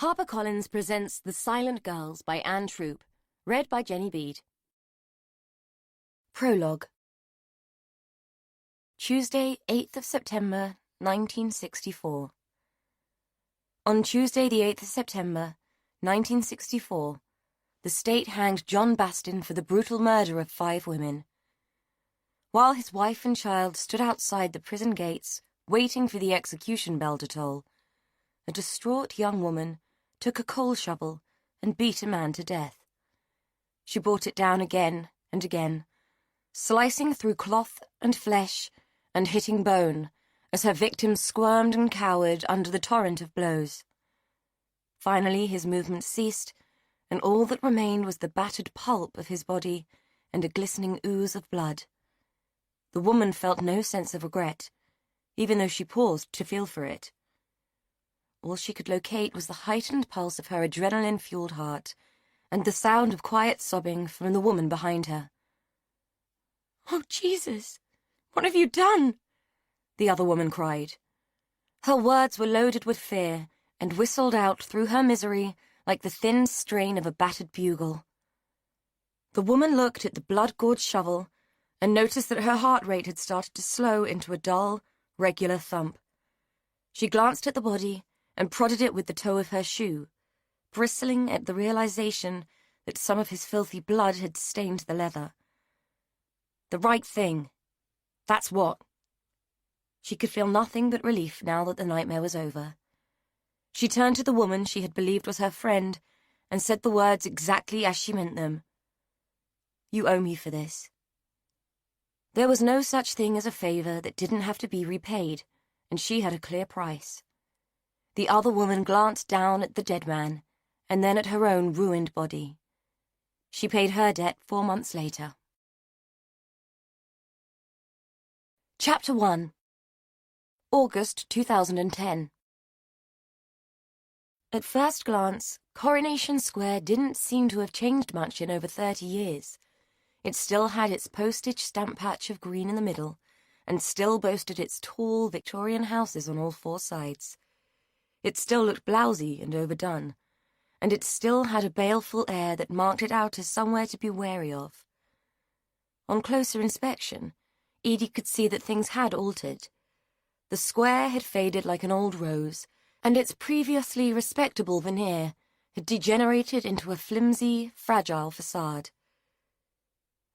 HarperCollins presents The Silent Girls by Ann Troup, read by Jenny Bede. Prologue. Tuesday, 8th of September, 1964. On Tuesday, the 8th of September, 1964, the state hanged John Bastin for the brutal murder of 5 women. While his wife and child stood outside the prison gates, waiting for the execution bell to toll, a distraught young woman took a coal shovel and beat a man to death. She brought it down again and again, slicing through cloth and flesh and hitting bone as her victim squirmed and cowered under the torrent of blows. Finally, his movements ceased, and all that remained was the battered pulp of his body and a glistening ooze of blood. The woman felt no sense of regret, even though she paused to feel for it. All she could locate was the heightened pulse of her adrenaline-fueled heart and the sound of quiet sobbing from the woman behind her. "Oh, Jesus! What have you done?" the other woman cried. Her words were loaded with fear and whistled out through her misery like the thin strain of a battered bugle. The woman looked at the blood-gorged shovel and noticed that her heart rate had started to slow into a dull, regular thump. She glanced at the body and prodded it with the toe of her shoe, bristling at the realization that some of his filthy blood had stained the leather. The right thing. That's what. She could feel nothing but relief now that the nightmare was over. She turned to the woman she had believed was her friend and said the words exactly as she meant them. "You owe me for this." There was no such thing as a favor that didn't have to be repaid, and she had a clear price. The other woman glanced down at the dead man, and then at her own ruined body. She paid her debt 4 months later. Chapter 1. August 2010. At first glance, Coronation Square didn't seem to have changed much in over 30 years. It still had its postage stamp patch of green in the middle, and still boasted its tall Victorian houses on all 4 sides. It still looked blousy and overdone, and it still had a baleful air that marked it out as somewhere to be wary of. On closer inspection, Edie could see that things had altered. The square had faded like an old rose, and its previously respectable veneer had degenerated into a flimsy, fragile facade.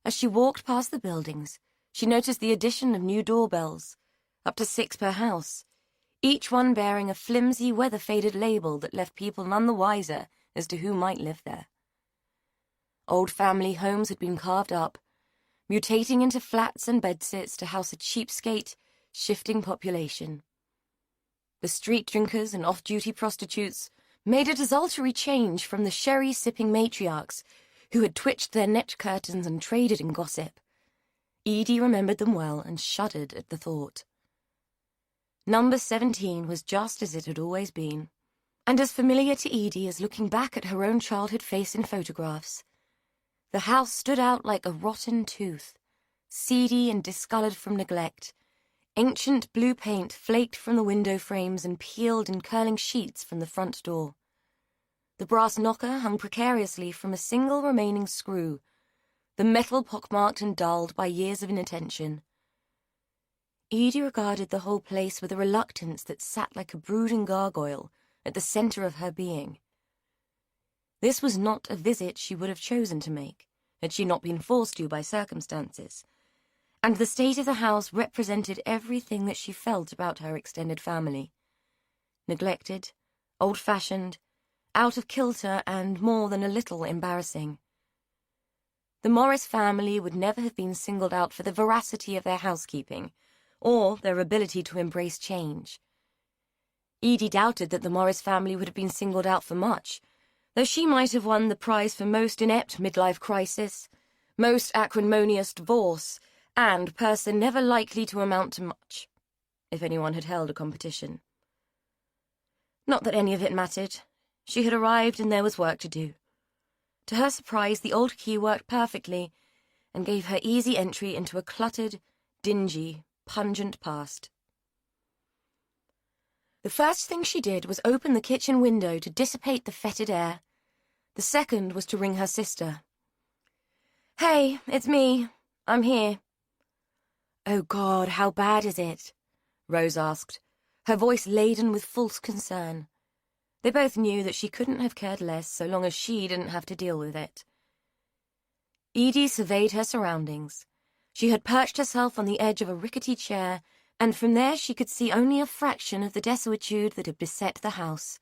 As she walked past the buildings, she noticed the addition of new doorbells, up to 6 per house, each one bearing a flimsy, weather-faded label that left people none the wiser as to who might live there. Old family homes had been carved up, mutating into flats and bedsits to house a cheapskate, shifting population. The street drinkers and off-duty prostitutes made a desultory change from the sherry-sipping matriarchs who had twitched their net curtains and traded in gossip. Edie remembered them well and shuddered at the thought. Number 17 was just as it had always been, and as familiar to Edie as looking back at her own childhood face in photographs. The house stood out like a rotten tooth, seedy and discolored from neglect. Ancient blue paint flaked from the window frames and peeled in curling sheets from the front door. The brass knocker hung precariously from a single remaining screw, the metal pockmarked and dulled by years of inattention. Edie regarded the whole place with a reluctance that sat like a brooding gargoyle at the center of her being. This was not a visit she would have chosen to make, had she not been forced to by circumstances, and the state of the house represented everything that she felt about her extended family. Neglected, old-fashioned, out of kilter, and more than a little embarrassing. The Morris family would never have been singled out for the veracity of their housekeeping, or their ability to embrace change. Edie doubted that the Morris family would have been singled out for much, though she might have won the prize for most inept midlife crisis, most acrimonious divorce, and person never likely to amount to much, if anyone had held a competition. Not that any of it mattered. She had arrived and there was work to do. To her surprise, the old key worked perfectly and gave her easy entry into a cluttered, dingy, pungent past. The first thing she did was open the kitchen window to dissipate the fetid air. The second was to ring her sister. "Hey, it's me. I'm here." "Oh, God, how bad is it?" Rose asked, her voice laden with false concern. They both knew that she couldn't have cared less so long as she didn't have to deal with it. Edie surveyed her surroundings. She had perched herself on the edge of a rickety chair, and from there she could see only a fraction of the desuetude that had beset the house.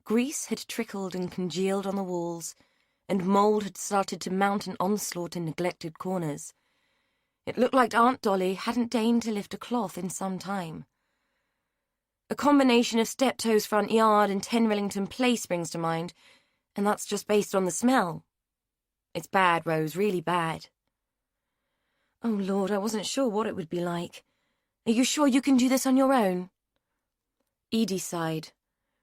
Grease had trickled and congealed on the walls, and mould had started to mount an onslaught in neglected corners. It looked like Aunt Dolly hadn't deigned to lift a cloth in some time. A combination of Steptoe's front yard and 10 Rillington Place springs to mind, and that's just based on the smell. It's bad, Rose, really bad. Oh, Lord, I wasn't sure what it would be like. Are you sure you can do this on your own? Edie sighed.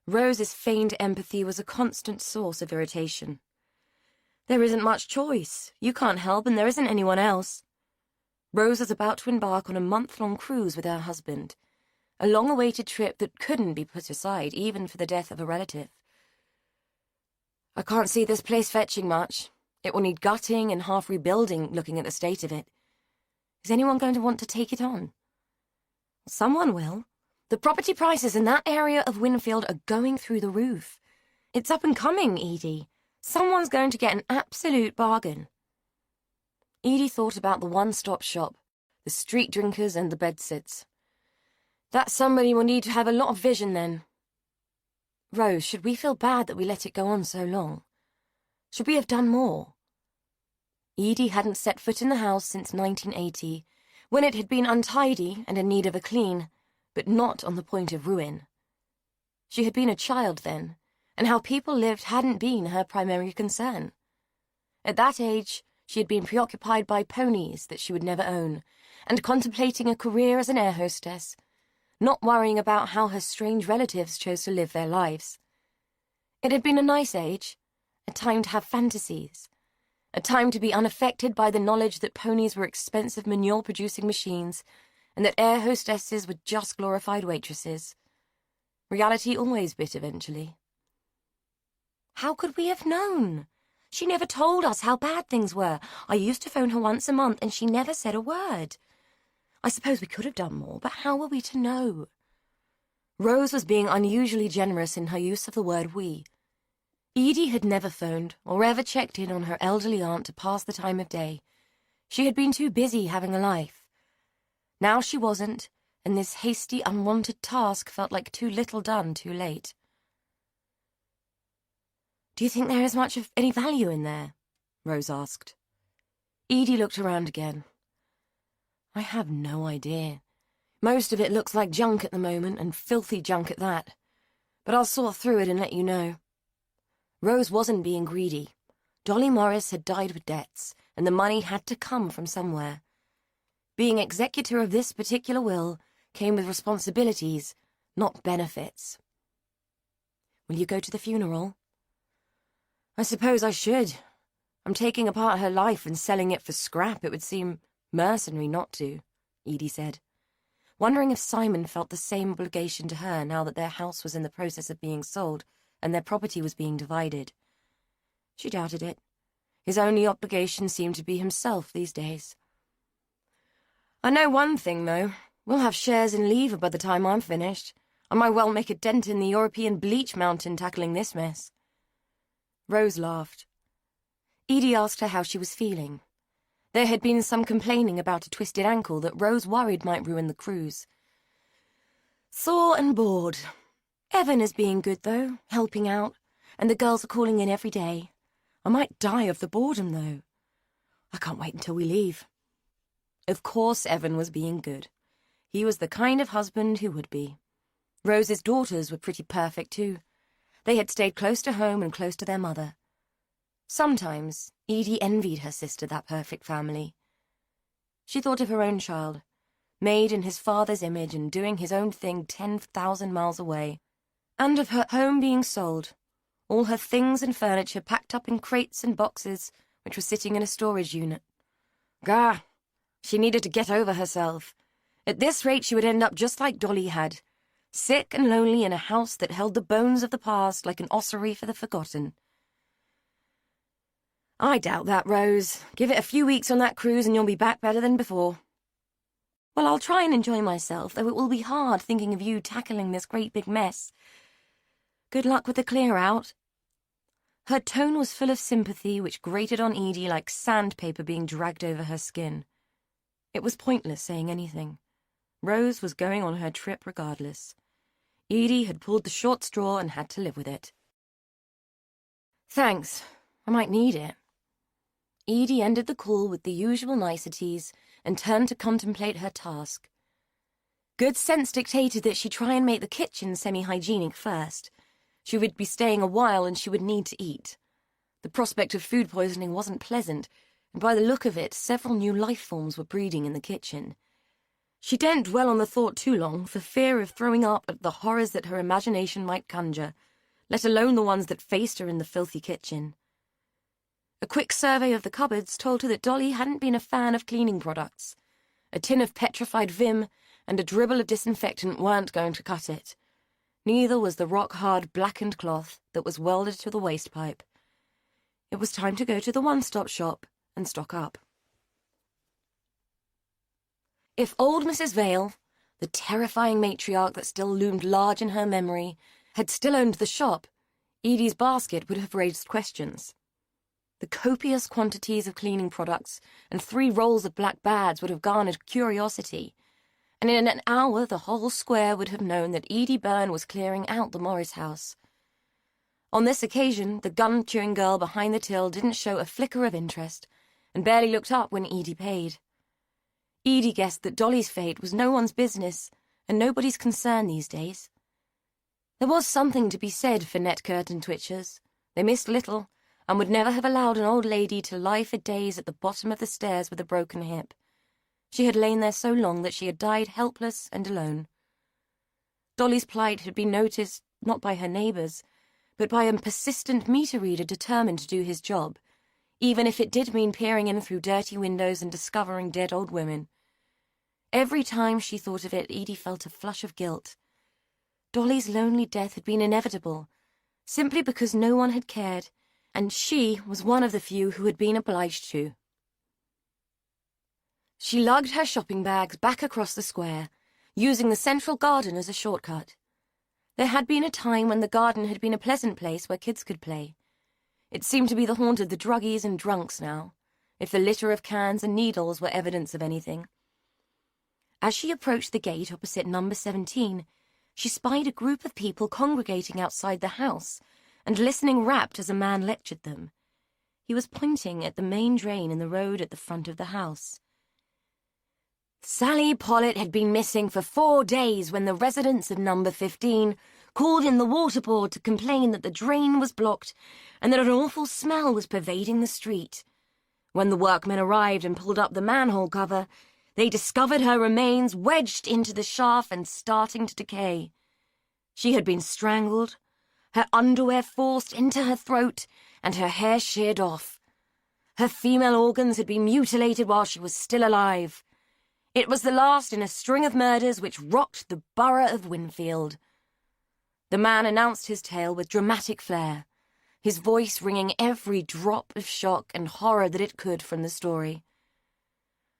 Rose's feigned empathy was a constant source of irritation. There isn't much choice. You can't help, and there isn't anyone else. Rose was about to embark on a month-long cruise with her husband, a long-awaited trip that couldn't be put aside, even for the death of a relative. I can't see this place fetching much. It will need gutting and half rebuilding, looking at the state of it. Is anyone going to want to take it on? Someone will. The property prices in that area of Winfield are going through the roof. It's up and coming, Edie. Someone's going to get an absolute bargain. Edie thought about the one-stop shop, the street drinkers and the bedsits. That somebody will need to have a lot of vision then. Rose, should we feel bad that we let it go on so long? Should we have done more? Edie hadn't set foot in the house since 1980, when it had been untidy and in need of a clean, but not on the point of ruin. She had been a child then, and how people lived hadn't been her primary concern. At that age, she had been preoccupied by ponies that she would never own, and contemplating a career as an air hostess, not worrying about how her strange relatives chose to live their lives. It had been a nice age, a time to have fantasies, a time to be unaffected by the knowledge that ponies were expensive manure-producing machines and that air hostesses were just glorified waitresses. Reality always bit eventually. How could we have known? She never told us how bad things were. I used to phone her once a month and she never said a word. I suppose we could have done more, but how were we to know? Rose was being unusually generous in her use of the word we. Edie had never phoned or ever checked in on her elderly aunt to pass the time of day. She had been too busy having a life. Now she wasn't, and this hasty, unwanted task felt like too little done too late. Do you think there is much of any value in there? Rose asked. Edie looked around again. I have no idea. Most of it looks like junk at the moment, and filthy junk at that. But I'll sort through it and let you know. Rose wasn't being greedy. Dolly Morris had died with debts, and the money had to come from somewhere. Being executor of this particular will came with responsibilities, not benefits. Will you go to the funeral? I suppose I should. I'm taking apart her life and selling it for scrap. It would seem mercenary not to, Edie said, wondering if Simon felt the same obligation to her now that their house was in the process of being sold and their property was being divided. She doubted it. His only obligation seemed to be himself these days. I know one thing, though. We'll have shares in Lever by the time I'm finished. I might well make a dent in the European bleach mountain tackling this mess. Rose laughed. Edie asked her how she was feeling. There had been some complaining about a twisted ankle that Rose worried might ruin the cruise. Sore and bored. Evan is being good, though, helping out, and the girls are calling in every day. I might die of the boredom, though. I can't wait until we leave. Of course Evan was being good. He was the kind of husband who would be. Rose's daughters were pretty perfect, too. They had stayed close to home and close to their mother. Sometimes Edie envied her sister that perfect family. She thought of her own child, made in his father's image and doing his own thing 10,000 miles away, and of her home being sold, all her things and furniture packed up in crates and boxes, which were sitting in a storage unit. Gah! She needed to get over herself. At this rate, she would end up just like Dolly had, sick and lonely in a house that held the bones of the past like an ossuary for the forgotten. I doubt that, Rose. Give it a few weeks on that cruise and you'll be back better than before. Well, I'll try and enjoy myself, though it will be hard thinking of you tackling this great big mess. Good luck with the clear-out. Her tone was full of sympathy, which grated on Edie like sandpaper being dragged over her skin. It was pointless saying anything. Rose was going on her trip regardless. Edie had pulled the short straw and had to live with it. Thanks. I might need it. Edie ended the call with the usual niceties and turned to contemplate her task. Good sense dictated that she try and make the kitchen semi-hygienic first. She would be staying a while and she would need to eat. The prospect of food poisoning wasn't pleasant, and by the look of it, several new life forms were breeding in the kitchen. She didn't dwell on the thought too long, for fear of throwing up at the horrors that her imagination might conjure, let alone the ones that faced her in the filthy kitchen. A quick survey of the cupboards told her that Dolly hadn't been a fan of cleaning products. A tin of petrified vim and a dribble of disinfectant weren't going to cut it. Neither was the rock-hard blackened cloth that was welded to the waste pipe. It was time to go to the one-stop shop and stock up. If old Mrs. Vale, the terrifying matriarch that still loomed large in her memory, had still owned the shop, Edie's basket would have raised questions. The copious quantities of cleaning products and 3 rolls of black bags would have garnered curiosity, and in an hour the whole square would have known that Edie Byrne was clearing out the Morris house. On this occasion, the gun-chewing girl behind the till didn't show a flicker of interest, and barely looked up when Edie paid. Edie guessed that Dolly's fate was no one's business, and nobody's concern these days. There was something to be said for net curtain twitchers. They missed little, and would never have allowed an old lady to lie for days at the bottom of the stairs with a broken hip. She had lain there so long that she had died helpless and alone. Dolly's plight had been noticed not by her neighbours, but by a persistent meter reader determined to do his job, even if it did mean peering in through dirty windows and discovering dead old women. Every time she thought of it, Edie felt a flush of guilt. Dolly's lonely death had been inevitable, simply because no one had cared, and she was one of the few who had been obliged to. She lugged her shopping bags back across the square, using the central garden as a shortcut. There had been a time when the garden had been a pleasant place where kids could play. It seemed to be the haunt of the druggies and drunks now, if the litter of cans and needles were evidence of anything. As she approached the gate opposite number 17, she spied a group of people congregating outside the house and listening rapt as a man lectured them. He was pointing at the main drain in the road at the front of the house. Sally Pollitt had been missing for 4 days when the residents of number 15 called in the water board to complain that the drain was blocked and that an awful smell was pervading the street. When the workmen arrived and pulled up the manhole cover, they discovered her remains wedged into the shaft and starting to decay. She had been strangled, her underwear forced into her throat, and her hair sheared off. Her female organs had been mutilated while she was still alive. It was the last in a string of murders which rocked the borough of Winfield. The man announced his tale with dramatic flair, his voice wringing every drop of shock and horror that it could from the story.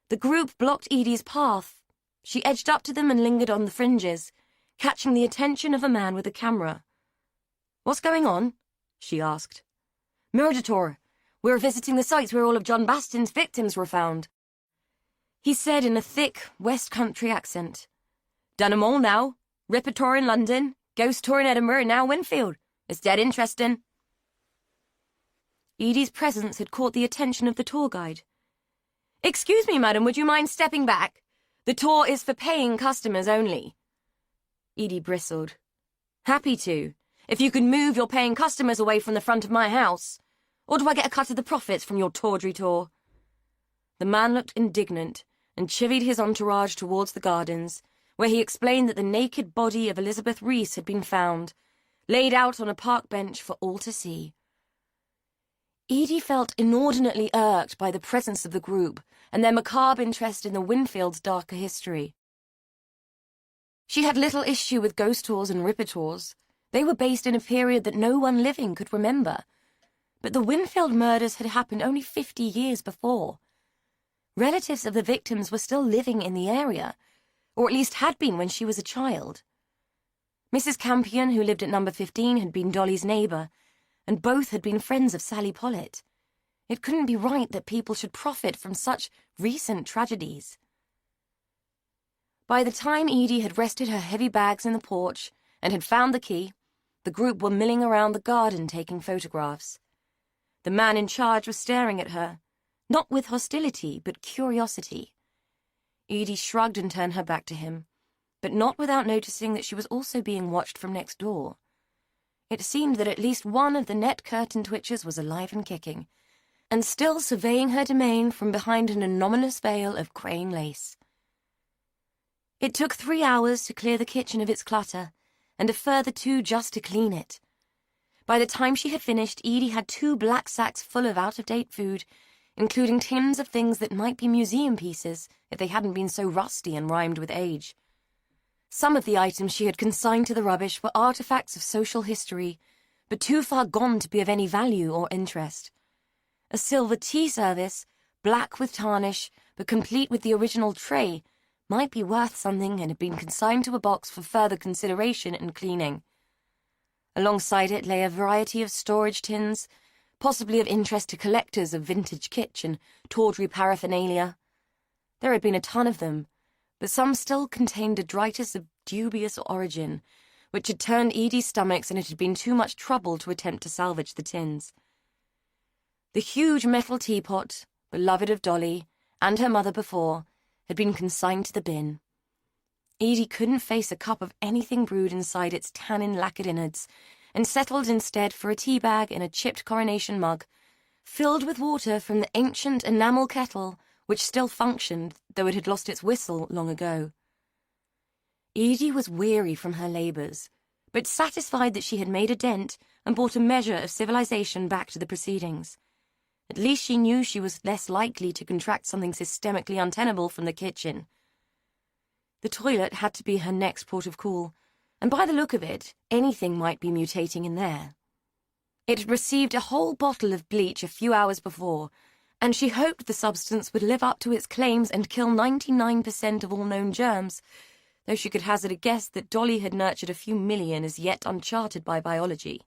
The group blocked Edie's path. She edged up to them and lingered on the fringes, catching the attention of a man with a camera. "What's going on?" she asked. "Murder-tour. We're visiting the sites where all of John Baston's victims were found," he said in a thick West Country accent. "Done 'em all now. Ripper tour in London, ghost tour in Edinburgh, and now Winfield. It's dead interesting." Edie's presence had caught the attention of the tour guide. "Excuse me, madam, would you mind stepping back? The tour is for paying customers only." Edie bristled. "Happy to, if you can move your paying customers away from the front of my house. Or do I get a cut of the profits from your tawdry tour?" The man looked indignant and chivied his entourage towards the gardens, where he explained that the naked body of Elizabeth Reese had been found, laid out on a park bench for all to see. Edie felt inordinately irked by the presence of the group and their macabre interest in the Winfield's darker history. She had little issue with ghost tours and ripper tours. They were based in a period that no one living could remember. But the Winfield murders had happened only 50 years before. Relatives of the victims were still living in the area, or at least had been when she was a child. Mrs. Campion, who lived at number 15, had been Dolly's neighbour, and both had been friends of Sally Pollitt. It couldn't be right that people should profit from such recent tragedies. By the time Edie had rested her heavy bags in the porch and had found the key, the group were milling around the garden taking photographs. The man in charge was staring at her, not with hostility, but curiosity. Edie shrugged and turned her back to him, but not without noticing that she was also being watched from next door. It seemed that at least one of the net curtain twitchers was alive and kicking, and still surveying her domain from behind an anomalous veil of greying lace. It took 3 hours to clear the kitchen of its clutter, and a further 2 just to clean it. By the time she had finished, Edie had 2 black sacks full of out-of-date food, including tins of things that might be museum pieces if they hadn't been so rusty and rimed with age. Some of the items she had consigned to the rubbish were artifacts of social history, but too far gone to be of any value or interest. A silver tea service, black with tarnish, but complete with the original tray, might be worth something and had been consigned to a box for further consideration and cleaning. Alongside it lay a variety of storage tins, possibly of interest to collectors of vintage kitsch and tawdry paraphernalia. There had been a ton of them, but some still contained detritus of dubious origin, which had turned Edie's stomachs, and it had been too much trouble to attempt to salvage the tins. The huge metal teapot, beloved of Dolly and her mother before, had been consigned to the bin. Edie couldn't face a cup of anything brewed inside its tannin-lacquered innards, and settled instead for a tea bag in a chipped coronation mug, filled with water from the ancient enamel kettle which still functioned, though it had lost its whistle long ago. Edie was weary from her labours, but satisfied that she had made a dent and brought a measure of civilization back to the proceedings. At least she knew she was less likely to contract something systemically untenable from the kitchen. The toilet had to be her next port of call, and by the look of it, anything might be mutating in there. It had received a whole bottle of bleach a few hours before, and she hoped the substance would live up to its claims and kill 99% of all known germs, though she could hazard a guess that Dolly had nurtured a few million as yet uncharted by biology.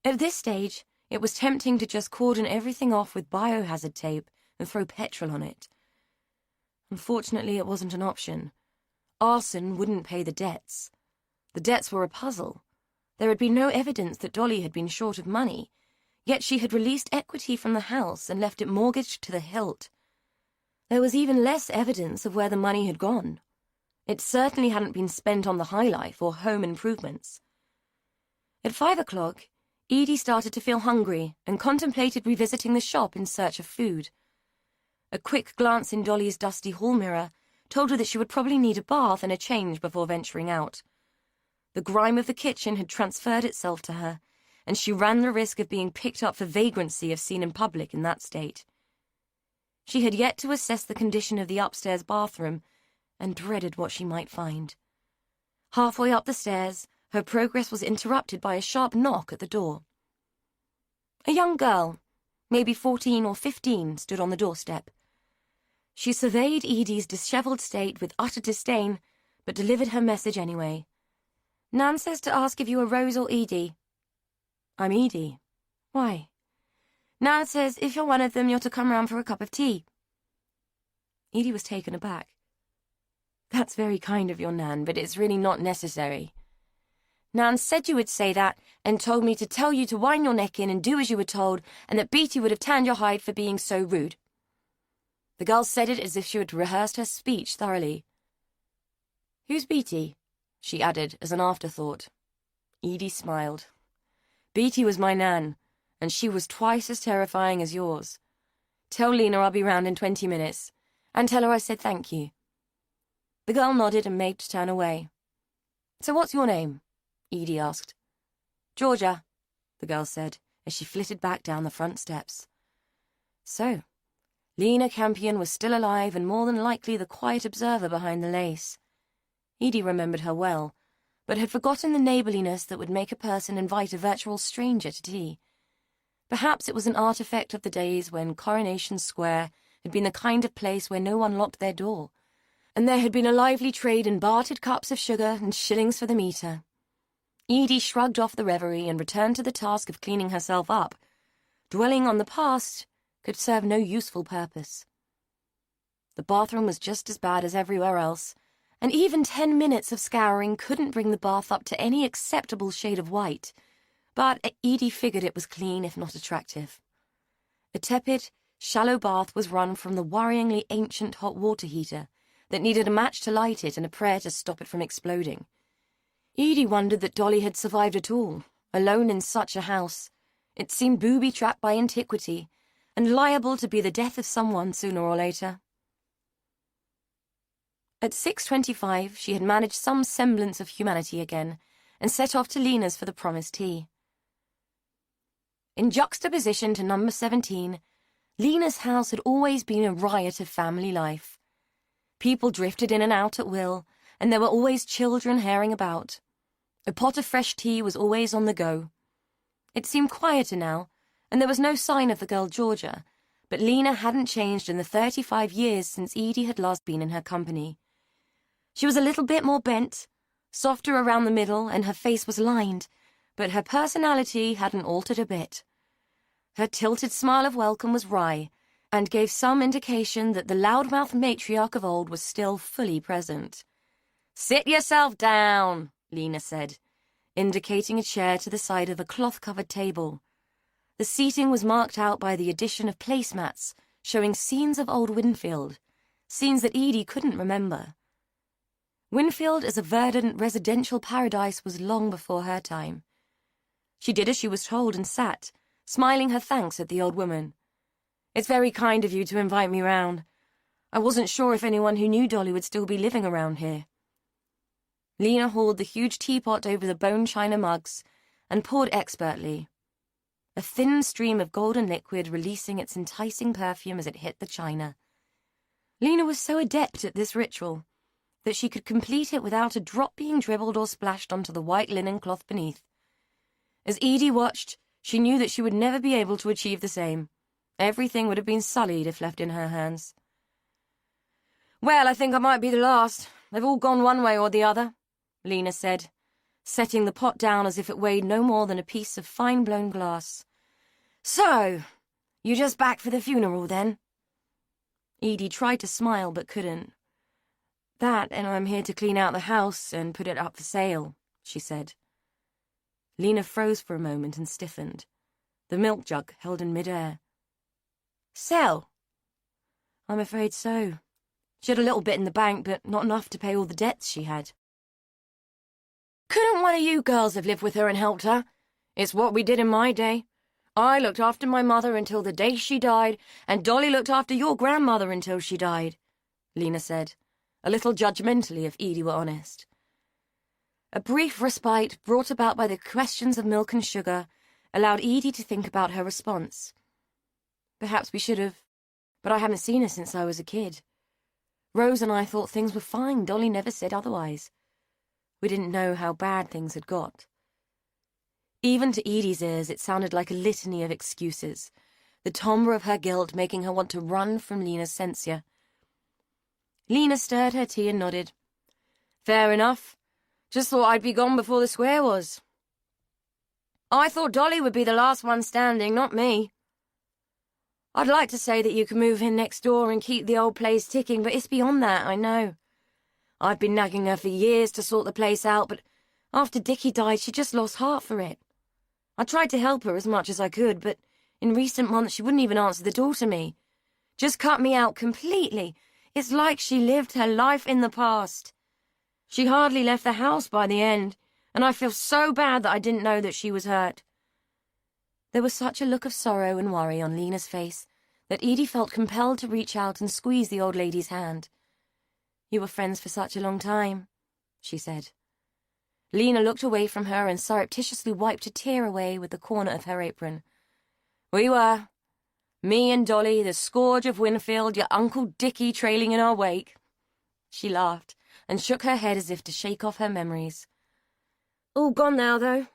At this stage, it was tempting to just cordon everything off with biohazard tape and throw petrol on it. Unfortunately, it wasn't an option. Arson wouldn't pay the debts. The debts were a puzzle. There had been no evidence that Dolly had been short of money, yet she had released equity from the house and left it mortgaged to the hilt. There was even less evidence of where the money had gone. It certainly hadn't been spent on the high life or home improvements. At 5 o'clock, Edie started to feel hungry and contemplated revisiting the shop in search of food. A quick glance in Dolly's dusty hall mirror told her that she would probably need a bath and a change before venturing out. The grime of the kitchen had transferred itself to her, and she ran the risk of being picked up for vagrancy if seen in public in that state. She had yet to assess the condition of the upstairs bathroom, and dreaded what she might find. Halfway up the stairs, her progress was interrupted by a sharp knock at the door. A young girl, maybe 14 or 15, stood on the doorstep. She surveyed Edie's dishevelled state with utter disdain, but delivered her message anyway. "Nan says to ask if you are Rose or Edie." "I'm Edie." "Why?" "Nan says if you're one of them, you're to come round for a cup of tea." Edie was taken aback. "That's very kind of your Nan, but it's really not necessary." "Nan said you would say that, and told me to tell you to wind your neck in and do as you were told, and that Beatty would have tanned your hide for being so rude." The girl said it as if she had rehearsed her speech thoroughly. "Who's Beatty?" she added as an afterthought. Edie smiled. "Beatty was my Nan, and she was twice as terrifying as yours. Tell Lena I'll be round in 20 minutes, and tell her I said thank you." The girl nodded and made to turn away. "So what's your name?" Edie asked. "Georgia," the girl said, as she flitted back down the front steps. So, Lena Campion was still alive and more than likely the quiet observer behind the lace. Edie remembered her well, but had forgotten the neighbourliness that would make a person invite a virtual stranger to tea. Perhaps it was an artifact of the days when Coronation Square had been the kind of place where no one locked their door, and there had been a lively trade in bartered cups of sugar and shillings for the meter. Edie shrugged off the reverie and returned to the task of cleaning herself up. Dwelling on the past could serve no useful purpose. The bathroom was just as bad as everywhere else, and even 10 minutes of scouring couldn't bring the bath up to any acceptable shade of white, but Edie figured it was clean if not attractive. A tepid, shallow bath was run from the worryingly ancient hot water heater that needed a match to light it and a prayer to stop it from exploding. Edie wondered that Dolly had survived at all, alone in such a house. It seemed booby-trapped by antiquity, and liable to be the death of someone sooner or later. At 6:25, she had managed some semblance of humanity again, and set off to Lena's for the promised tea. In juxtaposition to number 17, Lena's house had always been a riot of family life. People drifted in and out at will, and there were always children herring about. A pot of fresh tea was always on the go. It seemed quieter now, and there was no sign of the girl Georgia, but Lena hadn't changed in the 35 years since Edie had last been in her company. She was a little bit more bent, softer around the middle, and her face was lined, but her personality hadn't altered a bit. Her tilted smile of welcome was wry, and gave some indication that the loudmouth matriarch of old was still fully present. "Sit yourself down," Lena said, indicating a chair to the side of a cloth-covered table. The seating was marked out by the addition of placemats, showing scenes of old Winfield, scenes that Edie couldn't remember. Winfield as a verdant residential paradise was long before her time. She did as she was told and sat, smiling her thanks at the old woman. "It's very kind of you to invite me round. I wasn't sure if anyone who knew Dolly would still be living around here." Lena hauled the huge teapot over the bone china mugs and poured expertly, a thin stream of golden liquid releasing its enticing perfume as it hit the china. Lena was so adept at this ritual that she could complete it without a drop being dribbled or splashed onto the white linen cloth beneath. As Edie watched, she knew that she would never be able to achieve the same. Everything would have been sullied if left in her hands. "Well, I think I might be the last. They've all gone one way or the other," Lena said, setting the pot down as if it weighed no more than a piece of fine-blown glass. "So, you just back for the funeral, then?" Edie tried to smile but couldn't. "That, and I'm here to clean out the house and put it up for sale," she said. Lena froze for a moment and stiffened, the milk jug held in mid-air. "Sell?" "I'm afraid so. She had a little bit in the bank, but not enough to pay all the debts she had." "Couldn't one of you girls have lived with her and helped her? It's what we did in my day. I looked after my mother until the day she died, and Dolly looked after your grandmother until she died," Lena said, a little judgmentally if Edie were honest. A brief respite brought about by the questions of milk and sugar allowed Edie to think about her response. "Perhaps we should have, but I haven't seen her since I was a kid. Rose and I thought things were fine. Dolly never said otherwise. We didn't know how bad things had got." Even to Edie's ears, it sounded like a litany of excuses, the timbre of her guilt making her want to run from Lena's censure. Lena stirred her tea and nodded. "Fair enough. Just thought I'd be gone before the square was. I thought Dolly would be the last one standing, not me. I'd like to say that you can move in next door and keep the old place ticking, but it's beyond that, I know. I've been nagging her for years to sort the place out, but after Dickie died, she just lost heart for it. I tried to help her as much as I could, but in recent months she wouldn't even answer the door to me. Just cut me out completely. It's like she lived her life in the past. She hardly left the house by the end, and I feel so bad that I didn't know that she was hurt." There was such a look of sorrow and worry on Lena's face that Edie felt compelled to reach out and squeeze the old lady's hand. "You were friends for such a long time," she said. Lena looked away from her and surreptitiously wiped a tear away with the corner of her apron. "We were. Me and Dolly, the scourge of Winfield, your Uncle Dickie trailing in our wake." She laughed. and shook her head as if to shake off her memories. All gone now, though.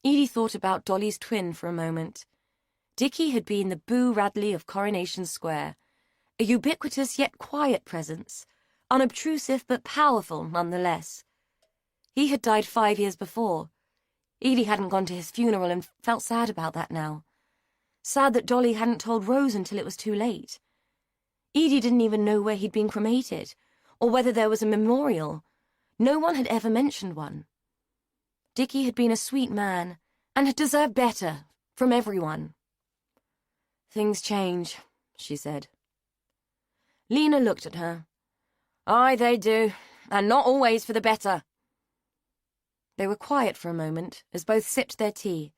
Edie thought about Dolly's twin for a moment. Dickie had been the Boo Radley of Coronation Square, a ubiquitous yet quiet presence, unobtrusive but powerful nonetheless. He had died 5 years before. Edie hadn't gone to his funeral and felt sad about that now. Sad that Dolly hadn't told Rose until it was too late. Edie didn't even know where he'd been cremated, or whether there was a memorial. No one had ever mentioned one. Dickie had been a sweet man, and had deserved better from everyone. Things change, she said. Lena looked at her. Aye, they do, and not always for the better. They were quiet for a moment, as both sipped their tea,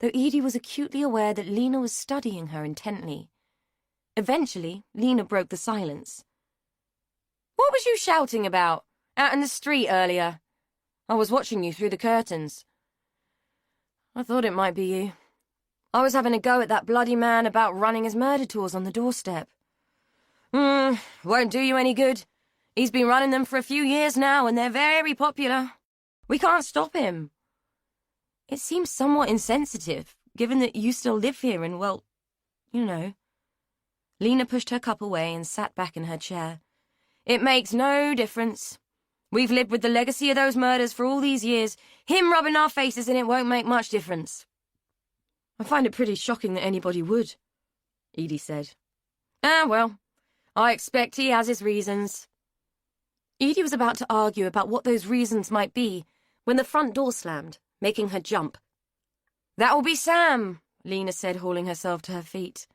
though Edie was acutely aware that Lena was studying her intently. Eventually, Lena broke the silence. What was you shouting about, out in the street earlier? I was watching you through the curtains. I thought it might be you. I was having a go at that bloody man about running his murder tours on the doorstep. Won't do you any good. He's been running them for a few years now, and they're very popular. We can't stop him. It seems somewhat insensitive, given that you still live here and, well, you know. Lena pushed her cup away and sat back in her chair. It makes no difference. We've lived with the legacy of those murders for all these years. Him rubbing our faces in it won't make much difference. I find it pretty shocking that anybody would, Edie said. Well, I expect he has his reasons. Edie was about to argue about what those reasons might be when the front door slammed, making her jump. That'll be Sam, Lena said, hauling herself to her feet.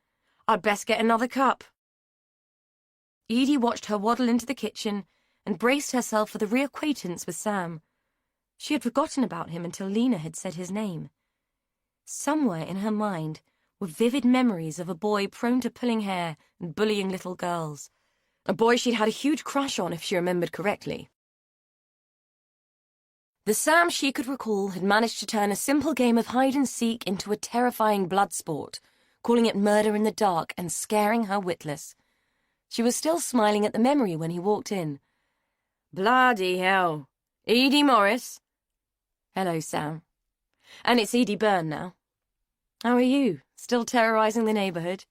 I'd best get another cup. Edie watched her waddle into the kitchen and braced herself for the reacquaintance with Sam. She had forgotten about him until Lena had said his name. Somewhere in her mind were vivid memories of a boy prone to pulling hair and bullying little girls. A boy she'd had a huge crush on, if she remembered correctly. The Sam she could recall had managed to turn a simple game of hide-and-seek into a terrifying blood sport, calling it murder in the dark and scaring her witless. She was still smiling at the memory when he walked in. Bloody hell. Edie Morris? Hello, Sam. And it's Edie Byrne now. How are you? Still terrorizing the neighborhood?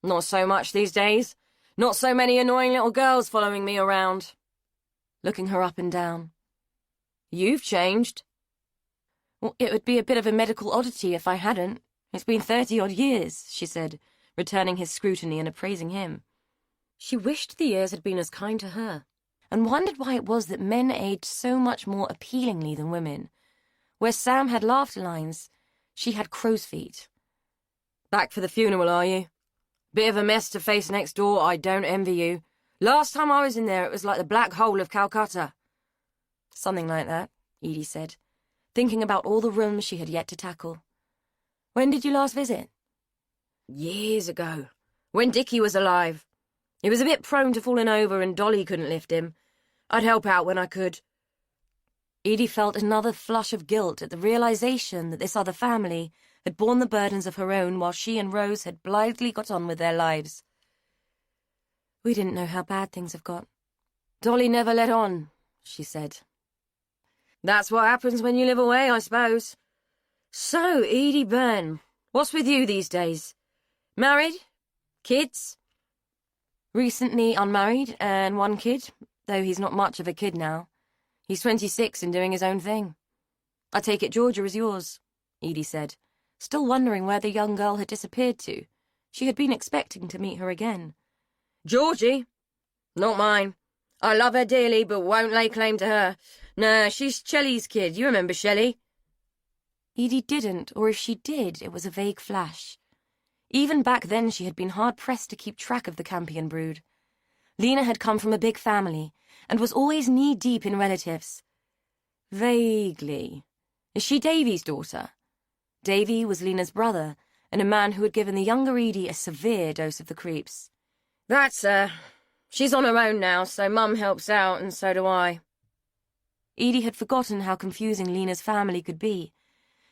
Not so much these days. Not so many annoying little girls following me around. Looking her up and down. You've changed. Well, it would be a bit of a medical oddity if I hadn't. It's been 30-odd years, she said, returning his scrutiny and appraising him. She wished the years had been as kind to her, and wondered why it was that men aged so much more appealingly than women. Where Sam had laughter lines, she had crow's feet. Back for the funeral, are you? Bit of a mess to face next door, I don't envy you. Last time I was in there, it was like the black hole of Calcutta. Something like that, Edie said, thinking about all the rooms she had yet to tackle. When did you last visit? Years ago, when Dickie was alive. He was a bit prone to falling over and Dolly couldn't lift him. I'd help out when I could. Edie felt another flush of guilt at the realization that this other family had borne the burdens of her own while she and Rose had blithely got on with their lives. We didn't know how bad things have got. Dolly never let on, she said. That's what happens when you live away, I suppose. So, Edie Byrne, what's with you these days? Married? Kids? Recently unmarried and one kid, though he's not much of a kid now. He's 26 and doing his own thing. I take it Georgia is yours, Edie said, still wondering where the young girl had disappeared to. She had been expecting to meet her again. Georgie? Not mine. I love her dearly, but won't lay claim to her. Nah, she's Shelley's kid. You remember Shelley? Edie didn't, or if she did, it was a vague flash. Even back then she had been hard-pressed to keep track of the Campion brood. Lena had come from a big family, and was always knee-deep in relatives. Vaguely. Is she Davy's daughter? Davy was Lena's brother, and a man who had given the younger Edie a severe dose of the creeps. That's her. She's on her own now, so Mum helps out, and so do I. Edie had forgotten how confusing Lena's family could be.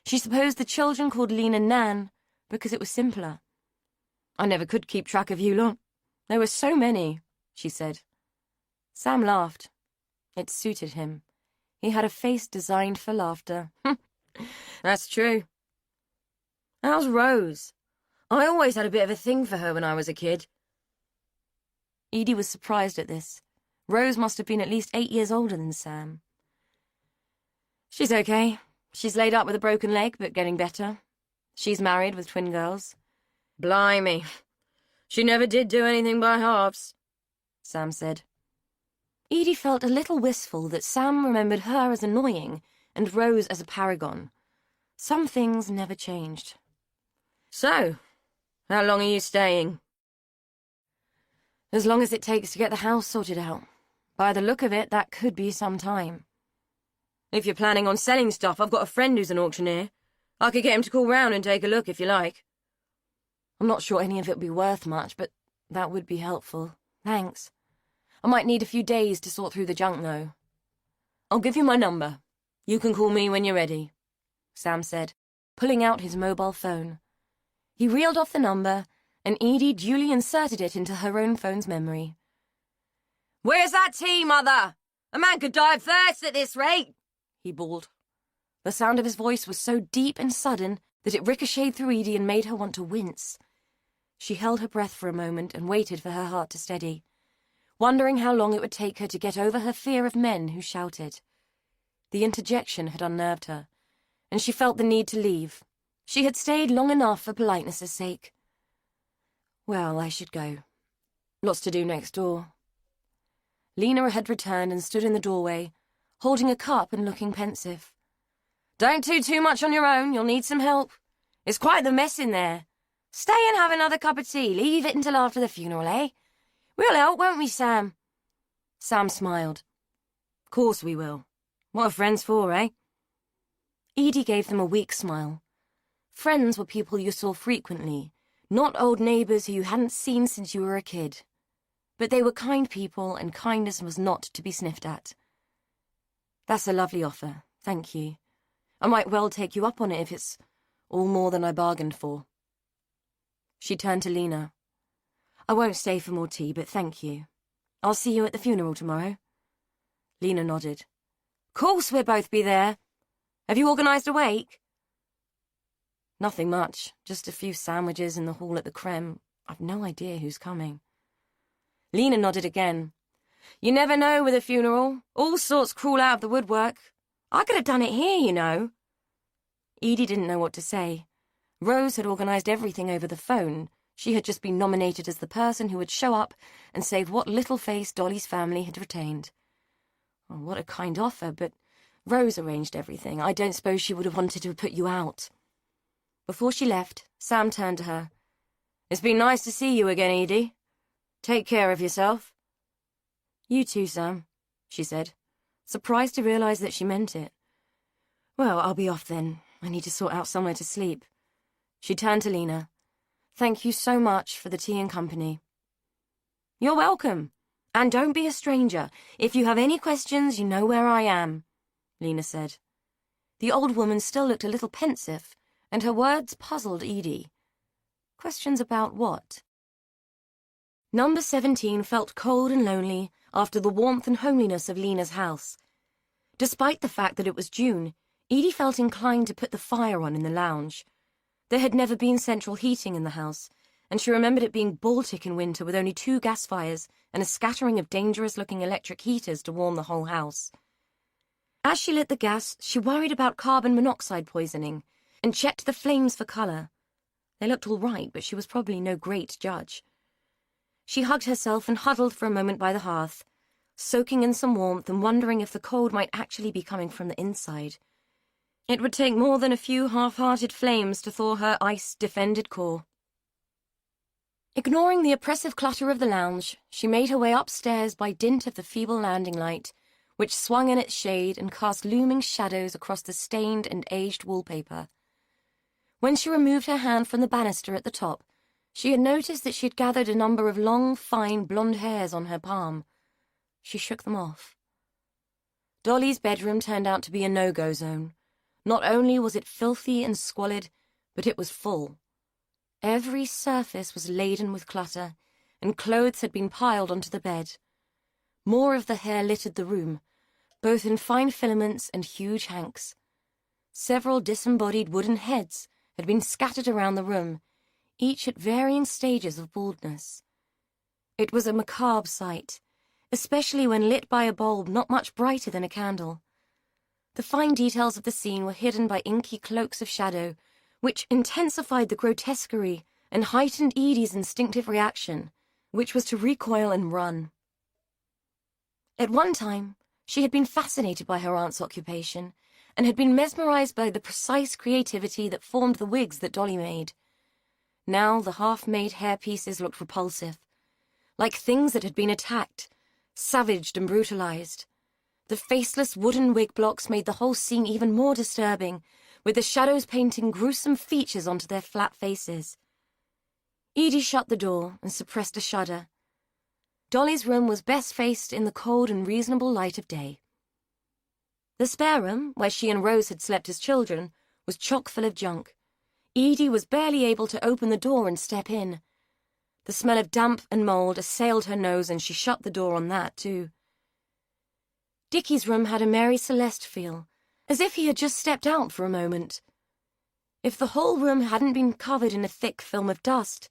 She supposed the children called Lena Nan because it was simpler. I never could keep track of you lot. There were so many, she said. Sam laughed. It suited him. He had a face designed for laughter. That's true. How's Rose? I always had a bit of a thing for her when I was a kid. Edie was surprised at this. Rose must have been at least 8 years older than Sam. She's okay. She's laid up with a broken leg, but getting better. She's married with twin girls. Blimey. She never did do anything by halves, Sam said. Edie felt a little wistful that Sam remembered her as annoying and Rose as a paragon. Some things never changed. So, how long are you staying? As long as it takes to get the house sorted out. By the look of it, that could be some time. If you're planning on selling stuff, I've got a friend who's an auctioneer. I could get him to call round and take a look if you like. I'm not sure any of it would be worth much, but that would be helpful. Thanks. I might need a few days to sort through the junk, though. I'll give you my number. You can call me when you're ready, Sam said, pulling out his mobile phone. He reeled off the number, and Edie duly inserted it into her own phone's memory. Where's that tea, Mother? A man could die of thirst at this rate, he bawled. The sound of his voice was so deep and sudden that it ricocheted through Edie and made her want to wince. She held her breath for a moment and waited for her heart to steady, wondering how long it would take her to get over her fear of men who shouted. The interjection had unnerved her, and she felt the need to leave. She had stayed long enough for politeness' sake. Well, I should go. Lots to do next door. Lena had returned and stood in the doorway, holding a cup and looking pensive. Don't do too much on your own, you'll need some help. It's quite the mess in there. Stay and have another cup of tea, leave it until after the funeral, eh? We'll help, won't we, Sam? Sam smiled. Of course we will. What are friends for, eh? Edie gave them a weak smile. Friends were people you saw frequently, not old neighbours who you hadn't seen since you were a kid. But they were kind people, and kindness was not to be sniffed at. That's a lovely offer, thank you. I might well take you up on it if it's all more than I bargained for. She turned to Lena. I won't stay for more tea, but thank you. I'll see you at the funeral tomorrow. Lena nodded. Course we'll both be there. Have you organised a wake? Nothing much, just a few sandwiches in the hall at the Creme. I've no idea who's coming. Lena nodded again. You never know with a funeral. All sorts crawl out of the woodwork. I could have done it here, you know. Edie didn't know what to say. Rose had organised everything over the phone. She had just been nominated as the person who would show up and save what little face Dolly's family had retained. Oh, what a kind offer, but Rose arranged everything. I don't suppose she would have wanted to put you out. Before she left, Sam turned to her. It's been nice to see you again, Edie. Take care of yourself. You too, Sam, she said, surprised to realise that she meant it. Well, I'll be off then. I need to sort out somewhere to sleep. She turned to Lena. Thank you so much for the tea and company. You're welcome. And don't be a stranger. If you have any questions, you know where I am, Lena said. The old woman still looked a little pensive, and her words puzzled Edie. Questions about what? Number 17 felt cold and lonely after the warmth and homeliness of Lena's house. Despite the fact that it was June, Edie felt inclined to put the fire on in the lounge. There had never been central heating in the house, and she remembered it being Baltic in winter with only 2 gas fires and a scattering of dangerous-looking electric heaters to warm the whole house. As she lit the gas, she worried about carbon monoxide poisoning and checked the flames for colour. They looked all right, but she was probably no great judge. She hugged herself and huddled for a moment by the hearth, soaking in some warmth and wondering if the cold might actually be coming from the inside. It would take more than a few half-hearted flames to thaw her ice-defended core. Ignoring the oppressive clutter of the lounge, she made her way upstairs by dint of the feeble landing light, which swung in its shade and cast looming shadows across the stained and aged wallpaper. When she removed her hand from the banister at the top, she had noticed that she had gathered a number of long, fine, blonde hairs on her palm. She shook them off. Dolly's bedroom turned out to be a no-go zone. Not only was it filthy and squalid, but it was full. Every surface was laden with clutter, and clothes had been piled onto the bed. more of the hair littered the room, both in fine filaments and huge hanks. Several disembodied wooden heads had been scattered around the room, each at varying stages of baldness. It was a macabre sight, especially when lit by a bulb not much brighter than a candle. The fine details of the scene were hidden by inky cloaks of shadow, which intensified the grotesquerie and heightened Edie's instinctive reaction, which was to recoil and run. At one time, she had been fascinated by her aunt's occupation, and had been mesmerized by the precise creativity that formed the wigs that Dolly made. Now the half-made hairpieces looked repulsive, like things that had been attacked, savaged and brutalized. The faceless wooden wig blocks made the whole scene even more disturbing, with the shadows painting gruesome features onto their flat faces. Edie shut the door and suppressed a shudder. Dolly's room was best faced in the cold and reasonable light of day. The spare room, where she and Rose had slept as children, was chock full of junk. Edie was barely able to open the door and step in. The smell of damp and mold assailed her nose, and she shut the door on that, too. Dickie's room had a Mary Celeste feel, as if he had just stepped out for a moment. If the whole room hadn't been covered in a thick film of dust,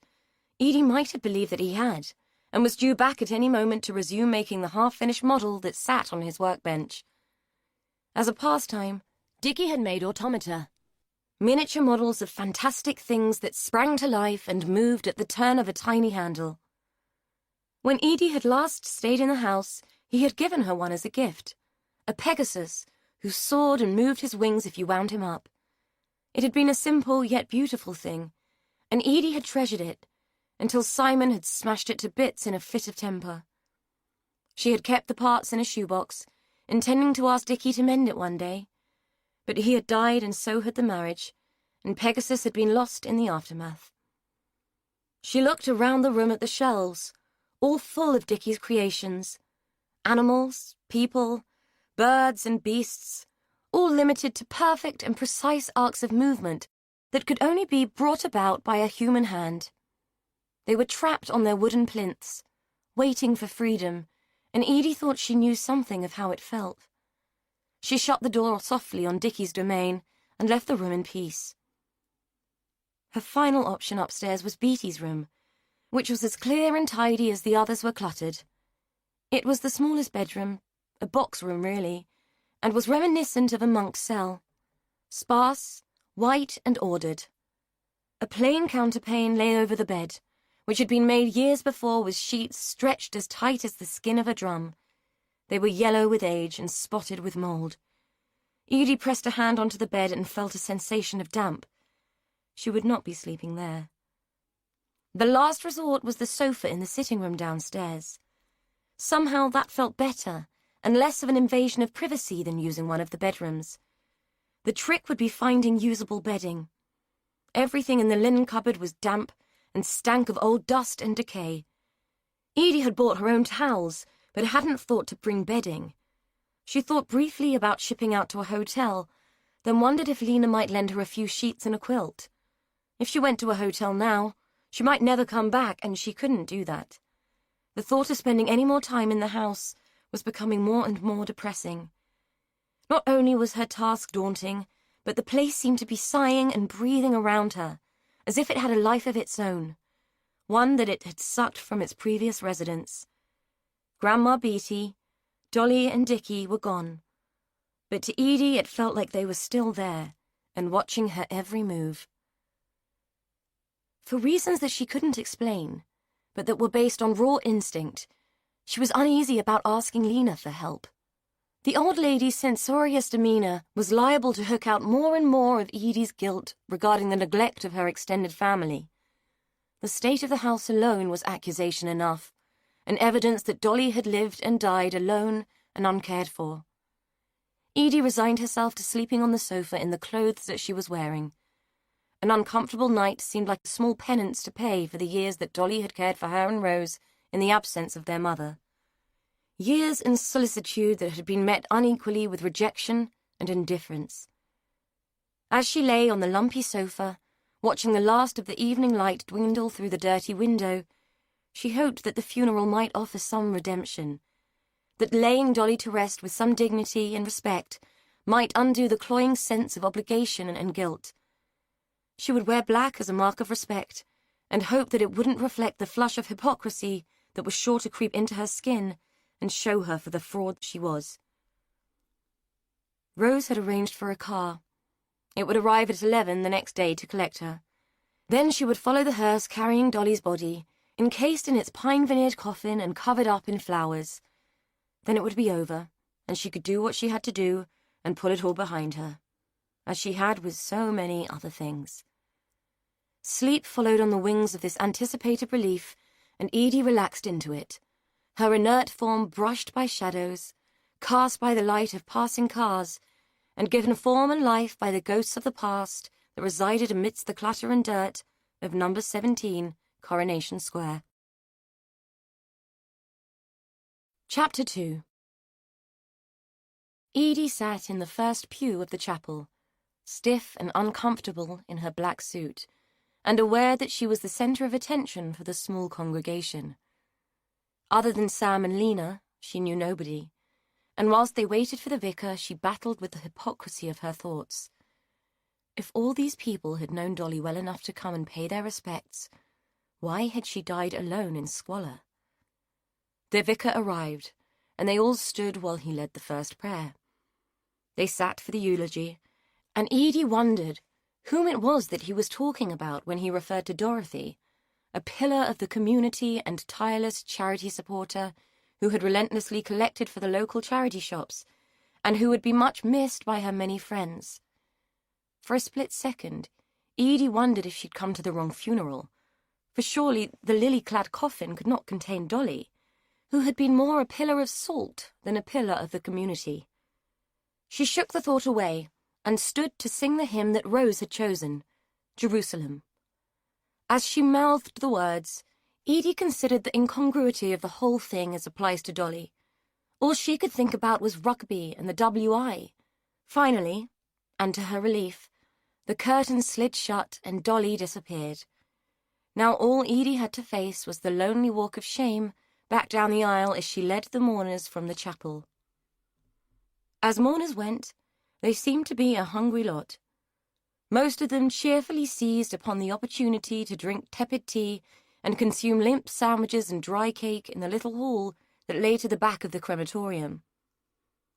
Edie might have believed that he had, and was due back at any moment to resume making the half-finished model that sat on his workbench. As a pastime, Dickie had made automata, miniature models of fantastic things that sprang to life and moved at the turn of a tiny handle. When Edie had last stayed in the house, he had given her one as a gift, a Pegasus who soared and moved his wings if you wound him up. It had been a simple yet beautiful thing, and Edie had treasured it, until Simon had smashed it to bits in a fit of temper. She had kept the parts in a shoebox, intending to ask Dickie to mend it one day, but he had died and so had the marriage, and Pegasus had been lost in the aftermath. She looked around the room at the shelves, all full of Dickie's creations. Animals, people, birds and beasts, all limited to perfect and precise arcs of movement that could only be brought about by a human hand. They were trapped on their wooden plinths, waiting for freedom, and Edie thought she knew something of how it felt. She shut the door softly on Dickie's domain and left the room in peace. Her final option upstairs was Beatty's room, which was as clear and tidy as the others were cluttered. It was the smallest bedroom, a box room really, and was reminiscent of a monk's cell. Sparse, white and ordered. A plain counterpane lay over the bed, which had been made years before with sheets stretched as tight as the skin of a drum. They were yellow with age and spotted with mold. Edie pressed a hand onto the bed and felt a sensation of damp. She would not be sleeping there. The last resort was the sofa in the sitting room downstairs. Somehow that felt better, and less of an invasion of privacy than using one of the bedrooms. The trick would be finding usable bedding. Everything in the linen cupboard was damp and stank of old dust and decay. Edie had bought her own towels, but hadn't thought to bring bedding. She thought briefly about shipping out to a hotel, then wondered if Lena might lend her a few sheets and a quilt. If she went to a hotel now, she might never come back, and she couldn't do that. The thought of spending any more time in the house was becoming more and more depressing. Not only was her task daunting, but the place seemed to be sighing and breathing around her, as if it had a life of its own, one that it had sucked from its previous residents. Grandma Beatty, Dolly and Dickie were gone, but to Edie it felt like they were still there and watching her every move. For reasons that she couldn't explain, but that were based on raw instinct, she was uneasy about asking Lena for help. The old lady's censorious demeanor was liable to hook out more and more of Edie's guilt regarding the neglect of her extended family. The state of the house alone was accusation enough, and evidence that Dolly had lived and died alone and uncared for. Edie resigned herself to sleeping on the sofa in the clothes that she was wearing. An uncomfortable night seemed like a small penance to pay for the years that Dolly had cared for her and Rose in the absence of their mother. Years in solicitude that had been met unequally with rejection and indifference. As she lay on the lumpy sofa, watching the last of the evening light dwindle through the dirty window, she hoped that the funeral might offer some redemption, that laying Dolly to rest with some dignity and respect might undo the cloying sense of obligation and guilt. She would wear black as a mark of respect, and hope that it wouldn't reflect the flush of hypocrisy that was sure to creep into her skin and show her for the fraud she was. Rose had arranged for a car. It would arrive at 11 the next day to collect her. Then she would follow the hearse carrying Dolly's body, encased in its pine veneered coffin and covered up in flowers. Then it would be over, and she could do what she had to do and put it all behind her, as she had with so many other things. Sleep followed on the wings of this anticipated relief, and Edie relaxed into it, her inert form brushed by shadows, cast by the light of passing cars, and given form and life by the ghosts of the past that resided amidst the clatter and dirt of number 17, Coronation Square. Chapter 2. Edie sat in the first pew of the chapel, stiff and uncomfortable in her black suit, and aware that she was the centre of attention for the small congregation. Other than Sam and Lena, she knew nobody, and whilst they waited for the vicar, she battled with the hypocrisy of her thoughts. If all these people had known Dolly well enough to come and pay their respects, why had she died alone in squalor? The vicar arrived, and they all stood while he led the first prayer. They sat for the eulogy, and Edie wondered whom it was that he was talking about when he referred to Dorothy, a pillar of the community and tireless charity supporter who had relentlessly collected for the local charity shops, and who would be much missed by her many friends. For a split second, Edie wondered if she'd come to the wrong funeral, for surely the lily-clad coffin could not contain Dolly, who had been more a pillar of salt than a pillar of the community. She shook the thought away and stood to sing the hymn that Rose had chosen, Jerusalem. As she mouthed the words, Edie considered the incongruity of the whole thing as applies to Dolly. All she could think about was rugby and the WI. Finally, and to her relief, the curtain slid shut and Dolly disappeared. Now all Edie had to face was the lonely walk of shame back down the aisle as she led the mourners from the chapel. As mourners went, they seemed to be a hungry lot. Most of them cheerfully seized upon the opportunity to drink tepid tea and consume limp sandwiches and dry cake in the little hall that lay to the back of the crematorium.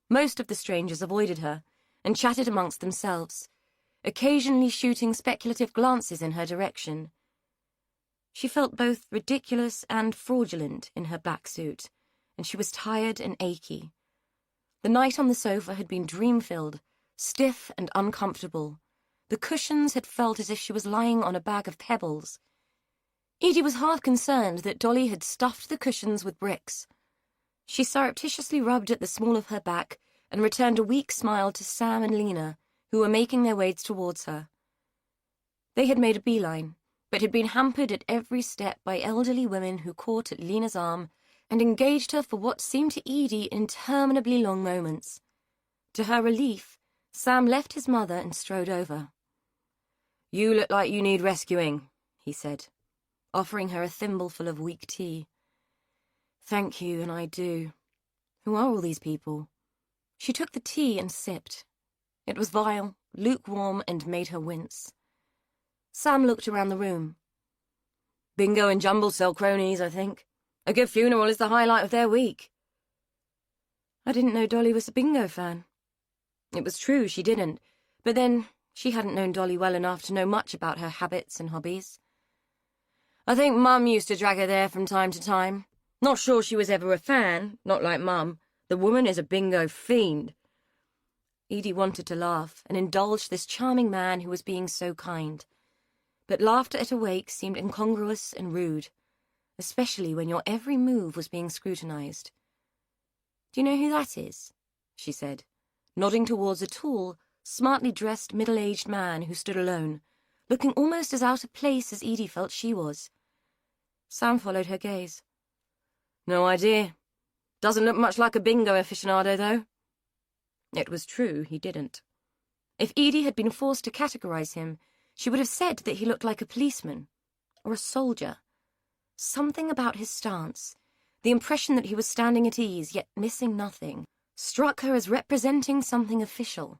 Most of the strangers avoided her and chatted amongst themselves, occasionally shooting speculative glances in her direction. She felt both ridiculous and fraudulent in her black suit, and she was tired and achy. The night on the sofa had been dream-filled, stiff and uncomfortable. The cushions had felt as if she was lying on a bag of pebbles. Edie was half concerned that Dolly had stuffed the cushions with bricks. She surreptitiously rubbed at the small of her back and returned a weak smile to Sam and Lena, who were making their way towards her. They had made a beeline, but had been hampered at every step by elderly women who caught at Lena's arm and engaged her for what seemed to Edie interminably long moments. To her relief, Sam left his mother and strode over. "You look like you need rescuing," he said, offering her a thimbleful of weak tea. "Thank you, and I do. Who are all these people?" She took the tea and sipped. It was vile, lukewarm, and made her wince. Sam looked around the room. "Bingo and Jumble sell cronies, I think. A good funeral is the highlight of their week." I didn't know Dolly was a bingo fan. It was true, she didn't, but then she hadn't known Dolly well enough to know much about her habits and hobbies. "I think Mum used to drag her there from time to time. Not sure she was ever a fan, not like Mum. The woman is a bingo fiend." Edie wanted to laugh and indulge this charming man who was being so kind, but laughter at a wake seemed incongruous and rude, especially when your every move was being scrutinized. "Do you know who that is?" she said, nodding towards a tall, smartly dressed middle-aged man who stood alone, looking almost as out of place as Edie felt she was. Sam followed her gaze. "No idea. Doesn't look much like a bingo aficionado, though." It was true, he didn't. If Edie had been forced to categorize him, she would have said that he looked like a policeman or a soldier. Something about his stance, The impression that he was standing at ease, yet missing nothing, struck her as representing something official.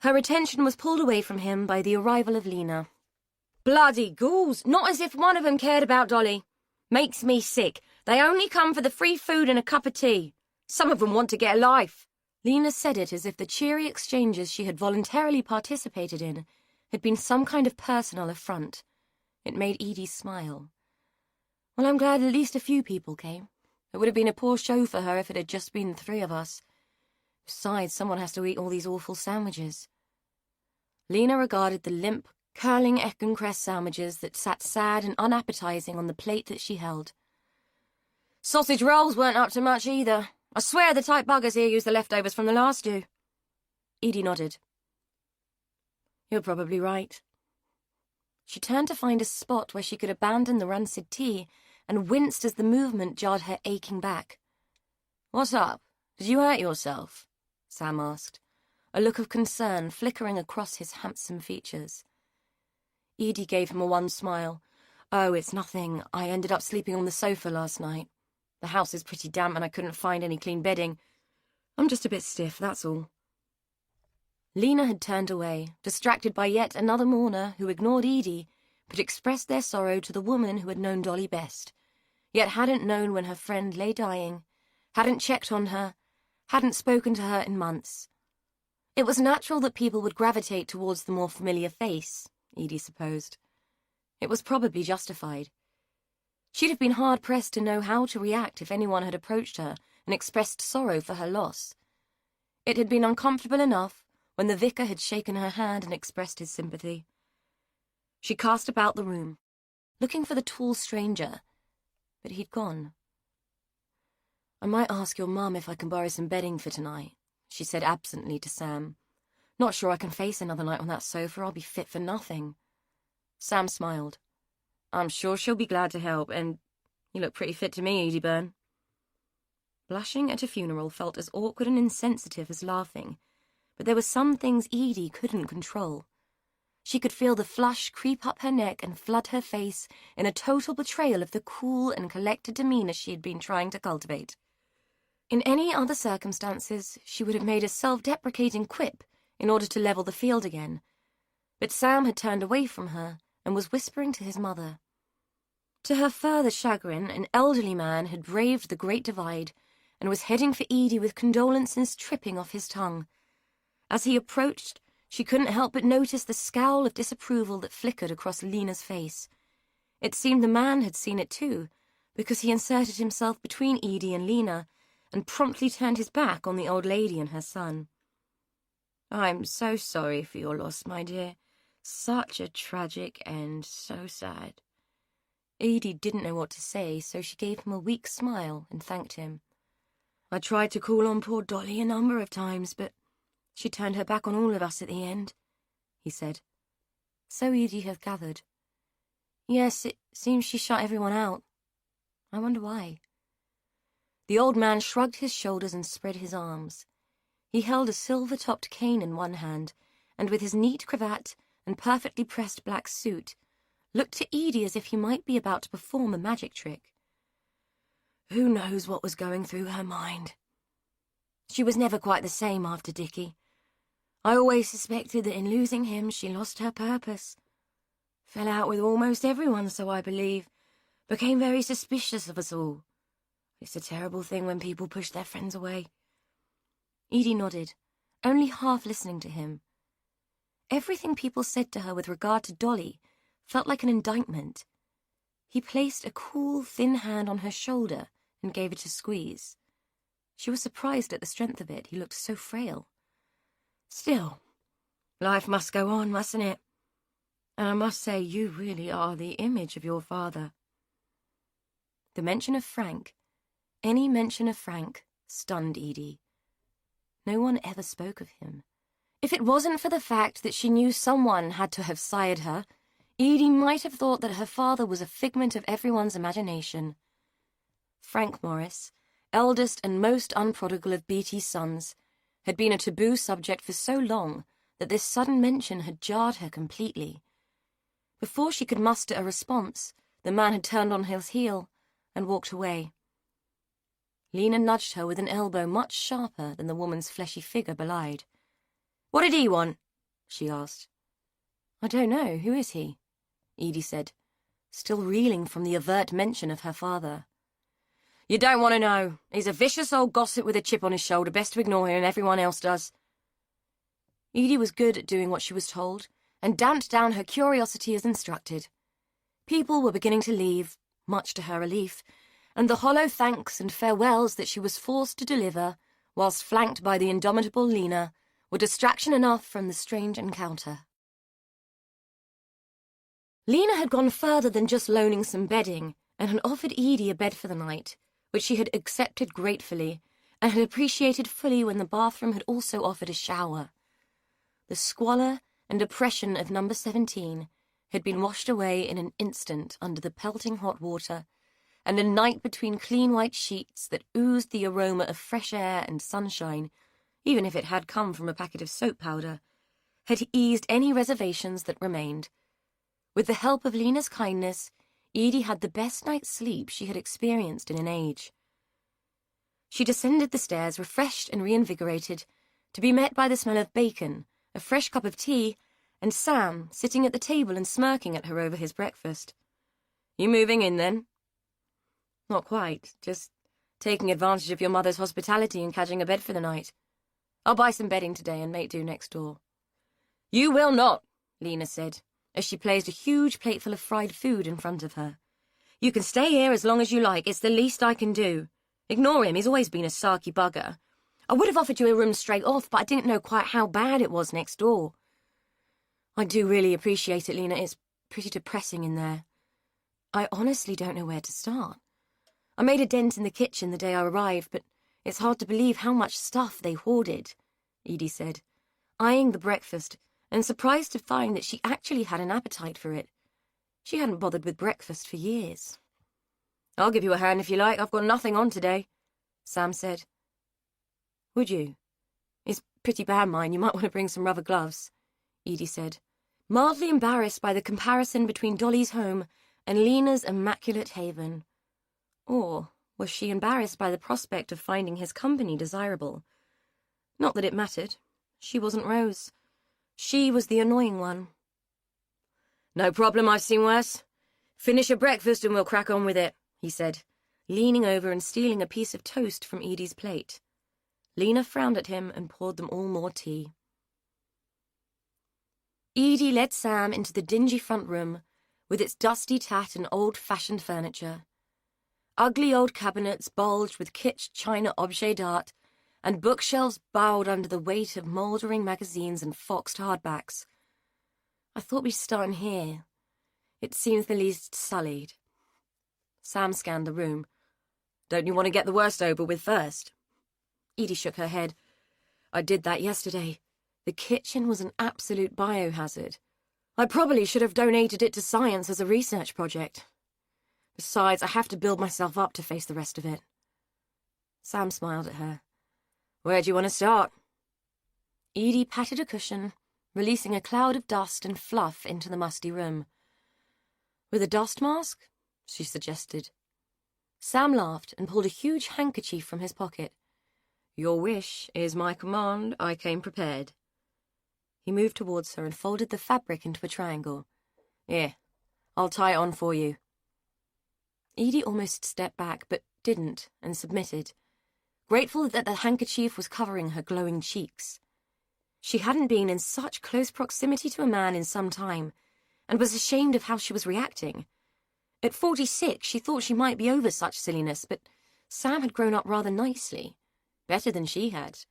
Her attention was pulled away from him by the arrival of Lena. "Bloody ghouls! Not as if one of them cared about Dolly. Makes me sick. They only come for the free food and a cup of tea. Some of them want to get a life." Lena said it as if the cheery exchanges she had voluntarily participated in had been some kind of personal affront. It made Edie smile. "Well, I'm glad at least a few people came. It would have been a poor show for her if it had just been the three of us. Besides, someone has to eat all these awful sandwiches." Lena regarded the limp, curling Eckencrest sandwiches that sat sad and unappetizing on the plate that she held. "Sausage rolls weren't up to much either. I swear the tight buggers here used the leftovers from the last stew." Edie nodded. "You're probably right." She turned to find a spot where she could abandon the rancid tea and winced as the movement jarred her aching back. "What's up? Did you hurt yourself?" Sam asked, a look of concern flickering across his handsome features. Edie gave him a wan smile. "Oh, it's nothing. I ended up sleeping on the sofa last night. The house is pretty damp and I couldn't find any clean bedding. I'm just a bit stiff, that's all." Lena had turned away, distracted by yet another mourner who ignored Edie, but expressed their sorrow to the woman who had known Dolly best, yet hadn't known when her friend lay dying, hadn't checked on her, hadn't spoken to her in months. It was natural that people would gravitate towards the more familiar face, Edie supposed. It was probably justified. She'd have been hard-pressed to know how to react if anyone had approached her and expressed sorrow for her loss. It had been uncomfortable enough when the vicar had shaken her hand and expressed his sympathy. She cast about the room, looking for the tall stranger, but he'd gone. "I might ask your mum if I can borrow some bedding for tonight," she said absently to Sam. "Not sure I can face another night on that sofa. I'll be fit for nothing." Sam smiled. "I'm sure she'll be glad to help, and you look pretty fit to me, Edie Byrne." Blushing at a funeral felt as awkward and insensitive as laughing, but there were some things Edie couldn't control. She could feel the flush creep up her neck and flood her face in a total betrayal of the cool and collected demeanor she had been trying to cultivate. In any other circumstances, she would have made a self-deprecating quip in order to level the field again, but Sam had turned away from her and was whispering to his mother. To her further chagrin, an elderly man had braved the Great Divide and was heading for Edie with condolences tripping off his tongue. As he approached, she couldn't help but notice the scowl of disapproval that flickered across Lena's face. It seemed the man had seen it too, because he inserted himself between Edie and Lena and promptly turned his back on the old lady and her son. "I'm so sorry for your loss, my dear. Such a tragic end, so sad." Edie didn't know what to say, so she gave him a weak smile and thanked him. "I tried to call on poor Dolly a number of times, but she turned her back on all of us at the end," he said. "So Edie had gathered. Yes, it seems she shut everyone out. I wonder why." The old man shrugged his shoulders and spread his arms. He held a silver-topped cane in one hand, and with his neat cravat and perfectly pressed black suit, looked to Edie as if he might be about to perform a magic trick. Who knows what was going through her mind? She was never quite the same after Dickie. I always suspected that in losing him she lost her purpose. Fell out with almost everyone, so I believe. Became very suspicious of us all. It's a terrible thing when people push their friends away. Edie nodded, only half listening to him. Everything people said to her with regard to Dolly felt like an indictment. He placed a cool, thin hand on her shoulder and gave it a squeeze. She was surprised at the strength of it. He looked so frail. "Still, life must go on, mustn't it? And I must say you really are the image of your father." The mention of Frank, any mention of Frank, stunned Edie. No one ever spoke of him. If it wasn't for the fact that she knew someone had to have sired her, Edie might have thought that her father was a figment of everyone's imagination. Frank Morris, eldest and most unprodigal of Beattie's sons, had been a taboo subject for so long that this sudden mention had jarred her completely. Before she could muster a response, the man had turned on his heel and walked away. Lena nudged her with an elbow much sharper than the woman's fleshy figure belied. "What did he want?" she asked. "I don't know. Who is he?" Edie said, still reeling from the overt mention of her father. "You don't want to know. He's a vicious old gossip with a chip on his shoulder. Best to ignore him, everyone else does." Edie was good at doing what she was told, and damped down her curiosity as instructed. People were beginning to leave, much to her relief, and the hollow thanks and farewells that she was forced to deliver, whilst flanked by the indomitable Lena, were distraction enough from the strange encounter. Lena had gone further than just loaning some bedding, and had offered Edie a bed for the night, which she had accepted gratefully, and had appreciated fully when the bathroom had also offered a shower. The squalor and oppression of number 17 had been washed away in an instant under the pelting hot water, and a night between clean white sheets that oozed the aroma of fresh air and sunshine, even if it had come from a packet of soap powder, had eased any reservations that remained. With the help of Lena's kindness, Edie had the best night's sleep she had experienced in an age. She descended the stairs, refreshed and reinvigorated, to be met by the smell of bacon, a fresh cup of tea, and Sam sitting at the table and smirking at her over his breakfast. "You moving in, then?" "Not quite, just taking advantage of your mother's hospitality and catching a bed for the night. I'll buy some bedding today and make do next door." "You will not," Lena said, as she placed a huge plateful of fried food in front of her. "You can stay here as long as you like. It's the least I can do. Ignore him, he's always been a sarky bugger. I would have offered you a room straight off, but I didn't know quite how bad it was next door." "I do really appreciate it, Lena. It's pretty depressing in there. I honestly don't know where to start. I made a dent in the kitchen the day I arrived, but it's hard to believe how much stuff they hoarded," Edie said, eyeing the breakfast, and surprised to find that she actually had an appetite for it. She hadn't bothered with breakfast for years. "I'll give you a hand if you like. I've got nothing on today," Sam said. "Would you? It's pretty bad, mine. You might want to bring some rubber gloves," Edie said, mildly embarrassed by the comparison between Dolly's home and Lena's immaculate haven. Or was she embarrassed by the prospect of finding his company desirable? Not that it mattered. She wasn't Rose. She was the annoying one. "No problem, I've seen worse. Finish your breakfast and we'll crack on with it," he said, leaning over and stealing a piece of toast from Edie's plate. Lena frowned at him and poured them all more tea. Edie led Sam into the dingy front room, with its dusty tat and old-fashioned furniture. Ugly old cabinets bulged with kitsch china objet d'art, and bookshelves bowed under the weight of mouldering magazines and foxed hardbacks. "I thought we'd start in here. It seems the least sullied." Sam scanned the room. "Don't you want to get the worst over with first?" Edie shook her head. "I did that yesterday. The kitchen was an absolute biohazard. I probably should have donated it to science as a research project. Besides, I have to build myself up to face the rest of it." Sam smiled at her. "Where do you want to start?" Edie patted a cushion, releasing a cloud of dust and fluff into the musty room. "With a dust mask?" she suggested. Sam laughed and pulled a huge handkerchief from his pocket. "Your wish is my command. I came prepared." He moved towards her and folded the fabric into a triangle. "Here, I'll tie it on for you." Edie almost stepped back, but didn't, and submitted, grateful that the handkerchief was covering her glowing cheeks. She hadn't been in such close proximity to a man in some time, and was ashamed of how she was reacting. At 46, she thought she might be over such silliness, but Sam had grown up rather nicely, better than she had.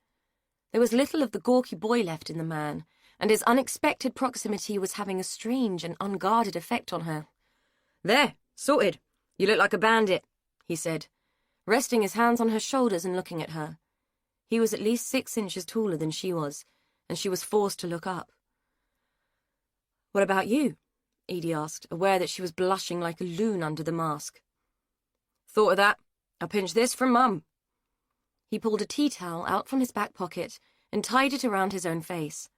There was little of the gawky boy left in the man, and his unexpected proximity was having a strange and unguarded effect on her. "There, sorted. You look like a bandit," he said, resting his hands on her shoulders and looking at her. He was at least 6 inches taller than she was, and she was forced to look up. "What about you?" Edie asked, aware that she was blushing like a loon under the mask. "Thought of that. I pinched this from Mum." He pulled a tea towel out from his back pocket and tied it around his own face.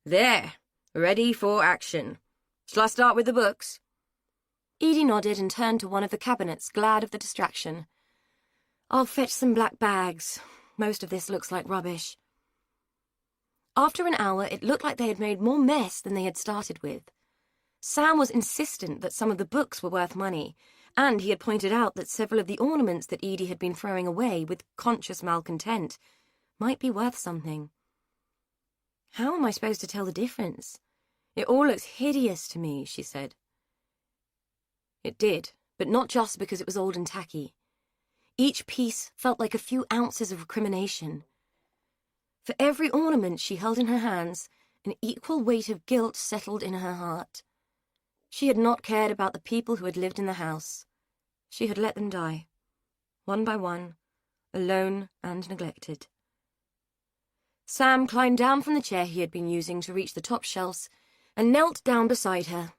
"There, ready for action. Shall I start with the books?" Edie nodded and turned to one of the cabinets, glad of the distraction. I'll fetch some black bags. Most of this looks like rubbish. After an hour, it looked like they had made more mess than they had started with. Sam was insistent that some of the books were worth money, and he had pointed out that several of the ornaments that Edie had been throwing away with conscious malcontent might be worth something. How am I supposed to tell the difference? It all looks hideous to me, she said. It did, but not just because it was old and tacky. Each piece felt like a few ounces of recrimination. For every ornament she held in her hands, an equal weight of guilt settled in her heart. She had not cared about the people who had lived in the house. She had let them die, one by one, alone and neglected. Sam climbed down from the chair he had been using to reach the top shelves and knelt down beside her.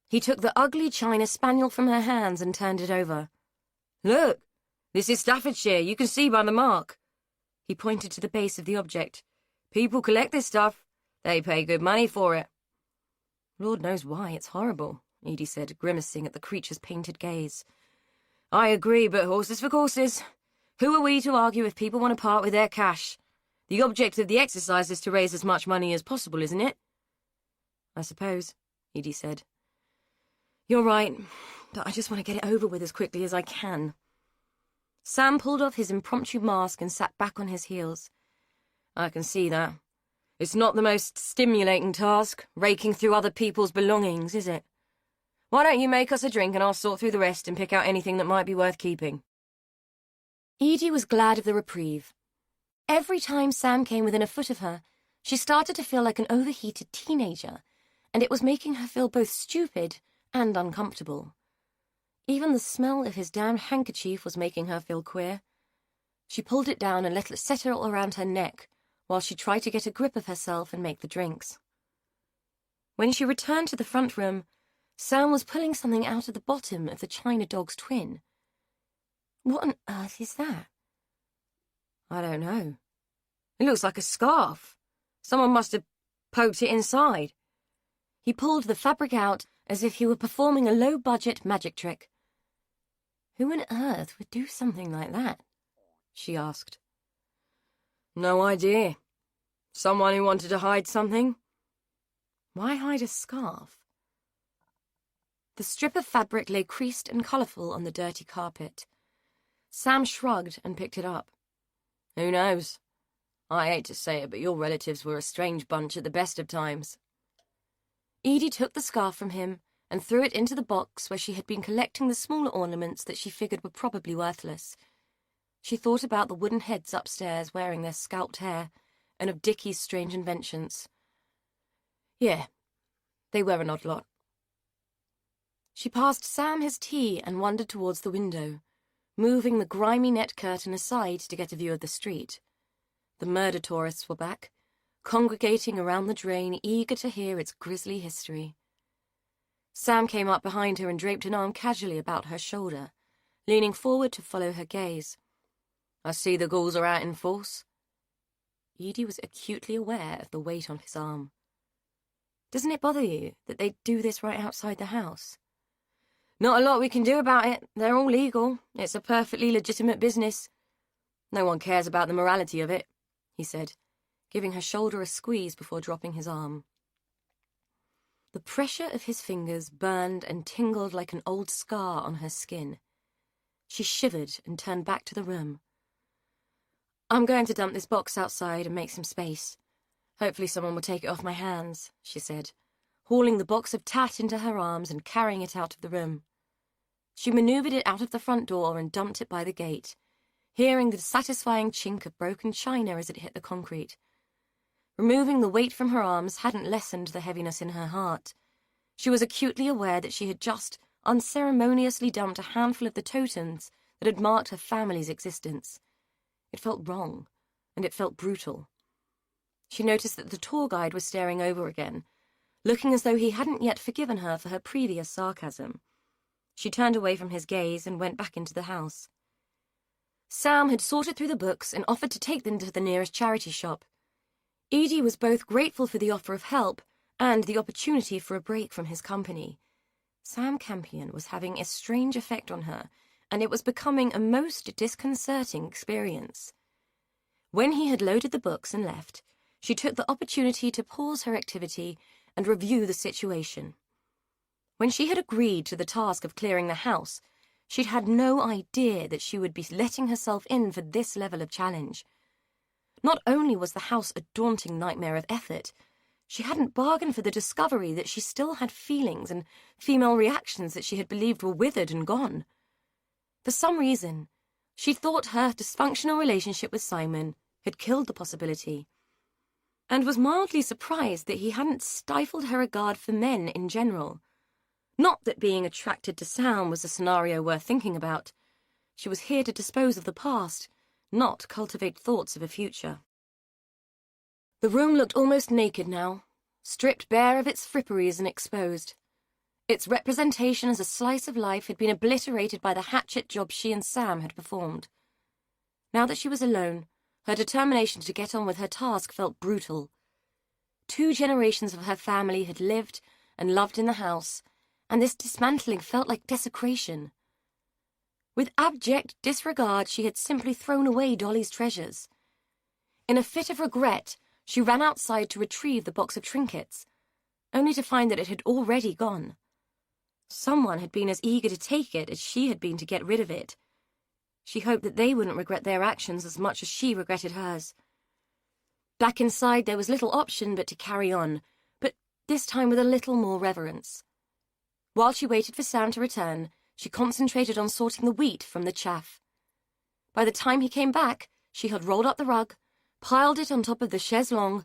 He took the ugly china spaniel from her hands and turned it over. "Look, this is Staffordshire, you can see by the mark." He pointed to the base of the object. "People collect this stuff. They pay good money for it." "Lord knows why, it's horrible," Edie said, grimacing at the creature's painted gaze. "I agree, but horses for courses. Who are we to argue if people want to part with their cash? The object of the exercise is to raise as much money as possible, isn't it?" "I suppose," Edie said. "You're right, but I just want to get it over with as quickly as I can." Sam pulled off his impromptu mask and sat back on his heels. "I can see that. It's not the most stimulating task, raking through other people's belongings, is it? Why don't you make us a drink and I'll sort through the rest and pick out anything that might be worth keeping?" Edie was glad of the reprieve. Every time Sam came within a foot of her, she started to feel like an overheated teenager, and it was making her feel both stupid and uncomfortable. Even the smell of his damned handkerchief was making her feel queer. She pulled it down and let it settle around her neck while she tried to get a grip of herself and make the drinks. When she returned to the front room, Sam was pulling something out of the bottom of the china dog's twin. "What on earth is that?" "I don't know. It looks like a scarf. Someone must have poked it inside." He pulled the fabric out as if he were performing a low-budget magic trick. "Who on earth would do something like that?" she asked. "No idea. Someone who wanted to hide something." "Why hide a scarf?" The strip of fabric lay creased and colourful on the dirty carpet. Sam shrugged and picked it up. "Who knows? I hate to say it, but your relatives were a strange bunch at the best of times." Edie took the scarf from him and threw it into the box where she had been collecting the smaller ornaments that she figured were probably worthless. She thought about the wooden heads upstairs wearing their scalped hair and of Dickie's strange inventions. Yeah, they were an odd lot. She passed Sam his tea and wandered towards the window, moving the grimy net curtain aside to get a view of the street. The murder tourists were back, congregating around the drain, eager to hear its grisly history. Sam came up behind her and draped an arm casually about her shoulder, leaning forward to follow her gaze. "I see the ghouls are out in force." Edie was acutely aware of the weight on his arm. "Doesn't it bother you that they do this right outside the house?" "Not a lot we can do about it. They're all legal. It's a perfectly legitimate business. No one cares about the morality of it," he said, giving her shoulder a squeeze before dropping his arm. The pressure of his fingers burned and tingled like an old scar on her skin. She shivered and turned back to the room. "I'm going to dump this box outside and make some space. Hopefully someone will take it off my hands," she said, hauling the box of tat into her arms and carrying it out of the room. She maneuvered it out of the front door and dumped it by the gate, hearing the satisfying chink of broken china as it hit the concrete. Removing the weight from her arms hadn't lessened the heaviness in her heart. She was acutely aware that she had just unceremoniously dumped a handful of the totems that had marked her family's existence. It felt wrong, and it felt brutal. She noticed that the tour guide was staring over again, looking as though he hadn't yet forgiven her for her previous sarcasm. She turned away from his gaze and went back into the house. Sam had sorted through the books and offered to take them to the nearest charity shop. Edie was both grateful for the offer of help and the opportunity for a break from his company. Sam Campion was having a strange effect on her, and it was becoming a most disconcerting experience. When he had loaded the books and left, she took the opportunity to pause her activity and review the situation. When she had agreed to the task of clearing the house, she'd had no idea that she would be letting herself in for this level of challenge. Not only was the house a daunting nightmare of effort, she hadn't bargained for the discovery that she still had feelings and female reactions that she had believed were withered and gone. For some reason, she thought her dysfunctional relationship with Simon had killed the possibility, and was mildly surprised that he hadn't stifled her regard for men in general. Not that being attracted to Sam was a scenario worth thinking about. She was here to dispose of the past, not cultivate thoughts of a future. The room looked almost naked now, stripped bare of its fripperies and exposed. Its representation as a slice of life had been obliterated by the hatchet job she and Sam had performed. Now that she was alone, her determination to get on with her task felt brutal. 2 generations of her family had lived and loved in the house, and this dismantling felt like desecration. With abject disregard, she had simply thrown away Dolly's treasures. In a fit of regret, she ran outside to retrieve the box of trinkets, only to find that it had already gone. Someone had been as eager to take it as she had been to get rid of it. She hoped that they wouldn't regret their actions as much as she regretted hers. Back inside, there was little option but to carry on, but this time with a little more reverence. While she waited for Sam to return, she concentrated on sorting the wheat from the chaff. By the time he came back, she had rolled up the rug, piled it on top of the chaise longue,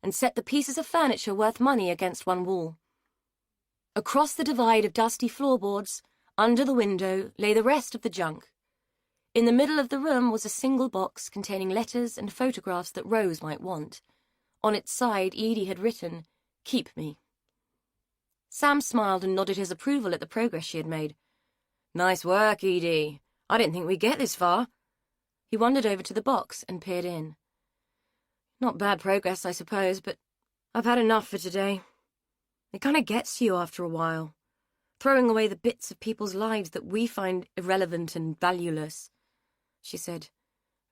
and set the pieces of furniture worth money against one wall. Across the divide of dusty floorboards, under the window, lay the rest of the junk. In the middle of the room was a single box containing letters and photographs that Rose might want. On its side, Edie had written, "Keep me." Sam smiled and nodded his approval at the progress she had made. "Nice work, Edie. I didn't think we'd get this far." He wandered over to the box and peered in. "Not bad progress, I suppose, but I've had enough for today. It kind of gets to you after a while, throwing away the bits of people's lives that we find irrelevant and valueless," she said,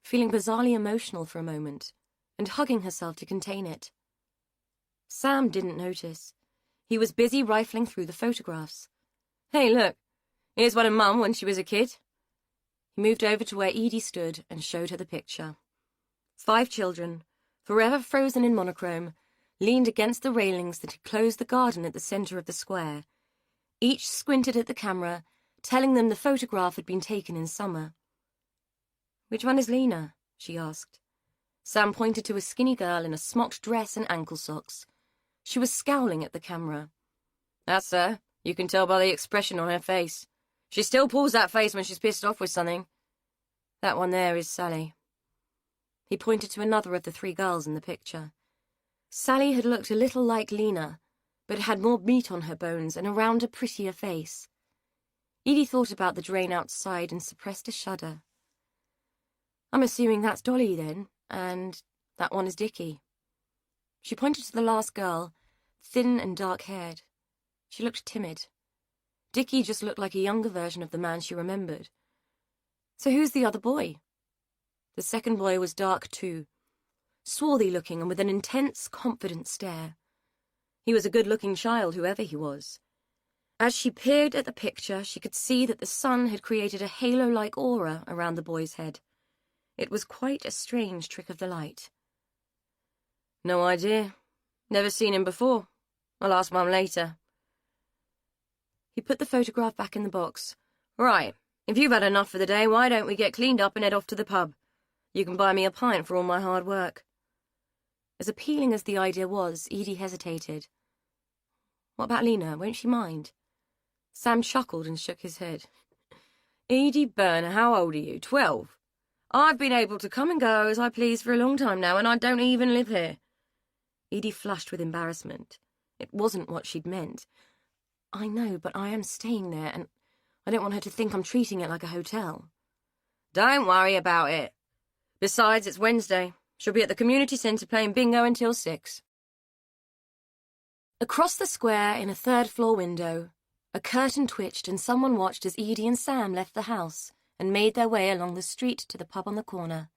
feeling bizarrely emotional for a moment, and hugging herself to contain it. Sam didn't notice. He was busy rifling through the photographs. "Hey, look, here's one of Mum when she was a kid." He moved over to where Edie stood and showed her the picture. 5 children, forever frozen in monochrome, leaned against the railings that had closed the garden at the centre of the square. Each squinted at the camera, telling them the photograph had been taken in summer. "Which one is Lena?" she asked. Sam pointed to a skinny girl in a smocked dress and ankle socks. She was scowling at the camera. "That's her. You can tell by the expression on her face. She still pulls that face when she's pissed off with something. That one there is Sally." He pointed to another of the 3 girls in the picture. Sally had looked a little like Lena, but had more meat on her bones and a rounder, prettier face. Edie thought about the drain outside and suppressed a shudder. "I'm assuming that's Dolly, then, and that one is Dickie." She pointed to the last girl, thin and dark-haired. She looked timid. Dickie just looked like a younger version of the man she remembered. "So who's the other boy?" The second boy was dark too, swarthy-looking and with an intense, confident stare. He was a good-looking child, whoever he was. As she peered at the picture, she could see that the sun had created a halo-like aura around the boy's head. It was quite a strange trick of the light. "No idea. Never seen him before. I'll ask Mum later." He put the photograph back in the box. "Right, if you've had enough for the day, why don't we get cleaned up and head off to the pub? You can buy me a pint for all my hard work." As appealing as the idea was, Edie hesitated. "What about Lena? Won't she mind?" Sam chuckled and shook his head. "Edie Burner, how old are you? 12? I've been able to come and go as I please for a long time now, and I don't even live here." Edie flushed with embarrassment. It wasn't what she'd meant. "I know, but I am staying there, and I don't want her to think I'm treating it like a hotel." "Don't worry about it. Besides, it's Wednesday. She'll be at the community centre playing bingo until 6. Across the square, in a 3rd-floor window, A curtain twitched and someone watched as Edie and Sam left the house and made their way along the street to the pub on the corner.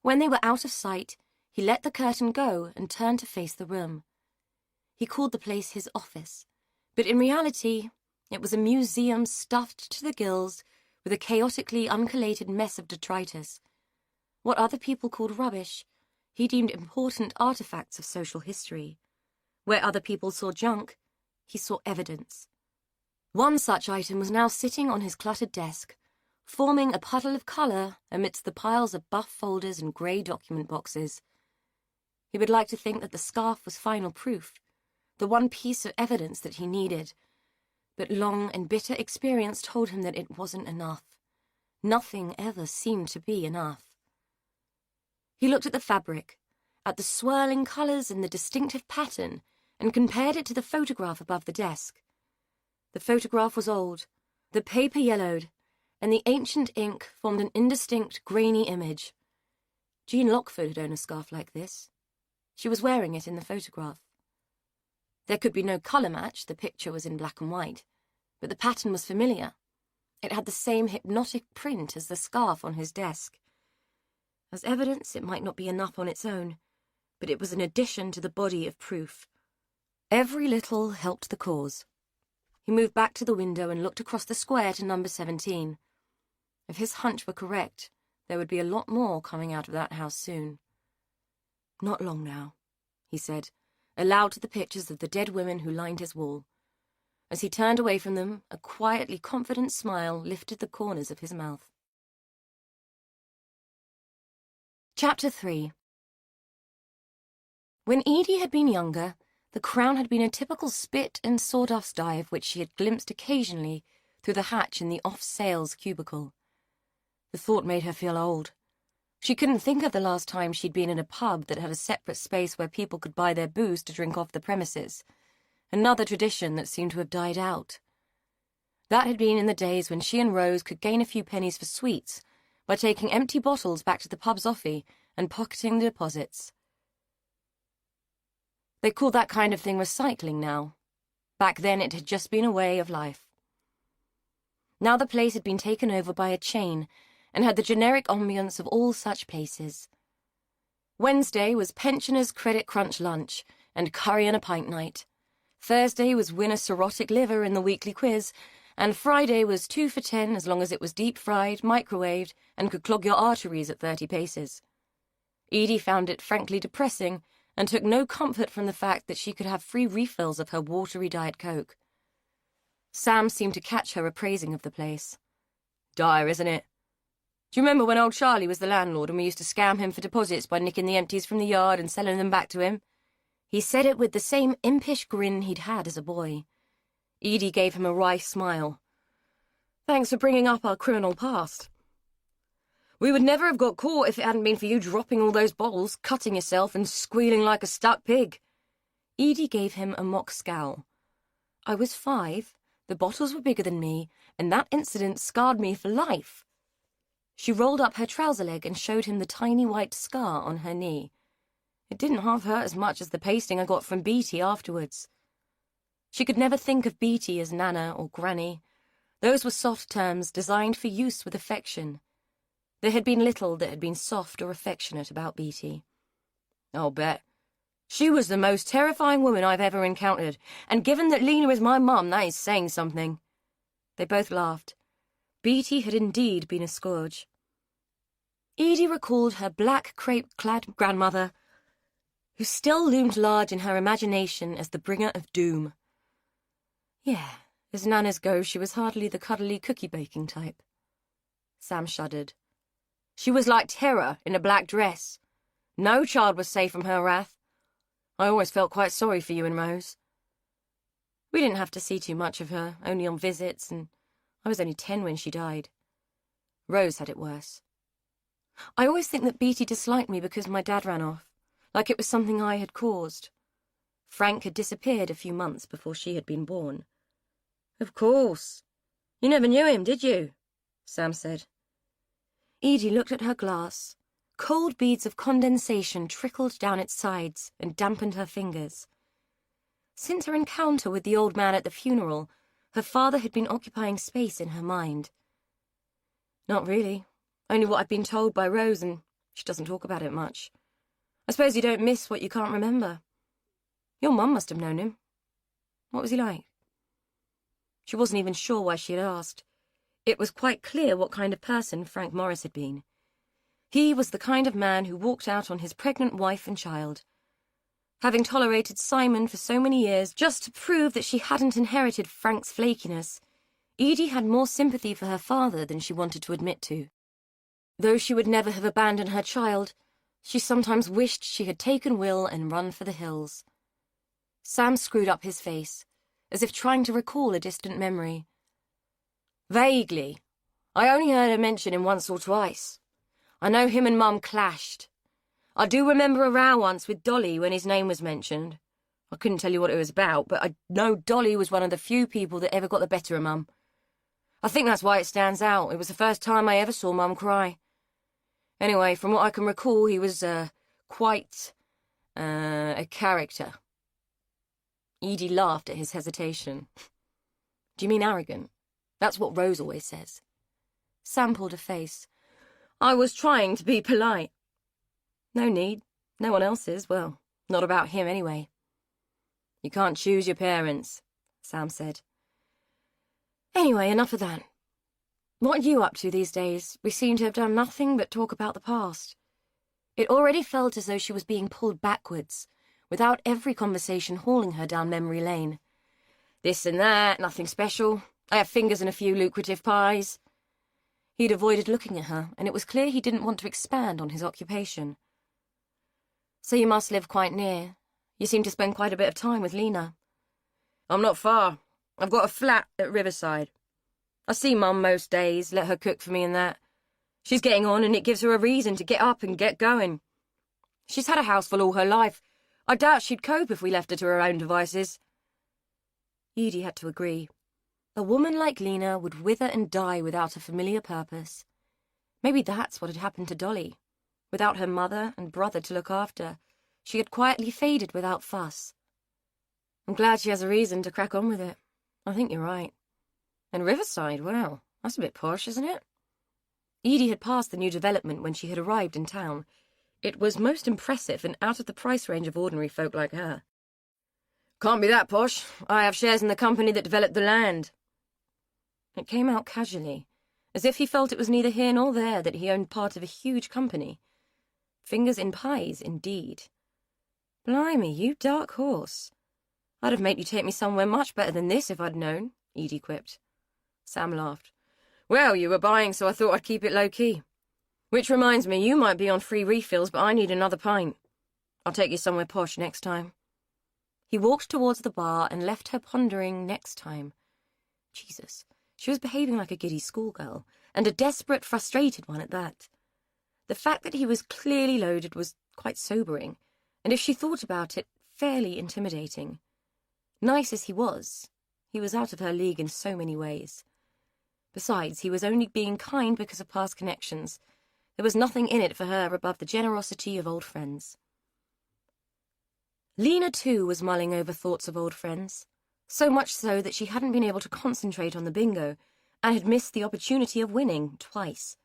When they were out of sight, he let the curtain go and turned to face the room. He called the place his office, but in reality, it was a museum stuffed to the gills with a chaotically uncollated mess of detritus. What other people called rubbish, he deemed important artifacts of social history. Where other people saw junk, he saw evidence. One such item was now sitting on his cluttered desk, forming a puddle of colour amidst the piles of buff folders and grey document boxes. He would like to think that the scarf was final proof, the one piece of evidence that he needed, but long and bitter experience told him that it wasn't enough. Nothing ever seemed to be enough. He looked at the fabric, at the swirling colours and the distinctive pattern, and compared it to the photograph above the desk. The photograph was old, the paper yellowed, and the ancient ink formed an indistinct, grainy image. Jean Lockford had owned a scarf like this. She was wearing it in the photograph. There could be no colour match, the picture was in black and white, but the pattern was familiar. It had the same hypnotic print as the scarf on his desk. As evidence, it might not be enough on its own, but it was an addition to the body of proof. Every little helped the cause. He moved back to the window and looked across the square to number 17. If his hunch were correct, there would be a lot more coming out of that house soon. Not long now, he said, aloud to the pictures of the dead women who lined his wall. As he turned away from them, a quietly confident smile lifted the corners of his mouth. Chapter 3. When Edie had been younger, the Crown had been a typical spit and sawdust dive which she had glimpsed occasionally through the hatch in the off-sales cubicle. The thought made her feel old. She couldn't think of the last time she'd been in a pub that had a separate space where people could buy their booze to drink off the premises, another tradition that seemed to have died out. That had been in the days when she and Rose could gain a few pennies for sweets by taking empty bottles back to the pub's offie and pocketing the deposits. They called that kind of thing recycling now. Back then it had just been a way of life. Now the place had been taken over by a chain and had the generic ambience of all such places. Wednesday was pensioners' credit crunch lunch and curry and a pint night. Thursday was win a cirrhotic liver in the weekly quiz, and Friday was 2 for 10 as long as it was deep-fried, microwaved, and could clog your arteries at 30 paces. Edie found it frankly depressing and took no comfort from the fact that she could have free refills of her watery Diet Coke. Sam seemed to catch her appraising of the place. Dire, isn't it? Do you remember when old Charlie was the landlord and we used to scam him for deposits by nicking the empties from the yard and selling them back to him? He said it with the same impish grin he'd had as a boy. Edie gave him a wry smile. Thanks for bringing up our criminal past. We would never have got caught if it hadn't been for you dropping all those bottles, cutting yourself, and squealing like a stuck pig. Edie gave him a mock scowl. I was 5, the bottles were bigger than me, and that incident scarred me for life. She rolled up her trouser leg and showed him the tiny white scar on her knee. It didn't half hurt as much as the pasting I got from Beatty afterwards. She could never think of Beatty as Nana or Granny. Those were soft terms designed for use with affection. There had been little that had been soft or affectionate about Beatty. I'll bet. She was the most terrifying woman I've ever encountered, and given that Lena is my mum, that is saying something. They both laughed. Beatty had indeed been a scourge. Edie recalled her black crepe-clad grandmother, who still loomed large in her imagination as the bringer of doom. Yeah, as Nanas go, she was hardly the cuddly cookie-baking type. Sam shuddered. She was like terror in a black dress. No child was safe from her wrath. I always felt quite sorry for you and Rose. We didn't have to see too much of her, only on visits, and I was only 10 when she died. Rose had it worse. I always think that Beatty disliked me because my dad ran off, like it was something I had caused. Frank had disappeared a few months before she had been born. Of course. You never knew him, did you? Sam said. Edie looked at her glass. Cold beads of condensation trickled down its sides and dampened her fingers. Since her encounter with the old man at the funeral, Her father had been occupying space in her mind. Not really. Only what I've been told by Rose, and she doesn't talk about it much. I suppose you don't miss what you can't remember. Your mum must have known him. What was he like? She wasn't even sure why she had asked. It was quite clear what kind of person Frank Morris had been. He was the kind of man who walked out on his pregnant wife and child. Having tolerated Simon for so many years just to prove that she hadn't inherited Frank's flakiness, Edie had more sympathy for her father than she wanted to admit to. Though she would never have abandoned her child, she sometimes wished she had taken Will and run for the hills. Sam screwed up his face, as if trying to recall a distant memory. Vaguely. I only heard her mention him once or twice. I know him and Mum clashed. I do remember a row once with Dolly when his name was mentioned. I couldn't tell you what it was about, but I know Dolly was one of the few people that ever got the better of Mum. I think that's why it stands out. It was the first time I ever saw Mum cry. Anyway, from what I can recall, he was, quite, a character. Edie laughed at his hesitation. Do you mean arrogant? That's what Rose always says. Sam pulled a face. I was trying to be polite. No need. No one else is. Well, not about him anyway. You can't choose your parents, Sam said. Anyway, enough of that. What are you up to these days? We seem to have done nothing but talk about the past. It already felt as though she was being pulled backwards, without every conversation hauling her down memory lane. This and that, nothing special. I have fingers in a few lucrative pies. He'd avoided looking at her, and it was clear he didn't want to expand on his occupation. So you must live quite near. You seem to spend quite a bit of time with Lena. I'm not far. I've got a flat at Riverside. I see Mum most days, let her cook for me and that. She's getting on, and it gives her a reason to get up and get going. She's had a houseful all her life. I doubt she'd cope if we left her to her own devices. Edie had to agree. A woman like Lena would wither and die without a familiar purpose. Maybe that's what had happened to Dolly. Without her mother and brother to look after, she had quietly faded without fuss. I'm glad she has a reason to crack on with it. I think you're right. And Riverside, well, that's a bit posh, isn't it? Edie had passed the new development when she had arrived in town. It was most impressive and out of the price range of ordinary folk like her. Can't be that posh. I have shares in the company that developed the land. It came out casually, as if he felt it was neither here nor there that he owned part of a huge company. Fingers in pies, indeed. Blimey, you dark horse. I'd have made you take me somewhere much better than this if I'd known, Edie quipped. Sam laughed. Well, you were buying, so I thought I'd keep it low-key. Which reminds me, you might be on free refills, but I need another pint. I'll take you somewhere posh next time. He walked towards the bar and left her pondering next time. Jesus, she was behaving like a giddy schoolgirl, and a desperate, frustrated one at that. The fact that he was clearly loaded was quite sobering, and if she thought about it, fairly intimidating. Nice as he was out of her league in so many ways. Besides, he was only being kind because of past connections. There was nothing in it for her above the generosity of old friends. Lena, too, was mulling over thoughts of old friends, so much so that she hadn't been able to concentrate on the bingo and had missed the opportunity of winning twice.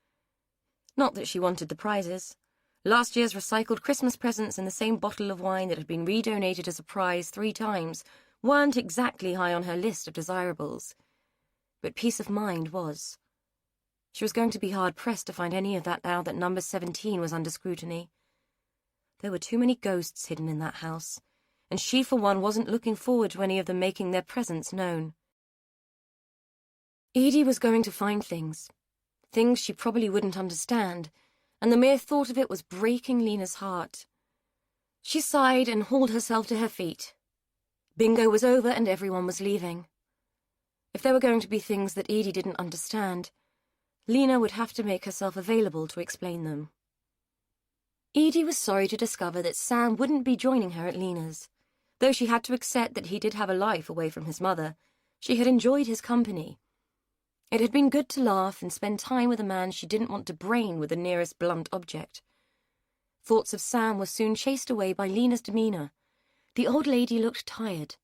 Not that she wanted the prizes. Last year's recycled Christmas presents and the same bottle of wine that had been redonated as a prize 3 times weren't exactly high on her list of desirables. But peace of mind was. She was going to be hard-pressed to find any of that now that number 17 was under scrutiny. There were too many ghosts hidden in that house, and she, for one, wasn't looking forward to any of them making their presence known. Edie was going to find things she probably wouldn't understand, and the mere thought of it was breaking Lena's heart. She sighed and hauled herself to her feet. Bingo was over and everyone was leaving. If there were going to be things that Edie didn't understand, Lena would have to make herself available to explain them. Edie was sorry to discover that Sam wouldn't be joining her at Lena's. Though she had to accept that he did have a life away from his mother, she had enjoyed his company. It had been good to laugh and spend time with a man she didn't want to brain with the nearest blunt object. Thoughts of Sam were soon chased away by Lena's demeanour. The old lady looked tired.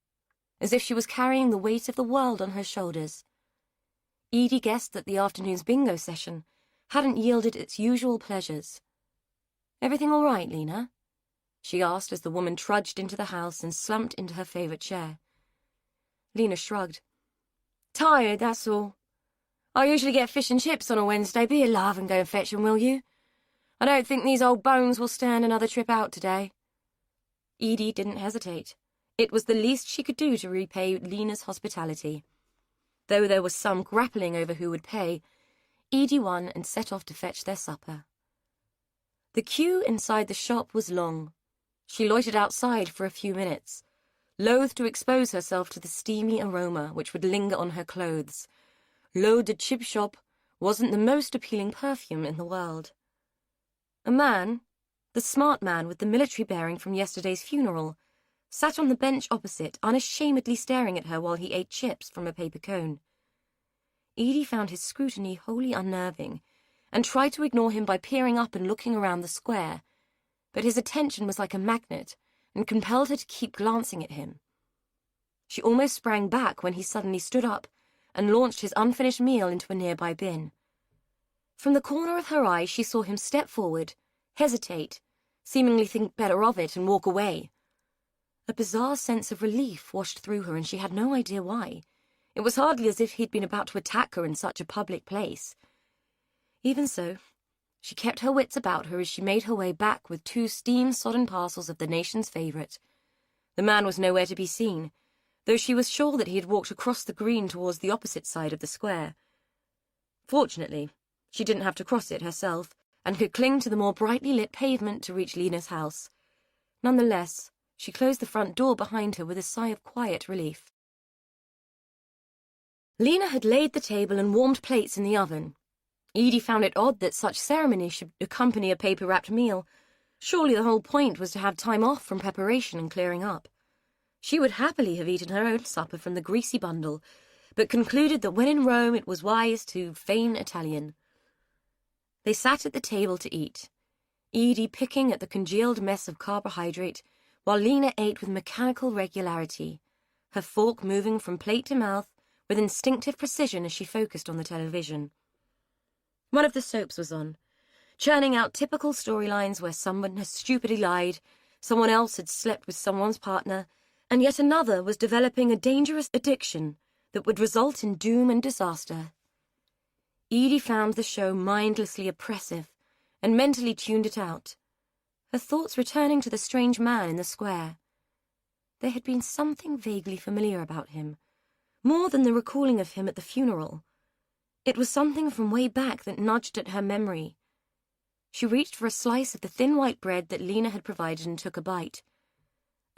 as if she was carrying the weight of the world on her shoulders. Edie guessed that the afternoon's bingo session hadn't yielded its usual pleasures. "Everything all right, Lena?" she asked as the woman trudged into the house and slumped into her favorite chair. Lena shrugged. "Tired, that's all. I usually get fish and chips on a Wednesday. Be a love and go and fetch 'em, will you? I don't think these old bones will stand another trip out today." Edie didn't hesitate. It was the least she could do to repay Lena's hospitality. Though there was some grappling over who would pay, Edie won and set off to fetch their supper. The queue inside the shop was long. She loitered outside for a few minutes, loath to expose herself to the steamy aroma which would linger on her clothes. L'eau de chip shop wasn't the most appealing perfume in the world. A man, the smart man with the military bearing from yesterday's funeral, sat on the bench opposite, unashamedly staring at her while he ate chips from a paper cone. Edie found his scrutiny wholly unnerving, and tried to ignore him by peering up and looking around the square, but his attention was like a magnet and compelled her to keep glancing at him. She almost sprang back when he suddenly stood up and launched his unfinished meal into a nearby bin. From the corner of her eye, she saw him step forward, hesitate, seemingly think better of it and walk away. A bizarre sense of relief washed through her, and she had no idea why. It was hardly as if he'd been about to attack her in such a public place. Even so, she kept her wits about her as she made her way back with 2 steam-sodden parcels of the nation's favourite. The man was nowhere to be seen, though she was sure that he had walked across the green towards the opposite side of the square. Fortunately, she didn't have to cross it herself, and could cling to the more brightly lit pavement to reach Lena's house. Nonetheless, she closed the front door behind her with a sigh of quiet relief. Lena had laid the table and warmed plates in the oven. Edie found it odd that such ceremony should accompany a paper-wrapped meal. Surely the whole point was to have time off from preparation and clearing up. She would happily have eaten her own supper from the greasy bundle, but concluded that when in Rome it was wise to feign Italian. They sat at the table to eat, Edie picking at the congealed mess of carbohydrate, while Lena ate with mechanical regularity, her fork moving from plate to mouth with instinctive precision as she focused on the television. One of the soaps was on, churning out typical storylines where someone had stupidly lied, someone else had slept with someone's partner, and yet another was developing a dangerous addiction that would result in doom and disaster. Edie found the show mindlessly oppressive and mentally tuned it out, her thoughts returning to the strange man in the square. There had been something vaguely familiar about him, more than the recalling of him at the funeral. It was something from way back that nudged at her memory. She reached for a slice of the thin white bread that Lena had provided and took a bite.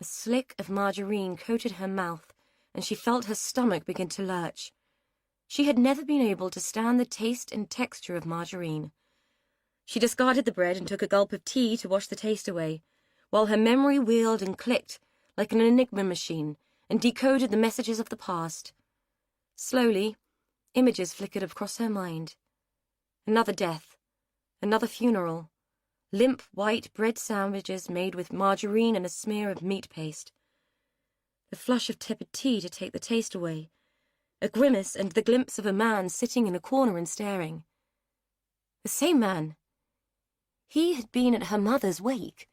A slick of margarine coated her mouth, and she felt her stomach begin to lurch. She had never been able to stand the taste and texture of margarine. She discarded the bread and took a gulp of tea to wash the taste away, while her memory wheeled and clicked like an enigma machine and decoded the messages of the past. Slowly, images flickered across her mind. Another death, another funeral, limp white bread sandwiches made with margarine and a smear of meat paste. The flush of tepid tea to take the taste away, a grimace and the glimpse of a man sitting in a corner and staring. The same man. He had been at her mother's wake.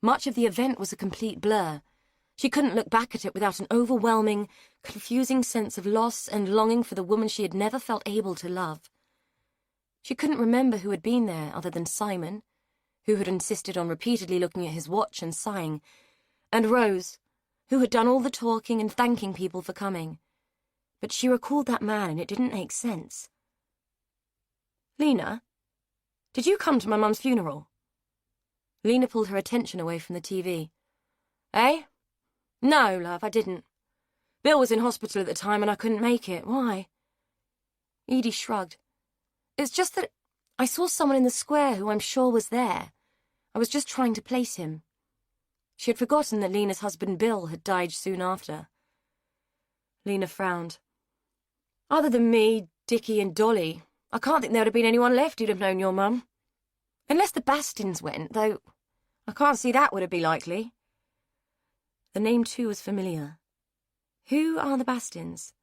Much of the event was a complete blur. She couldn't look back at it without an overwhelming, confusing sense of loss and longing for the woman she had never felt able to love. She couldn't remember who had been there other than Simon, who had insisted on repeatedly looking at his watch and sighing, and Rose, who had done all the talking and thanking people for coming. But she recalled that man, and it didn't make sense. "Lena, did you come to my mum's funeral?" Lena pulled her attention away from the TV. "Eh? No, love, I didn't. Bill was in hospital at the time and I couldn't make it. Why?" Edie shrugged. "It's just that I saw someone in the square who I'm sure was there. I was just trying to place him." She had forgotten that Lena's husband Bill had died soon after. Lena frowned. "Other than me, Dickie and Dolly, I can't think there would have been anyone left who'd have known your mum. Unless the Bastins went, though I can't see that would have been likely." The name, too, was familiar. Who are the Bastins?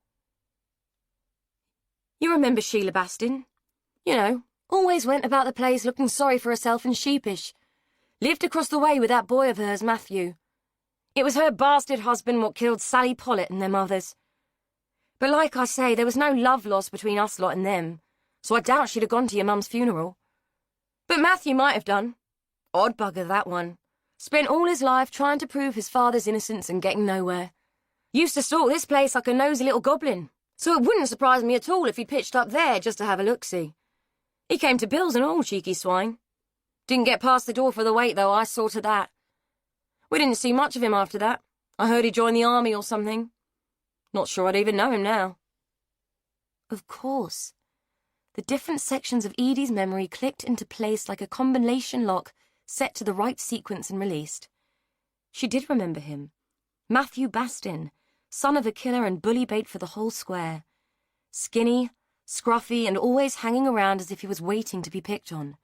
You remember Sheila Bastin? You know, always went about the place looking sorry for herself and sheepish. Lived across the way with that boy of hers, Matthew. It was her bastard husband what killed Sally Pollitt and them others. But like I say, there was no love lost between us lot and them, so I doubt she'd have gone to your mum's funeral. But Matthew might have done. Odd bugger, that one. Spent all his life trying to prove his father's innocence and getting nowhere. Used to stalk this place like a nosy little goblin, so it wouldn't surprise me at all if he pitched up there just to have a look-see. He came to Bill's, an old cheeky swine. Didn't get past the door for the wait, though, I saw to that. We didn't see much of him after that. I heard he joined the army or something. Not sure I'd even know him now. Of course. The different sections of Edie's memory clicked into place like a combination lock set to the right sequence and released. She did remember him. Matthew Bastin, son of a killer and bully bait for the whole square. Skinny, scruffy, and always hanging around as if he was waiting to be picked on.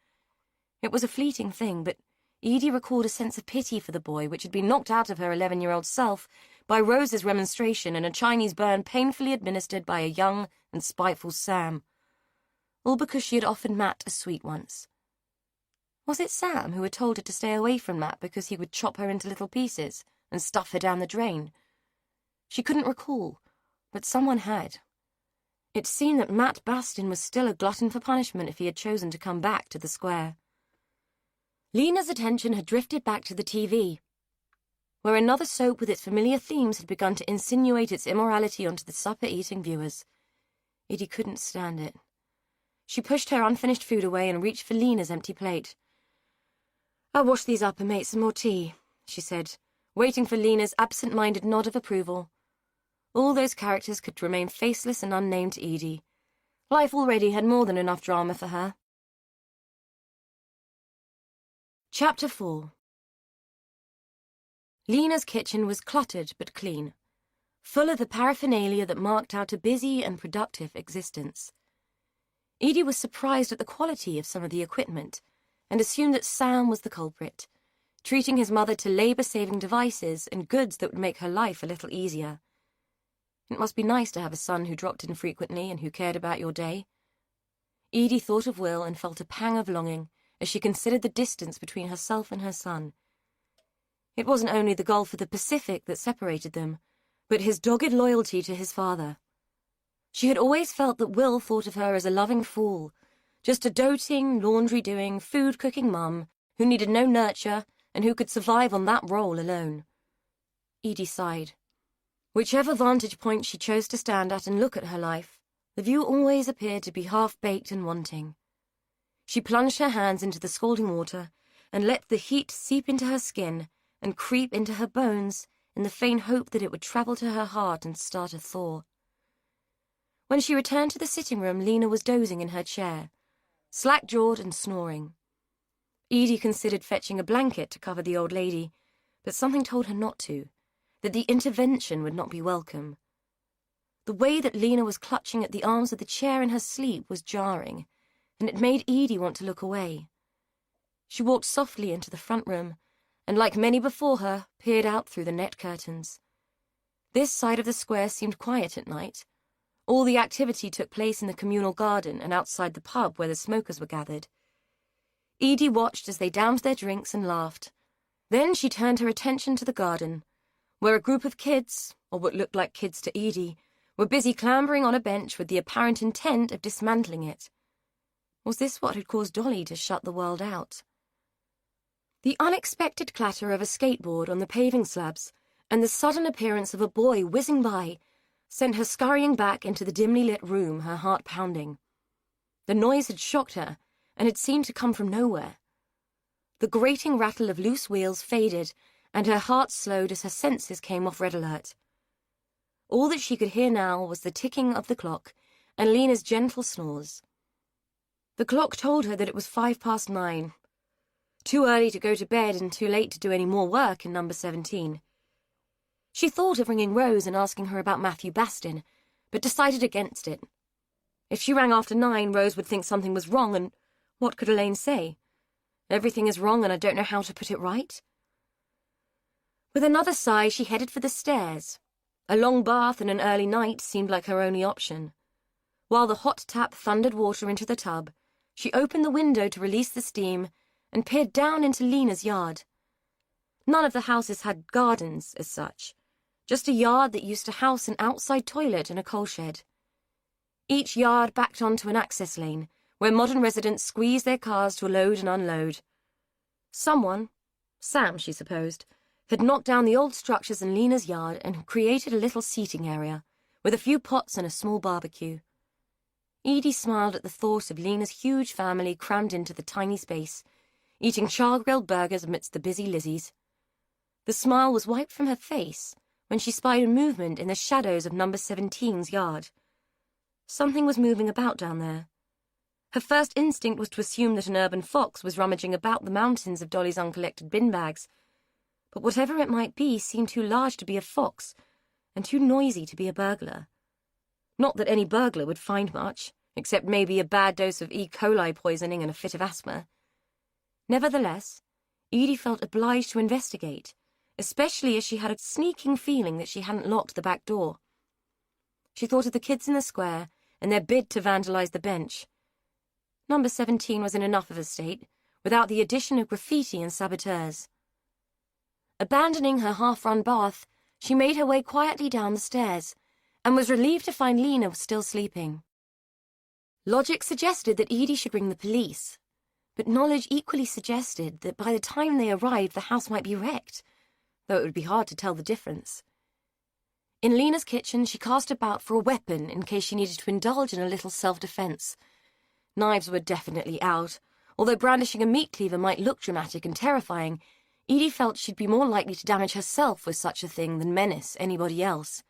It was a fleeting thing, but Edie recalled a sense of pity for the boy which had been knocked out of her 11-year-old self by Rose's remonstration and a Chinese burn painfully administered by a young and spiteful Sam. All because she had offered Matt a sweet once. Was it Sam who had told her to stay away from Matt because he would chop her into little pieces and stuff her down the drain? She couldn't recall, but someone had. It seemed that Matt Bastin was still a glutton for punishment if he had chosen to come back to the square. Lena's attention had drifted back to the TV, where another soap with its familiar themes had begun to insinuate its immorality onto the supper-eating viewers. Edie couldn't stand it. She pushed her unfinished food away and reached for Lena's empty plate. "I'll wash these up and make some more tea," she said, waiting for Lena's absent-minded nod of approval. All those characters could remain faceless and unnamed to Edie. Life already had more than enough drama for her. Chapter 4. Lena's kitchen was cluttered but clean, full of the paraphernalia that marked out a busy and productive existence. Edie was surprised at the quality of some of the equipment and assumed that Sam was the culprit, treating his mother to labour-saving devices and goods that would make her life a little easier. It must be nice to have a son who dropped in frequently and who cared about your day. Edie thought of Will and felt a pang of longing as she considered the distance between herself and her son. It wasn't only the gulf of the Pacific that separated them, but his dogged loyalty to his father. She had always felt that Will thought of her as a loving fool, just a doting, laundry-doing, food-cooking mum who needed no nurture and who could survive on that role alone. Edie sighed. Whichever vantage point she chose to stand at and look at her life, the view always appeared to be half-baked and wanting. She plunged her hands into the scalding water and let the heat seep into her skin and creep into her bones in the faint hope that it would travel to her heart and start a thaw. When she returned to the sitting room, Lena was dozing in her chair, slack-jawed and snoring. Edie considered fetching a blanket to cover the old lady, but something told her not to, that the intervention would not be welcome. The way that Lena was clutching at the arms of the chair in her sleep was jarring, and it made Edie want to look away. She walked softly into the front room, and like many before her, peered out through the net curtains. This side of the square seemed quiet at night. All the activity took place in the communal garden and outside the pub where the smokers were gathered. Edie watched as they downed their drinks and laughed. Then she turned her attention to the garden, where a group of kids, or what looked like kids to Edie, were busy clambering on a bench with the apparent intent of dismantling it. Was this what had caused Dolly to shut the world out? The unexpected clatter of a skateboard on the paving slabs and the sudden appearance of a boy whizzing by sent her scurrying back into the dimly lit room, her heart pounding. The noise had shocked her and had seemed to come from nowhere. The grating rattle of loose wheels faded, and her heart slowed as her senses came off red alert. All that she could hear now was the ticking of the clock and Lena's gentle snores. The clock told her that it was 9:05. Too early to go to bed and too late to do any more work in number 17. She thought of ringing Rose and asking her about Matthew Bastin, but decided against it. If she rang after 9, Rose would think something was wrong, and what could Elaine say? Everything is wrong and I don't know how to put it right? With another sigh, she headed for the stairs, A long bath and an early night seemed like her only option. While the hot tap thundered water into the tub, she opened the window to release the steam and peered down into Lena's yard. None of the houses had gardens as such, just a yard that used to house an outside toilet and a coal shed. Each yard backed onto an access lane, where modern residents squeezed their cars to load and unload. Someone, Sam she supposed, had knocked down the old structures in Lena's yard and created a little seating area, with a few pots and a small barbecue. Edie smiled at the thought of Lena's huge family crammed into the tiny space, eating char-grilled burgers amidst the busy Lizzies. The smile was wiped from her face when she spied a movement in the shadows of number 17's yard. Something was moving about down there. Her first instinct was to assume that an urban fox was rummaging about the mountains of Dolly's uncollected bin bags, but whatever it might be seemed too large to be a fox and too noisy to be a burglar. Not that any burglar would find much, except maybe a bad dose of E. coli poisoning and a fit of asthma. Nevertheless, Edie felt obliged to investigate, especially as she had a sneaking feeling that she hadn't locked the back door. She thought of the kids in the square and their bid to vandalize the bench. Number 17 was in enough of a state, without the addition of graffiti and saboteurs. Abandoning her half-run bath, she made her way quietly down the stairs, and was relieved to find Lena was still sleeping. Logic suggested that Edie should ring the police, but knowledge equally suggested that by the time they arrived the house might be wrecked, though it would be hard to tell the difference. In Lena's kitchen, she cast about for a weapon in case she needed to indulge in a little self-defense. Knives were definitely out. Although brandishing a meat cleaver might look dramatic and terrifying, Edie felt she'd be more likely to damage herself with such a thing than menace anybody else.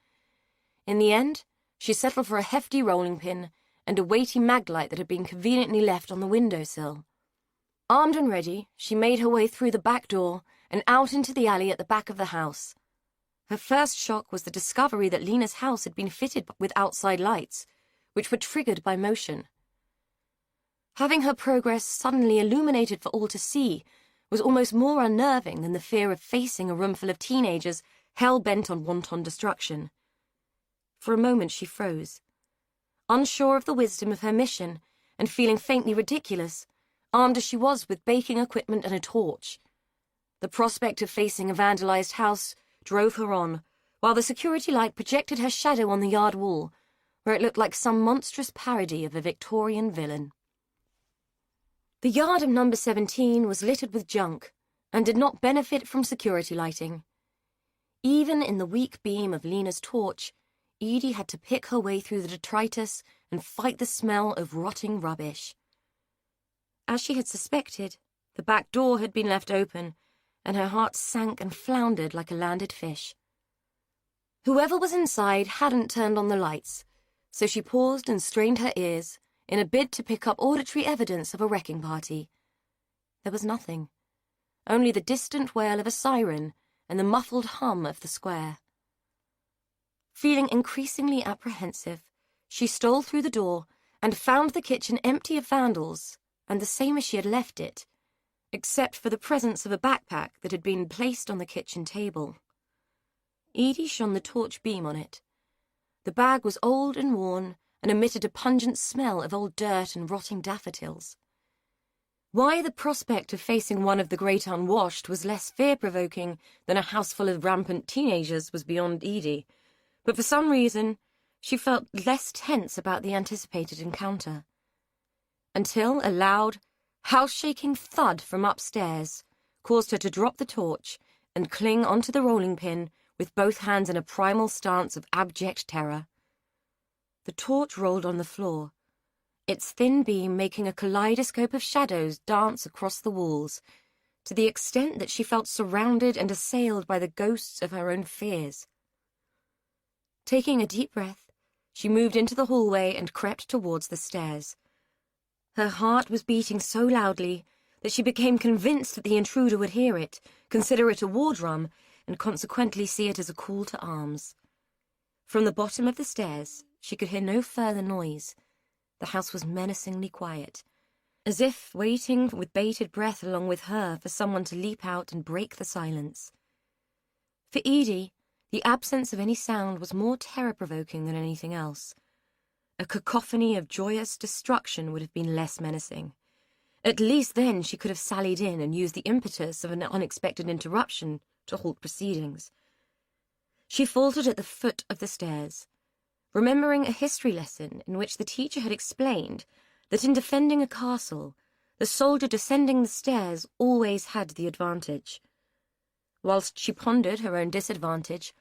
In the end, she settled for a hefty rolling pin and a weighty maglite that had been conveniently left on the windowsill. Armed and ready, she made her way through the back door and out into the alley at the back of the house. Her first shock was the discovery that Lena's house had been fitted with outside lights, which were triggered by motion. Having her progress suddenly illuminated for all to see was almost more unnerving than the fear of facing a roomful of teenagers hell-bent on wanton destruction. For a moment she froze. Unsure of the wisdom of her mission and feeling faintly ridiculous, armed as she was with baking equipment and a torch. The prospect of facing a vandalized house drove her on, while the security light projected her shadow on the yard wall, where it looked like some monstrous parody of a Victorian villain. The yard of number 17 was littered with junk and did not benefit from security lighting. Even in the weak beam of Lena's torch, Edie had to pick her way through the detritus and fight the smell of rotting rubbish. As she had suspected, the back door had been left open, and her heart sank and floundered like a landed fish. Whoever was inside hadn't turned on the lights, so she paused and strained her ears in a bid to pick up auditory evidence of a wrecking party. There was nothing, only the distant wail of a siren and the muffled hum of the square. Feeling increasingly apprehensive, she stole through the door and found the kitchen empty of vandals and the same as she had left it, except for the presence of a backpack that had been placed on the kitchen table. Edie shone the torch beam on it. The bag was old and worn and emitted a pungent smell of old dirt and rotting daffodils. Why the prospect of facing one of the great unwashed was less fear-provoking than a house full of rampant teenagers was beyond Edie, but for some reason she felt less tense about the anticipated encounter. Until a loud, house-shaking thud from upstairs caused her to drop the torch and cling onto the rolling pin with both hands in a primal stance of abject terror. The torch rolled on the floor, its thin beam making a kaleidoscope of shadows dance across the walls, to the extent that she felt surrounded and assailed by the ghosts of her own fears. Taking a deep breath, she moved into the hallway and crept towards the stairs. Her heart was beating so loudly that she became convinced that the intruder would hear it, consider it a war drum, and consequently see it as a call to arms. From the bottom of the stairs, she could hear no further noise. The house was menacingly quiet, as if waiting with bated breath along with her for someone to leap out and break the silence. For Edie, The absence of any sound was more terror-provoking than anything else. A cacophony of joyous destruction would have been less menacing. At least then she could have sallied in and used the impetus of an unexpected interruption to halt proceedings. She faltered at the foot of the stairs, remembering a history lesson in which the teacher had explained that in defending a castle, the soldier descending the stairs always had the advantage. Whilst she pondered her own disadvantage,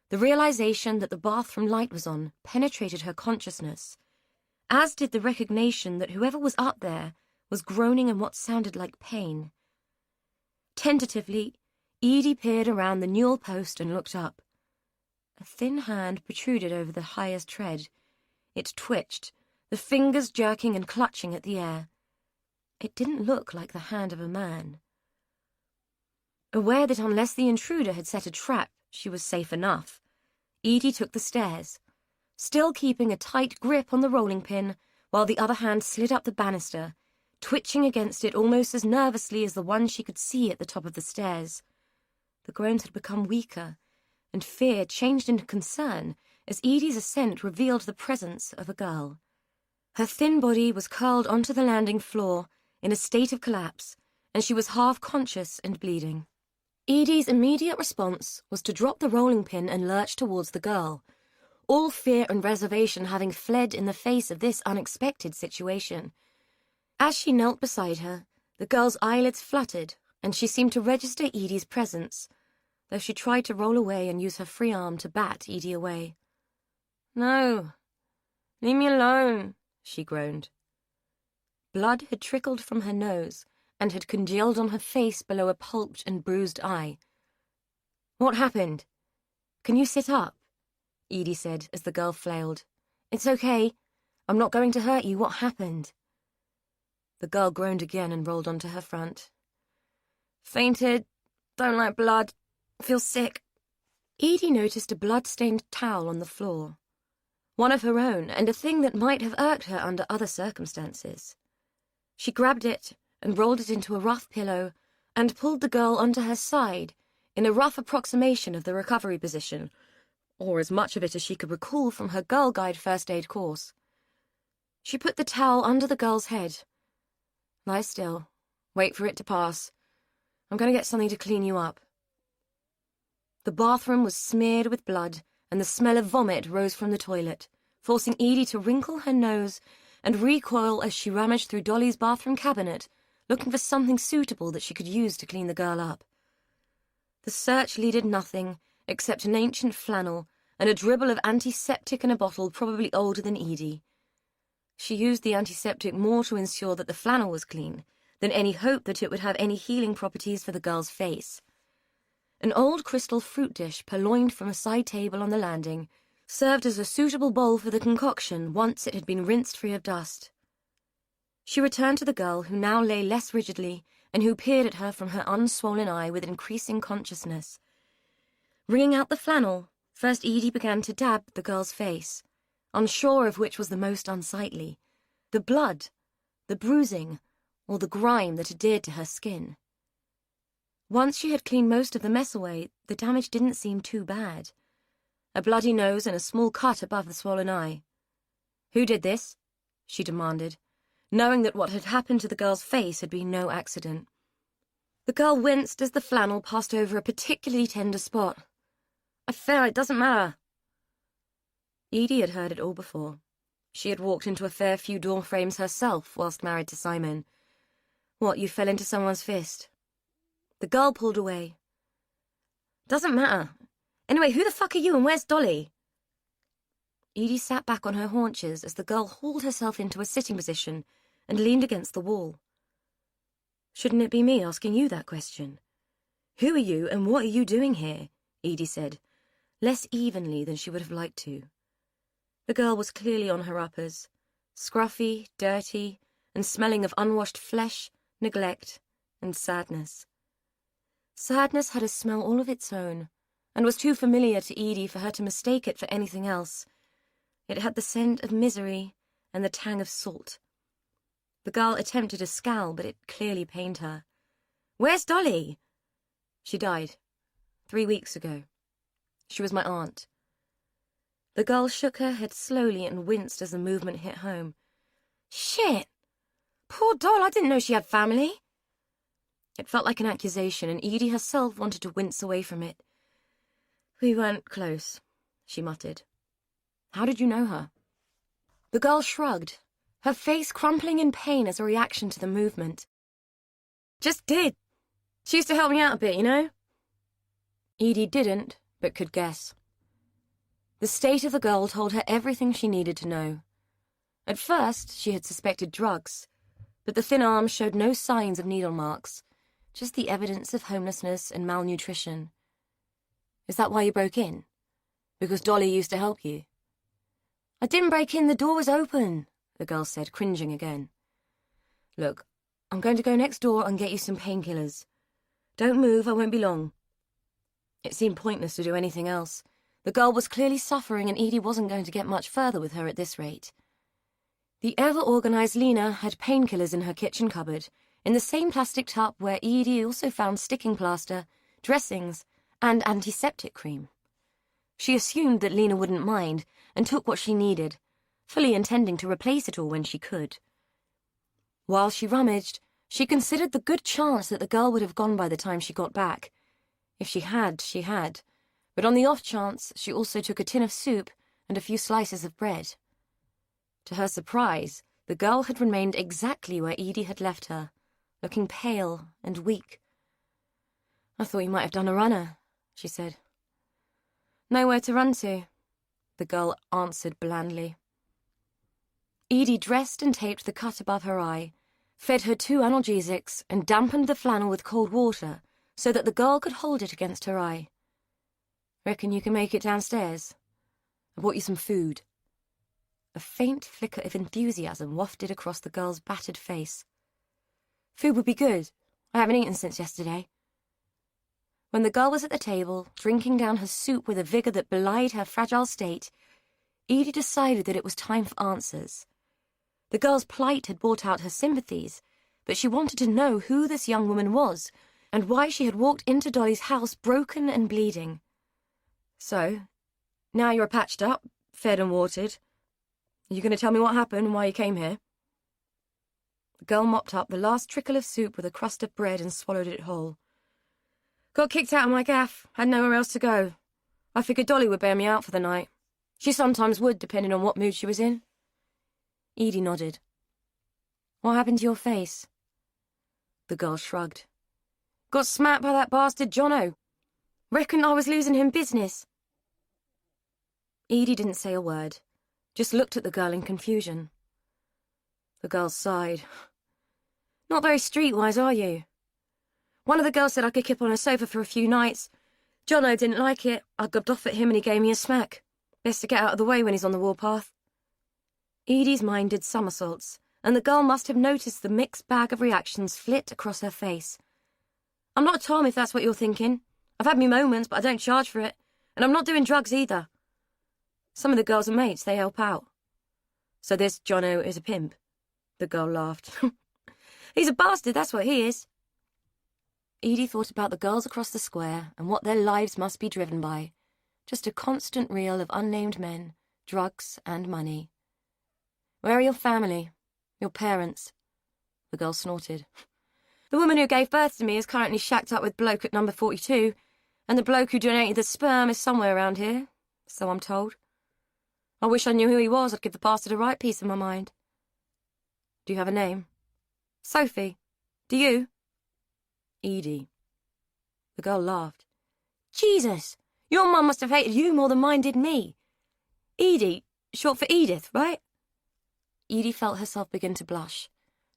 the realization that the bathroom light was on penetrated her consciousness, as did the recognition that whoever was up there was groaning in what sounded like pain. Tentatively, Edie peered around the newel post and looked up. A thin hand protruded over the highest tread. It twitched, the fingers jerking and clutching at the air. It didn't look like the hand of a man. Aware that unless the intruder had set a trap, she was safe enough, Edie took the stairs, still keeping a tight grip on the rolling pin, while the other hand slid up the banister, twitching against it almost as nervously as the one she could see at the top of the stairs. The groans had become weaker, and fear changed into concern as Edie's ascent revealed the presence of a girl. Her thin body was curled onto the landing floor in a state of collapse, and she was half conscious and bleeding. Edie's immediate response was to drop the rolling pin and lurch towards the girl, all fear and reservation having fled in the face of this unexpected situation. As she knelt beside her, the girl's eyelids fluttered, and she seemed to register Edie's presence, though she tried to roll away and use her free arm to bat Edie away. "No, leave me alone," she groaned. Blood had trickled from her nose and had congealed on her face below a pulped and bruised eye. "What happened? Can you sit up?" Edie said as the girl flailed. "It's okay. I'm not going to hurt you. What happened?" The girl groaned again and rolled onto her front. "Fainted. Don't like blood. Feel sick." Edie noticed a blood-stained towel on the floor. One of her own, and a thing that might have irked her under other circumstances. She grabbed it and rolled it into a rough pillow and pulled the girl onto her side in a rough approximation of the recovery position, or as much of it as she could recall from her Girl Guide first aid course. She put the towel under the girl's head. "Lie still. Wait for it to pass. I'm going to get something to clean you up." The bathroom was smeared with blood, and the smell of vomit rose from the toilet, forcing Edie to wrinkle her nose and recoil as she rummaged through Dolly's bathroom cabinet, looking for something suitable that she could use to clean the girl up. The search yielded nothing except an ancient flannel and a dribble of antiseptic in a bottle probably older than Edie. She used the antiseptic more to ensure that the flannel was clean than any hope that it would have any healing properties for the girl's face. An old crystal fruit dish purloined from a side table on the landing served as a suitable bowl for the concoction once it had been rinsed free of dust. She returned to the girl, who now lay less rigidly and who peered at her from her unswollen eye with increasing consciousness. Wringing out the flannel, first Edie began to dab the girl's face, unsure of which was the most unsightly, the blood, the bruising, or the grime that adhered to her skin. Once she had cleaned most of the mess away, the damage didn't seem too bad. A bloody nose and a small cut above the swollen eye. "Who did this?" she demanded, knowing that what had happened to the girl's face had been no accident. The girl winced as the flannel passed over a particularly tender spot. "I fell, it doesn't matter." Edie had heard it all before. She had walked into a fair few door frames herself whilst married to Simon. "What, you fell into someone's fist?" The girl pulled away. "Doesn't matter. Anyway, who the fuck are you and where's Dolly?" Edie sat back on her haunches as the girl hauled herself into a sitting position and leaned against the wall. "Shouldn't it be me asking you that question? Who are you and what are you doing here?" Edie said, less evenly than she would have liked to. The girl was clearly on her uppers, scruffy, dirty, and smelling of unwashed flesh, neglect, and sadness. Sadness had a smell all of its own, and was too familiar to Edie for her to mistake it for anything else. It had the scent of misery and the tang of salt. The girl attempted a scowl, but it clearly pained her. "Where's Dolly?" "She died 3 weeks ago." She was my aunt. The girl shook her head slowly and winced as the movement hit home. Shit! Poor doll, I didn't know she had family. It felt like an accusation, and Edie herself wanted to wince away from it. We weren't close, she muttered. How did you know her? The girl shrugged, her face crumpling in pain as a reaction to the movement. Just did. She used to help me out a bit, you know? Edie didn't, but could guess. The state of the girl told her everything she needed to know. At first, she had suspected drugs, but the thin arms showed no signs of needle marks, just the evidence of homelessness and malnutrition. Is that why you broke in? Because Dolly used to help you? I didn't break in, the door was open, the girl said, cringing again. Look, I'm going to go next door and get you some painkillers. Don't move, I won't be long. It seemed pointless to do anything else. The girl was clearly suffering, and Edie wasn't going to get much further with her at this rate. The ever-organised Lena had painkillers in her kitchen cupboard, in the same plastic tub where Edie also found sticking plaster, dressings, and antiseptic cream. She assumed that Lena wouldn't mind, and took what she needed, fully intending to replace it all when she could. While she rummaged, she considered the good chance that the girl would have gone by the time she got back. If she had, she had. But on the off chance, she also took a tin of soup and a few slices of bread. To her surprise, the girl had remained exactly where Edie had left her, looking pale and weak. I thought you might have done a runner, she said. Nowhere to run to, the girl answered blandly. Edie dressed and taped the cut above her eye, fed her 2 analgesics, and dampened the flannel with cold water so that the girl could hold it against her eye. Reckon you can make it downstairs? I brought you some food. A faint flicker of enthusiasm wafted across the girl's battered face. Food would be good. I haven't eaten since yesterday. When the girl was at the table, drinking down her soup with a vigour that belied her fragile state, Edie decided that it was time for answers. The girl's plight had brought out her sympathies, but she wanted to know who this young woman was and why she had walked into Dolly's house broken and bleeding. So, now you're patched up, fed and watered. Are you going to tell me what happened and why you came here? The girl mopped up the last trickle of soup with a crust of bread and swallowed it whole. Got kicked out of my gaff, had nowhere else to go. I figured Dolly would bail me out for the night. She sometimes would, depending on what mood she was in. Edie nodded. What happened to your face? The girl shrugged. Got smacked by that bastard Jono. Reckon I was losing him business. Edie didn't say a word, just looked at the girl in confusion. The girl sighed. Not very streetwise, are you? One of the girls said I could keep on a sofa for a few nights. Jono didn't like it. I gubbed off at him and he gave me a smack. Best to get out of the way when he's on the warpath. Edie's mind did somersaults, and the girl must have noticed the mixed bag of reactions flit across her face. I'm not a Tom, if that's what you're thinking. I've had me moments, but I don't charge for it. And I'm not doing drugs either. Some of the girls are mates, they help out. So this Jono is a pimp? The girl laughed. He's a bastard, that's what he is. Edie thought about the girls across the square and what their lives must be driven by. Just a constant reel of unnamed men, drugs, and money. Where are your family? Your parents? The girl snorted. The woman who gave birth to me is currently shacked up with bloke at number 42, and the bloke who donated the sperm is somewhere around here, so I'm told. I wish I knew who he was. I'd give the bastard a right piece of my mind. Do you have a name? Sophie. Do you? Edie. The girl laughed. Jesus! Your mum must have hated you more than mine did me. Edie, short for Edith, right? Edie felt herself begin to blush.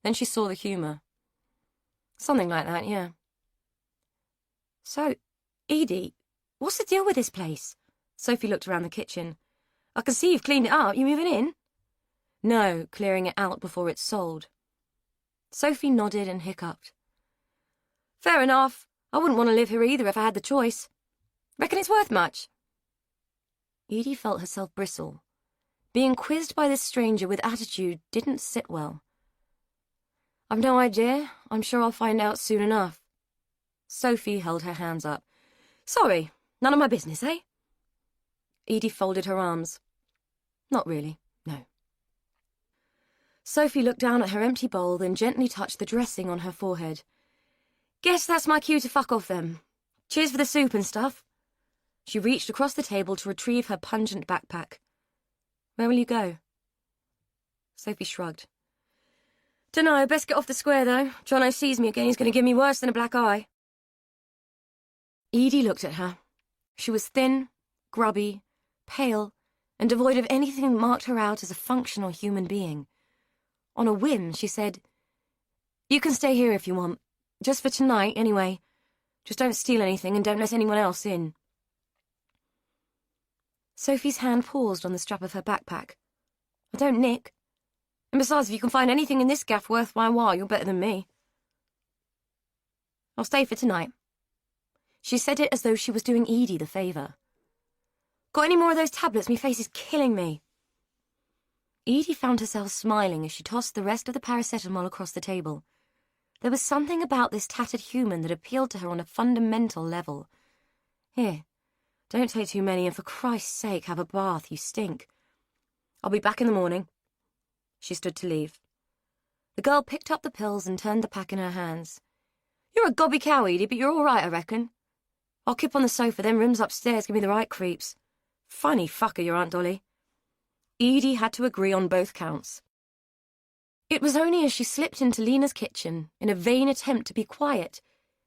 Then she saw the humour. Something like that, yeah. So, Edie, what's the deal with this place? Sophie looked around the kitchen. I can see you've cleaned it up. You moving in? No, clearing it out before it's sold. Sophie nodded and hiccuped. Fair enough. I wouldn't want to live here either if I had the choice. Reckon it's worth much? Edie felt herself bristle. Being quizzed by this stranger with attitude didn't sit well. I've no idea. I'm sure I'll find out soon enough. Sophie held her hands up. Sorry, none of my business, eh? Edie folded her arms. Not really, no. Sophie looked down at her empty bowl, then gently touched the dressing on her forehead. Guess that's my cue to fuck off then. Cheers for the soup and stuff. She reached across the table to retrieve her pungent backpack. Where will you go? Sophie shrugged. Dunno, best get off the square, though. Jono sees me again, he's going to give me worse than a black eye. Edie looked at her. She was thin, grubby, pale, and devoid of anything that marked her out as a functional human being. On a whim, she said, You can stay here if you want. Just for tonight, anyway. Just don't steal anything and don't let anyone else in. Sophie's hand paused on the strap of her backpack. I don't nick. And besides, if you can find anything in this gaff worth my while, you're better than me. I'll stay for tonight. She said it as though she was doing Edie the favour. Got any more of those tablets? Me face is killing me. Edie found herself smiling as she tossed the rest of the paracetamol across the table. There was something about this tattered human that appealed to her on a fundamental level. Here, don't take too many, and for Christ's sake, have a bath, you stink. I'll be back in the morning. She stood to leave. The girl picked up the pills and turned the pack in her hands. You're a gobby cow, Edie, but you're all right, I reckon. I'll kip on the sofa, them rooms upstairs give me the right creeps. Funny fucker, your Aunt Dolly. Edie had to agree on both counts. It was only as she slipped into Lena's kitchen, in a vain attempt to be quiet,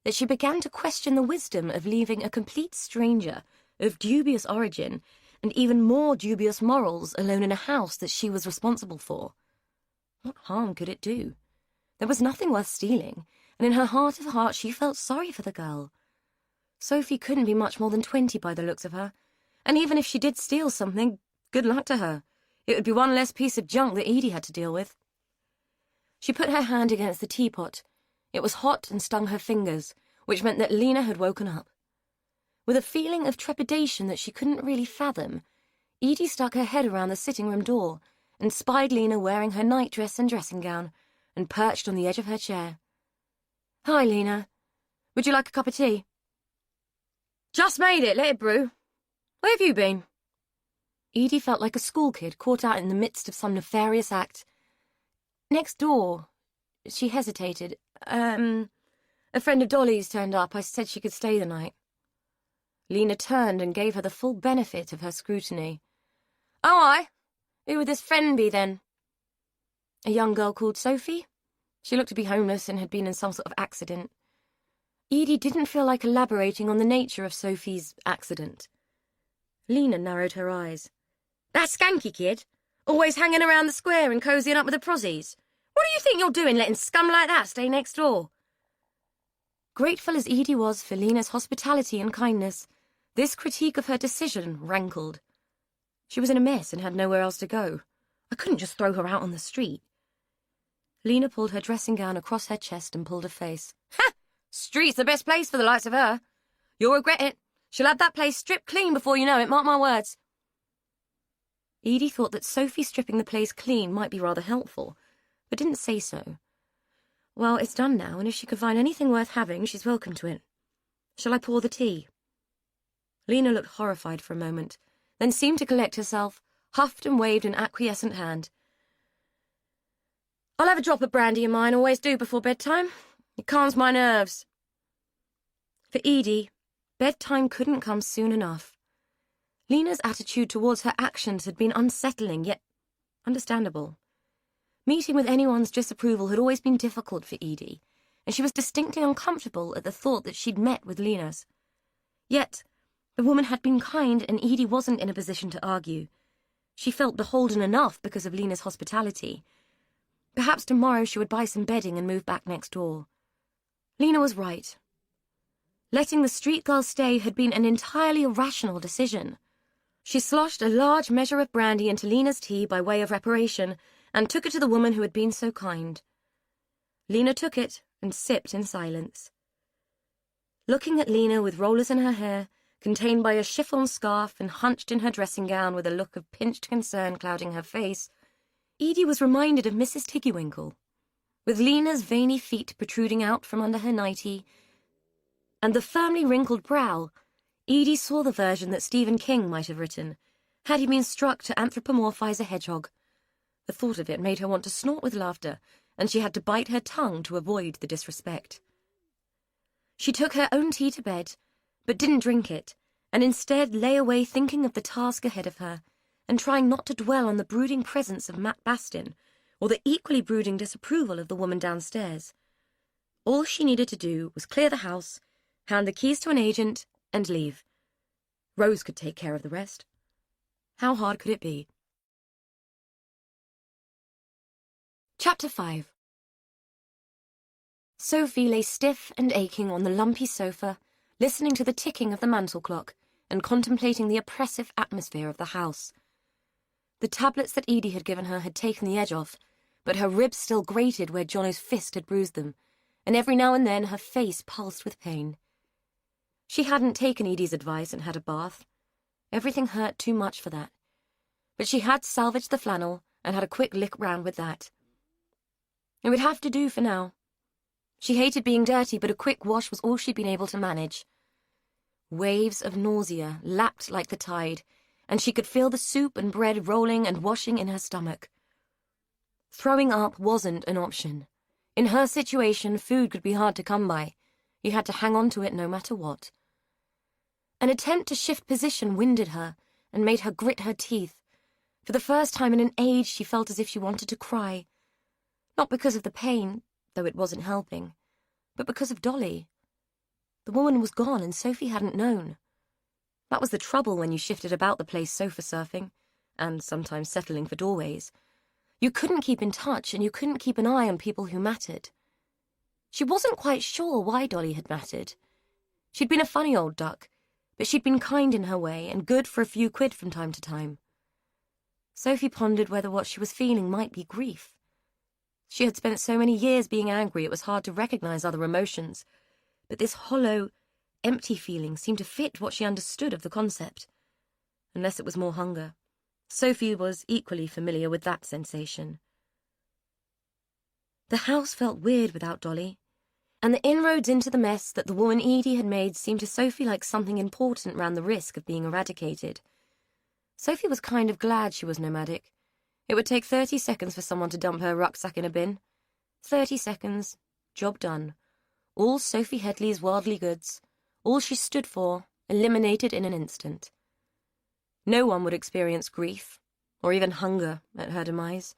that she began to question the wisdom of leaving a complete stranger, of dubious origin, and even more dubious morals, alone in a house that she was responsible for. What harm could it do? There was nothing worth stealing, and in her heart of hearts she felt sorry for the girl. Sophie couldn't be much more than 20 by the looks of her, and even if she did steal something, good luck to her. It would be one less piece of junk that Edie had to deal with. She put her hand against the teapot. It was hot and stung her fingers, which meant that Lena had woken up. With a feeling of trepidation that she couldn't really fathom, Edie stuck her head around the sitting-room door and spied Lena wearing her nightdress and dressing-gown and perched on the edge of her chair. Hi, Lena. Would you like a cup of tea? Just made it. Let it brew. Where have you been? Edie felt like a school kid caught out in the midst of some nefarious act. Next door. She hesitated. A friend of Dolly's turned up. I said she could stay the night. Lena turned and gave her the full benefit of her scrutiny. Oh, aye? Who would this friend be, then? A young girl called Sophie? She looked to be homeless and had been in some sort of accident. Edie didn't feel like elaborating on the nature of Sophie's accident. Lena narrowed her eyes. That skanky kid? Always hanging around the square and cozying up with the prozzies? What do you think you're doing, letting scum like that stay next door? Grateful as Edie was for Lena's hospitality and kindness, this critique of her decision rankled. She was in a mess and had nowhere else to go. I couldn't just throw her out on the street. Lena pulled her dressing-gown across her chest and pulled her face. Ha! Street's the best place for the likes of her. You'll regret it. She'll have that place stripped clean before you know it, mark my words. Edie thought that Sophie stripping the place clean might be rather helpful, but didn't say so. Well, it's done now, and if she can find anything worth having, she's welcome to it. Shall I pour the tea? Lena looked horrified for a moment, then seemed to collect herself, huffed and waved an acquiescent hand. I'll have a drop of brandy in mine, always do before bedtime. It calms my nerves. For Edie, bedtime couldn't come soon enough. Lena's attitude towards her actions had been unsettling, yet understandable. Meeting with anyone's disapproval had always been difficult for Edie, and she was distinctly uncomfortable at the thought that she'd met with Lena's. Yet, the woman had been kind, and Edie wasn't in a position to argue. She felt beholden enough because of Lena's hospitality. Perhaps tomorrow she would buy some bedding and move back next door. Lena was right. Letting the street girl stay had been an entirely irrational decision. She sloshed a large measure of brandy into Lena's tea by way of reparation and took it to the woman who had been so kind. Lena took it and sipped in silence. Looking at Lena with rollers in her hair, contained by a chiffon scarf and hunched in her dressing-gown with a look of pinched concern clouding her face, Edie was reminded of Mrs. Tiggywinkle, with Lena's veiny feet protruding out from under her nightie, and the firmly wrinkled brow. Edie saw the version that Stephen King might have written, Had he been struck to anthropomorphize a hedgehog? The thought of it made her want to snort with laughter, and she had to bite her tongue to avoid the disrespect. She took her own tea to bed, but didn't drink it, and instead lay away thinking of the task ahead of her, and trying not to dwell on the brooding presence of Matt Bastin, or the equally brooding disapproval of the woman downstairs. All she needed to do was clear the house, hand the keys to an agent, and leave. Rose could take care of the rest. How hard could it be? Chapter 5. Sophie lay stiff and aching on the lumpy sofa, listening to the ticking of the mantel clock and contemplating the oppressive atmosphere of the house. The tablets that Edie had given her had taken the edge off, but her ribs still grated where Jono's fist had bruised them, and every now and then her face pulsed with pain. She hadn't taken Edie's advice and had a bath. Everything hurt too much for that. But she had salvaged the flannel and had a quick lick round with that. It would have to do for now. She hated being dirty, but a quick wash was all she'd been able to manage. Waves of nausea lapped like the tide, and she could feel the soup and bread rolling and washing in her stomach. Throwing up wasn't an option. In her situation, food could be hard to come by. You had to hang on to it no matter what. An attempt to shift position winded her and made her grit her teeth. For the first time in an age, she felt as if she wanted to cry. Not because of the pain, though it wasn't helping, but because of Dolly. The woman was gone and Sophie hadn't known. That was the trouble when you shifted about the place sofa surfing, and sometimes settling for doorways. You couldn't keep in touch, and you couldn't keep an eye on people who mattered. She wasn't quite sure why Dolly had mattered. She'd been a funny old duck, but she'd been kind in her way and good for a few quid from time to time. Sophie pondered whether what she was feeling might be grief. She had spent so many years being angry it was hard to recognize other emotions, but this hollow, empty feeling seemed to fit what she understood of the concept. Unless it was more hunger. Sophie was equally familiar with that sensation. The house felt weird without Dolly, and the inroads into the mess that the woman Edie had made seemed to Sophie like something important ran the risk of being eradicated. Sophie was kind of glad she was nomadic. It would take 30 seconds for someone to dump her rucksack in a bin. 30 seconds, job done. All Sophie Headley's worldly goods, all she stood for, eliminated in an instant. No one would experience grief, or even hunger, at her demise.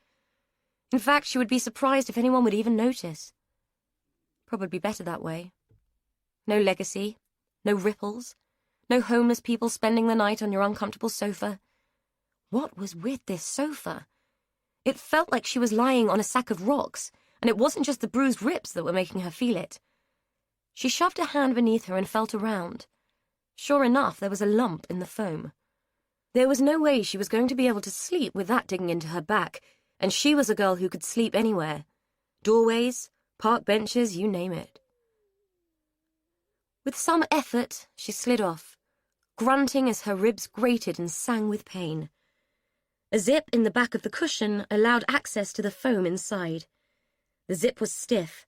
In fact, she would be surprised if anyone would even notice. Probably better that way. No legacy, no ripples, no homeless people spending the night on your uncomfortable sofa. What was with this sofa? It felt like she was lying on a sack of rocks, and it wasn't just the bruised ribs that were making her feel it. She shoved a hand beneath her and felt around. Sure enough, there was a lump in the foam. There was no way she was going to be able to sleep with that digging into her back, and she was a girl who could sleep anywhere. Doorways, park benches, you name it. With some effort, she slid off, grunting as her ribs grated and sang with pain. A zip in the back of the cushion allowed access to the foam inside. The zip was stiff,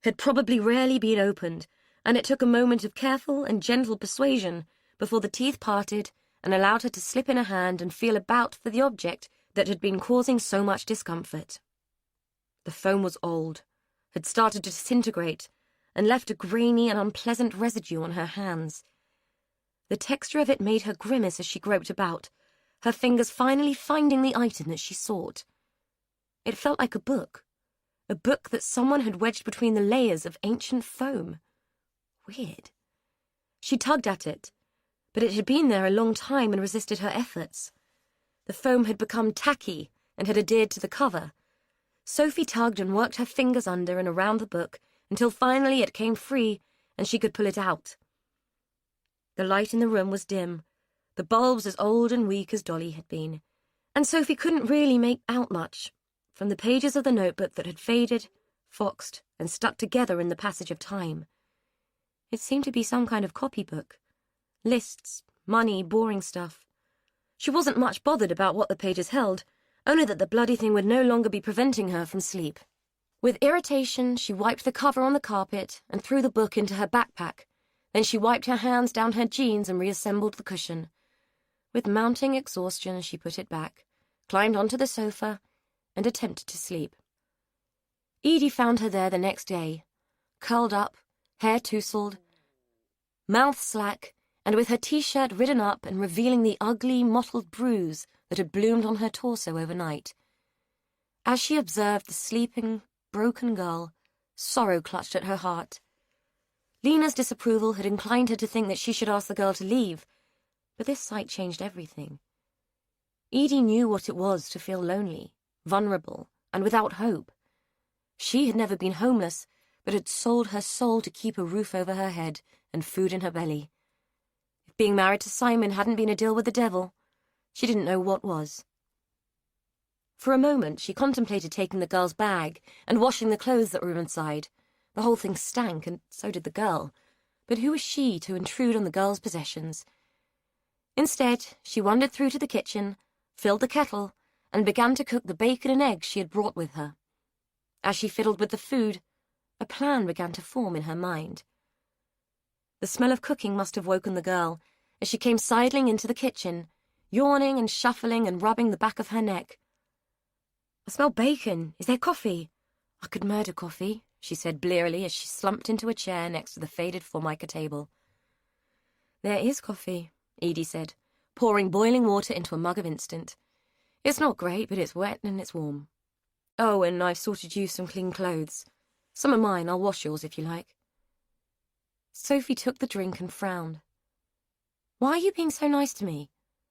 had probably rarely been opened, and it took a moment of careful and gentle persuasion before the teeth parted and allowed her to slip in a hand and feel about for the object that had been causing so much discomfort. The foam was old, had started to disintegrate, and left a grainy and unpleasant residue on her hands. The texture of it made her grimace as she groped about, her fingers finally finding the item that she sought. It felt like a book that someone had wedged between the layers of ancient foam. Weird. She tugged at it, but it had been there a long time and resisted her efforts. The foam had become tacky and had adhered to the cover. Sophie tugged and worked her fingers under and around the book until finally it came free and she could pull it out. The light in the room was dim, the bulbs as old and weak as Dolly had been, and Sophie couldn't really make out much from the pages of the notebook that had faded, foxed, and stuck together in the passage of time. It seemed to be some kind of copybook. Lists, money, boring stuff. She wasn't much bothered about what the pages held, only that the bloody thing would no longer be preventing her from sleep. With irritation, she wiped the cover on the carpet and threw the book into her backpack. Then she wiped her hands down her jeans and reassembled the cushion. With mounting exhaustion, she put it back, climbed onto the sofa, and attempted to sleep. Edie found her there the next day, curled up, hair tousled, mouth slack, and with her t-shirt ridden up and revealing the ugly, mottled bruise that had bloomed on her torso overnight. As she observed the sleeping, broken girl, sorrow clutched at her heart. Lena's disapproval had inclined her to think that she should ask the girl to leave, but this sight changed everything. Edie knew what it was to feel lonely, vulnerable, and without hope. She had never been homeless, but had sold her soul to keep a roof over her head and food in her belly. If being married to Simon hadn't been a deal with the devil, she didn't know what was. For a moment, she contemplated taking the girl's bag and washing the clothes that were inside. The whole thing stank, and so did the girl. But who was she to intrude on the girl's possessions? Instead, she wandered through to the kitchen, filled the kettle, and began to cook the bacon and eggs she had brought with her. As she fiddled with the food, a plan began to form in her mind. The smell of cooking must have woken the girl, as she came sidling into the kitchen, yawning and shuffling and rubbing the back of her neck. "I smell bacon. Is there coffee?" "I could murder coffee," she said blearily as she slumped into a chair next to the faded formica table. "There is coffee," Edie said, pouring boiling water into a mug of instant. "It's not great, but it's wet and it's warm. Oh, and I've sorted you some clean clothes. Some are mine. I'll wash yours if you like." Sophie took the drink and frowned. "Why are you being so nice to me?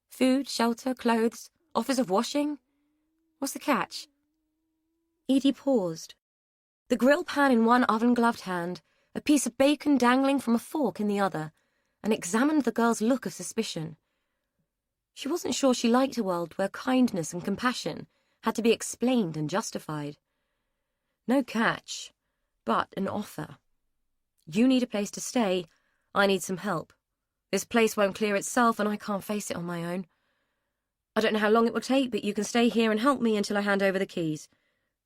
Food, shelter, clothes, offers of washing? What's the catch?" Edie paused, the grill pan in one oven-gloved hand, a piece of bacon dangling from a fork in the other, and examined the girl's look of suspicion. She wasn't sure she liked a world where kindness and compassion had to be explained and justified. "No catch, but an offer. You need a place to stay. I need some help. This place won't clear itself, and I can't face it on my own. I don't know how long it will take, but you can stay here and help me until I hand over the keys.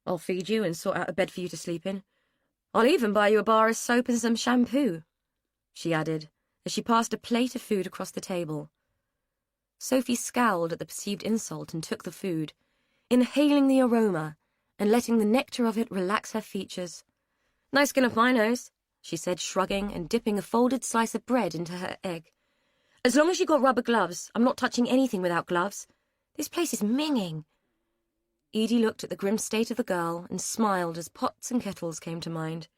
I'll feed you and sort out a bed for you to sleep in. I'll even buy you a bar of soap and some shampoo," she added, as she passed a plate of food across the table. Sophie scowled at the perceived insult and took the food, inhaling the aroma and letting the nectar of it relax her features. "Nice skin of my nose," she said, shrugging and dipping a folded slice of bread into her egg. "As long as you got rubber gloves. I'm not touching anything without gloves. This place is minging." Edie looked at the grim state of the girl and smiled as pots and kettles came to mind.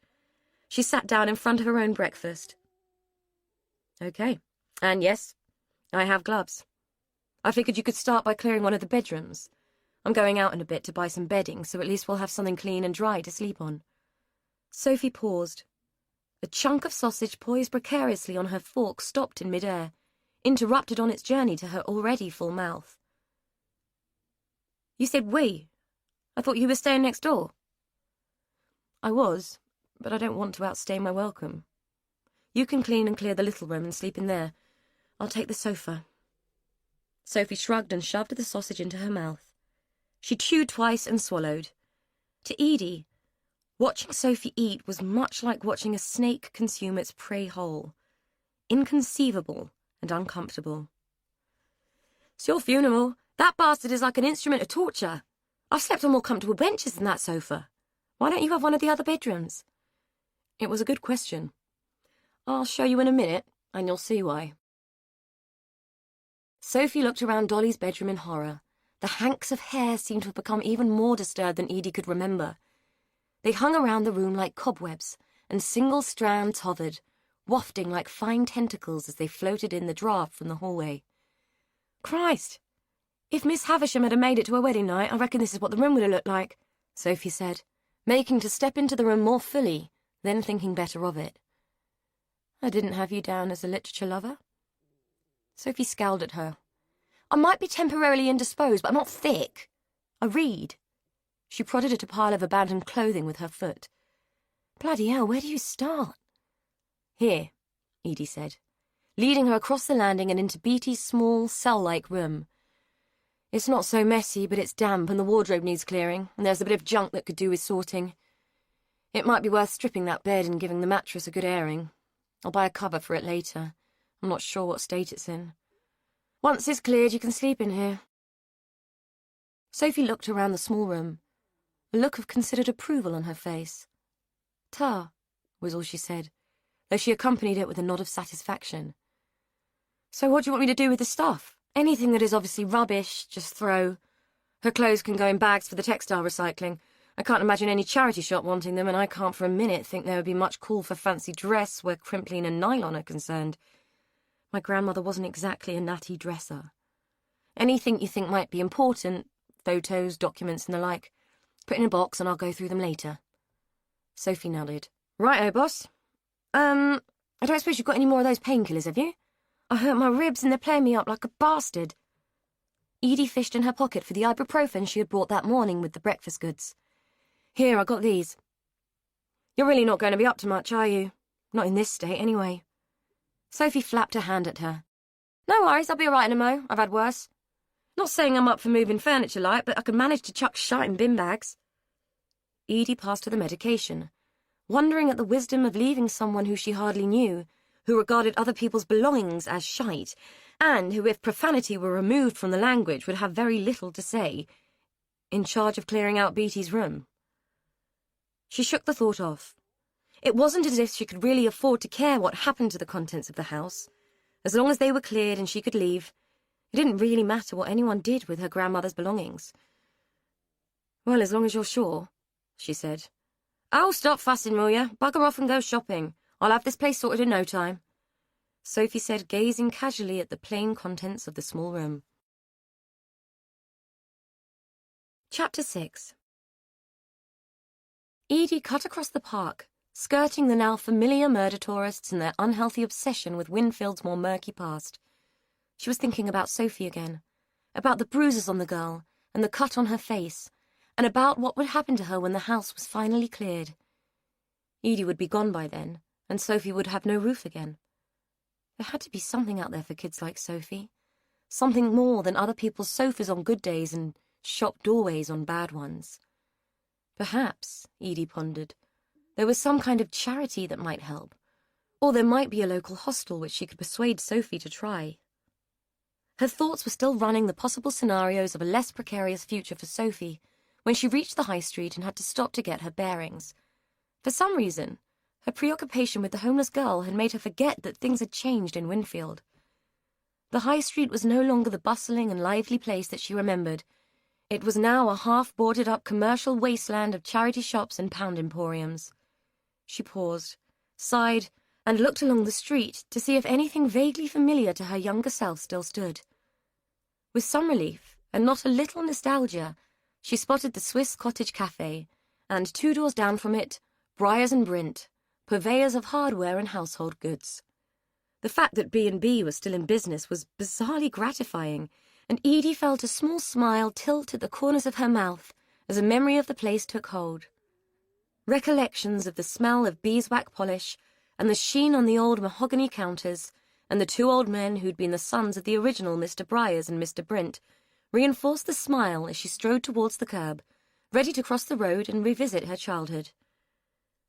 She sat down in front of her own breakfast. "Okay, and yes, I have gloves. I figured you could start by clearing one of the bedrooms. I'm going out in a bit to buy some bedding, so at least we'll have something clean and dry to sleep on." Sophie paused. A chunk of sausage poised precariously on her fork stopped in midair, interrupted on its journey to her already full mouth. "You said we. I thought you were staying next door." "I was, but I don't want to outstay my welcome. You can clean and clear the little room and sleep in there. I'll take the sofa." Sophie shrugged and shoved the sausage into her mouth. She chewed twice and swallowed. To Edie, watching Sophie eat was much like watching a snake consume its prey whole. Inconceivable and uncomfortable. "It's your funeral. That bastard is like an instrument of torture. I've slept on more comfortable benches than that sofa. Why don't you have one of the other bedrooms?" It was a good question. "I'll show you in a minute, and you'll see why." Sophie looked around Dolly's bedroom in horror. The hanks of hair seemed to have become even more disturbed than Edie could remember. They hung around the room like cobwebs, and single strands hovered, wafting like fine tentacles as they floated in the draught from the hallway. "Christ! If Miss Havisham had made it to her wedding night, I reckon this is what the room would have looked like," Sophie said, making to step into the room more fully, then thinking better of it. "I didn't have you down as a literature lover." Sophie scowled at her. "I might be temporarily indisposed, but I'm not thick. I read." She prodded at a pile of abandoned clothing with her foot. "Bloody hell, where do you start?" "Here," Edie said, leading her across the landing and into Beatty's small, cell-like room. "It's not so messy, but it's damp and the wardrobe needs clearing, and there's a bit of junk that could do with sorting. It might be worth stripping that bed and giving the mattress a good airing. I'll buy a cover for it later. I'm not sure what state it's in. Once it's cleared, you can sleep in here. Sophie looked around the small room, a look of considered approval on her face. Ta, was all she said, though she accompanied it with a nod of satisfaction. So what do you want me to do with the stuff? Anything that is obviously rubbish, just throw. Her clothes can go in bags for the textile recycling. I can't imagine any charity shop wanting them, and I can't for a minute think there would be much call for fancy dress where crimpling and nylon are concerned. My grandmother wasn't exactly a natty dresser. Anything you think might be important, photos, documents and the like, put in a box and I'll go through them later. Sophie nodded. Righto, boss. I don't suppose you've got any more of those painkillers, have you? I hurt my ribs and they're playing me up like a bastard. Edie fished in her pocket for the ibuprofen she had brought that morning with the breakfast goods. Here, I got these. You're really not going to be up to much, are you? Not in this state, anyway. Sophie flapped her hand at her. No worries, I'll be all right in a mo. I've had worse. Not saying I'm up for moving furniture like, but I could manage to chuck shite in bin bags. Edie passed her the medication, wondering at the wisdom of leaving someone who she hardly knew, who regarded other people's belongings as shite, and who, if profanity were removed from the language, would have very little to say, in charge of clearing out Beatty's room. She shook the thought off. It wasn't as if she could really afford to care what happened to the contents of the house. As long as they were cleared and she could leave, it didn't really matter what anyone did with her grandmother's belongings. Well, as long as you're sure, she said. Oh, stop fussing, will ya? Bugger off and go shopping. I'll have this place sorted in no time, Sophie said, gazing casually at the plain contents of the small room. Chapter 6. Edie cut across the park, skirting the now familiar murder tourists and their unhealthy obsession with Winfield's more murky past. She was thinking about Sophie again, about the bruises on the girl and the cut on her face, and about what would happen to her when the house was finally cleared. Edie would be gone by then, and Sophie would have no roof again. There had to be something out there for kids like Sophie, something more than other people's sofas on good days and shop doorways on bad ones. Perhaps, Edie pondered, there was some kind of charity that might help, or there might be a local hostel which she could persuade Sophie to try. Her thoughts were still running the possible scenarios of a less precarious future for Sophie when she reached the high street and had to stop to get her bearings. For some reason, her preoccupation with the homeless girl had made her forget that things had changed in Winfield. The high street was no longer the bustling and lively place that she remembered. It was now a half-boarded-up commercial wasteland of charity shops and pound emporiums. She paused, sighed, and looked along the street to see if anything vaguely familiar to her younger self still stood. With some relief, and not a little nostalgia, she spotted the Swiss Cottage Cafe, and 2 doors down from it, Briars and Brint, purveyors of hardware and household goods. The fact that B&B was still in business was bizarrely gratifying, and Edie felt a small smile tilt at the corners of her mouth as a memory of the place took hold. Recollections of the smell of beeswax polish and the sheen on the old mahogany counters and the 2 old men who'd been the sons of the original Mr. Briars and Mr. Brint reinforced the smile as she strode towards the curb, ready to cross the road and revisit her childhood.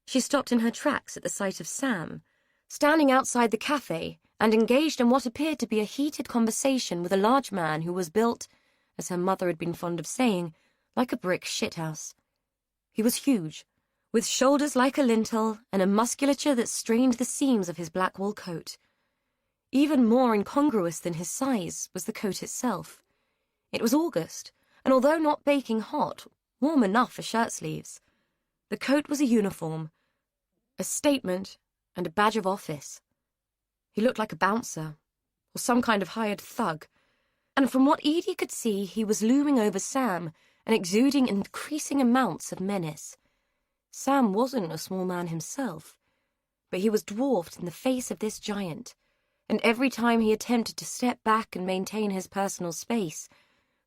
She stopped in her tracks at the sight of Sam, standing outside the cafe and engaged in what appeared to be a heated conversation with a large man who was built, as her mother had been fond of saying, like a brick shithouse. He was huge, with shoulders like a lintel and a musculature that strained the seams of his black wool coat. Even more incongruous than his size was the coat itself. It was August, and although not baking hot, warm enough for shirt sleeves. The coat was a uniform, a statement, and a badge of office. He looked like a bouncer, or some kind of hired thug, and from what Edie could see, he was looming over Sam and exuding increasing amounts of menace. Sam wasn't a small man himself, but he was dwarfed in the face of this giant, and every time he attempted to step back and maintain his personal space,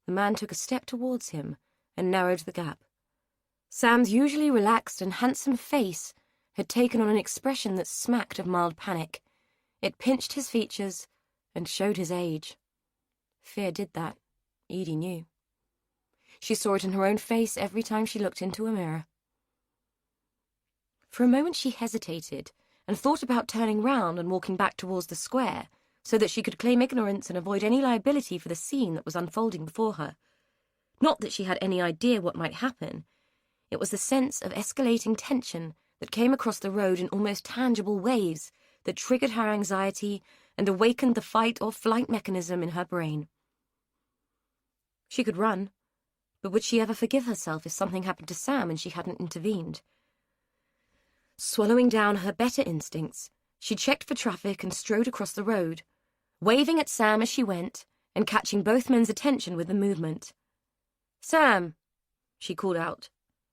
the man took a step towards him and narrowed the gap. Sam's usually relaxed and handsome face had taken on an expression that smacked of mild panic. It pinched his features and showed his age. Fear did that, Edie knew. She saw it in her own face every time she looked into a mirror. For a moment she hesitated and thought about turning round and walking back towards the square, so that she could claim ignorance and avoid any liability for the scene that was unfolding before her. Not that she had any idea what might happen. It was the sense of escalating tension that came across the road in almost tangible waves that triggered her anxiety and awakened the fight or flight mechanism in her brain. She could run, but would she ever forgive herself if something happened to Sam and she hadn't intervened? Swallowing down her better instincts, she checked for traffic and strode across the road, waving at Sam as she went and catching both men's attention with the movement. "Sam," she called out,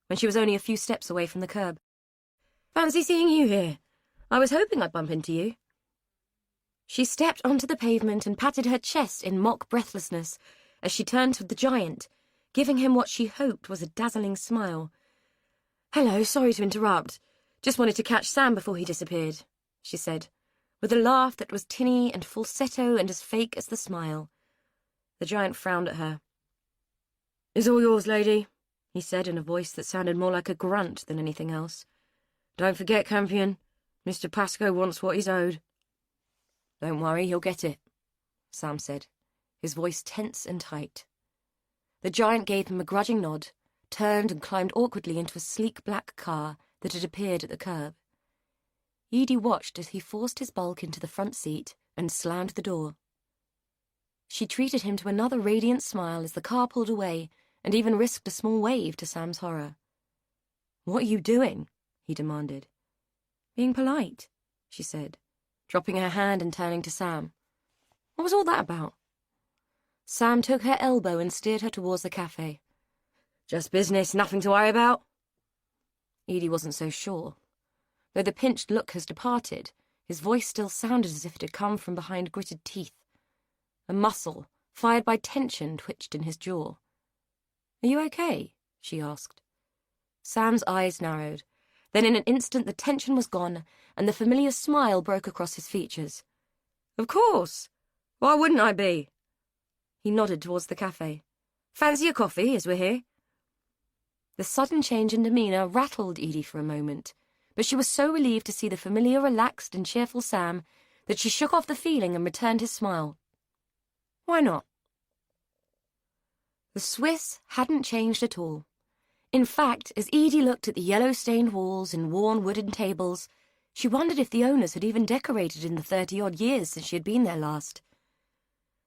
when she was only a few steps away from the curb. "Fancy seeing you here. I was hoping I'd bump into you." She stepped onto the pavement and patted her chest in mock breathlessness as she turned to the giant, giving him what she hoped was a dazzling smile. "Hello, sorry to interrupt. Just wanted to catch Sam before he disappeared," she said, with a laugh that was tinny and falsetto and as fake as the smile. The giant frowned at her. "It's all yours, lady," he said in a voice that sounded more like a grunt than anything else. "Don't forget, Campion, Mr. Pascoe wants what he's owed." "Don't worry, he'll get it," Sam said, his voice tense and tight. The giant gave him a grudging nod, turned and climbed awkwardly into a sleek black car that had appeared at the curb. Edie watched as he forced his bulk into the front seat and slammed the door. She treated him to another radiant smile as the car pulled away and even risked a small wave to Sam's horror. "What are you doing?" he demanded. "Being polite," she said, dropping her hand and turning to Sam. "What was all that about?" Sam took her elbow and steered her towards the cafe. "Just business, nothing to worry about." Edie wasn't so sure. Though the pinched look has departed, his voice still sounded as if it had come from behind gritted teeth. A muscle, fired by tension, twitched in his jaw. "Are you okay?" she asked. Sam's eyes narrowed. Then in an instant the tension was gone, and the familiar smile broke across his features. "Of course. Why wouldn't I be?" He nodded towards the cafe. "Fancy a coffee, as we're here?" The sudden change in demeanour rattled Edie for a moment, but she was so relieved to see the familiar, relaxed and cheerful Sam that she shook off the feeling and returned his smile. "Why not?" The Swiss hadn't changed at all. In fact, as Edie looked at the yellow-stained walls and worn wooden tables, she wondered if the owners had even decorated in the 30-odd years since she had been there last.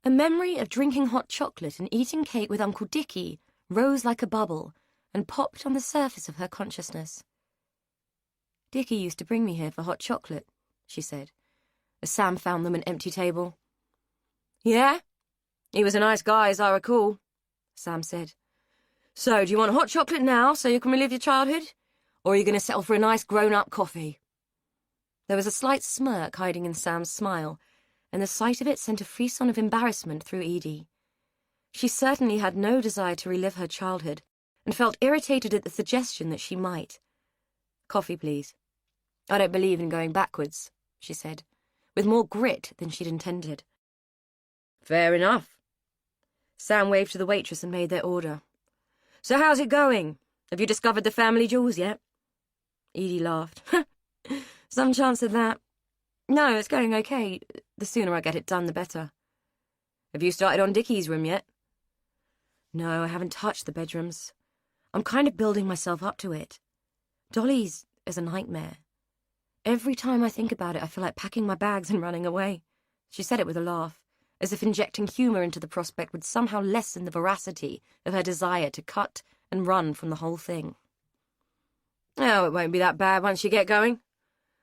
A memory of drinking hot chocolate and eating cake with Uncle Dickie rose like a bubble and popped on the surface of her consciousness. "Dickie used to bring me here for hot chocolate," she said, as Sam found them an empty table. "Yeah? He was a nice guy, as I recall," Sam said. "So, do you want hot chocolate now so you can relive your childhood? Or are you going to settle for a nice grown-up coffee?" There was a slight smirk hiding in Sam's smile, and the sight of it sent a frisson of embarrassment through Edie. She certainly had no desire to relive her childhood, and felt irritated at the suggestion that she might. "Coffee, please. I don't believe in going backwards," she said, with more grit than she'd intended. "Fair enough." Sam waved to the waitress and made their order. "So how's it going? Have you discovered the family jewels yet?" Edie laughed. "Some chance of that. No, it's going okay. The sooner I get it done, the better." "Have you started on Dickie's room yet?" "No, I haven't touched the bedrooms. I'm kind of building myself up to it. Dolly's is a nightmare. Every time I think about it, I feel like packing my bags and running away." She said it with a laugh, as if injecting humour into the prospect would somehow lessen the veracity of her desire to cut and run from the whole thing. "Oh, it won't be that bad once you get going.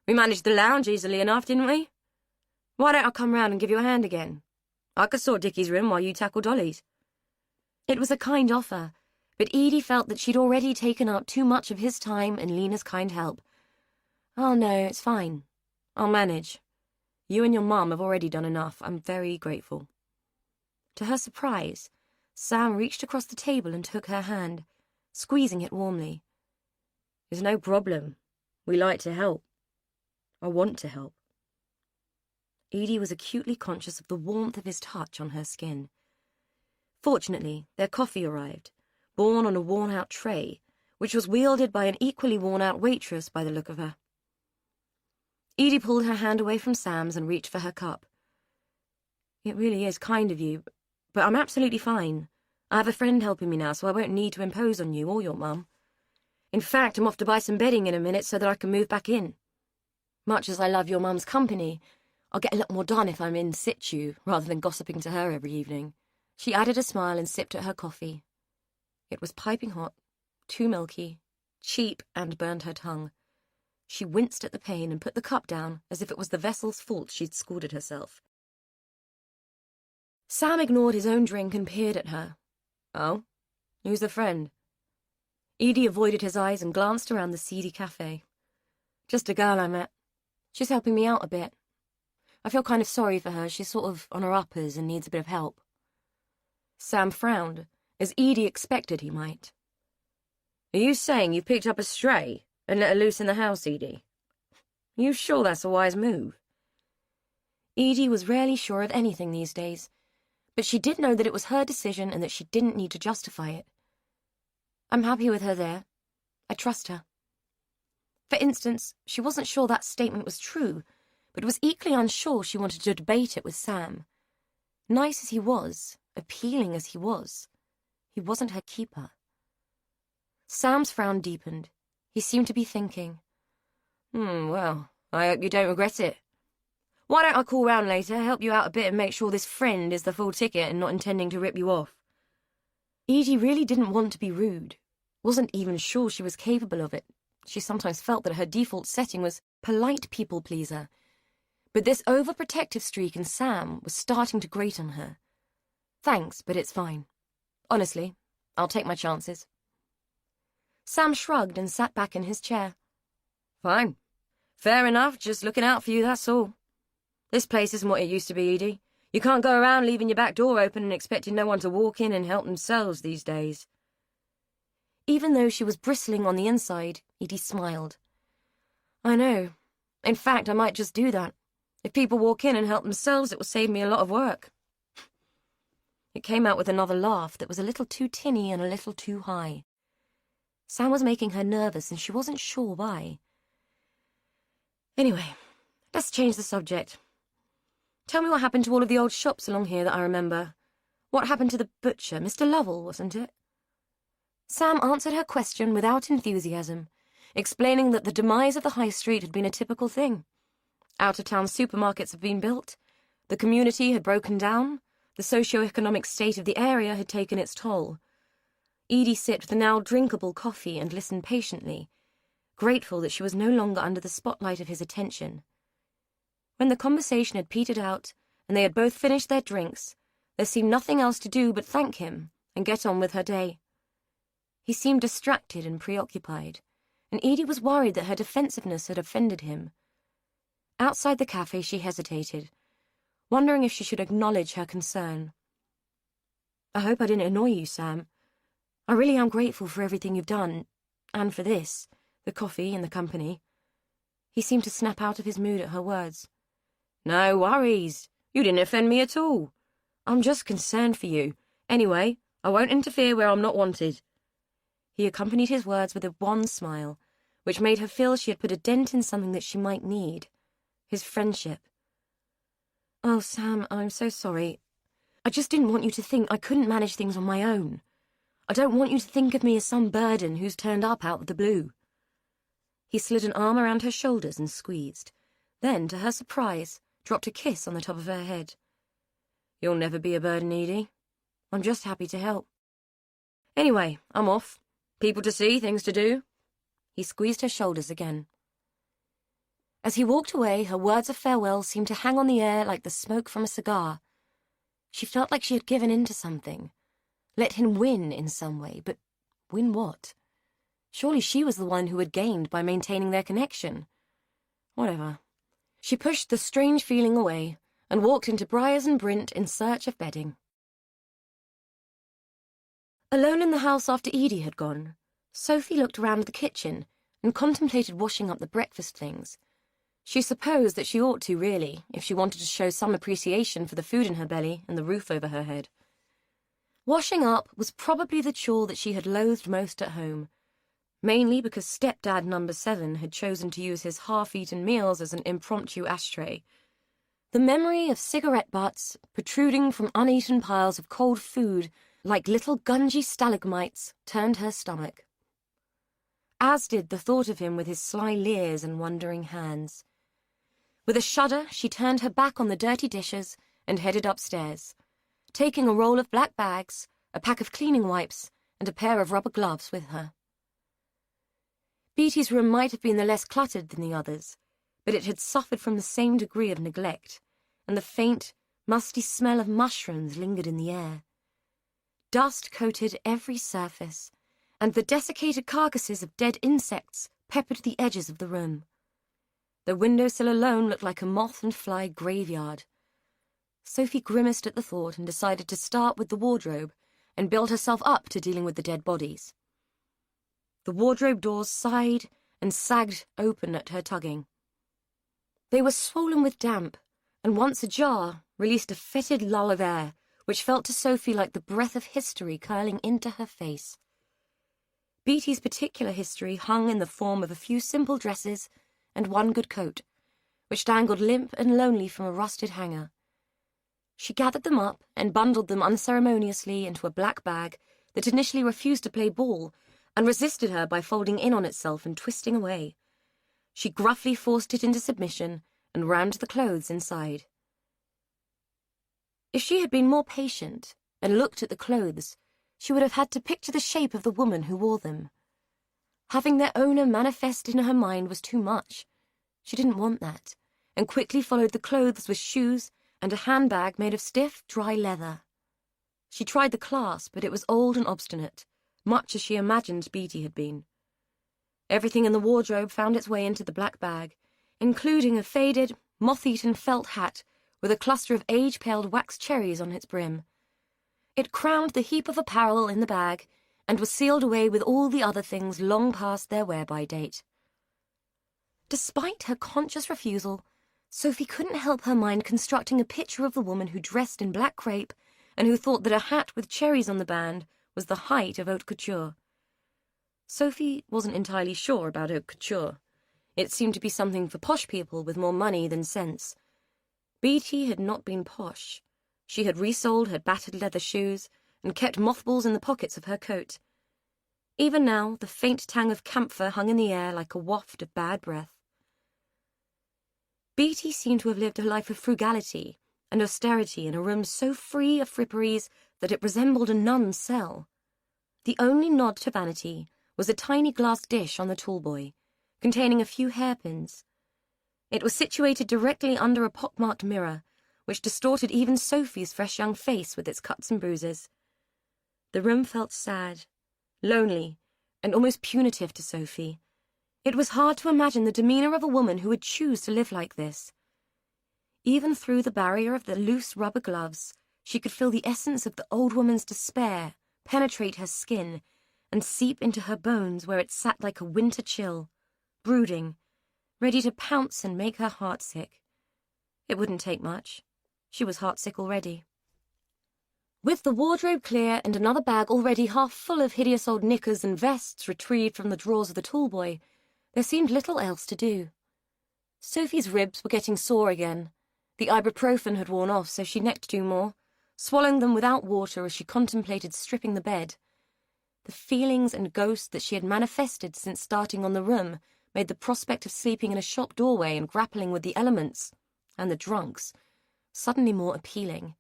We managed the lounge easily enough, didn't we? Why don't I come round and give you a hand again? I could sort Dickie's room while you tackle Dolly's." It was a kind offer, but Edie felt that she'd already taken up too much of his time and Lena's kind help. "Oh, no, it's fine. I'll manage. You and your mum have already done enough. I'm very grateful." To her surprise, Sam reached across the table and took her hand, squeezing it warmly. "It's no problem. We like to help. I want to help." Edie was acutely conscious of the warmth of his touch on her skin. Fortunately, their coffee arrived, borne on a worn-out tray, which was wielded by an equally worn-out waitress by the look of her. Edie pulled her hand away from Sam's and reached for her cup. It really is kind of you, but I'm absolutely fine. I have a friend helping me now, so I won't need to impose on you or your mum. In fact, I'm off to buy some bedding in a minute so that I can move back in. Much as I love your mum's company, I'll get a lot more done if I'm in situ, rather than gossiping to her every evening. She added a smile and sipped at her coffee. It was piping hot, too milky, cheap, and burned her tongue. She winced at the pain and put the cup down as if it was the vessel's fault she'd scalded herself. Sam ignored his own drink and peered at her. Oh? Who's the friend? Edie avoided his eyes and glanced around the seedy cafe. Just a girl I met. She's helping me out a bit. I feel kind of sorry for her. She's sort of on her uppers and needs a bit of help. Sam frowned, as Edie expected he might. Are you saying you picked up a stray and let her loose in the house, Edie? Are you sure that's a wise move? Edie was rarely sure of anything these days, but she did know that it was her decision and that she didn't need to justify it. I'm happy with her there. I trust her. For instance, she wasn't sure that statement was true, but was equally unsure she wanted to debate it with Sam. Nice as he was, appealing as he wasn't her keeper. Sam's frown deepened. He seemed to be thinking. Well, I hope you don't regret it. Why don't I call round later, help you out a bit and make sure this friend is the full ticket and not intending to rip you off? Edie really didn't want to be rude. Wasn't even sure she was capable of it. She sometimes felt that her default setting was polite people-pleaser. But this overprotective streak in Sam was starting to grate on her. Thanks, but it's fine. Honestly, I'll take my chances. Sam shrugged and sat back in his chair. Fine. Fair enough, just looking out for you, that's all. This place isn't what it used to be, Edie. You can't go around leaving your back door open and expecting no one to walk in and help themselves these days. Even though she was bristling on the inside, Edie smiled. I know. In fact, I might just do that. If people walk in and help themselves, it will save me a lot of work. It came out with another laugh that was a little too tinny and a little too high. Sam was making her nervous, and she wasn't sure why. Anyway, let's change the subject. Tell me what happened to all of the old shops along here that I remember. What happened to the butcher? Mr. Lovell, wasn't it? Sam answered her question without enthusiasm, explaining that the demise of the high street had been a typical thing. Out-of-town supermarkets had been built, the community had broken down, the socio-economic state of the area had taken its toll. Edie sipped the now drinkable coffee and listened patiently, grateful that she was no longer under the spotlight of his attention. When the conversation had petered out and they had both finished their drinks, there seemed nothing else to do but thank him and get on with her day. He seemed distracted and preoccupied, and Edie was worried that her defensiveness had offended him. Outside the cafe she hesitated, wondering if she should acknowledge her concern. I hope I didn't annoy you, Sam. I really am grateful for everything you've done, and for this, the coffee and the company. He seemed to snap out of his mood at her words. No worries. You didn't offend me at all. I'm just concerned for you. Anyway, I won't interfere where I'm not wanted. He accompanied his words with a wan smile, which made her feel she had put a dent in something that she might need. His friendship. Oh, Sam, I'm so sorry. I just didn't want you to think I couldn't manage things on my own. I don't want you to think of me as some burden who's turned up out of the blue. He slid an arm around her shoulders and squeezed. Then, to her surprise, dropped a kiss on the top of her head. You'll never be a burden, Edie. I'm just happy to help. Anyway, I'm off. People to see, things to do. He squeezed her shoulders again. As he walked away, her words of farewell seemed to hang on the air like the smoke from a cigar. She felt like she had given in to something. Let him win in some way, but win what? Surely she was the one who had gained by maintaining their connection. Whatever. She pushed the strange feeling away and walked into Briars and Brint in search of bedding. Alone in the house after Edie had gone, Sophie looked around the kitchen and contemplated washing up the breakfast things. She supposed that she ought to, really, if she wanted to show some appreciation for the food in her belly and the roof over her head. Washing up was probably the chore that she had loathed most at home, mainly because stepdad number 7 had chosen to use his half-eaten meals as an impromptu ashtray. The memory of cigarette butts protruding from uneaten piles of cold food like little gungy stalagmites turned her stomach. As did the thought of him with his sly leers and wandering hands. With a shudder, she turned her back on the dirty dishes and headed upstairs, taking a roll of black bags, a pack of cleaning wipes, and a pair of rubber gloves with her. Beatty's room might have been the less cluttered than the others, but it had suffered from the same degree of neglect, and the faint, musty smell of mushrooms lingered in the air. Dust coated every surface, and the desiccated carcasses of dead insects peppered the edges of the room. The windowsill alone looked like a moth and fly graveyard. Sophie grimaced at the thought and decided to start with the wardrobe and build herself up to dealing with the dead bodies. The wardrobe doors sighed and sagged open at her tugging. They were swollen with damp, and once ajar, released a fetid lull of air, which felt to Sophie like the breath of history curling into her face. Beatty's particular history hung in the form of a few simple dresses and one good coat, which dangled limp and lonely from a rusted hanger. She gathered them up and bundled them unceremoniously into a black bag that initially refused to play ball and resisted her by folding in on itself and twisting away. She gruffly forced it into submission and ran to the clothes inside. If she had been more patient and looked at the clothes, she would have had to picture the shape of the woman who wore them. Having their owner manifest in her mind was too much. She didn't want that, and quickly followed the clothes with shoes and a handbag made of stiff, dry leather. She tried the clasp, but it was old and obstinate, much as she imagined Beatty had been. Everything in the wardrobe found its way into the black bag, including a faded, moth-eaten felt hat with a cluster of age-paled wax cherries on its brim. It crowned the heap of apparel in the bag and was sealed away with all the other things long past their wear-by date. Despite her conscious refusal, Sophie couldn't help her mind constructing a picture of the woman who dressed in black crepe and who thought that a hat with cherries on the band was the height of haute couture. Sophie wasn't entirely sure about haute couture. It seemed to be something for posh people with more money than sense. Beatty had not been posh. She had resoled her battered leather shoes and kept mothballs in the pockets of her coat. Even now, the faint tang of camphor hung in the air like a waft of bad breath. Beatty seemed to have lived a life of frugality and austerity in a room so free of fripperies that it resembled a nun's cell. The only nod to vanity was a tiny glass dish on the toolboy, containing a few hairpins. It was situated directly under a pockmarked mirror, which distorted even Sophie's fresh young face with its cuts and bruises. The room felt sad, lonely, and almost punitive to Sophie. It was hard to imagine the demeanour of a woman who would choose to live like this. Even through the barrier of the loose rubber gloves, she could feel the essence of the old woman's despair penetrate her skin and seep into her bones where it sat like a winter chill, brooding, ready to pounce and make her heart sick. It wouldn't take much. She was heartsick already. With the wardrobe clear and another bag already half full of hideous old knickers and vests retrieved from the drawers of the toolboy, there seemed little else to do. Sophie's ribs were getting sore again. The ibuprofen had worn off, so she necked 2 more, swallowing them without water as she contemplated stripping the bed. The feelings and ghosts that she had manifested since starting on the room made the prospect of sleeping in a shop doorway and grappling with the elements, and the drunks, suddenly more appealing.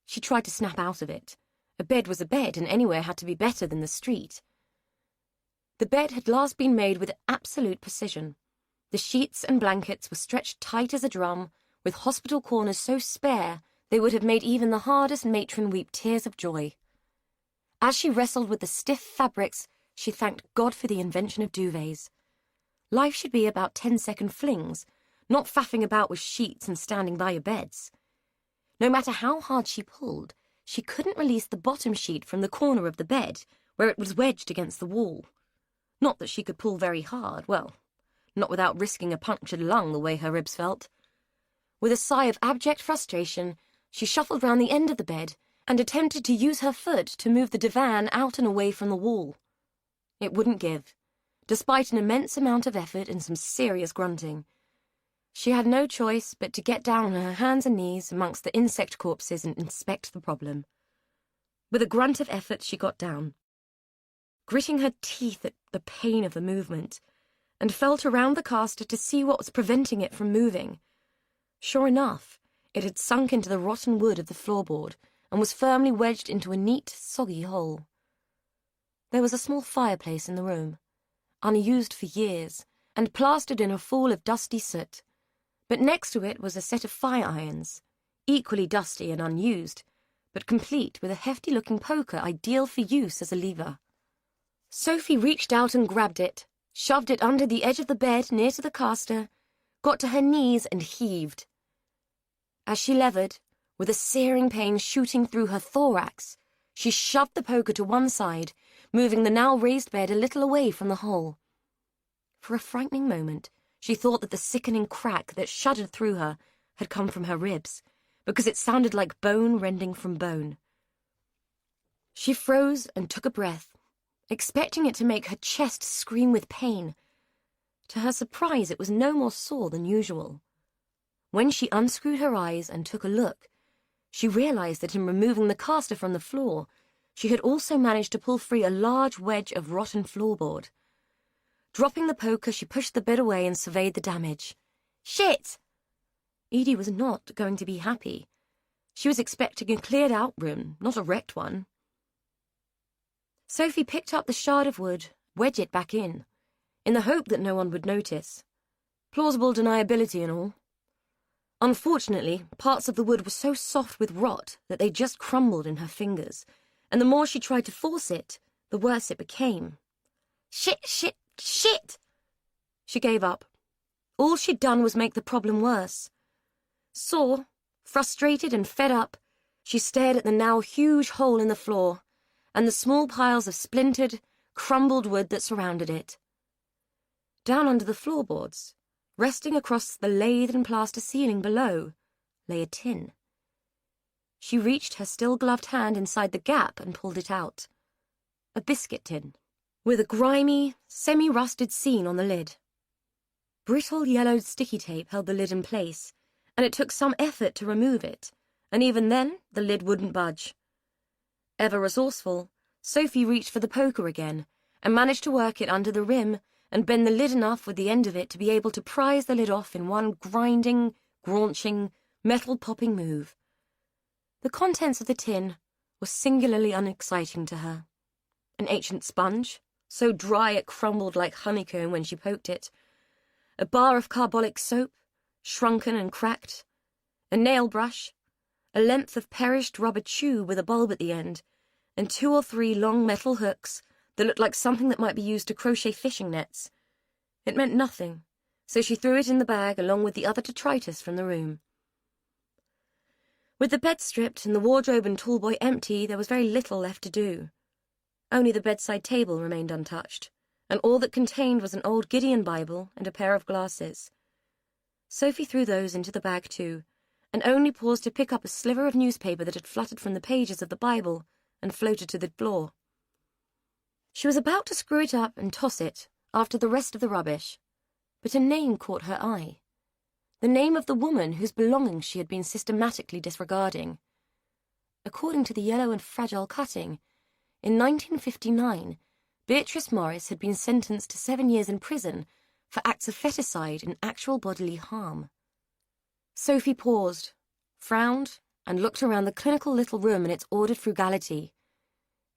She tried to snap out of it. A bed was a bed, and anywhere had to be better than the street. The bed had last been made with absolute precision. The sheets and blankets were stretched tight as a drum, with hospital corners so spare they would have made even the hardest matron weep tears of joy. As she wrestled with the stiff fabrics, she thanked God for the invention of duvets. Life should be about 10-second flings, not faffing about with sheets and standing by your beds. No matter how hard she pulled, she couldn't release the bottom sheet from the corner of the bed, where it was wedged against the wall. Not that she could pull very hard, well, not without risking a punctured lung the way her ribs felt. With a sigh of abject frustration, she shuffled round the end of the bed and attempted to use her foot to move the divan out and away from the wall. It wouldn't give, despite an immense amount of effort and some serious grunting. She had no choice but to get down on her hands and knees amongst the insect corpses and inspect the problem. With a grunt of effort, she got down, gritting her teeth at the pain of the movement, and felt around the caster to see what was preventing it from moving. Sure enough, it had sunk into the rotten wood of the floorboard and was firmly wedged into a neat, soggy hole. There was a small fireplace in the room, unused for years, and plastered in a fall of dusty soot, but next to it was a set of fire irons, equally dusty and unused, but complete with a hefty-looking poker ideal for use as a lever. Sophie reached out and grabbed it, shoved it under the edge of the bed near to the caster, got to her knees and heaved. As she levered, with a searing pain shooting through her thorax, she shoved the poker to one side, moving the now raised bed a little away from the hole. For a frightening moment, she thought that the sickening crack that shuddered through her had come from her ribs, because it sounded like bone rending from bone. She froze and took a breath, expecting it to make her chest scream with pain. To her surprise, it was no more sore than usual. When she unscrewed her eyes and took a look, she realized that in removing the caster from the floor, she had also managed to pull free a large wedge of rotten floorboard. Dropping the poker, she pushed the bed away and surveyed the damage. Shit! Edie was not going to be happy. She was expecting a cleared-out room, not a wrecked one. Sophie picked up the shard of wood, wedged it back in the hope that no one would notice. Plausible deniability and all. Unfortunately, parts of the wood were so soft with rot that they just crumbled in her fingers, and the more she tried to force it, the worse it became. Shit! She gave up. All she'd done was make the problem worse. Sore, frustrated and fed up, she stared at the now huge hole in the floor and the small piles of splintered, crumbled wood that surrounded it. Down under the floorboards, resting across the lath and plaster ceiling below, lay a tin. She reached her still-gloved hand inside the gap and pulled it out. A biscuit tin, with a grimy, semi-rusted seam on the lid. Brittle yellowed sticky tape held the lid in place, and it took some effort to remove it, and even then the lid wouldn't budge. Ever resourceful, Sophie reached for the poker again, and managed to work it under the rim and bend the lid enough with the end of it to be able to prise the lid off in one grinding, graunching, metal-popping move. The contents of the tin were singularly unexciting to her. An ancient sponge, so dry it crumbled like honeycomb when she poked it, a bar of carbolic soap, shrunken and cracked, a nail brush, a length of perished rubber tube with a bulb at the end, and 2 or 3 long metal hooks that looked like something that might be used to crochet fishing nets. It meant nothing, so she threw it in the bag along with the other detritus from the room. With the bed stripped and the wardrobe and toolboy empty, there was very little left to do. Only the bedside table remained untouched, and all that contained was an old Gideon Bible and a pair of glasses. Sophie threw those into the bag too, and only paused to pick up a sliver of newspaper that had fluttered from the pages of the Bible and floated to the floor. She was about to screw it up and toss it after the rest of the rubbish, but a name caught her eye. The name of the woman whose belongings she had been systematically disregarding. According to the yellow and fragile cutting, in 1959, Beatrice Morris had been sentenced to 7 years in prison for acts of feticide and actual bodily harm. Sophie paused, frowned, and looked around the clinical little room in its ordered frugality.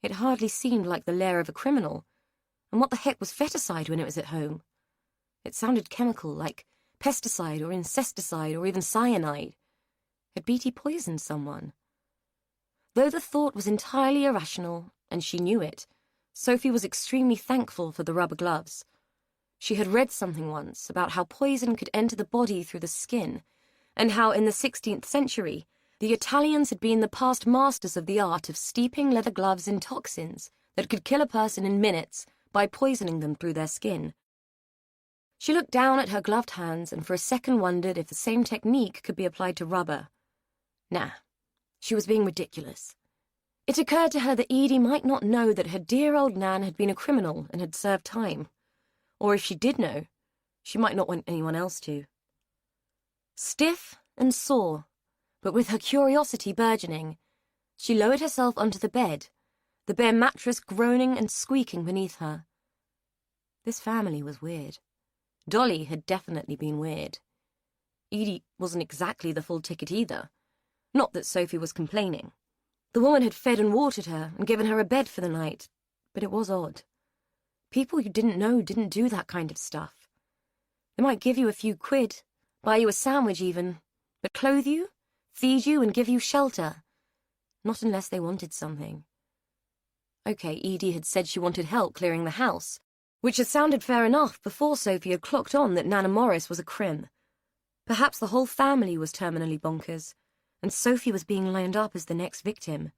It hardly seemed like the lair of a criminal, and what the heck was feticide when it was at home? It sounded chemical, like pesticide or incesticide or even cyanide. Had Beatty poisoned someone? Though the thought was entirely irrational, and she knew it, Sophie was extremely thankful for the rubber gloves. She had read something once about how poison could enter the body through the skin, and how in the 16th century, the Italians had been the past masters of the art of steeping leather gloves in toxins that could kill a person in minutes by poisoning them through their skin. She looked down at her gloved hands and for a second wondered if the same technique could be applied to rubber. Nah, she was being ridiculous. It occurred to her that Edie might not know that her dear old Nan had been a criminal and had served time. Or if she did know, she might not want anyone else to. Stiff and sore, but with her curiosity burgeoning, she lowered herself onto the bed, the bare mattress groaning and squeaking beneath her. This family was weird. Dolly had definitely been weird. Edie wasn't exactly the full ticket either. Not that Sophie was complaining. The woman had fed and watered her and given her a bed for the night, but it was odd. People you didn't know didn't do that kind of stuff. They might give you a few quid, buy you a sandwich even, but clothe you, feed you, and give you shelter. Not unless they wanted something. Okay, Edie had said she wanted help clearing the house, which had sounded fair enough before Sophie had clocked on that Nana Morris was a crim. Perhaps the whole family was terminally bonkers, and Sophie was being lined up as the next victim.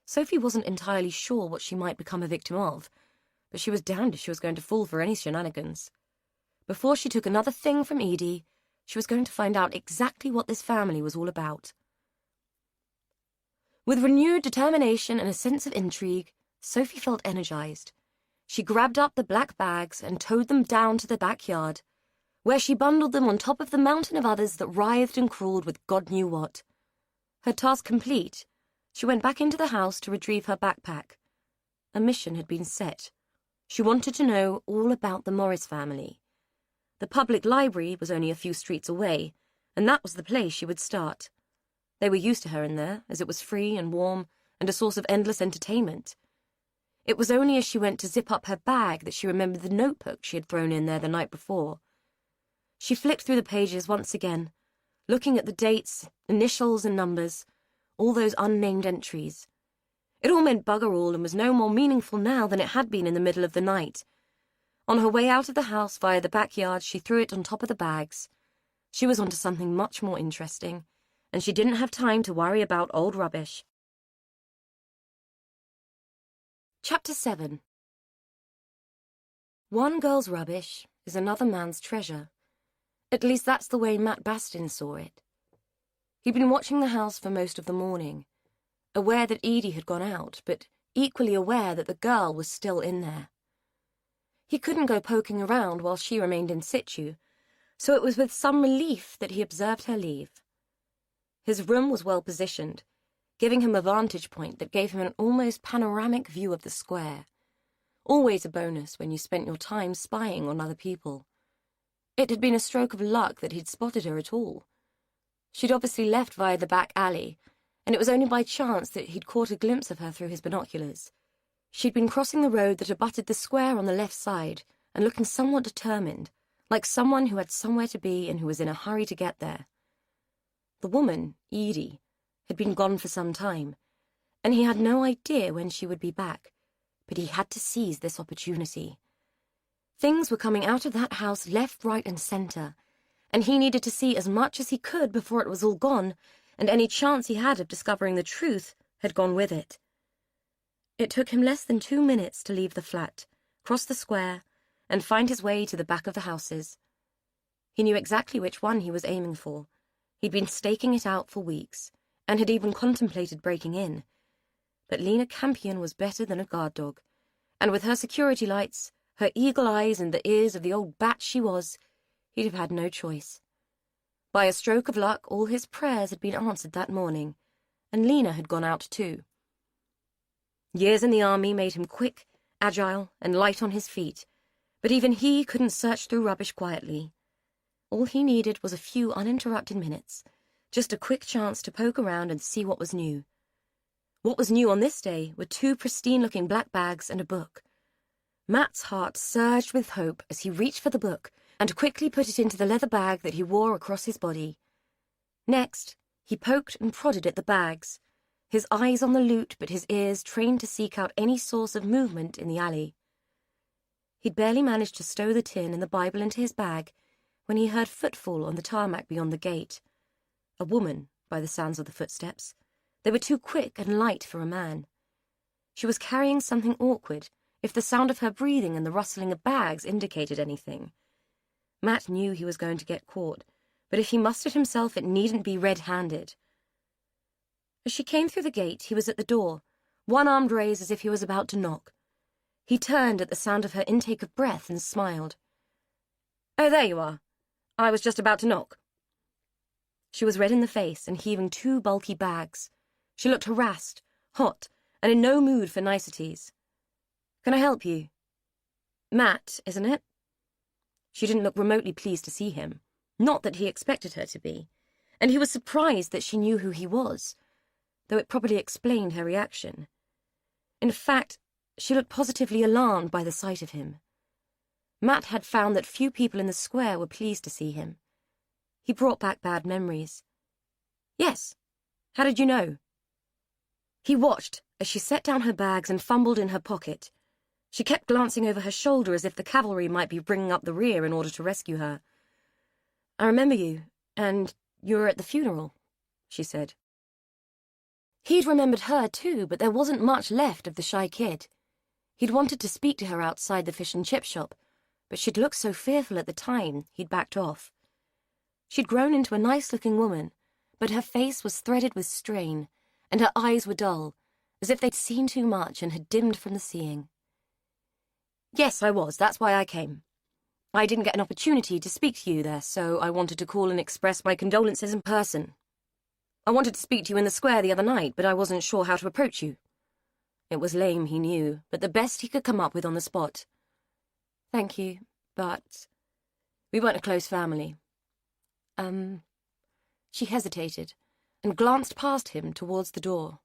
Sophie wasn't entirely sure what she might become a victim of, but she was damned if she was going to fall for any shenanigans. Before she took another thing from Edie, she was going to find out exactly what this family was all about. With renewed determination and a sense of intrigue, Sophie felt energized. She grabbed up the black bags and towed them down to the backyard, where she bundled them on top of the mountain of others that writhed and crawled with God knew what. Her task complete, she went back into the house to retrieve her backpack. A mission had been set. She wanted to know all about the Morris family. The public library was only a few streets away, and that was the place she would start. They were used to her in there, as it was free and warm and a source of endless entertainment. It was only as she went to zip up her bag that she remembered the notebook she had thrown in there the night before. She flicked through the pages once again, looking at the dates, initials and numbers, all those unnamed entries. It all meant bugger all and was no more meaningful now than it had been in the middle of the night. On her way out of the house via the backyard, she threw it on top of the bags. She was onto something much more interesting, and she didn't have time to worry about old rubbish. Chapter 7. One girl's rubbish is another man's treasure. At least that's the way Matt Bastin saw it. He'd been watching the house for most of the morning, aware that Edie had gone out, but equally aware that the girl was still in there. He couldn't go poking around while she remained in situ, so it was with some relief that he observed her leave. His room was well positioned, giving him a vantage point that gave him an almost panoramic view of the square. Always a bonus when you spent your time spying on other people. It had been a stroke of luck that he'd spotted her at all. She'd obviously left via the back alley, and it was only by chance that he'd caught a glimpse of her through his binoculars. She'd been crossing the road that abutted the square on the left side, and looking somewhat determined, like someone who had somewhere to be and who was in a hurry to get there. The woman, Edie, had been gone for some time, and he had no idea when she would be back, but he had to seize this opportunity. Things were coming out of that house left, right, and center, and he needed to see as much as he could before it was all gone, and any chance he had of discovering the truth had gone with it. It took him less than 2 minutes to leave the flat, cross the square, and find his way to the back of the houses. He knew exactly which one he was aiming for. He'd been staking it out for weeks, and had even contemplated breaking in. But Lena Campion was better than a guard dog, and with her security lights, her eagle eyes, and the ears of the old bat she was, he'd have had no choice. By a stroke of luck, all his prayers had been answered that morning, and Lena had gone out too. Years in the army made him quick, agile, and light on his feet, but even he couldn't search through rubbish quietly. All he needed was a few uninterrupted minutes, just a quick chance to poke around and see what was new. What was new on this day were 2 pristine-looking black bags and a book. Matt's heart surged with hope as he reached for the book and quickly put it into the leather bag that he wore across his body. Next, he poked and prodded at the bags, his eyes on the loot but his ears trained to seek out any source of movement in the alley. He'd barely managed to stow the tin and the Bible into his bag when he heard footfall on the tarmac beyond the gate. A woman, by the sounds of the footsteps. They were too quick and light for a man. She was carrying something awkward, if the sound of her breathing and the rustling of bags indicated anything. Matt knew he was going to get caught, but if he mustered himself, it needn't be red-handed. As she came through the gate, he was at the door, one-armed raised as if he was about to knock. He turned at the sound of her intake of breath and smiled. "Oh, there you are. I was just about to knock." She was red in the face and heaving 2 bulky bags. She looked harassed, hot, and in no mood for niceties. "Can I help you?" "Matt, isn't it?" She didn't look remotely pleased to see him. Not that he expected her to be. And he was surprised that she knew who he was, though it probably explained her reaction. In fact, she looked positively alarmed by the sight of him. Matt had found that few people in the square were pleased to see him. He brought back bad memories. "Yes. How did you know?" He watched as she set down her bags and fumbled in her pocket. She kept glancing over her shoulder as if the cavalry might be bringing up the rear in order to rescue her. "I remember you, and you were at the funeral," she said. He'd remembered her too, but there wasn't much left of the shy kid. He'd wanted to speak to her outside the fish and chip shop, but she'd looked so fearful at the time, he'd backed off. She'd grown into a nice-looking woman, but her face was threaded with strain, and her eyes were dull, as if they'd seen too much and had dimmed from the seeing. "Yes, I was. That's why I came. I didn't get an opportunity to speak to you there, so I wanted to call and express my condolences in person. I wanted to speak to you in the square the other night, but I wasn't sure how to approach you." It was lame, he knew, but the best he could come up with on the spot. "Thank you, but we weren't a close family." She hesitated and glanced past him towards the door.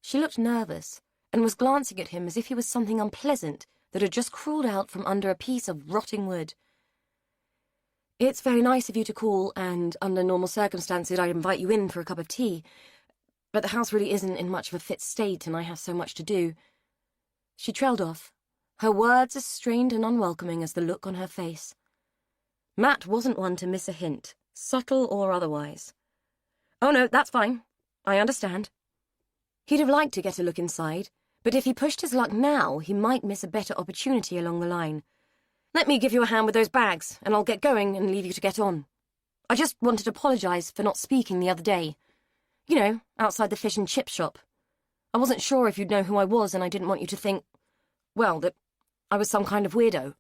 She looked nervous and was glancing at him as if he was something unpleasant that had just crawled out from under a piece of rotting wood. "It's very nice of you to call, and under normal circumstances I'd invite you in for a cup of tea, but the house really isn't in much of a fit state and I have so much to do." She trailed off, her words as strained and unwelcoming as the look on her face. Matt wasn't one to miss a hint, subtle or otherwise. "Oh no, that's fine. I understand." He'd have liked to get a look inside, but if he pushed his luck now, he might miss a better opportunity along the line. "Let me give you a hand with those bags, and I'll get going and leave you to get on. I just wanted to apologize for not speaking the other day. You know, outside the fish and chip shop. I wasn't sure if you'd know who I was, and I didn't want you to think, well, that I was some kind of weirdo."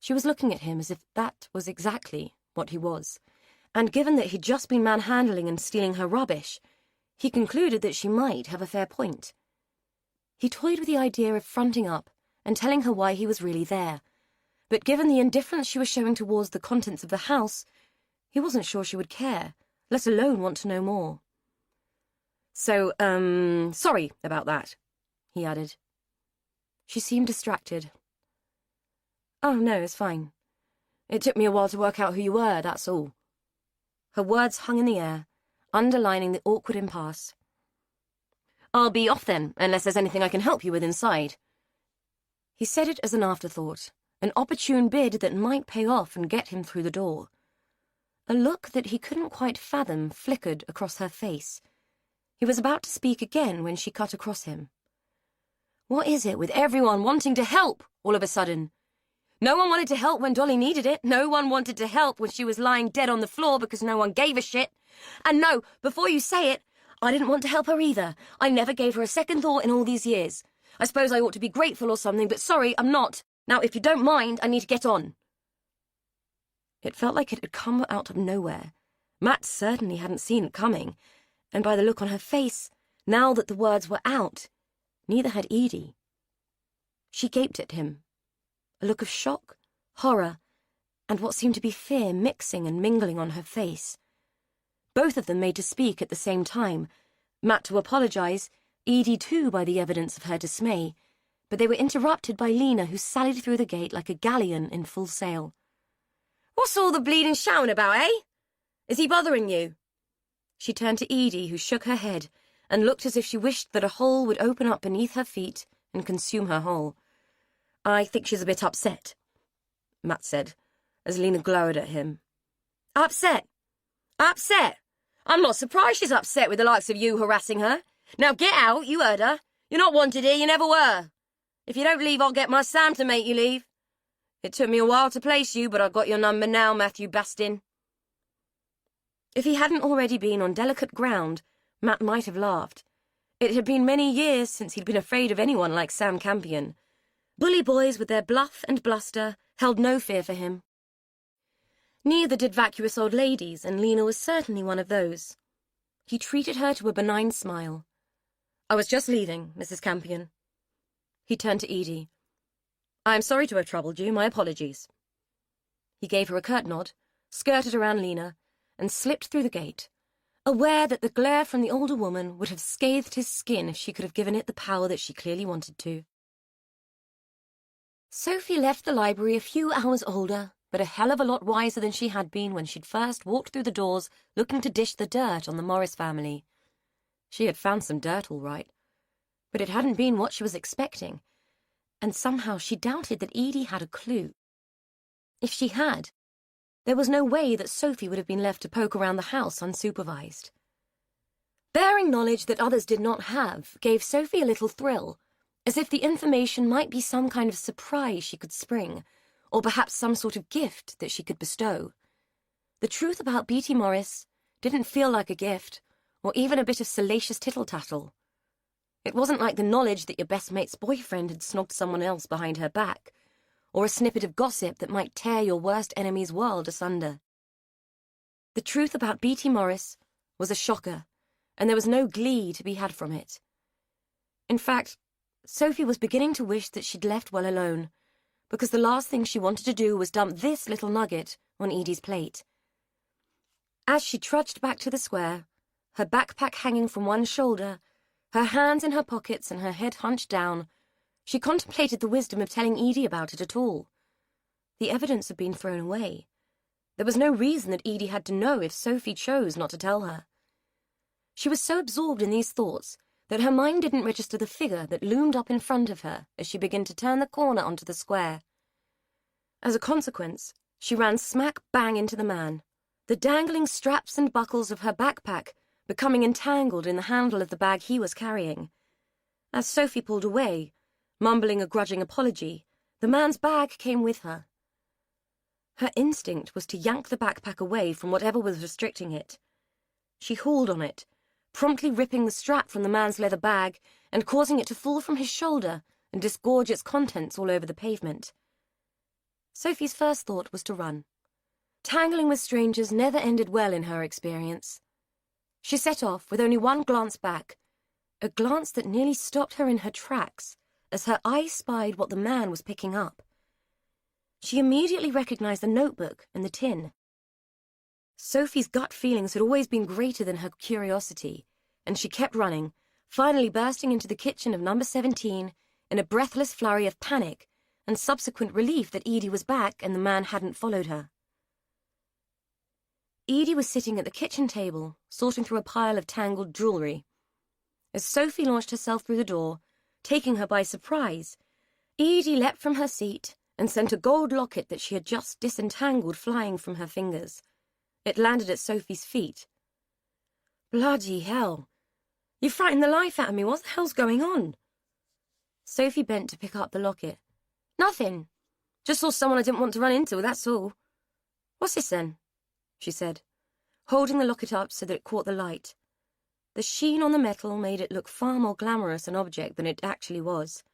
She was looking at him as if that was exactly what he was, and given that he'd just been manhandling and stealing her rubbish, he concluded that she might have a fair point. He toyed with the idea of fronting up and telling her why he was really there, but given the indifference she was showing towards the contents of the house, he wasn't sure she would care, let alone want to know more. "So, sorry about that," he added. She seemed distracted. "Oh, no, it's fine. It took me a while to work out who you were, that's all." Her words hung in the air, underlining the awkward impasse. "I'll be off then, unless there's anything I can help you with inside." He said it as an afterthought, an opportune bid that might pay off and get him through the door. A look that he couldn't quite fathom flickered across her face. He was about to speak again when she cut across him. "What is it with everyone wanting to help all of a sudden? No one wanted to help when Dolly needed it. No one wanted to help when she was lying dead on the floor because no one gave a shit. And no, before you say it, I didn't want to help her either. I never gave her a second thought in all these years. I suppose I ought to be grateful or something, but sorry, I'm not. Now, if you don't mind, I need to get on." It felt like it had come out of nowhere. Matt certainly hadn't seen it coming, and by the look on her face, now that the words were out, neither had Edie. She gaped at him, a look of shock, horror, and what seemed to be fear mixing and mingling on her face. Both of them made to speak at the same time, Matt to apologize, Edie too by the evidence of her dismay, but they were interrupted by Lena, who sallied through the gate like a galleon in full sail. "What's all the bleeding shouting about, eh? Is he bothering you?" She turned to Edie, who shook her head and looked as if she wished that a hole would open up beneath her feet and consume her whole. "I think she's a bit upset," Matt said, as Lena glowered at him. "Upset? Upset? I'm not surprised she's upset with the likes of you harassing her. Now get out, you heard her. You're not wanted here, you never were. If you don't leave, I'll get my Sam to make you leave. It took me a while to place you, but I've got your number now, Matthew Bastin." If he hadn't already been on delicate ground, Matt might have laughed. It had been many years since he'd been afraid of anyone like Sam Campion. Bully boys with their bluff and bluster held no fear for him. Neither did vacuous old ladies, and Lena was certainly one of those. He treated her to a benign smile. "I was just leaving, Mrs. Campion." He turned to Edie. "I am sorry to have troubled you. My apologies." He gave her a curt nod, skirted around Lena, and slipped through the gate, aware that the glare from the older woman would have scathed his skin if she could have given it the power that she clearly wanted to. Sophie left the library a few hours older, but a hell of a lot wiser than she had been when she'd first walked through the doors looking to dish the dirt on the Morris family. She had found some dirt, all right, but it hadn't been what she was expecting, and somehow she doubted that Edie had a clue. If she had, there was no way that Sophie would have been left to poke around the house unsupervised. Bearing knowledge that others did not have gave Sophie a little thrill, as if the information might be some kind of surprise she could spring, or perhaps some sort of gift that she could bestow. The truth about Beatty Morris didn't feel like a gift, or even a bit of salacious tittle-tattle. It wasn't like the knowledge that your best mate's boyfriend had snogged someone else behind her back, or a snippet of gossip that might tear your worst enemy's world asunder. The truth about Beatty Morris was a shocker, and there was no glee to be had from it. In fact, Sophie was beginning to wish that she'd left well alone, because the last thing she wanted to do was dump this little nugget on Edie's plate. As she trudged back to the square, her backpack hanging from one shoulder, her hands in her pockets and her head hunched down, she contemplated the wisdom of telling Edie about it at all. The evidence had been thrown away. There was no reason that Edie had to know if Sophie chose not to tell her. She was so absorbed in these thoughts that her mind didn't register the figure that loomed up in front of her as she began to turn the corner onto the square. As a consequence, she ran smack bang into the man, the dangling straps and buckles of her backpack becoming entangled in the handle of the bag he was carrying. As Sophie pulled away, mumbling a grudging apology, the man's bag came with her. Her instinct was to yank the backpack away from whatever was restricting it. She hauled on it, promptly ripping the strap from the man's leather bag and causing it to fall from his shoulder and disgorge its contents all over the pavement. Sophie's first thought was to run. Tangling with strangers never ended well in her experience. She set off with only one glance back, a glance that nearly stopped her in her tracks as her eye spied what the man was picking up. She immediately recognized the notebook and the tin. Sophie's gut feelings had always been greater than her curiosity, and she kept running, finally bursting into the kitchen of number 17 in a breathless flurry of panic and subsequent relief that Edie was back and the man hadn't followed her. Edie was sitting at the kitchen table, sorting through a pile of tangled jewellery. As Sophie launched herself through the door, taking her by surprise, Edie leapt from her seat and sent a gold locket that she had just disentangled flying from her fingers. It landed at Sophie's feet. "Bloody hell! You frightened the life out of me. What the hell's going on?" Sophie bent to pick up the locket. "Nothing. Just saw someone I didn't want to run into, that's all." "What's this, then?" she said, holding the locket up so that it caught the light. The sheen on the metal made it look far more glamorous an object than it actually was.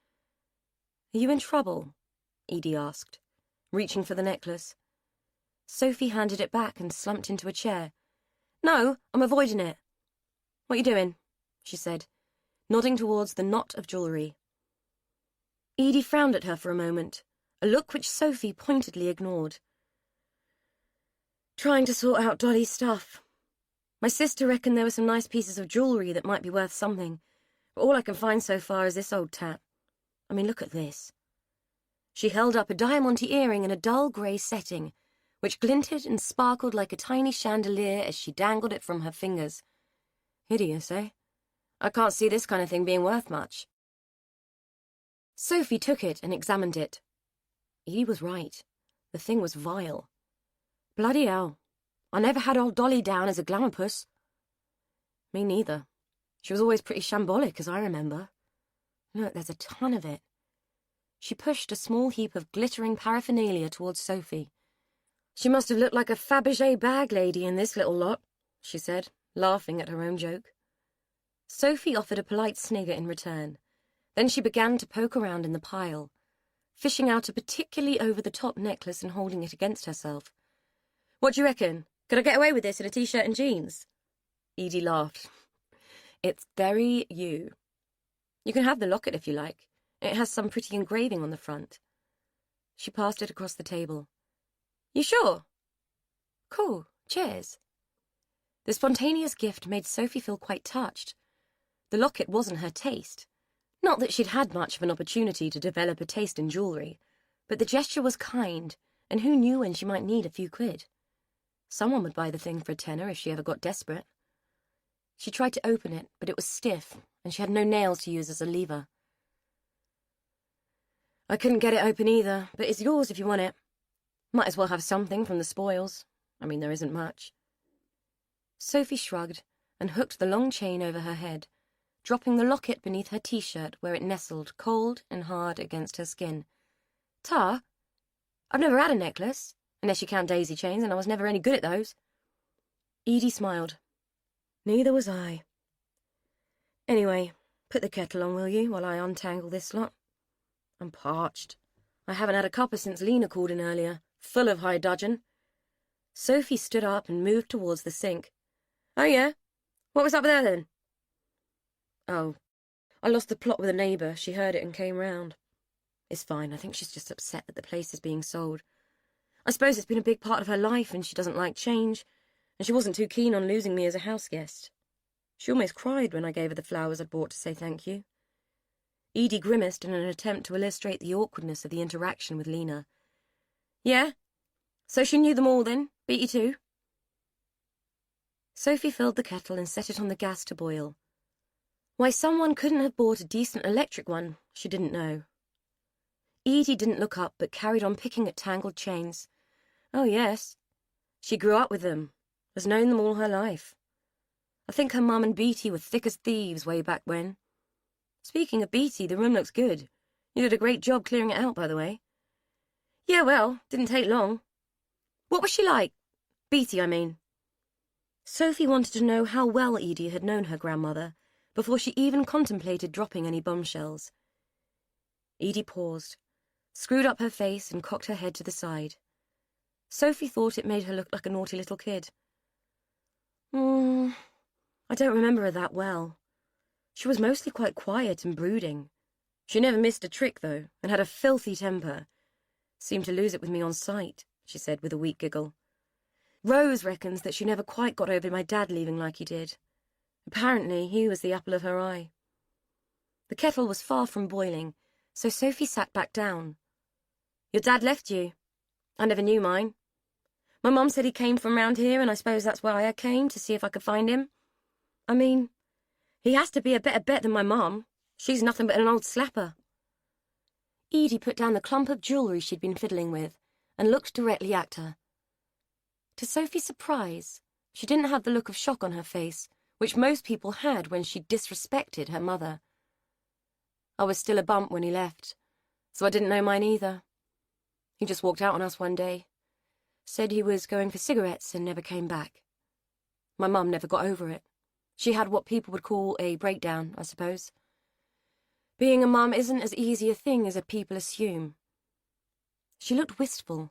"Are you in trouble?" Edie asked, reaching for the necklace. Sophie handed it back and slumped into a chair. "No, I'm avoiding it." "What you doing?" she said, nodding towards the knot of jewellery. Edie frowned at her for a moment, a look which Sophie pointedly ignored. "Trying to sort out Dolly's stuff. My sister reckoned there were some nice pieces of jewellery that might be worth something, but all I can find so far is this old tat. I mean, look at this." She held up a diamante earring in a dull grey setting, which glinted and sparkled like a tiny chandelier as she dangled it from her fingers. "Hideous, eh? I can't see this kind of thing being worth much." Sophie took it and examined it. Edie was right. The thing was vile. "Bloody hell. I never had old Dolly down as a glamour puss." "Me neither. She was always pretty shambolic, as I remember. Look, there's a ton of it." She pushed a small heap of glittering paraphernalia towards Sophie. "She must have looked like a Fabergé bag lady in this little lot," she said, laughing at her own joke. Sophie offered a polite snigger in return. Then she began to poke around in the pile, fishing out a particularly over-the-top necklace and holding it against herself. What do you reckon? Could I get away with this in a t-shirt and jeans? Edie laughed. It's very you. You can have the locket if you like. It has some pretty engraving on the front. She passed it across the table. You sure? Cool. Cheers. The spontaneous gift made Sophie feel quite touched. The locket wasn't her taste. Not that she'd had much of an opportunity to develop a taste in jewellery, but the gesture was kind, and who knew when she might need a few quid. Someone would buy the thing for a tenner if she ever got desperate. She tried to open it, but it was stiff, and she had no nails to use as a lever. I couldn't get it open either, but it's yours if you want it. Might as well have something from the spoils. I mean, there isn't much. Sophie shrugged and hooked the long chain over her head, dropping the locket beneath her t-shirt where it nestled cold and hard against her skin. Tar? I've never had a necklace, unless you count daisy chains, and I was never any good at those. Edie smiled. Neither was I. Anyway, put the kettle on, will you, while I untangle this lot? I'm parched. I haven't had a cuppa since Lena called in earlier, full of high dudgeon. Sophie stood up and moved towards the sink. Oh, yeah? What was up there, then? Oh, I lost the plot with a neighbour. She heard it and came round. It's fine. I think she's just upset that the place is being sold. I suppose it's been a big part of her life and she doesn't like change, and she wasn't too keen on losing me as a house guest. She almost cried when I gave her the flowers I'd bought to say thank you. Edie grimaced in an attempt to illustrate the awkwardness of the interaction with Lena. Yeah? So she knew them all then? Beat you too? Sophie filled the kettle and set it on the gas to boil. Why someone couldn't have bought a decent electric one, she didn't know. Edie didn't look up but carried on picking at tangled chains. Oh, yes. She grew up with them, has known them all her life. I think her mum and Beatty were thick as thieves way back when. Speaking of Beatty, the room looks good. You did a great job clearing it out, by the way. Yeah, well, didn't take long. What was she like? Beatty, I mean. Sophie wanted to know how well Edie had known her grandmother before she even contemplated dropping any bombshells. Edie paused, screwed up her face and cocked her head to the side. Sophie thought it made her look like a naughty little kid. I don't remember her that well. She was mostly quite quiet and brooding. She never missed a trick, though, and had a filthy temper. Seemed to lose it with me on sight, she said with a weak giggle. Rose reckons that she never quite got over my dad leaving like he did. Apparently, he was the apple of her eye. The kettle was far from boiling, so Sophie sat back down. Your dad left you? I never knew mine. My mum said he came from round here, and I suppose that's why I came, to see if I could find him. I mean, he has to be a better bet than my mum. She's nothing but an old slapper. Edie put down the clump of jewellery she'd been fiddling with and looked directly at her. To Sophie's surprise, she didn't have the look of shock on her face, which most people had when she disrespected her mother. I was still a bump when he left, so I didn't know mine either. He just walked out on us one day, said he was going for cigarettes and never came back. My mum never got over it. She had what people would call a breakdown, I suppose. Being a mum isn't as easy a thing as people assume. She looked wistful,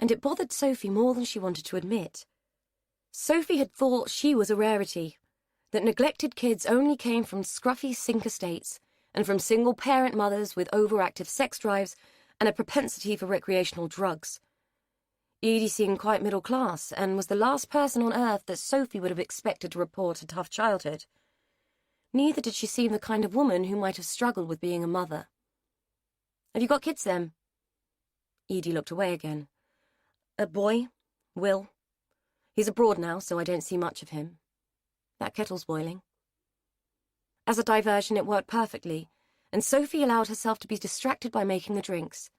and it bothered Sophie more than she wanted to admit. Sophie had thought she was a rarity, that neglected kids only came from scruffy sink estates and from single-parent mothers with overactive sex drives and a propensity for recreational drugs. Edie seemed quite middle class and was the last person on earth that Sophie would have expected to report a tough childhood. Neither did she seem the kind of woman who might have struggled with being a mother. Have you got kids, then? Edie looked away again. A boy, Will. He's abroad now, so I don't see much of him. That kettle's boiling. As a diversion, it worked perfectly, and Sophie allowed herself to be distracted by making the drinks.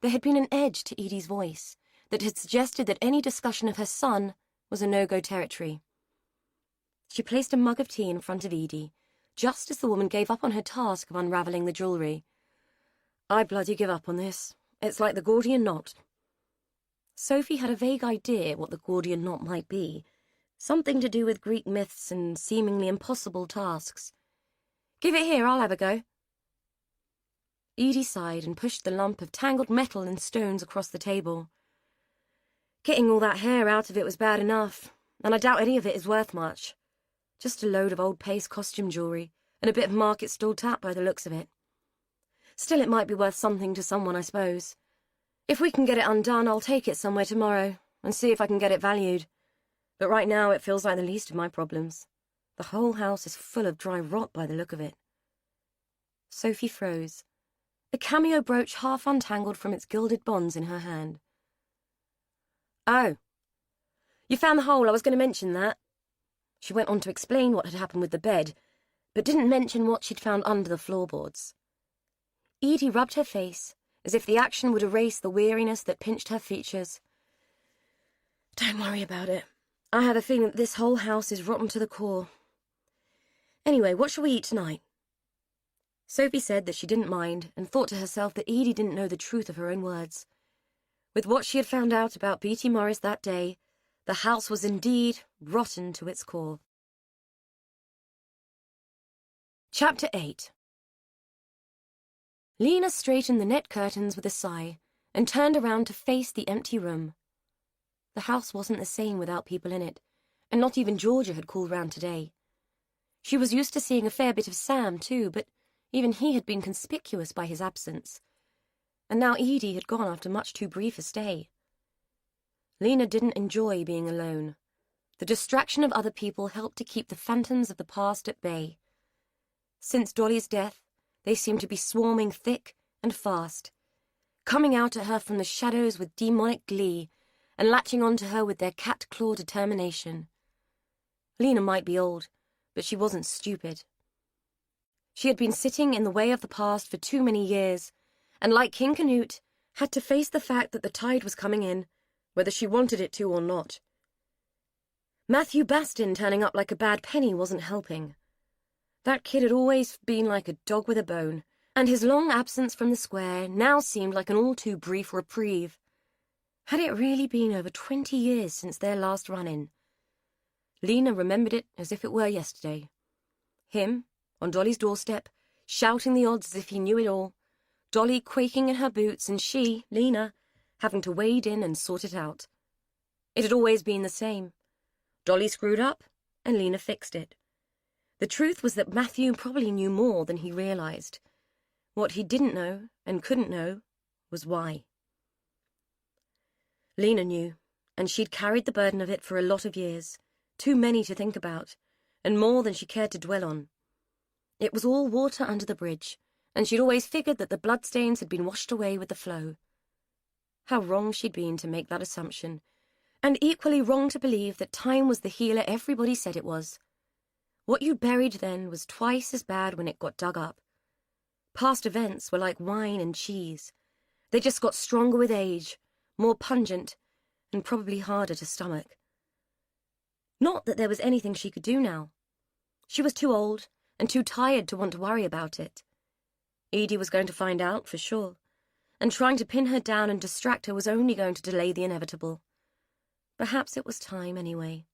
There had been an edge to Edie's voice that had suggested that any discussion of her son was a no-go territory. She placed a mug of tea in front of Edie, just as the woman gave up on her task of unravelling the jewellery. I bloody give up on this. It's like the Gordian knot. Sophie had a vague idea what the Gordian knot might be, something to do with Greek myths and seemingly impossible tasks. Give it here, I'll have a go. Edie sighed and pushed the lump of tangled metal and stones across the table. Getting all that hair out of it was bad enough, and I doubt any of it is worth much. Just a load of old paste costume jewellery and a bit of market stall tap by the looks of it. Still, it might be worth something to someone, I suppose. If we can get it undone, I'll take it somewhere tomorrow and see if I can get it valued. But right now it feels like the least of my problems. The whole house is full of dry rot by the look of it. Sophie froze, a cameo brooch half untangled from its gilded bonds in her hand. Oh, you found the hole. I was going to mention that. She went on to explain what had happened with the bed, but didn't mention what she'd found under the floorboards. Edie rubbed her face, as if the action would erase the weariness that pinched her features. Don't worry about it. I have a feeling that this whole house is rotten to the core. Anyway, what shall we eat tonight? Sophie said that she didn't mind, and thought to herself that Edie didn't know the truth of her own words. With what she had found out about Beatty Morris that day, the house was indeed rotten to its core. Chapter 8. Lena straightened the net curtains with a sigh and turned around to face the empty room. The house wasn't the same without people in it, and not even Georgia had called round today. She was used to seeing a fair bit of Sam, too, but even he had been conspicuous by his absence. And now Edie had gone after much too brief a stay. Lena didn't enjoy being alone. The distraction of other people helped to keep the phantoms of the past at bay. Since Dolly's death, they seemed to be swarming thick and fast, coming out at her from the shadows with demonic glee and latching onto her with their cat-claw determination. Lena might be old, but she wasn't stupid. She had been sitting in the way of the past for too many years, and like King Canute, had to face the fact that the tide was coming in, whether she wanted it to or not. Matthew Bastin turning up like a bad penny wasn't helping. That kid had always been like a dog with a bone, and his long absence from the square now seemed like an all-too brief reprieve. Had it really been over 20 years since their last run-in? Lena remembered it as if it were yesterday. Him, on Dolly's doorstep, shouting the odds as if he knew it all, Dolly quaking in her boots, and she, Lena, having to wade in and sort it out. It had always been the same. Dolly screwed up, and Lena fixed it. The truth was that Matthew probably knew more than he realized. What he didn't know, and couldn't know, was why. Lena knew, and she'd carried the burden of it for a lot of years, too many to think about, and more than she cared to dwell on. It was all water under the bridge, and she'd always figured that the bloodstains had been washed away with the flow. How wrong she'd been to make that assumption, and equally wrong to believe that time was the healer everybody said it was. What you buried then was twice as bad when it got dug up. Past events were like wine and cheese. They just got stronger with age, more pungent, and probably harder to stomach. Not that there was anything she could do now. She was too old and too tired to want to worry about it. Edie was going to find out, for sure, and trying to pin her down and distract her was only going to delay the inevitable. Perhaps it was time anyway.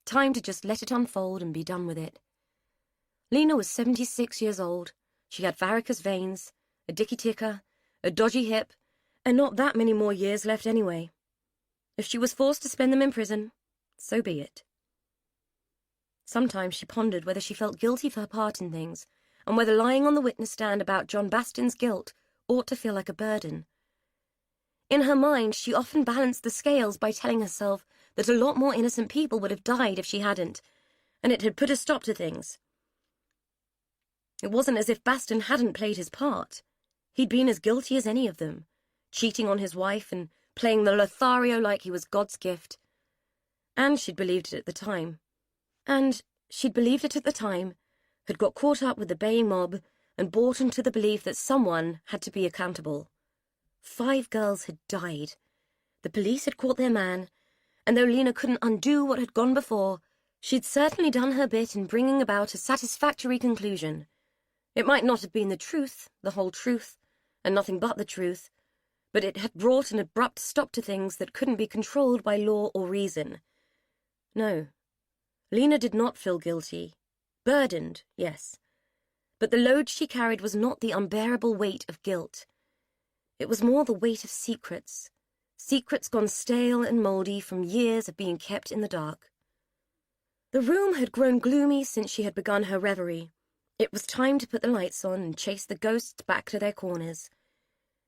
Time to just let it unfold and be done with it. Lena was 76 years old. She had varicose veins, a dicky ticker, a dodgy hip, and not that many more years left anyway. If she was forced to spend them in prison, so be it. Sometimes she pondered whether she felt guilty for her part in things, and whether lying on the witness stand about John Bastin's guilt ought to feel like a burden. In her mind, she often balanced the scales by telling herself that a lot more innocent people would have died if she hadn't, and it had put a stop to things. It wasn't as if Bastin hadn't played his part. He'd been as guilty as any of them, cheating on his wife and playing the Lothario like he was God's gift. And she'd believed it at the time. Had got caught up with the baying mob, and bought into the belief that someone had to be accountable. 5 girls had died. The police had caught their man, and though Lena couldn't undo what had gone before, she'd certainly done her bit in bringing about a satisfactory conclusion. It might not have been the truth, the whole truth, and nothing but the truth, but it had brought an abrupt stop to things that couldn't be controlled by law or reason. No, Lena did not feel guilty. Burdened, yes. But the load she carried was not the unbearable weight of guilt. It was more the weight of secrets. secrets gone stale and mouldy from years of being kept in the dark. The room had grown gloomy since she had begun her reverie. It was time to put the lights on and chase the ghosts back to their corners.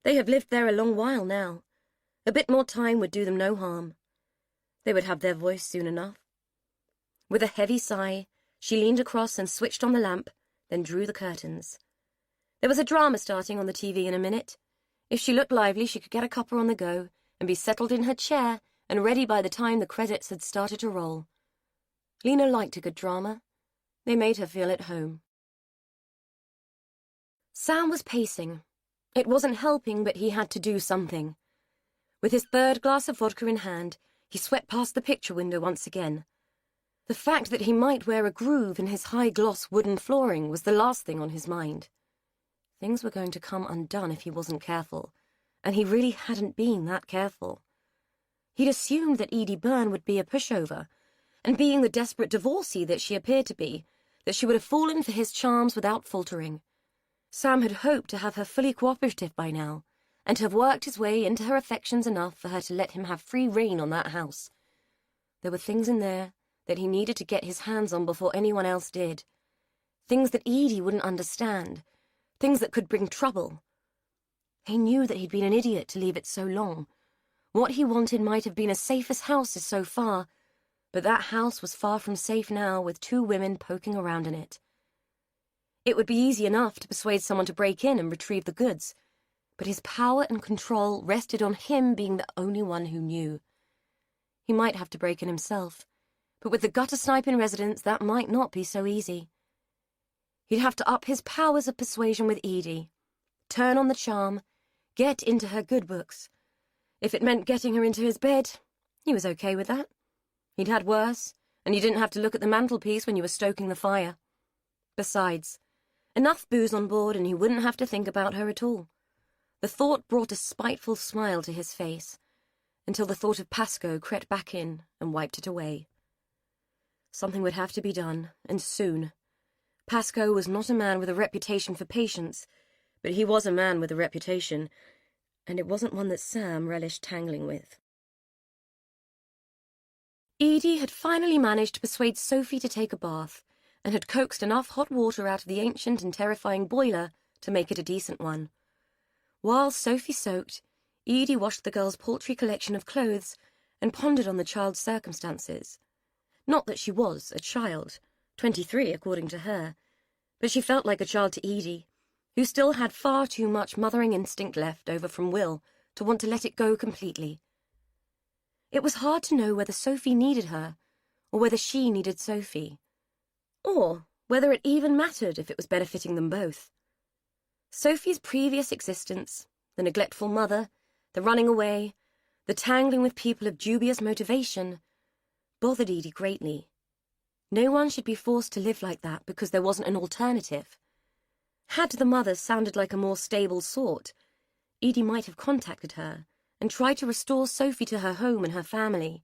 They had lived there a long while now. A bit more time would do them no harm. They would have their voice soon enough. With a heavy sigh, she leaned across and switched on the lamp, then drew the curtains. There was a drama starting on the TV in a minute. If she looked lively, she could get a cuppa on the go and be settled in her chair and ready by the time the credits had started to roll. Lena liked a good drama. They made her feel at home. Sam was pacing. It wasn't helping, but he had to do something. With his third glass of vodka in hand, he swept past the picture window once again. The fact that he might wear a groove in his high-gloss wooden flooring was the last thing on his mind. Things were going to come undone if he wasn't careful, and he really hadn't been that careful. He'd assumed that Edie Byrne would be a pushover, and being the desperate divorcee that she appeared to be, that she would have fallen for his charms without faltering. Sam had hoped to have her fully cooperative by now, and to have worked his way into her affections enough for her to let him have free rein on that house. There were things in there that he needed to get his hands on before anyone else did. Things that Edie wouldn't understand. Things that could bring trouble. He knew that he'd been an idiot to leave it so long. What he wanted might have been as safe as houses so far, but that house was far from safe now with two women poking around in it. It would be easy enough to persuade someone to break in and retrieve the goods, but his power and control rested on him being the only one who knew. He might have to break in himself, but with the gutter snipe in residence, that might not be so easy. He'd have to up his powers of persuasion with Edie, turn on the charm, get into her good books. If it meant getting her into his bed, he was okay with that. He'd had worse, and you didn't have to look at the mantelpiece when you were stoking the fire. Besides, enough booze on board and he wouldn't have to think about her at all. The thought brought a spiteful smile to his face, until the thought of Pascoe crept back in and wiped it away. Something would have to be done, and soon. Pascoe was not a man with a reputation for patience, but he was a man with a reputation, and it wasn't one that Sam relished tangling with. Edie had finally managed to persuade Sophie to take a bath, and had coaxed enough hot water out of the ancient and terrifying boiler to make it a decent one. While Sophie soaked, Edie washed the girl's paltry collection of clothes and pondered on the child's circumstances. Not that she was a child, 23 according to her, but she felt like a child to Edie, who still had far too much mothering instinct left over from Will to want to let it go completely. It was hard to know whether Sophie needed her, or whether she needed Sophie, or whether it even mattered if it was benefiting them both. Sophie's previous existence, the neglectful mother, the running away, the tangling with people of dubious motivation, bothered Edie greatly. No one should be forced to live like that because there wasn't an alternative. Had the mother sounded like a more stable sort, Edie might have contacted her and tried to restore Sophie to her home and her family.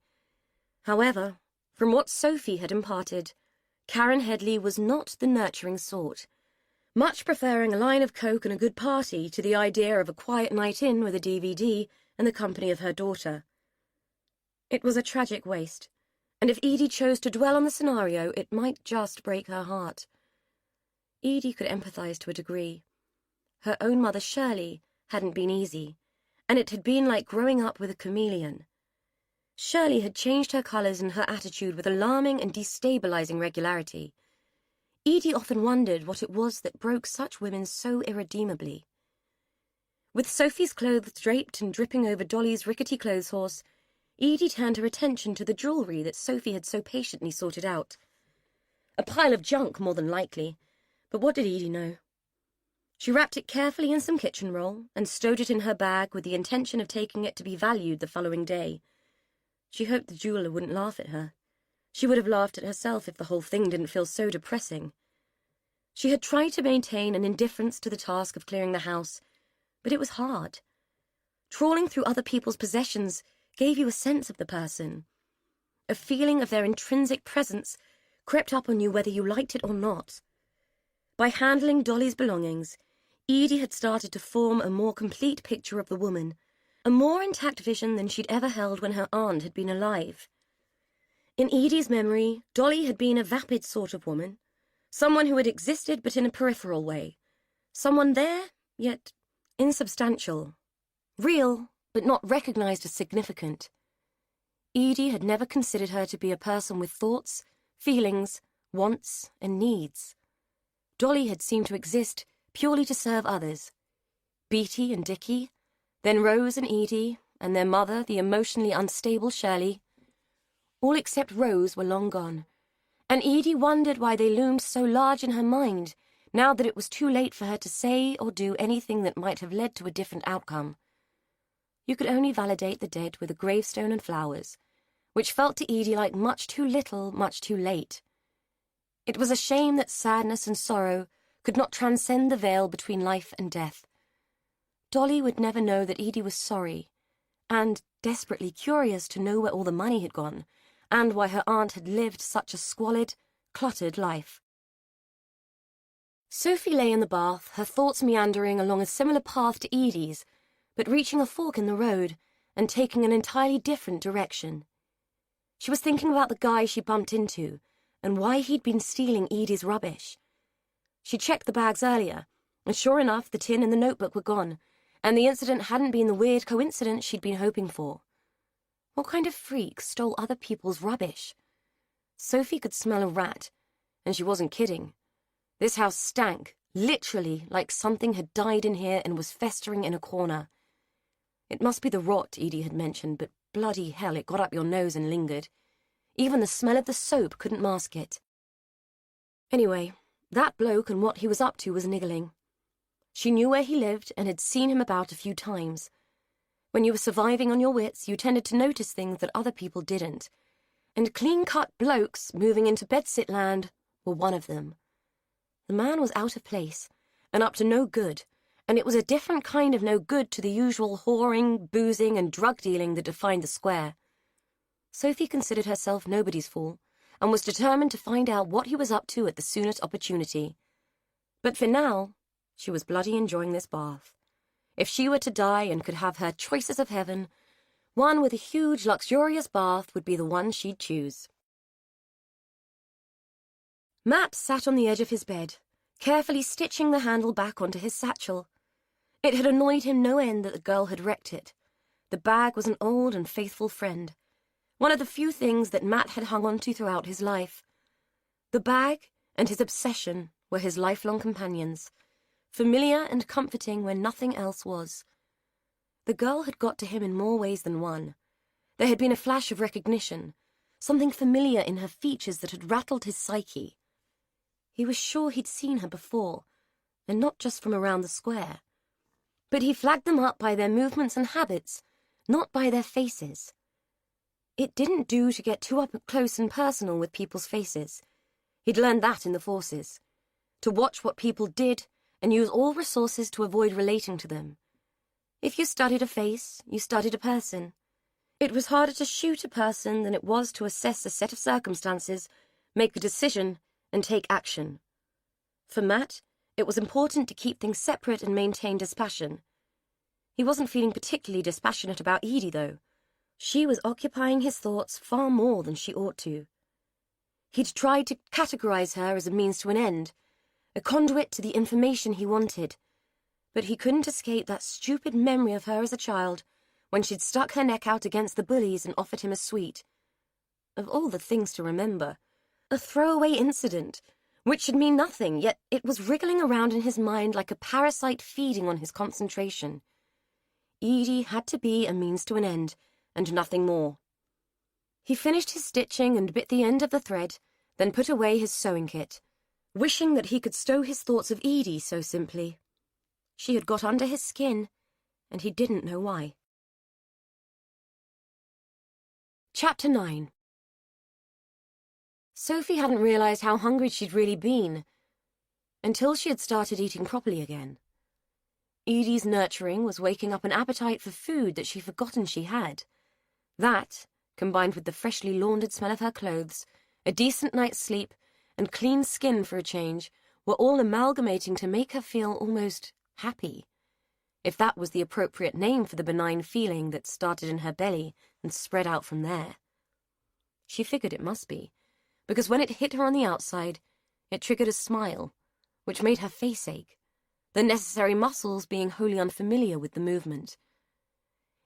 However, from what Sophie had imparted, Karen Headley was not the nurturing sort, much preferring a line of coke and a good party to the idea of a quiet night in with a DVD and the company of her daughter. It was a tragic waste, and if Edie chose to dwell on the scenario, it might just break her heart. Edie could empathize to a degree. Her own mother, Shirley, hadn't been easy, and it had been like growing up with a chameleon. Shirley had changed her colours and her attitude with alarming and destabilizing regularity. Edie often wondered what it was that broke such women so irredeemably. With Sophie's clothes draped and dripping over Dolly's rickety clothes horse, Edie turned her attention to the jewellery that Sophie had so patiently sorted out. A pile of junk, more than likely, but what did Edie know? She wrapped it carefully in some kitchen roll and stowed it in her bag with the intention of taking it to be valued the following day. She hoped the jeweller wouldn't laugh at her. She would have laughed at herself if the whole thing didn't feel so depressing. She had tried to maintain an indifference to the task of clearing the house, but it was hard. Trawling through other people's possessions gave you a sense of the person. A feeling of their intrinsic presence crept up on you whether you liked it or not. By handling Dolly's belongings, Edie had started to form a more complete picture of the woman, a more intact vision than she'd ever held when her aunt had been alive. In Edie's memory, Dolly had been a vapid sort of woman, someone who had existed but in a peripheral way, someone there, yet insubstantial, real, but not recognized as significant. Edie had never considered her to be a person with thoughts, feelings, wants, and needs. Dolly had seemed to exist purely to serve others. Beatty and Dickie, then Rose and Edie, and their mother, the emotionally unstable Shirley. All except Rose were long gone, and Edie wondered why they loomed so large in her mind, now that it was too late for her to say or do anything that might have led to a different outcome. You could only validate the dead with a gravestone and flowers, which felt to Edie like much too little, much too late. It was a shame that sadness and sorrow could not transcend the veil between life and death. Dolly would never know that Edie was sorry, and desperately curious to know where all the money had gone, and why her aunt had lived such a squalid, cluttered life. Sophie lay in the bath, her thoughts meandering along a similar path to Edie's, but reaching a fork in the road and taking an entirely different direction. She was thinking about the guy she bumped into and why he'd been stealing Edie's rubbish. She checked the bags earlier, and sure enough, the tin and the notebook were gone, and the incident hadn't been the weird coincidence she'd been hoping for. What kind of freak stole other people's rubbish? Sophie could smell a rat, and she wasn't kidding. This house stank, literally, like something had died in here and was festering in a corner. It must be the rot Edie had mentioned, but bloody hell, it got up your nose and lingered. Even the smell of the soap couldn't mask it. Anyway, that bloke and what he was up to was niggling. She knew where he lived and had seen him about a few times. When you were surviving on your wits, you tended to notice things that other people didn't, and clean-cut blokes moving into bedsit land were one of them. The man was out of place and up to no good, and it was a different kind of no good to the usual whoring, boozing, and drug dealing that defined the square. Sophie considered herself nobody's fool and was determined to find out what he was up to at the soonest opportunity. But for now, she was bloody enjoying this bath. If she were to die and could have her choices of heaven, one with a huge, luxurious bath would be the one she'd choose. Matt sat on the edge of his bed, carefully stitching the handle back onto his satchel. It had annoyed him no end that the girl had wrecked it. The bag was an old and faithful friend, one of the few things that Matt had hung on to throughout his life. The bag and his obsession were his lifelong companions, familiar and comforting when nothing else was. The girl had got to him in more ways than one. There had been a flash of recognition, something familiar in her features that had rattled his psyche. He was sure he'd seen her before, and not just from around the square. But he flagged them up by their movements and habits, not by their faces. It didn't do to get too up close and personal with people's faces. He'd learned that in the forces. To watch what people did and use all resources to avoid relating to them. If you studied a face, you studied a person. It was harder to shoot a person than it was to assess a set of circumstances, make a decision, and take action. For Matt, it was important to keep things separate and maintain dispassion. He wasn't feeling particularly dispassionate about Edie, though. She was occupying his thoughts far more than she ought to. He'd tried to categorize her as a means to an end, a conduit to the information he wanted, but he couldn't escape that stupid memory of her as a child, when she'd stuck her neck out against the bullies and offered him a sweet. Of all the things to remember, a throwaway incident, which should mean nothing, yet it was wriggling around in his mind like a parasite feeding on his concentration. Edie had to be a means to an end, and nothing more. He finished his stitching and bit the end of the thread, then put away his sewing kit, wishing that he could stow his thoughts of Edie so simply. She had got under his skin, and he didn't know why. Chapter 9. Sophie hadn't realized how hungry she'd really been, until she had started eating properly again. Edie's nurturing was waking up an appetite for food that she'd forgotten she had. That, combined with the freshly laundered smell of her clothes, a decent night's sleep, and clean skin for a change, were all amalgamating to make her feel almost happy. if that was the appropriate name for the benign feeling that started in her belly and spread out from there. She figured it must be, because when it hit her on the outside, it triggered a smile, which made her face ache, the necessary muscles being wholly unfamiliar with the movement.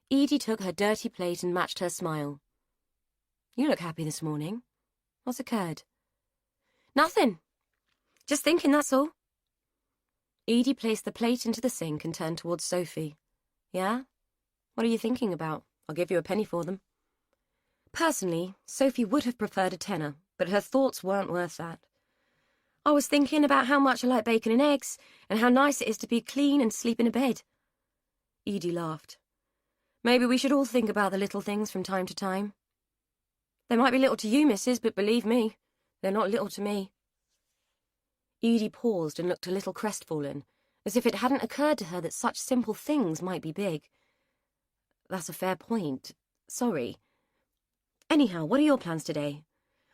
Edie took her dirty plate and matched her smile. "You look happy this morning. What's occurred?" "Nothing. Just thinking, that's all." Edie placed the plate into the sink and turned towards Sophie. "Yeah? What are you thinking about? I'll give you a penny for them." Personally, Sophie would have preferred a tenner, but her thoughts weren't worth that. "I was thinking about how much I like bacon and eggs, and how nice it is to be clean and sleep in a bed." Edie laughed. "Maybe we should all think about the little things from time to time." "They might be little to you, missus, but believe me, they're not little to me." Edie paused and looked a little crestfallen, as if it hadn't occurred to her that such simple things might be big. "That's a fair point. Sorry. Anyhow, what are your plans today?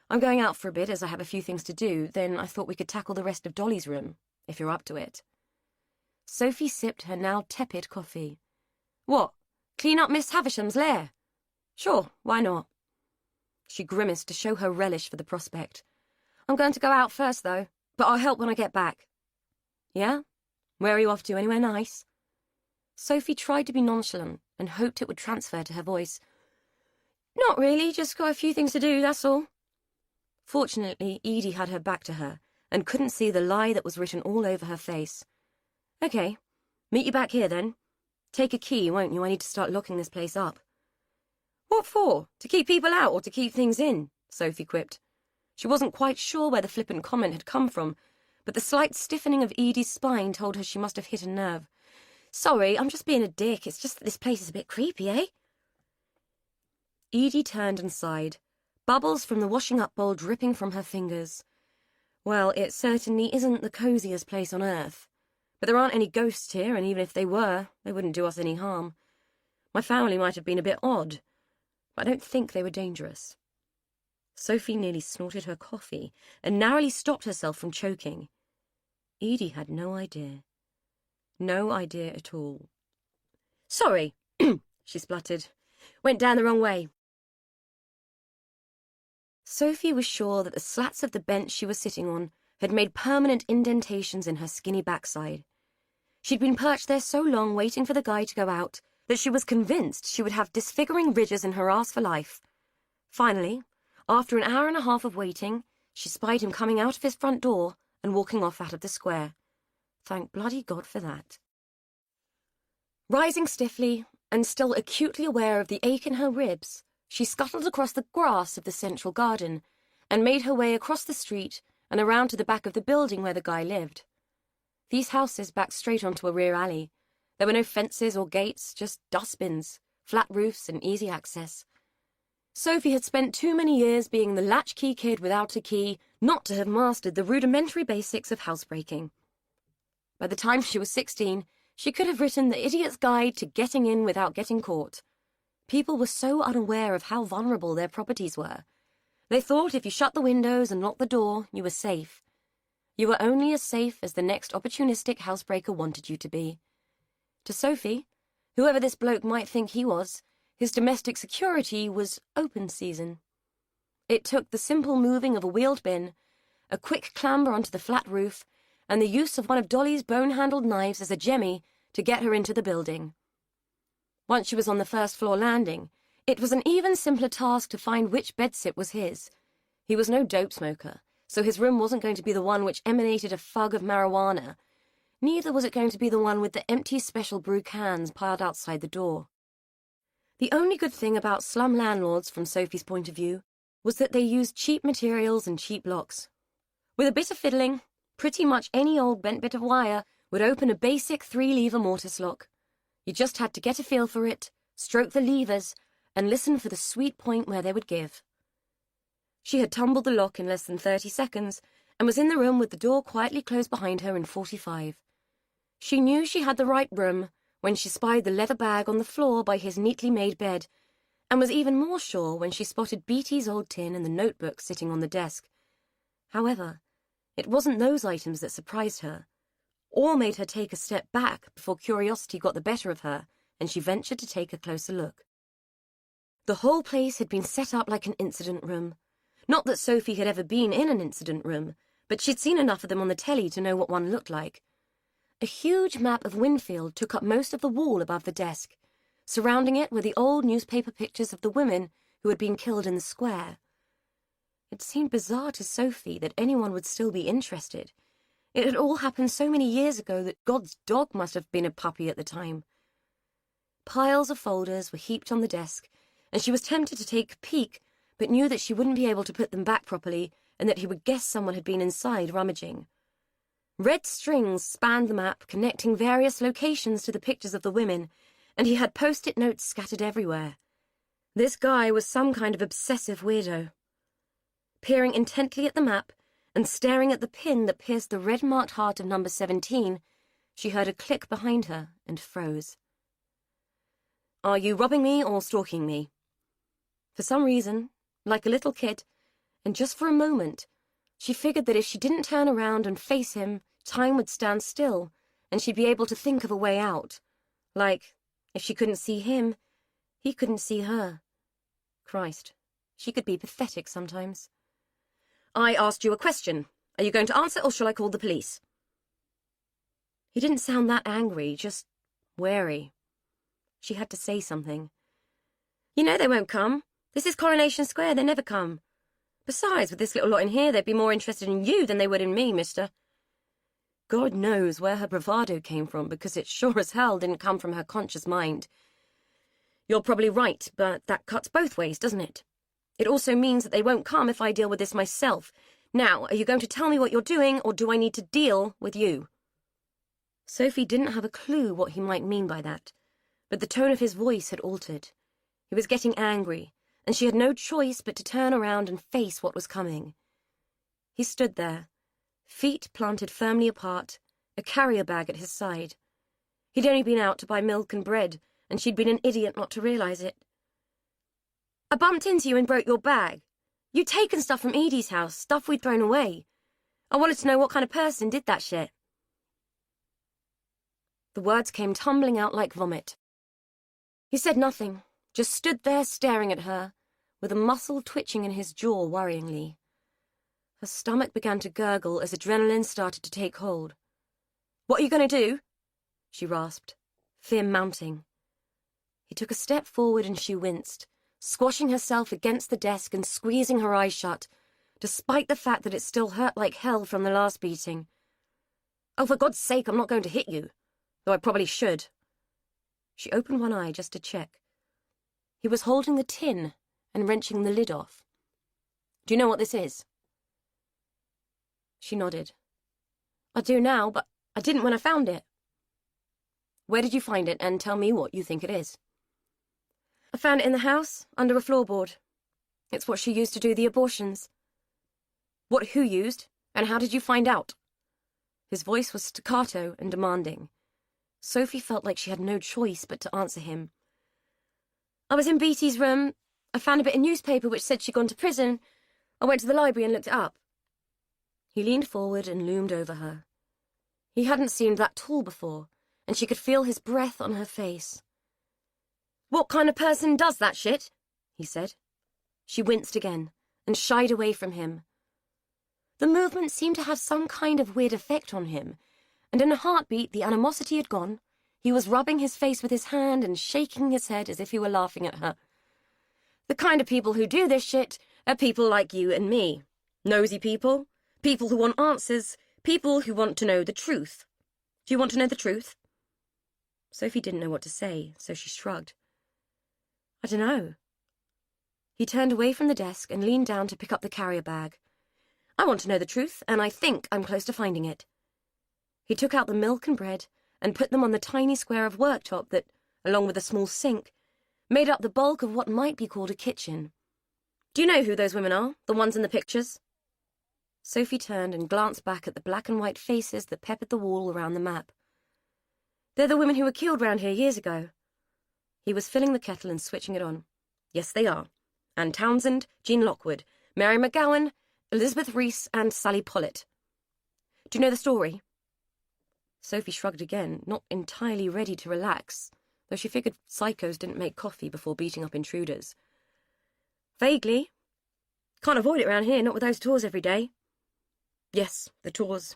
I'm going out for a bit as I have a few things to do, then I thought we could tackle the rest of Dolly's room, if you're up to it." Sophie sipped her now tepid coffee. "What, clean up Miss Havisham's lair?" "Sure, why not?" She grimaced to show her relish for the prospect. "I'm going to go out first, though, but I'll help when I get back." "Yeah? Where are you off to, anywhere nice?" Sophie tried to be nonchalant and hoped it would transfer to her voice. "Not really, just got a few things to do, that's all." Fortunately, Edie had her back to her and couldn't see the lie that was written all over her face. "Okay, meet you back here then. Take a key, won't you? I need to start locking this place up." "What for? To keep people out or to keep things in?" Sophie quipped. She wasn't quite sure where the flippant comment had come from, but the slight stiffening of Edie's spine told her she must have hit a nerve. "Sorry, I'm just being a dick. It's just that this place is a bit creepy, eh?" Edie turned and sighed, bubbles from the washing-up bowl dripping from her fingers. "Well, it certainly isn't the coziest place on earth. But there aren't any ghosts here, and even if they were, they wouldn't do us any harm. My family might have been a bit odd, but I don't think they were dangerous." Sophie nearly snorted her coffee and narrowly stopped herself from choking. Edie had no idea. No idea at all. "Sorry," she spluttered. "Went down the wrong way." Sophie was sure that the slats of the bench she was sitting on had made permanent indentations in her skinny backside. She'd been perched there so long waiting for the guy to go out that she was convinced she would have disfiguring ridges in her ass for life. Finally, after an hour and a half of waiting, she spied him coming out of his front door and walking off out of the square. Thank bloody God for that. Rising stiffly, and still acutely aware of the ache in her ribs, she scuttled across the grass of the central garden and made her way across the street and around to the back of the building where the guy lived. These houses backed straight onto a rear alley. There were no fences or gates, just dustbins, flat roofs, and easy access. Sophie had spent too many years being the latchkey kid without a key not to have mastered the rudimentary basics of housebreaking. By the time she was 16, she could have written The Idiot's Guide to Getting In Without Getting Caught. People were so unaware of how vulnerable their properties were. They thought if you shut the windows and locked the door, you were safe. You were only as safe as the next opportunistic housebreaker wanted you to be. To Sophie, whoever this bloke might think he was, his domestic security was open season. It took the simple moving of a wheeled bin, a quick clamber onto the flat roof, and the use of one of Dolly's bone-handled knives as a jemmy to get her into the building. Once she was on the first-floor landing, it was an even simpler task to find which bedsit was his. He was no dope smoker, so his room wasn't going to be the one which emanated a fug of marijuana. Neither was it going to be the one with the empty special brew cans piled outside the door. The only good thing about slum landlords, from Sophie's point of view, was that they used cheap materials and cheap locks. With a bit of fiddling, pretty much any old bent bit of wire would open a basic 3-lever mortise lock. You just had to get a feel for it, stroke the levers, and listen for the sweet point where they would give. She had tumbled the lock in less than 30 seconds and was in the room with the door quietly closed behind her in 45. She knew she had the right room when she spied the leather bag on the floor by his neatly made bed, and was even more sure when she spotted Beatty's old tin and the notebook sitting on the desk. However, it wasn't those items that surprised her. All made her take a step back before curiosity got the better of her, and she ventured to take a closer look. The whole place had been set up like an incident room. Not that Sophie had ever been in an incident room, but she'd seen enough of them on the telly to know what one looked like. A huge map of Winfield took up most of the wall above the desk. Surrounding it were the old newspaper pictures of the women who had been killed in the square. It seemed bizarre to Sophie that anyone would still be interested. It had all happened so many years ago that God's dog must have been a puppy at the time. Piles of folders were heaped on the desk, and she was tempted to take a peek, but knew that she wouldn't be able to put them back properly and that he would guess someone had been inside rummaging. Red strings spanned the map, connecting various locations to the pictures of the women, and he had post-it notes scattered everywhere. This guy was some kind of obsessive weirdo. Peering intently at the map and staring at the pin that pierced the red-marked heart of number 17, she heard a click behind her and froze. "Are you robbing me or stalking me?" For some reason, like a little kid, and just for a moment, she figured that if she didn't turn around and face him, time would stand still, and she'd be able to think of a way out. Like, if she couldn't see him, he couldn't see her. Christ, she could be pathetic sometimes. "I asked you a question. Are you going to answer, or shall I call the police?" He didn't sound that angry, just wary. She had to say something. "You know they won't come. This is Coronation Square, they never come. Besides, with this little lot in here, they'd be more interested in you than they would in me, mister." God knows where her bravado came from, because it sure as hell didn't come from her conscious mind. "You're probably right, but that cuts both ways, doesn't it? It also means that they won't come if I deal with this myself. Now, are you going to tell me what you're doing, or do I need to deal with you?" Sophie didn't have a clue what he might mean by that, but the tone of his voice had altered. He was getting angry, and she had no choice but to turn around and face what was coming. He stood there, feet planted firmly apart, a carrier bag at his side. He'd only been out to buy milk and bread, and she'd been an idiot not to realize it. "I bumped into you and broke your bag. You'd taken stuff from Edie's house, stuff we'd thrown away. I wanted to know what kind of person did that shit." The words came tumbling out like vomit. He said nothing, just stood there staring at her, with a muscle twitching in his jaw worryingly. Her stomach began to gurgle as adrenaline started to take hold. "What are you going to do?" she rasped, fear mounting. He took a step forward and she winced, squashing herself against the desk and squeezing her eyes shut, despite the fact that it still hurt like hell from the last beating. "Oh, for God's sake, I'm not going to hit you, though I probably should." She opened one eye just to check. He was holding the tin and wrenching the lid off. "Do you know what this is?" She nodded. "I do now, but I didn't when I found it." "Where did you find it, and tell me what you think it is?" "I found it in the house, under a floorboard. It's what she used to do the abortions." "What who used, and how did you find out?" His voice was staccato and demanding. Sophie felt like she had no choice but to answer him. "I was in Beatty's room. I found a bit of newspaper which said she'd gone to prison. I went to the library and looked it up." He leaned forward and loomed over her. He hadn't seemed that tall before, and she could feel his breath on her face. "What kind of person does that shit?" he said. She winced again and shied away from him. The movement seemed to have some kind of weird effect on him, and in a heartbeat the animosity had gone. He was rubbing his face with his hand and shaking his head as if he were laughing at her. "The kind of people who do this shit are people like you and me. Nosy people, people who want answers, people who want to know the truth. Do you want to know the truth?" Sophie didn't know what to say, so she shrugged. "I don't know." He turned away from the desk and leaned down to pick up the carrier bag. "I want to know the truth, and I think I'm close to finding it." He took out the milk and bread and put them on the tiny square of worktop that, along with a small sink, made up the bulk of what might be called a kitchen. "Do you know who those women are, the ones in the pictures?" Sophie turned and glanced back at the black and white faces that peppered the wall around the map. "They're the women who were killed round here years ago." He was filling the kettle and switching it on. "Yes, they are. Anne Townsend, Jean Lockwood, Mary McGowan, Elizabeth Reese, and Sally Pollitt. Do you know the story?" Sophie shrugged again, not entirely ready to relax, though she figured psychos didn't make coffee before beating up intruders. Vaguely. Can't avoid it around here, not with those tours every day. Yes, the tours.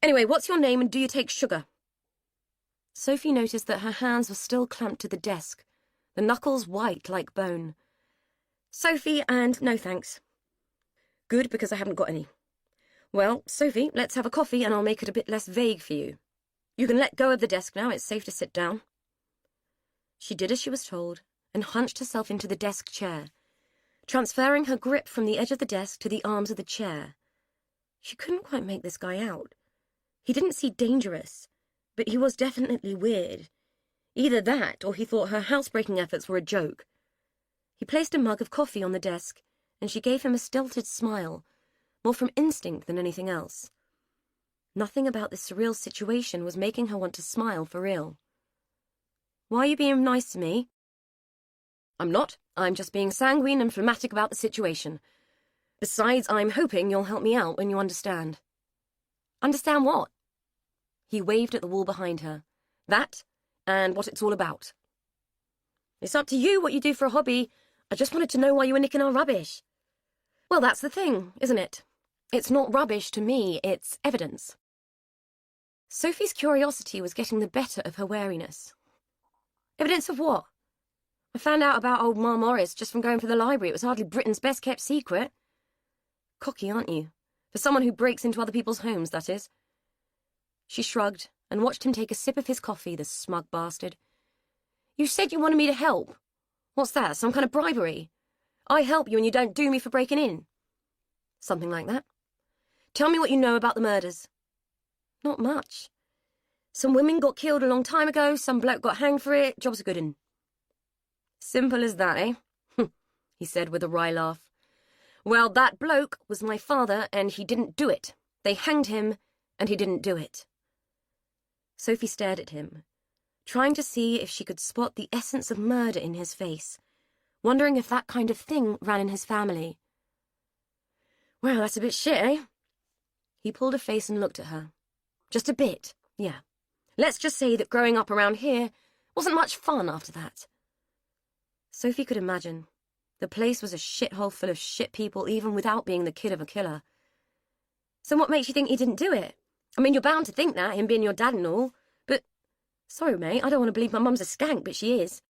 Anyway, what's your name and do you take sugar? Sophie noticed that her hands were still clamped to the desk, the knuckles white like bone. Sophie, and no thanks. Good, because I haven't got any. Well, Sophie, let's have a coffee and I'll make it a bit less vague for you. You can let go of the desk now, it's safe to sit down. She did as she was told and hunched herself into the desk chair, transferring her grip from the edge of the desk to the arms of the chair. She couldn't quite make this guy out. He didn't seem dangerous, but he was definitely weird. Either that, or he thought her housebreaking efforts were a joke. He placed a mug of coffee on the desk, and she gave him a stilted smile, more from instinct than anything else. Nothing about this surreal situation was making her want to smile for real. Why are you being nice to me? I'm not. I'm just being sanguine and phlegmatic about the situation. Besides, I'm hoping you'll help me out when you understand. Understand what? He waved at the wall behind her. That, and what it's all about. It's up to you what you do for a hobby. I just wanted to know why you were nicking our rubbish. Well, that's the thing, isn't it? It's not rubbish to me, it's evidence. Sophie's curiosity was getting the better of her wariness. Evidence of what? I found out about old Ma Morris just from going to the library. It was hardly Britain's best-kept secret. Cocky, aren't you? For someone who breaks into other people's homes, that is. She shrugged and watched him take a sip of his coffee, the smug bastard. You said you wanted me to help. What's that, some kind of bribery? I help you and you don't do me for breaking in. Something like that. Tell me what you know about the murders. Not much. Some women got killed a long time ago, some bloke got hanged for it, job's a good un. Simple as that, eh? He said with a wry laugh. Well, that bloke was my father, and he didn't do it. They hanged him, and he didn't do it. Sophie stared at him, trying to see if she could spot the essence of murder in his face, wondering if that kind of thing ran in his family. Well, that's a bit shit, eh? He pulled a face and looked at her. Just a bit, yeah. Let's just say that growing up around here wasn't much fun after that. Sophie could imagine. The place was a shithole full of shit people, even without being the kid of a killer. So what makes you think he didn't do it? I mean, you're bound to think that, him being your dad and all, but... Sorry, mate, I don't want to believe my mum's a skank, but she is.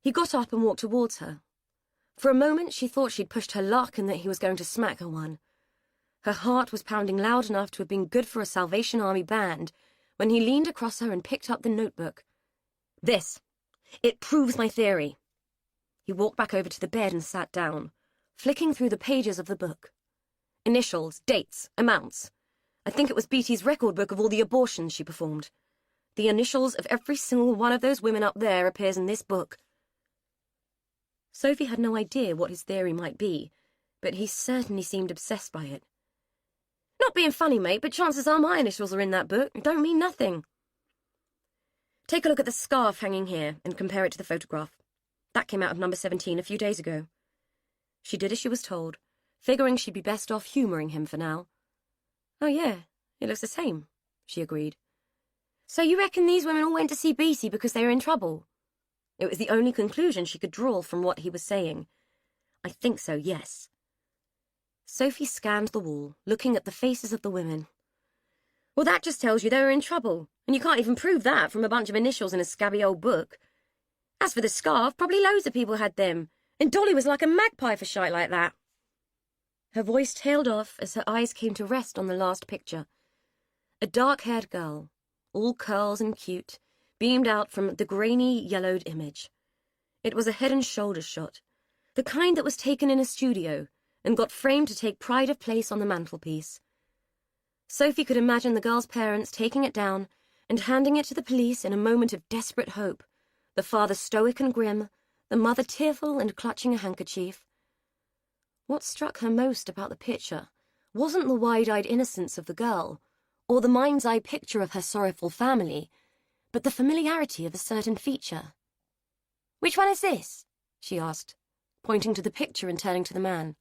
He got up and walked towards her. For a moment, she thought she'd pushed her luck and that he was going to smack her one. Her heart was pounding loud enough to have been good for a Salvation Army band when he leaned across her and picked up the notebook. This. It proves my theory. He walked back over to the bed and sat down, flicking through the pages of the book. Initials, dates, amounts. I think it was Beatty's record book of all the abortions she performed. The initials of every single one of those women up there appears in this book. Sophie had no idea what his theory might be, but he certainly seemed obsessed by it. Not being funny, mate, but chances are my initials are in that book. It don't mean nothing. Take a look at the scarf hanging here and compare it to the photograph. That came out of number 17 a few days ago. She did as she was told, figuring she'd be best off humouring him for now. Oh, yeah, it looks the same, she agreed. So you reckon these women all went to see Beatty because they were in trouble? It was the only conclusion she could draw from what he was saying. I think so, yes. Sophie scanned the wall, looking at the faces of the women. Well, that just tells you they were in trouble, and you can't even prove that from a bunch of initials in a scabby old book. As for the scarf, probably loads of people had them, and Dolly was like a magpie for shite like that. Her voice tailed off as her eyes came to rest on the last picture. A dark-haired girl, all curls and cute, beamed out from the grainy, yellowed image. It was a head and shoulders shot, the kind that was taken in a studio and got framed to take pride of place on the mantelpiece. Sophie could imagine the girl's parents taking it down and handing it to the police in a moment of desperate hope, the father stoic and grim, the mother tearful and clutching a handkerchief. What struck her most about the picture wasn't the wide-eyed innocence of the girl, or the mind's-eye picture of her sorrowful family, but the familiarity of a certain feature. "Which one is this?" she asked, pointing to the picture and turning to the man.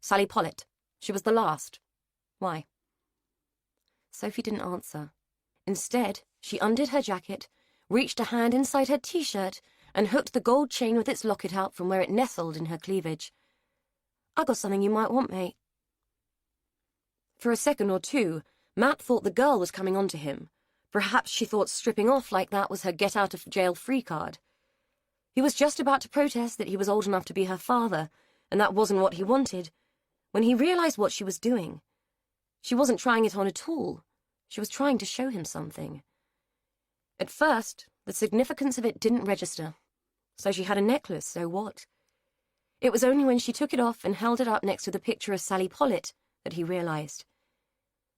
"Sally Pollitt. She was the last. Why?" Sophie didn't answer, Instead, she undid her jacket, reached a hand inside her t-shirt, and hooked the gold chain with its locket out from where it nestled in her cleavage. "I got something you might want, mate." For a second or two, Matt thought the girl was coming on to him. Perhaps she thought stripping off like that was her get-out-of-jail-free card. He was just about to protest that he was old enough to be her father, and that wasn't what he wanted, when he realized what she was doing. She wasn't trying it on at all. She was trying to show him something. At first, the significance of it didn't register. So she had a necklace, so what? It was only when she took it off and held it up next to the picture of Sally Pollitt that he realized.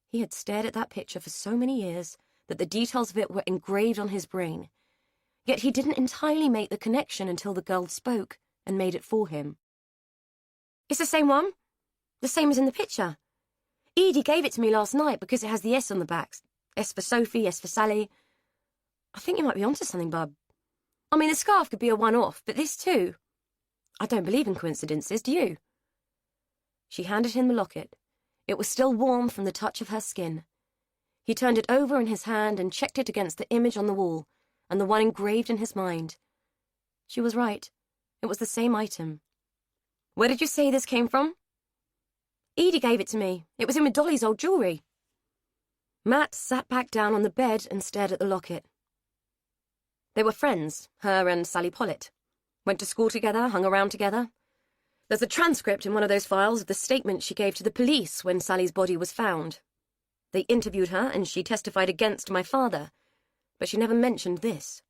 He had stared at that picture for so many years that the details of it were engraved on his brain. Yet he didn't entirely make the connection until the girl spoke and made it for him. "It's the same one. The same as in the picture. Edie gave it to me last night because it has the S on the back. S for Sophie, S for Sally. I think you might be onto something, bub. I mean, the scarf could be a one-off, but this too. I don't believe in coincidences, do you?" She handed him the locket. It was still warm from the touch of her skin. He turned it over in his hand and checked it against the image on the wall, and the one engraved in his mind. She was right. It was the same item. "Where did you say this came from?" "Edie gave it to me. It was in with Dolly's old jewellery." Matt sat back down on the bed and stared at the locket. They were friends, her and Sally Pollitt. Went to school together, hung around together. There's a transcript in one of those files of the statement she gave to the police when Sally's body was found. They interviewed her and she testified against my father, but she never mentioned this.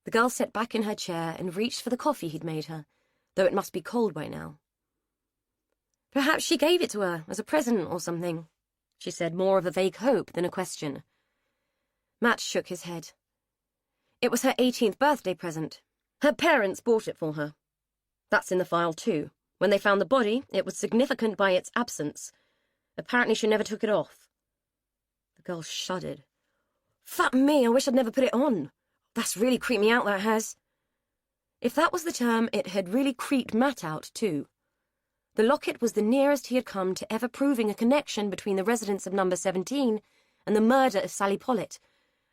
The girl sat back in her chair and reached for the coffee he'd made her, though it must be cold by now. "Perhaps she gave it to her as a present or something," she said, more of a vague hope than a question. Matt shook his head. "It was her 18th birthday present. Her parents bought it for her. That's in the file too. When they found the body, it was significant by its absence. Apparently she never took it off." The girl shuddered. "Fuck me, I wish I'd never put it on. That's really creeped me out, that has." If that was the term, it had really creeped Matt out too. The locket was the nearest he had come to ever proving a connection between the residents of number 17 and the murder of Sally Pollitt,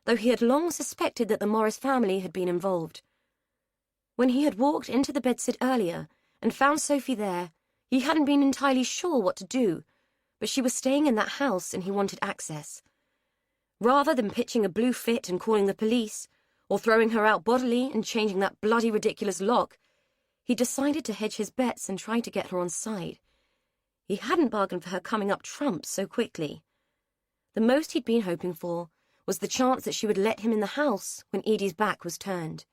though he had long suspected that the Morris family had been involved. When he had walked into the bedsit earlier and found Sophie there, he hadn't been entirely sure what to do, but she was staying in that house and he wanted access. Rather than pitching a blue fit and calling the police, or throwing her out bodily and changing that bloody ridiculous lock, he decided to hedge his bets and try to get her on side. He hadn't bargained for her coming up trumps so quickly. The most he'd been hoping for was the chance that she would let him in the house when Edie's back was turned.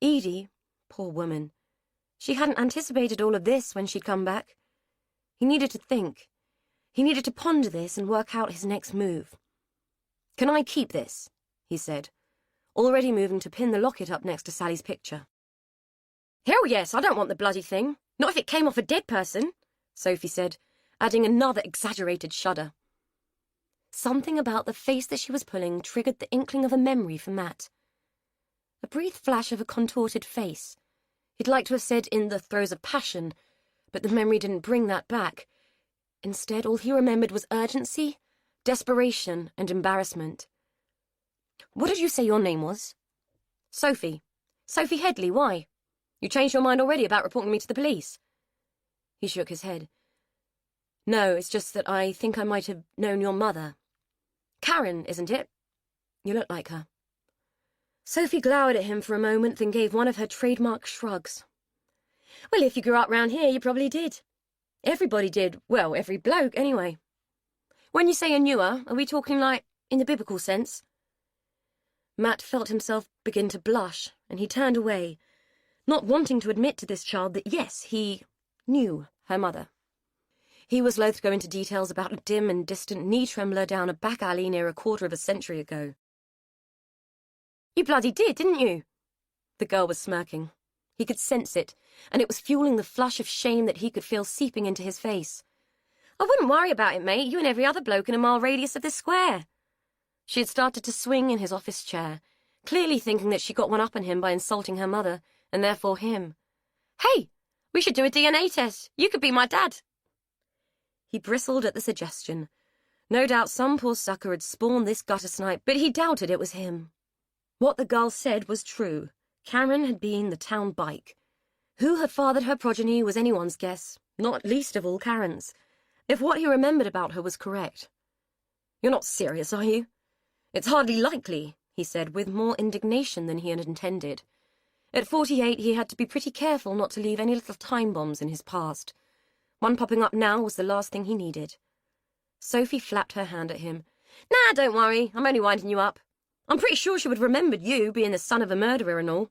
Edie, poor woman, she hadn't anticipated all of this when she'd come back. He needed to think. He needed to ponder this and work out his next move. "Can I keep this?" he said, already moving to pin the locket up next to Sally's picture. "Hell yes, I don't want the bloody thing. Not if it came off a dead person," Sophie said, adding another exaggerated shudder. Something about the face that she was pulling triggered the inkling of a memory for Matt. A brief flash of a contorted face. He'd like to have said in the throes of passion, but the memory didn't bring that back. Instead, all he remembered was urgency, desperation, and embarrassment. "What did you say your name was?" "Sophie. Sophie Headley, why? You changed your mind already about reporting me to the police?" He shook his head. "No, it's just that I think I might have known your mother. Karen, isn't it? You look like her." Sophie glowered at him for a moment, then gave one of her trademark shrugs. "Well, if you grew up round here, you probably did. Everybody did. Well, every bloke, anyway. When you say I knew her, are we talking like in the biblical sense?" Matt felt himself begin to blush, and he turned away, not wanting to admit to this child that, yes, he knew her mother. He was loath to go into details about a dim and distant knee-trembler down a back alley near a quarter of a century ago. "You bloody did, didn't you?" The girl was smirking. He could sense it, and it was fueling the flush of shame that he could feel seeping into his face. "I wouldn't worry about it, mate. You and every other bloke in a mile radius of this square." She had started to swing in his office chair, clearly thinking that she got one up on him by insulting her mother, and therefore him. "Hey, we should do a DNA test. You could be my dad." He bristled at the suggestion. No doubt some poor sucker had spawned this gutter snipe, but he doubted it was him. What the girl said was true. Karen had been the town bike. Who had fathered her progeny was anyone's guess, not least of all Karen's, if what he remembered about her was correct. "You're not serious, are you?" "It's hardly likely," he said, with more indignation than he had intended. At 48, he had to be pretty careful not to leave any little time bombs in his past. One popping up now was the last thing he needed. Sophie flapped her hand at him. "Nah, don't worry, I'm only winding you up. I'm pretty sure she would have remembered you, being the son of a murderer and all."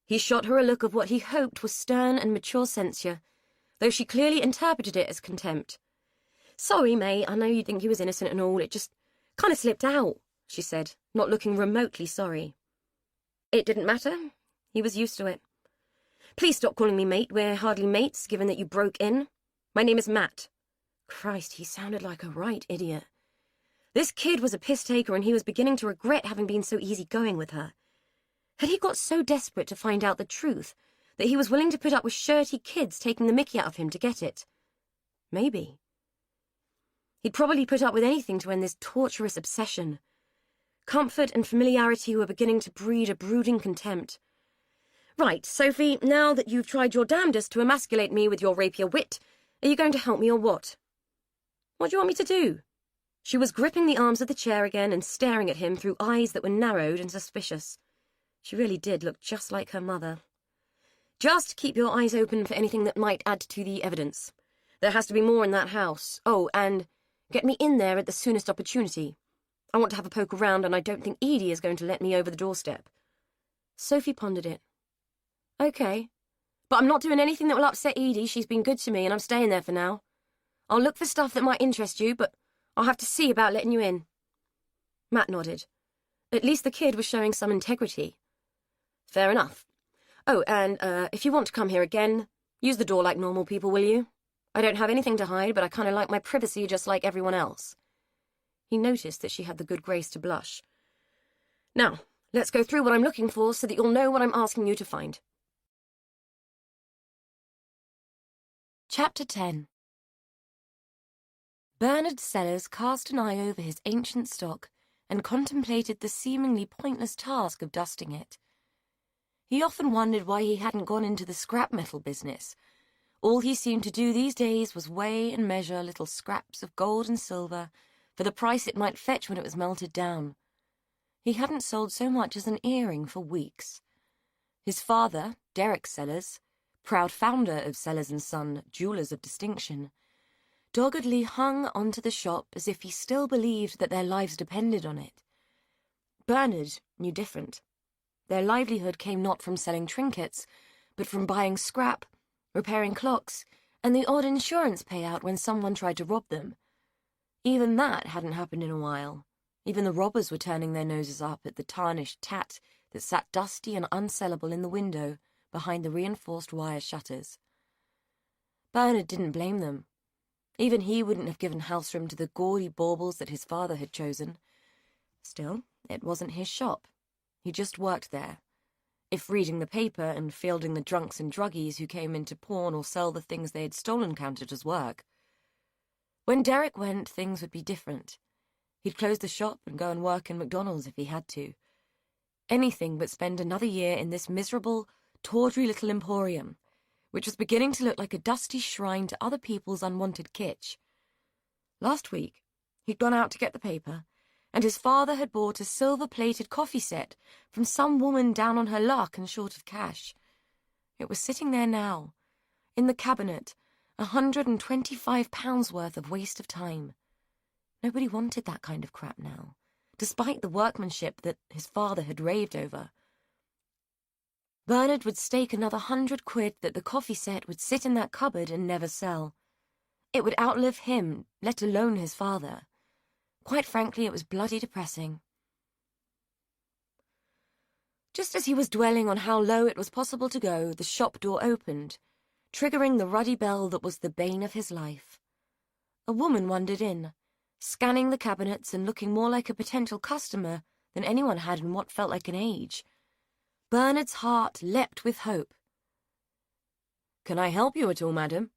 He shot her a look of what he hoped was stern and mature censure, though she clearly interpreted it as contempt. "Sorry, mate, I know you think he was innocent and all, it just kind of slipped out," she said, not looking remotely sorry. It didn't matter. He was used to it. "Please stop calling me mate. We're hardly mates, given that you broke in. My name is Matt." Christ, he sounded like a right idiot. This kid was a piss-taker, and he was beginning to regret having been so easygoing with her. Had he got so desperate to find out the truth that he was willing to put up with shirty kids taking the mickey out of him to get it? Maybe. He'd probably put up with anything to end this torturous obsession. Comfort and familiarity were beginning to breed a brooding contempt. "Right, Sophie, now that you've tried your damnedest to emasculate me with your rapier wit, are you going to help me or what?" "What do you want me to do?" She was gripping the arms of the chair again and staring at him through eyes that were narrowed and suspicious. She really did look just like her mother. "Just keep your eyes open for anything that might add to the evidence. There has to be more in that house. Oh, and get me in there at the soonest opportunity. I want to have a poke around, and I don't think Edie is going to let me over the doorstep." Sophie pondered it. "Okay. But I'm not doing anything that will upset Edie. She's been good to me, and I'm staying there for now. I'll look for stuff that might interest you, but I'll have to see about letting you in." Matt nodded. At least the kid was showing some integrity. "Fair enough. Oh, and if you want to come here again, use the door like normal people, will you? I don't have anything to hide, but I kind of like my privacy just like everyone else." He noticed that she had the good grace to blush. "Now, let's go through what I'm looking for so that you'll know what I'm asking you to find." Chapter 10. Bernard Sellers cast an eye over his ancient stock and contemplated the seemingly pointless task of dusting it. He often wondered why he hadn't gone into the scrap metal business. All he seemed to do these days was weigh and measure little scraps of gold and silver for the price it might fetch when it was melted down. He hadn't sold so much as an earring for weeks. His father, Derek Sellers, proud founder of Sellers & Son, jewelers of distinction, doggedly hung onto the shop as if he still believed that their lives depended on it. Bernard knew different. Their livelihood came not from selling trinkets, but from buying scrap, repairing clocks, and the odd insurance payout when someone tried to rob them. Even that hadn't happened in a while. Even the robbers were turning their noses up at the tarnished tat that sat dusty and unsellable in the window behind the reinforced wire shutters. Bernard didn't blame them. Even he wouldn't have given house room to the gaudy baubles that his father had chosen. Still, it wasn't his shop. He just worked there. If reading the paper and fielding the drunks and druggies who came in to pawn or sell the things they had stolen counted as work. When Derek went, things would be different. He'd close the shop and go and work in McDonald's if he had to. Anything but spend another year in this miserable, tawdry little emporium, which was beginning to look like a dusty shrine to other people's unwanted kitsch. Last week, he'd gone out to get the paper, and his father had bought a silver-plated coffee set from some woman down on her luck and short of cash. It was sitting there now, in the cabinet, £125 worth of waste of time. Nobody wanted that kind of crap now, despite the workmanship that his father had raved over. Bernard would stake another £100 that the coffee set would sit in that cupboard and never sell. It would outlive him, let alone his father. Quite frankly, it was bloody depressing. Just as he was dwelling on how low it was possible to go, the shop door opened, triggering the ruddy bell that was the bane of his life. A woman wandered in, scanning the cabinets and looking more like a potential customer than anyone had in what felt like an age. Bernard's heart leapt with hope. "Can I help you at all, madam?"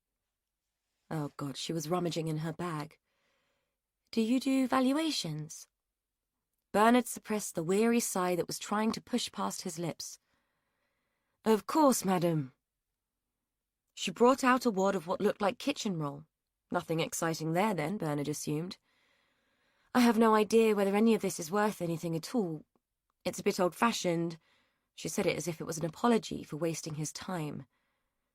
Oh, God, she was rummaging in her bag. Do you do valuations? Bernard suppressed the weary sigh that was trying to push past his lips. Of course, madam. She brought out a wad of what looked like kitchen roll. Nothing exciting there, then, Bernard assumed. I have no idea whether any of this is worth anything at all. It's a bit old-fashioned. She said it as if it was an apology for wasting his time.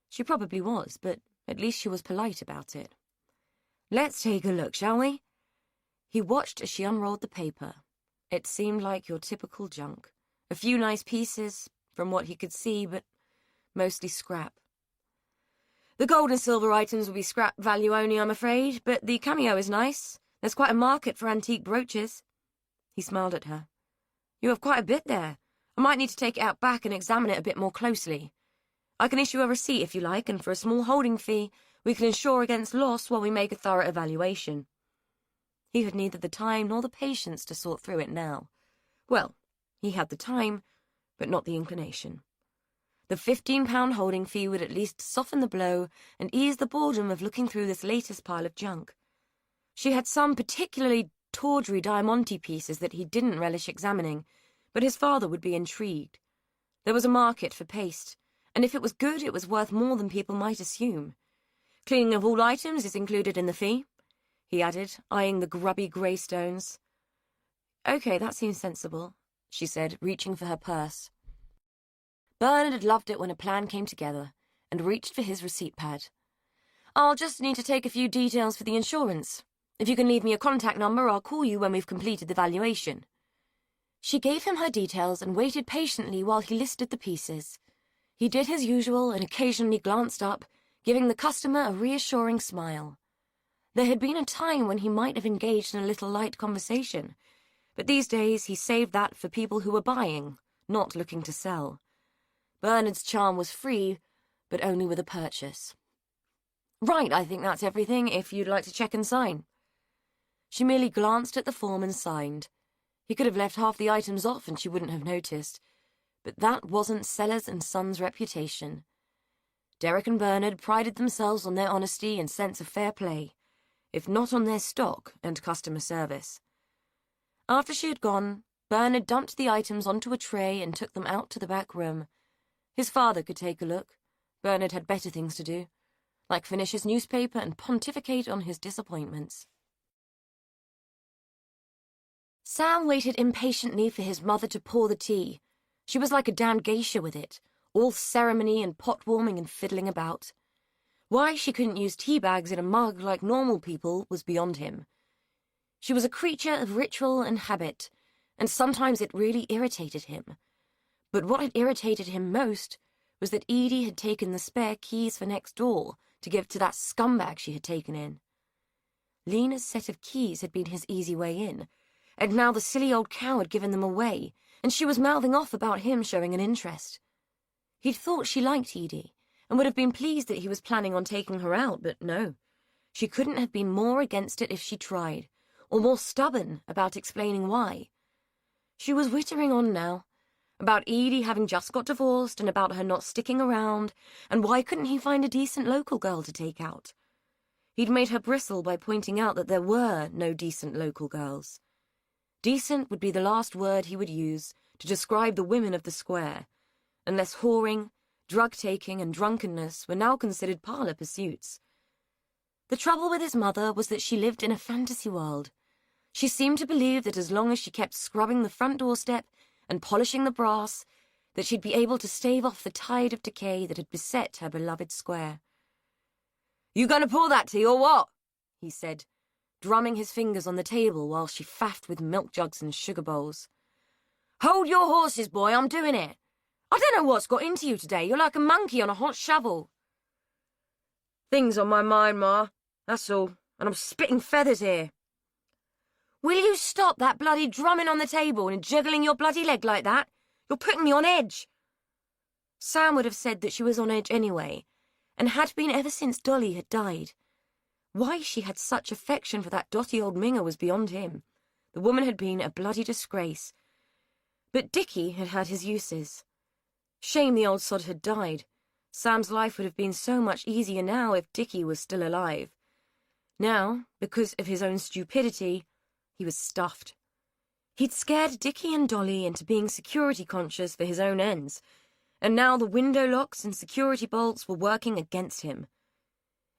She probably was, but at least she was polite about it. Let's take a look, shall we? He watched as she unrolled the paper. It seemed like your typical junk. A few nice pieces, from what he could see, but mostly scrap. The gold and silver items will be scrap value only, I'm afraid, but the cameo is nice. There's quite a market for antique brooches. He smiled at her. You have quite a bit there. I might need to take it out back and examine it a bit more closely. I can issue a receipt if you like, and for a small holding fee, we can insure against loss while we make a thorough evaluation. He had neither the time nor the patience to sort through it now. Well, he had the time, but not the inclination. The £15 holding fee would at least soften the blow and ease the boredom of looking through this latest pile of junk. She had some particularly tawdry diamante pieces that he didn't relish examining, but his father would be intrigued. There was a market for paste, and if it was good, it was worth more than people might assume. Cleaning of all items is included in the fee, he added, eyeing the grubby grey stones. Okay, that seems sensible, she said, reaching for her purse. Bernard had loved it when a plan came together, and reached for his receipt pad. I'll just need to take a few details for the insurance. If you can leave me a contact number, I'll call you when we've completed the valuation. She gave him her details and waited patiently while he listed the pieces. He did his usual and occasionally glanced up, giving the customer a reassuring smile. There had been a time when he might have engaged in a little light conversation, but these days he saved that for people who were buying, not looking to sell. Bernard's charm was free, but only with a purchase. Right, I think that's everything, if you'd like to check and sign. She merely glanced at the form and signed. He could have left half the items off and she wouldn't have noticed, but that wasn't Sellers & Son's reputation. Derek and Bernard prided themselves on their honesty and sense of fair play, if not on their stock and customer service. After she had gone, Bernard dumped the items onto a tray and took them out to the back room. His father could take a look. Bernard had better things to do, like finish his newspaper and pontificate on his disappointments. Sam waited impatiently for his mother to pour the tea. She was like a damned geisha with it, all ceremony and pot-warming and fiddling about. Why she couldn't use tea bags in a mug like normal people was beyond him. She was a creature of ritual and habit, and sometimes it really irritated him. But what had irritated him most was that Edie had taken the spare keys for next door to give to that scumbag she had taken in. Lena's set of keys had been his easy way in, and now the silly old cow had given them away, and she was mouthing off about him showing an interest. He'd thought she liked Edie, and would have been pleased that he was planning on taking her out, but no. She couldn't have been more against it if she tried, or more stubborn about explaining why. She was wittering on now, about Edie having just got divorced and about her not sticking around, and why couldn't he find a decent local girl to take out? He'd made her bristle by pointing out that there were no decent local girls. Decent would be the last word he would use to describe the women of the square, unless whoring, drug-taking, and drunkenness were now considered parlour pursuits. The trouble with his mother was that she lived in a fantasy world. She seemed to believe that as long as she kept scrubbing the front doorstep and polishing the brass, that she'd be able to stave off the tide of decay that had beset her beloved square. "You going to pour that tea, or what?" he said, drumming his fingers on the table while she faffed with milk jugs and sugar bowls. "Hold your horses, boy, I'm doing it. I don't know what's got into you today. You're like a monkey on a hot shovel." "Things on my mind, Ma, that's all, and I'm spitting feathers here." "Will you stop that bloody drumming on the table and juggling your bloody leg like that? You're putting me on edge." Sam would have said that she was on edge anyway, and had been ever since Dolly had died. Why she had such affection for that dotty old minger was beyond him. The woman had been a bloody disgrace. But Dickie had had his uses. Shame the old sod had died. Sam's life would have been so much easier now if Dickie was still alive. Now, because of his own stupidity, he was stuffed. He'd scared Dickie and Dolly into being security conscious for his own ends, and now the window locks and security bolts were working against him.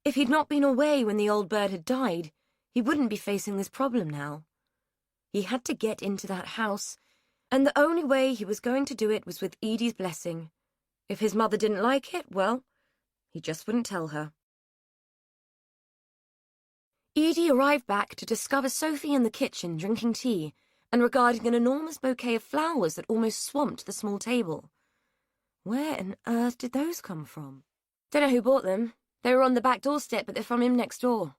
If he'd not been away when the old bird had died, he wouldn't be facing this problem now. He had to get into that house, and the only way he was going to do it was with Edie's blessing. If his mother didn't like it, well, he just wouldn't tell her. Edie arrived back to discover Sophie in the kitchen drinking tea and regarding an enormous bouquet of flowers that almost swamped the small table. Where on earth did those come from? Don't know who bought them. They were on the back doorstep, but they're from him next door.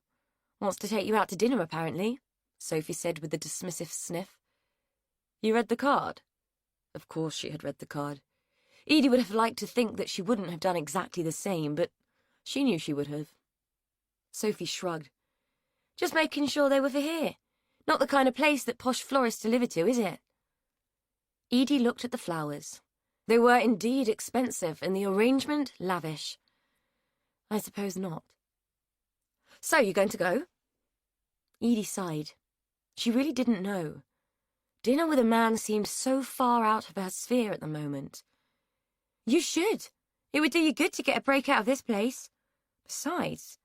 Wants to take you out to dinner, apparently, Sophie said with a dismissive sniff. You read the card? Of course she had read the card. Edie would have liked to think that she wouldn't have done exactly the same, but she knew she would have. Sophie shrugged. Just making sure they were for here. Not the kind of place that posh florists deliver to, is it? Edie looked at the flowers. They were indeed expensive, and the arrangement lavish. I suppose not. So, you going to go? Edie sighed. She really didn't know. Dinner with a man seemed so far out of her sphere at the moment. You should. It would do you good to get a break out of this place. Besides,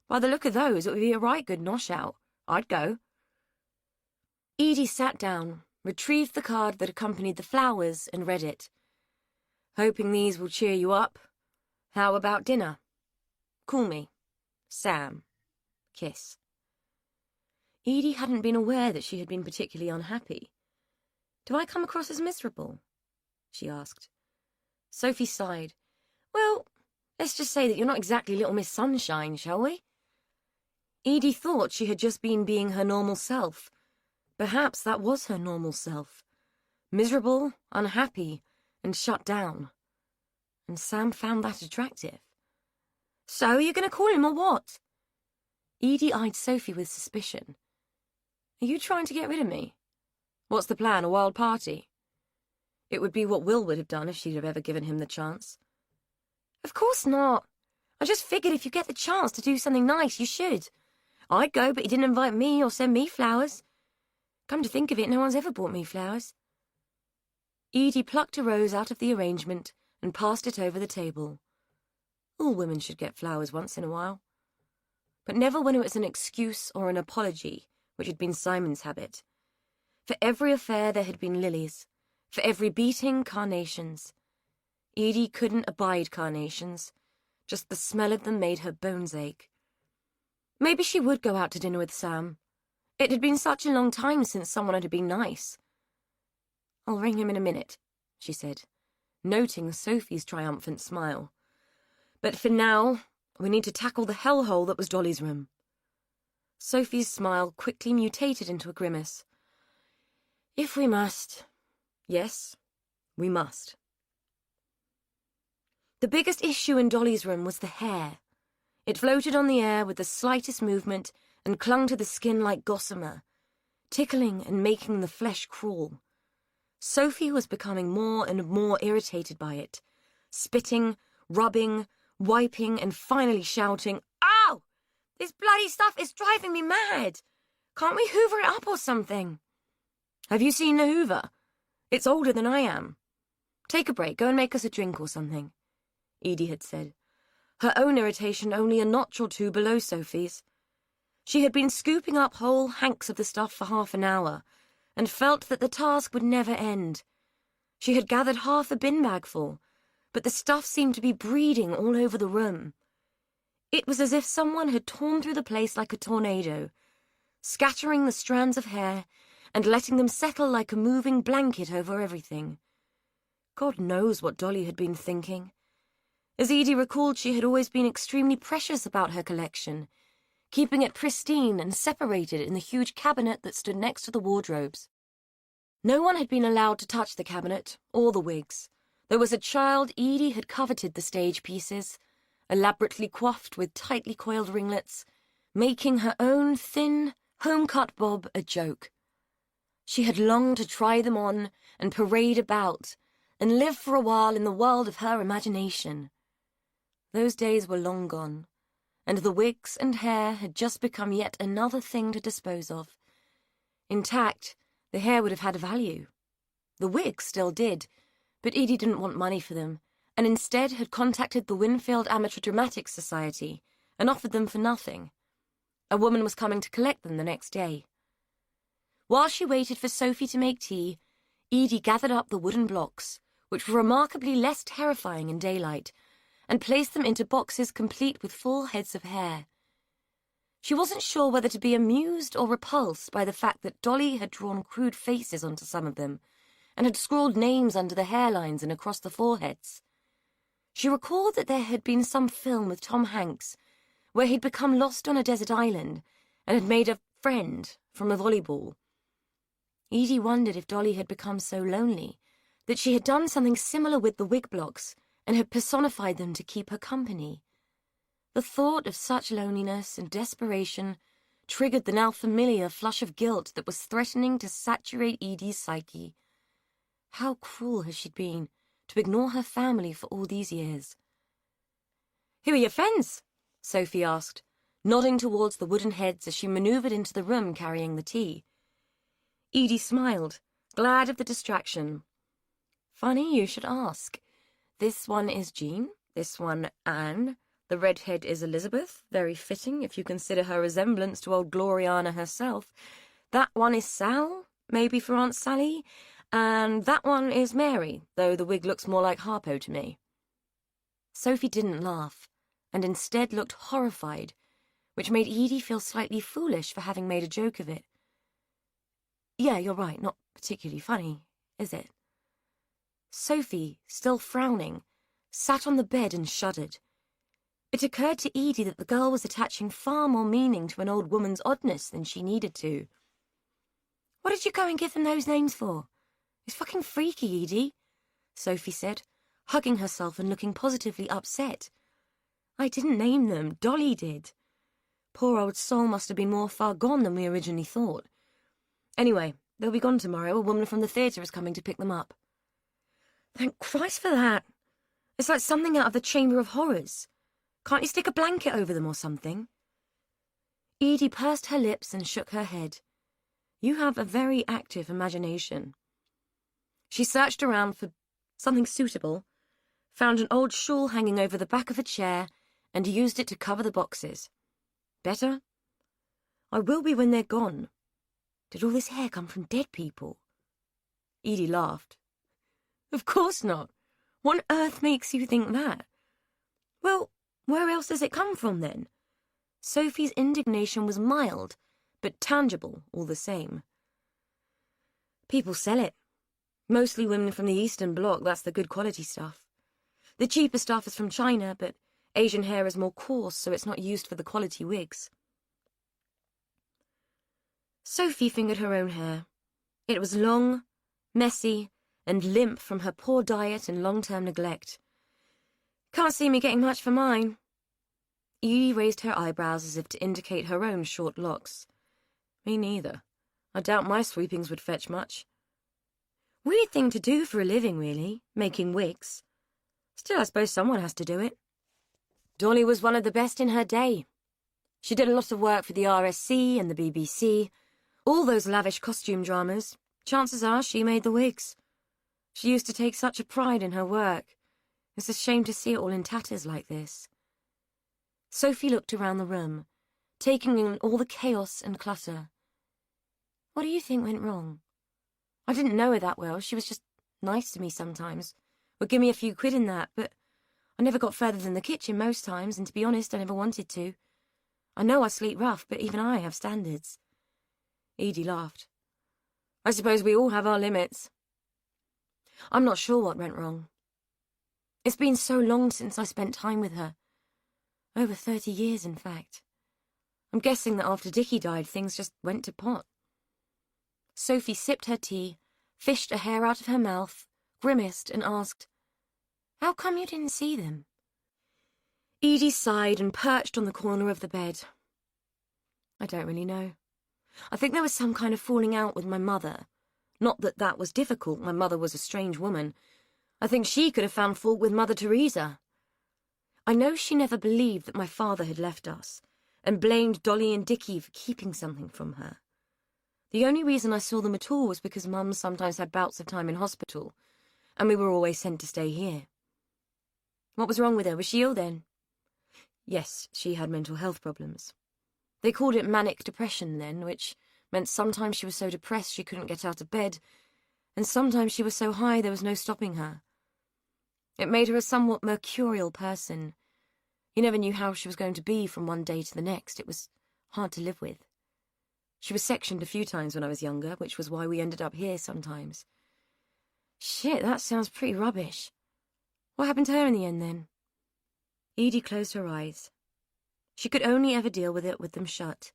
by the look of those, it would be a right good nosh-out. I'd go. Edie sat down, retrieved the card that accompanied the flowers, and read it. Hoping these will cheer you up. How about dinner? Call me. Sam. Kiss. Edie hadn't been aware that she had been particularly unhappy. Do I come across as miserable? She asked. Sophie sighed. Well, let's just say that you're not exactly Little Miss Sunshine, shall we? Edie thought she had just been being her normal self. Perhaps that was her normal self. Miserable, unhappy, and shut down. And Sam found that attractive. So, are you going to call him or what? Edie eyed Sophie with suspicion. Are you trying to get rid of me? What's the plan, a wild party? It would be what Will would have done if she'd have ever given him the chance. Of course not. I just figured if you get the chance to do something nice, you should. I'd go, but he didn't invite me or send me flowers. Come to think of it, no one's ever bought me flowers. Edie plucked a rose out of the arrangement and passed it over the table. All women should get flowers once in a while. But never when it was an excuse or an apology, which had been Simon's habit. For every affair there had been lilies. For every beating, carnations. Edie couldn't abide carnations. Just the smell of them made her bones ache. Maybe she would go out to dinner with Sam. It had been such a long time since someone had been nice. I'll ring him in a minute, she said, noting Sophie's triumphant smile. But for now, we need to tackle the hellhole that was Dolly's room. Sophie's smile quickly mutated into a grimace. If we must. Yes, we must. The biggest issue in Dolly's room was the hair. It floated on the air with the slightest movement and clung to the skin like gossamer, tickling and making the flesh crawl. Sophie was becoming more and more irritated by it, spitting, rubbing, wiping, and finally shouting, Ow! This bloody stuff is driving me mad! Can't we hoover it up or something? Have you seen the hoover? It's older than I am. Take a break, go and make us a drink or something, Edie had said, her own irritation only a notch or two below Sophie's. She had been scooping up whole hanks of the stuff for half an hour, and felt that the task would never end. She had gathered half a bin bag full, but the stuff seemed to be breeding all over the room. It was as if someone had torn through the place like a tornado, scattering the strands of hair and letting them settle like a moving blanket over everything. God knows what Dolly had been thinking. As Edie recalled, she had always been extremely precious about her collection, keeping it pristine and separated in the huge cabinet that stood next to the wardrobes. No one had been allowed to touch the cabinet or the wigs. There was a child, Edie had coveted the stage pieces, elaborately coiffed with tightly coiled ringlets, making her own thin, home-cut bob a joke. She had longed to try them on and parade about and live for a while in the world of her imagination. Those days were long gone, and the wigs and hair had just become yet another thing to dispose of. Intact, the hair would have had a value. The wigs still did, but Edie didn't want money for them, and instead had contacted the Winfield Amateur Dramatic Society and offered them for nothing. A woman was coming to collect them the next day. While she waited for Sophie to make tea, Edie gathered up the wooden blocks, which were remarkably less terrifying in daylight, and placed them into boxes complete with full heads of hair. She wasn't sure whether to be amused or repulsed by the fact that Dolly had drawn crude faces onto some of them, and had scrawled names under the hairlines and across the foreheads. She recalled that there had been some film with Tom Hanks where he'd become lost on a desert island and had made a friend from a volleyball. Edie wondered if Dolly had become so lonely that she had done something similar with the wig blocks and had personified them to keep her company. The thought of such loneliness and desperation triggered the now familiar flush of guilt that was threatening to saturate Edie's psyche. How cruel had she been to ignore her family for all these years? "Who are your friends?" Sophie asked, nodding towards the wooden heads as she manoeuvred into the room carrying the tea. Edie smiled, glad of the distraction. "Funny you should ask. This one is Jean, this one Anne. The redhead is Elizabeth, very fitting if you consider her resemblance to old Gloriana herself. That one is Sal, maybe for Aunt Sally, and that one is Mary, though the wig looks more like Harpo to me." Sophie didn't laugh, and instead looked horrified, which made Edie feel slightly foolish for having made a joke of it. "Yeah, you're right, not particularly funny, is it?" Sophie, still frowning, sat on the bed and shuddered. It occurred to Edie that the girl was attaching far more meaning to an old woman's oddness than she needed to. "What did you go and give them those names for? It's fucking freaky, Edie," Sophie said, hugging herself and looking positively upset. "I didn't name them, Dolly did. Poor old soul must have been more far gone than we originally thought. Anyway, they'll be gone tomorrow. A woman from the theatre is coming to pick them up." "Thank Christ for that. It's like something out of the Chamber of Horrors. Can't you stick a blanket over them or something?" Edie pursed her lips and shook her head. "You have a very active imagination." She searched around for something suitable, found an old shawl hanging over the back of a chair, and used it to cover the boxes. "Better?" "I will be when they're gone. Did all this hair come from dead people?" Edie laughed. "Of course not. What on earth makes you think that?" "Well, where else does it come from, then?" Sophie's indignation was mild, but tangible all the same. "People sell it. Mostly women from the Eastern Bloc, that's the good quality stuff. The cheaper stuff is from China, but Asian hair is more coarse, so it's not used for the quality wigs." Sophie fingered her own hair. It was long, messy, and limp from her poor diet and long-term neglect. "Can't see me getting much for mine." Edie raised her eyebrows as if to indicate her own short locks. "Me neither. I doubt my sweepings would fetch much." "Weird thing to do for a living, really, making wigs. Still, I suppose someone has to do it." "Dolly was one of the best in her day. She did a lot of work for the RSC and the BBC, all those lavish costume dramas. Chances are she made the wigs. She used to take such a pride in her work. It's a shame to see it all in tatters like this." Sophie looked around the room, taking in all the chaos and clutter. "What do you think went wrong? I didn't know her that well. She was just nice to me sometimes. Would give me a few quid in that, but I never got further than the kitchen most times, and to be honest, I never wanted to. I know I sleep rough, but even I have standards." Edie laughed. "I suppose we all have our limits." "I'm not sure what went wrong. It's been so long since I spent time with her. Over 30 years, in fact. I'm guessing that after Dickie died, things just went to pot." Sophie sipped her tea, fished a hair out of her mouth, grimaced, and asked, "How come you didn't see them?" Edie sighed and perched on the corner of the bed. "I don't really know. I think there was some kind of falling out with my mother. Not that that was difficult. My mother was a strange woman. I think she could have found fault with Mother Teresa. I know she never believed that my father had left us, and blamed Dolly and Dickie for keeping something from her. The only reason I saw them at all was because Mum sometimes had bouts of time in hospital, and we were always sent to stay here. What was wrong with her? Was she ill then? Yes, she had mental health problems. They called it manic depression then, which meant sometimes she was so depressed she couldn't get out of bed, and sometimes she was so high there was no stopping her. It made her a somewhat mercurial person. You never knew how she was going to be from one day to the next. It was hard to live with. She was sectioned a few times when I was younger, which was why we ended up here sometimes. Shit, that sounds pretty rubbish. What happened to her in the end, then? Edie closed her eyes. She could only ever deal with it with them shut,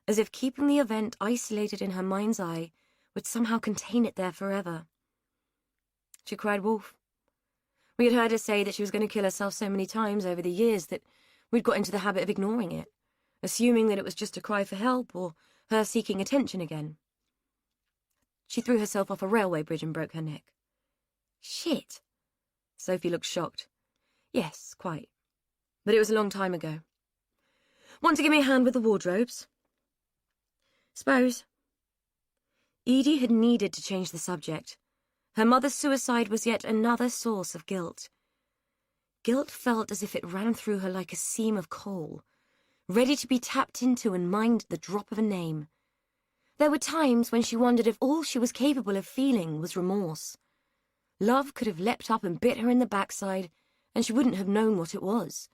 as if keeping the event isolated in her mind's eye would somehow contain it there forever. She cried wolf. We had heard her say that she was going to kill herself so many times over the years that we'd got into the habit of ignoring it, assuming that it was just a cry for help or her seeking attention again. She threw herself off a railway bridge and broke her neck. Shit. Sophie looked shocked. Yes, quite. But it was a long time ago. Want to give me a hand with the wardrobes? Suppose. Edie had needed to change the subject. Her mother's suicide was yet another source of guilt. Guilt felt as if it ran through her like a seam of coal, ready to be tapped into and mined at the drop of a name. There were times when she wondered if all she was capable of feeling was remorse. Love could have leapt up and bit her in the backside, and she wouldn't have known what it was.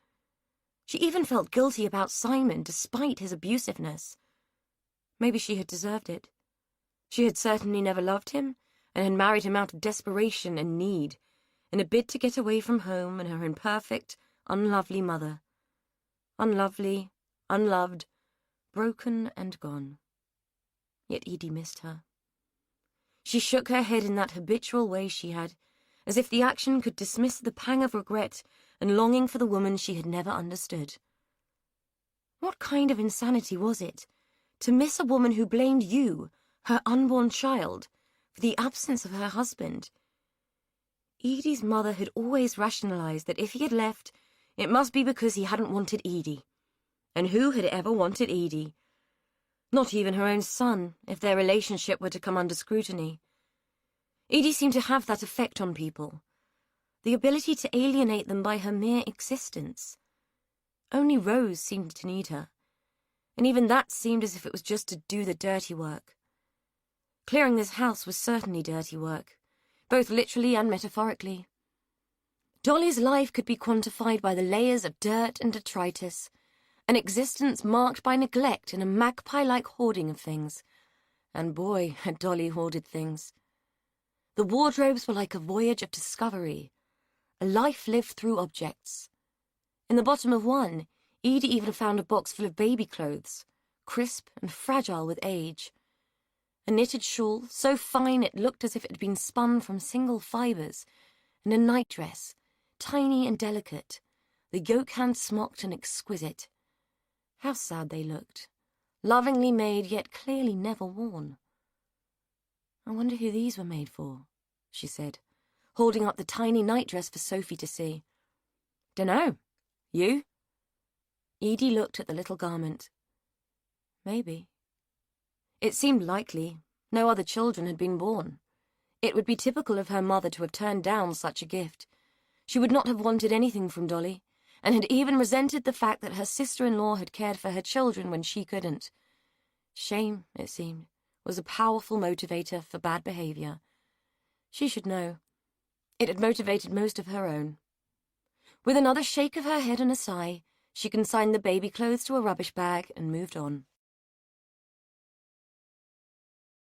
She even felt guilty about Simon, despite his abusiveness. Maybe she had deserved it. She had certainly never loved him, and had married him out of desperation and need, in a bid to get away from home and her imperfect, unlovely mother. Unlovely, unloved, broken and gone. Yet Edie missed her. She shook her head in that habitual way she had, as if the action could dismiss the pang of regret and longing for the woman she had never understood. What kind of insanity was it, to miss a woman who blamed you, her unborn child, for the absence of her husband? Edie's mother had always rationalized that if he had left, it must be because he hadn't wanted Edie. And who had ever wanted Edie? Not even her own son, if their relationship were to come under scrutiny. Edie seemed to have that effect on people, the ability to alienate them by her mere existence. Only Rose seemed to need her, and even that seemed as if it was just to do the dirty work. Clearing this house was certainly dirty work, both literally and metaphorically. Dolly's life could be quantified by the layers of dirt and detritus, an existence marked by neglect and a magpie-like hoarding of things. And boy, had Dolly hoarded things. The wardrobes were like a voyage of discovery, a life lived through objects. In the bottom of one, Edie even found a box full of baby clothes, crisp and fragile with age. A knitted shawl, so fine it looked as if it had been spun from single fibres, and a nightdress, tiny and delicate, the yoke-hand smocked and exquisite. How sad they looked, lovingly made yet clearly never worn. I wonder who these were made for, she said, holding up the tiny nightdress for Sophie to see. Dunno. You? Edie looked at the little garment. Maybe. It seemed likely. No other children had been born. It would be typical of her mother to have turned down such a gift. She would not have wanted anything from Dolly, and had even resented the fact that her sister-in-law had cared for her children when she couldn't. Shame, it seemed, was a powerful motivator for bad behaviour. She should know. It had motivated most of her own. With another shake of her head and a sigh, she consigned the baby clothes to a rubbish bag and moved on.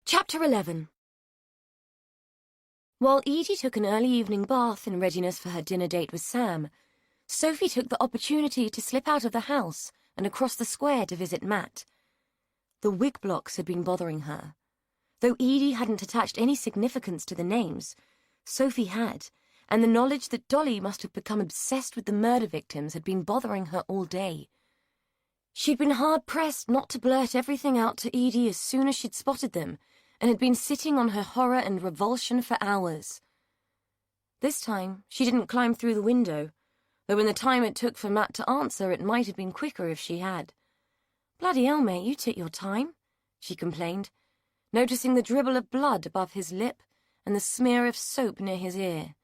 Chapter 11. While Edie took an early evening bath in readiness for her dinner date with Sam, Sophie took the opportunity to slip out of the house and across the square to visit Matt. The wig blocks had been bothering her. Though Edie hadn't attached any significance to the names, Sophie had, and the knowledge that Dolly must have become obsessed with the murder victims had been bothering her all day. She'd been hard-pressed not to blurt everything out to Edie as soon as she'd spotted them, and had been sitting on her horror and revulsion for hours. This time, she didn't climb through the window, though in the time it took for Matt to answer, it might have been quicker if she had. "Bloody hell, mate, you took your time," she complained, noticing the dribble of blood above his lip and the smear of soap near his ear.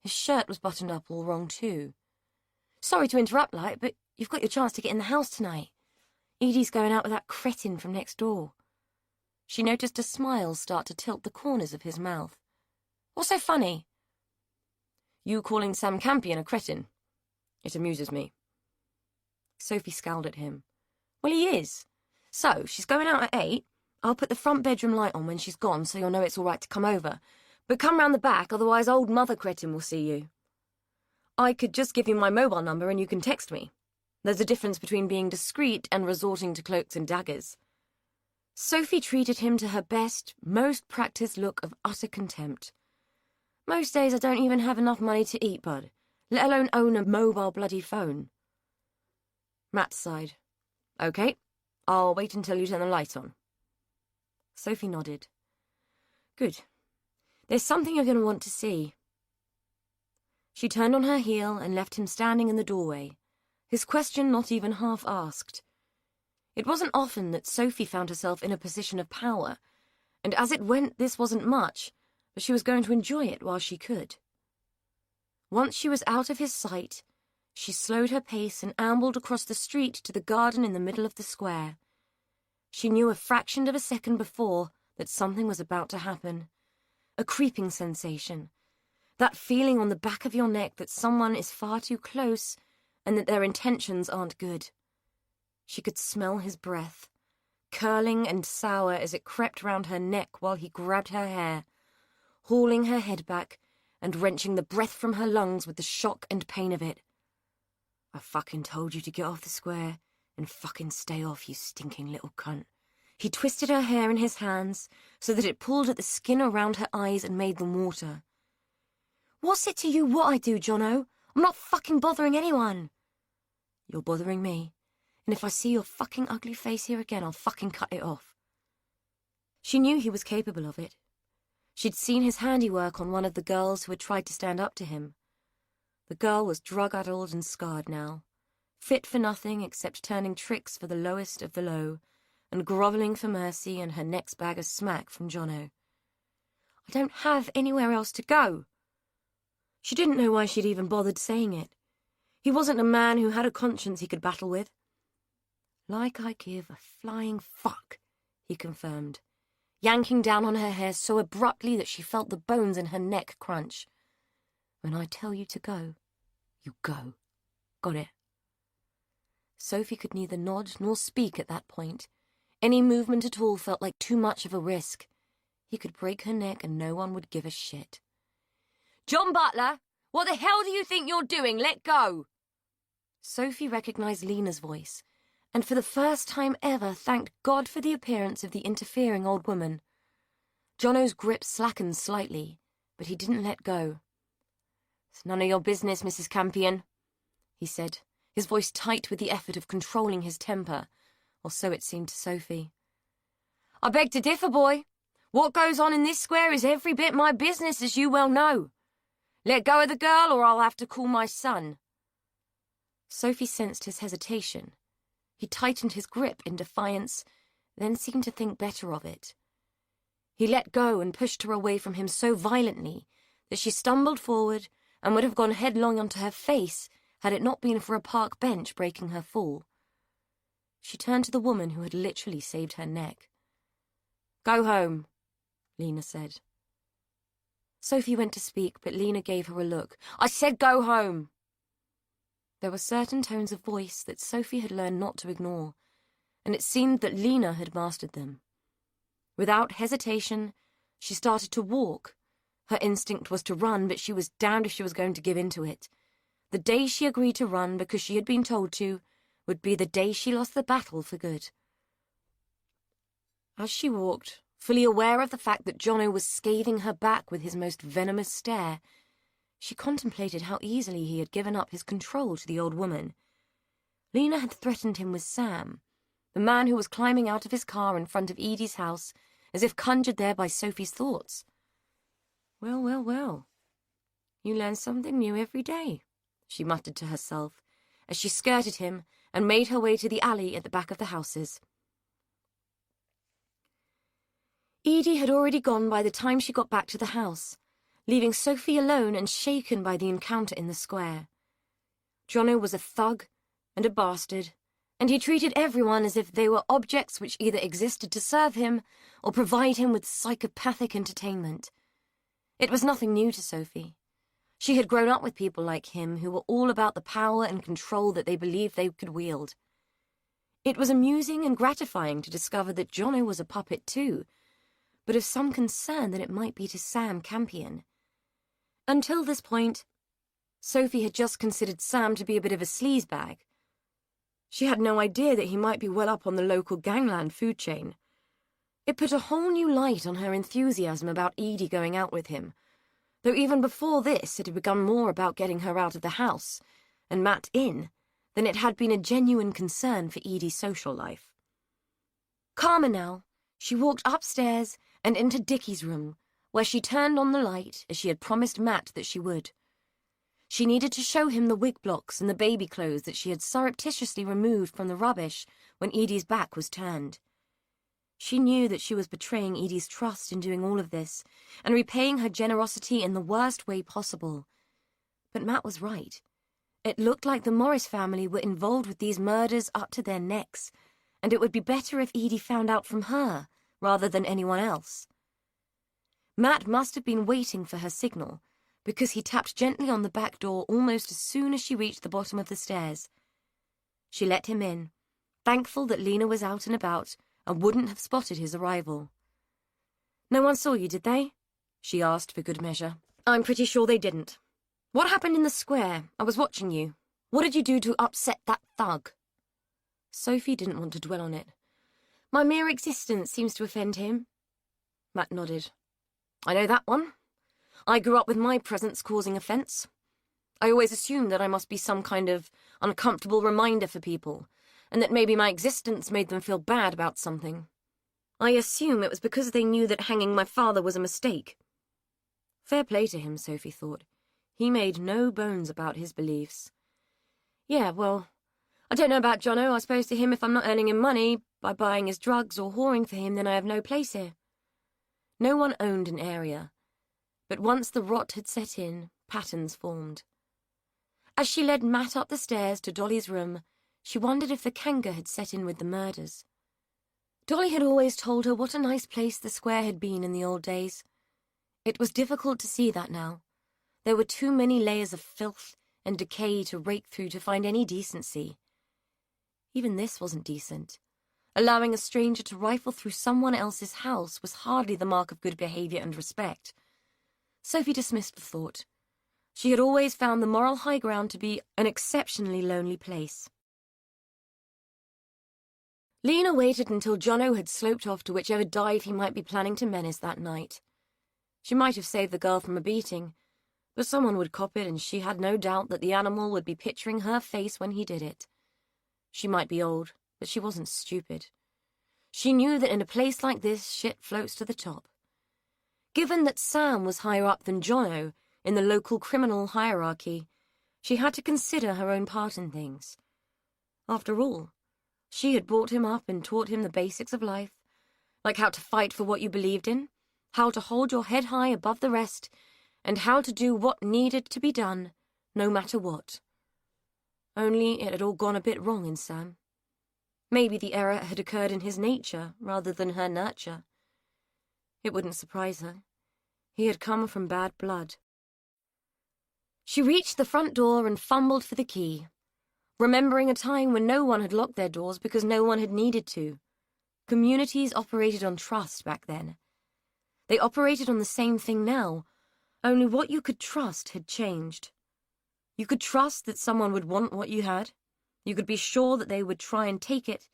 His shirt was buttoned up all wrong, too. "Sorry to interrupt, like, but you've got your chance to get in the house tonight. Edie's going out with that cretin from next door." She noticed a smile start to tilt the corners of his mouth. "What's so funny?" "You calling Sam Campion a cretin. It amuses me." Sophie scowled at him. "Well, he is. So, she's going out at 8. I'll put the front bedroom light on when she's gone so you'll know it's all right to come over. But come round the back, otherwise old Mother Cretin will see you. I could just give you my mobile number and you can text me. There's a difference between being discreet and resorting to cloaks and daggers." Sophie treated him to her best, most practiced look of utter contempt. "Most days I don't even have enough money to eat, bud, let alone own a mobile bloody phone." Matt sighed. "Okay, I'll wait until you turn the light on." Sophie nodded. "Good. There's something you're going to want to see." She turned on her heel and left him standing in the doorway, his question not even half asked. It wasn't often that Sophie found herself in a position of power, and as it went, this wasn't much, but she was going to enjoy it while she could. Once she was out of his sight, she slowed her pace and ambled across the street to the garden in the middle of the square. She knew a fraction of a second before that something was about to happen. A creeping sensation. That feeling on the back of your neck that someone is far too close and that their intentions aren't good. She could smell his breath, curling and sour as it crept round her neck while he grabbed her hair, hauling her head back and wrenching the breath from her lungs with the shock and pain of it. "I fucking told you to get off the square and fucking stay off, you stinking little cunt." He twisted her hair in his hands so that it pulled at the skin around her eyes and made them water. "What's it to you what I do, Jono? I'm not fucking bothering anyone." "You're bothering me. And if I see your fucking ugly face here again, I'll fucking cut it off." She knew he was capable of it. She'd seen his handiwork on one of the girls who had tried to stand up to him. The girl was drug-addled and scarred now, fit for nothing except turning tricks for the lowest of the low, and grovelling for mercy and her next bag of smack from Jono. "I don't have anywhere else to go." She didn't know why she'd even bothered saying it. He wasn't a man who had a conscience he could battle with. "Like I give a flying fuck," he confirmed, yanking down on her hair so abruptly that she felt the bones in her neck crunch. "When I tell you to go, you go. Got it?" Sophie could neither nod nor speak at that point. Any movement at all felt like too much of a risk. He could break her neck and no one would give a shit. "John Butler, what the hell do you think you're doing? Let go!" Sophie recognized Lena's voice, and for the first time ever thanked God for the appearance of the interfering old woman. Jono's grip slackened slightly, but he didn't let go. "It's none of your business, Mrs. Campion," he said, his voice tight with the effort of controlling his temper, or so it seemed to Sophie. "I beg to differ, boy. What goes on in this square is every bit my business, as you well know. Let go of the girl, or I'll have to call my son." Sophie sensed his hesitation. He tightened his grip in defiance, then seemed to think better of it. He let go and pushed her away from him so violently that she stumbled forward and would have gone headlong onto her face had it not been for a park bench breaking her fall. She turned to the woman who had literally saved her neck. "Go home," Lena said. Sophie went to speak, but Lena gave her a look. "I said go home." There were certain tones of voice that Sophie had learned not to ignore, and it seemed that Lena had mastered them. Without hesitation, she started to walk. Her instinct was to run, but she was damned if she was going to give in to it. The day she agreed to run because she had been told to would be the day she lost the battle for good. As she walked, fully aware of the fact that Jono was scathing her back with his most venomous stare, she contemplated how easily he had given up his control to the old woman. Lena had threatened him with Sam, the man who was climbing out of his car in front of Edie's house, as if conjured there by Sophie's thoughts. "Well, well, well. You learn something new every day," she muttered to herself, as she skirted him and made her way to the alley at the back of the houses. Edie had already gone by the time she got back to the house, leaving Sophie alone and shaken by the encounter in the square. Jono was a thug and a bastard, and he treated everyone as if they were objects which either existed to serve him or provide him with psychopathic entertainment. It was nothing new to Sophie. She had grown up with people like him who were all about the power and control that they believed they could wield. It was amusing and gratifying to discover that Jono was a puppet too, but of some concern that it might be to Sam Campion. Until this point, Sophie had just considered Sam to be a bit of a sleazebag. She had no idea that he might be well up on the local gangland food chain. It put a whole new light on her enthusiasm about Edie going out with him, though even before this it had become more about getting her out of the house and Matt in than it had been a genuine concern for Edie's social life. Calmer now, she walked upstairs and into Dickie's room, where she turned on the light as she had promised Matt that she would. She needed to show him the wig blocks and the baby clothes that she had surreptitiously removed from the rubbish when Edie's back was turned. She knew that she was betraying Edie's trust in doing all of this and repaying her generosity in the worst way possible. But Matt was right. It looked like the Morris family were involved with these murders up to their necks, and it would be better if Edie found out from her rather than anyone else. Matt must have been waiting for her signal, because he tapped gently on the back door almost as soon as she reached the bottom of the stairs. She let him in, thankful that Lena was out and about and wouldn't have spotted his arrival. "No one saw you, did they?" she asked for good measure. "I'm pretty sure they didn't. What happened in the square? I was watching you. What did you do to upset that thug?" Sophie didn't want to dwell on it. "My mere existence seems to offend him." Matt nodded. "I know that one. I grew up with my presence causing offence. I always assumed that I must be some kind of uncomfortable reminder for people, and that maybe my existence made them feel bad about something. I assume it was because they knew that hanging my father was a mistake." Fair play to him, Sophie thought. He made no bones about his beliefs. "Yeah, well, I don't know about Jono. I suppose to him if I'm not earning him money by buying his drugs or whoring for him, then I have no place here." No one owned an area, but once the rot had set in, patterns formed. As she led Matt up the stairs to Dolly's room, she wondered if the canker had set in with the murders. Dolly had always told her what a nice place the square had been in the old days. It was difficult to see that now. There were too many layers of filth and decay to rake through to find any decency. Even this wasn't decent. Allowing a stranger to rifle through someone else's house was hardly the mark of good behavior and respect. Sophie dismissed the thought. She had always found the moral high ground to be an exceptionally lonely place. Lena waited until Jono had sloped off to whichever dive he might be planning to menace that night. She might have saved the girl from a beating, but someone would cop it, and she had no doubt that the animal would be picturing her face when he did it. She might be old, but she wasn't stupid. She knew that in a place like this, shit floats to the top. Given that Sam was higher up than Jono in the local criminal hierarchy, she had to consider her own part in things. After all, she had brought him up and taught him the basics of life, like how to fight for what you believed in, how to hold your head high above the rest, and how to do what needed to be done, no matter what. Only it had all gone a bit wrong in Sam. Maybe the error had occurred in his nature rather than her nurture. It wouldn't surprise her. He had come from bad blood. She reached the front door and fumbled for the key, remembering a time when no one had locked their doors because no one had needed to. Communities operated on trust back then. They operated on the same thing now, only what you could trust had changed. You could trust that someone would want what you had. You could be sure that they would try and take it,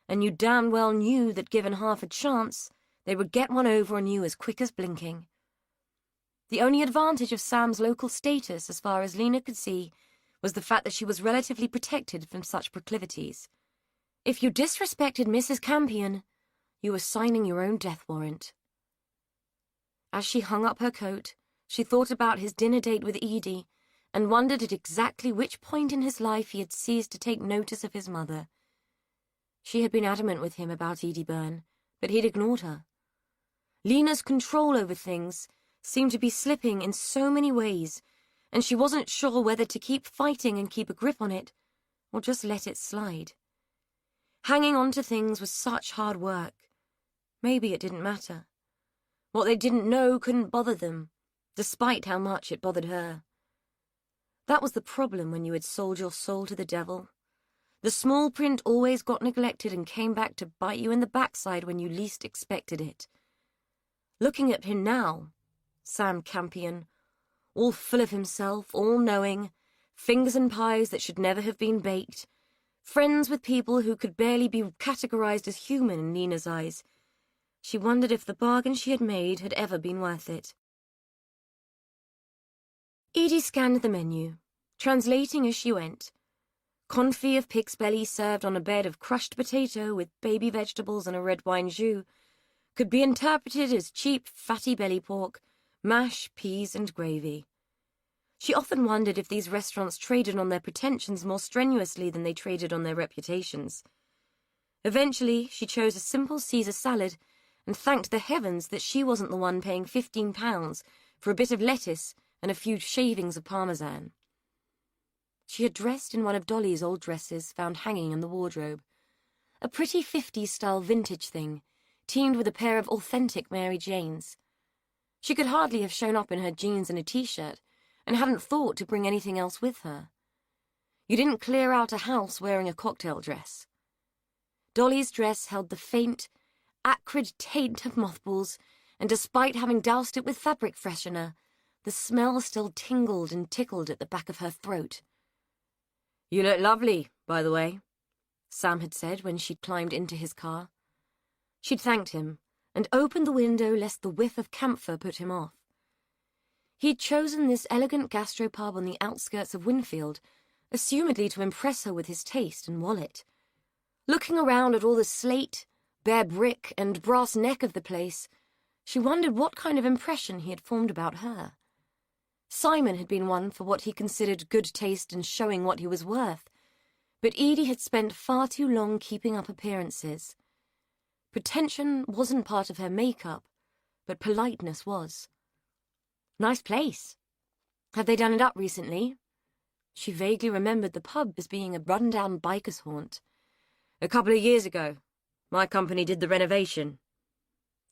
and you damn well knew that given half a chance, they would get one over on you as quick as blinking. The only advantage of Sam's local status, as far as Lena could see, was the fact that she was relatively protected from such proclivities. If you disrespected Mrs. Campion, you were signing your own death warrant. As she hung up her coat, she thought about his dinner date with Edie and wondered at exactly which point in his life he had ceased to take notice of his mother. She had been adamant with him about Edie Byrne, but he'd ignored her. Lena's control over things seemed to be slipping in so many ways, and she wasn't sure whether to keep fighting and keep a grip on it, or just let it slide. Hanging on to things was such hard work. Maybe it didn't matter. What they didn't know couldn't bother them, despite how much it bothered her. That was the problem when you had sold your soul to the devil. The small print always got neglected and came back to bite you in the backside when you least expected it. Looking at him now, Sam Campion, all full of himself, all-knowing, fingers in pies that should never have been baked, friends with people who could barely be categorized as human in Nina's eyes, she wondered if the bargain she had made had ever been worth it. Edie scanned the menu, translating as she went. Confit of pig's belly served on a bed of crushed potato with baby vegetables and a red wine jus could be interpreted as cheap, fatty belly pork, mash, peas, and gravy. She often wondered if these restaurants traded on their pretensions more strenuously than they traded on their reputations. Eventually, she chose a simple Caesar salad and thanked the heavens that she wasn't the one paying £15 for a bit of lettuce and a few shavings of parmesan. She had dressed in one of Dolly's old dresses found hanging in the wardrobe, a pretty 50s-style vintage thing, teamed with a pair of authentic Mary Janes. She could hardly have shown up in her jeans and a t-shirt, and hadn't thought to bring anything else with her. You didn't clear out a house wearing a cocktail dress. Dolly's dress held the faint, acrid taint of mothballs, and despite having doused it with fabric freshener, the smell still tingled and tickled at the back of her throat. "You look lovely, by the way," Sam had said when she'd climbed into his car. She'd thanked him, and opened the window lest the whiff of camphor put him off. He'd chosen this elegant gastropub on the outskirts of Winfield, assumedly to impress her with his taste and wallet. Looking around at all the slate, bare brick, and brass neck of the place, she wondered what kind of impression he had formed about her. Simon had been one for what he considered good taste and showing what he was worth, but Edie had spent far too long keeping up appearances. Pretension wasn't part of her makeup, but politeness was. "Nice place. Have they done it up recently?" She vaguely remembered the pub as being a run-down biker's haunt. "A couple of years ago. My company did the renovation."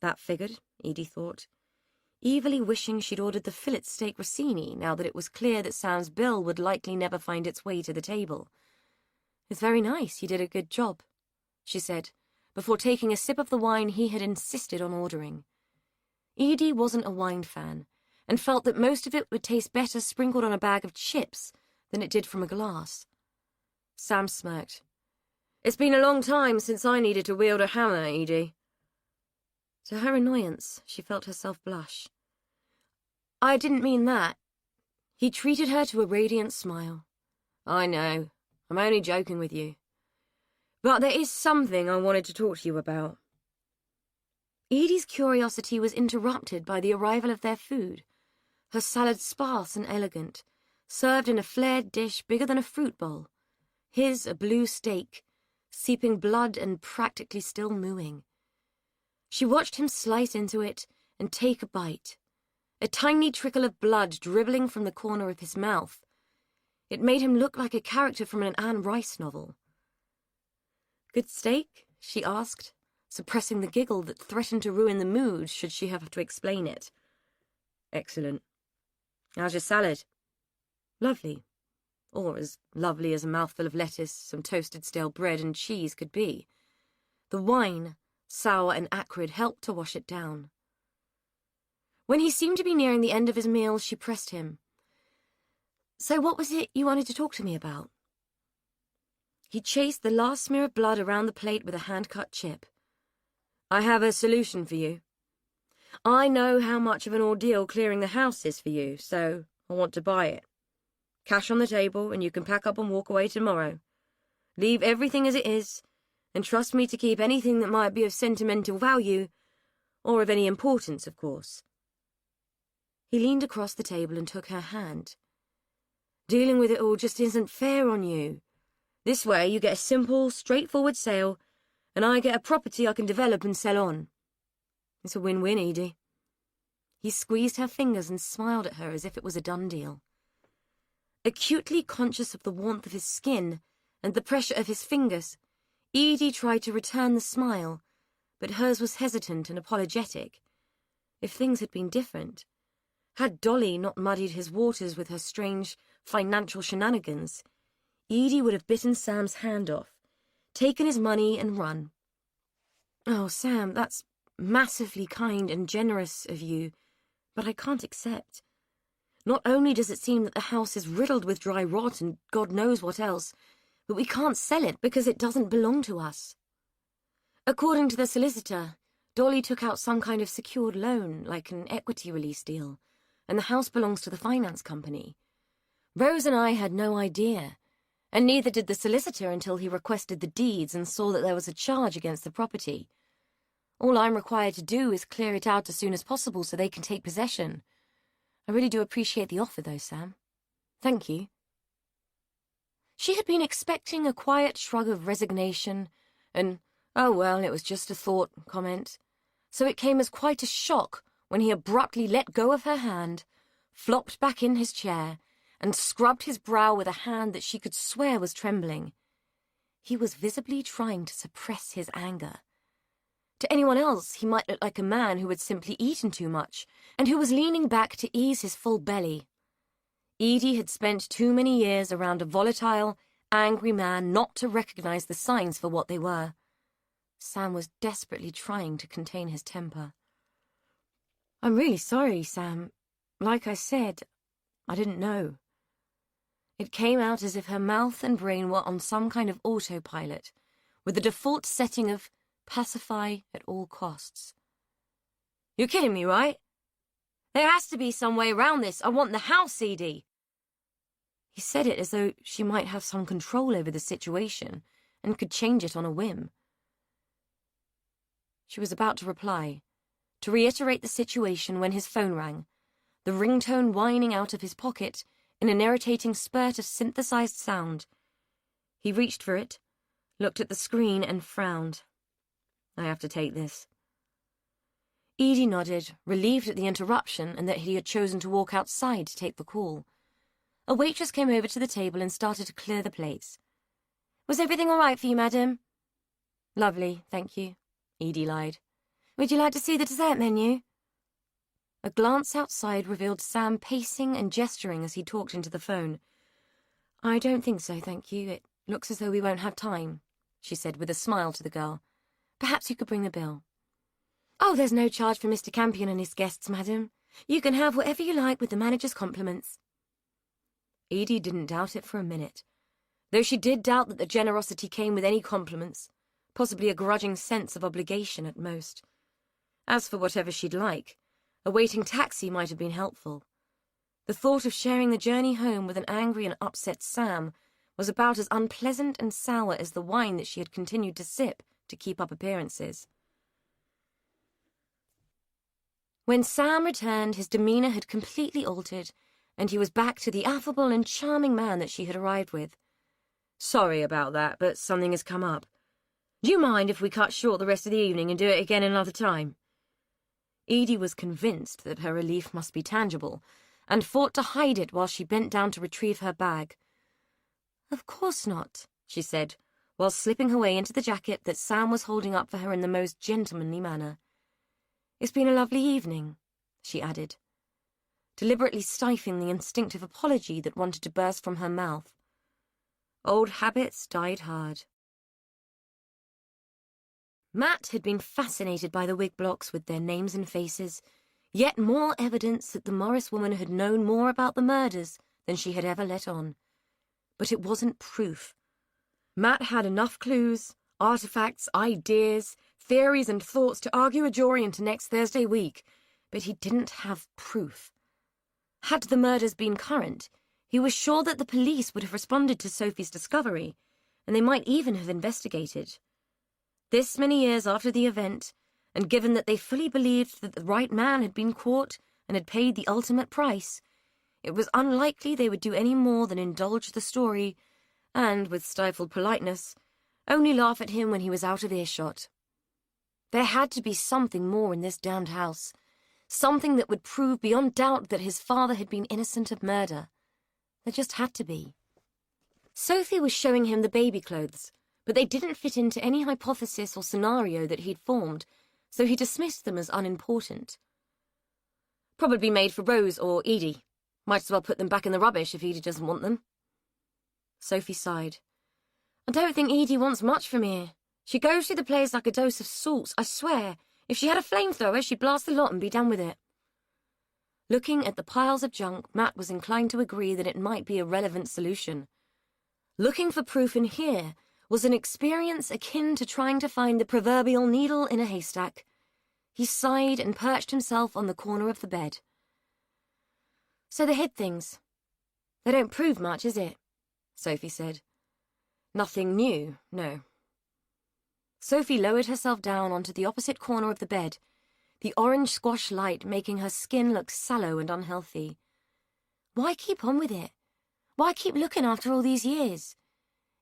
That figured, Edie thought, evilly wishing she'd ordered the fillet steak Rossini now that it was clear that Sam's bill would likely never find its way to the table. "It's very nice, you did a good job," she said, before taking a sip of the wine he had insisted on ordering. Edie wasn't a wine fan, and felt that most of it would taste better sprinkled on a bag of chips than it did from a glass. Sam smirked. "It's been a long time since I needed to wield a hammer, Edie." To her annoyance, she felt herself blush. "I didn't mean that." He treated her to a radiant smile. "I know. I'm only joking with you. But there is something I wanted to talk to you about." Edie's curiosity was interrupted by the arrival of their food, her salad sparse and elegant, served in a flared dish bigger than a fruit bowl, his a blue steak, seeping blood and practically still mooing. She watched him slice into it and take a bite, a tiny trickle of blood dribbling from the corner of his mouth. It made him look like a character from an Anne Rice novel. "Good steak?" she asked, suppressing the giggle that threatened to ruin the mood should she have to explain it. "Excellent. How's your salad?" "Lovely. Or as lovely as a mouthful of lettuce, some toasted stale bread and cheese could be. The wine, sour and acrid, helped to wash it down." When he seemed to be nearing the end of his meal, she pressed him. "So what was it you wanted to talk to me about?" He chased the last smear of blood around the plate with a hand-cut chip. "I have a solution for you. I know how much of an ordeal clearing the house is for you, so I want to buy it. Cash on the table, and you can pack up and walk away tomorrow. Leave everything as it is, and trust me to keep anything that might be of sentimental value, or of any importance, of course." He leaned across the table and took her hand. Dealing with it all just isn't fair on you. This way you get a simple, straightforward sale, and I get a property I can develop and sell on. It's a win-win, Edie." He squeezed her fingers and smiled at her as if it was a done deal. Acutely conscious of the warmth of his skin and the pressure of his fingers, Edie tried to return the smile, but hers was hesitant and apologetic. If things had been different, had Dolly not muddied his waters with her strange financial shenanigans, Edie would have bitten Sam's hand off, taken his money and run. "Oh, Sam, that's massively kind and generous of you, but I can't accept. Not only does it seem that the house is riddled with dry rot and God knows what else, but we can't sell it because it doesn't belong to us. According to the solicitor, Dolly took out some kind of secured loan, like an equity release deal, and the house belongs to the finance company. Rose and I had no idea, and neither did the solicitor until he requested the deeds and saw that there was a charge against the property. All I'm required to do is clear it out as soon as possible so they can take possession. I really do appreciate the offer, though, Sam. Thank you." She had been expecting a quiet shrug of resignation, an "oh well, it was just a thought" comment, so it came as quite a shock when he abruptly let go of her hand, flopped back in his chair, and scrubbed his brow with a hand that she could swear was trembling. He was visibly trying to suppress his anger. To anyone else, he might look like a man who had simply eaten too much, and who was leaning back to ease his full belly. Edie had spent too many years around a volatile, angry man not to recognize the signs for what they were. Sam was desperately trying to contain his temper. "I'm really sorry, Sam. Like I said, I didn't know." It came out as if her mouth and brain were on some kind of autopilot, with the default setting of pacify at all costs. "You're kidding me, right? There has to be some way around this. I want the house, Edie." He said it as though she might have some control over the situation and could change it on a whim. She was about to reply, to reiterate the situation when his phone rang, the ringtone whining out of his pocket in an irritating spurt of synthesized sound. He reached for it, looked at the screen and frowned. "I have to take this." Edie nodded, relieved at the interruption and that he had chosen to walk outside to take the call. A waitress came over to the table and started to clear the plates. "Was everything all right for you, madam?" "Lovely, thank you," Edie lied. "Would you like to see the dessert menu?" A glance outside revealed Sam pacing and gesturing as he talked into the phone. "I don't think so, thank you. It looks as though we won't have time," she said with a smile to the girl. "Perhaps you could bring the bill." "Oh, there's no charge for Mr. Campion and his guests, madam. You can have whatever you like with the manager's compliments." Edie didn't doubt it for a minute, though she did doubt that the generosity came with any compliments, possibly a grudging sense of obligation at most. As for whatever she'd like, a waiting taxi might have been helpful. The thought of sharing the journey home with an angry and upset Sam was about as unpleasant and sour as the wine that she had continued to sip to keep up appearances. When Sam returned, his demeanor had completely altered, and he was back to the affable and charming man that she had arrived with. "Sorry about that, but something has come up. Do you mind if we cut short the rest of the evening and do it again another time?" Edie was convinced that her relief must be tangible, and fought to hide it while she bent down to retrieve her bag. "Of course not," she said, while slipping her way into the jacket that Sam was holding up for her in the most gentlemanly manner. "It's been a lovely evening," she added, deliberately stifling the instinctive apology that wanted to burst from her mouth. Old habits died hard. Matt had been fascinated by the wig blocks with their names and faces, yet more evidence that the Morris woman had known more about the murders than she had ever let on. But it wasn't proof. Matt had enough clues, artifacts, ideas, theories and thoughts to argue a jury into next Thursday week, but he didn't have proof. Had the murders been current, he was sure that the police would have responded to Sophie's discovery, and they might even have investigated. This many years after the event, and given that they fully believed that the right man had been caught and had paid the ultimate price, It was unlikely they would do any more than indulge the story and, with stifled politeness, only laugh at him when he was out of earshot. There had to be something more in this damned house, something that would prove beyond doubt that his father had been innocent of murder. There just had to be. Sophie was showing him the baby clothes, but they didn't fit into any hypothesis or scenario that he'd formed, so he dismissed them as unimportant. Probably made for Rose or Edie. Might as well put them back in the rubbish if Edie doesn't want them. Sophie sighed. I don't think Edie wants much from here. She goes through the place like a dose of salt, I swear. If she had a flamethrower, she'd blast the lot and be done with it. Looking at the piles of junk, Matt was inclined to agree that it might be a relevant solution. Looking for proof in here was an experience akin to trying to find the proverbial needle in a haystack. He sighed and perched himself on the corner of the bed. So they hid things. They don't prove much, is it? Sophie said. Nothing new, no. Sophie lowered herself down onto the opposite corner of the bed, the orange squash light making her skin look sallow and unhealthy. Why keep on with it? Why keep looking after all these years?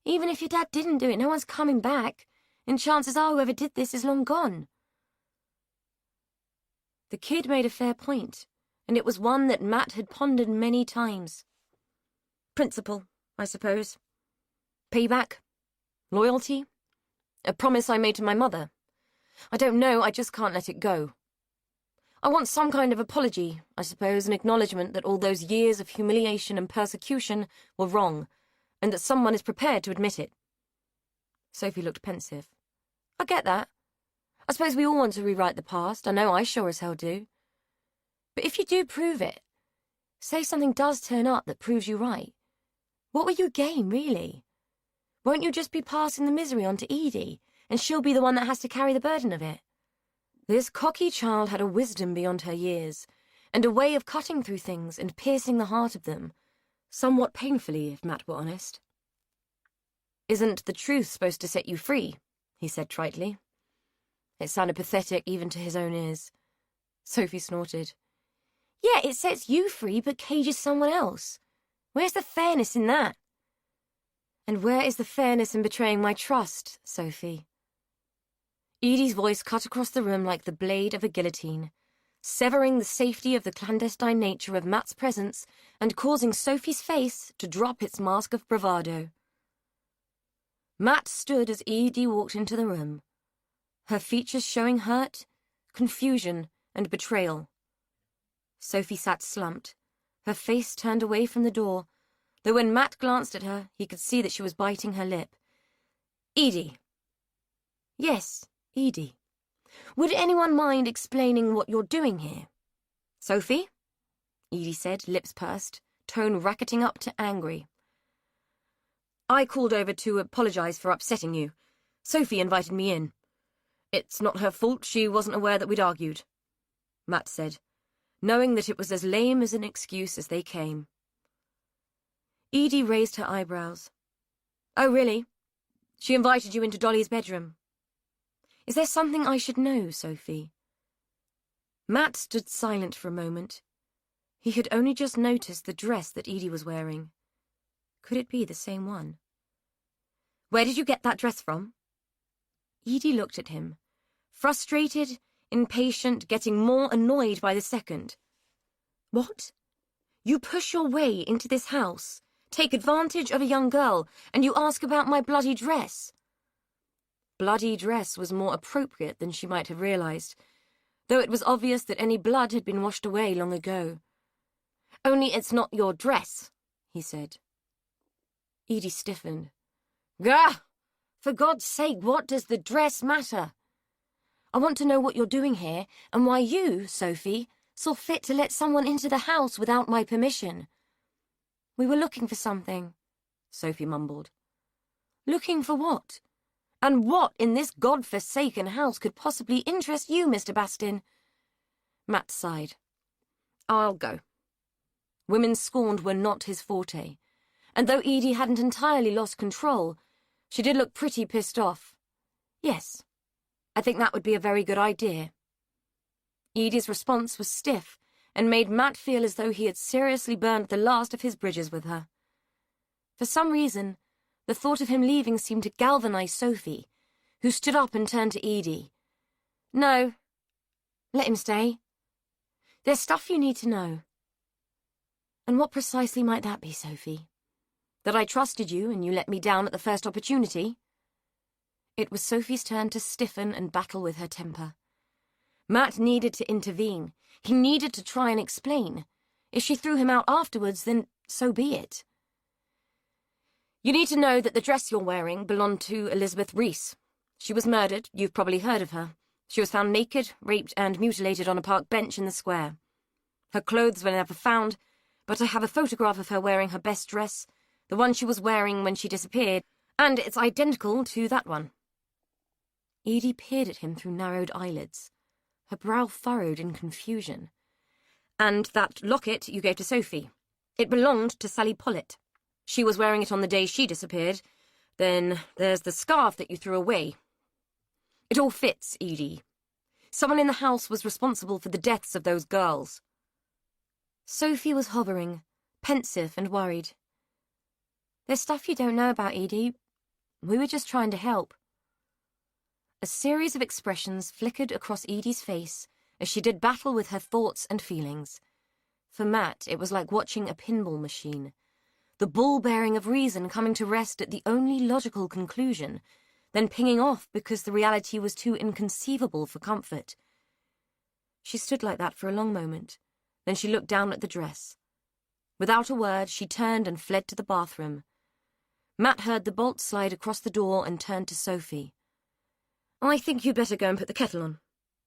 Even if your dad didn't do it, no one's coming back, and chances are whoever did this is long gone. The kid made a fair point, and it was one that Matt had pondered many times. Principle, I suppose. Payback. Loyalty. A promise I made to my mother. I don't know, I just can't let it go. I want some kind of apology, I suppose, an acknowledgement that all those years of humiliation and persecution were wrong, and that someone is prepared to admit it. Sophie looked pensive. I get that. I suppose we all want to rewrite the past. I know I sure as hell do. But if you do prove it, say something does turn up that proves you right, what will you gain, really? Won't you just be passing the misery on to Edie, and she'll be the one that has to carry the burden of it? This cocky child had a wisdom beyond her years, and a way of cutting through things and piercing the heart of them, somewhat painfully, if Matt were honest. Isn't the truth supposed to set you free? He said tritely. It sounded pathetic even to his own ears. Sophie snorted. Yeah, it sets you free, but cages someone else. Where's the fairness in that? And where is the fairness in betraying my trust, Sophie? Edie's voice cut across the room like the blade of a guillotine, severing the safety of the clandestine nature of Matt's presence and causing Sophie's face to drop its mask of bravado. Matt stood as Edie walked into the room, her features showing hurt, confusion, and betrayal. Sophie sat slumped, her face turned away from the door, though when Matt glanced at her, he could see that she was biting her lip. Edie. Yes, Edie. Would anyone mind explaining what you're doing here? Sophie? Edie said, lips pursed, tone racketing up to angry. I called over to apologize for upsetting you. Sophie invited me in. It's not her fault, she wasn't aware that we'd argued, Matt said, knowing that it was as lame as an excuse as they came. Edie raised her eyebrows. Oh, really? She invited you into Dolly's bedroom. Is there something I should know, Sophie? Matt stood silent for a moment. He had only just noticed the dress that Edie was wearing. Could it be the same one? Where did you get that dress from? Edie looked at him, frustrated, impatient, getting more annoyed by the second. What? You push your way into this house, take advantage of a young girl, and you ask about my bloody dress? Bloody dress was more appropriate than she might have realized, though it was obvious that any blood had been washed away long ago. Only it's not your dress, he said. Edie stiffened. Gah! For God's sake, what does the dress matter? I want to know what you're doing here, and why you, Sophie, saw fit to let someone into the house without my permission. We were looking for something, Sophie mumbled. Looking for what? And what in this God-forsaken house could possibly interest you, Mr. Bastin? Matt sighed. I'll go. Women scorned were not his forte, and though Edie hadn't entirely lost control, she did look pretty pissed off. Yes, I think that would be a very good idea. Edie's response was stiff, and made Matt feel as though he had seriously burned the last of his bridges with her. For some reason, the thought of him leaving seemed to galvanize Sophie, who stood up and turned to Edie. "No. Let him stay. There's stuff you need to know." "And what precisely might that be, Sophie? That I trusted you and you let me down at the first opportunity?" It was Sophie's turn to stiffen and battle with her temper. Matt needed to intervene. He needed to try and explain. If she threw him out afterwards, then so be it. "You need to know that the dress you're wearing belonged to Elizabeth Reese. She was murdered. You've probably heard of her. She was found naked, raped, and mutilated on a park bench in the square. Her clothes were never found, but I have a photograph of her wearing her best dress, the one she was wearing when she disappeared, and it's identical to that one." Edie peered at him through narrowed eyelids, her brow furrowed in confusion. "And that locket you gave to Sophie. It belonged to Sally Pollitt. She was wearing it on the day she disappeared. Then there's the scarf that you threw away. It all fits, Edie. Someone in the house was responsible for the deaths of those girls." Sophie was hovering, pensive and worried. "There's stuff you don't know about, Edie. We were just trying to help." A series of expressions flickered across Edie's face as she did battle with her thoughts and feelings. For Matt, it was like watching a pinball machine, the ball bearing of reason coming to rest at the only logical conclusion, then pinging off because the reality was too inconceivable for comfort. She stood like that for a long moment, then she looked down at the dress. Without a word, she turned and fled to the bathroom. Matt heard the bolt slide across the door and turned to Sophie. "I think you'd better go and put the kettle on.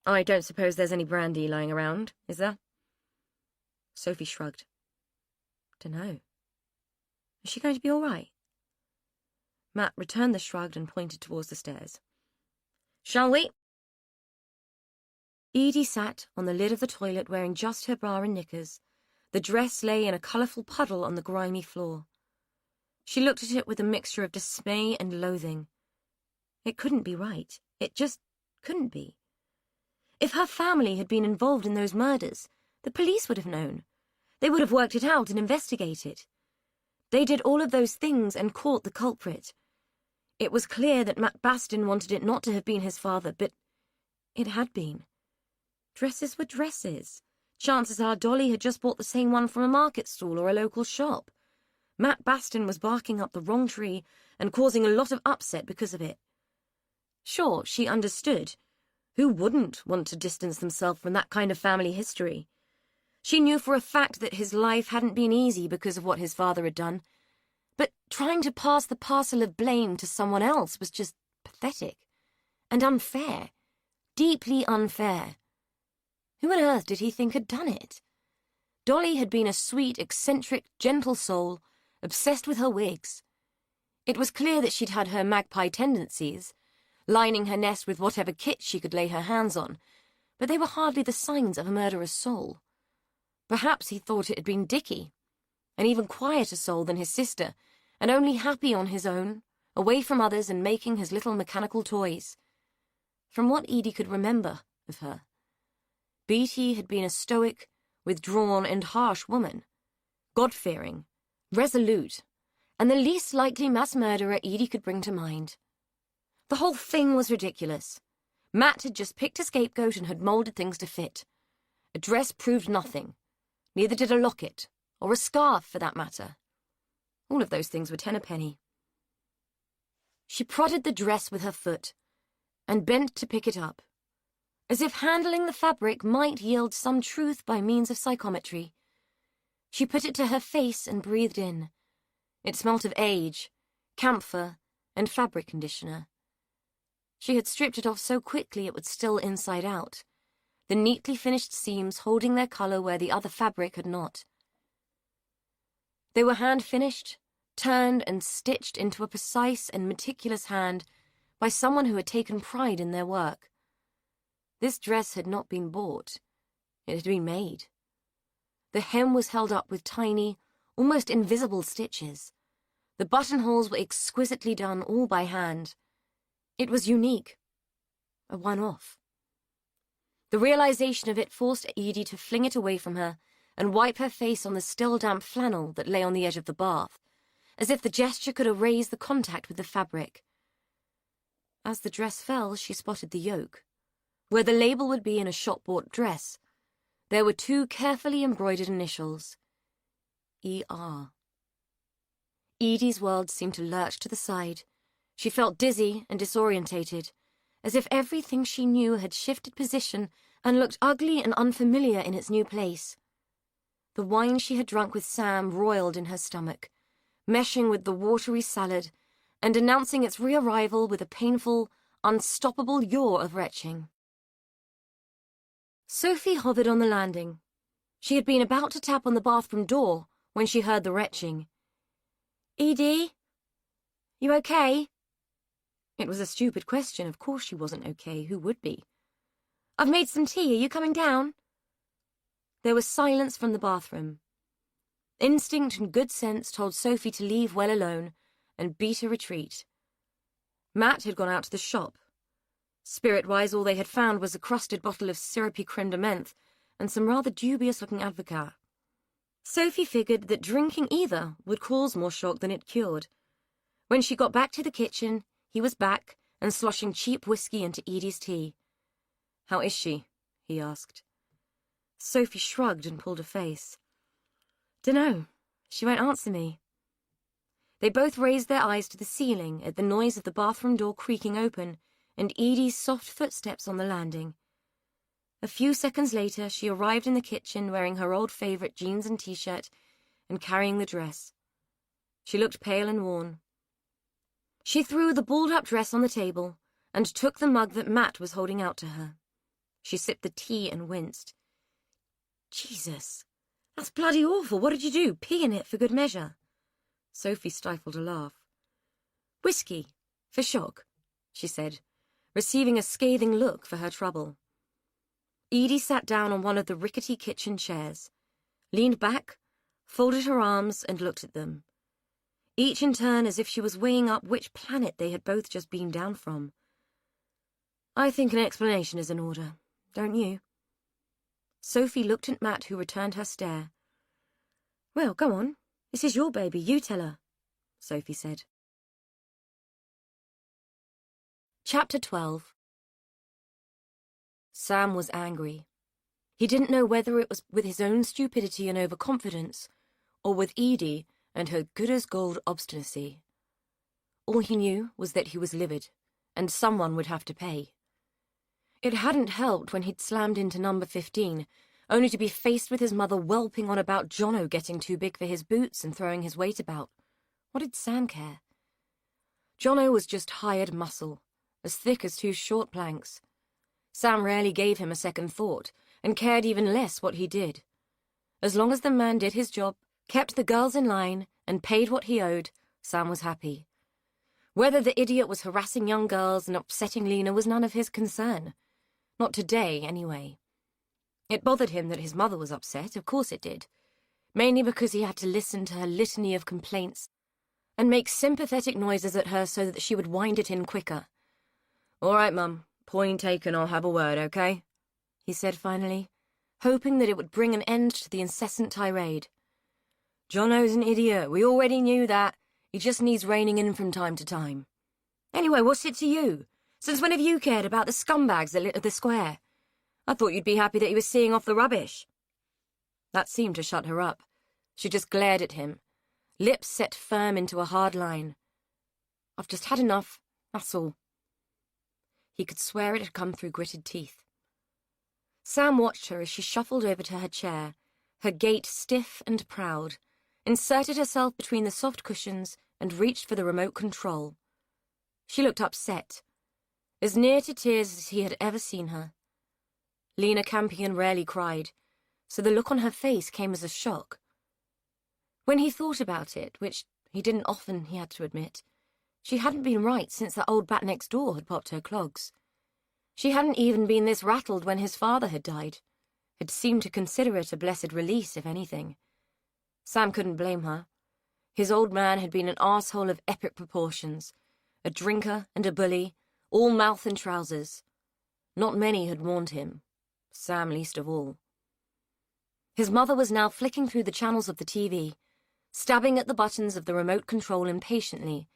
I don't suppose there's any brandy lying around, is there?" Sophie shrugged. "Dunno. Is she going to be all right?" Matt returned the shrug and pointed towards the stairs. "Shall we?" Edie sat on the lid of the toilet wearing just her bra and knickers. The dress lay in a colourful puddle on the grimy floor. She looked at it with a mixture of dismay and loathing. It couldn't be right. It just couldn't be. If her family had been involved in those murders, the police would have known. They would have worked it out and investigated. They did all of those things and caught the culprit. It was clear that Matt Bastin wanted it not to have been his father, but it had been. Dresses were dresses. Chances are Dolly had just bought the same one from a market stall or a local shop. Matt Bastin was barking up the wrong tree and causing a lot of upset because of it. Sure, she understood. Who wouldn't want to distance themselves from that kind of family history? She knew for a fact that his life hadn't been easy because of what his father had done. But trying to pass the parcel of blame to someone else was just pathetic. And unfair. Deeply unfair. Who on earth did he think had done it? Dolly had been a sweet, eccentric, gentle soul, obsessed with her wigs. It was clear that she'd had her magpie tendencies, lining her nest with whatever kit she could lay her hands on, but they were hardly the signs of a murderous soul. Perhaps he thought it had been Dickie, an even quieter soul than his sister, and only happy on his own, away from others and making his little mechanical toys. From what Edie could remember of her, Beatty had been a stoic, withdrawn and harsh woman, God-fearing, resolute, and the least likely mass murderer Edie could bring to mind. The whole thing was ridiculous. Matt had just picked a scapegoat and had moulded things to fit. A dress proved nothing. Neither did a locket, or a scarf for that matter. All of those things were 10 a penny. She prodded the dress with her foot, and bent to pick it up, as if handling the fabric might yield some truth by means of psychometry. She put it to her face and breathed in. It smelt of age, camphor, and fabric conditioner. She had stripped it off so quickly it was still inside out, the neatly finished seams holding their colour where the other fabric had not. They were hand-finished, turned and stitched into a precise and meticulous hand by someone who had taken pride in their work. This dress had not been bought. It had been made. The hem was held up with tiny, almost invisible stitches. The buttonholes were exquisitely done all by hand. It was unique. A one-off. The realization of it forced Edie to fling it away from her and wipe her face on the still damp flannel that lay on the edge of the bath, as if the gesture could erase the contact with the fabric. As the dress fell, she spotted the yoke. Where the label would be in a shop-bought dress, there were 2 carefully embroidered initials. E.R. Edie's world seemed to lurch to the side. She felt dizzy and disorientated, as if everything she knew had shifted position and looked ugly and unfamiliar in its new place. The wine she had drunk with Sam roiled in her stomach, meshing with the watery salad and announcing its re-arrival with a painful, unstoppable yaw of retching. Sophie hovered on the landing. She had been about to tap on the bathroom door when she heard the retching. "Edie? You okay?" It was a stupid question. Of course she wasn't okay. Who would be? "I've made some tea. Are you coming down?" There was silence from the bathroom. Instinct and good sense told Sophie to leave well alone and beat a retreat. Matt had gone out to the shop. Spirit-wise, all they had found was a crusted bottle of syrupy creme de menthe and some rather dubious-looking advocat. Sophie figured that drinking either would cause more shock than it cured. When she got back to the kitchen, he was back and sloshing cheap whiskey into Edie's tea. "How is she?" he asked. Sophie shrugged and pulled a face. "Dunno. She won't answer me." They both raised their eyes to the ceiling at the noise of the bathroom door creaking open and Edie's soft footsteps on the landing. A few seconds later, she arrived in the kitchen wearing her old favourite jeans and t-shirt and carrying the dress. She looked pale and worn. She threw the balled-up dress on the table and took the mug that Matt was holding out to her. She sipped the tea and winced. "Jesus, that's bloody awful. What did you do? Pee in it for good measure?" Sophie stifled a laugh. "Whiskey, for shock," she said, receiving a scathing look for her trouble. Edie sat down on one of the rickety kitchen chairs, leaned back, folded her arms, and looked at them, each in turn as if she was weighing up which planet they had both just beamed down from. "I think an explanation is in order, don't you?" Sophie looked at Matt, who returned her stare. "Well, go on. This is your baby. You tell her," Sophie said. Chapter 12. Sam was angry. He didn't know whether it was with his own stupidity and overconfidence, or with Edie and her good-as-gold obstinacy. All he knew was that he was livid, and someone would have to pay. It hadn't helped when he'd slammed into number 15, only to be faced with his mother whelping on about Jono getting too big for his boots and throwing his weight about. What did Sam care? Jono was just hired muscle, as thick as 2 short planks. Sam rarely gave him a second thought, and cared even less what he did. As long as the man did his job, kept the girls in line, and paid what he owed, Sam was happy. Whether the idiot was harassing young girls and upsetting Lena was none of his concern. Not today, anyway. It bothered him that his mother was upset, of course it did. Mainly because he had to listen to her litany of complaints and make sympathetic noises at her so that she would wind it in quicker. "All right, Mum. Point taken, I'll have a word, okay?" he said finally, hoping that it would bring an end to the incessant tirade. "Jono's an idiot. We already knew that. He just needs reining in from time to time. Anyway, what's it to you? Since when have you cared about the scumbags that littered the square? I thought you'd be happy that he was seeing off the rubbish." That seemed to shut her up. She just glared at him, lips set firm into a hard line. "I've just had enough, that's all." He could swear it had come through gritted teeth. Sam watched her as she shuffled over to her chair, her gait stiff and proud, inserted herself between the soft cushions and reached for the remote control. She looked upset, as near to tears as he had ever seen her. Lena Campion rarely cried, so the look on her face came as a shock. When he thought about it, which he didn't often, he had to admit, she hadn't been right since that old bat next door had popped her clogs. She hadn't even been this rattled when his father had died, had seemed to consider it a blessed release, if anything. Sam couldn't blame her. His old man had been an arsehole of epic proportions, a drinker and a bully, all mouth and trousers. Not many had warned him. Sam least of all. His mother was now flicking through the channels of the TV, stabbing at the buttons of the remote control impatiently,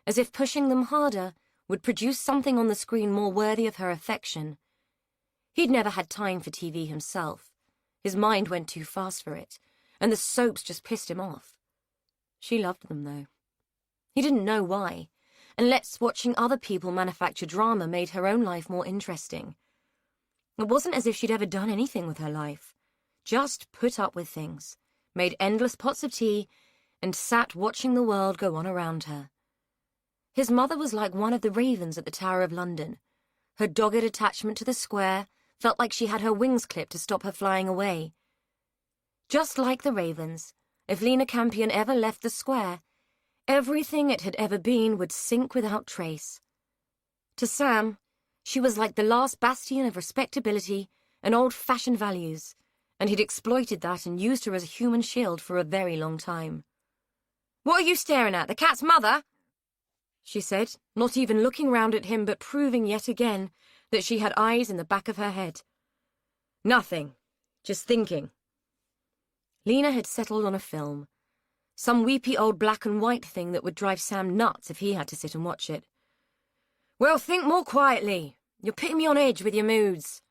as if pushing them harder would produce something on the screen more worthy of her affection. He'd never had time for TV himself. His mind went too fast for it, and the soaps just pissed him off. She loved them, though. He didn't know why, unless watching other people manufacture drama made her own life more interesting. It wasn't as if she'd ever done anything with her life. Just put up with things, made endless pots of tea, and sat watching the world go on around her. His mother was like one of the ravens at the Tower of London. Her dogged attachment to the square felt like she had her wings clipped to stop her flying away. Just like the ravens, if Lena Campion ever left the square, everything it had ever been would sink without trace. To Sam, she was like the last bastion of respectability and old-fashioned values, and he'd exploited that and used her as a human shield for a very long time. "What are you staring at? The cat's mother?" she said, not even looking round at him but proving yet again that she had eyes in the back of her head. "Nothing. Just thinking." Lena had settled on a film, some weepy old black and white thing that would drive Sam nuts if he had to sit and watch it. "Well, think more quietly. You're putting me on edge with your moods."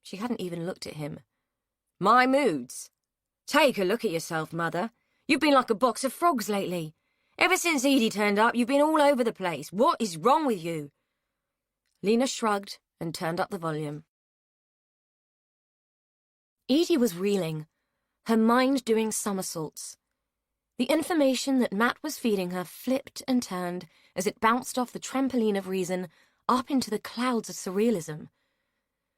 She hadn't even looked at him. "My moods? Take a look at yourself, Mother. You've been like a box of frogs lately. Ever since Edie turned up, you've been all over the place. What is wrong with you?" Lena shrugged and turned up the volume. Edie was reeling, her mind doing somersaults. The information that Matt was feeding her flipped and turned as it bounced off the trampoline of reason up into the clouds of surrealism.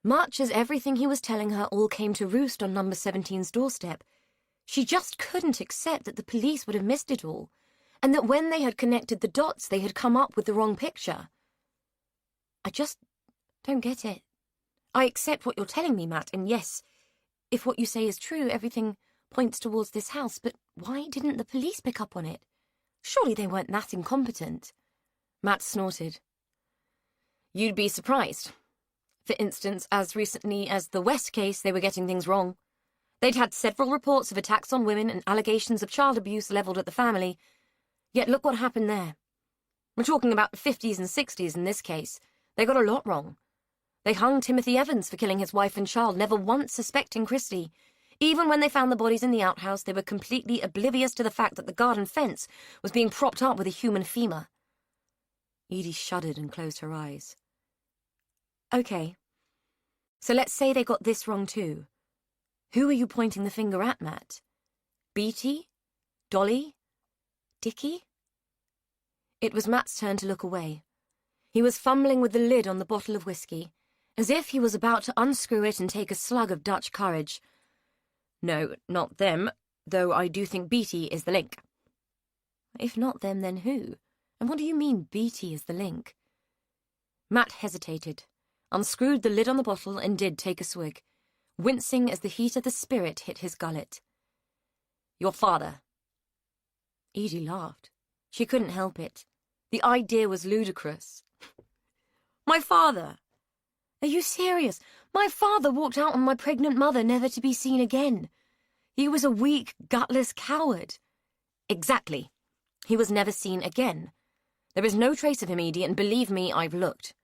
Much as everything he was telling her all came to roost on number 17's doorstep, she just couldn't accept that the police would have missed it all, and that when they had connected the dots they had come up with the wrong picture. "I just don't get it. I accept what you're telling me, Matt, and yes, if what you say is true, everything points towards this house, but why didn't the police pick up on it? Surely they weren't that incompetent." Matt snorted. "You'd be surprised. For instance, as recently as the West case, they were getting things wrong. They'd had several reports of attacks on women and allegations of child abuse levelled at the family. Yet look what happened there. We're talking about the 50s and 60s in this case. They got a lot wrong. They hung Timothy Evans for killing his wife and child, never once suspecting Christie. Even when they found the bodies in the outhouse, they were completely oblivious to the fact that the garden fence was being propped up with a human femur." Edie shuddered and closed her eyes. "Okay. So let's say they got this wrong too. Who are you pointing the finger at, Matt? Beatty? Dolly? Dickie?" It was Matt's turn to look away. He was fumbling with the lid on the bottle of whiskey, as if he was about to unscrew it and take a slug of Dutch courage. "No, not them, though I do think Beatty is the link." "If not them, then who? And what do you mean Beatty is the link?" Matt hesitated, unscrewed the lid on the bottle and did take a swig, wincing as the heat of the spirit hit his gullet. "Your father." Edie laughed. She couldn't help it. The idea was ludicrous. "My father? Are you serious? My father walked out on my pregnant mother, never to be seen again. He was a weak, gutless coward." "Exactly. He was never seen again. There is no trace of him, Edie, and believe me, I've looked."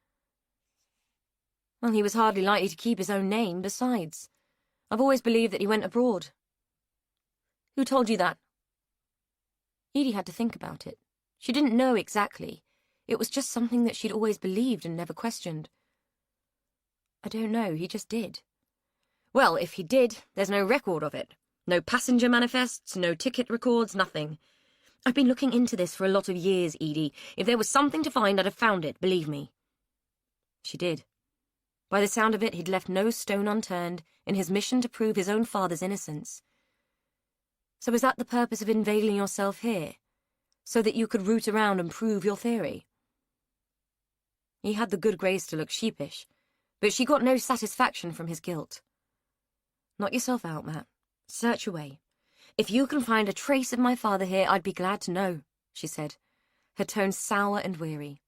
"Well, he was hardly likely to keep his own name, besides. I've always believed that he went abroad." "Who told you that?" Edie had to think about it. She didn't know exactly. It was just something that she'd always believed and never questioned. "I don't know, he just did." "Well, if he did, there's no record of it. No passenger manifests, no ticket records, nothing. I've been looking into this for a lot of years, Edie. If there was something to find, I'd have found it, believe me." She did. By the sound of it, he'd left no stone unturned in his mission to prove his own father's innocence. "So is that the purpose of inveigling yourself here? So that you could root around and prove your theory?" He had the good grace to look sheepish, but she got no satisfaction from his guilt. "Knock yourself out, Matt. Search away. If you can find a trace of my father here, I'd be glad to know," she said, her tone sour and weary.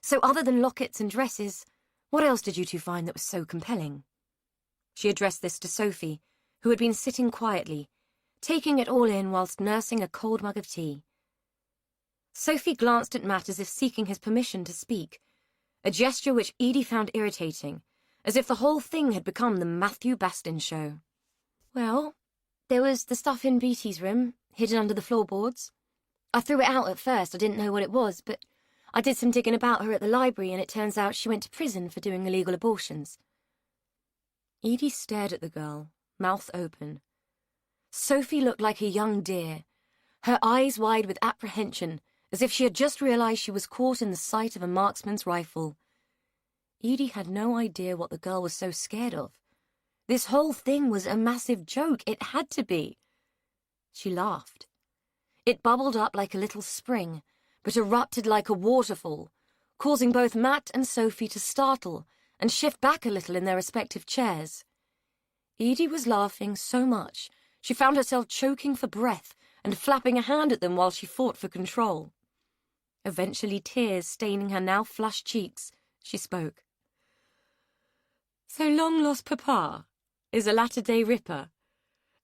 "So other than lockets and dresses, what else did you two find that was so compelling?" She addressed this to Sophie, who had been sitting quietly, taking it all in whilst nursing a cold mug of tea. Sophie glanced at Matt as if seeking his permission to speak, a gesture which Edie found irritating, as if the whole thing had become the Matthew Bastin show. Well, there was the stuff in Beatty's room, hidden under the floorboards. I threw it out at first, I didn't know what it was, but I did some digging about her at the library and it turns out she went to prison for doing illegal abortions. Edie stared at the girl, mouth open. Sophie looked like a young deer, her eyes wide with apprehension, as if she had just realized she was caught in the sight of a marksman's rifle. Edie had no idea what the girl was so scared of. This whole thing was a massive joke. It had to be. She laughed. It bubbled up like a little spring, but erupted like a waterfall, causing both Matt and Sophie to startle and shift back a little in their respective chairs. Edie was laughing so much she found herself choking for breath and flapping a hand at them while she fought for control. Eventually, tears staining her now flushed cheeks, she spoke. So long-lost Papa is a latter-day Ripper,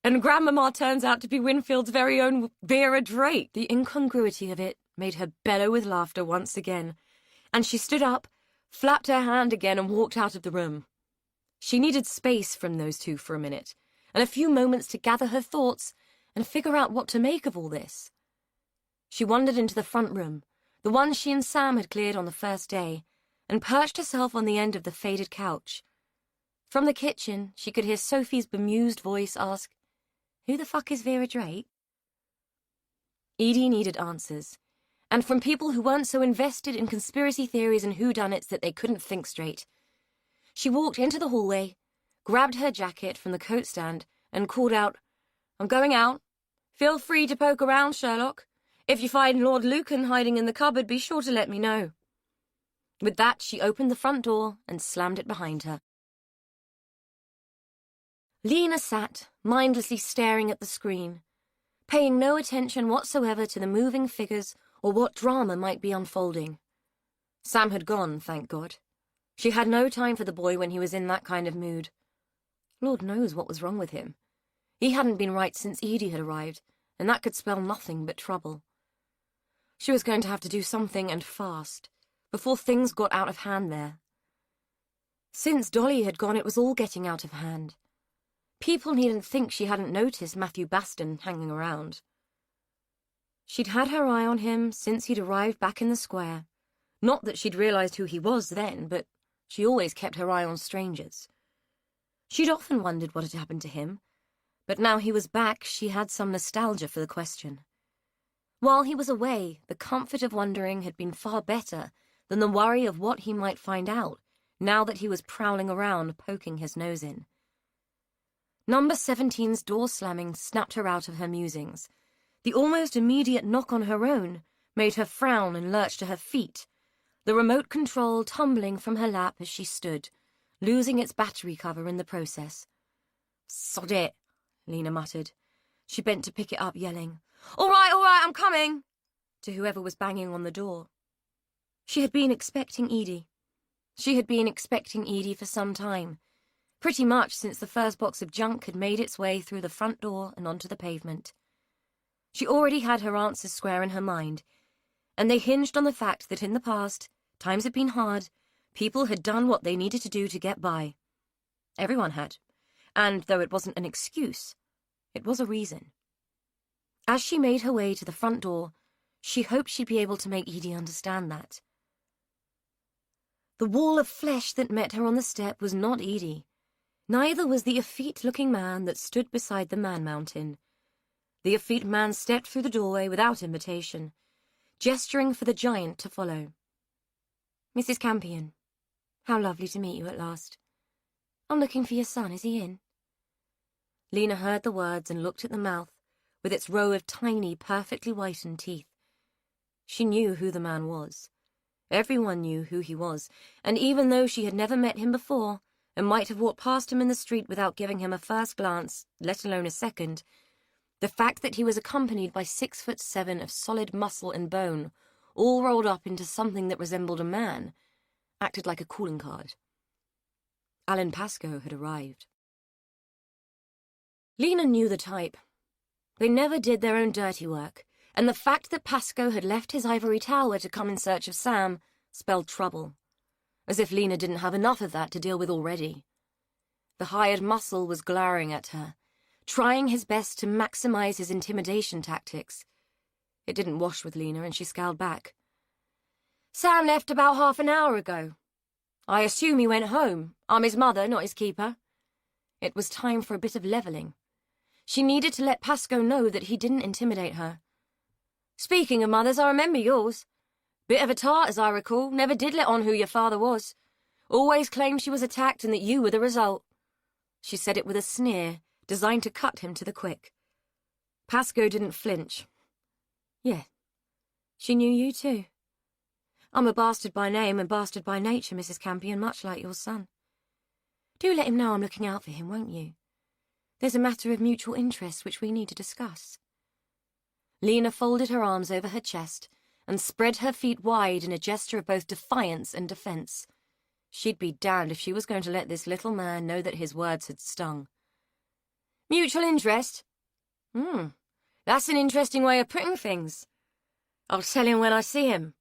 and Grandmama turns out to be Winfield's very own Vera Drake. The incongruity of it made her bellow with laughter once again, and she stood up, flapped her hand again and walked out of the room. She needed space from those two for a minute, and a few moments to gather her thoughts and figure out what to make of all this. She wandered into the front room, the one she and Sam had cleared on the first day, and perched herself on the end of the faded couch. From the kitchen, she could hear Sophie's bemused voice ask, "Who the fuck is Vera Drake?" Edie needed answers, and from people who weren't so invested in conspiracy theories and whodunits that they couldn't think straight. She walked into the hallway, grabbed her jacket from the coat stand, and called out, "I'm going out. Feel free to poke around, Sherlock. If you find Lord Lucan hiding in the cupboard, be sure to let me know." With that, she opened the front door and slammed it behind her. Lena sat, mindlessly staring at the screen, paying no attention whatsoever to the moving figures or what drama might be unfolding. Sam had gone, thank God. She had no time for the boy when he was in that kind of mood. Lord knows what was wrong with him. He hadn't been right since Edie had arrived, and that could spell nothing but trouble. She was going to have to do something, and fast, before things got out of hand there. Since Dolly had gone, it was all getting out of hand. People needn't think she hadn't noticed Matthew Bastin hanging around. She'd had her eye on him since he'd arrived back in the square. Not that she'd realized who he was then, but she always kept her eye on strangers. She'd often wondered what had happened to him, but now he was back, she had some nostalgia for the question. While he was away, the comfort of wondering had been far better than the worry of what he might find out, now that he was prowling around, poking his nose in. Number 17's door slamming snapped her out of her musings. The almost immediate knock on her own made her frown and lurch to her feet, the remote control tumbling from her lap as she stood, losing its battery cover in the process. "Sod it," Lena muttered. She bent to pick it up, yelling, all right, I'm coming," to whoever was banging on the door. She had been expecting Edie. She had been expecting Edie for some time, pretty much since the first box of junk had made its way through the front door and onto the pavement. She already had her answers square in her mind, and they hinged on the fact that in the past, times had been hard, people had done what they needed to do to get by. Everyone had, and though it wasn't an excuse, it was a reason. As she made her way to the front door, she hoped she'd be able to make Edie understand that. The wall of flesh that met her on the step was not Edie. Neither was the effete-looking man that stood beside the man-mountain. The effete man stepped through the doorway without invitation, gesturing for the giant to follow. "Mrs. Campion, how lovely to meet you at last. I'm looking for your son. Is he in?" Lena heard the words and looked at the mouth, with its row of tiny, perfectly whitened teeth. She knew who the man was. Everyone knew who he was, and even though she had never met him before, and might have walked past him in the street without giving him a first glance, let alone a second, the fact that he was accompanied by 6'7" of solid muscle and bone, all rolled up into something that resembled a man, acted like a calling card. Alan Pascoe had arrived. Lena knew the type. They never did their own dirty work, and the fact that Pasco had left his ivory tower to come in search of Sam spelled trouble. As if Lena didn't have enough of that to deal with already. The hired muscle was glowering at her, trying his best to maximize his intimidation tactics. It didn't wash with Lena, and she scowled back. Sam left about half an hour ago. I assume he went home. I'm his mother, not his keeper. It was time for a bit of leveling. She needed to let Pasco know that he didn't intimidate her. Speaking of mothers, I remember yours. Bit of a tart, as I recall, never did let on who your father was. Always claimed she was attacked and that you were the result. She said it with a sneer, designed to cut him to the quick. Pasco didn't flinch. Yeah, she knew you too. I'm a bastard by name and bastard by nature, Mrs. Campion, much like your son. Do let him know I'm looking out for him, won't you? There's a matter of mutual interest which we need to discuss. Lena folded her arms over her chest and spread her feet wide in a gesture of both defiance and defense. She'd be damned if she was going to let this little man know that his words had stung. Mutual interest? That's an interesting way of putting things. I'll tell him when I see him.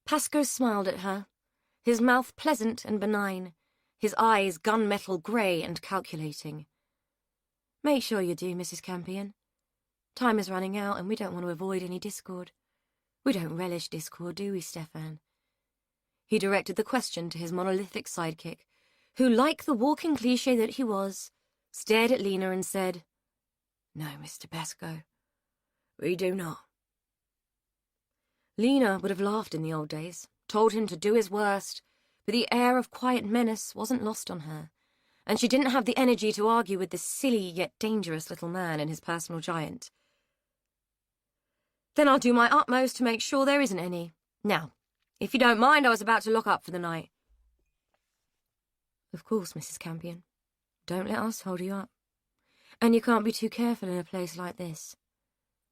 Pasco smiled at her, his mouth pleasant and benign, his eyes gunmetal grey and calculating. Make sure you do, Mrs. Campion. Time is running out and we don't want to avoid any discord. We don't relish discord, do we, Stefan? He directed the question to his monolithic sidekick, who, like the walking cliché that he was, stared at Lena and said, No, Mr. Pasco, we do not. Lena would have laughed in the old days, told him to do his worst, but the air of quiet menace wasn't lost on her, and she didn't have the energy to argue with this silly yet dangerous little man and his personal giant. Then I'll do my utmost to make sure there isn't any. Now, if you don't mind, I was about to lock up for the night. Of course, Mrs. Campion. Don't let us hold you up. And you can't be too careful in a place like this.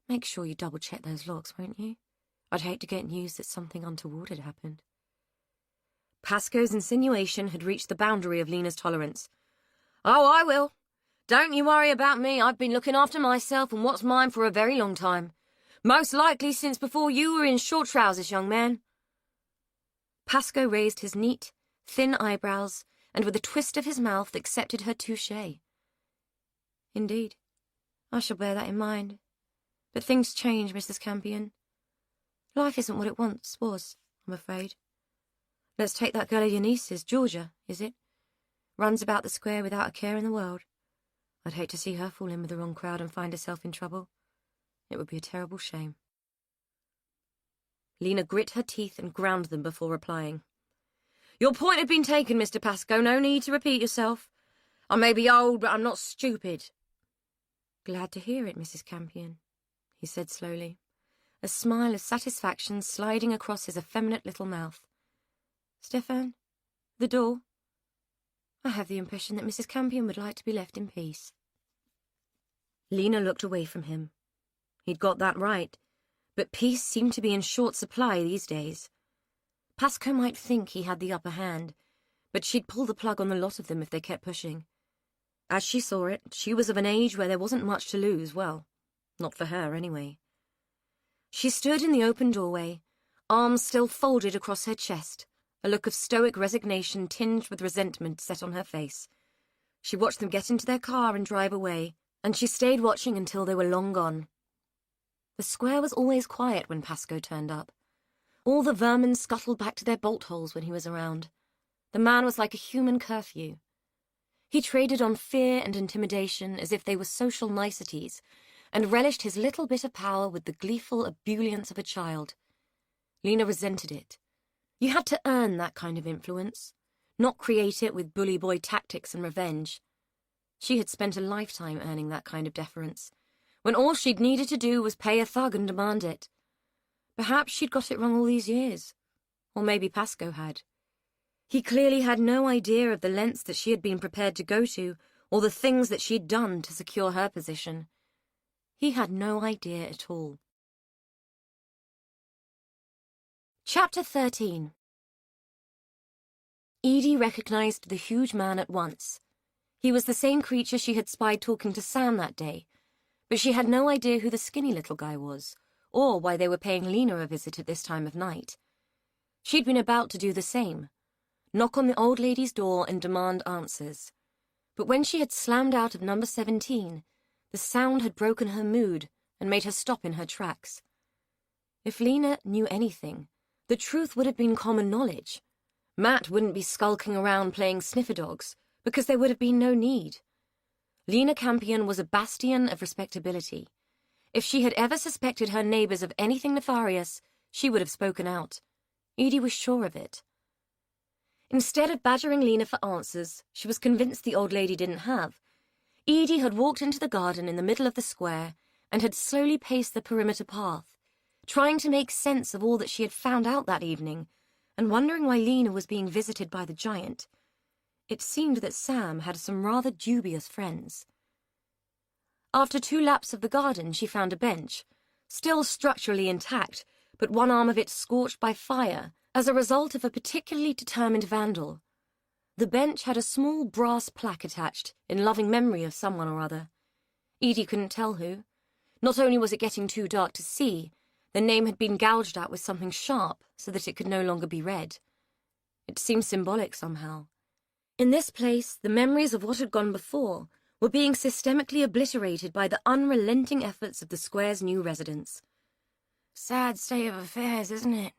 Make sure you double-check those locks, won't you? I'd hate to get news that something untoward had happened. Pasco's insinuation had reached the boundary of Lena's tolerance. Oh, I will. Don't you worry about me. I've been looking after myself and what's mine for a very long time. Most likely since before you were in short trousers, young man. Pasco raised his neat, thin eyebrows and with a twist of his mouth accepted her touche. Indeed, I shall bear that in mind. But things change, Mrs. Campion. Life isn't what it once was, I'm afraid. Let's take that girl of your niece's, Georgia, is it? Runs about the square without a care in the world. I'd hate to see her fall in with the wrong crowd and find herself in trouble. It would be a terrible shame. Lena grit her teeth and ground them before replying. Your point had been taken, Mr. Pasco. No need to repeat yourself. I may be old, but I'm not stupid. Glad to hear it, Mrs. Campion, he said slowly, a smile of satisfaction sliding across his effeminate little mouth. Stefan, the door. I have the impression that Mrs. Campion would like to be left in peace. Lena looked away from him. He'd got that right, but peace seemed to be in short supply these days. Pasco might think he had the upper hand, but she'd pull the plug on the lot of them if they kept pushing. As she saw it, she was of an age where there wasn't much to lose, well, not for her anyway. She stood in the open doorway, arms still folded across her chest, a look of stoic resignation tinged with resentment set on her face. She watched them get into their car and drive away, and she stayed watching until they were long gone. The square was always quiet when Pasco turned up. All the vermin scuttled back to their bolt holes when he was around. The man was like a human curfew. He traded on fear and intimidation as if they were social niceties, and relished his little bit of power with the gleeful ebullience of a child. Lena resented it. You had to earn that kind of influence, not create it with bully boy tactics and revenge. She had spent a lifetime earning that kind of deference, when all she'd needed to do was pay a thug and demand it. Perhaps she'd got it wrong all these years. Or maybe Pasco had. He clearly had no idea of the lengths that she had been prepared to go to, or the things that she'd done to secure her position. He had no idea at all. Chapter 13. Edie recognized the huge man at once. He was the same creature she had spied talking to Sam that day, but she had no idea who the skinny little guy was, or why they were paying Lena a visit at this time of night. She'd been about to do the same, knock on the old lady's door and demand answers. But when she had slammed out of number 17, the sound had broken her mood and made her stop in her tracks. If Lena knew anything, the truth would have been common knowledge. Matt wouldn't be skulking around playing sniffer dogs, because there would have been no need. Lena Campion was a bastion of respectability. If she had ever suspected her neighbors of anything nefarious, she would have spoken out. Edie was sure of it. Instead of badgering Lena for answers she was convinced the old lady didn't have, Edie had walked into the garden in the middle of the square and had slowly paced the perimeter path, trying to make sense of all that she had found out that evening, and wondering why Lena was being visited by the giant. It seemed that Sam had some rather dubious friends. After 2 laps of the garden, she found a bench, still structurally intact, but one arm of it scorched by fire as a result of a particularly determined vandal. The bench had a small brass plaque attached in loving memory of someone or other. Edie couldn't tell who. Not only was it getting too dark to see, the name had been gouged at with something sharp so that it could no longer be read. It seemed symbolic somehow. In this place, the memories of what had gone before were being systemically obliterated by the unrelenting efforts of the square's new residents. "Sad state of affairs, isn't it?"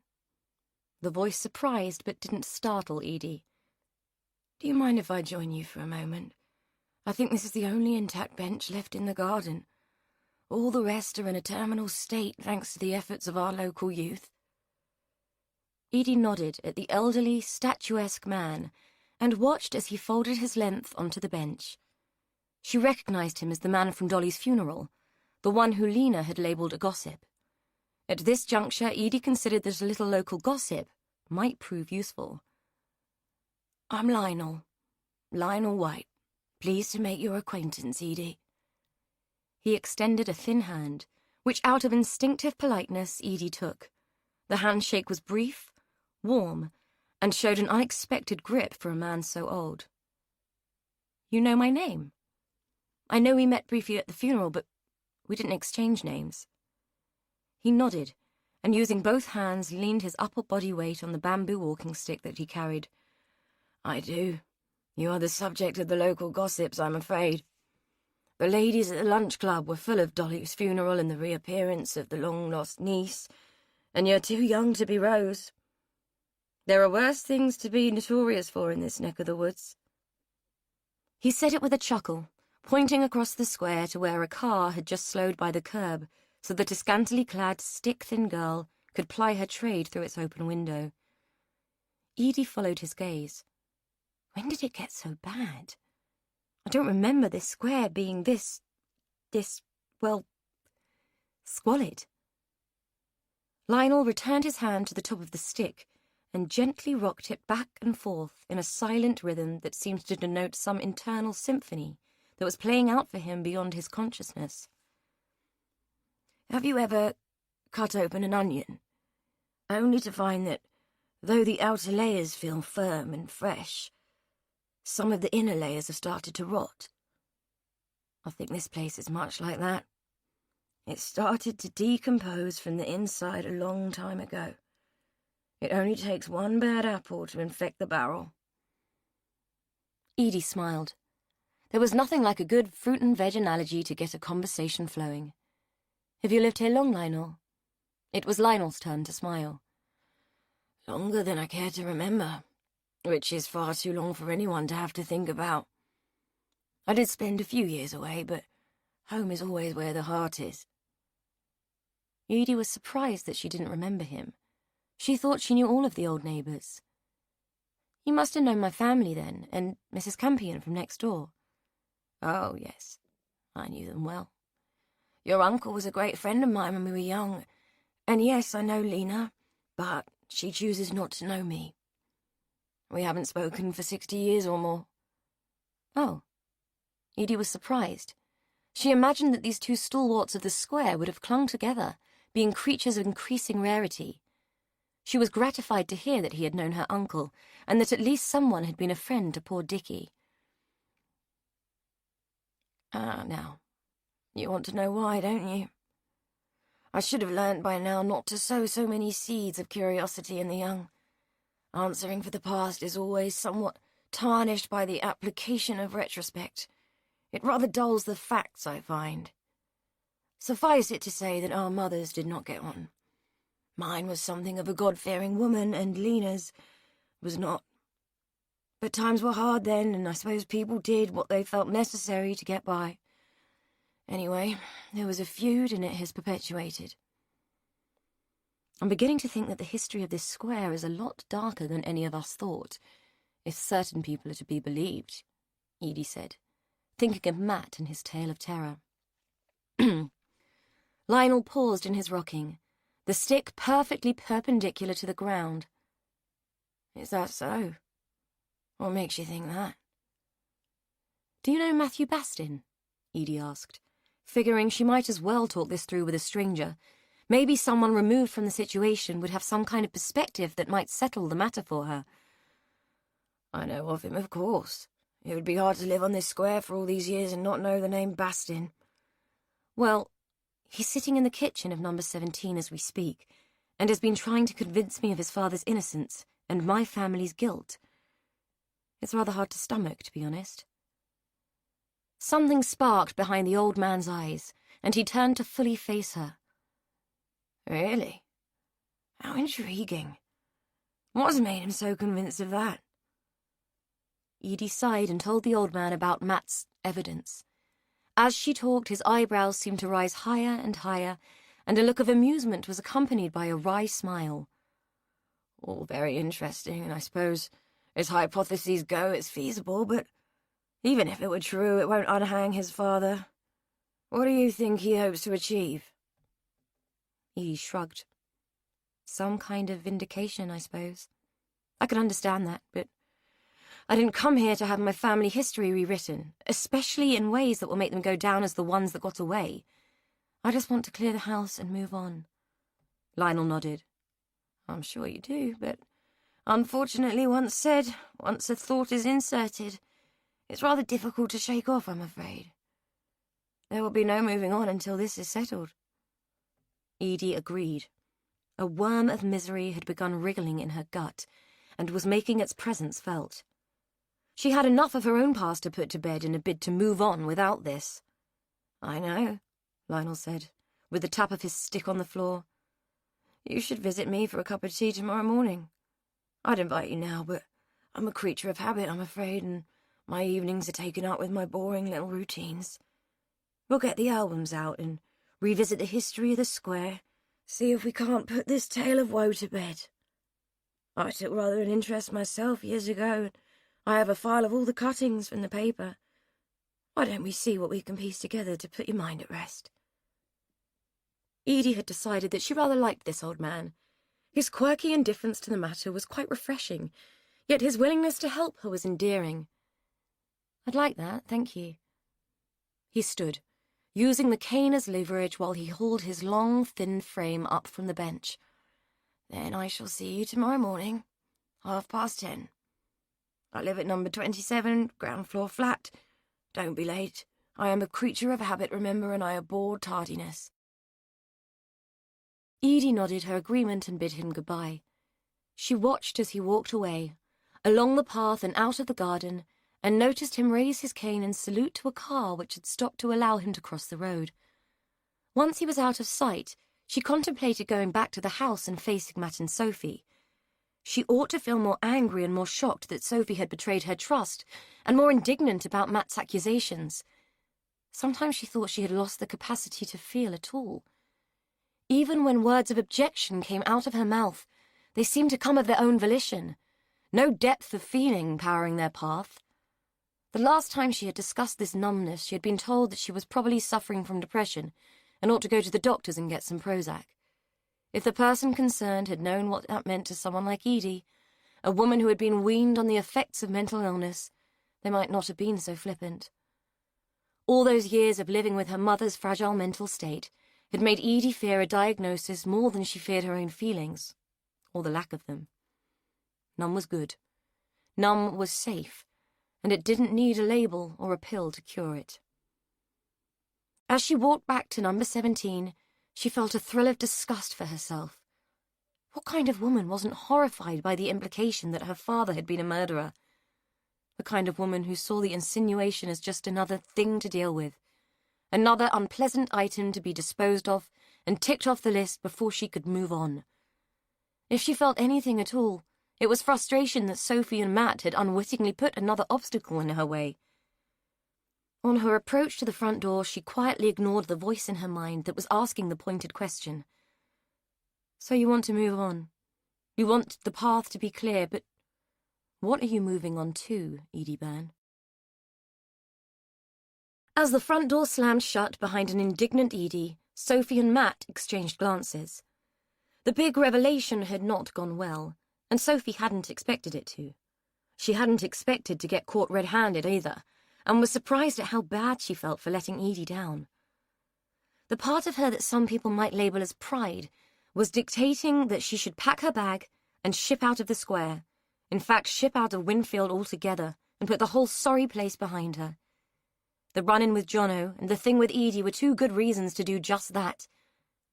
The voice surprised but didn't startle Edie. "Do you mind if I join you for a moment? I think this is the only intact bench left in the garden. All the rest are in a terminal state thanks to the efforts of our local youth." Edie nodded at the elderly, statuesque man and watched as he folded his length onto the bench. She recognized him as the man from Dolly's funeral, the one who Lena had labelled a gossip. At this juncture, Edie considered that a little local gossip might prove useful. "I'm Lionel White. Pleased to make your acquaintance, Edie." He extended a thin hand, which out of instinctive politeness Edie took. The handshake was brief, warm, and showed an unexpected grip for a man so old. "You know my name? I know we met briefly at the funeral, but we didn't exchange names." He nodded, and using both hands leaned his upper body weight on the bamboo walking stick that he carried. "I do. You are the subject of the local gossips, I'm afraid. The ladies at the lunch club were full of Dolly's funeral and the reappearance of the long-lost niece, and you're too young to be Rose. There are worse things to be notorious for in this neck of the woods." He said it with a chuckle, pointing across the square to where a car had just slowed by the curb so that a scantily clad, stick-thin girl could ply her trade through its open window. Edie followed his gaze. When did it get so bad? I don't remember this square being this, well, squalid. Lionel returned his hand to the top of the stick and gently rocked it back and forth in a silent rhythm that seemed to denote some internal symphony that was playing out for him beyond his consciousness. "Have you ever cut open an onion, only to find that, though the outer layers feel firm and fresh, some of the inner layers have started to rot? I think this place is much like that. It started to decompose from the inside a long time ago. It only takes one bad apple to infect the barrel." Edie smiled. There was nothing like a good fruit and veg analogy to get a conversation flowing. "Have you lived here long, Lionel?" It was Lionel's turn to smile. "Longer than I care to remember, which is far too long for anyone to have to think about. I did spend a few years away, but home is always where the heart is." Edie was surprised that she didn't remember him. She thought she knew all of the old neighbours. "You must have known my family then, and Mrs. Campion from next door." "Oh, yes, I knew them well. Your uncle was a great friend of mine when we were young, and yes, I know Lena, but she chooses not to know me. We haven't spoken for 60 years or more." "Oh." Edie was surprised. She imagined that these two stalwarts of the square would have clung together, being creatures of increasing rarity. She was gratified to hear that he had known her uncle, and that at least someone had been a friend to poor Dickie. Now, you want to know why, don't you? I should have learnt by now not to sow so many seeds of curiosity in the young. Answering for the past is always somewhat tarnished by the application of retrospect. It rather dulls the facts, I find. Suffice it to say that our mothers did not get on. Mine was something of a God-fearing woman, and Lena's was not. But times were hard then, and I suppose people did what they felt necessary to get by. Anyway, there was a feud, and it has perpetuated. I'm beginning to think that the history of this square is a lot darker than any of us thought, if certain people are to be believed, Edie said, thinking of Matt and his tale of terror. Lionel paused in his rocking, the stick perfectly perpendicular to the ground. Is that so? What makes you think that? Do you know Matthew Bastin? Edie asked, figuring she might as well talk this through with a stranger. Maybe someone removed from the situation would have some kind of perspective that might settle the matter for her. I know of him, of course. It would be hard to live on this square for all these years and not know the name Bastin. Well, he's sitting in the kitchen of number 17 as we speak, and has been trying to convince me of his father's innocence and my family's guilt. It's rather hard to stomach, to be honest. Something sparked behind the old man's eyes, and he turned to fully face her. Really? How intriguing. What's made him so convinced of that? Edie sighed and told the old man about Matt's evidence. As she talked, his eyebrows seemed to rise higher and higher, and a look of amusement was accompanied by a wry smile. All very interesting, and I suppose, as hypotheses go, it's feasible, but even if it were true, it won't unhang his father. What do you think he hopes to achieve? Edie shrugged. Some kind of vindication, I suppose. I can understand that, but I didn't come here to have my family history rewritten, especially in ways that will make them go down as the ones that got away. I just want to clear the house and move on. Lionel nodded. I'm sure you do, but unfortunately once said, once a thought is inserted, it's rather difficult to shake off, I'm afraid. There will be no moving on until this is settled. Edie agreed. A worm of misery had begun wriggling in her gut, and was making its presence felt. She had enough of her own past to put to bed in a bid to move on without this. I know, Lionel said, with a tap of his stick on the floor. You should visit me for a cup of tea tomorrow morning. I'd invite you now, but I'm a creature of habit, I'm afraid, and my evenings are taken up with my boring little routines. We'll get the albums out and revisit the history of the square, see if we can't put this tale of woe to bed. I took rather an interest myself years ago, and I have a file of all the cuttings from the paper. Why don't we see what we can piece together to put your mind at rest? Edie had decided that she rather liked this old man. His quirky indifference to the matter was quite refreshing, yet his willingness to help her was endearing. I'd like that, thank you. He stood, using the cane as leverage while he hauled his long, thin frame up from the bench. Then I shall see you tomorrow morning, 10:30. I live at number 27, ground floor flat. Don't be late. I am a creature of habit, remember, and I abhor tardiness. Edie nodded her agreement and bid him goodbye. She watched as he walked away, along the path and out of the garden, and noticed him raise his cane and salute to a car which had stopped to allow him to cross the road. Once he was out of sight, she contemplated going back to the house and facing Matt and Sophie. She ought to feel more angry and more shocked that Sophie had betrayed her trust, and more indignant about Matt's accusations. Sometimes she thought she had lost the capacity to feel at all. Even when words of objection came out of her mouth, they seemed to come of their own volition, no depth of feeling powering their path. The last time she had discussed this numbness, she had been told that she was probably suffering from depression and ought to go to the doctors and get some Prozac. If the person concerned had known what that meant to someone like Edie, a woman who had been weaned on the effects of mental illness, they might not have been so flippant. All those years of living with her mother's fragile mental state had made Edie fear a diagnosis more than she feared her own feelings, or the lack of them. None was good. None was safe, and it didn't need a label or a pill to cure it. As she walked back to number 17, she felt a thrill of disgust for herself. What kind of woman wasn't horrified by the implication that her father had been a murderer? The kind of woman who saw the insinuation as just another thing to deal with, another unpleasant item to be disposed of and ticked off the list before she could move on. If she felt anything at all, it was frustration that Sophie and Matt had unwittingly put another obstacle in her way. On her approach to the front door, she quietly ignored the voice in her mind that was asking the pointed question. So you want to move on. You want the path to be clear, but what are you moving on to, Edie Byrne? As the front door slammed shut behind an indignant Edie, Sophie and Matt exchanged glances. The big revelation had not gone well, and Sophie hadn't expected it to. She hadn't expected to get caught red-handed either, and was surprised at how bad she felt for letting Edie down. The part of her that some people might label as pride was dictating that she should pack her bag and ship out of the square, in fact ship out of Winfield altogether and put the whole sorry place behind her. The run-in with Jono and the thing with Edie were two good reasons to do just that,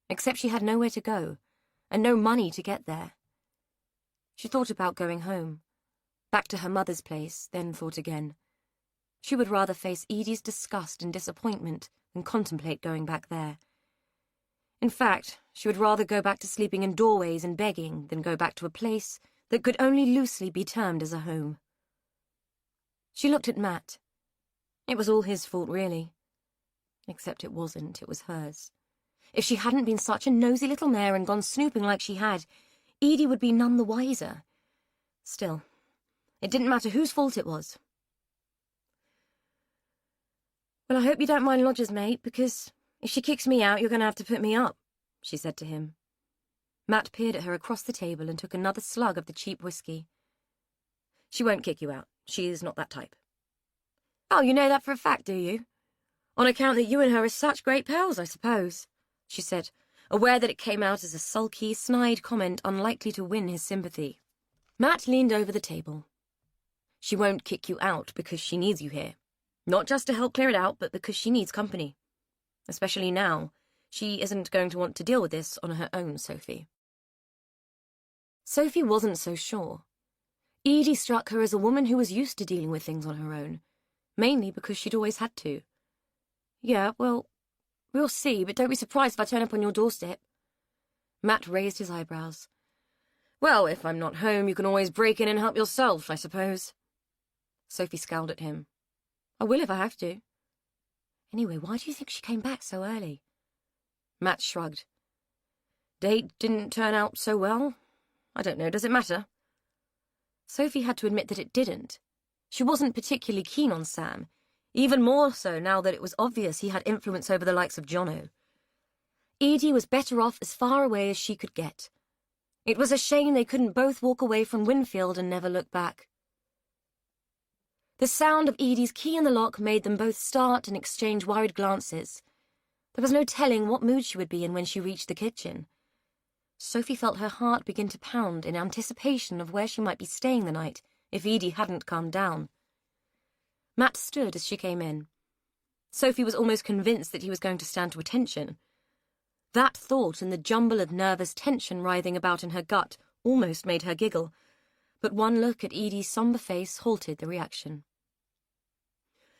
except she had nowhere to go, and no money to get there. She thought about going home, back to her mother's place, then thought again. She would rather face Edie's disgust and disappointment than contemplate going back there. In fact, she would rather go back to sleeping in doorways and begging than go back to a place that could only loosely be termed as a home. She looked at Matt. It was all his fault, really. Except it wasn't, it was hers. If she hadn't been such a nosy little mare and gone snooping like she had, Edie would be none the wiser. Still, it didn't matter whose fault it was. Well, I hope you don't mind lodgers, mate, because if she kicks me out, you're going to have to put me up, she said to him. Matt peered at her across the table and took another slug of the cheap whiskey. She won't kick you out. She is not that type. Oh, you know that for a fact, do you? On account that you and her are such great pals, I suppose, she said, aware that it came out as a sulky, snide comment unlikely to win his sympathy. Matt leaned over the table. She won't kick you out because she needs you here. Not just to help clear it out, but because she needs company. Especially now. She isn't going to want to deal with this on her own, Sophie. Sophie wasn't so sure. Edie struck her as a woman who was used to dealing with things on her own, mainly because she'd always had to. Yeah, well, we'll see, but don't be surprised if I turn up on your doorstep. Matt raised his eyebrows. Well, if I'm not home, you can always break in and help yourself, I suppose. Sophie scowled at him. I will if I have to. Anyway, why do you think she came back so early? Matt shrugged. Date didn't turn out so well. I don't know, does it matter? Sophie had to admit that it didn't. She wasn't particularly keen on Sam, even more so now that it was obvious he had influence over the likes of Jono. Edie was better off as far away as she could get. It was a shame they couldn't both walk away from Winfield and never look back. The sound of Edie's key in the lock made them both start and exchange worried glances. There was no telling what mood she would be in when she reached the kitchen. Sophie felt her heart begin to pound in anticipation of where she might be staying the night if Edie hadn't calmed down. Matt stood as she came in. Sophie was almost convinced that he was going to stand to attention. That thought and the jumble of nervous tension writhing about in her gut almost made her giggle, but one look at Edie's somber face halted the reaction.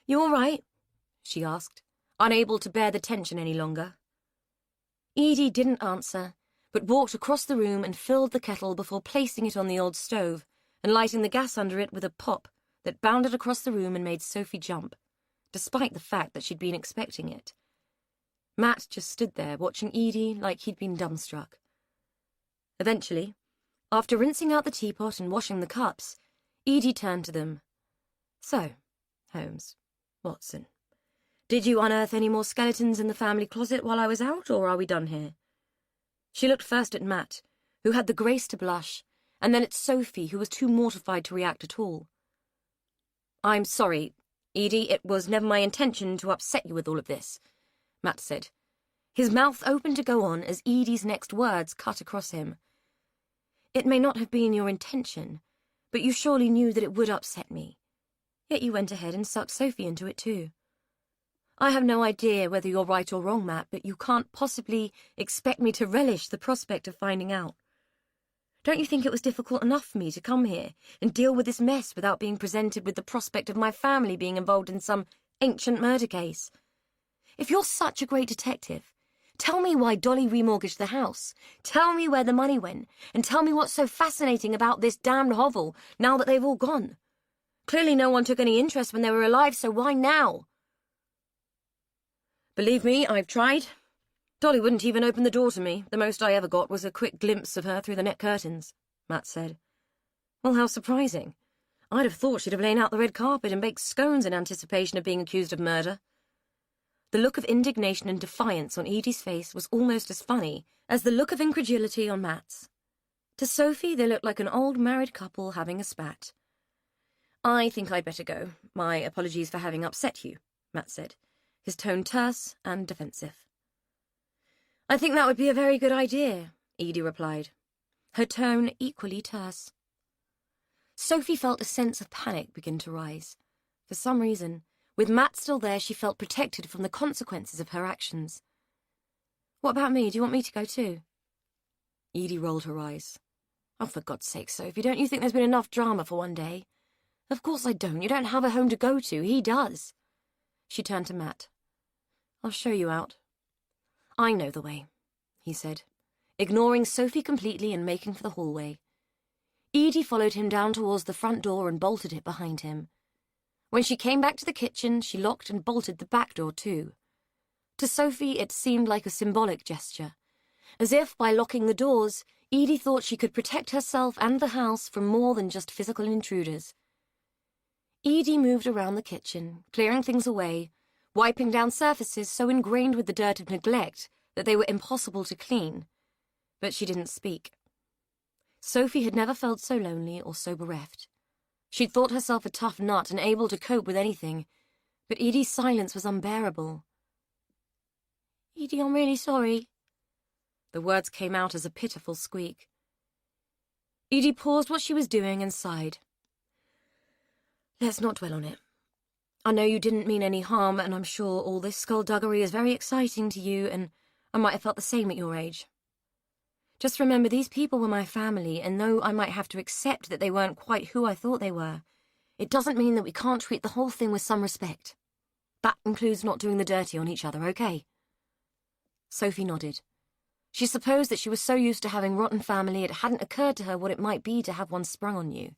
You all right? She asked, unable to bear the tension any longer. Edie didn't answer, but walked across the room and filled the kettle before placing it on the old stove and lighting the gas under it with a pop that bounded across the room and made Sophie jump, despite the fact that she'd been expecting it. Matt just stood there, watching Edie like he'd been dumbstruck. Eventually, after rinsing out the teapot and washing the cups, Edie turned to them. So, Holmes, Watson, did you unearth any more skeletons in the family closet while I was out, or are we done here? She looked first at Matt, who had the grace to blush, and then at Sophie, who was too mortified to react at all. I'm sorry, Edie, it was never my intention to upset you with all of this, Matt said. His mouth opened to go on as Edie's next words cut across him. It may not have been your intention, but you surely knew that it would upset me. Yet you went ahead and sucked Sophie into it too. I have no idea whether you're right or wrong, Matt, but you can't possibly expect me to relish the prospect of finding out. Don't you think it was difficult enough for me to come here and deal with this mess without being presented with the prospect of my family being involved in some ancient murder case? If you're such a great detective, tell me why Dolly remortgaged the house. Tell me where the money went, and tell me what's so fascinating about this damned hovel now that they've all gone. Clearly no one took any interest when they were alive, so why now? Believe me, I've tried. Dolly wouldn't even open the door to me. The most I ever got was a quick glimpse of her through the net curtains, Matt said. Well, how surprising. I'd have thought she'd have lain out the red carpet and baked scones in anticipation of being accused of murder. The look of indignation and defiance on Edie's face was almost as funny as the look of incredulity on Matt's. To Sophie, they looked like an old married couple having a spat. I think I'd better go. My apologies for having upset you, Matt said, his tone terse and defensive. I think that would be a very good idea, Edie replied, her tone equally terse. Sophie felt a sense of panic begin to rise. For some reason, with Matt still there, she felt protected from the consequences of her actions. What about me? Do you want me to go too? Edie rolled her eyes. Oh, for God's sake, Sophie, don't you think there's been enough drama for one day? Of course I don't. You don't have a home to go to. He does. She turned to Matt. I'll show you out. I know the way, he said, ignoring Sophie completely and making for the hallway. Edie followed him down towards the front door and bolted it behind him. When she came back to the kitchen, she locked and bolted the back door too. To Sophie, it seemed like a symbolic gesture, as if by locking the doors, Edie thought she could protect herself and the house from more than just physical intruders. Edie moved around the kitchen, clearing things away, wiping down surfaces so ingrained with the dirt of neglect that they were impossible to clean. But she didn't speak. Sophie had never felt so lonely or so bereft. She'd thought herself a tough nut and able to cope with anything, but Edie's silence was unbearable. Edie, I'm really sorry. The words came out as a pitiful squeak. Edie paused what she was doing and sighed. Let's not dwell on it. I know you didn't mean any harm, and I'm sure all this skullduggery is very exciting to you, and I might have felt the same at your age. Just remember, these people were my family, and though I might have to accept that they weren't quite who I thought they were, it doesn't mean that we can't treat the whole thing with some respect. That includes not doing the dirty on each other, okay? Sophie nodded. She supposed that she was so used to having rotten family it hadn't occurred to her what it might be to have one sprung on you.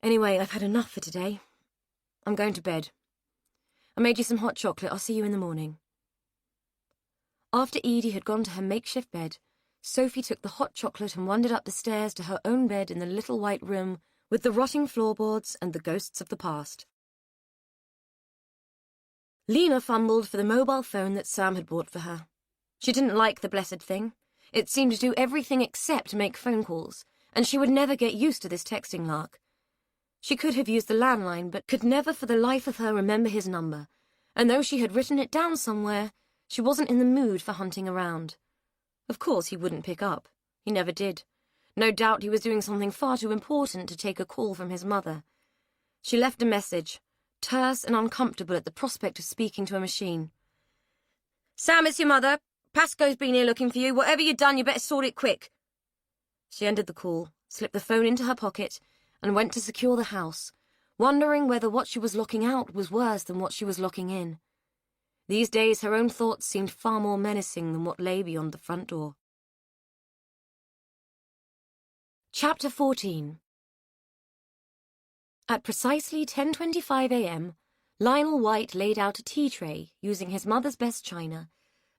Anyway, I've had enough for today. I'm going to bed. I made you some hot chocolate. I'll see you in the morning. After Edie had gone to her makeshift bed, Sophie took the hot chocolate and wandered up the stairs to her own bed in the little white room with the rotting floorboards and the ghosts of the past. Lena fumbled for the mobile phone that Sam had bought for her. She didn't like the blessed thing. It seemed to do everything except make phone calls, and she would never get used to this texting lark. She could have used the landline, but could never for the life of her remember his number, and though she had written it down somewhere, she wasn't in the mood for hunting around. Of course he wouldn't pick up. He never did. No doubt he was doing something far too important to take a call from his mother. She left a message, terse and uncomfortable at the prospect of speaking to a machine. Sam, it's your mother. Pasco's been here looking for you. Whatever you've done, you better sort it quick. She ended the call, slipped the phone into her pocket, and went to secure the house, wondering whether what she was locking out was worse than what she was locking in. These days her own thoughts seemed far more menacing than what lay beyond the front door. Chapter 14. At precisely 10:25 a.m., Lionel White laid out a tea tray using his mother's best china,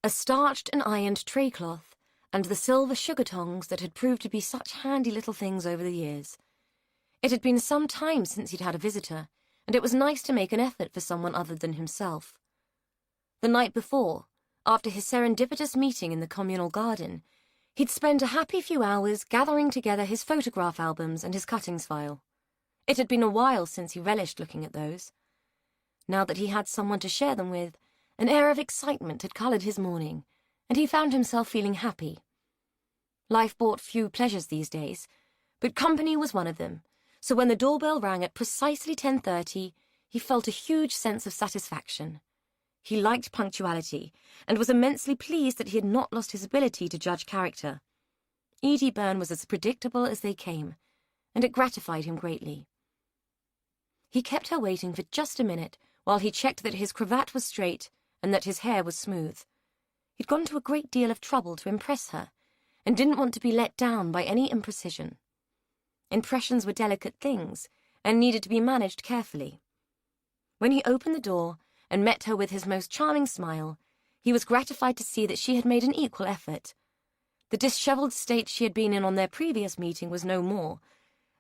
a starched and ironed tray cloth, and the silver sugar tongs that had proved to be such handy little things over the years. It had been some time since he'd had a visitor, and it was nice to make an effort for someone other than himself. The night before, after his serendipitous meeting in the communal garden, he'd spent a happy few hours gathering together his photograph albums and his cuttings file. It had been a while since he relished looking at those. Now that he had someone to share them with, an air of excitement had coloured his morning, and he found himself feeling happy. Life brought few pleasures these days, but company was one of them, so when the doorbell rang at precisely 10:30, he felt a huge sense of satisfaction. He liked punctuality, and was immensely pleased that he had not lost his ability to judge character. Edie Byrne was as predictable as they came, and it gratified him greatly. He kept her waiting for just a minute while he checked that his cravat was straight and that his hair was smooth. He'd gone to a great deal of trouble to impress her, and didn't want to be let down by any imprecision. Impressions were delicate things, and needed to be managed carefully. When he opened the door and met her with his most charming smile, he was gratified to see that she had made an equal effort. The dishevelled state she had been in on their previous meeting was no more,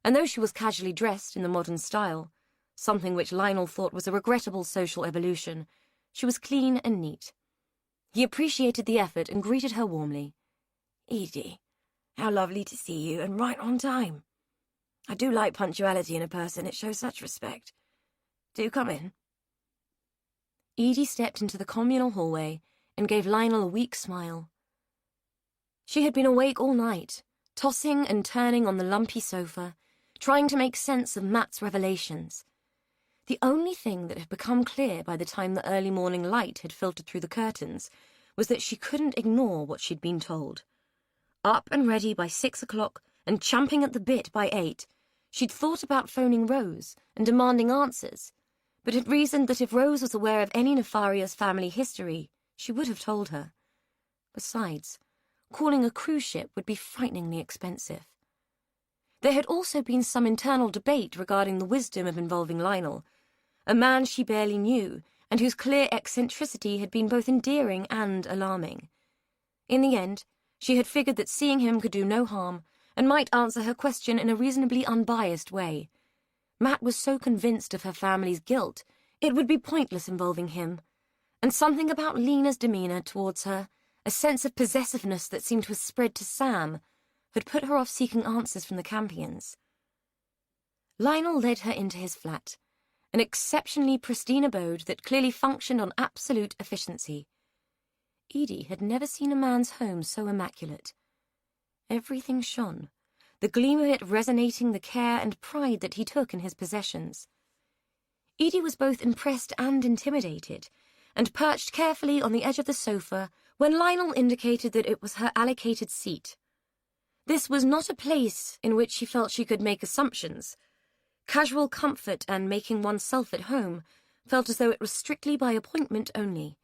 and though she was casually dressed in the modern style, something which Lionel thought was a regrettable social evolution, she was clean and neat. He appreciated the effort and greeted her warmly. "Edie, how lovely to see you, and right on time. I do like punctuality in a person, it shows such respect. Do come in." Edie stepped into the communal hallway and gave Lionel a weak smile. She had been awake all night, tossing and turning on the lumpy sofa, trying to make sense of Matt's revelations. The only thing that had become clear by the time the early morning light had filtered through the curtains was that she couldn't ignore what she'd been told. Up and ready by 6 o'clock and champing at the bit by 8, she'd thought about phoning Rose and demanding answers, but had reasoned that if Rose was aware of any nefarious family history, she would have told her. Besides, calling a cruise ship would be frighteningly expensive. There had also been some internal debate regarding the wisdom of involving Lionel, a man she barely knew, and whose clear eccentricity had been both endearing and alarming. In the end, she had figured that seeing him could do no harm, and might answer her question in a reasonably unbiased way. Matt was so convinced of her family's guilt, it would be pointless involving him, and something about Lena's demeanour towards her, a sense of possessiveness that seemed to have spread to Sam, had put her off seeking answers from the Campions. Lionel led her into his flat, an exceptionally pristine abode that clearly functioned on absolute efficiency. Edie had never seen a man's home so immaculate. Everything shone, the gleam of it resonating the care and pride that he took in his possessions. Edie was both impressed and intimidated, and perched carefully on the edge of the sofa when Lionel indicated that it was her allocated seat. This was not a place in which she felt she could make assumptions. Casual comfort and making oneself at home felt as though it was strictly by appointment only.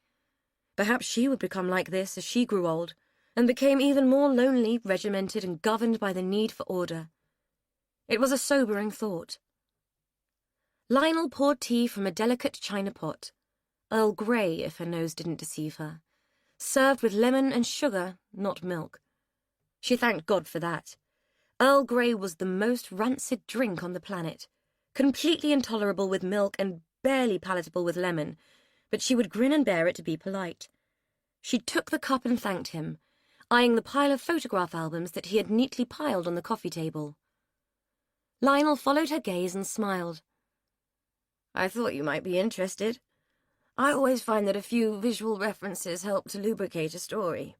Perhaps she would become like this as she grew old, and became even more lonely, regimented, and governed by the need for order. It was a sobering thought. Lionel poured tea from a delicate china pot, Earl Grey if her nose didn't deceive her, served with lemon and sugar, not milk. She thanked God for that. Earl Grey was the most rancid drink on the planet, completely intolerable with milk and barely palatable with lemon, but she would grin and bear it to be polite. She took the cup and thanked him, eyeing the pile of photograph albums that he had neatly piled on the coffee table. Lionel followed her gaze and smiled. "I thought you might be interested. I always find that a few visual references help to lubricate a story."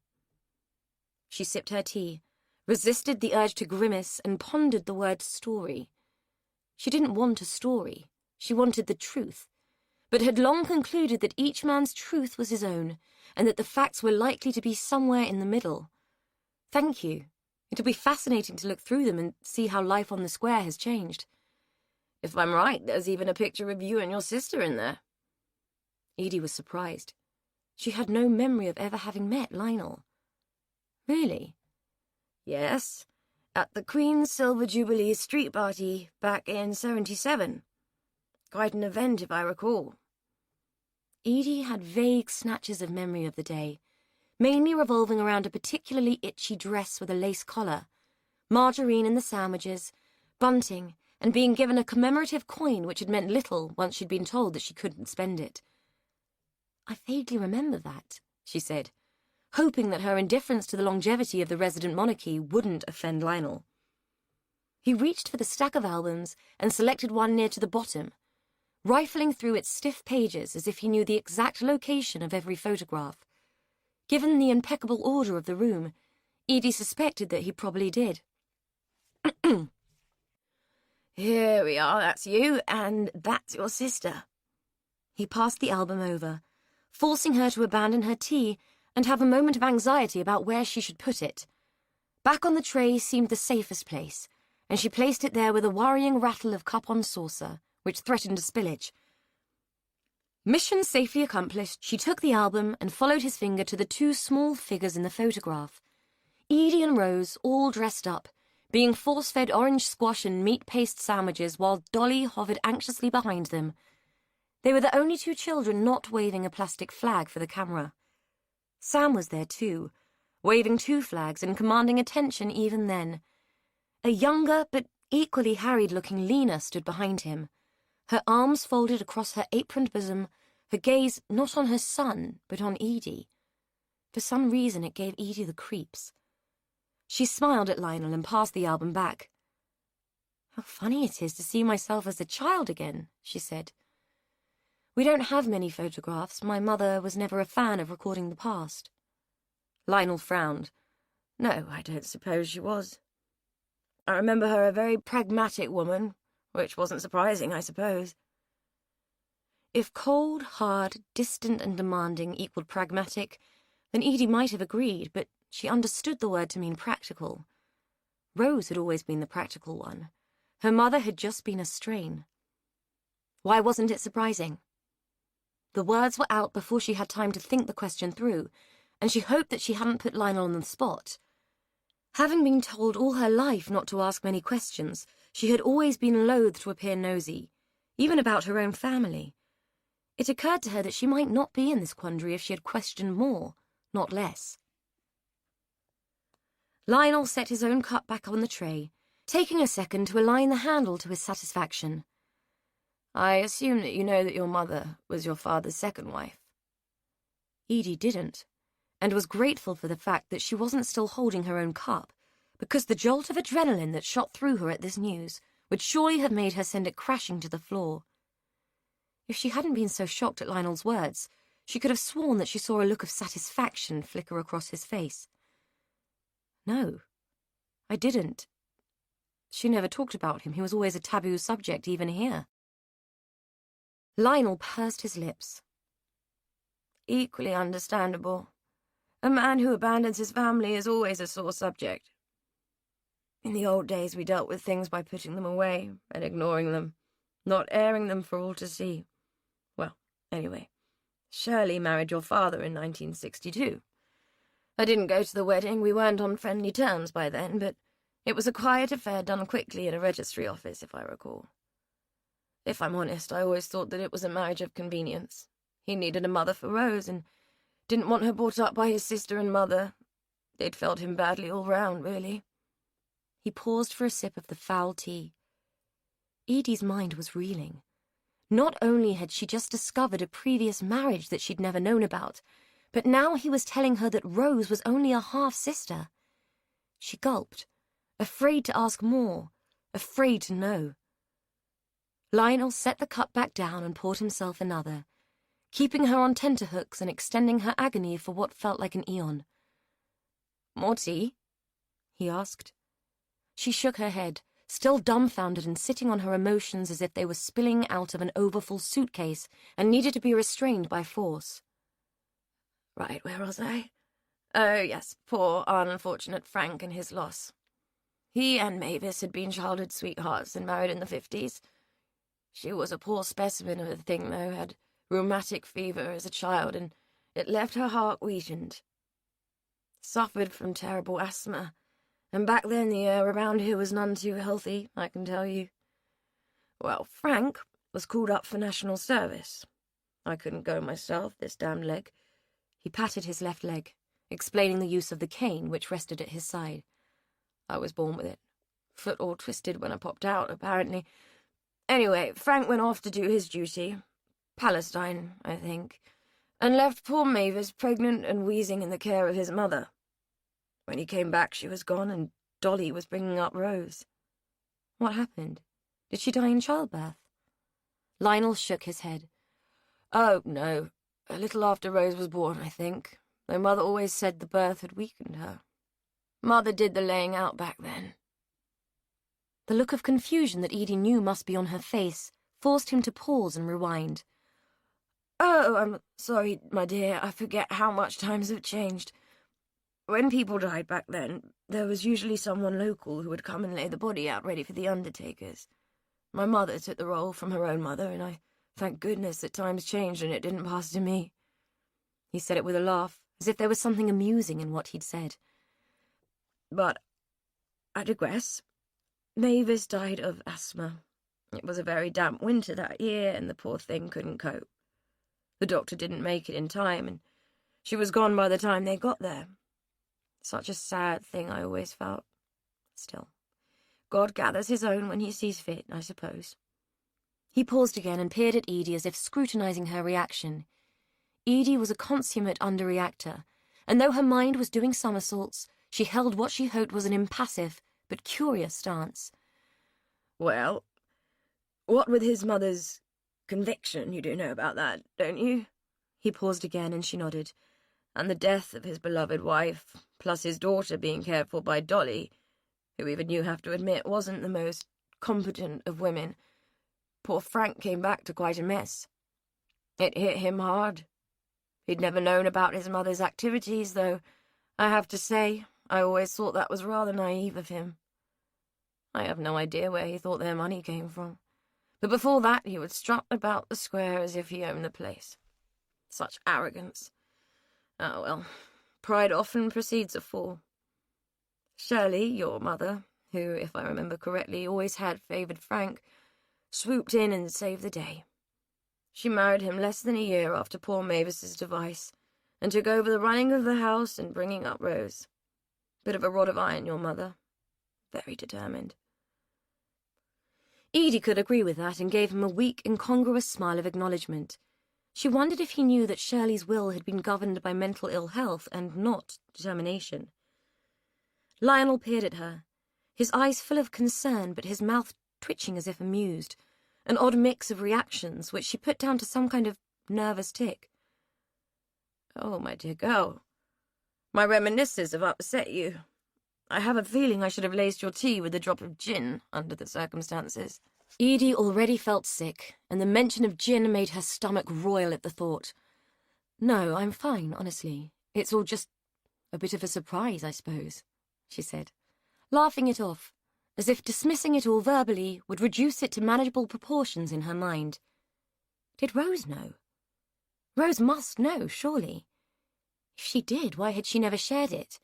She sipped her tea, resisted the urge to grimace, and pondered the word story. She didn't want a story. She wanted the truth, but had long concluded that each man's truth was his own, and that the facts were likely to be somewhere in the middle. Thank you. It'll be fascinating to look through them and see how life on the square has changed. If I'm right, there's even a picture of you and your sister in there. Edie was surprised. She had no memory of ever having met Lionel. Really? Yes, at the Queen's Silver Jubilee street party back in 77. Quite an event, if I recall. Edie had vague snatches of memory of the day, mainly revolving around a particularly itchy dress with a lace collar, margarine in the sandwiches, bunting, and being given a commemorative coin which had meant little once she'd been told that she couldn't spend it. "I vaguely remember that," she said, hoping that her indifference to the longevity of the resident monarchy wouldn't offend Lionel. He reached for the stack of albums and selected one near to the bottom, rifling through its stiff pages as if he knew the exact location of every photograph. Given the impeccable order of the room, Edie suspected that he probably did. "Here we are, that's you, and that's your sister." He passed the album over, forcing her to abandon her tea and have a moment of anxiety about where she should put it. Back on the tray seemed the safest place, and she placed it there with a worrying rattle of cup on saucer, which threatened a spillage. Mission safely accomplished, she took the album and followed his finger to the two small figures in the photograph. Edie and Rose, all dressed up, being force-fed orange squash and meat paste sandwiches while Dolly hovered anxiously behind them. They were the only two children not waving a plastic flag for the camera. Sam was there too, waving two flags and commanding attention even then. A younger but equally harried-looking Lena stood behind him, her arms folded across her aproned bosom, her gaze not on her son, but on Edie. For some reason it gave Edie the creeps. She smiled at Lionel and passed the album back. "How funny it is to see myself as a child again," she said. "We don't have many photographs. My mother was never a fan of recording the past." Lionel frowned. "No, I don't suppose she was. I remember her a very pragmatic woman, which wasn't surprising, I suppose." If cold, hard, distant and demanding equaled pragmatic, then Edie might have agreed, but she understood the word to mean practical. Rose had always been the practical one. Her mother had just been a strain. Why wasn't it surprising? The words were out before she had time to think the question through, and she hoped that she hadn't put Lionel on the spot. Having been told all her life not to ask many questions, she had always been loath to appear nosy, even about her own family. It occurred to her that she might not be in this quandary if she had questioned more, not less. Lionel set his own cup back on the tray, taking a second to align the handle to his satisfaction. "I assume that you know that your mother was your father's second wife." Edie didn't, and was grateful for the fact that she wasn't still holding her own cup, because the jolt of adrenaline that shot through her at this news would surely have made her send it crashing to the floor. If she hadn't been so shocked at Lionel's words, she could have sworn that she saw a look of satisfaction flicker across his face. "No, I didn't." She never talked about him. He was always a taboo subject, even here. Lionel pursed his lips. "Equally understandable. A man who abandons his family is always a sore subject. In the old days we dealt with things by putting them away and ignoring them, not airing them for all to see. Well, anyway, Shirley married your father in 1962. I didn't go to the wedding. We weren't on friendly terms by then, but it was a quiet affair done quickly in a registry office, if I recall. If I'm honest, I always thought that it was a marriage of convenience. He needed a mother for Rose and didn't want her brought up by his sister and mother. They'd felt him badly all round, really." He paused for a sip of the foul tea. Edie's mind was reeling. Not only had she just discovered a previous marriage that she'd never known about, but now he was telling her that Rose was only a half-sister. She gulped, afraid to ask more, afraid to know. Lionel set the cup back down and poured himself another, keeping her on tenterhooks and extending her agony for what felt like an eon. "More tea?" he asked. She shook her head, still dumbfounded and sitting on her emotions as if they were spilling out of an overfull suitcase and needed to be restrained by force. "Right, where was I? Oh, yes, poor, unfortunate Frank and his loss. He and Mavis had been childhood sweethearts and married in the 50s. She was a poor specimen of a thing, though, had rheumatic fever as a child, and it left her heart weakened. Suffered from terrible asthma, and back then the air around here was none too healthy, I can tell you. Well, Frank was called up for national service. I couldn't go myself, this damned leg." He patted his left leg, explaining the use of the cane which rested at his side. "I was born with it. Foot all twisted when I popped out, apparently. Anyway, Frank went off to do his duty. Palestine, I think, and left poor Mavis pregnant and wheezing in the care of his mother. When he came back, she was gone, and Dolly was bringing up Rose." "What happened? Did she die in childbirth?" Lionel shook his head. "Oh, no. A little after Rose was born, I think, though Mother always said the birth had weakened her. Mother did the laying out back then." The look of confusion that Edie knew must be on her face forced him to pause and rewind. Oh, I'm sorry, my dear. I forget how much times have changed. When people died back then, there was usually someone local who would come and lay the body out ready for the undertakers. My mother took the role from her own mother, and I thank goodness that times changed and it didn't pass to me. He said it with a laugh, as if there was something amusing in what he'd said. But I digress. Mavis died of asthma. It was a very damp winter that year, and the poor thing couldn't cope. The doctor didn't make it in time, and she was gone by the time they got there. Such a sad thing, I always felt. Still, God gathers his own when he sees fit, I suppose. He paused again and peered at Edie as if scrutinizing her reaction. Edie was a consummate underreactor, and though her mind was doing somersaults, she held what she hoped was an impassive but curious stance. Well, what with his mother's conviction, you do know about that, don't you? He paused again, and she nodded. And the death of his beloved wife, plus his daughter being cared for by Dolly, who even you have to admit wasn't the most competent of women. Poor Frank came back to quite a mess. It hit him hard. He'd never known about his mother's activities, though I have to say, I always thought that was rather naive of him. I have no idea where he thought their money came from. But before that, he would strut about the square as if he owned the place. Such arrogance. Oh, well, pride often precedes a fall. Shirley, your mother, who, if I remember correctly, always had favoured Frank, swooped in and saved the day. She married him less than a year after poor Mavis's device, and took over the running of the house and bringing up Rose. Bit of a rod of iron, your mother. Very determined. Edie could agree with that and gave him a weak, incongruous smile of acknowledgement. She wondered if he knew that Shirley's will had been governed by mental ill health and not determination. Lionel peered at her, his eyes full of concern but his mouth twitching as if amused, an odd mix of reactions which she put down to some kind of nervous tic. Oh, my dear girl, my reminiscences have upset you. I have a feeling I should have laced your tea with a drop of gin under the circumstances. Edie already felt sick, and the mention of gin made her stomach roil at the thought. No, I'm fine, honestly. It's all just a bit of a surprise, I suppose, she said, laughing it off, as if dismissing it all verbally would reduce it to manageable proportions in her mind. Did Rose know? Rose must know, surely. If she did, why had she never shared it?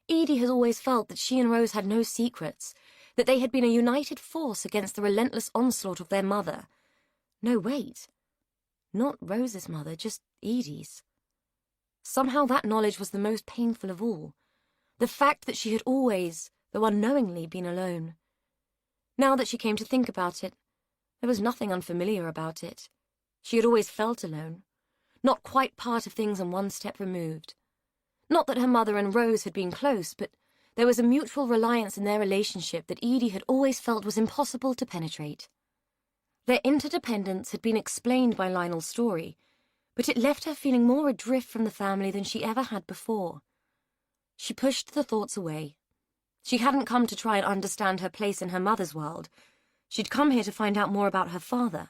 Edie had always felt that she and Rose had no secrets, that they had been a united force against the relentless onslaught of their mother. No, wait. Not Rose's mother, just Edie's. Somehow that knowledge was the most painful of all. The fact that she had always, though unknowingly, been alone. Now that she came to think about it, there was nothing unfamiliar about it. She had always felt alone, not quite part of things and one step removed. Not that her mother and Rose had been close, but there was a mutual reliance in their relationship that Edie had always felt was impossible to penetrate. Their interdependence had been explained by Lionel's story, but it left her feeling more adrift from the family than she ever had before. She pushed the thoughts away. She hadn't come to try and understand her place in her mother's world. She'd come here to find out more about her father.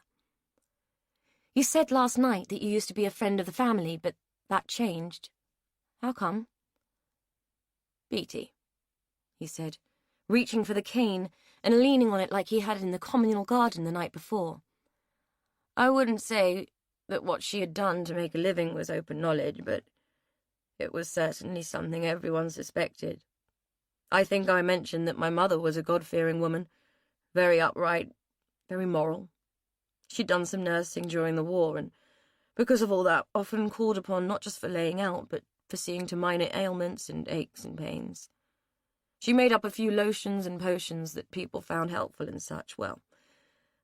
You said last night that you used to be a friend of the family, but that changed. How come? Beatty, he said, reaching for the cane and leaning on it like he had in the communal garden the night before. I wouldn't say that what she had done to make a living was open knowledge, but it was certainly something everyone suspected. I think I mentioned that my mother was a God-fearing woman, very upright, very moral. She'd done some nursing during the war, and because of all that, often called upon not just for laying out, but for seeing to minor ailments and aches and pains. She made up a few lotions and potions that people found helpful and such. Well,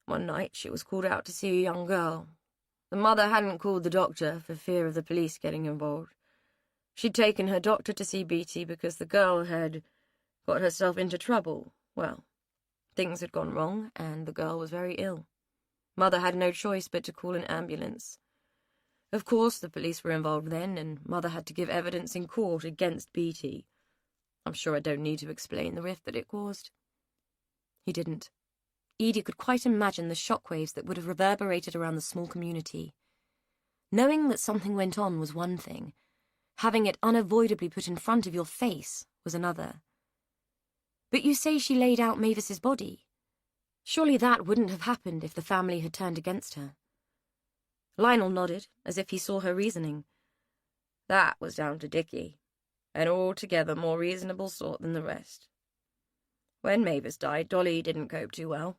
one night she was called out to see a young girl. The mother hadn't called the doctor for fear of the police getting involved. She'd taken her doctor to see Beatty because the girl had got herself into trouble. Well, things had gone wrong, and the girl was very ill. Mother had no choice but to call an ambulance. Of course, the police were involved then, and Mother had to give evidence in court against Beatty. I'm sure I don't need to explain the rift that it caused. He didn't. Edie could quite imagine the shockwaves that would have reverberated around the small community. Knowing that something went on was one thing. Having it unavoidably put in front of your face was another. But you say she laid out Mavis's body. Surely that wouldn't have happened if the family had turned against her. Lionel nodded, as if he saw her reasoning. That was down to Dickie, an altogether more reasonable sort than the rest. When Mavis died, Dolly didn't cope too well.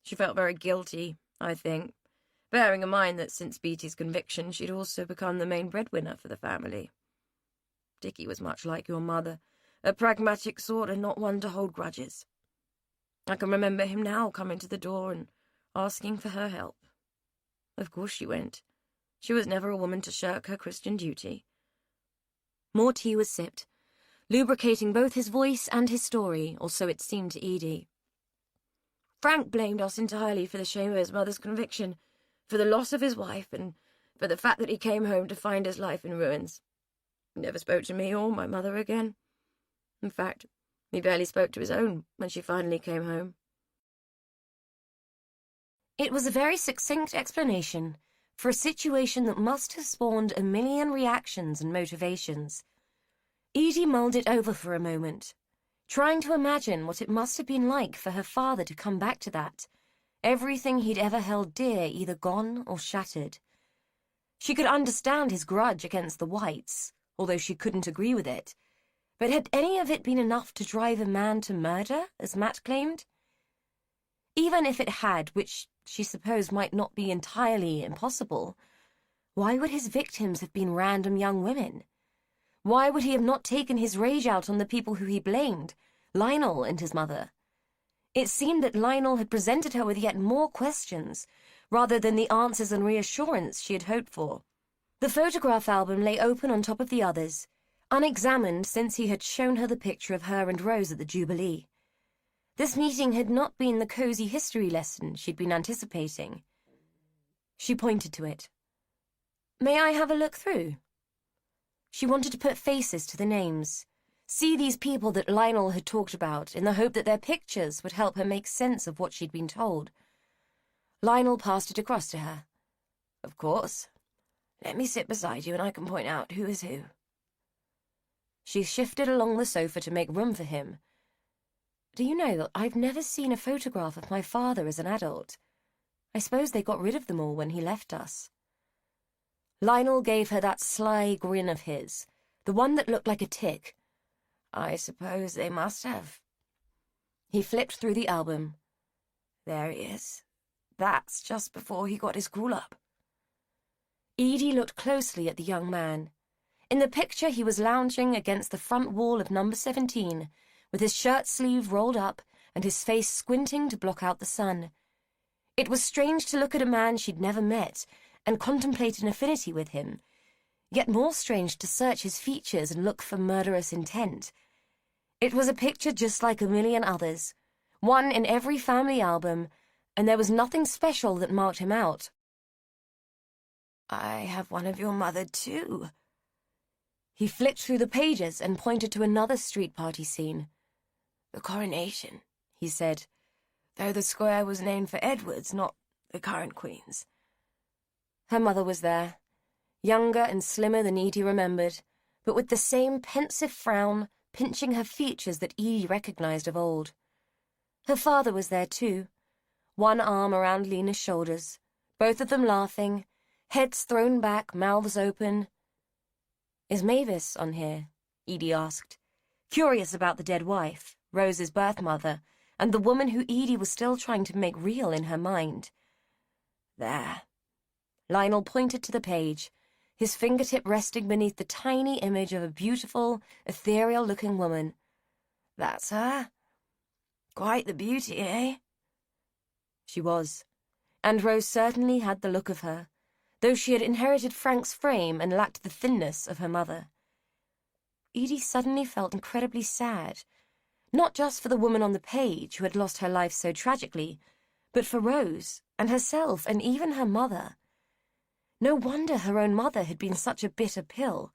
She felt very guilty, I think, bearing in mind that since Beattie's conviction she'd also become the main breadwinner for the family. Dickie was much like your mother, a pragmatic sort and not one to hold grudges. I can remember him now coming to the door and asking for her help. Of course she went. She was never a woman to shirk her Christian duty. More tea was sipped, lubricating both his voice and his story, or so it seemed to Edie. Frank blamed us entirely for the shame of his mother's conviction, for the loss of his wife, and for the fact that he came home to find his life in ruins. He never spoke to me or my mother again. In fact, he barely spoke to his own when she finally came home. It was a very succinct explanation for a situation that must have spawned a million reactions and motivations. Edie mulled it over for a moment, trying to imagine what it must have been like for her father to come back to that, everything he'd ever held dear either gone or shattered. She could understand his grudge against the Whites, although she couldn't agree with it, but had any of it been enough to drive a man to murder, as Matt claimed? Even if it had, which she supposed might not be entirely impossible, why would his victims have been random young women? Why would he have not taken his rage out on the people who he blamed, Lionel and his mother? It seemed that Lionel had presented her with yet more questions, rather than the answers and reassurance she had hoped for. The photograph album lay open on top of the others, unexamined since he had shown her the picture of her and Rose at the Jubilee. This meeting had not been the cozy history lesson she'd been anticipating. She pointed to it. May I have a look through? She wanted to put faces to the names, see these people that Lionel had talked about in the hope that their pictures would help her make sense of what she'd been told. Lionel passed it across to her. Of course. Let me sit beside you and I can point out who is who. She shifted along the sofa to make room for him. Do you know that I've never seen a photograph of my father as an adult? I suppose they got rid of them all when he left us. Lionel gave her that sly grin of his, the one that looked like a tick. I suppose they must have. He flipped through the album. There he is. That's just before he got his call up. Edie looked closely at the young man. In the picture, he was lounging against the front wall of number 17, with his shirt sleeve rolled up and his face squinting to block out the sun. It was strange to look at a man she'd never met and contemplate an affinity with him, yet more strange to search his features and look for murderous intent. It was a picture just like a million others, one in every family album, and there was nothing special that marked him out. I have one of your mother, too. He flicked through the pages and pointed to another street party scene. The coronation, he said, though the square was named for Edwards, not the current Queen's. Her mother was there, younger and slimmer than Edie remembered, but with the same pensive frown pinching her features that Edie recognized of old. Her father was there too, one arm around Lena's shoulders, both of them laughing, heads thrown back, mouths open. Is Mavis on here? Edie asked, curious about the dead wife, Rose's birth mother, and the woman who Edie was still trying to make real in her mind. There. Lionel pointed to the page, his fingertip resting beneath the tiny image of a beautiful, ethereal-looking woman. That's her? Quite the beauty, eh? She was, and Rose certainly had the look of her, though she had inherited Frank's frame and lacked the thinness of her mother. Edie suddenly felt incredibly sad, not just for the woman on the page who had lost her life so tragically, but for Rose, and herself, and even her mother. No wonder her own mother had been such a bitter pill.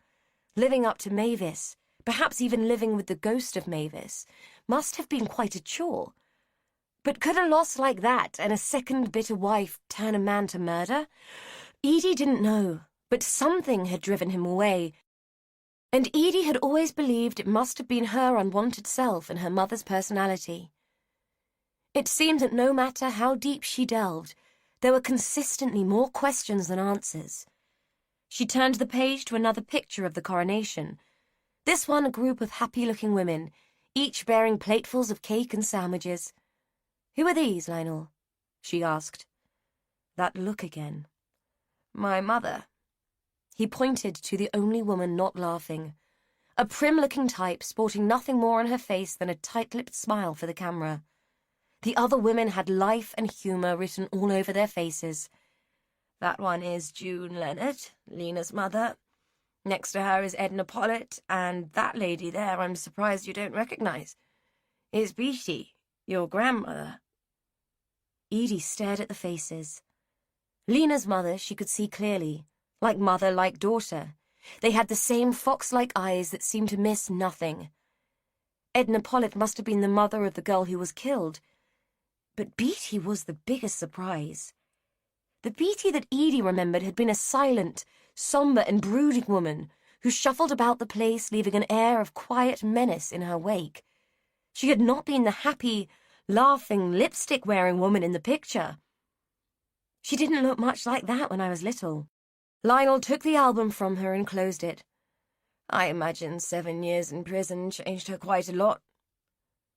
Living up to Mavis, perhaps even living with the ghost of Mavis, must have been quite a chore. But could a loss like that and a second bitter wife turn a man to murder? Edie didn't know, But something had driven him away, and Edie had always believed it must have been her unwanted self and her mother's personality. It seemed that no matter how deep she delved, there were consistently more questions than answers. She turned the page to another picture of the coronation. This one a group of happy-looking women, each bearing platefuls of cake and sandwiches. "Who are these, Lionel?" she asked. That look again. "My mother." He pointed to the only woman not laughing, a prim-looking type sporting nothing more on her face than a tight-lipped smile for the camera. The other women had life and humour written all over their faces. "That one is June Leonard, Lena's mother. Next to her is Edna Pollitt, and that lady there I'm surprised you don't recognise. Is Beatty, your grandmother." Edie stared at the faces. Lena's mother she could see clearly, like mother, like daughter. They had the same fox-like eyes that seemed to miss nothing. Edna Pollitt must have been the mother of the girl who was killed. But Beatty was the biggest surprise. The Beatty that Edie remembered had been a silent, sombre and brooding woman who shuffled about the place, leaving an air of quiet menace in her wake. She had not been the happy, laughing, lipstick-wearing woman in the picture. "She didn't look much like that when I was little." Lionel took the album from her and closed it. "I imagine 7 years in prison changed her quite a lot.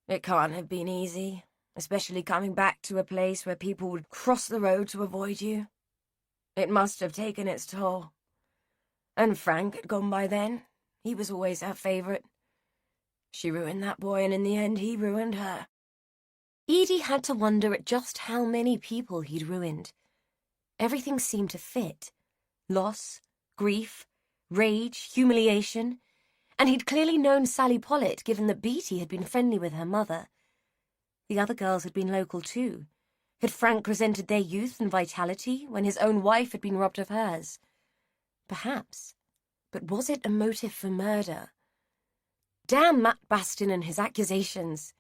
It can't have been easy, especially coming back to a place where people would cross the road to avoid you. It must have taken its toll. And Frank had gone by then. He was always her favourite. She ruined that boy, and in the end he ruined her." Edie had to wonder at just how many people he'd ruined. Everything seemed to fit. Loss, grief, rage, humiliation, and he'd clearly known Sally Pollitt, given that Beatty had been friendly with her mother. The other girls had been local too. Had Frank resented their youth and vitality when his own wife had been robbed of hers? Perhaps. But was it a motive for murder? Damn Matt Bastin and his accusations.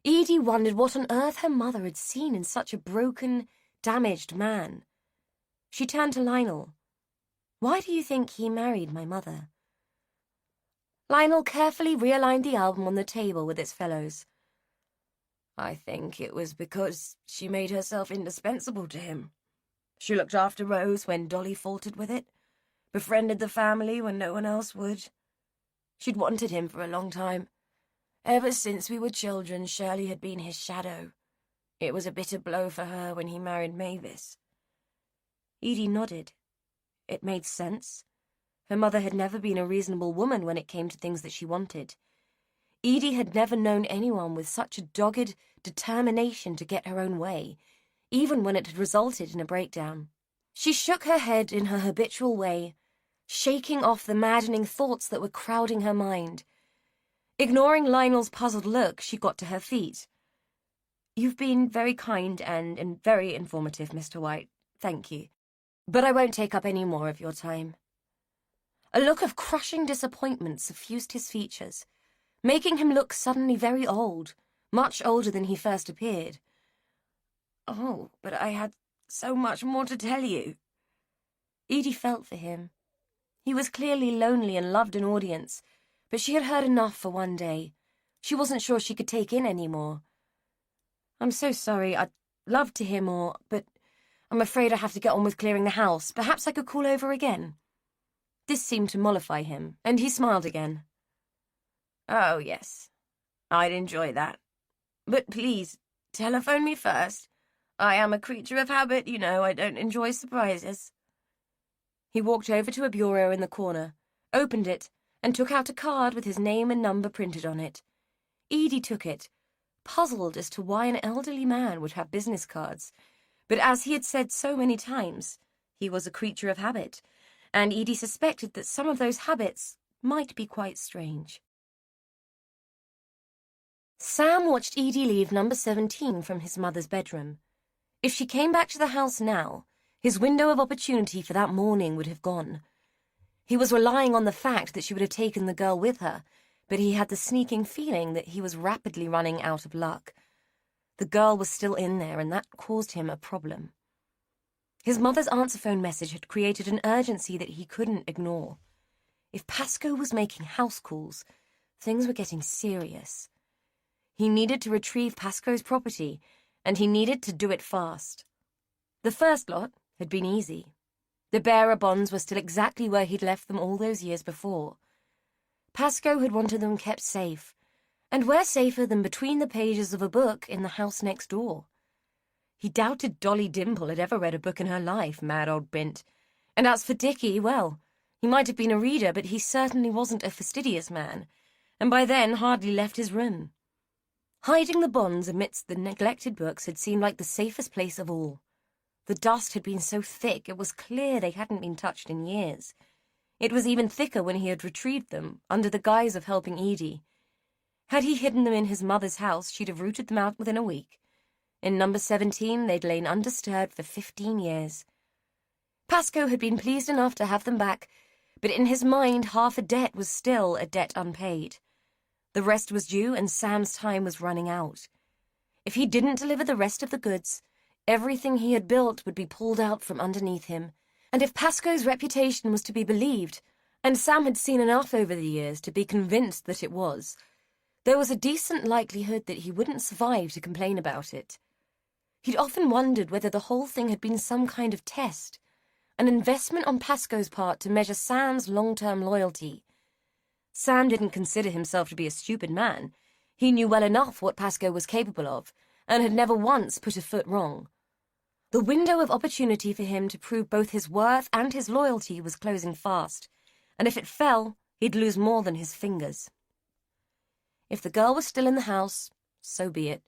Edie wondered what on earth her mother had seen in such a broken, damaged man. She turned to Lionel. "Why do you think he married my mother?" Lionel carefully realigned the album on the table with its fellows. "I think it was because she made herself indispensable to him. She looked after Rose when Dolly faltered with it, befriended the family when no one else would. She'd wanted him for a long time. Ever since we were children, Shirley had been his shadow. It was a bitter blow for her when he married Mavis." Edie nodded. It made sense. Her mother had never been a reasonable woman when it came to things that she wanted. Edie had never known anyone with such a dogged determination to get her own way, even when it had resulted in a breakdown. She shook her head in her habitual way, shaking off the maddening thoughts that were crowding her mind. Ignoring Lionel's puzzled look, she got to her feet. "You've been very kind and very informative, Mr. White. Thank you. But I won't take up any more of your time." A look of crushing disappointment suffused his features, making him look suddenly very old, much older than he first appeared. "Oh, but I had so much more to tell you." Edie felt for him. He was clearly lonely and loved an audience, but she had heard enough for one day. She wasn't sure she could take in any more. "I'm so sorry. I'd love to hear more, but I'm afraid I have to get on with clearing the house. Perhaps I could call over again." This seemed to mollify him, and he smiled again. "Oh, yes. I'd enjoy that. But please, telephone me first. I am a creature of habit, you know. I don't enjoy surprises." He walked over to a bureau in the corner, opened it, and took out a card with his name and number printed on it. Edie took it, puzzled as to why an elderly man would have business cards. But as he had said so many times, he was a creature of habit, and Edie suspected that some of those habits might be quite strange. Sam watched Edie leave number 17 from his mother's bedroom. If she came back to the house now, his window of opportunity for that morning would have gone. He was relying on the fact that she would have taken the girl with her, but he had the sneaking feeling that he was rapidly running out of luck. The girl was still in there, and that caused him a problem. His mother's answer phone message had created an urgency that he couldn't ignore. If Pascoe was making house calls, things were getting serious. He needed to retrieve Pascoe's property, and he needed to do it fast. The first lot had been easy. The bearer bonds were still exactly where he'd left them all those years before. Pascoe had wanted them kept safe, and where safer than between the pages of a book in the house next door? He doubted Dolly Dimple had ever read a book in her life, mad old bint. And as for Dickie, well, he might have been a reader, but he certainly wasn't a fastidious man, and by then hardly left his room. Hiding the bonds amidst the neglected books had seemed like the safest place of all. The dust had been so thick it was clear they hadn't been touched in years. It was even thicker when he had retrieved them, under the guise of helping Edie. Had he hidden them in his mother's house, she'd have rooted them out within a week. In number 17, they'd lain undisturbed for 15 years. Pascoe had been pleased enough to have them back, but in his mind half a debt was still a debt unpaid. The rest was due, and Sam's time was running out. If he didn't deliver the rest of the goods, everything he had built would be pulled out from underneath him, and if Pascoe's reputation was to be believed, and Sam had seen enough over the years to be convinced that it was, there was a decent likelihood that he wouldn't survive to complain about it. He'd often wondered whether the whole thing had been some kind of test, an investment on Pascoe's part to measure Sam's long-term loyalty. Sam didn't consider himself to be a stupid man. He knew well enough what Pascoe was capable of, and had never once put a foot wrong. The window of opportunity for him to prove both his worth and his loyalty was closing fast, and if it fell, he'd lose more than his fingers. If the girl was still in the house, so be it.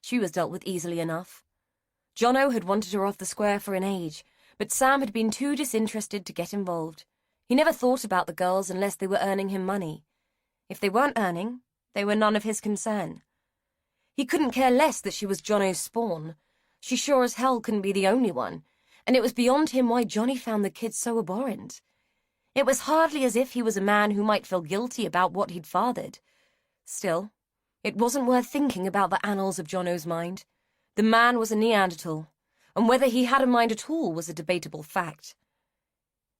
She was dealt with easily enough. Jono had wanted her off the square for an age, but Sam had been too disinterested to get involved. He never thought about the girls unless they were earning him money. If they weren't earning, they were none of his concern. He couldn't care less that she was Jono's spawn. She sure as hell couldn't be the only one, and it was beyond him why Johnny found the kid so abhorrent. It was hardly as if he was a man who might feel guilty about what he'd fathered. Still, it wasn't worth thinking about the annals of Jono's mind. The man was a Neanderthal, and whether he had a mind at all was a debatable fact.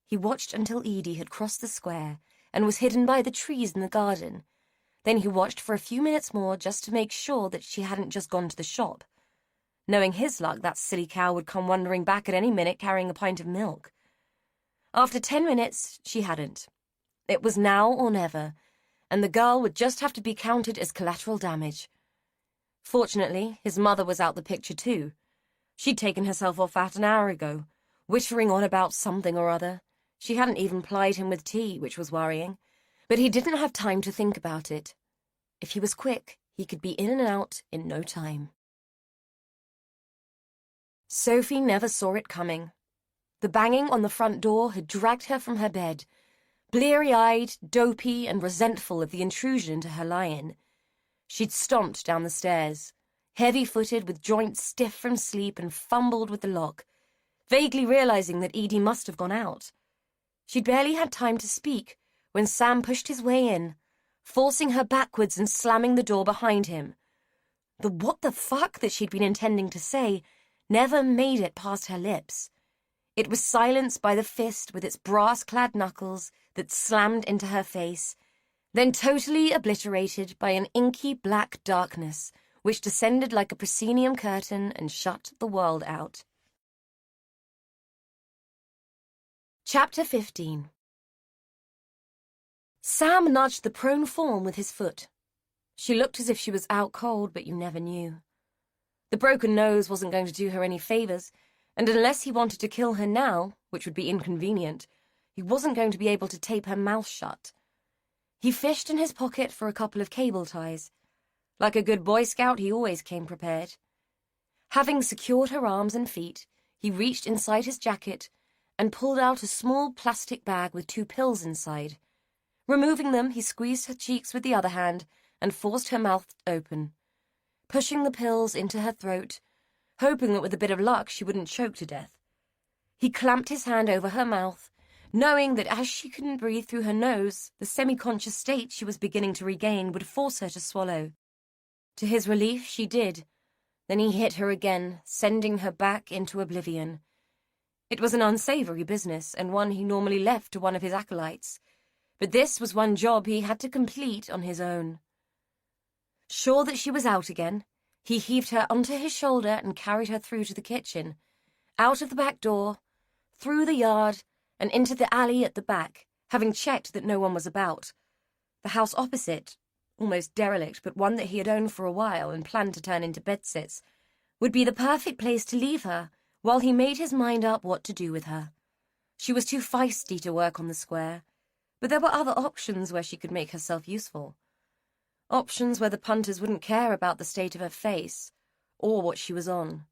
He watched until Edie had crossed the square and was hidden by the trees in the garden. Then he watched for a few minutes more just to make sure that she hadn't just gone to the shop. Knowing his luck, that silly cow would come wandering back at any minute carrying a pint of milk. After 10 minutes, she hadn't. It was now or never, and the girl would just have to be counted as collateral damage. Fortunately, his mother was out the picture too. She'd taken herself off about an hour ago, whittering on about something or other. She hadn't even plied him with tea, which was worrying. But he didn't have time to think about it. If he was quick, he could be in and out in no time. Sophie never saw it coming. The banging on the front door had dragged her from her bed, bleary-eyed, dopey, and resentful of the intrusion into her lie-in. She'd stomped down the stairs, heavy-footed with joints stiff from sleep, and fumbled with the lock, vaguely realizing that Edie must have gone out. She'd barely had time to speak when Sam pushed his way in, forcing her backwards and slamming the door behind him. The what the fuck that she'd been intending to say never made it past her lips. It was silenced by the fist with its brass-clad knuckles that slammed into her face, then totally obliterated by an inky black darkness which descended like a proscenium curtain and shut the world out. Chapter 15. Sam nudged the prone form with his foot. She looked as if she was out cold, but you never knew. The broken nose wasn't going to do her any favors, and unless he wanted to kill her now, which would be inconvenient, he wasn't going to be able to tape her mouth shut. He fished in his pocket for a couple of cable ties. Like a good Boy Scout, he always came prepared. Having secured her arms and feet, he reached inside his jacket and pulled out a small plastic bag with 2 pills inside. Removing them, he squeezed her cheeks with the other hand and forced her mouth open, pushing the pills into her throat, hoping that with a bit of luck she wouldn't choke to death. He clamped his hand over her mouth, knowing that as she couldn't breathe through her nose, the semi-conscious state she was beginning to regain would force her to swallow. To his relief, she did. Then he hit her again, sending her back into oblivion. It was an unsavory business, and one he normally left to one of his acolytes, but this was one job he had to complete on his own. Sure that she was out again, he heaved her onto his shoulder and carried her through to the kitchen, out of the back door, through the yard, and into the alley at the back, having checked that no one was about. The house opposite, almost derelict, but one that he had owned for a while and planned to turn into bedsits, would be the perfect place to leave her while he made his mind up what to do with her. She was too feisty to work on the square, but there were other options where she could make herself useful. Options where the punters wouldn't care about the state of her face or what she was on.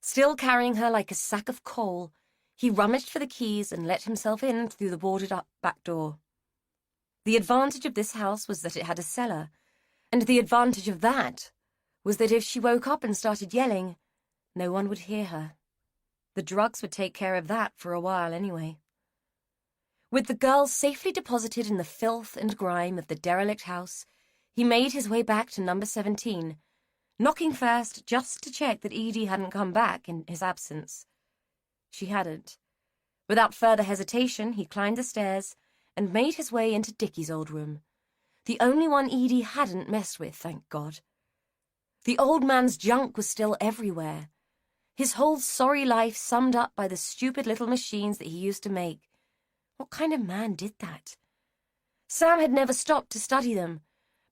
Still carrying her like a sack of coal, he rummaged for the keys and let himself in through the boarded-up back door. The advantage of this house was that it had a cellar, and the advantage of that was that if she woke up and started yelling, no one would hear her. The drugs would take care of that for a while anyway. With the girl safely deposited in the filth and grime of the derelict house, he made his way back to number 17, knocking first just to check that Edie hadn't come back in his absence. She hadn't. Without further hesitation, he climbed the stairs and made his way into Dickie's old room, the only one Edie hadn't messed with, thank God. The old man's junk was still everywhere, his whole sorry life summed up by the stupid little machines that he used to make. What kind of man did that? Sam had never stopped to study them,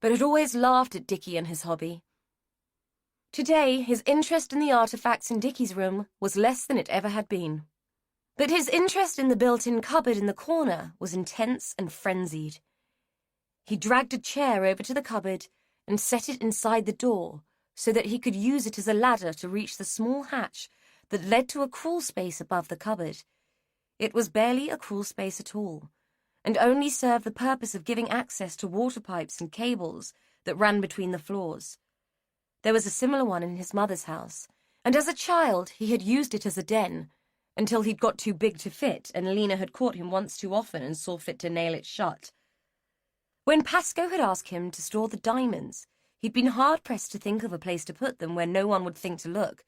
but had always laughed at Dickie and his hobby. Today, his interest in the artifacts in Dickie's room was less than it ever had been. But his interest in the built-in cupboard in the corner was intense and frenzied. He dragged a chair over to the cupboard and set it inside the door so that he could use it as a ladder to reach the small hatch that led to a crawl space above the cupboard. It was barely a crawl space at all, and only served the purpose of giving access to water pipes and cables that ran between the floors. There was a similar one in his mother's house, and as a child he had used it as a den, until he'd got too big to fit and Lena had caught him once too often and saw fit to nail it shut. When Pasco had asked him to store the diamonds, he'd been hard-pressed to think of a place to put them where no one would think to look,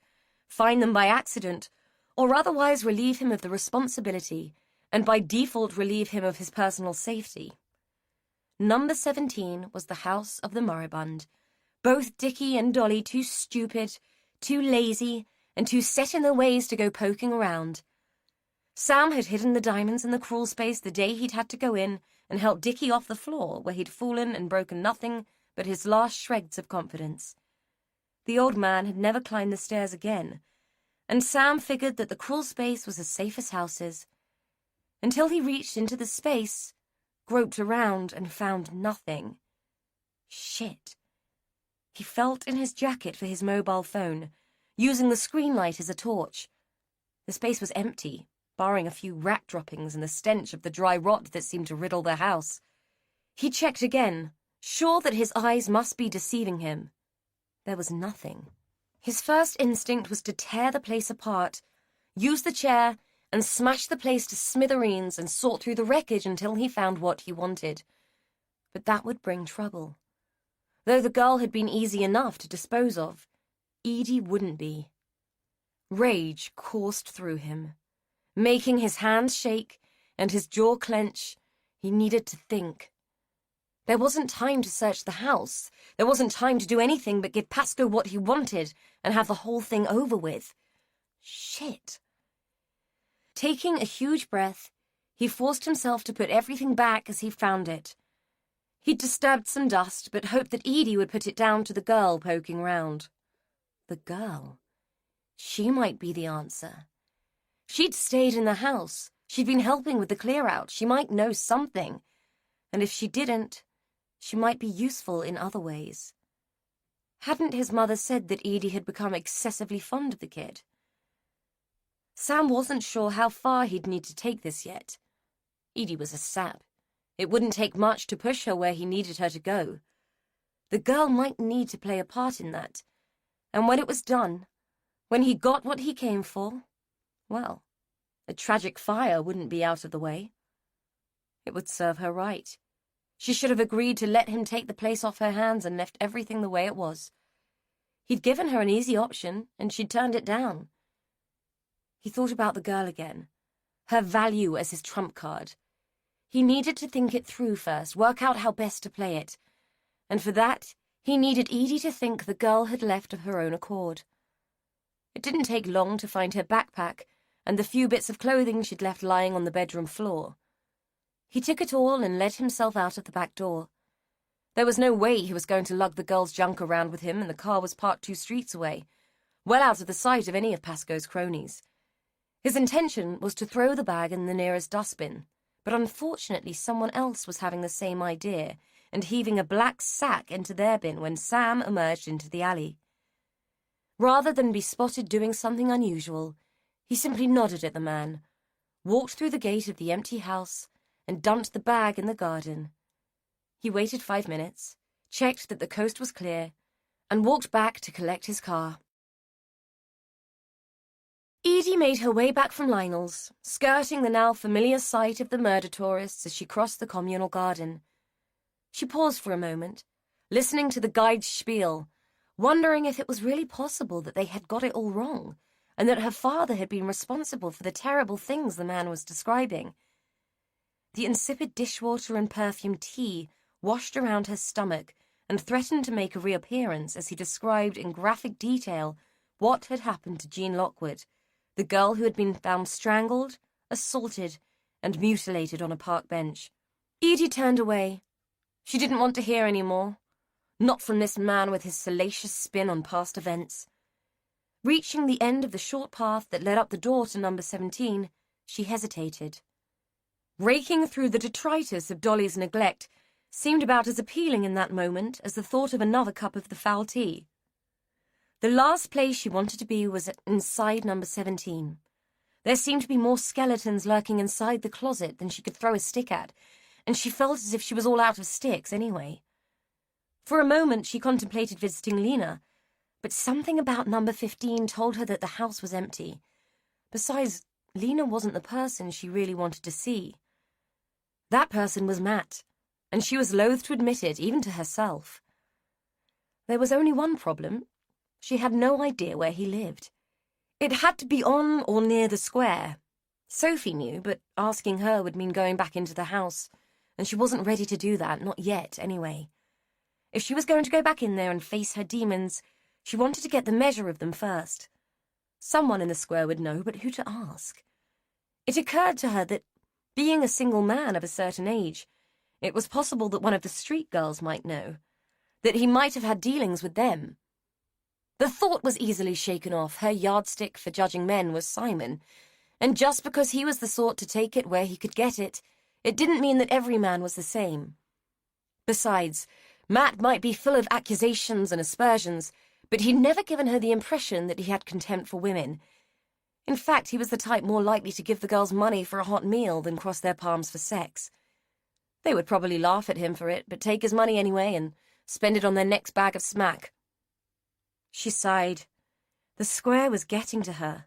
find them by accident, or otherwise relieve him of the responsibility, and by default relieve him of his personal safety. Number 17 was the house of the moribund, both Dickie and Dolly too stupid, too lazy, and too set in their ways to go poking around. Sam had hidden the diamonds in the crawl space the day he'd had to go in and help Dickie off the floor, where he'd fallen and broken nothing but his last shreds of confidence. The old man had never climbed the stairs again, and Sam figured that the crawl space was as safe as houses, until he reached into the space, groped around, and found nothing. Shit. He felt in his jacket for his mobile phone, using the screen light as a torch. The space was empty, barring a few rat droppings and the stench of the dry rot that seemed to riddle the house. He checked again, sure that his eyes must be deceiving him. There was nothing. His first instinct was to tear the place apart, use the chair, and smash the place to smithereens and sort through the wreckage until he found what he wanted. But that would bring trouble. Though the girl had been easy enough to dispose of, Edie wouldn't be. Rage coursed through him. Making his hands shake and his jaw clench, he needed to think. There wasn't time to search the house. There wasn't time to do anything but give Pasco what he wanted and have the whole thing over with. Shit. Taking a huge breath, he forced himself to put everything back as he found it. He'd disturbed some dust, but hoped that Edie would put it down to the girl poking round. The girl. She might be the answer. She'd stayed in the house. She'd been helping with the clear-out. She might know something. And if she didn't, she might be useful in other ways. Hadn't his mother said that Edie had become excessively fond of the kid? Sam wasn't sure how far he'd need to take this yet. Edie was a sap. It wouldn't take much to push her where he needed her to go. The girl might need to play a part in that. And when it was done, when he got what he came for, well, a tragic fire wouldn't be out of the way. It would serve her right. She should have agreed to let him take the place off her hands and left everything the way it was. He'd given her an easy option, and she'd turned it down. He thought about the girl again, her value as his trump card. He needed to think it through first, work out how best to play it. And for that, he needed Edie to think the girl had left of her own accord. It didn't take long to find her backpack and the few bits of clothing she'd left lying on the bedroom floor. He took it all and let himself out of the back door. There was no way he was going to lug the girl's junk around with him, and the car was parked 2 streets away, well out of the sight of any of Pascoe's cronies. His intention was to throw the bag in the nearest dustbin, but unfortunately someone else was having the same idea and heaving a black sack into their bin when Sam emerged into the alley. Rather than be spotted doing something unusual, he simply nodded at the man, walked through the gate of the empty house, and dumped the bag in the garden. He waited 5 minutes, checked that the coast was clear, and walked back to collect his car. Edie made her way back from Lionel's, skirting the now familiar sight of the murder tourists as she crossed the communal garden. She paused for a moment, listening to the guide's spiel, wondering if it was really possible that they had got it all wrong, and that her father had been responsible for the terrible things the man was describing. The insipid dishwater and perfumed tea washed around her stomach and threatened to make a reappearance as he described in graphic detail what had happened to Jean Lockwood, the girl who had been found strangled, assaulted, and mutilated on a park bench. Edie turned away. She didn't want to hear any more. Not from this man with his salacious spin on past events. Reaching the end of the short path that led up the door to number 17, she hesitated. Raking through the detritus of Dolly's neglect seemed about as appealing in that moment as the thought of another cup of the foul tea. The last place she wanted to be was inside number 17. There seemed to be more skeletons lurking inside the closet than she could throw a stick at, and she felt as if she was all out of sticks anyway. For a moment she contemplated visiting Lena, but something about number 15 told her that the house was empty. Besides, Lena wasn't the person she really wanted to see. That person was Matt, and she was loath to admit it, even to herself. There was only one problem. She had no idea where he lived. It had to be on or near the square. Sophie knew, but asking her would mean going back into the house, and she wasn't ready to do that, not yet, anyway. If she was going to go back in there and face her demons, she wanted to get the measure of them first. Someone in the square would know, but who to ask? It occurred to her that, being a single man of a certain age, it was possible that one of the street girls might know, that he might have had dealings with them. The thought was easily shaken off. Her yardstick for judging men was Simon, and just because he was the sort to take it where he could get it, it didn't mean that every man was the same. Besides, Matt might be full of accusations and aspersions, but he'd never given her the impression that he had contempt for women. In fact, he was the type more likely to give the girls money for a hot meal than cross their palms for sex. They would probably laugh at him for it, but take his money anyway and spend it on their next bag of smack. She sighed. The square was getting to her.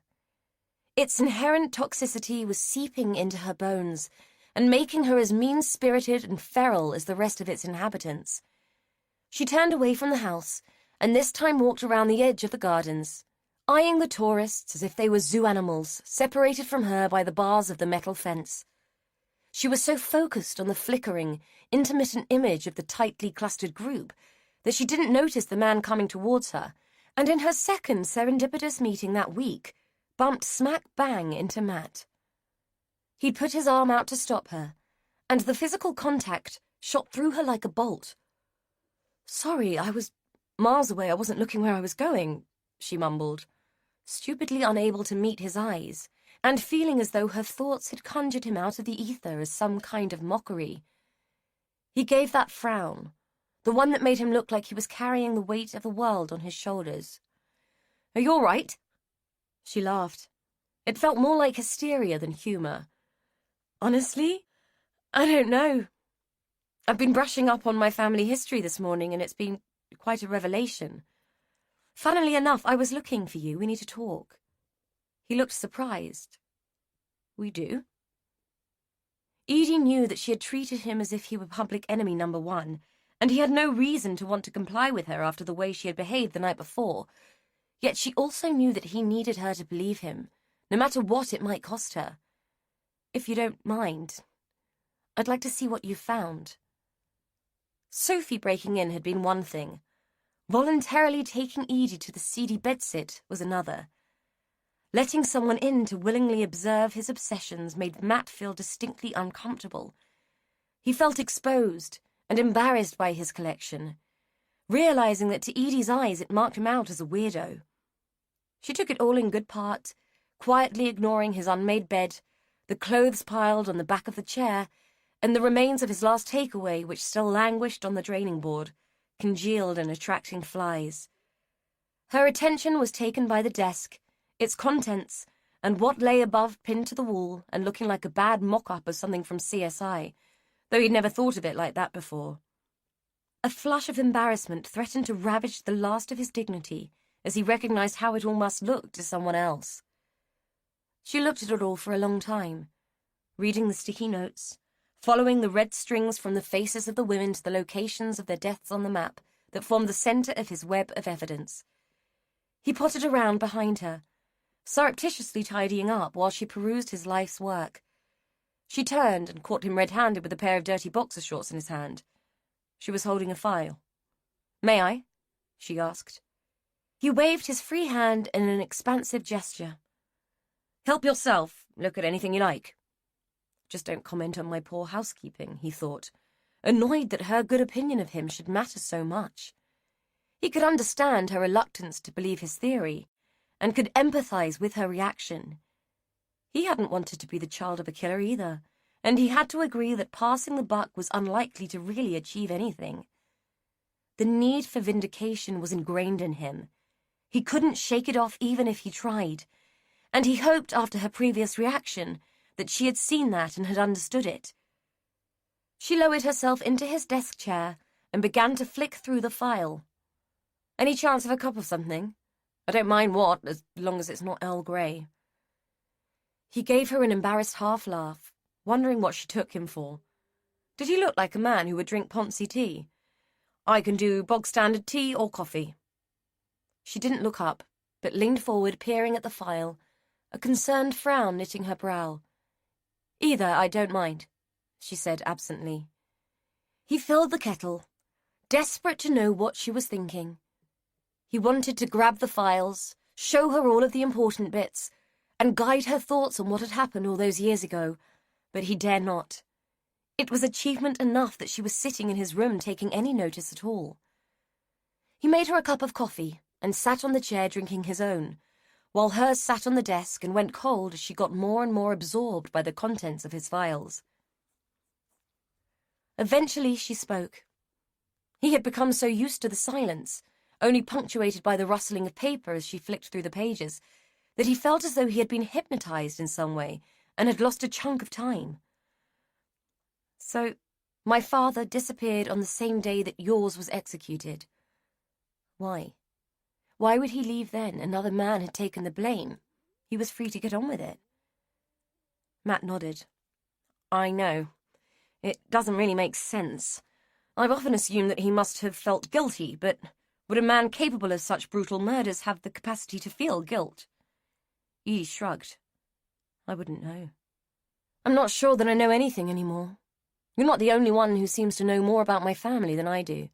Its inherent toxicity was seeping into her bones and making her as mean-spirited and feral as the rest of its inhabitants. She turned away from the house and this time walked around the edge of the gardens, eyeing the tourists as if they were zoo animals, separated from her by the bars of the metal fence. She was so focused on the flickering, intermittent image of the tightly clustered group that she didn't notice the man coming towards her, and in her second serendipitous meeting that week, bumped smack bang into Matt. He'd put his arm out to stop her, and the physical contact shot through her like a bolt. "Sorry, I was miles away. I wasn't looking where I was going," she mumbled, stupidly unable to meet his eyes, and feeling as though her thoughts had conjured him out of the ether as some kind of mockery. He gave that frown, the one that made him look like he was carrying the weight of the world on his shoulders. "Are you all right?" She laughed. It felt more like hysteria than humor. "Honestly, I don't know. I've been brushing up on my family history this morning, and it's been quite a revelation. Funnily enough, I was looking for you. We need to talk." He looked surprised. "We do?" Edie knew that she had treated him as if he were public enemy number 1, and he had no reason to want to comply with her after the way she had behaved the night before. Yet she also knew that he needed her to believe him, no matter what it might cost her. If you don't mind, I'd like to see what you've found. Sophie breaking in had been one thing. Voluntarily taking Edie to the seedy bedsit was another. Letting someone in to willingly observe his obsessions made Matt feel distinctly uncomfortable. He felt exposed and embarrassed by his collection, realizing that to Edie's eyes it marked him out as a weirdo. She took it all in good part, quietly ignoring his unmade bed, the clothes piled on the back of the chair, and the remains of his last takeaway which still languished on the draining board, congealed and attracting flies. Her attention was taken by the desk, its contents, and what lay above pinned to the wall and looking like a bad mock-up of something from CSI, though he'd never thought of it like that before. A flush of embarrassment threatened to ravage the last of his dignity as he recognized how it all must look to someone else. She looked at it all for a long time, reading the sticky notes, following the red strings from the faces of the women to the locations of their deaths on the map that formed the center of his web of evidence. He pottered around behind her, surreptitiously tidying up while she perused his life's work. She turned and caught him red-handed with a pair of dirty boxer shorts in his hand. She was holding a file. "May I?" she asked. He waved his free hand in an expansive gesture. "Help yourself. Look at anything you like." Just don't comment on my poor housekeeping, he thought, annoyed that her good opinion of him should matter so much. He could understand her reluctance to believe his theory, and could empathize with her reaction. He hadn't wanted to be the child of a killer either, and he had to agree that passing the buck was unlikely to really achieve anything. The need for vindication was ingrained in him. He couldn't shake it off even if he tried, and he hoped after her previous reaction that she had seen that and had understood it. She lowered herself into his desk chair and began to flick through the file. "Any chance of a cup of something? I don't mind what, as long as it's not Earl Grey." He gave her an embarrassed half-laugh, wondering what she took him for. Did he look like a man who would drink Ponzi tea? "I can do bog-standard tea or coffee." She didn't look up, but leaned forward, peering at the file, a concerned frown knitting her brow. "Either I don't mind," she said absently. He filled the kettle, desperate to know what she was thinking. He wanted to grab the files, show her all of the important bits, and guide her thoughts on what had happened all those years ago, but he dare not. It was achievement enough that she was sitting in his room taking any notice at all. He made her a cup of coffee and sat on the chair drinking his own, while hers sat on the desk and went cold as she got more and more absorbed by the contents of his files. Eventually she spoke. He had become so used to the silence, only punctuated by the rustling of paper as she flicked through the pages, that he felt as though he had been hypnotized in some way and had lost a chunk of time. "So, my father disappeared on the same day that yours was executed. Why? Why would he leave then? Another man had taken the blame. He was free to get on with it." Matt nodded. "I know. It doesn't really make sense. I've often assumed that he must have felt guilty, but would a man capable of such brutal murders have the capacity to feel guilt?" Edie shrugged. "I wouldn't know. I'm not sure that I know anything anymore. You're not the only one who seems to know more about my family than I do."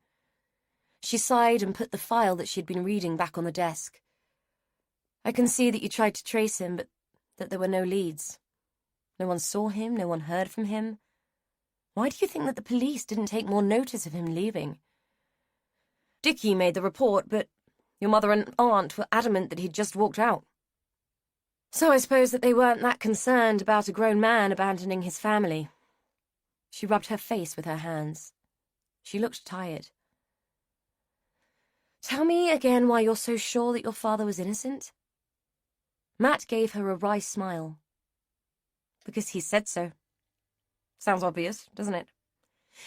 She sighed and put the file that she'd been reading back on the desk. "I can see that you tried to trace him, but that there were no leads. No one saw him, no one heard from him. Why do you think that the police didn't take more notice of him leaving? Dickie made the report, but your mother and aunt were adamant that he'd just walked out. So I suppose that they weren't that concerned about a grown man abandoning his family." She rubbed her face with her hands. She looked tired. "Tell me again why you're so sure that your father was innocent?" Matt gave her a wry smile. "Because he said so. Sounds obvious, doesn't it?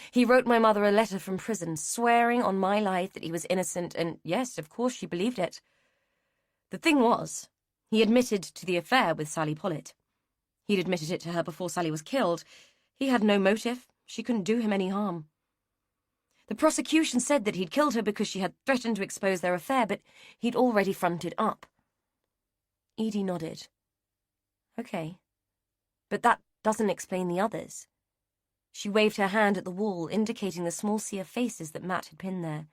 He wrote my mother a letter from prison, swearing on my life that he was innocent, and yes, of course she believed it. The thing was, he admitted to the affair with Sally Pollitt. He'd admitted it to her before Sally was killed. He had no motive. She couldn't do him any harm. The prosecution said that he'd killed her because she had threatened to expose their affair, but he'd already fronted up." Edie nodded. Okay. But that doesn't explain the others. She waved her hand at the wall, indicating the small sea of faces that Matt had pinned there.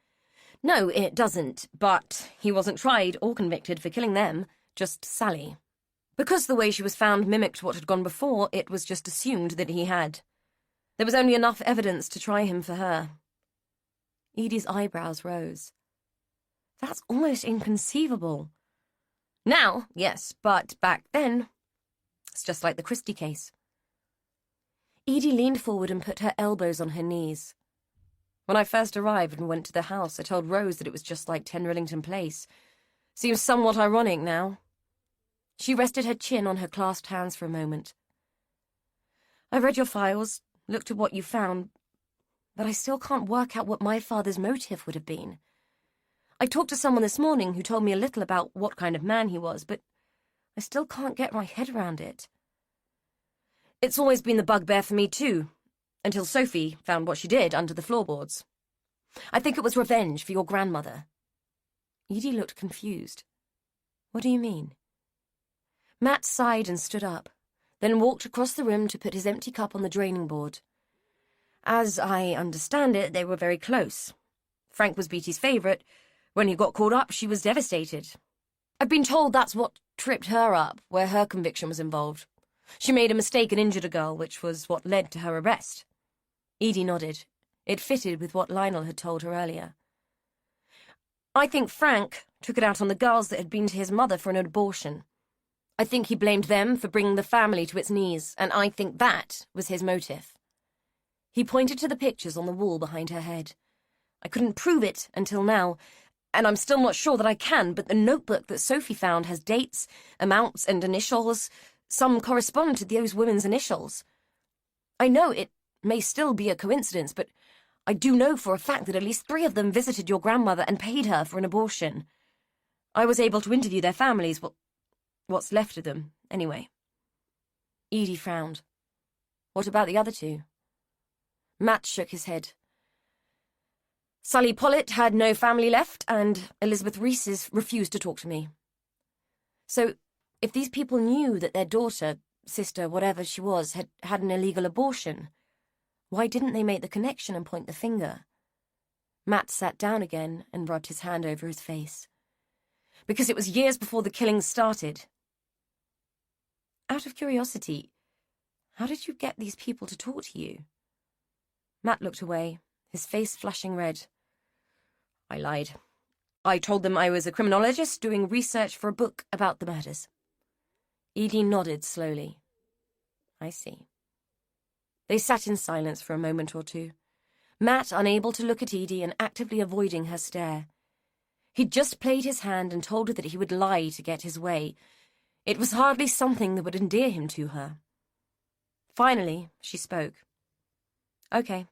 No, it doesn't, but he wasn't tried or convicted for killing them, just Sally. Because the way she was found mimicked what had gone before, it was just assumed that he had. There was only enough evidence to try him for her. Edie's eyebrows rose. That's almost inconceivable. Now, yes, but back then, it's just like the Christie case. Edie leaned forward and put her elbows on her knees. When I first arrived and went to the house, I told Rose that it was just like 10 Rillington Place. Seems somewhat ironic now. She rested her chin on her clasped hands for a moment. I've read your files, looked at what you found, but I still can't work out what my father's motive would have been. I talked to someone this morning who told me a little about what kind of man he was, but I still can't get my head around it. It's always been the bugbear for me too, until Sophie found what she did under the floorboards. I think it was revenge for your grandmother. Edie looked confused. What do you mean? Matt sighed and stood up, then walked across the room to put his empty cup on the draining board. As I understand it, they were very close. Frank was Beatty's favourite. When he got caught up, she was devastated. I've been told that's what tripped her up, where her conviction was involved. She made a mistake and injured a girl, which was what led to her arrest. Edie nodded. It fitted with what Lionel had told her earlier. I think Frank took it out on the girls that had been to his mother for an abortion. I think he blamed them for bringing the family to its knees, and I think that was his motive. He pointed to the pictures on the wall behind her head. I couldn't prove it until now, and I'm still not sure that I can, but the notebook that Sophie found has dates, amounts, and initials. Some correspond to those women's initials. I know it may still be a coincidence, but I do know for a fact that at least 3 of them visited your grandmother and paid her for an abortion. I was able to interview their families, what's left of them, anyway. Edie frowned. What about the other 2? Matt shook his head. Sully Pollitt had no family left, and Elizabeth Reeses refused to talk to me. So, if these people knew that their daughter, sister, whatever she was, had had an illegal abortion, why didn't they make the connection and point the finger? Matt sat down again and rubbed his hand over his face. Because it was years before the killings started. Out of curiosity, how did you get these people to talk to you? Matt looked away, his face flushing red. I lied. I told them I was a criminologist doing research for a book about the murders. Edie nodded slowly. I see. They sat in silence for a moment or two, Matt unable to look at Edie and actively avoiding her stare. He'd just played his hand and told her that he would lie to get his way. It was hardly something that would endear him to her. Finally, she spoke. Okay,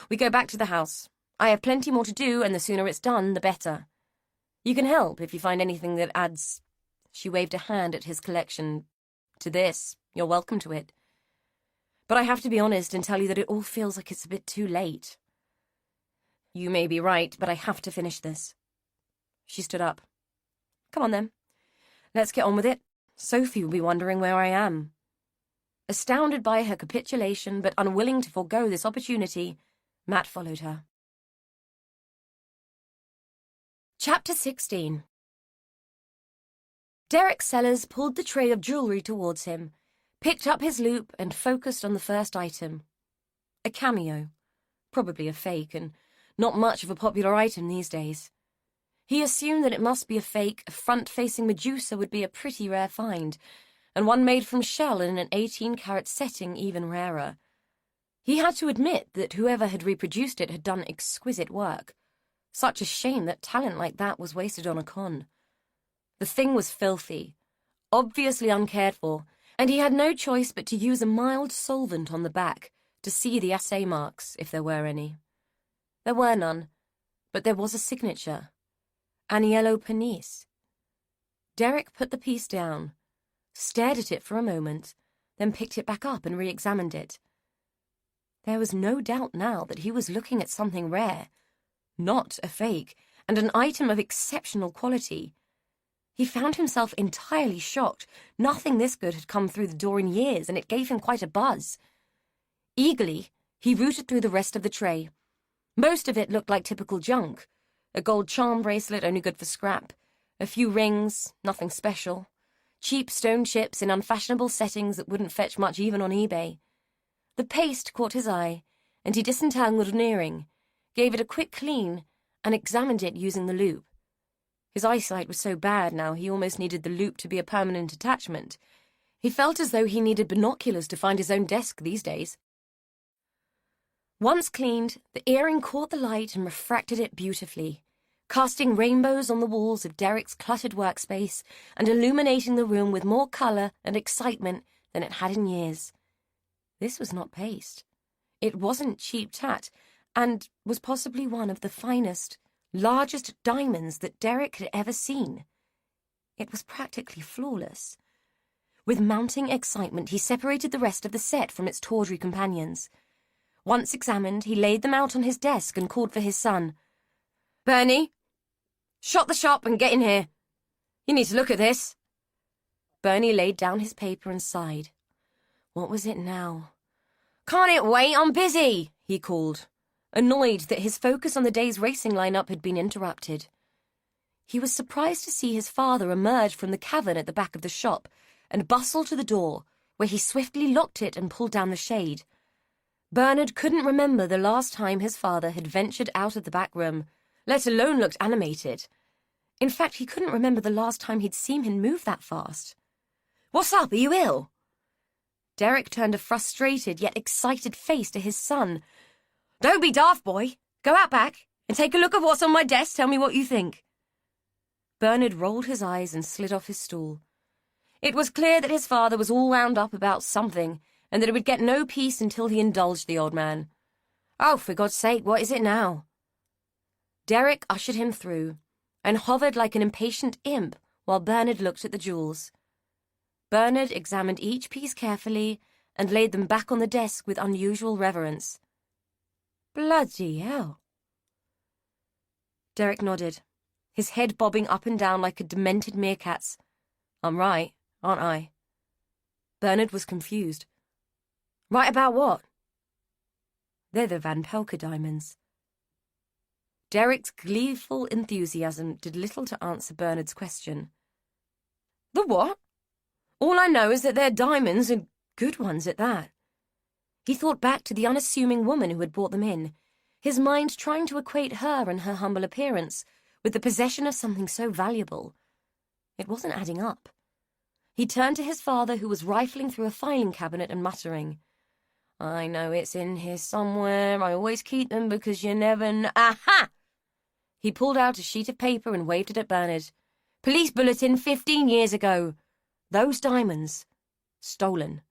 we go back to the house. I have plenty more to do, and the sooner it's done, the better. You can help if you find anything that adds... She waved a hand at his collection. To this, you're welcome to it. But I have to be honest and tell you that it all feels like it's a bit too late. You may be right, but I have to finish this. She stood up. Come on, then. Let's get on with it. Sophie will be wondering where I am. Astounded by her capitulation, but unwilling to forego this opportunity, Matt followed her. Chapter 16. Derek Sellers pulled the tray of jewellery towards him, picked up his loupe and focused on the first item. A cameo. Probably a fake, and not much of a popular item these days. He assumed that it must be a fake. A front-facing Medusa would be a pretty rare find, and one made from shell in an 18-carat setting even rarer. He had to admit that whoever had reproduced it had done exquisite work. Such a shame that talent like that was wasted on a con. The thing was filthy, obviously uncared for, and he had no choice but to use a mild solvent on the back to see the assay marks, if there were any. There were none, but there was a signature. Aniello Panisse. Derek put the piece down, stared at it for a moment, then picked it back up and re-examined it. There was no doubt now that he was looking at something rare, not a fake, and an item of exceptional quality. He found himself entirely shocked. Nothing this good had come through the door in years, and it gave him quite a buzz. Eagerly, he rooted through the rest of the tray. Most of it looked like typical junk. A gold charm bracelet only good for scrap. A few rings, nothing special. Cheap stone chips in unfashionable settings that wouldn't fetch much even on eBay. The paste caught his eye, and he disentangled an earring, gave it a quick clean, and examined it using the loupe. His eyesight was so bad now he almost needed the loupe to be a permanent attachment. He felt as though he needed binoculars to find his own desk these days. Once cleaned, the earring caught the light and refracted it beautifully, casting rainbows on the walls of Derek's cluttered workspace and illuminating the room with more colour and excitement than it had in years. This was not paste. It wasn't cheap tat, and was possibly one of the finest, largest diamonds that Derek had ever seen. It was practically flawless. With mounting excitement, he separated the rest of the set from its tawdry companions. Once examined, he laid them out on his desk and called for his son. "Bernie, shut the shop and get in here. You need to look at this." Bernie laid down his paper and sighed. What was it now? "Can't it wait? I'm busy," he called, annoyed that his focus on the day's racing lineup had been interrupted. He was surprised to see his father emerge from the cavern at the back of the shop and bustle to the door, where he swiftly locked it and pulled down the shade. Bernard couldn't remember the last time his father had ventured out of the back room, let alone looked animated. In fact, he couldn't remember the last time he'd seen him move that fast. "What's up? Are you ill?" Derek turned a frustrated yet excited face to his son. "Don't be daft, boy. Go out back and take a look at what's on my desk. Tell me what you think." Bernard rolled his eyes and slid off his stool. It was clear that his father was all wound up about something, and that it would get no peace until he indulged the old man. "Oh, for God's sake, what is it now?" Derek ushered him through, and hovered like an impatient imp while Bernard looked at the jewels. Bernard examined each piece carefully and laid them back on the desk with unusual reverence. "Bloody hell." Derek nodded, his head bobbing up and down like a demented meerkat's. "I'm right, aren't I?" Bernard was confused. "Right about what?" "They're the Van Pelke diamonds." Derek's gleeful enthusiasm did little to answer Bernard's question. "The what? All I know is that they're diamonds, and good ones at that." He thought back to the unassuming woman who had brought them in, his mind trying to equate her and her humble appearance with the possession of something so valuable. It wasn't adding up. He turned to his father, who was rifling through a filing cabinet and muttering, "I know it's in here somewhere. I always keep them because you never know—" Aha! He pulled out a sheet of paper and waved it at Bernard. "Police bulletin 15 years ago. Those diamonds. Stolen."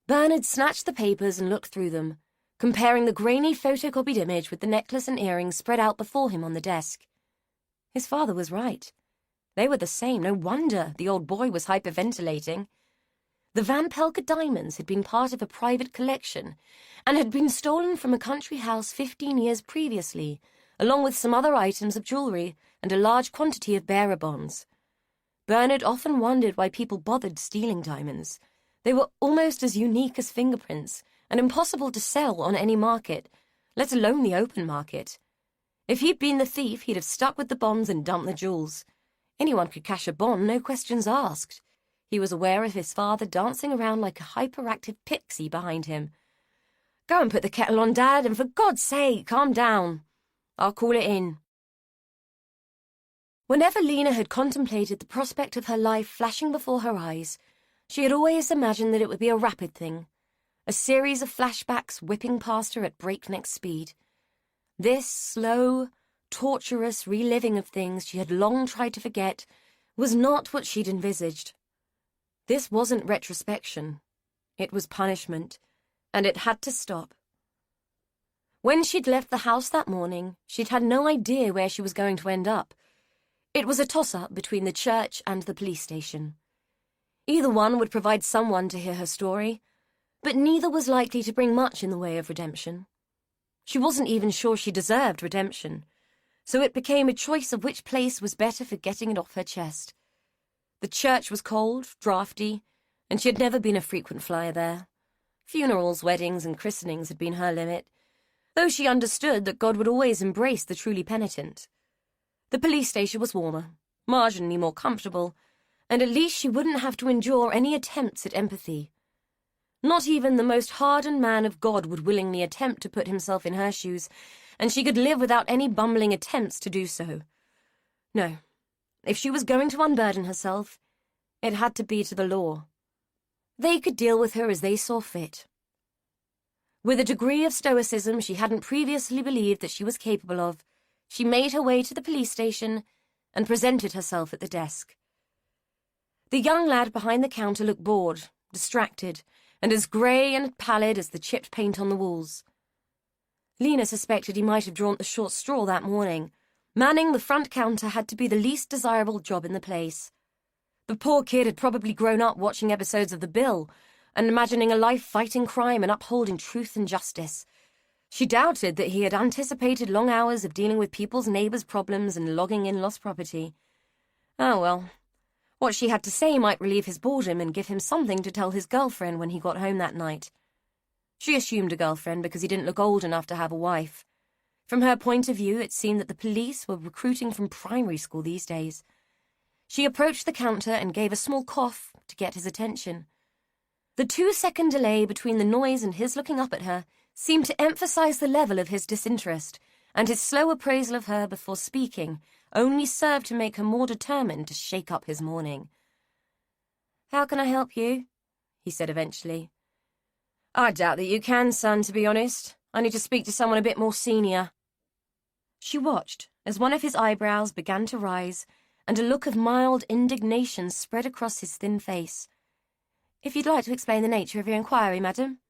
Bernard snatched the papers and looked through them, comparing the grainy photocopied image with the necklace and earrings spread out before him on the desk. His father was right. They were the same. No wonder the old boy was hyperventilating. The Van Pelke diamonds had been part of a private collection and had been stolen from a country house 15 years previously, along with some other items of jewellery and a large quantity of bearer bonds. Bernard often wondered why people bothered stealing diamonds. They were almost as unique as fingerprints and impossible to sell on any market, let alone the open market. If he'd been the thief, he'd have stuck with the bonds and dumped the jewels. Anyone could cash a bond, no questions asked. He was aware of his father dancing around like a hyperactive pixie behind him. "Go and put the kettle on, Dad, and for God's sake, calm down. I'll call it in." Whenever Lena had contemplated the prospect of her life flashing before her eyes, she had always imagined that it would be a rapid thing, a series of flashbacks whipping past her at breakneck speed. This slow, torturous reliving of things she had long tried to forget was not what she'd envisaged. This wasn't retrospection. It was punishment, and it had to stop. When she'd left the house that morning, she'd had no idea where she was going to end up. It was a toss-up between the church and the police station. Either one would provide someone to hear her story, but neither was likely to bring much in the way of redemption. She wasn't even sure she deserved redemption. so it became a choice of which place was better for getting it off her chest. The church was cold, draughty, and she had never been a frequent flyer there. Funerals, weddings, and christenings had been her limit, though she understood that God would always embrace the truly penitent. The police station was warmer, marginally more comfortable, and at least she wouldn't have to endure any attempts at empathy. Not even the most hardened man of God would willingly attempt to put himself in her shoes, and she could live without any bumbling attempts to do so. No, if she was going to unburden herself, it had to be to the law. They could deal with her as they saw fit. With a degree of stoicism she hadn't previously believed that she was capable of, she made her way to the police station and presented herself at the desk. The young lad behind the counter looked bored, distracted, and as grey and pallid as the chipped paint on the walls. Lena suspected he might have drawn the short straw that morning. Manning the front counter had to be the least desirable job in the place. The poor kid had probably grown up watching episodes of The Bill and imagining a life fighting crime and upholding truth and justice. She doubted that he had anticipated long hours of dealing with people's neighbours' problems and logging in lost property. Oh well, what she had to say might relieve his boredom and give him something to tell his girlfriend when he got home that night. She assumed a girlfriend because he didn't look old enough to have a wife. From her point of view, it seemed that the police were recruiting from primary school these days. She approached the counter and gave a small cough to get his attention. The 2-second delay between the noise and his looking up at her seemed to emphasize the level of his disinterest, and his slow appraisal of her before speaking only served to make her more determined to shake up his morning. "How can I help you?" he said eventually. "I doubt that you can, son, to be honest. I need to speak to someone a bit more senior." She watched as one of his eyebrows began to rise and a look of mild indignation spread across his thin face. "If you'd like to explain the nature of your inquiry, madam."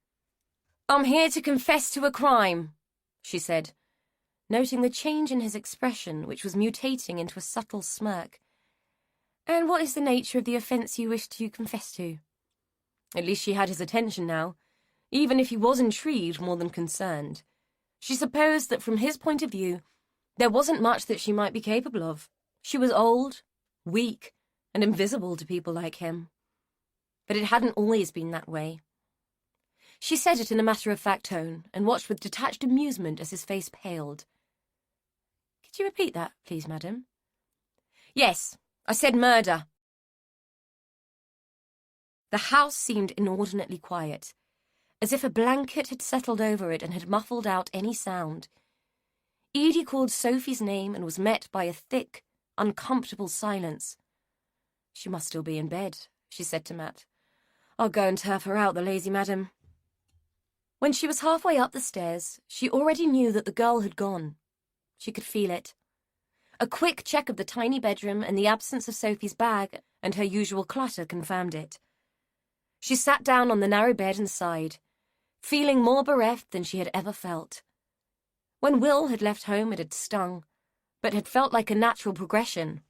"I'm here to confess to a crime," she said, noting the change in his expression, which was mutating into a subtle smirk. "And what is the nature of the offence you wish to confess to?" At least she had his attention now, even if he was intrigued more than concerned. She supposed that from his point of view, there wasn't much that she might be capable of. She was old, weak, and invisible to people like him. But it hadn't always been that way. She said it in a matter-of-fact tone and watched with detached amusement as his face paled. "Could you repeat that, please, madam?" "Yes, I said murder." The house seemed inordinately quiet, as if a blanket had settled over it and had muffled out any sound. Edie called Sophie's name and was met by a thick, uncomfortable silence. "She must still be in bed," she said to Matt. "I'll go and turf her out, the lazy madam." When she was halfway up the stairs, she already knew that the girl had gone. She could feel it. A quick check of the tiny bedroom and the absence of Sophie's bag and her usual clutter confirmed it. She sat down on the narrow bed and sighed, feeling more bereft than she had ever felt. When Will had left home, it had stung, but had felt like a natural progression.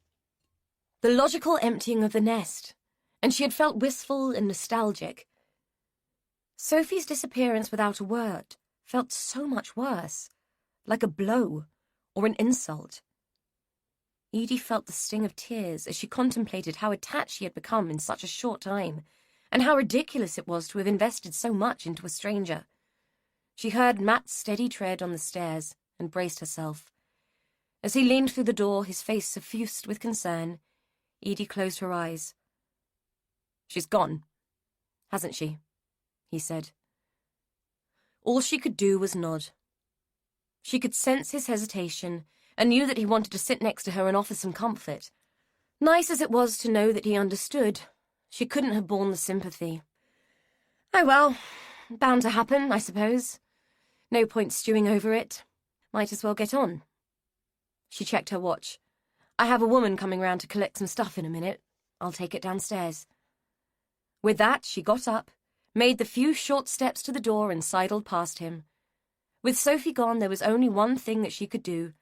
The logical emptying of the nest, and she had felt wistful and nostalgic. Sophie's disappearance without a word felt so much worse, like a blow or an insult. Edie felt the sting of tears as she contemplated how attached she had become in such a short time, and how ridiculous it was to have invested so much into a stranger. She heard Matt's steady tread on the stairs and braced herself. As he leaned through the door, his face suffused with concern, Edie closed her eyes. "She's gone, hasn't she?" he said. All she could do was nod. She could sense his hesitation and knew that he wanted to sit next to her and offer some comfort. Nice as it was to know that he understood, she couldn't have borne the sympathy. "Oh well, bound to happen, I suppose. No point stewing over it. Might as well get on." She checked her watch. "I have a woman coming round to collect some stuff in a minute. I'll take it downstairs." With that, she got up, made the few short steps to the door and sidled past him. With Sophie gone, there was only one thing that she could do.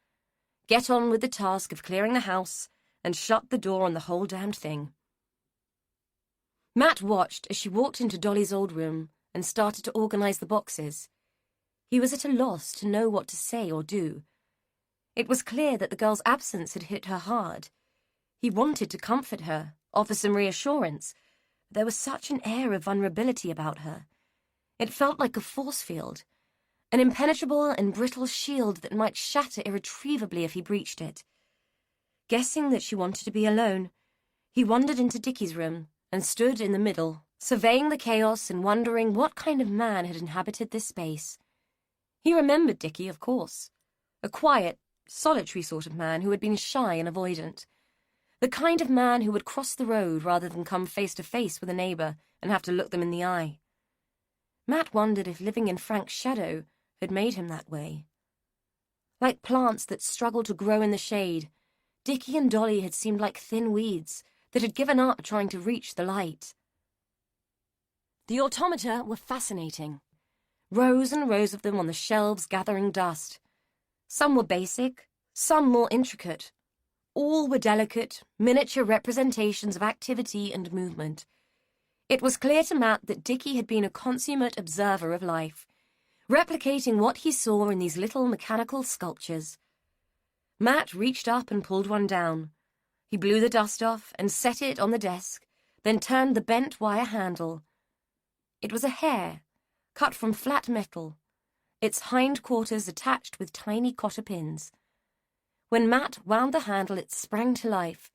Get on with the task of clearing the house and shut the door on the whole damned thing. Matt watched as she walked into Dolly's old room and started to organize the boxes. He was at a loss to know what to say or do. It was clear that the girl's absence had hit her hard. He wanted to comfort her, offer some reassurance. There was such an air of vulnerability about her. It felt like a force field, an impenetrable and brittle shield that might shatter irretrievably if he breached it. Guessing that she wanted to be alone, he wandered into Dickie's room and stood in the middle, surveying the chaos and wondering what kind of man had inhabited this space. He remembered Dickie, of course. A quiet, solitary sort of man who had been shy and avoidant. The kind of man who would cross the road rather than come face to face with a neighbour and have to look them in the eye. Matt wondered if living in Frank's shadow had made him that way. Like plants that struggled to grow in the shade, Dickie and Dolly had seemed like thin weeds that had given up trying to reach the light. The automata were fascinating. Rows and rows of them on the shelves gathering dust. Some were basic, some more intricate. All were delicate, miniature representations of activity and movement. It was clear to Matt that Dickie had been a consummate observer of life, replicating what he saw in these little mechanical sculptures. Matt reached up and pulled one down. He blew the dust off and set it on the desk, then turned the bent wire handle. It was a hare, cut from flat metal, its hindquarters attached with tiny cotter pins. When Matt wound the handle, it sprang to life,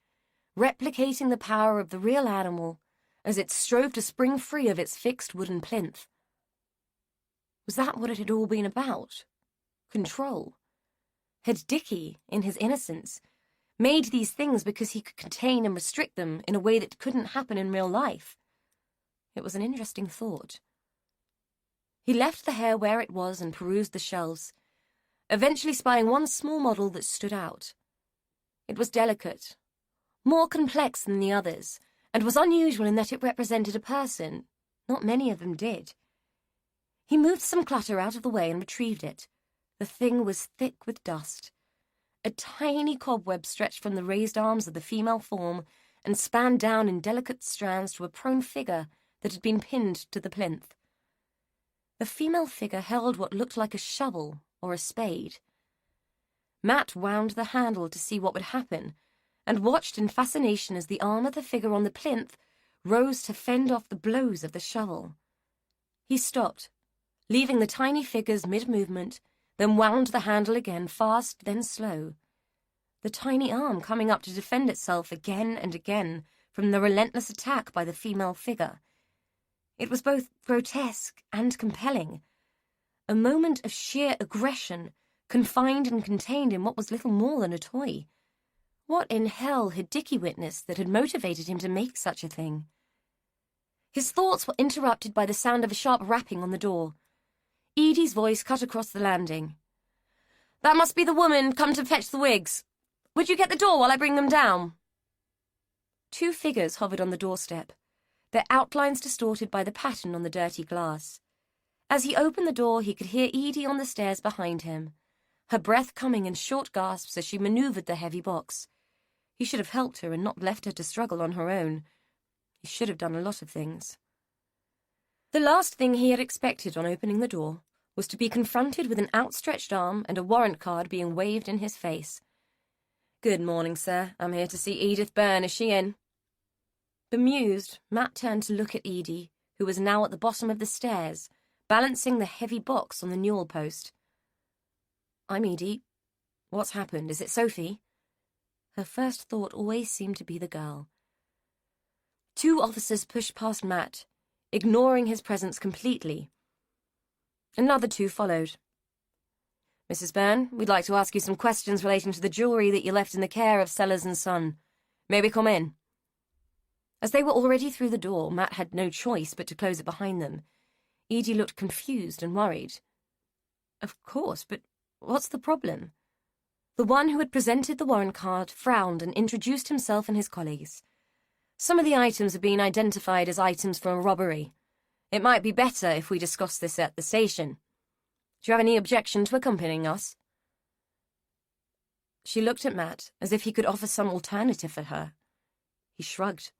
replicating the power of the real animal as it strove to spring free of its fixed wooden plinth. Was that what it had all been about? Control? Had Dickie, in his innocence, made these things because he could contain and restrict them in a way that couldn't happen in real life? It was an interesting thought. He left the hare where it was and perused the shelves, eventually spying one small model that stood out. It was delicate, more complex than the others, and was unusual in that it represented a person. Not many of them did. He moved some clutter out of the way and retrieved it. The thing was thick with dust. A tiny cobweb stretched from the raised arms of the female form and spanned down in delicate strands to a prone figure that had been pinned to the plinth. The female figure held what looked like a shovel or a spade. Matt wound the handle to see what would happen, and watched in fascination as the arm of the figure on the plinth rose to fend off the blows of the shovel. He stopped, leaving the tiny figures mid-movement, then wound the handle again, fast, then slow. The tiny arm coming up to defend itself again and again from the relentless attack by the female figure. It was both grotesque and compelling. A moment of sheer aggression, confined and contained in what was little more than a toy. What in hell had Dickie witnessed that had motivated him to make such a thing? His thoughts were interrupted by the sound of a sharp rapping on the door. Edie's voice cut across the landing. "That must be the woman come to fetch the wigs. Would you get the door while I bring them down?" Two figures hovered on the doorstep, their outlines distorted by the pattern on the dirty glass. As he opened the door, he could hear Edie on the stairs behind him, her breath coming in short gasps as she maneuvered the heavy box. He should have helped her and not left her to struggle on her own. He should have done a lot of things. The last thing he had expected on opening the door was to be confronted with an outstretched arm and a warrant card being waved in his face. "Good morning, sir. I'm here to see Edith Byrne. Is she in?" Bemused, Matt turned to look at Edie, who was now at the bottom of the stairs, balancing the heavy box on the newel post. "I'm Edie. What's happened? Is it Sophie?" Her first thought always seemed to be the girl. Two officers pushed past Matt, ignoring his presence completely. Another two followed. "Mrs. Byrne, we'd like to ask you some questions relating to the jewellery that you left in the care of Sellers and Son. May we come in?" As they were already through the door, Matt had no choice but to close it behind them. Edie looked confused and worried. "Of course, but what's the problem?" The one who had presented the warrant card frowned and introduced himself and his colleagues. "Some of the items have been identified as items from a robbery. It might be better if we discuss this at the station. Do you have any objection to accompanying us?" She looked at Matt as if he could offer some alternative for her. He shrugged.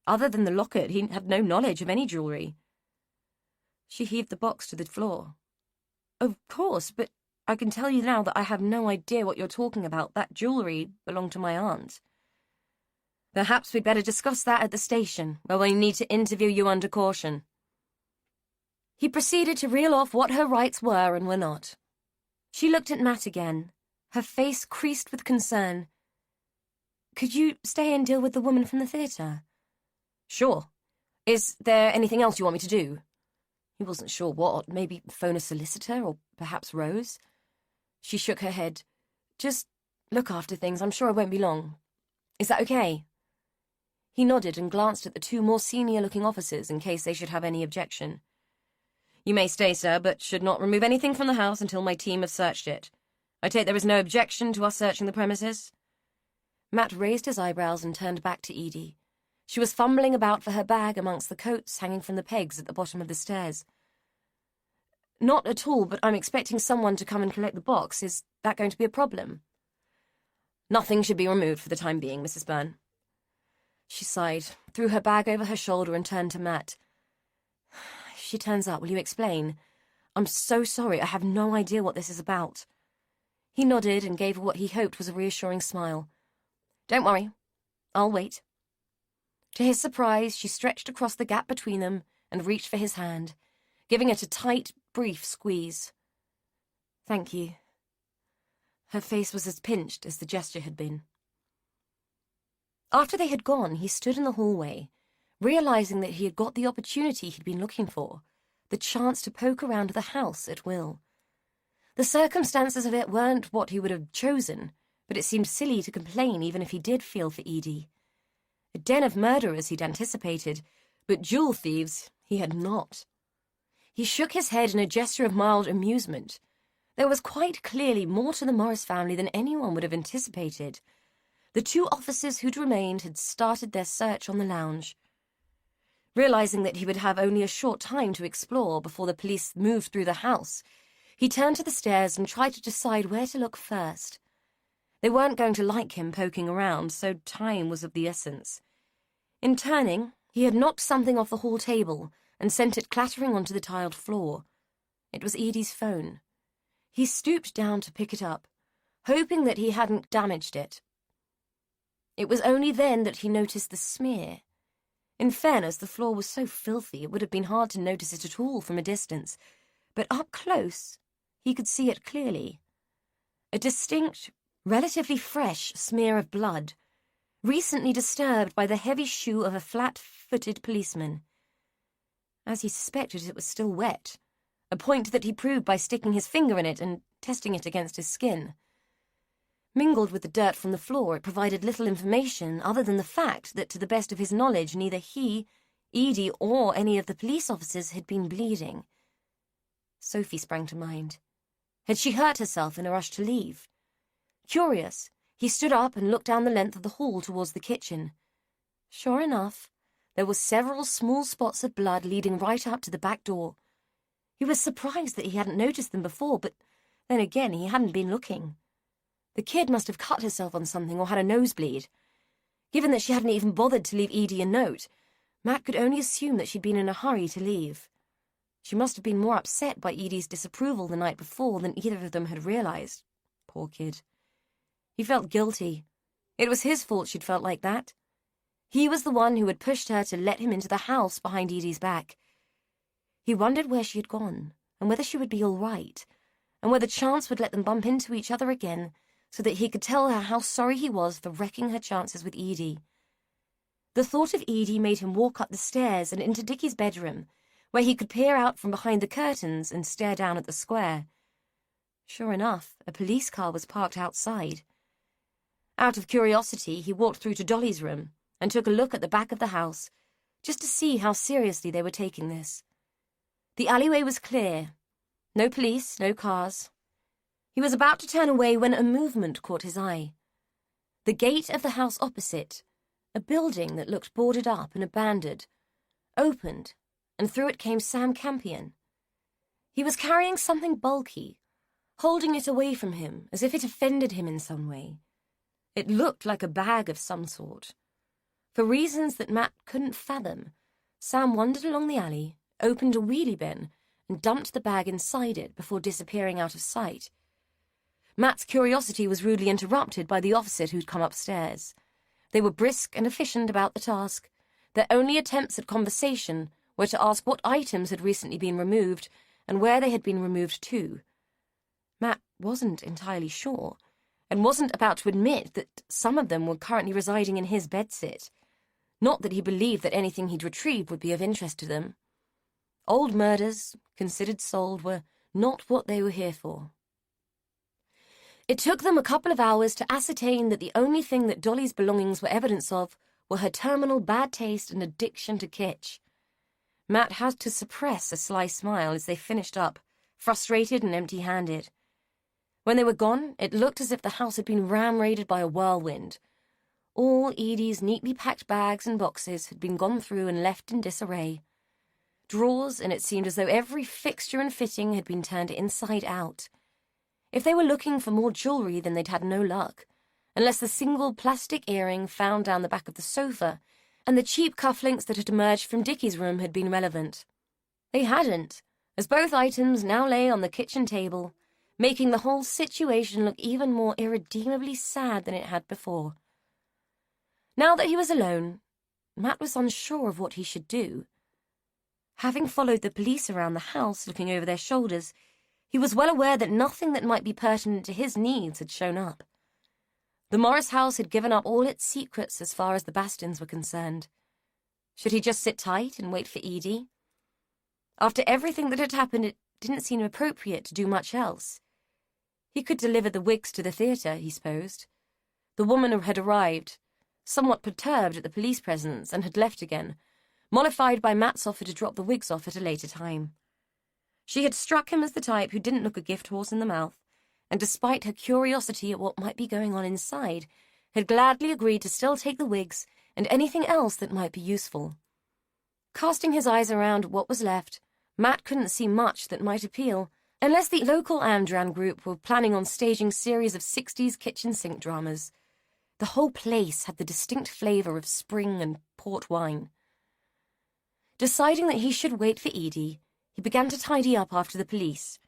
Other than the locket, he had no knowledge of any jewellery. She heaved the box to the floor. "Of course, but I can tell you now that I have no idea what you're talking about. That jewellery belonged to my aunt. Perhaps we'd better discuss that at the station, where we need to interview you under caution. He proceeded to reel off what her rights were and were not. She looked at Matt again, her face creased with concern. Could you stay and deal with the woman from the theatre? Sure. Is there anything else you want me to do? He wasn't sure what. Maybe phone a solicitor, or perhaps Rose? She shook her head. Just look after things. I'm sure I won't be long. Is that okay? He nodded and glanced at the two more senior-looking officers in case they should have any objection. You may stay, sir, but should not remove anything from the house until my team have searched it. I take there is no objection to us searching the premises? Matt raised his eyebrows and turned back to Edie. She was fumbling about for her bag amongst the coats hanging from the pegs at the bottom of the stairs. Not at all, but I'm expecting someone to come and collect the box. Is that going to be a problem? Nothing should be removed for the time being, Mrs. Byrne. She sighed, threw her bag over her shoulder and turned to Matt. If she turns up, will you explain? I'm so sorry, I have no idea what this is about. He nodded and gave her what he hoped was a reassuring smile. Don't worry, I'll wait. To his surprise, she stretched across the gap between them and reached for his hand, giving it a tight, brief squeeze. Thank you. Her face was as pinched as the gesture had been. After they had gone, he stood in the hallway, realizing that he had got the opportunity he'd been looking for, the chance to poke around the house at will. The circumstances of it weren't what he would have chosen, but it seemed silly to complain even if he did feel for Edie. A den of murderers he'd anticipated, but jewel thieves he had not. He shook his head in a gesture of mild amusement. There was quite clearly more to the Morris family than anyone would have anticipated. The two officers who'd remained had started their search on the lounge. Realizing that he would have only a short time to explore before the police moved through the house, he turned to the stairs and tried to decide where to look first. They weren't going to like him poking around, so time was of the essence. In turning, he had knocked something off the hall table and sent it clattering onto the tiled floor. It was Edie's phone. He stooped down to pick it up, hoping that he hadn't damaged it. It was only then that he noticed the smear. In fairness, the floor was so filthy it would have been hard to notice it at all from a distance, but up close he could see it clearly. A distinct, relatively fresh smear of blood, recently disturbed by the heavy shoe of a flat-footed policeman. As he suspected, it was still wet, a point that he proved by sticking his finger in it and testing it against his skin. Mingled with the dirt from the floor, it provided little information other than the fact that, to the best of his knowledge, neither he, Edie, or any of the police officers had been bleeding. Sophie sprang to mind. Had she hurt herself in a rush to leave? Curious, he stood up and looked down the length of the hall towards the kitchen. Sure enough, there were several small spots of blood leading right up to the back door. He was surprised that he hadn't noticed them before, but then again he hadn't been looking. The kid must have cut herself on something or had a nosebleed. Given that she hadn't even bothered to leave Edie a note, Matt could only assume that she'd been in a hurry to leave. She must have been more upset by Edie's disapproval the night before than either of them had realized. Poor kid. He felt guilty. It was his fault she'd felt like that. He was the one who had pushed her to let him into the house behind Edie's back. He wondered where she had gone, and whether she would be all right, and whether chance would let them bump into each other again, so that he could tell her how sorry he was for wrecking her chances with Edie. The thought of Edie made him walk up the stairs and into Dickie's bedroom, where he could peer out from behind the curtains and stare down at the square. Sure enough, a police car was parked outside. Out of curiosity, he walked through to Dolly's room and took a look at the back of the house, just to see how seriously they were taking this. The alleyway was clear. No police, no cars. He was about to turn away when a movement caught his eye. The gate of the house opposite, a building that looked boarded up and abandoned, opened, and through it came Sam Campion. He was carrying something bulky, holding it away from him as if it offended him in some way. It looked like a bag of some sort. For reasons that Matt couldn't fathom, Sam wandered along the alley, opened a wheelie bin, and dumped the bag inside it before disappearing out of sight. Matt's curiosity was rudely interrupted by the officer who'd come upstairs. They were brisk and efficient about the task. Their only attempts at conversation were to ask what items had recently been removed and where they had been removed to. Matt wasn't entirely sure, and wasn't about to admit that some of them were currently residing in his bedsit. Not that he believed that anything he'd retrieved would be of interest to them. Old murders, considered sold, were not what they were here for. It took them a couple of hours to ascertain that the only thing that Dolly's belongings were evidence of were her terminal bad taste and addiction to kitsch. Matt had to suppress a sly smile as they finished up, frustrated and empty-handed. When they were gone, it looked as if the house had been ram-raided by a whirlwind. All Edie's neatly packed bags and boxes had been gone through and left in disarray. Drawers, and it seemed as though every fixture and fitting had been turned inside out. If they were looking for more jewellery, then they'd had no luck, unless the single plastic earring found down the back of the sofa and the cheap cufflinks that had emerged from Dickie's room had been relevant. They hadn't, as both items now lay on the kitchen table, making the whole situation look even more irredeemably sad than it had before. Now that he was alone, Matt was unsure of what he should do. Having followed the police around the house, looking over their shoulders, he was well aware that nothing that might be pertinent to his needs had shown up. The Morris house had given up all its secrets as far as the Bastons were concerned. Should he just sit tight and wait for Edie? After everything that had happened, it didn't seem appropriate to do much else. He could deliver the wigs to the theatre, he supposed. The woman had arrived, somewhat perturbed at the police presence, and had left again, mollified by Matt's offer to drop the wigs off at a later time. She had struck him as the type who didn't look a gift horse in the mouth, and despite her curiosity at what might be going on inside, had gladly agreed to still take the wigs and anything else that might be useful. Casting his eyes around what was left, Matt couldn't see much that might appeal, unless the local Amdran group were planning on staging series of 60s kitchen sink dramas. The whole place had the distinct flavour of spring and port wine. Deciding that he should wait for Edie, he began to tidy up after the police,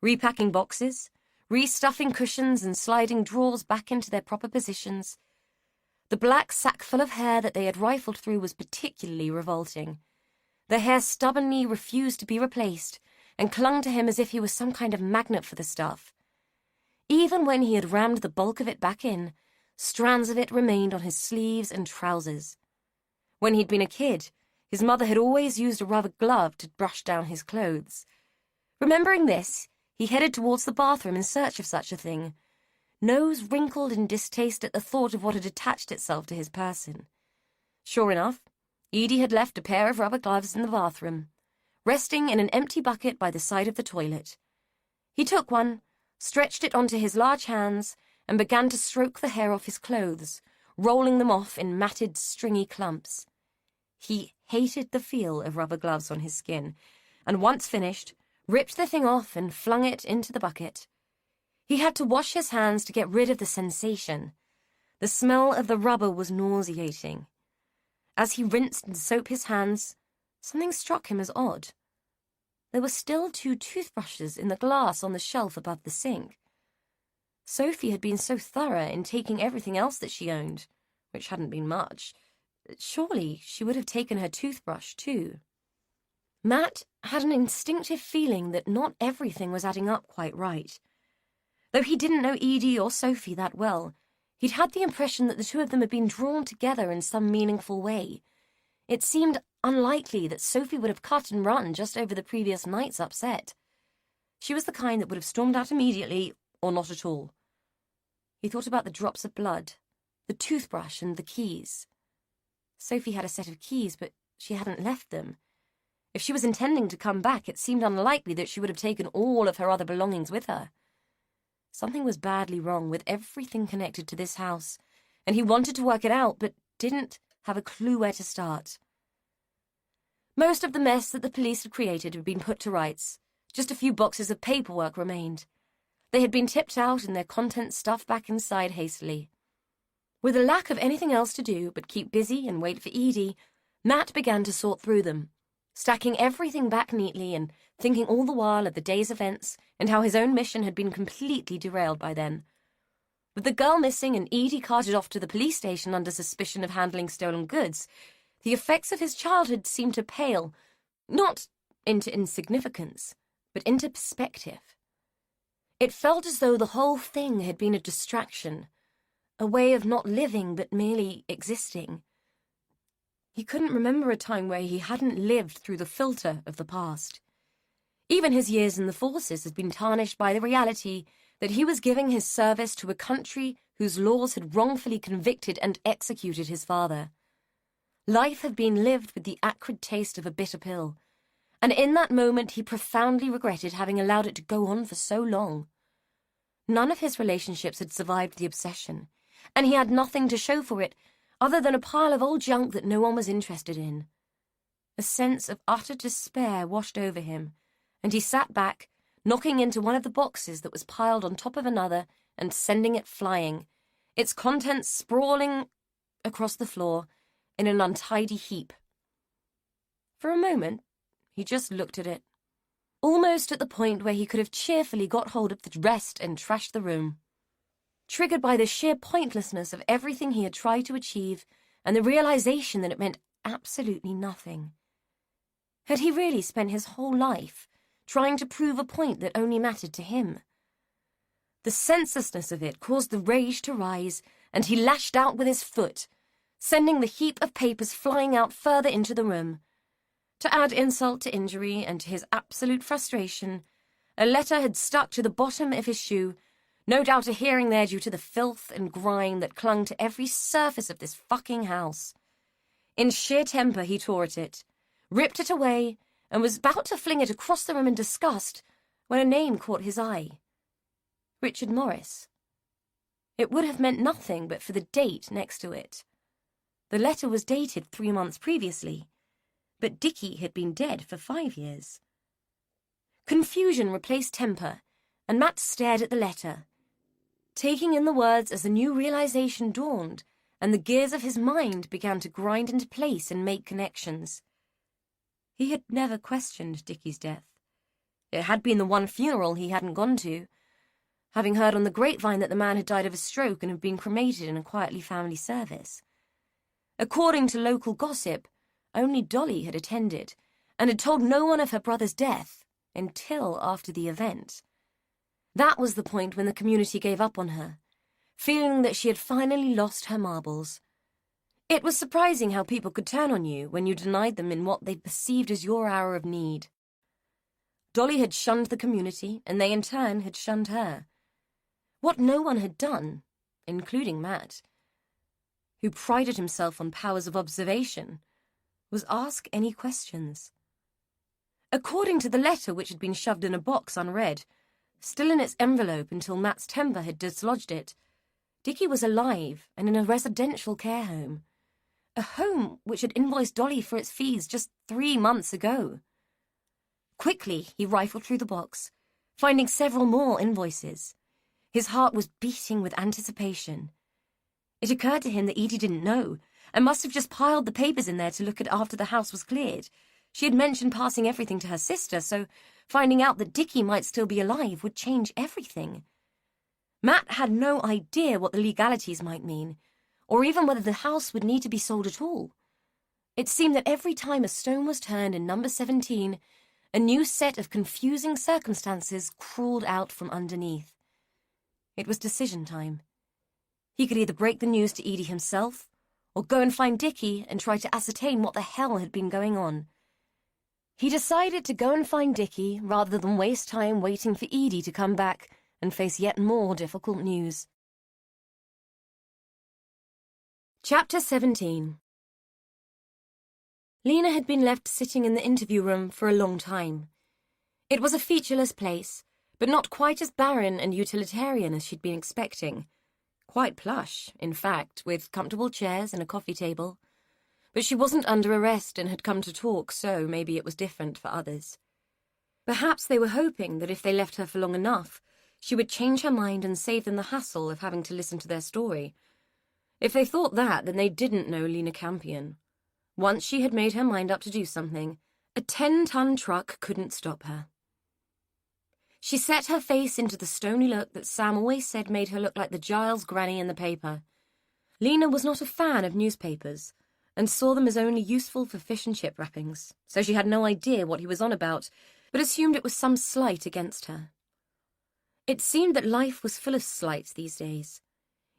repacking boxes, restuffing cushions and sliding drawers back into their proper positions. The black sackful of hair that they had rifled through was particularly revolting. The hair stubbornly refused to be replaced and clung to him as if he was some kind of magnet for the stuff. Even when he had rammed the bulk of it back in, strands of it remained on his sleeves and trousers. When he'd been a kid, his mother had always used a rubber glove to brush down his clothes. Remembering this, he headed towards the bathroom in search of such a thing, nose wrinkled in distaste at the thought of what had attached itself to his person. Sure enough, Edie had left a pair of rubber gloves in the bathroom, resting in an empty bucket by the side of the toilet. He took one, stretched it onto his large hands, and began to stroke the hair off his clothes, rolling them off in matted, stringy clumps. He hated the feel of rubber gloves on his skin, and once finished, ripped the thing off and flung it into the bucket. He had to wash his hands to get rid of the sensation. The smell of the rubber was nauseating. As he rinsed and soaped his hands, something struck him as odd. There were still 2 toothbrushes in the glass on the shelf above the sink. Sophie had been so thorough in taking everything else that she owned, which hadn't been much. Surely she would have taken her toothbrush too. Matt had an instinctive feeling that not everything was adding up quite right. Though he didn't know Edie or Sophie that well, he'd had the impression that the two of them had been drawn together in some meaningful way. It seemed unlikely that Sophie would have cut and run just over the previous night's upset. She was the kind that would have stormed out immediately, or not at all. He thought about the drops of blood, the toothbrush and the keys. Sophie had a set of keys, but she hadn't left them. If she was intending to come back, it seemed unlikely that she would have taken all of her other belongings with her. Something was badly wrong with everything connected to this house, and he wanted to work it out, but didn't have a clue where to start. Most of the mess that the police had created had been put to rights. Just a few boxes of paperwork remained. They had been tipped out and their contents stuffed back inside hastily. With a lack of anything else to do but keep busy and wait for Edie, Matt began to sort through them, stacking everything back neatly and thinking all the while of the day's events and how his own mission had been completely derailed by then. With the girl missing and Edie carted off to the police station under suspicion of handling stolen goods, the effects of his childhood seemed to pale, not into insignificance, but into perspective. It felt as though the whole thing had been a distraction, a way of not living but merely existing. He couldn't remember a time where he hadn't lived through the filter of the past. Even his years in the forces had been tarnished by the reality that he was giving his service to a country whose laws had wrongfully convicted and executed his father. Life had been lived with the acrid taste of a bitter pill, and in that moment he profoundly regretted having allowed it to go on for so long. None of his relationships had survived the obsession, and he had nothing to show for it other than a pile of old junk that no one was interested in. A sense of utter despair washed over him, and he sat back, knocking into one of the boxes that was piled on top of another and sending it flying, its contents sprawling across the floor in an untidy heap. For a moment, he just looked at it, almost at the point where he could have cheerfully got hold of the rest and trashed the room, triggered by the sheer pointlessness of everything he had tried to achieve and the realization that it meant absolutely nothing. Had he really spent his whole life trying to prove a point that only mattered to him? The senselessness of it caused the rage to rise, and he lashed out with his foot, sending the heap of papers flying out further into the room. To add insult to injury and to his absolute frustration, a letter had stuck to the bottom of his shoe, no doubt adhering there due to the filth and grime that clung to every surface of this fucking house. In sheer temper, he tore at it, ripped it away, and was about to fling it across the room in disgust when a name caught his eye. Richard Morris. It would have meant nothing but for the date next to it. The letter was dated 3 months previously, but Dickie had been dead for 5 years. Confusion replaced temper, and Matt stared at the letter, taking in the words as a new realization dawned and the gears of his mind began to grind into place and make connections. He had never questioned Dickie's death. It had been the one funeral he hadn't gone to, having heard on the grapevine that the man had died of a stroke and had been cremated in a quietly family service. According to local gossip, only Dolly had attended and had told no one of her brother's death until after the event. That was the point when the community gave up on her, feeling that she had finally lost her marbles. It was surprising how people could turn on you when you denied them in what they perceived as your hour of need. Dolly had shunned the community, and they in turn had shunned her. What no one had done, including Matt, who prided himself on powers of observation, was ask any questions. According to the letter, which had been shoved in a box unread, still in its envelope until Matt's temper had dislodged it, Dickie was alive and in a residential care home, a home which had invoiced Dolly for its fees just 3 months ago. Quickly, he rifled through the box, finding several more invoices. His heart was beating with anticipation. It occurred to him that Edie didn't know, and must have just piled the papers in there to look at after the house was cleared. She had mentioned passing everything to her sister, so finding out that Dickie might still be alive would change everything. Matt had no idea what the legalities might mean, or even whether the house would need to be sold at all. It seemed that every time a stone was turned in number 17, a new set of confusing circumstances crawled out from underneath. It was decision time. He could either break the news to Edie himself, or go and find Dickie and try to ascertain what the hell had been going on. He decided to go and find Dickie rather than waste time waiting for Edie to come back and face yet more difficult news. Chapter 17. Lena had been left sitting in the interview room for a long time. It was a featureless place, but not quite as barren and utilitarian as she'd been expecting. Quite plush, in fact, with comfortable chairs and a coffee table. But she wasn't under arrest and had come to talk, so maybe it was different for others. Perhaps they were hoping that if they left her for long enough, she would change her mind and save them the hassle of having to listen to their story. If they thought that, then they didn't know Lena Campion. Once she had made her mind up to do something, A 10-ton truck couldn't stop her. She set her face into the stony look that Sam always said made her look like the Giles granny in the paper. Lena was not a fan of newspapers, and saw them as only useful for fish and chip wrappings, so she had no idea what he was on about, but assumed it was some slight against her. It seemed that life was full of slights these days.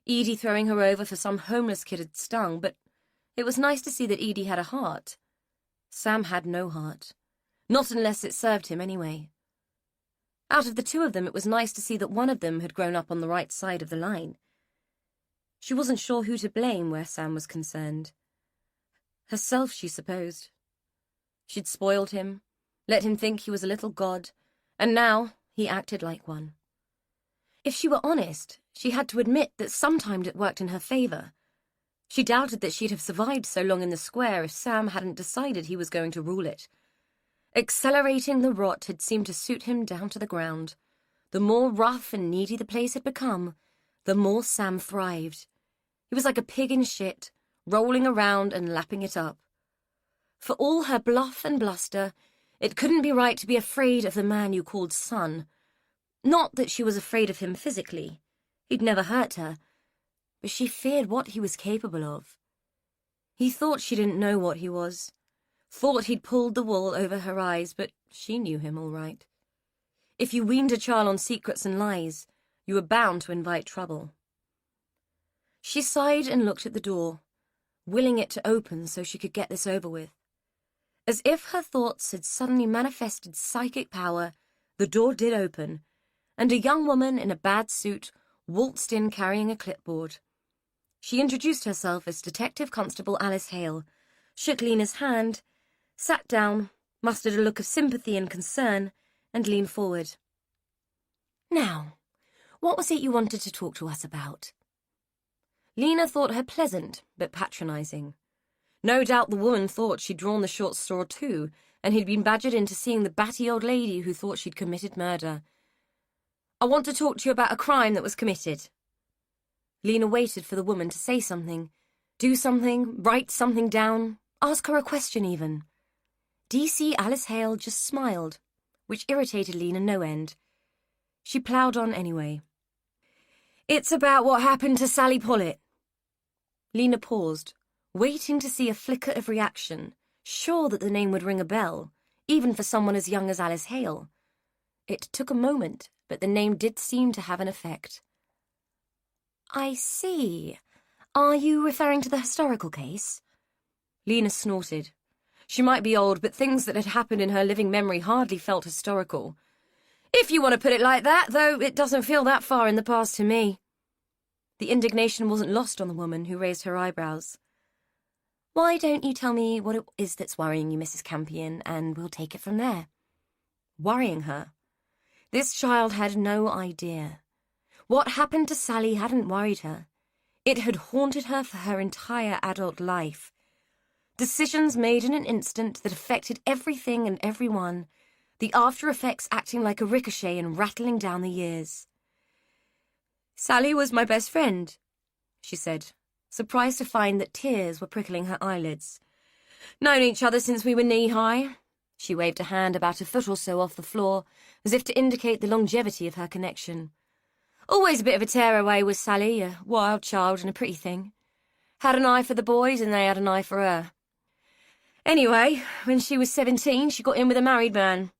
Edie throwing her over for some homeless kid had stung, but it was nice to see that Edie had a heart. Sam had no heart. Not unless it served him anyway. Out of the two of them, it was nice to see that one of them had grown up on the right side of the line. She wasn't sure who to blame where Sam was concerned. Herself, she supposed. She'd spoiled him, let him think he was a little god, and now he acted like one. If she were honest, she had to admit that sometimes it worked in her favour. She doubted that she'd have survived so long in the square if Sam hadn't decided he was going to rule it. Accelerating the rot had seemed to suit him down to the ground. The more rough and needy the place had become, the more Sam thrived. He was like a pig in shit, rolling around and lapping it up. For all her bluff and bluster, it couldn't be right to be afraid of the man you called son. Not that she was afraid of him physically. He'd never hurt her. But she feared what he was capable of. He thought she didn't know what he was. Thought he'd pulled the wool over her eyes, but she knew him all right. If you weaned a child on secrets and lies, you were bound to invite trouble. She sighed and looked at the door, willing it to open so she could get this over with. As if her thoughts had suddenly manifested psychic power, the door did open, and a young woman in a bad suit waltzed in carrying a clipboard. She introduced herself as Detective Constable Alice Hale, shook Lena's hand, sat down, mustered a look of sympathy and concern, and leaned forward. "Now, what was it you wanted to talk to us about?" Lena thought her pleasant, but patronising. No doubt the woman thought she'd drawn the short straw too, and he'd been badgered into seeing the batty old lady who thought she'd committed murder. "I want to talk to you about a crime that was committed." Lena waited for the woman to say something, do something, write something down, ask her a question even. DC Alice Hale just smiled, which irritated Lena no end. She ploughed on anyway. "It's about what happened to Sally Pollitt." Lena paused, waiting to see a flicker of reaction, sure that the name would ring a bell, even for someone as young as Alice Hale. It took a moment, but the name did seem to have an effect. "I see. Are you referring to the historical case?" Lena snorted. She might be old, but things that had happened in her living memory hardly felt historical. "If you want to put it like that, though, it doesn't feel that far in the past to me." The indignation wasn't lost on the woman, who raised her eyebrows. "Why don't you tell me what it is that's worrying you, Mrs. Campion, and we'll take it from there." Worrying her? This child had no idea. What happened to Sally hadn't worried her. It had haunted her for her entire adult life. Decisions made in an instant that affected everything and everyone, the after-effects acting like a ricochet and rattling down the years. "Sally was my best friend," she said, surprised to find that tears were prickling her eyelids. "Known each other since we were knee-high." She waved a hand about a foot or so off the floor, as if to indicate the longevity of her connection. "Always a bit of a tearaway was Sally, a wild child and a pretty thing. Had an eye for the boys and they had an eye for her. Anyway, when she was 17, she got in with a married man.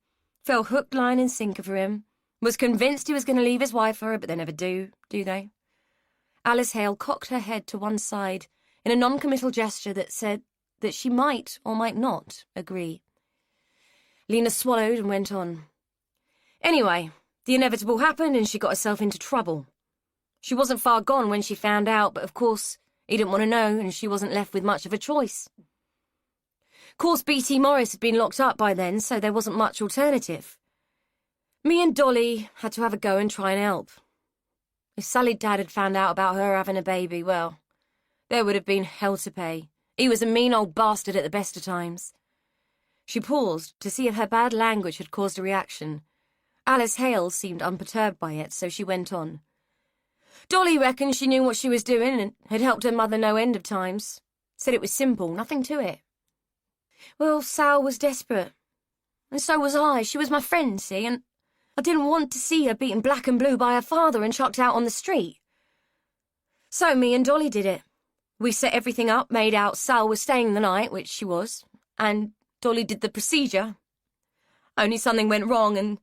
Fell hook, line and sinker for him. Was convinced he was going to leave his wife for her, but they never do they?" Alice Hale cocked her head to one side in a non-committal gesture that said that she might or might not agree. Lena swallowed and went on. "Anyway, the inevitable happened and she got herself into trouble. She wasn't far gone when she found out, but of course he didn't want to know and she wasn't left with much of a choice. Of course, B.T. Morris had been locked up by then, so there wasn't much alternative. Me and Dolly had to have a go and try and help. If Sally's dad had found out about her having a baby, well, there would have been hell to pay. He was a mean old bastard at the best of times." She paused to see if her bad language had caused a reaction. Alice Hale seemed unperturbed by it, so she went on. "Dolly reckoned she knew what she was doing and had helped her mother no end of times. Said it was simple, nothing to it. Well, Sal was desperate. And so was I. She was my friend, see, and I didn't want to see her beaten black and blue by her father and chucked out on the street. So me and Dolly did it. We set everything up, made out Sal was staying the night, which she was, and Dolly did the procedure. Only something went wrong and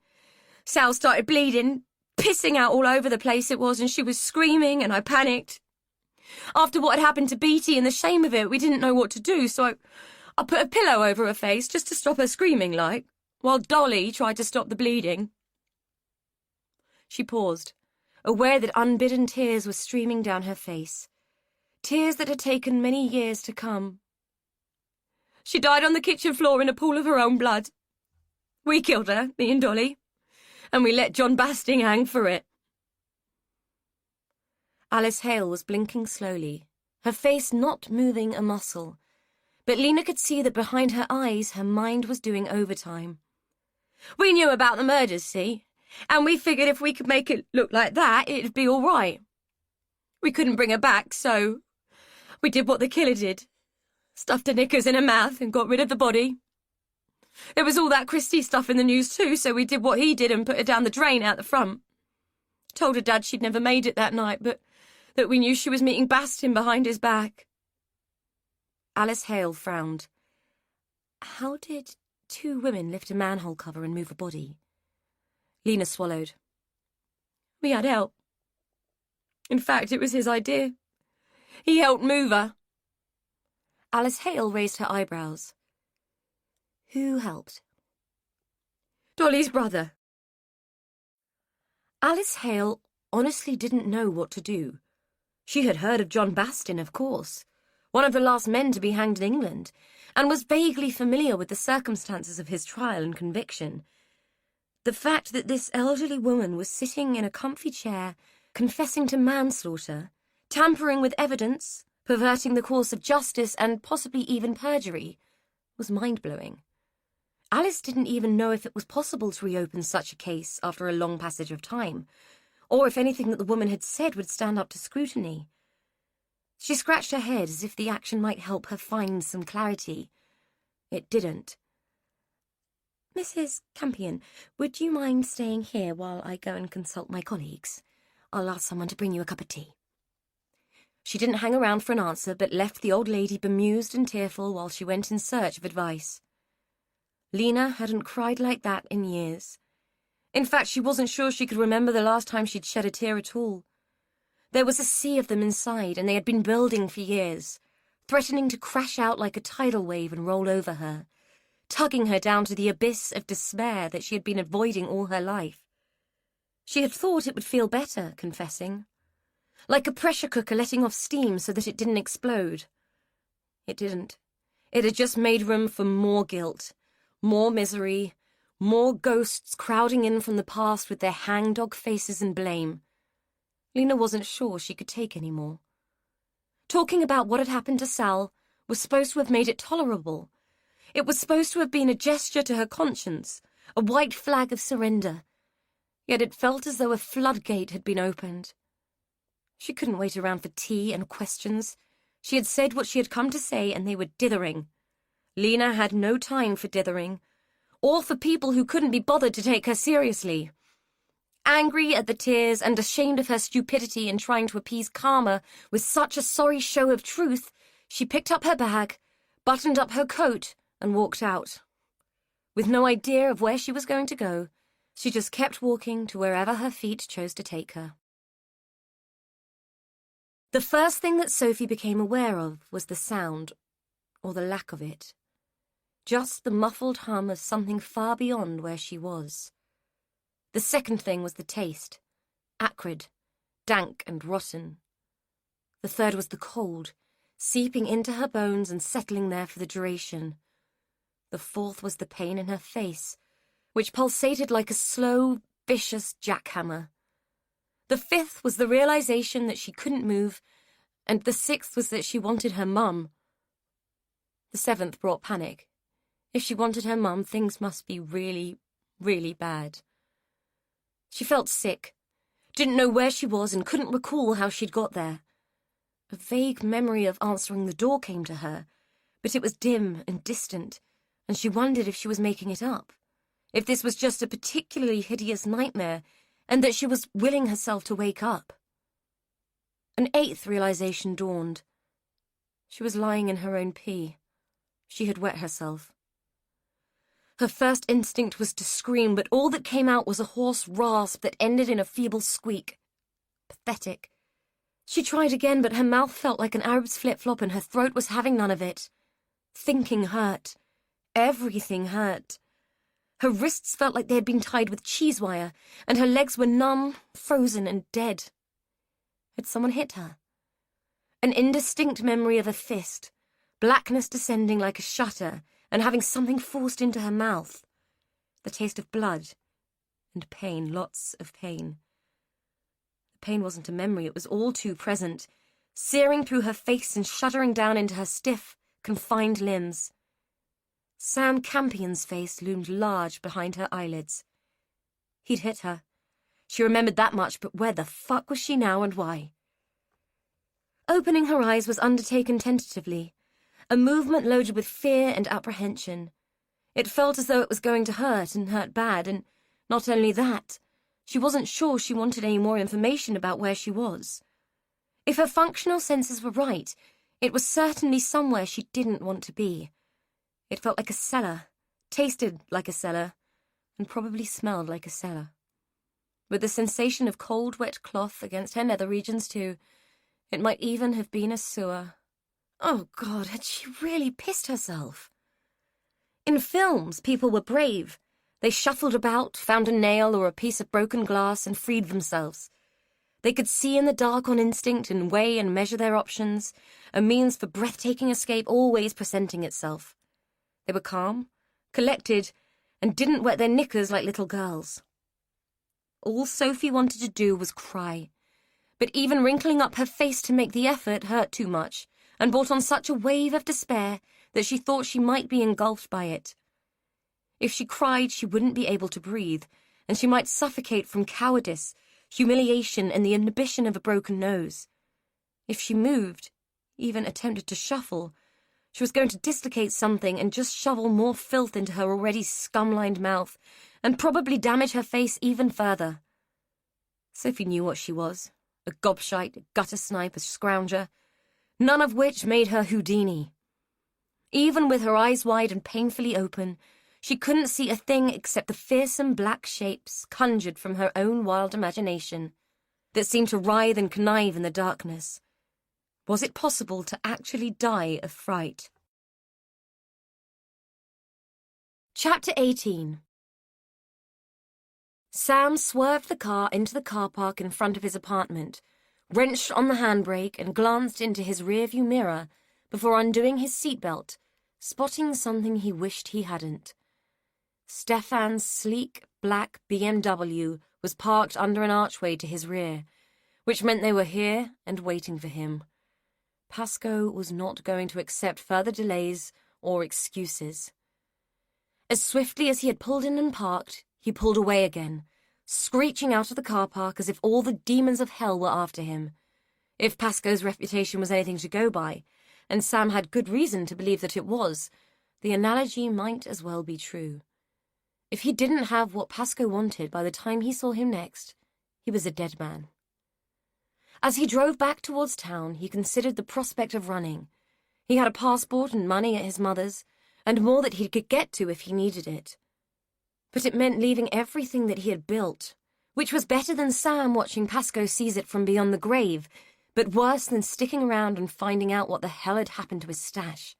Sal started bleeding, pissing out all over the place it was, and she was screaming and I panicked. After what had happened to Beatty and the shame of it, we didn't know what to do, so I put a pillow over her face just to stop her screaming like, while Dolly tried to stop the bleeding. She paused, aware that unbidden tears were streaming down her face. Tears that had taken many years to come. She died on the kitchen floor in a pool of her own blood. We killed her, me and Dolly, and we let John Basting hang for it. Alice Hale was blinking slowly, her face not moving a muscle, but Lena could see that behind her eyes her mind was doing overtime. We knew about the murders, see, and we figured if we could make it look like that, it'd be all right. We couldn't bring her back, so we did what the killer did. Stuffed her knickers in her mouth and got rid of the body. There was all that Christie stuff in the news too, so we did what he did and put her down the drain out the front. Told her dad she'd never made it that night, but that we knew she was meeting Bastin behind his back. Alice Hale frowned. How did 2 women lift a manhole cover and move a body? Lena swallowed. We had help. In fact, it was his idea. He helped move her. Alice Hale raised her eyebrows. Who helped? Dolly's brother. Alice Hale honestly didn't know what to do. She had heard of John Bastin, of course, one of the last men to be hanged in England, and was vaguely familiar with the circumstances of his trial and conviction. The fact that this elderly woman was sitting in a comfy chair, confessing to manslaughter, tampering with evidence, perverting the course of justice, and possibly even perjury, was mind-blowing. Alice didn't even know if it was possible to reopen such a case after a long passage of time, or if anything that the woman had said would stand up to scrutiny. She scratched her head as if the action might help her find some clarity. It didn't. Mrs. Campion, would you mind staying here while I go and consult my colleagues? I'll ask someone to bring you a cup of tea. She didn't hang around for an answer, but left the old lady bemused and tearful while she went in search of advice. Lena hadn't cried like that in years. In fact, she wasn't sure she could remember the last time she'd shed a tear at all. There was a sea of them inside, and they had been building for years, threatening to crash out like a tidal wave and roll over her, tugging her down to the abyss of despair that she had been avoiding all her life. She had thought it would feel better, confessing. Like a pressure cooker letting off steam so that it didn't explode. It didn't. It had just made room for more guilt, more misery, more ghosts crowding in from the past with their hangdog faces and blame. Lena wasn't sure she could take any more. Talking about what had happened to Sal was supposed to have made it tolerable. It was supposed to have been a gesture to her conscience, a white flag of surrender. Yet it felt as though a floodgate had been opened. She couldn't wait around for tea and questions. She had said what she had come to say, and they were dithering. Lena had no time for dithering, or for people who couldn't be bothered to take her seriously. Angry at the tears and ashamed of her stupidity in trying to appease karma with such a sorry show of truth, she picked up her bag, buttoned up her coat, and walked out. With no idea of where she was going to go, she just kept walking to wherever her feet chose to take her. The first thing that Sophie became aware of was the sound, or the lack of it. Just the muffled hum of something far beyond where she was. The second thing was the taste, acrid, dank and rotten. The third was the cold, seeping into her bones and settling there for the duration. The fourth was the pain in her face, which pulsated like a slow, vicious jackhammer. The fifth was the realization that she couldn't move, and the sixth was that she wanted her mum. The seventh brought panic. If she wanted her mum, things must be really, really bad. She felt sick, didn't know where she was, and couldn't recall how she'd got there. A vague memory of answering the door came to her, but it was dim and distant, and she wondered if she was making it up. if this was just a particularly hideous nightmare, and that she was willing herself to wake up. An eighth realization dawned. She was lying in her own pee. She had wet herself. Her first instinct was to scream, but all that came out was a hoarse rasp that ended in a feeble squeak. Pathetic. She tried again, but her mouth felt like an Arab's flip-flop and her throat was having none of it. Thinking hurt. Everything hurt. Her wrists felt like they had been tied with cheese wire, and her legs were numb, frozen, and dead. Had someone hit her? An indistinct memory of a fist, blackness descending like a shutter, and having something forced into her mouth. The taste of blood. And pain, lots of pain. The pain wasn't a memory, it was all too present, searing through her face and shuddering down into her stiff, confined limbs. Sam Campion's face loomed large behind her eyelids. He'd hit her. She remembered that much, but where the fuck was she now and why? Opening her eyes was undertaken tentatively, a movement loaded with fear and apprehension. It felt as though it was going to hurt, and hurt bad, and not only that, she wasn't sure she wanted any more information about where she was. If her functional senses were right, it was certainly somewhere she didn't want to be. It felt like a cellar, tasted like a cellar, and probably smelled like a cellar. With the sensation of cold, wet cloth against her nether regions, too, it might even have been a sewer. Oh, God, had she really pissed herself? In films, people were brave. They shuffled about, found a nail or a piece of broken glass, and freed themselves. They could see in the dark on instinct and weigh and measure their options, a means for breathtaking escape always presenting itself. They were calm, collected, and didn't wet their knickers like little girls. All Sophie wanted to do was cry, but even wrinkling up her face to make the effort hurt too much, and brought on such a wave of despair that she thought she might be engulfed by it. If she cried, she wouldn't be able to breathe, and she might suffocate from cowardice, humiliation, and the inhibition of a broken nose. If she moved, even attempted to shuffle, she was going to dislocate something and just shovel more filth into her already scum-lined mouth, and probably damage her face even further. Sophie knew what she was, a gobshite, a gutter snipe, a scrounger, none of which made her Houdini. Even with her eyes wide and painfully open, she couldn't see a thing except the fearsome black shapes conjured from her own wild imagination that seemed to writhe and connive in the darkness. Was it possible to actually die of fright? Chapter 18. Sam swerved the car into the car park in front of his apartment, wrenched on the handbrake and glanced into his rearview mirror before undoing his seatbelt, spotting something he wished he hadn't. Stefan's sleek, black BMW was parked under an archway to his rear, which meant they were here and waiting for him. Pascoe was not going to accept further delays or excuses. As swiftly as he had pulled in and parked, he pulled away again, screeching out of the car park as if all the demons of hell were after him. If Pascoe's reputation was anything to go by, and Sam had good reason to believe that it was, the analogy might as well be true. If he didn't have what Pascoe wanted by the time he saw him next, he was a dead man. As he drove back towards town, he considered the prospect of running. He had a passport and money at his mother's, and more that he could get to if he needed it. But it meant leaving everything that he had built, which was better than Sam watching Pascoe seize it from beyond the grave, but worse than sticking around and finding out what the hell had happened to his stash.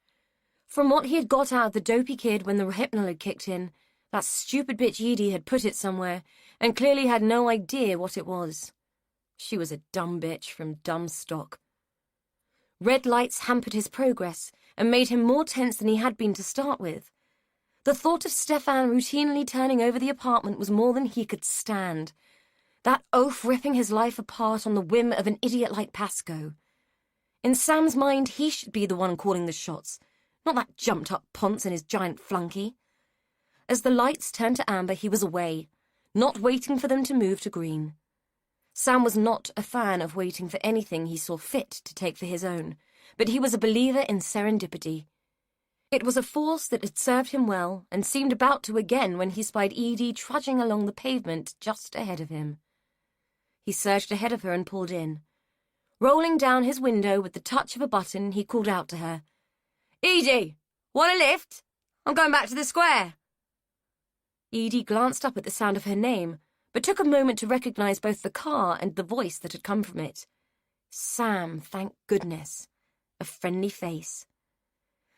From what he had got out of the dopey kid when the hypnol had kicked in, that stupid bitch Edie had put it somewhere, and clearly had no idea what it was. She was a dumb bitch from dumb stock. Red lights hampered his progress and made him more tense than he had been to start with. The thought of Stefan routinely turning over the apartment was more than he could stand. That oaf ripping his life apart on the whim of an idiot like Pascoe. In Sam's mind, he should be the one calling the shots, not that jumped-up ponce and his giant flunky. As the lights turned to amber, he was away, not waiting for them to move to green. Sam was not a fan of waiting for anything he saw fit to take for his own, but he was a believer in serendipity. It was a force that had served him well and seemed about to again when he spied Edie trudging along the pavement just ahead of him. He surged ahead of her and pulled in. Rolling down his window with the touch of a button, he called out to her, "Edie, want a lift? I'm going back to the square." Edie glanced up at the sound of her name, but took a moment to recognize both the car and the voice that had come from it. Sam, thank goodness. A friendly face.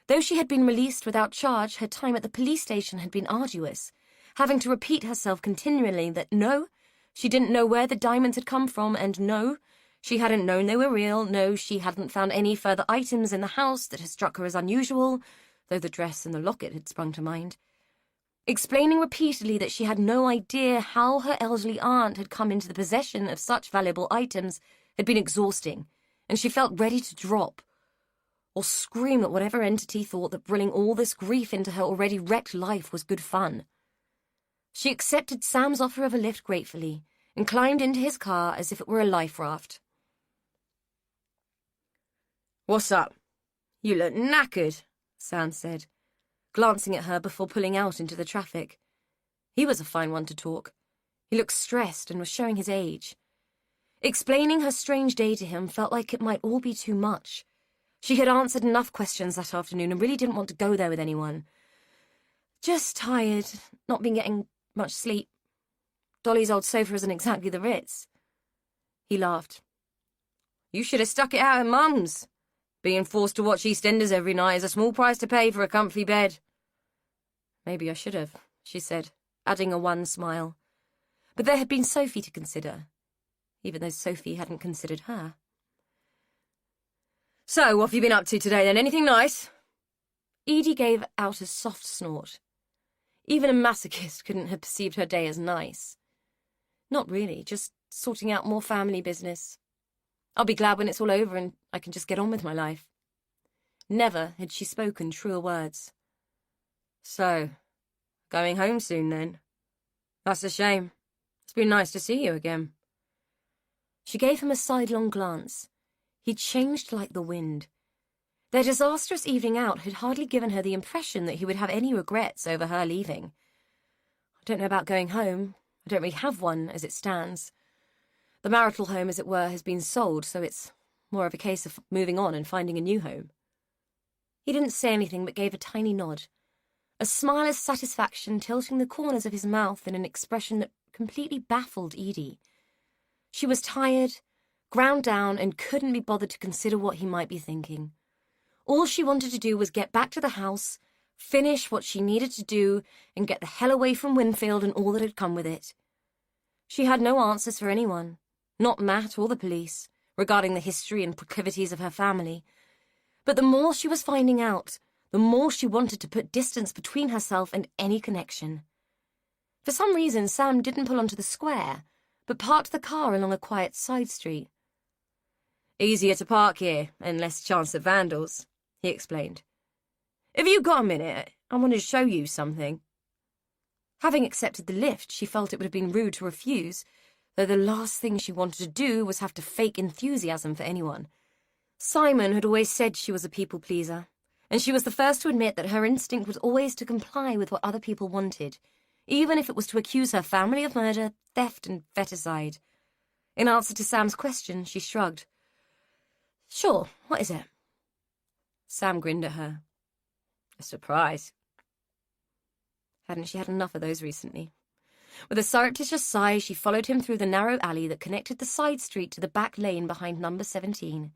Though she had been released without charge, her time at the police station had been arduous, having to repeat herself continually that no, she didn't know where the diamonds had come from, and no, she hadn't known they were real, no, she hadn't found any further items in the house that had struck her as unusual, though the dress and the locket had sprung to mind. Explaining repeatedly that she had no idea how her elderly aunt had come into the possession of such valuable items had been exhausting, and she felt ready to drop, or scream at whatever entity thought that bringing all this grief into her already wrecked life was good fun. She accepted Sam's offer of a lift gratefully and climbed into his car as if it were a life raft. "What's up? You look knackered," Sam said, glancing at her before pulling out into the traffic. He was a fine one to talk. He looked stressed and was showing his age. Explaining her strange day to him felt like it might all be too much. She had answered enough questions that afternoon and really didn't want to go there with anyone. Just tired, not been getting much sleep. Dolly's old sofa isn't exactly the Ritz. He laughed. "You should have stuck it out at Mum's. Being forced to watch EastEnders every night is a small price to pay for a comfy bed." "Maybe I should have," she said, adding a wan smile. But there had been Sophie to consider, even though Sophie hadn't considered her. "So, what have you been up to today, then? Anything nice?" Edie gave out a soft snort. Even a masochist couldn't have perceived her day as nice. "Not really, just sorting out more family business. I'll be glad when it's all over and I can just get on with my life." Never had she spoken truer words. "So, going home soon, then? That's a shame. It's been nice to see you again." She gave him a sidelong glance. He'd changed like the wind. Their disastrous evening out had hardly given her the impression that he would have any regrets over her leaving. "I don't know about going home. I don't really have one, as it stands. The marital home, as it were, has been sold, so it's more of a case of moving on and finding a new home." He didn't say anything but gave a tiny nod, a smile of satisfaction tilting the corners of his mouth in an expression that completely baffled Edie. She was tired, ground down, and couldn't be bothered to consider what he might be thinking. All she wanted to do was get back to the house, finish what she needed to do, and get the hell away from Winfield and all that had come with it. She had no answers for anyone, not Matt or the police, regarding the history and proclivities of her family. But the more she was finding out, the more she wanted to put distance between herself and any connection. For some reason, Sam didn't pull onto the square, but parked the car along a quiet side street. "Easier to park here, and less chance of vandals," he explained. "Have you got a minute? I want to show you something." Having accepted the lift, she felt it would have been rude to refuse, though the last thing she wanted to do was have to fake enthusiasm for anyone. Simon had always said she was a people pleaser, and she was the first to admit that her instinct was always to comply with what other people wanted, even if it was to accuse her family of murder, theft, and feticide. In answer to Sam's question, she shrugged. "Sure, what is it?" Sam grinned at her. "A surprise." Hadn't she had enough of those recently? With a surreptitious sigh, she followed him through the narrow alley that connected the side street to the back lane behind number 17.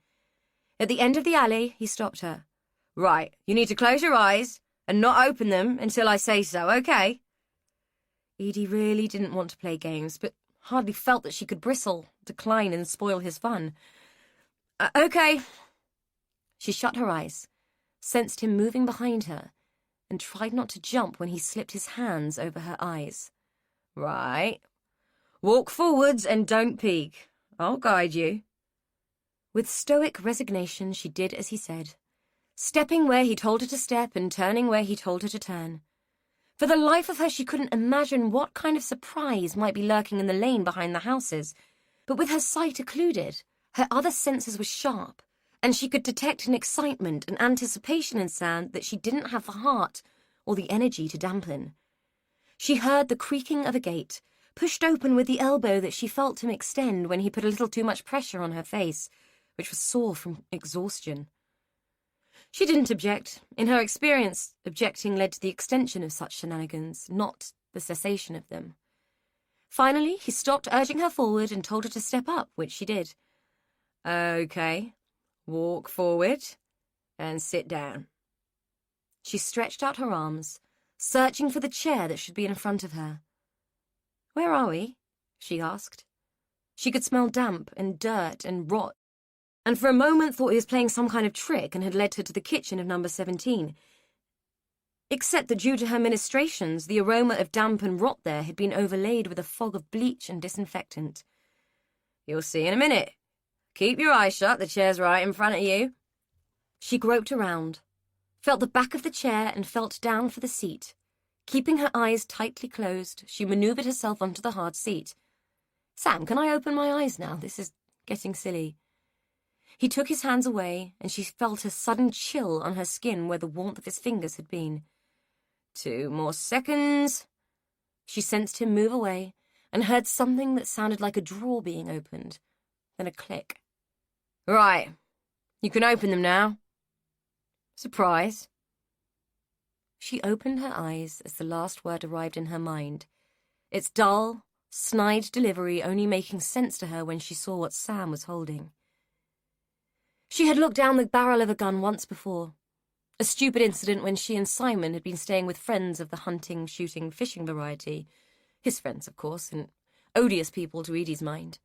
At the end of the alley, he stopped her. "Right, you need to close your eyes and not open them until I say so, okay?" Edie really didn't want to play games, but hardly felt that she could bristle, decline, and spoil his fun. Okay." She shut her eyes, sensed him moving behind her, and tried not to jump when he slipped his hands over her eyes. "Right. Walk forwards and don't peek. I'll guide you." With stoic resignation, she did as he said, stepping where he told her to step and turning where he told her to turn. For the life of her, she couldn't imagine what kind of surprise might be lurking in the lane behind the houses, but with her sight occluded, her other senses were sharp, and she could detect an excitement and anticipation in Sam that she didn't have the heart or the energy to dampen. She heard the creaking of a gate, pushed open with the elbow that she felt him extend when he put a little too much pressure on her face, which was sore from exhaustion. She didn't object. In her experience, objecting led to the extension of such shenanigans, not the cessation of them. Finally, he stopped urging her forward and told her to step up, which she did. Okay, walk forward and sit down. She stretched out her arms, searching for the chair that should be in front of her. Where are we? She asked. She could smell damp and dirt and rot, and for a moment thought he was playing some kind of trick and had led her to the kitchen of number 17. Except that due to her ministrations, the aroma of damp and rot there had been overlaid with a fog of bleach and disinfectant. You'll see in a minute. Keep your eyes shut, the chair's right in front of you. She groped around, felt the back of the chair and felt down for the seat. Keeping her eyes tightly closed, she manoeuvred herself onto the hard seat. Sam, can I open my eyes now? This is getting silly. He took his hands away, and she felt a sudden chill on her skin where the warmth of his fingers had been. 2 more seconds. She sensed him move away and heard something that sounded like a drawer being opened, then a click. Right, you can open them now. Surprise. She opened her eyes as the last word arrived in her mind, its dull, snide delivery only making sense to her when she saw what Sam was holding. She had looked down the barrel of a gun once before, a stupid incident when she and Simon had been staying with friends of the hunting, shooting, fishing variety. His friends, of course, and odious people to Edie's mind.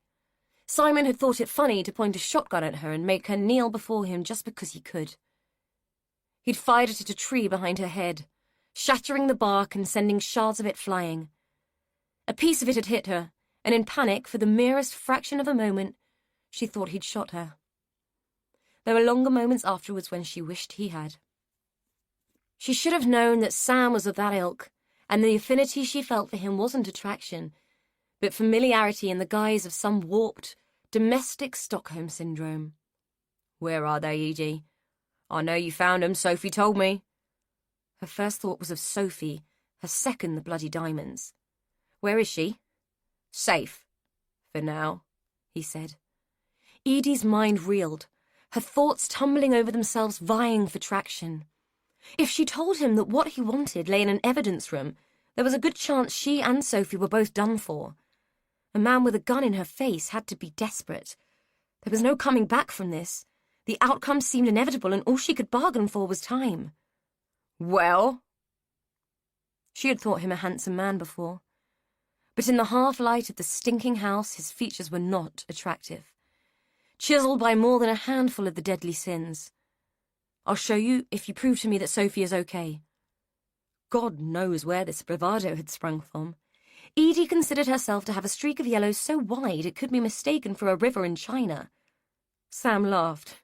Simon had thought it funny to point a shotgun at her and make her kneel before him just because he could. He'd fired it at a tree behind her head, shattering the bark and sending shards of it flying. A piece of it had hit her, and in panic, for the merest fraction of a moment, she thought he'd shot her. There were longer moments afterwards when she wished he had. She should have known that Sam was of that ilk, and the affinity she felt for him wasn't attraction, but familiarity in the guise of some warped, domestic Stockholm syndrome. Where are they, Edie? I know you found them, Sophie told me. Her first thought was of Sophie, her second the bloody diamonds. Where is she? Safe. For now, he said. Edie's mind reeled, her thoughts tumbling over themselves, vying for traction. If she told him that what he wanted lay in an evidence room, there was a good chance she and Sophie were both done for. A man with a gun in her face had to be desperate. There was no coming back from this. The outcome seemed inevitable, and all she could bargain for was time. Well? She had thought him a handsome man before. But in the half-light of the stinking house, his features were not attractive. Chiselled by more than a handful of the deadly sins. I'll show you if you prove to me that Sophie is okay. God knows where this bravado had sprung from. Edie considered herself to have a streak of yellow so wide it could be mistaken for a river in China. Sam laughed.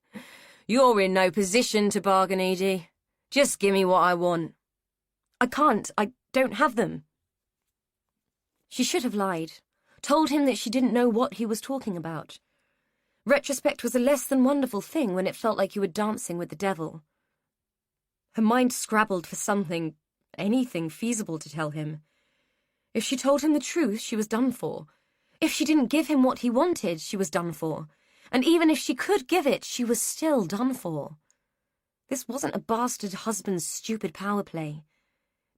You're in no position to bargain, Edie. Just give me what I want. I can't. I don't have them. She should have lied, told him that she didn't know what he was talking about. Retrospect was a less than wonderful thing when it felt like you were dancing with the devil. Her mind scrabbled for something, anything feasible to tell him. If she told him the truth, she was done for. If she didn't give him what he wanted, she was done for. And even if she could give it, she was still done for. This wasn't a bastard husband's stupid power play.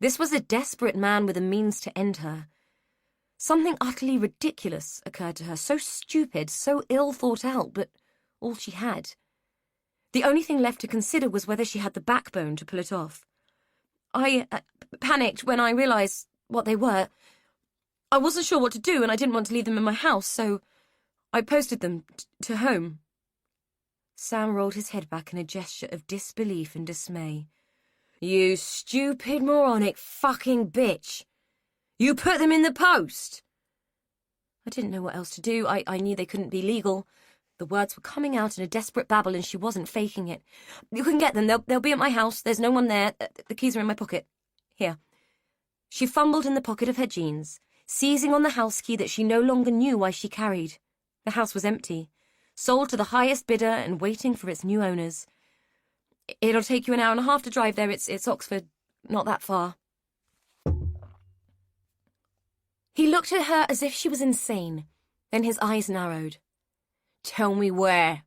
This was a desperate man with a means to end her. Something utterly ridiculous occurred to her, so stupid, so ill thought out, but all she had. The only thing left to consider was whether she had the backbone to pull it off. I panicked when I realised what they were. I wasn't sure what to do, and I didn't want to leave them in my house, so I posted them to home. Sam rolled his head back in a gesture of disbelief and dismay. You stupid, moronic fucking bitch! You put them in the post! I didn't know what else to do. I knew they couldn't be legal. The words were coming out in a desperate babble, and she wasn't faking it. You can get them. They'll be at my house. There's no one there. The keys are in my pocket. Here. She fumbled in the pocket of her jeans, seizing on the house key that she no longer knew why she carried. The house was empty. sold to the highest bidder and waiting for its new owners. It'll take you an hour and a half to drive there. It's Oxford, not that far. He looked at her as if she was insane. Then his eyes narrowed. Tell me where.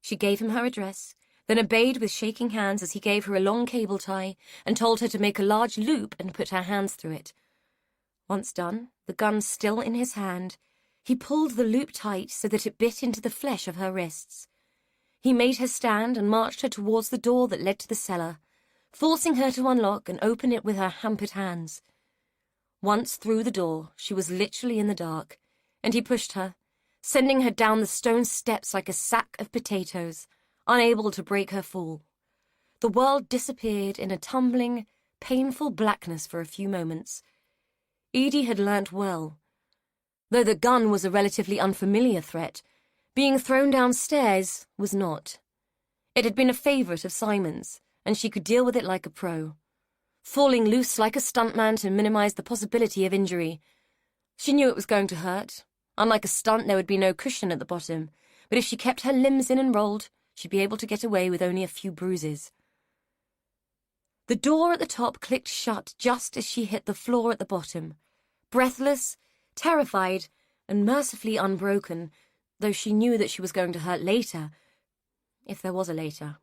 She gave him her address, then obeyed with shaking hands as he gave her a long cable tie and told her to make a large loop and put her hands through it. Once done, the gun still in his hand, he pulled the loop tight so that it bit into the flesh of her wrists. He made her stand and marched her towards the door that led to the cellar, forcing her to unlock and open it with her hampered hands. Once through the door, she was literally in the dark, and he pushed her, sending her down the stone steps like a sack of potatoes, unable to break her fall. The world disappeared in a tumbling, painful blackness for a few moments. Edie had learnt well. Though the gun was a relatively unfamiliar threat, being thrown downstairs was not. It had been a favourite of Simon's, and she could deal with it like a pro, falling loose like a stuntman to minimise the possibility of injury. She knew it was going to hurt. Unlike a stunt, there would be no cushion at the bottom, but if she kept her limbs in and rolled, she'd be able to get away with only a few bruises. The door at the top clicked shut just as she hit the floor at the bottom, breathless, terrified, and mercifully unbroken, though she knew that she was going to hurt later, if there was a later.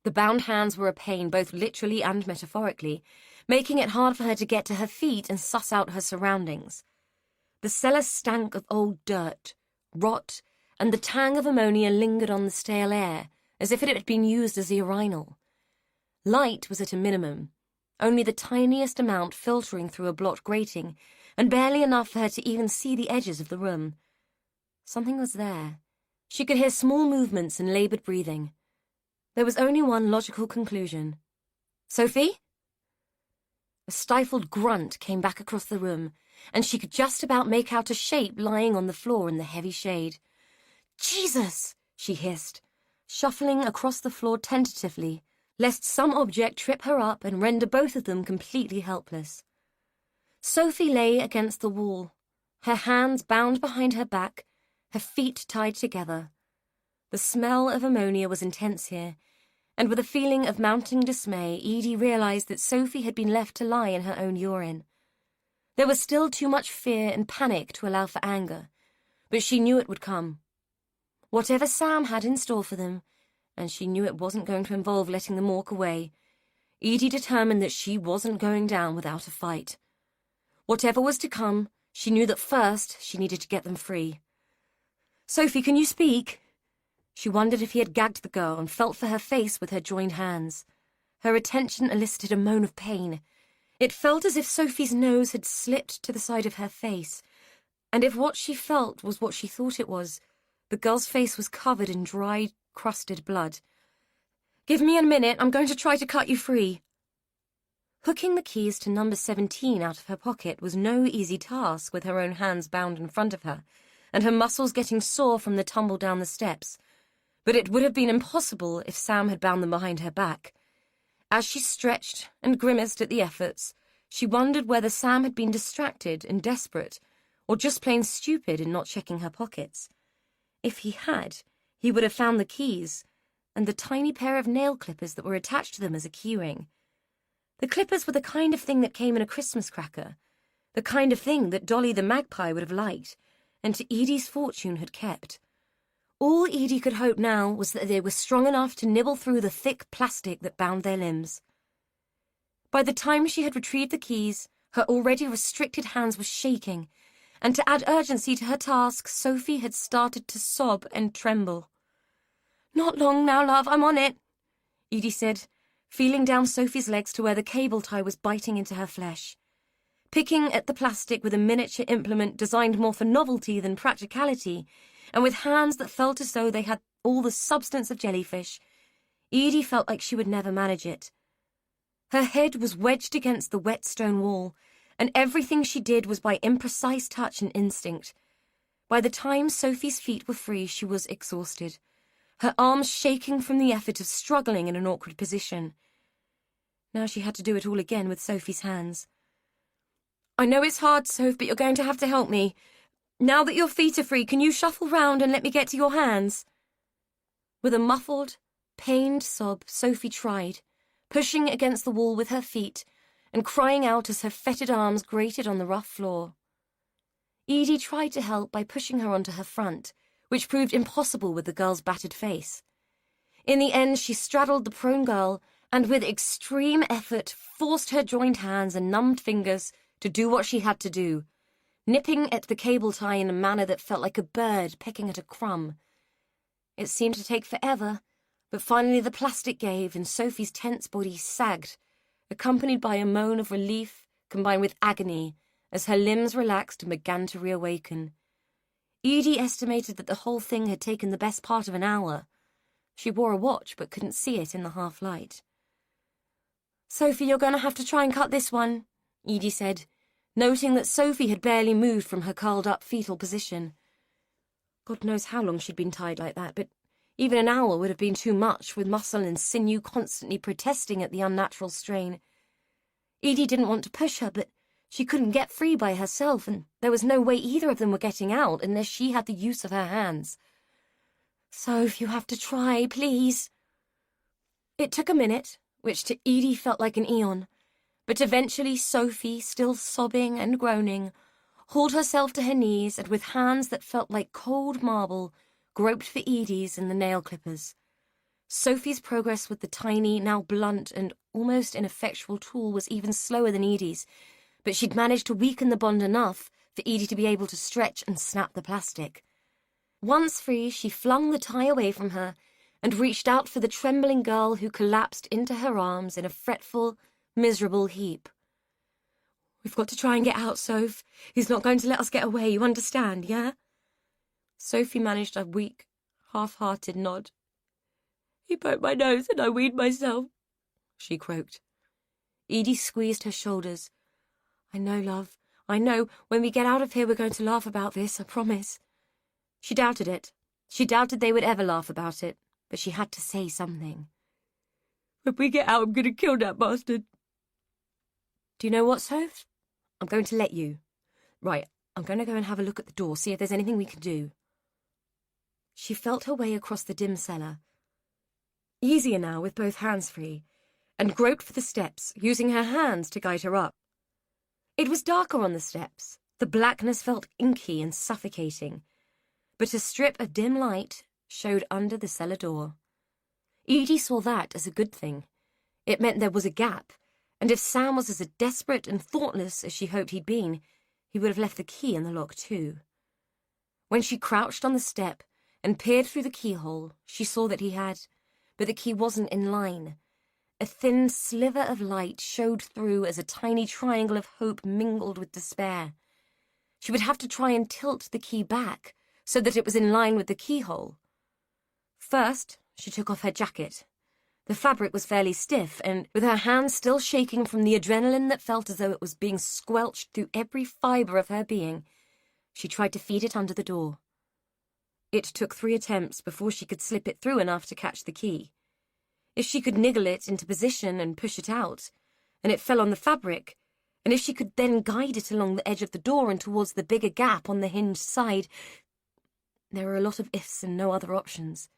The bound hands were a pain, both literally and metaphorically, making it hard for her to get to her feet and suss out her surroundings. The cellar stank of old dirt, rot, and the tang of ammonia lingered on the stale air, as if it had been used as a urinal. Light was at a minimum, only the tiniest amount filtering through a blocked grating, and barely enough for her to even see the edges of the room. Something was there. She could hear small movements and laboured breathing. There was only one logical conclusion. Sophie? A stifled grunt came back across the room, and she could just about make out a shape lying on the floor in the heavy shade. Jesus! She hissed, shuffling across the floor tentatively, lest some object trip her up and render both of them completely helpless. Sophie lay against the wall, her hands bound behind her back, her feet tied together. The smell of ammonia was intense here, and with a feeling of mounting dismay, Edie realised that Sophie had been left to lie in her own urine. There was still too much fear and panic to allow for anger, but she knew it would come. Whatever Sam had in store for them, and she knew it wasn't going to involve letting them walk away, Edie determined that she wasn't going down without a fight. Whatever was to come, she knew that first she needed to get them free. "Sophie, can you speak?" She wondered if he had gagged the girl and felt for her face with her joined hands. Her attention elicited a moan of pain. It felt as if Sophie's nose had slipped to the side of her face, and if what she felt was what she thought it was, the girl's face was covered in dried, crusted blood. "Give me a minute, I'm going to try to cut you free." Hooking the keys to number 17 out of her pocket was no easy task with her own hands bound in front of her, and her muscles getting sore from the tumble down the steps. But it would have been impossible if Sam had bound them behind her back. As she stretched and grimaced at the efforts, she wondered whether Sam had been distracted and desperate, or just plain stupid in not checking her pockets. If he had, he would have found the keys, and the tiny pair of nail clippers that were attached to them as a keyring. The clippers were the kind of thing that came in a Christmas cracker, the kind of thing that Dolly the magpie would have liked, and to Edie's fortune had kept. All Edie could hope now was that they were strong enough to nibble through the thick plastic that bound their limbs. By the time she had retrieved the keys, her already restricted hands were shaking, and to add urgency to her task, Sophie had started to sob and tremble. "Not long now, love, I'm on it," Edie said, feeling down Sophie's legs to where the cable tie was biting into her flesh. Picking at the plastic with a miniature implement designed more for novelty than practicality, and with hands that felt as though they had all the substance of jellyfish, Edie felt like she would never manage it. Her head was wedged against the wet stone wall, and everything she did was by imprecise touch and instinct. By the time Sophie's feet were free, she was exhausted, her arms shaking from the effort of struggling in an awkward position. Now she had to do it all again with Sophie's hands. "I know it's hard, Soph, but you're going to have to help me. Now that your feet are free, can you shuffle round and let me get to your hands? With a muffled, pained sob, Sophie tried, pushing against the wall with her feet and crying out as her fetid arms grated on the rough floor. Edie tried to help by pushing her onto her front, which proved impossible with the girl's battered face. In the end, she straddled the prone girl and with extreme effort forced her joined hands and numbed fingers to do what she had to do, nipping at the cable tie in a manner that felt like a bird pecking at a crumb. It seemed to take forever, but finally the plastic gave and Sophie's tense body sagged, accompanied by a moan of relief combined with agony as her limbs relaxed and began to reawaken. Edie estimated that the whole thing had taken the best part of an hour. She wore a watch but couldn't see it in the half-light. "Sophie, you're going to have to try and cut this one," Edie said, noting that Sophie had barely moved from her curled-up fetal position. God knows how long she'd been tied like that, but even an hour would have been too much, with muscle and sinew constantly protesting at the unnatural strain. Edie didn't want to push her, but she couldn't get free by herself, and there was no way either of them were getting out unless she had the use of her hands. "Soph, you have to try, please." It took a minute, which to Edie felt like an eon, but eventually Sophie, still sobbing and groaning, hauled herself to her knees and with hands that felt like cold marble, groped for Edie's and the nail clippers. Sophie's progress with the tiny, now blunt and almost ineffectual tool was even slower than Edie's, but she'd managed to weaken the bond enough for Edie to be able to stretch and snap the plastic. Once free, she flung the tie away from her and reached out for the trembling girl who collapsed into her arms in a fretful, miserable heap. "We've got to try and get out, Soph. He's not going to let us get away, you understand, yeah?" Sophie managed a weak, half-hearted nod. "He poked my nose and I weed myself," she croaked. Edie squeezed her shoulders. "I know, love. I know. When we get out of here, we're going to laugh about this, I promise." She doubted it. She doubted they would ever laugh about it, but she had to say something. "When we get out, I'm going to kill that bastard." "Do you know what, Soph? I'm going to let you. Right, I'm going to go and have a look at the door, see if there's anything we can do." She felt her way across the dim cellar, easier now with both hands free, and groped for the steps, using her hands to guide her up. It was darker on the steps. The blackness felt inky and suffocating, but a strip of dim light showed under the cellar door. Edie saw that as a good thing. It meant there was a gap, and if Sam was as desperate and thoughtless as she hoped he'd been, he would have left the key in the lock too. When she crouched on the step and peered through the keyhole, she saw that he had, but the key wasn't in line. A thin sliver of light showed through as a tiny triangle of hope mingled with despair. She would have to try and tilt the key back so that it was in line with the keyhole. First, she took off her jacket. The fabric was fairly stiff, and with her hands still shaking from the adrenaline that felt as though it was being squelched through every fibre of her being, she tried to feed it under the door. It took 3 attempts before she could slip it through enough to catch the key. If she could niggle it into position and push it out, and it fell on the fabric, and if she could then guide it along the edge of the door and towards the bigger gap on the hinged side, there were a lot of ifs and no other options.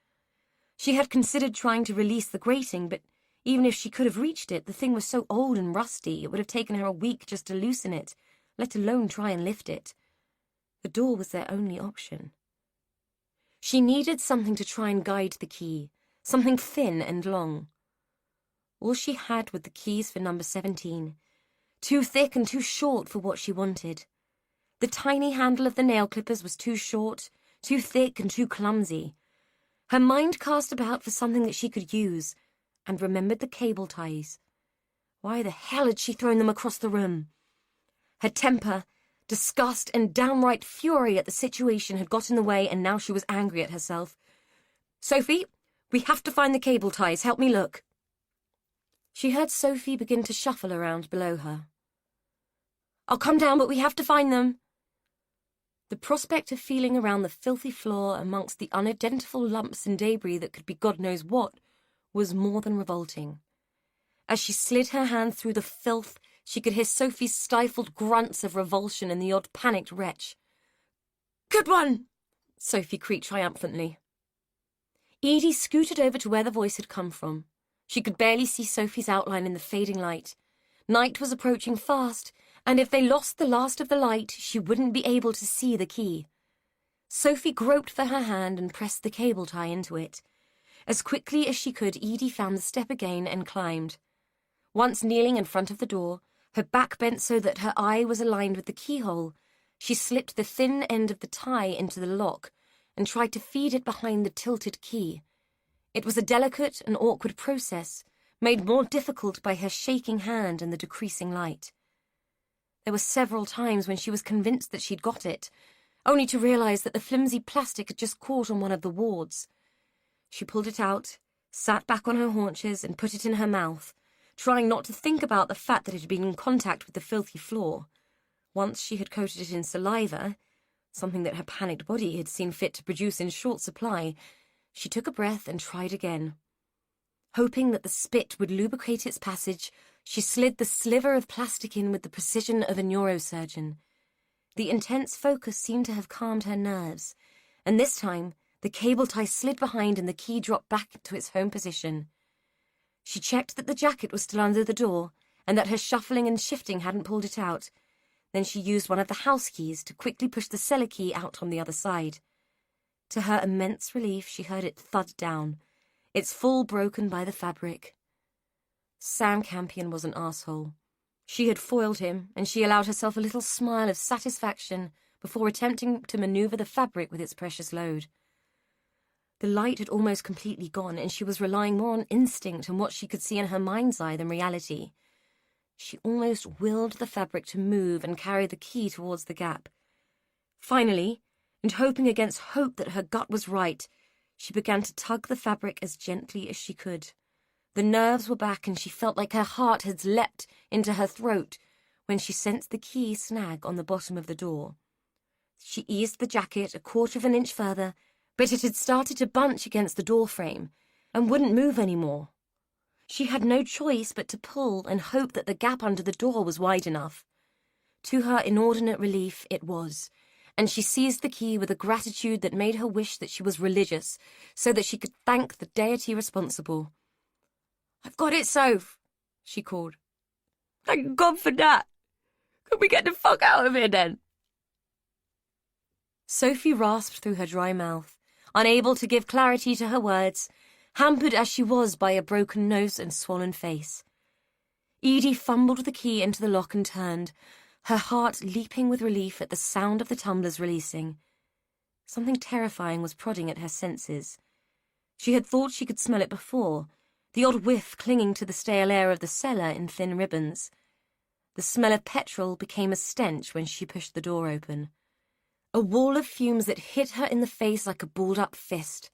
She had considered trying to release the grating, but even if she could have reached it, the thing was so old and rusty it would have taken her a week just to loosen it, let alone try and lift it. The door was their only option. She needed something to try and guide the key, something thin and long. All she had were the keys for number 17, too thick and too short for what she wanted. The tiny handle of the nail clippers was too short, too thick and too clumsy. Her mind cast about for something that she could use, and remembered the cable ties. Why the hell had she thrown them across the room? Her temper, disgust, and downright fury at the situation had got in the way, and now she was angry at herself. "Sophie, we have to find the cable ties. Help me look." She heard Sophie begin to shuffle around below her. "I'll come down, but we have to find them." The prospect of feeling around the filthy floor amongst the unidentifiable lumps and debris that could be God knows what was more than revolting. As she slid her hand through the filth, she could hear Sophie's stifled grunts of revulsion and the odd panicked retch. Good one, Sophie creaked triumphantly. Edie scooted over to where the voice had come from. She could barely see Sophie's outline in the fading light. Night was approaching fast, and if they lost the last of the light, she wouldn't be able to see the key. Sophie groped for her hand and pressed the cable tie into it. As quickly as she could, Edie found the step again and climbed. Once kneeling in front of the door, her back bent so that her eye was aligned with the keyhole, she slipped the thin end of the tie into the lock and tried to feed it behind the tilted key. It was a delicate and awkward process, made more difficult by her shaking hand and the decreasing light. There were several times when she was convinced that she'd got it, only to realize that the flimsy plastic had just caught on one of the wards. She pulled it out, sat back on her haunches, and put it in her mouth, trying not to think about the fact that it had been in contact with the filthy floor. Once she had coated it in saliva, something that her panicked body had seen fit to produce in short supply, she took a breath and tried again. Hoping that the spit would lubricate its passage, she slid the sliver of plastic in with the precision of a neurosurgeon. The intense focus seemed to have calmed her nerves, and this time the cable tie slid behind and the key dropped back to its home position. She checked that the jacket was still under the door and that her shuffling and shifting hadn't pulled it out. Then she used one of the house keys to quickly push the cellar key out on the other side. To her immense relief, she heard it thud down, its fall broken by the fabric. Sam Campion was an arsehole. She had foiled him, and she allowed herself a little smile of satisfaction before attempting to maneuver the fabric with its precious load. The light had almost completely gone, and she was relying more on instinct and what she could see in her mind's eye than reality. She almost willed the fabric to move and carry the key towards the gap. Finally, and hoping against hope that her gut was right, she began to tug the fabric as gently as she could. The nerves were back, and she felt like her heart had leapt into her throat when she sensed the key snag on the bottom of the door. She eased the jacket 1/4 inch further, but it had started to bunch against the door frame and wouldn't move anymore. She had no choice but to pull and hope that the gap under the door was wide enough. To her inordinate relief, it was, and she seized the key with a gratitude that made her wish that she was religious, so that she could thank the deity responsible. "I've got it, Soph," she called. "Thank God for that. Could we get the fuck out of here, then?" Sophie rasped through her dry mouth, unable to give clarity to her words, hampered as she was by a broken nose and swollen face. Edie fumbled the key into the lock and turned, her heart leaping with relief at the sound of the tumblers releasing. Something terrifying was prodding at her senses. She had thought she could smell it before, the odd whiff clinging to the stale air of the cellar in thin ribbons. The smell of petrol became a stench when she pushed the door open. A wall of fumes that hit her in the face like a balled-up fist.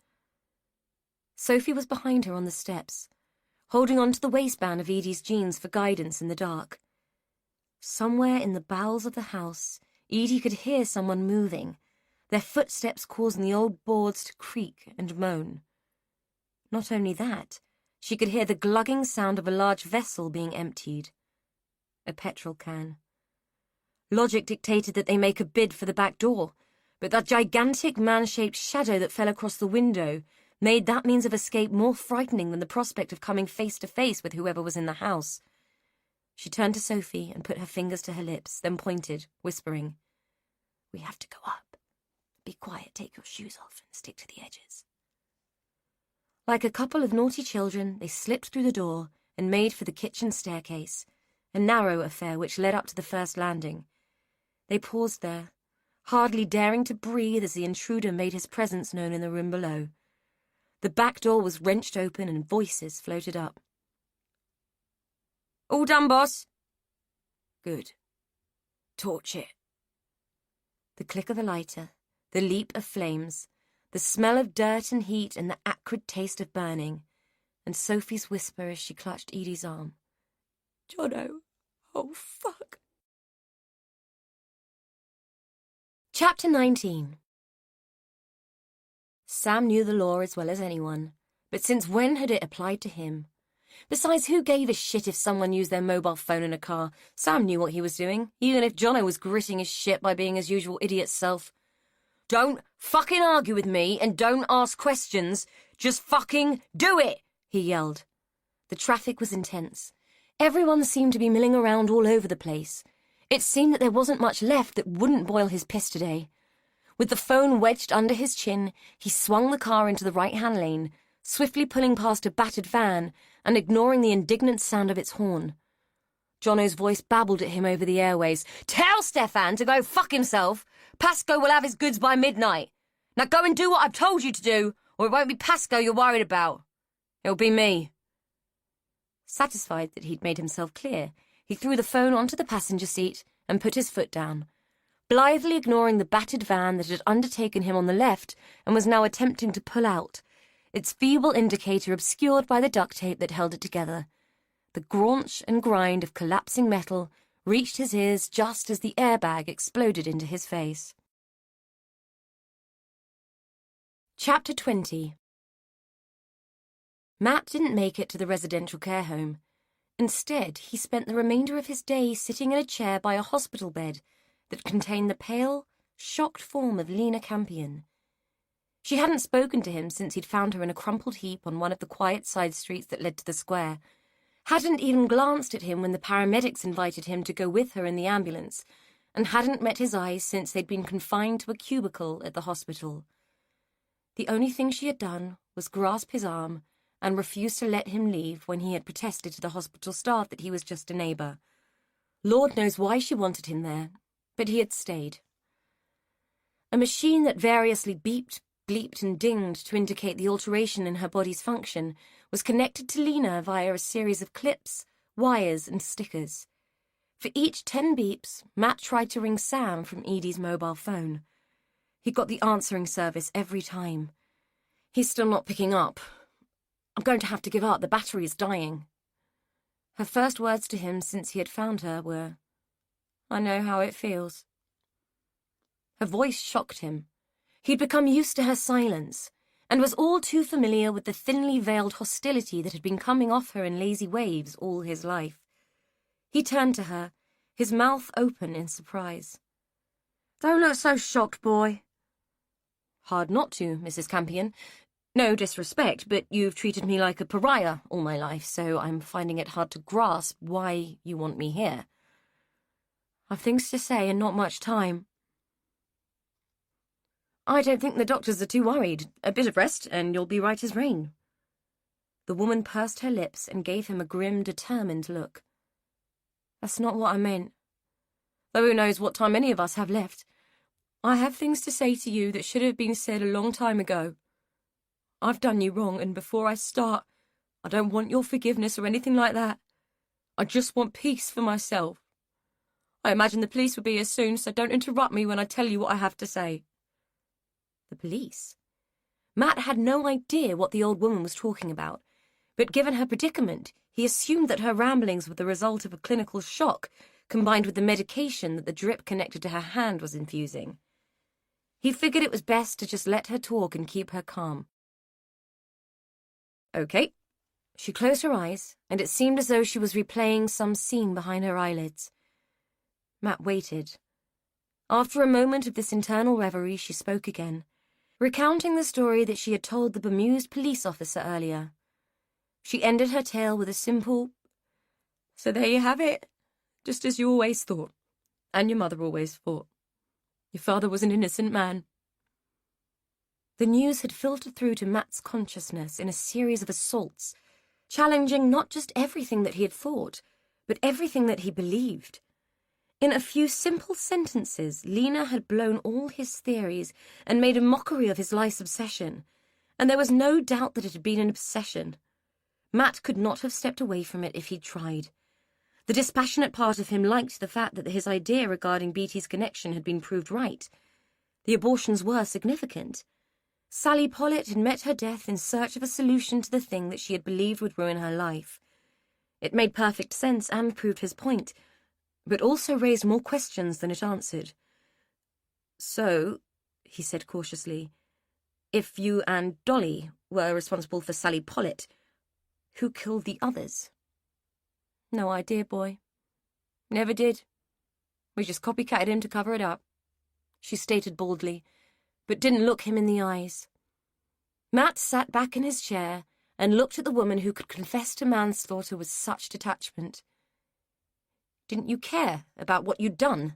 Sophie was behind her on the steps, holding onto the waistband of Edie's jeans for guidance in the dark. Somewhere in the bowels of the house, Edie could hear someone moving, their footsteps causing the old boards to creak and moan. Not only that, she could hear the glugging sound of a large vessel being emptied. A petrol can. Logic dictated that they make a bid for the back door, but that gigantic man-shaped shadow that fell across the window made that means of escape more frightening than the prospect of coming face to face with whoever was in the house. She turned to Sophie and put her fingers to her lips, then pointed, whispering, "We have to go up. Be quiet, take your shoes off, and stick to the edges." Like a couple of naughty children, they slipped through the door and made for the kitchen staircase, a narrow affair which led up to the first landing. They paused there, hardly daring to breathe as the intruder made his presence known in the room below. The back door was wrenched open and voices floated up. "All done, boss?" "Good. Torch it." The click of a lighter, the leap of flames, the smell of dirt and heat and the acrid taste of burning, and Sophie's whisper as she clutched Edie's arm. "Jono, oh fuck." Chapter 19. Sam knew the law as well as anyone, but since when had it applied to him? Besides, who gave a shit if someone used their mobile phone in a car? Sam knew what he was doing, even if Jono was gritting his shit by being his usual idiot self. Don't fucking argue with me and don't ask questions. Just fucking do it, he yelled. The traffic was intense. Everyone seemed to be milling around all over the place. It seemed that there wasn't much left that wouldn't boil his piss today. With the phone wedged under his chin, he swung the car into the right-hand lane, swiftly pulling past a battered van and ignoring the indignant sound of its horn. Jono's voice babbled at him over the airways. Tell Stefan to go fuck himself. Pasco will have his goods by midnight. Now go and do what I've told you to do, or it won't be Pasco you're worried about. It'll be me. Satisfied that he'd made himself clear, he threw the phone onto the passenger seat and put his foot down, blithely ignoring the battered van that had undertaken him on the left and was now attempting to pull out, its feeble indicator obscured by the duct tape that held it together. The graunch and grind of collapsing metal reached his ears just as the airbag exploded into his face. Chapter 20. Matt didn't make it to the residential care home. Instead, he spent the remainder of his day sitting in a chair by a hospital bed that contained the pale, shocked form of Lena Campion. She hadn't spoken to him since he'd found her in a crumpled heap on one of the quiet side streets that led to the square, hadn't even glanced at him when the paramedics invited him to go with her in the ambulance, and hadn't met his eyes since they'd been confined to a cubicle at the hospital. The only thing she had done was grasp his arm and refuse to let him leave when he had protested to the hospital staff that he was just a neighbour. Lord knows why she wanted him there, but he had stayed. A machine that variously beeped, bleeped and dinged to indicate the alteration in her body's function was connected to Lena via a series of clips, wires and stickers. For each 10 beeps, Matt tried to ring Sam from Edie's mobile phone. He got the answering service every time. He's still not picking up. I'm going to have to give up. The battery is dying. Her first words to him since he had found her were, I know how it feels. Her voice shocked him. He'd become used to her silence, and was all too familiar with the thinly veiled hostility that had been coming off her in lazy waves all his life. He turned to her, his mouth open in surprise. Don't look so shocked, boy. Hard not to, Mrs. Campion. No disrespect, but you've treated me like a pariah all my life, so I'm finding it hard to grasp why you want me here. I've things to say and not much time. I don't think the doctors are too worried. A bit of rest, and you'll be right as rain. The woman pursed her lips and gave him a grim, determined look. That's not what I meant. Though who knows what time any of us have left. I have things to say to you that should have been said a long time ago. I've done you wrong, and before I start, I don't want your forgiveness or anything like that. I just want peace for myself. I imagine the police will be here soon, so don't interrupt me when I tell you what I have to say. The police? Matt had no idea what the old woman was talking about, but given her predicament, he assumed that her ramblings were the result of a clinical shock combined with the medication that the drip connected to her hand was infusing. He figured it was best to just let her talk and keep her calm. Okay. She closed her eyes, and it seemed as though she was replaying some scene behind her eyelids. Matt waited. After a moment of this internal reverie, she spoke again, recounting the story that she had told the bemused police officer earlier. She ended her tale with a simple, "So there you have it, just as you always thought, and your mother always thought. Your father was an innocent man." The news had filtered through to Matt's consciousness in a series of assaults, challenging not just everything that he had thought, but everything that he believed. In a few simple sentences, Lena had blown all his theories and made a mockery of his life's obsession, and there was no doubt that it had been an obsession. Matt could not have stepped away from it if he'd tried. The dispassionate part of him liked the fact that his idea regarding Beatty's connection had been proved right. The abortions were significant. Sally Pollitt had met her death in search of a solution to the thing that she had believed would ruin her life. It made perfect sense and proved his point, but also raised more questions than it answered. "So," he said cautiously, "if you and Dolly were responsible for Sally Pollitt, who killed the others?" "No idea, boy. Never did. We just copycatted him to cover it up," she stated baldly, but didn't look him in the eyes. Matt sat back in his chair and looked at the woman who could confess to manslaughter with such detachment. Didn't you care about what you'd done?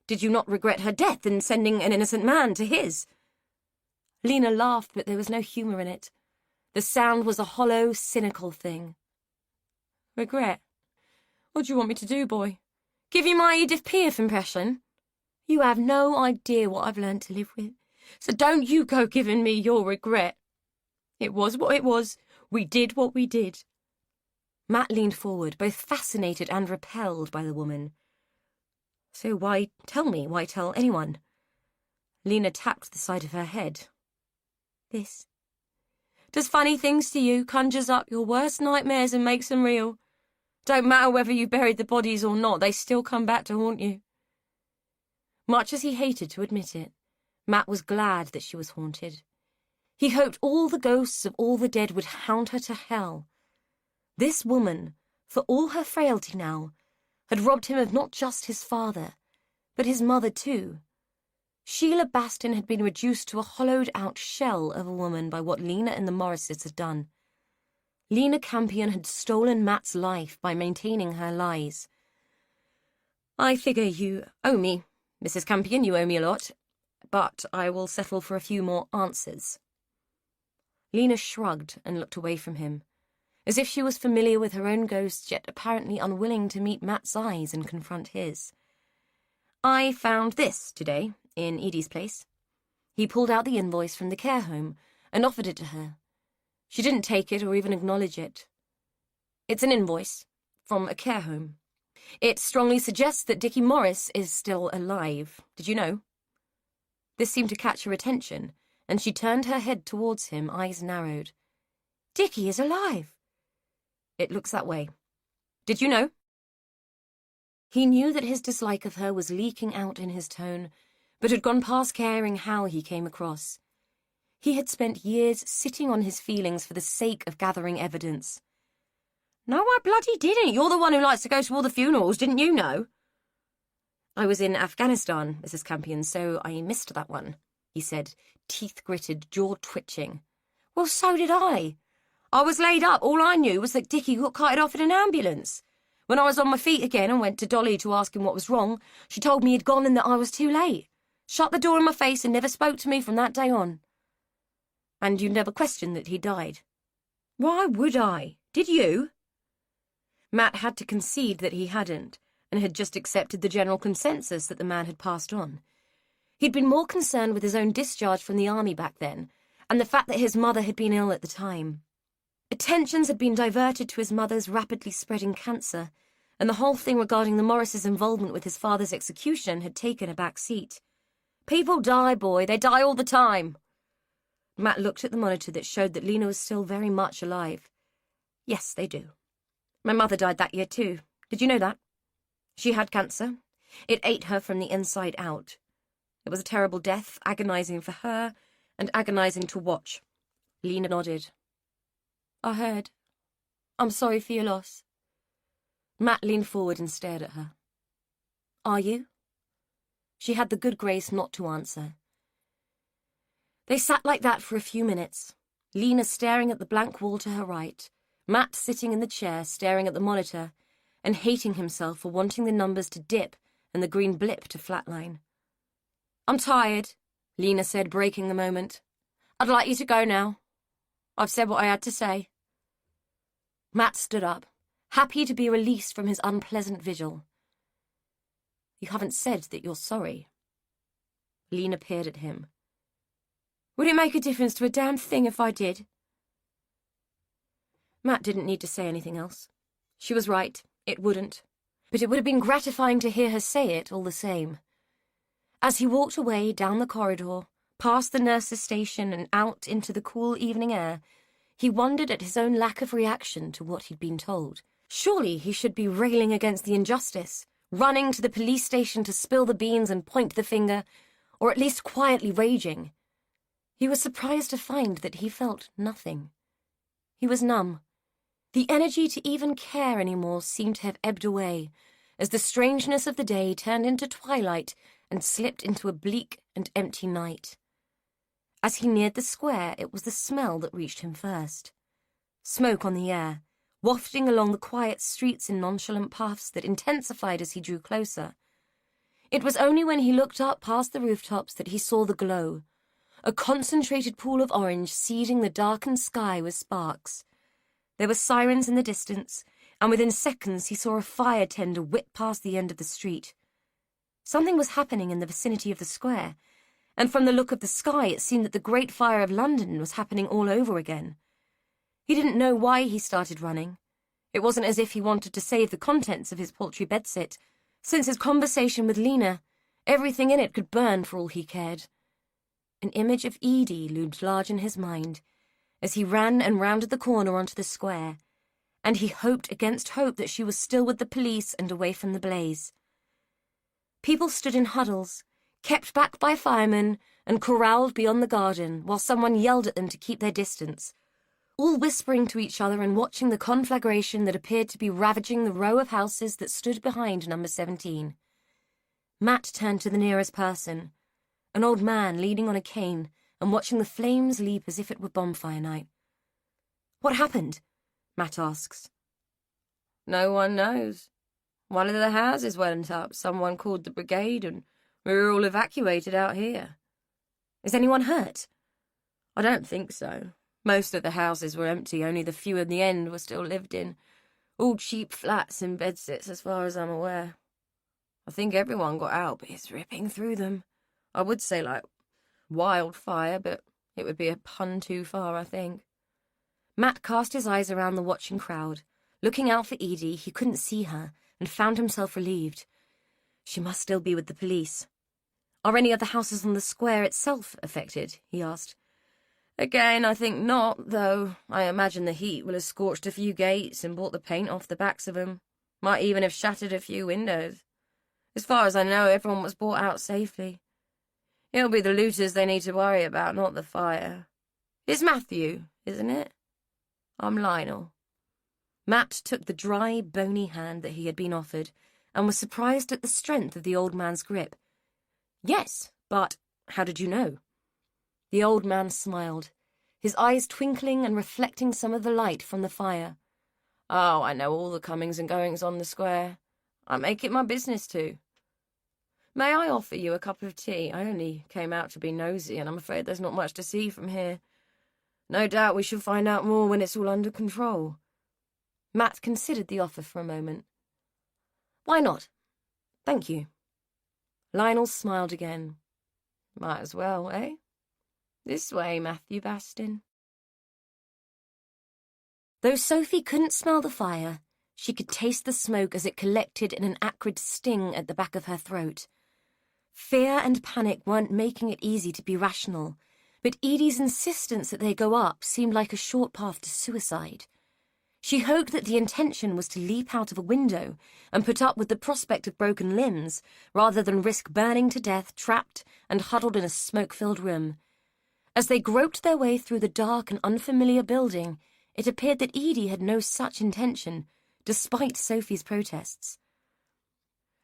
Did you not regret her death in sending an innocent man to his? Lena laughed, but there was no humour in it. The sound was a hollow, cynical thing. Regret? What do you want me to do, boy? Give you my Edith Piaf impression? You have no idea what I've learned to live with, so don't you go giving me your regret. It was what it was. We did what we did. Matt leaned forward, both fascinated and repelled by the woman. So why tell me? Why tell anyone? Lena tapped the side of her head. This. Does funny things to you, conjures up your worst nightmares and makes them real. Don't matter whether you buried the bodies or not, they still come back to haunt you. Much as he hated to admit it, Matt was glad that she was haunted. He hoped all the ghosts of all the dead would hound her to hell. This woman, for all her frailty now, had robbed him of not just his father, but his mother too. Sheila Baston had been reduced to a hollowed-out shell of a woman by what Lena and the Morrises had done. Lena Campion had stolen Matt's life by maintaining her lies. I figure you owe me, Mrs. Campion, you owe me a lot, but I will settle for a few more answers. Lena shrugged and looked away from him, as if she was familiar with her own ghosts, yet apparently unwilling to meet Matt's eyes and confront his. I found this today, in Edie's place. He pulled out the invoice from the care home and offered it to her. She didn't take it or even acknowledge it. It's an invoice from a care home. It strongly suggests that Dickie Morris is still alive. Did you know? This seemed to catch her attention, and she turned her head towards him, eyes narrowed. Dickie is alive. It looks that way. Did you know? He knew that his dislike of her was leaking out in his tone, but had gone past caring how he came across. He had spent years sitting on his feelings for the sake of gathering evidence. No, I bloody didn't. You're the one who likes to go to all the funerals, didn't you know? I was in Afghanistan, Mrs. Campion, so I missed that one, he said, teeth gritted, jaw twitching. Well, so did I. I was laid up. All I knew was that Dickie got carted off in an ambulance. When I was on my feet again and went to Dolly to ask him what was wrong, she told me he'd gone and that I was too late. Shut the door in my face and never spoke to me from that day on. And you never questioned that he died? Why would I? Did you? Matt had to concede that he hadn't, and had just accepted the general consensus that the man had passed on. He'd been more concerned with his own discharge from the army back then, and the fact that his mother had been ill at the time. Attentions had been diverted to his mother's rapidly spreading cancer, and the whole thing regarding the Morrises' involvement with his father's execution had taken a back seat. People die, boy. They die all the time. Matt looked at the monitor that showed that Lena was still very much alive. Yes, they do. My mother died that year too. Did you know that? She had cancer. It ate her from the inside out. It was a terrible death, agonizing for her and agonizing to watch. Lena nodded. I heard. I'm sorry for your loss. Matt leaned forward and stared at her. Are you? She had the good grace not to answer. They sat like that for a few minutes, Lena staring at the blank wall to her right, Matt sitting in the chair staring at the monitor and hating himself for wanting the numbers to dip and the green blip to flatline. I'm tired, Lena said, breaking the moment. I'd like you to go now. I've said what I had to say. Matt stood up, happy to be released from his unpleasant vigil. You haven't said that you're sorry. Lena peered at him. Would it make a difference to a damn thing if I did? Matt didn't need to say anything else. She was right, it wouldn't. But it would have been gratifying to hear her say it all the same. As he walked away down the corridor, past the nurse's station and out into the cool evening air, he wondered at his own lack of reaction to what he'd been told. Surely he should be railing against the injustice, running to the police station to spill the beans and point the finger, or at least quietly raging. He was surprised to find that he felt nothing. He was numb. The energy to even care anymore seemed to have ebbed away, as the strangeness of the day turned into twilight and slipped into a bleak and empty night. As he neared the square, it was the smell that reached him first. Smoke on the air, wafting along the quiet streets in nonchalant puffs that intensified as he drew closer. It was only when he looked up past the rooftops that he saw the glow, a concentrated pool of orange seeding the darkened sky with sparks. There were sirens in the distance, and within seconds he saw a fire tender whip past the end of the street. Something was happening in the vicinity of the square, and from the look of the sky it seemed that the Great Fire of London was happening all over again. He didn't know why he started running. It wasn't as if he wanted to save the contents of his paltry bedsit. Since his conversation with Lena, everything in it could burn for all he cared. An image of Edie loomed large in his mind as he ran and rounded the corner onto the square, and he hoped against hope that she was still with the police and away from the blaze. People stood in huddles, kept back by firemen, and corralled beyond the garden while someone yelled at them to keep their distance, all whispering to each other and watching the conflagration that appeared to be ravaging the row of houses that stood behind number 17. Matt turned to the nearest person, an old man leaning on a cane and watching the flames leap as if it were bonfire night. "What happened?" Matt asks. "No one knows. One of the houses went up, someone called the brigade, and we were all evacuated out here." "Is anyone hurt?" "I don't think so. Most of the houses were empty, only the few in the end were still lived in. All cheap flats and bedsits, as far as I'm aware. I think everyone got out, but it's ripping through them. I would say like wildfire, but it would be a pun too far, I think." Matt cast his eyes around the watching crowd. Looking out for Edie, he couldn't see her, and found himself relieved. She must still be with the police. "Are any of the houses on the square itself affected?" he asked. "Again, I think not, though I imagine the heat will have scorched a few gates and brought the paint off the backs of them. Might even have shattered a few windows. As far as I know, everyone was brought out safely. It'll be the looters they need to worry about, not the fire. It's Matthew, isn't it? I'm Lionel." Matt took the dry, bony hand that he had been offered and was surprised at the strength of the old man's grip. "Yes, but how did you know?" The old man smiled, his eyes twinkling and reflecting some of the light from the fire. "Oh, I know all the comings and goings on the square. I make it my business to. May I offer you a cup of tea? I only came out to be nosy, and I'm afraid there's not much to see from here. No doubt we shall find out more when it's all under control." Matt considered the offer for a moment. "Why not? Thank you." Lionel smiled again. "Might as well, eh? This way, Matthew Bastin." Though Sophie couldn't smell the fire, she could taste the smoke as it collected in an acrid sting at the back of her throat. Fear and panic weren't making it easy to be rational, but Edie's insistence that they go up seemed like a short path to suicide. She hoped that the intention was to leap out of a window and put up with the prospect of broken limbs, rather than risk burning to death trapped and huddled in a smoke-filled room. As they groped their way through the dark and unfamiliar building, it appeared that Edie had no such intention, despite Sophie's protests.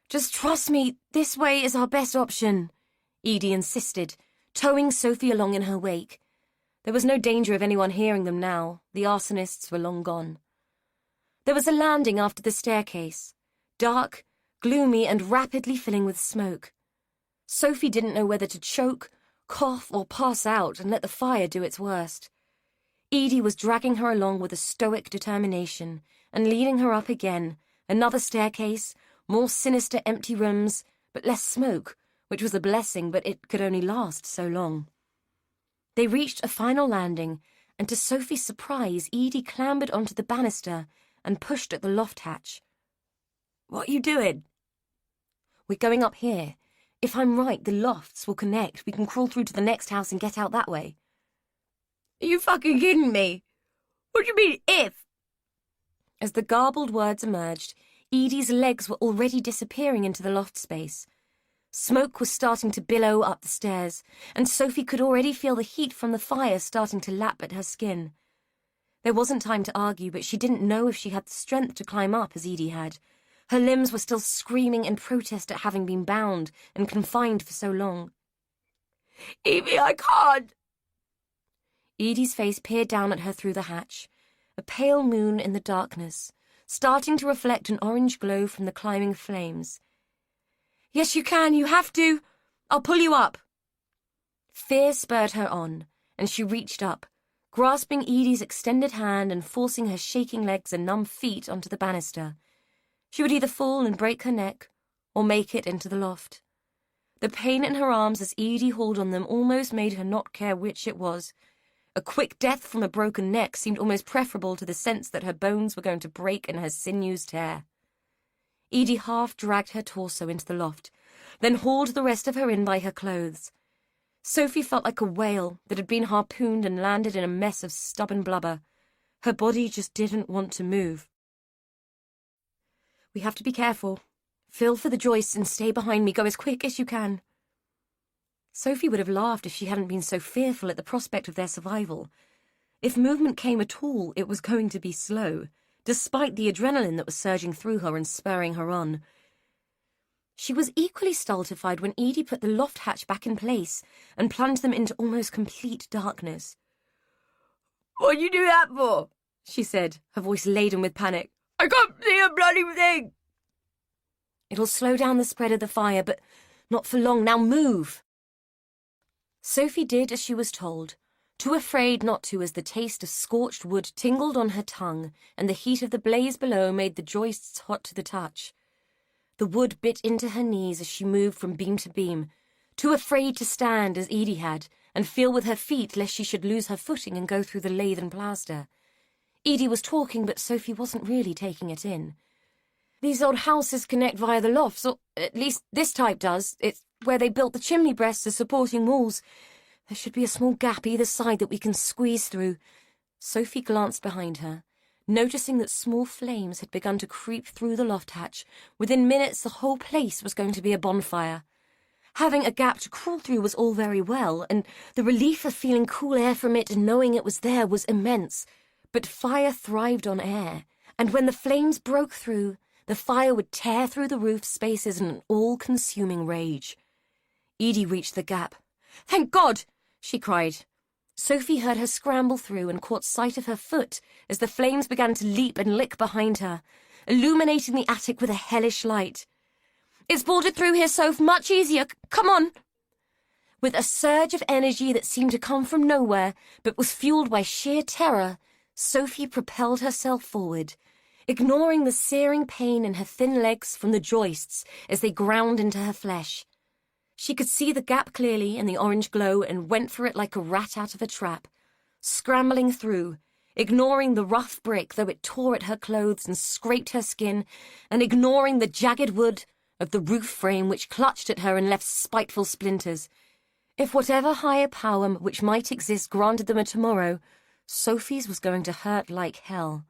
"Just trust me, this way is our best option," Edie insisted, towing Sophie along in her wake. There was no danger of anyone hearing them now. The arsonists were long gone. There was a landing after the staircase, dark, gloomy, and rapidly filling with smoke. Sophie didn't know whether to choke, cough, or pass out and let the fire do its worst. Edie was dragging her along with a stoic determination and leading her up again, another staircase, more sinister empty rooms, but less smoke, which was a blessing, but it could only last so long. They reached a final landing, and to Sophie's surprise, Edie clambered onto the banister and pushed at the loft hatch. "What are you doing?" "We're going up here. If I'm right, the lofts will connect. We can crawl through to the next house and get out that way." "Are you fucking kidding me? What do you mean, if?" As the garbled words emerged, Edie's legs were already disappearing into the loft space. Smoke was starting to billow up the stairs, and Sophie could already feel the heat from the fire starting to lap at her skin. There wasn't time to argue, but she didn't know if she had the strength to climb up as Edie had. Her limbs were still screaming in protest at having been bound and confined for so long. "Evie, I can't. Edie's face peered down at her through the hatch, a pale moon in the darkness, starting to reflect an orange glow from the climbing flames. "Yes, you can, you have to. I'll pull you up." Fear spurred her on, and she reached up, grasping Edie's extended hand and forcing her shaking legs and numb feet onto the banister. She would either fall and break her neck, or make it into the loft. The pain in her arms as Edie hauled on them almost made her not care which it was. A quick death from a broken neck seemed almost preferable to the sense that her bones were going to break and her sinews tear. Edie half dragged her torso into the loft, then hauled the rest of her in by her clothes. Sophie felt like a whale that had been harpooned and landed in a mess of stubborn blubber. Her body just didn't want to move. "We have to be careful. Feel for the joists and stay behind me. Go as quick as you can." Sophie would have laughed if she hadn't been so fearful at the prospect of their survival. If movement came at all, it was going to be slow, despite the adrenaline that was surging through her and spurring her on. She was equally stultified when Edie put the loft hatch back in place and plunged them into almost complete darkness. "What'd you do that for?" she said, her voice laden with panic. "I can't see a bloody thing." "It'll slow down the spread of the fire, but not for long. Now move." Sophie did as she was told, too afraid not to as the taste of scorched wood tingled on her tongue and the heat of the blaze below made the joists hot to the touch. The wood bit into her knees as she moved from beam to beam, too afraid to stand as Edie had and feel with her feet lest she should lose her footing and go through the lathe and plaster. Edie was talking, but Sophie wasn't really taking it in. "These old houses connect via the lofts, or at least this type does. It's where they built the chimney breasts as supporting walls. There should be a small gap either side that we can squeeze through." Sophie glanced behind her, noticing that small flames had begun to creep through the loft hatch. Within minutes, the whole place was going to be a bonfire. Having a gap to crawl through was all very well, and the relief of feeling cool air from it and knowing it was there was immense. But fire thrived on air, and when the flames broke through, the fire would tear through the roof spaces in an all-consuming rage. Edie reached the gap. "Thank God!" she cried. Sophie heard her scramble through and caught sight of her foot as the flames began to leap and lick behind her, illuminating the attic with a hellish light. "It's bolted through here, Soph, much easier. Come on!" With a surge of energy that seemed to come from nowhere, but was fueled by sheer terror, Sophie propelled herself forward, ignoring the searing pain in her thin legs from the joists as they ground into her flesh. She could see the gap clearly in the orange glow and went for it like a rat out of a trap, scrambling through, ignoring the rough brick though it tore at her clothes and scraped her skin, and ignoring the jagged wood of the roof frame which clutched at her and left spiteful splinters. If whatever higher power which might exist granted them a tomorrow, Sophie's was going to hurt like hell.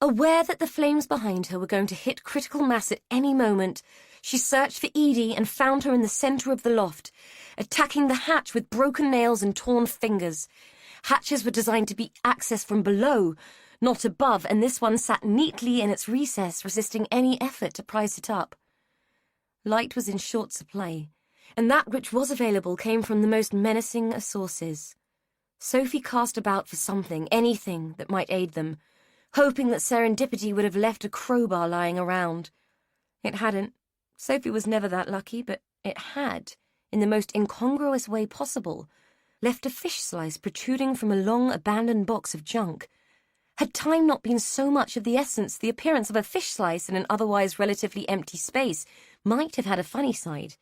Aware that the flames behind her were going to hit critical mass at any moment, she searched for Edie and found her in the center of the loft, attacking the hatch with broken nails and torn fingers. Hatches were designed to be accessed from below, not above, and this one sat neatly in its recess, resisting any effort to prise it up. Light was in short supply, and that which was available came from the most menacing of sources. Sophie cast about for something, anything that might aid them, hoping that serendipity would have left a crowbar lying around. It hadn't. Sophie was never that lucky, but it had, in the most incongruous way possible, left a fish slice protruding from a long abandoned box of junk. Had time not been so much of the essence, the appearance of a fish slice in an otherwise relatively empty space might have had a funny side.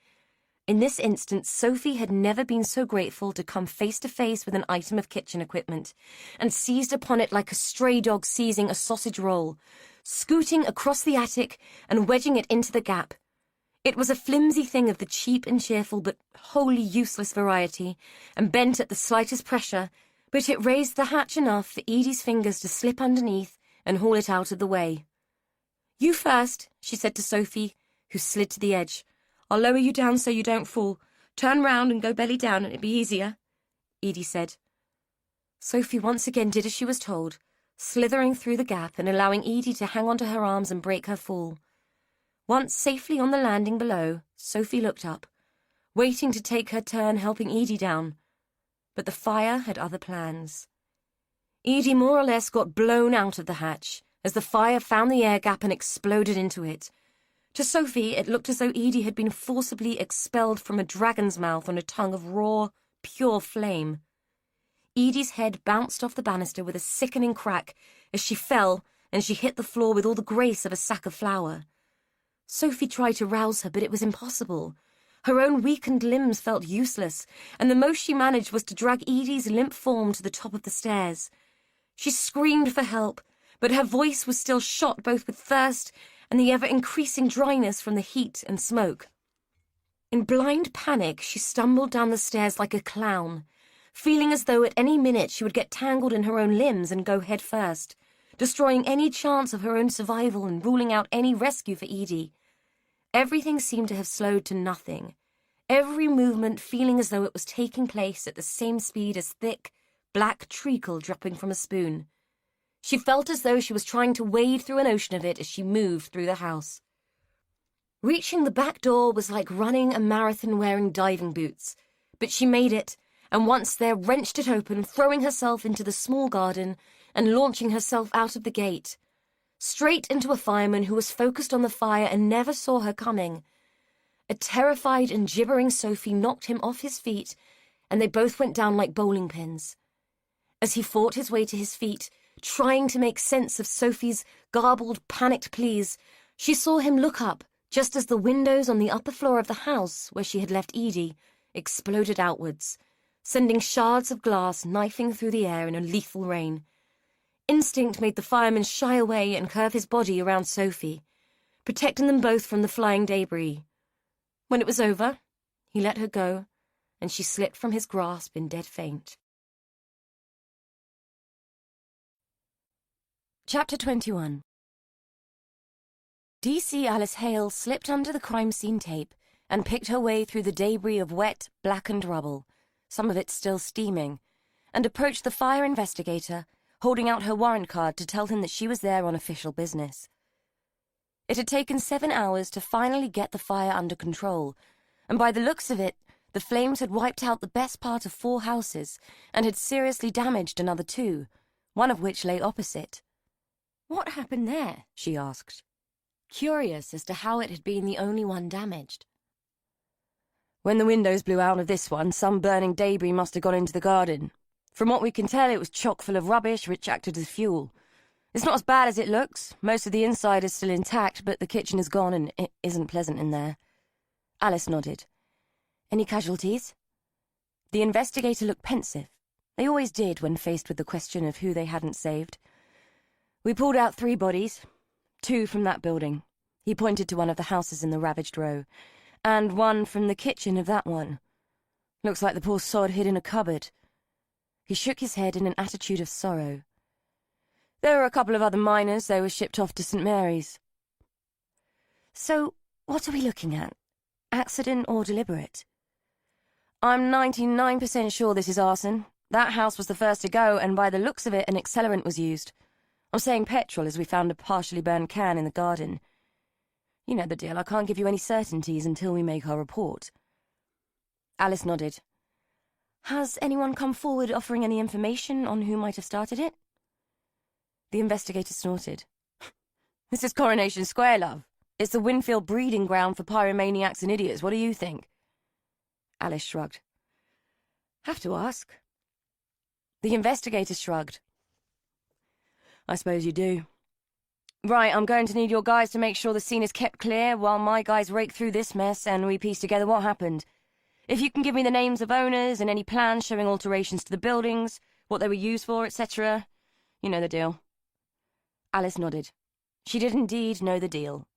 In this instance, Sophie had never been so grateful to come face to face with an item of kitchen equipment, and seized upon it like a stray dog seizing a sausage roll, scooting across the attic and wedging it into the gap. It was a flimsy thing of the cheap and cheerful but wholly useless variety, and bent at the slightest pressure, but it raised the hatch enough for Edie's fingers to slip underneath and haul it out of the way. "You first," she said to Sophie, who slid to the edge. "I'll lower you down so you don't fall. Turn round and go belly down and it'll be easier," Edie said. Sophie once again did as she was told, slithering through the gap and allowing Edie to hang onto her arms and break her fall. Once safely on the landing below, Sophie looked up, waiting to take her turn helping Edie down. but the fire had other plans. Edie more or less got blown out of the hatch as the fire found the air gap and exploded into it. To Sophie, it looked as though Edie had been forcibly expelled from a dragon's mouth on a tongue of raw, pure flame. Edie's head bounced off the banister with a sickening crack as she fell, and she hit the floor with all the grace of a sack of flour. Sophie tried to rouse her, but it was impossible. Her own weakened limbs felt useless, and the most she managed was to drag Edie's limp form to the top of the stairs. She screamed for help, but her voice was still shot both with thirst and the ever-increasing dryness from the heat and smoke. In blind panic, she stumbled down the stairs like a clown, feeling as though at any minute she would get tangled in her own limbs and go head first, destroying any chance of her own survival and ruling out any rescue for Edie. Everything seemed to have slowed to nothing, every movement feeling as though it was taking place at the same speed as thick, black treacle dropping from a spoon. She felt as though she was trying to wade through an ocean of it as she moved through the house. Reaching the back door was like running a marathon wearing diving boots, but she made it, and once there wrenched it open, throwing herself into the small garden and launching herself out of the gate, straight into a fireman who was focused on the fire and never saw her coming. A terrified and gibbering Sophie knocked him off his feet, and they both went down like bowling pins. As he fought his way to his feet, trying to make sense of Sophie's garbled, panicked pleas, she saw him look up just as the windows on the upper floor of the house, where she had left Edie, exploded outwards, sending shards of glass knifing through the air in a lethal rain. Instinct made the fireman shy away and curve his body around Sophie, protecting them both from the flying debris. When it was over, he let her go, and she slipped from his grasp in dead faint. Chapter 21. D.C. Alice Hale slipped under the crime scene tape and picked her way through the debris of wet, blackened rubble, some of it still steaming, and approached the fire investigator, holding out her warrant card to tell him that she was there on official business. It had taken 7 hours to finally get the fire under control, and by the looks of it, the flames had wiped out the best part of 4 houses and had seriously damaged another 2, one of which lay opposite. "What happened there?" she asked, curious as to how it had been the only one damaged. "When the windows blew out of this one, some burning debris must have gone into the garden. From what we can tell, it was chock full of rubbish which acted as fuel. It's not as bad as it looks. Most of the inside is still intact, but the kitchen is gone and it isn't pleasant in there." Alice nodded. "Any casualties?" The investigator looked pensive. They always did when faced with the question of who they hadn't saved. "We pulled out 3 bodies, 2 from that building." He pointed to one of the houses in the ravaged row. "And 1 from the kitchen of that one. Looks like the poor sod hid in a cupboard." He shook his head in an attitude of sorrow. "There were a couple of other miners. They were shipped off to St. Mary's." "So, what are we looking at? Accident or deliberate?" "I'm 99% sure this is arson. That house was the first to go, and by the looks of it, an accelerant was used. I'm saying petrol, as we found a partially burned can in the garden. You know the deal. I can't give you any certainties until we make our report." Alice nodded. "Has anyone come forward offering any information on who might have started it?" The investigator snorted. "This is Coronation Square, love. It's the Winfield breeding ground for pyromaniacs and idiots. What do you think?" Alice shrugged. "Have to ask." The investigator shrugged. "I suppose you do. Right, I'm going to need your guys to make sure the scene is kept clear while my guys rake through this mess and we piece together what happened. If you can give me the names of owners and any plans showing alterations to the buildings, what they were used for, etc. You know the deal." Alice nodded. She did indeed know the deal.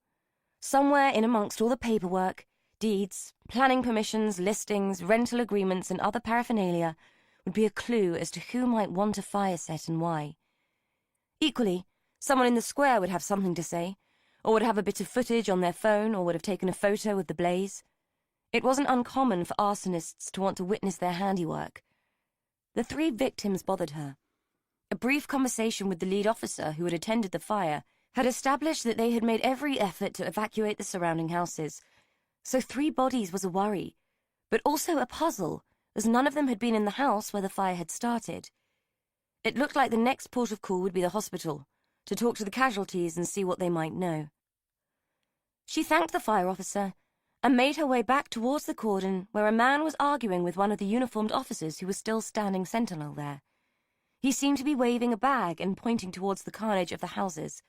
Somewhere in amongst all the paperwork, deeds, planning permissions, listings, rental agreements, and other paraphernalia would be a clue as to who might want a fire set and why. Equally, someone in the square would have something to say, or would have a bit of footage on their phone, or would have taken a photo of the blaze. It wasn't uncommon for arsonists to want to witness their handiwork. The 3 victims bothered her. A brief conversation with the lead officer who had attended the fire had established that they had made every effort to evacuate the surrounding houses, so 3 bodies was a worry, but also a puzzle, as none of them had been in the house where the fire had started. It looked like the next port of call would be the hospital, to talk to the casualties and see what they might know. She thanked the fire officer and made her way back towards the cordon where a man was arguing with one of the uniformed officers who was still standing sentinel there. He seemed to be waving a bag and pointing towards the carnage of the houses.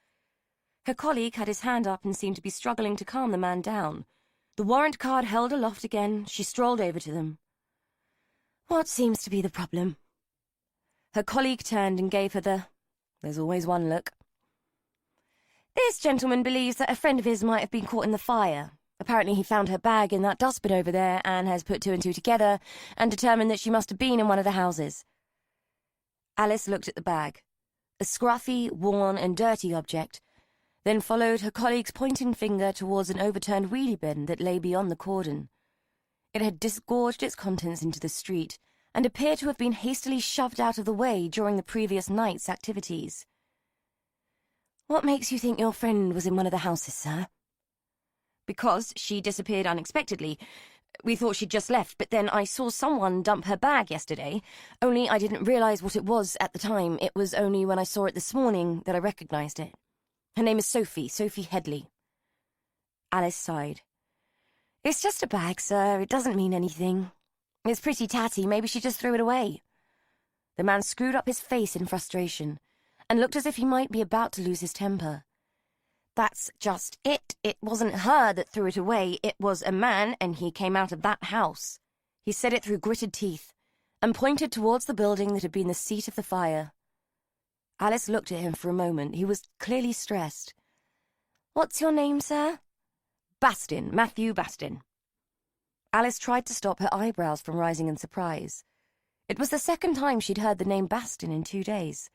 Her colleague had his hand up and seemed to be struggling to calm the man down. The warrant card held aloft again, she strolled over to them. "What seems to be the problem?" Her colleague turned and gave her there's always one look. "This gentleman believes that a friend of his might have been caught in the fire. Apparently he found her bag in that dustbin over there and has put two and two together and determined that she must have been in one of the houses." Alice looked at the bag, a scruffy, worn and dirty object, then followed her colleague's pointing finger towards an overturned wheelie bin that lay beyond the cordon. It had disgorged its contents into the street and appeared to have been hastily shoved out of the way during the previous night's activities. "What makes you think your friend was in one of the houses, sir?" "Because she disappeared unexpectedly. We thought she'd just left, but then I saw someone dump her bag yesterday, only I didn't realise what it was at the time. It was only when I saw it this morning that I recognised it. Her name is Sophie Headley." Alice sighed. "It's just a bag, sir. It doesn't mean anything. It's pretty tatty. Maybe she just threw it away." The man screwed up his face in frustration and looked as if he might be about to lose his temper. "That's just it. It wasn't her that threw it away. It was a man, and he came out of that house." He said it through gritted teeth and pointed towards the building that had been the seat of the fire. Alice looked at him for a moment. He was clearly stressed. "What's your name, sir?" "Bastin, Matthew Bastin." Alice tried to stop her eyebrows from rising in surprise. It was the second time she'd heard the name Bastin in 2 days.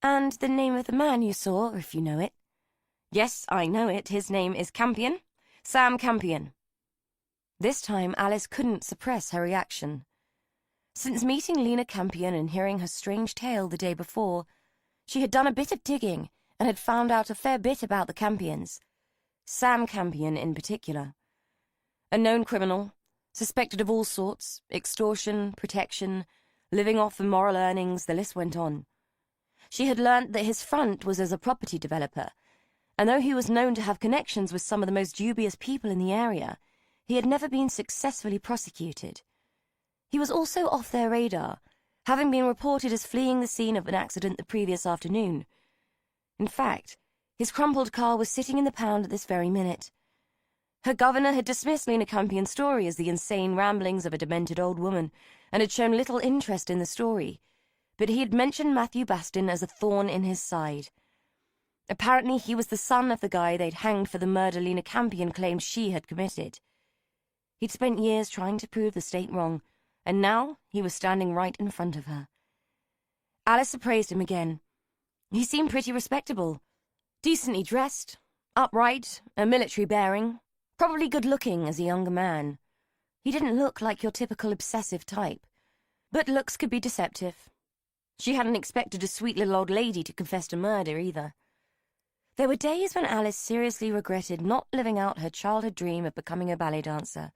"And the name of the man you saw, if you know it?" "Yes, I know it. His name is Campion. Sam Campion." This time Alice couldn't suppress her reaction. Since meeting Lena Campion and hearing her strange tale the day before, she had done a bit of digging and had found out a fair bit about the Campions. Sam Campion in particular. A known criminal, suspected of all sorts, extortion, protection, living off immoral earnings, the list went on. She had learnt that his front was as a property developer, and though he was known to have connections with some of the most dubious people in the area, he had never been successfully prosecuted. He was also off their radar, having been reported as fleeing the scene of an accident the previous afternoon. In fact, his crumpled car was sitting in the pound at this very minute. Her governor had dismissed Lena Campion's story as the insane ramblings of a demented old woman, and had shown little interest in the story, but he had mentioned Matthew Bastin as a thorn in his side. Apparently he was the son of the guy they'd hanged for the murder Lena Campion claimed she had committed. He'd spent years trying to prove the state wrong, and now he was standing right in front of her. Alice appraised him again. He seemed pretty respectable, decently dressed, upright, a military bearing, probably good-looking as a younger man. He didn't look like your typical obsessive type, but looks could be deceptive. She hadn't expected a sweet little old lady to confess to murder, either. There were days when Alice seriously regretted not living out her childhood dream of becoming a ballet dancer,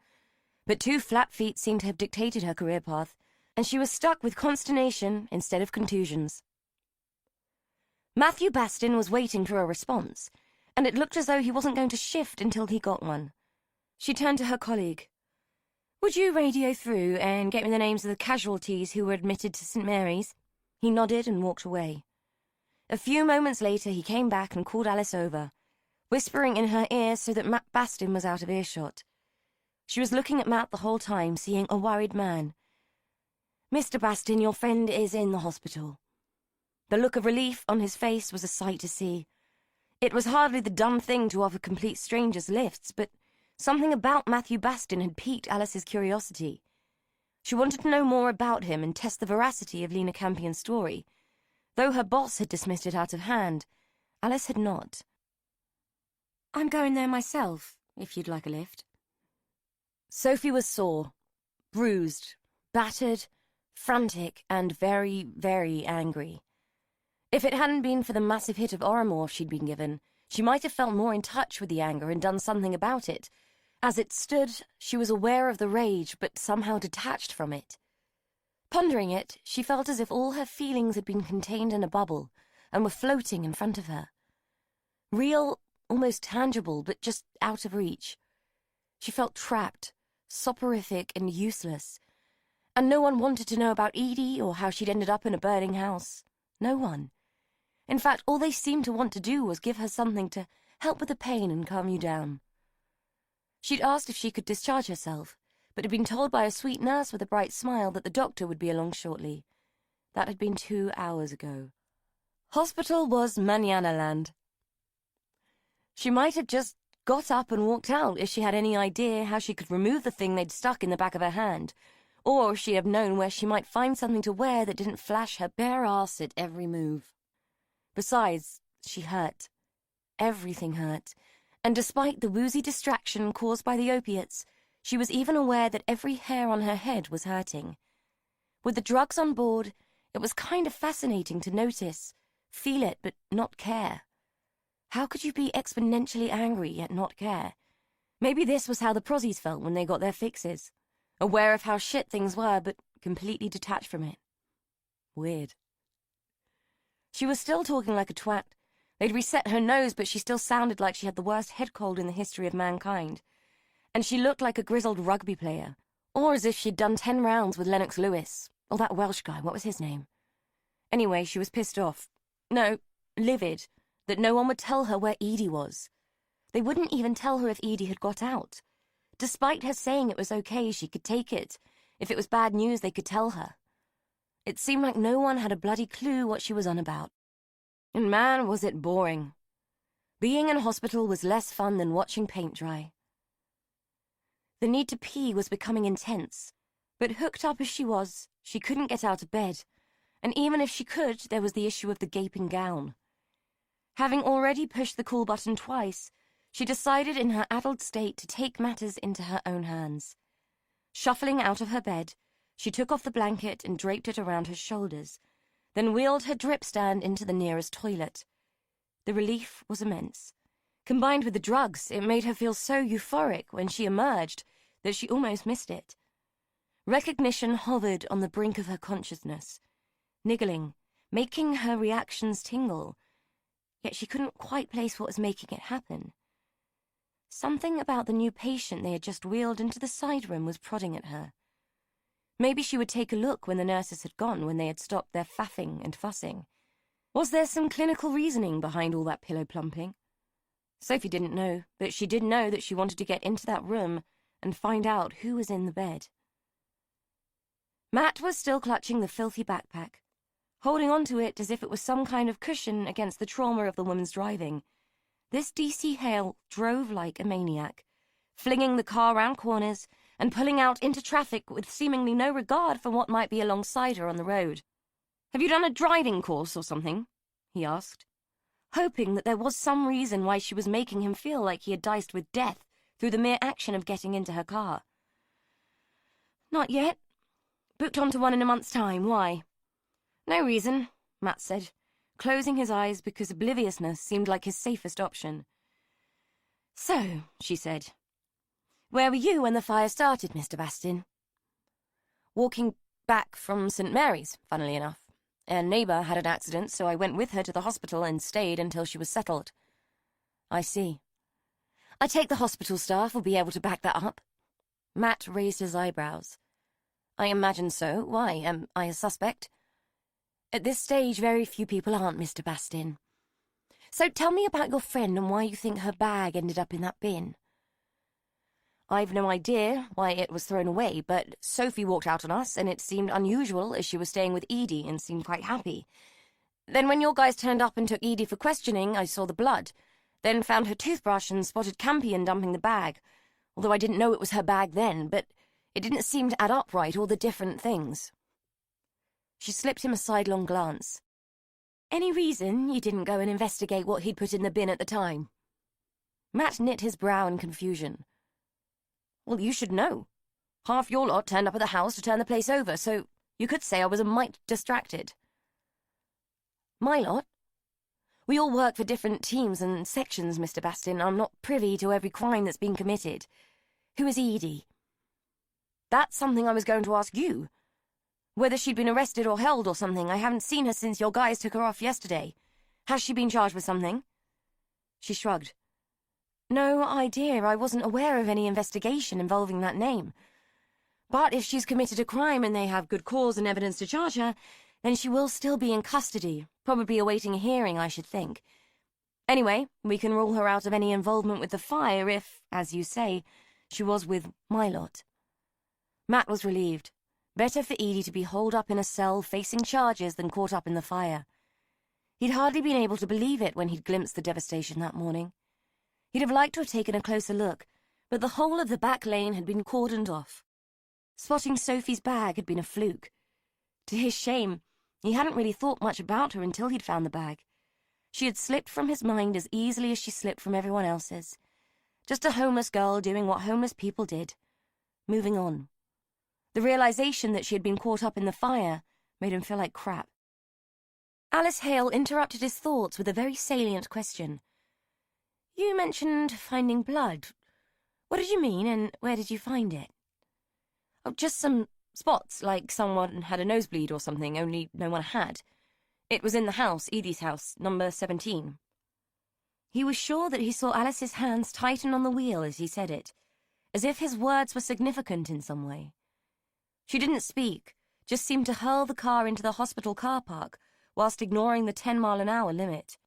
but 2 flat feet seemed to have dictated her career path, and she was stuck with consternation instead of contusions. Matthew Bastin was waiting for a response, and it looked as though he wasn't going to shift until he got one. She turned to her colleague. "Would you radio through and get me the names of the casualties who were admitted to St. Mary's?" He nodded and walked away. A few moments later he came back and called Alice over, whispering in her ear so that Matt Bastin was out of earshot. She was looking at Matt the whole time, seeing a worried man. "Mr. Bastin, your friend is in the hospital." The look of relief on his face was a sight to see. It was hardly the dumb thing to offer complete strangers lifts, but something about Matthew Bastin had piqued Alice's curiosity. She wanted to know more about him and test the veracity of Lena Campion's story. Though her boss had dismissed it out of hand, Alice had not. "I'm going there myself, if you'd like a lift." Sophie was sore, bruised, battered, frantic, and very, very angry. If it hadn't been for the massive hit of oromorph she'd been given, she might have felt more in touch with the anger and done something about it, As it stood, she was aware of the rage, but somehow detached from it. Pondering it, she felt as if all her feelings had been contained in a bubble and were floating in front of her. Real, almost tangible, but just out of reach. She felt trapped, soporific and useless. And no one wanted to know about Edie or how she'd ended up in a burning house. No one. In fact, all they seemed to want to do was give her something to help with the pain and calm you down. She'd asked if she could discharge herself, but had been told by a sweet nurse with a bright smile that the doctor would be along shortly. That had been 2 hours ago. Hospital was Manana Land. She might have just got up and walked out if she had any idea how she could remove the thing they'd stuck in the back of her hand, or she'd have known where she might find something to wear that didn't flash her bare ass at every move. Besides, she hurt. Everything hurt, and despite the woozy distraction caused by the opiates, she was even aware that every hair on her head was hurting. With the drugs on board, it was kind of fascinating to notice, feel it, but not care. How could you be exponentially angry yet not care? Maybe this was how the prozzies felt when they got their fixes. Aware of how shit things were, but completely detached from it. Weird. She was still talking like a twat. They'd reset her nose, but she still sounded like she had the worst head cold in the history of mankind. And she looked like a grizzled rugby player, or as if she'd done 10 rounds with Lennox Lewis, or that Welsh guy, what was his name? Anyway, she was pissed off. No, livid, that no one would tell her where Edie was. They wouldn't even tell her if Edie had got out. Despite her saying it was okay, she could take it. If it was bad news, they could tell her. It seemed like no one had a bloody clue what she was on about. And man, was it boring. Being in hospital was less fun than watching paint dry. The need to pee was becoming intense, but hooked up as she was, she couldn't get out of bed, and even if she could, there was the issue of the gaping gown. Having already pushed the call button twice, she decided in her addled state to take matters into her own hands. Shuffling out of her bed, she took off the blanket and draped it around her shoulders, then wheeled her drip stand into the nearest toilet. The relief was immense. Combined with the drugs, it made her feel so euphoric when she emerged that she almost missed it. Recognition hovered on the brink of her consciousness, niggling, making her reactions tingle, yet she couldn't quite place what was making it happen. Something about the new patient they had just wheeled into the side room was prodding at her. Maybe she would take a look when the nurses had gone, when they had stopped their faffing and fussing. Was there some clinical reasoning behind all that pillow plumping? Sophie didn't know, but she did know that she wanted to get into that room and find out who was in the bed. Matt was still clutching the filthy backpack, holding onto it as if it was some kind of cushion against the trauma of the woman's driving. This DC Hale drove like a maniac, flinging the car round corners and pulling out into traffic with seemingly no regard for what might be alongside her on the road. "Have you done a driving course or something?" he asked, hoping that there was some reason why she was making him feel like he had diced with death through the mere action of getting into her car. "Not yet. Booked onto one in a month's time. Why?" "No reason," Matt said, closing his eyes because obliviousness seemed like his safest option. "So," she said, "where were you when the fire started, Mr. Bastin?" "Walking back from St. Mary's, funnily enough. A neighbour had an accident, so I went with her to the hospital and stayed until she was settled." "I see. I take the hospital staff will be able to back that up." Matt raised his eyebrows. "I imagine so. Why, am I a suspect?" "At this stage, very few people aren't, Mr. Bastin. So tell me about your friend and why you think her bag ended up in that bin." "I've no idea why it was thrown away, but Sophie walked out on us, and it seemed unusual as she was staying with Edie and seemed quite happy. Then when your guys turned up and took Edie for questioning, I saw the blood, then found her toothbrush and spotted Campion dumping the bag, although I didn't know it was her bag then, but it didn't seem to add up right, all the different things." She slipped him a sidelong glance. "Any reason you didn't go and investigate what he'd put in the bin at the time?" Matt knit his brow in confusion. "Well, you should know. Half your lot turned up at the house to turn the place over, so you could say I was a mite distracted." "My lot? We all work for different teams and sections, Mr. Bastin. I'm not privy to every crime that's been committed. Who is Edie? That's something I was going to ask you. Whether she'd been arrested or held or something. I haven't seen her since your guys took her off yesterday. Has she been charged with something? She shrugged. No idea. I wasn't aware of any investigation involving that name. But if she's committed a crime and they have good cause and evidence to charge her, then she will still be in custody, probably awaiting a hearing, I should think. Anyway, we can rule her out of any involvement with the fire if, as you say, she was with my lot. Matt was relieved. Better for Edie to be holed up in a cell facing charges than caught up in the fire. He'd hardly been able to believe it when he'd glimpsed the devastation that morning. He'd have liked to have taken a closer look, but the whole of the back lane had been cordoned off. Spotting Sophie's bag had been a fluke. To his shame, he hadn't really thought much about her until he'd found the bag. She had slipped from his mind as easily as she slipped from everyone else's. Just a homeless girl doing what homeless people did. Moving on. The realization that she had been caught up in the fire made him feel like crap. Alice Hale interrupted his thoughts with a very salient question. You mentioned finding blood. What did you mean, and where did you find it? Oh, just some spots, like someone had a nosebleed or something, only no one had. It was in the house, Edie's house, number 17. He was sure that he saw Alice's hands tighten on the wheel as he said it, as if his words were significant in some way. She didn't speak, just seemed to hurl the car into the hospital car park, whilst ignoring the 10-mile-an-hour limit.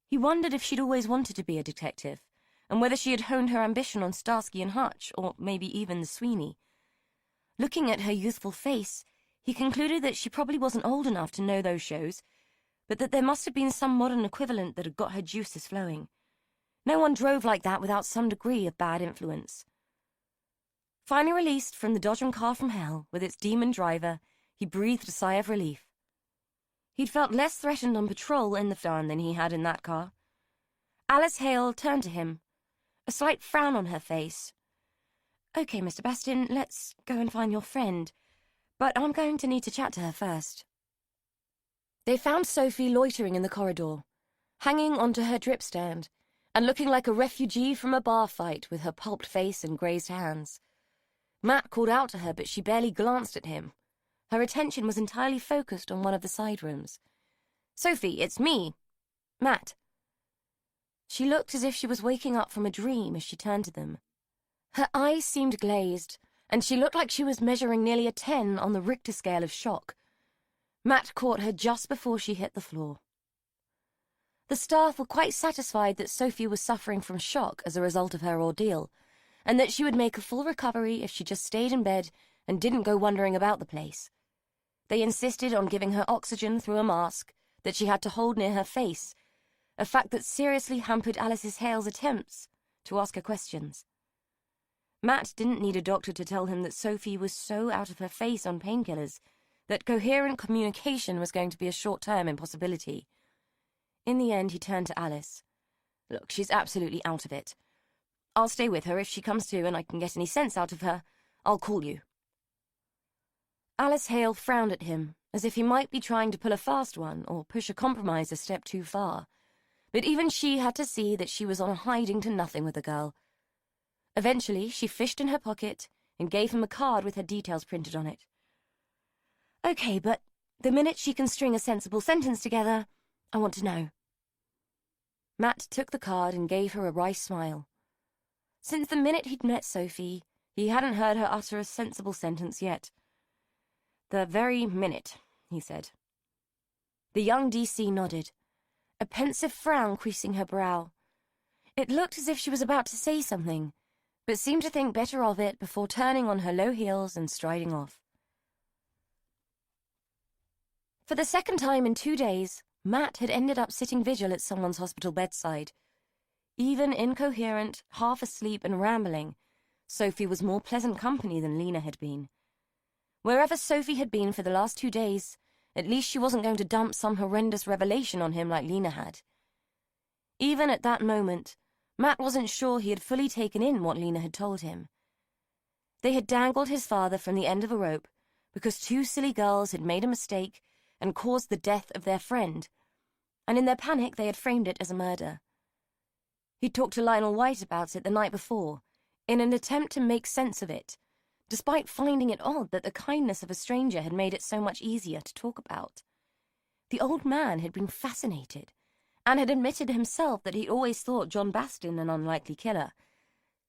He wondered if she'd always wanted to be a detective, and whether she had honed her ambition on Starsky and Hutch, or maybe even the Sweeney. Looking at her youthful face, he concluded that she probably wasn't old enough to know those shows, but that there must have been some modern equivalent that had got her juices flowing. No one drove like that without some degree of bad influence. Finally released from the Dodgem car from hell, with its demon driver, he breathed a sigh of relief. He'd felt less threatened on patrol in the Farn than he had in that car. Alice Hale turned to him, a slight frown on her face. Okay, Mr. Bastin, let's go and find your friend, but I'm going to need to chat to her first. They found Sophie loitering in the corridor, hanging onto her drip stand, and looking like a refugee from a bar fight with her pulped face and grazed hands. Matt called out to her, but she barely glanced at him. Her attention was entirely focused on one of the side rooms. Sophie, it's me. Matt. She looked as if she was waking up from a dream as she turned to them. Her eyes seemed glazed, and she looked like she was measuring nearly a 10 on the Richter scale of shock. Matt caught her just before she hit the floor. The staff were quite satisfied that Sophie was suffering from shock as a result of her ordeal, and that she would make a full recovery if she just stayed in bed and didn't go wandering about the place. They insisted on giving her oxygen through a mask that she had to hold near her face, a fact that seriously hampered Alice Hale's attempts to ask her questions. Matt didn't need a doctor to tell him that Sophie was so out of her face on painkillers that coherent communication was going to be a short-term impossibility. In the end, he turned to Alice. Look, she's absolutely out of it. I'll stay with her if she comes to and I can get any sense out of her. I'll call you. Alice Hale frowned at him, as if he might be trying to pull a fast one or push a compromise a step too far. But even she had to see that she was on a hiding-to-nothing with the girl. Eventually, she fished in her pocket and gave him a card with her details printed on it. Okay, but the minute she can string a sensible sentence together, I want to know. Matt took the card and gave her a wry smile. Since the minute he'd met Sophie, he hadn't heard her utter a sensible sentence yet. The very minute, he said. The young DC nodded, a pensive frown creasing her brow. It looked as if she was about to say something, but seemed to think better of it before turning on her low heels and striding off. For the second time in 2 days, Matt had ended up sitting vigil at someone's hospital bedside. Even incoherent, half asleep and rambling, Sophie was more pleasant company than Lena had been. Wherever Sophie had been for the last 2 days, at least she wasn't going to dump some horrendous revelation on him like Lena had. Even at that moment, Matt wasn't sure he had fully taken in what Lena had told him. They had dangled his father from the end of a rope because 2 silly girls had made a mistake and caused the death of their friend, and in their panic they had framed it as a murder. He'd talked to Lionel White about it the night before, in an attempt to make sense of it, despite finding it odd that the kindness of a stranger had made it so much easier to talk about. The old man had been fascinated, and had admitted himself that he'd always thought John Bastin an unlikely killer,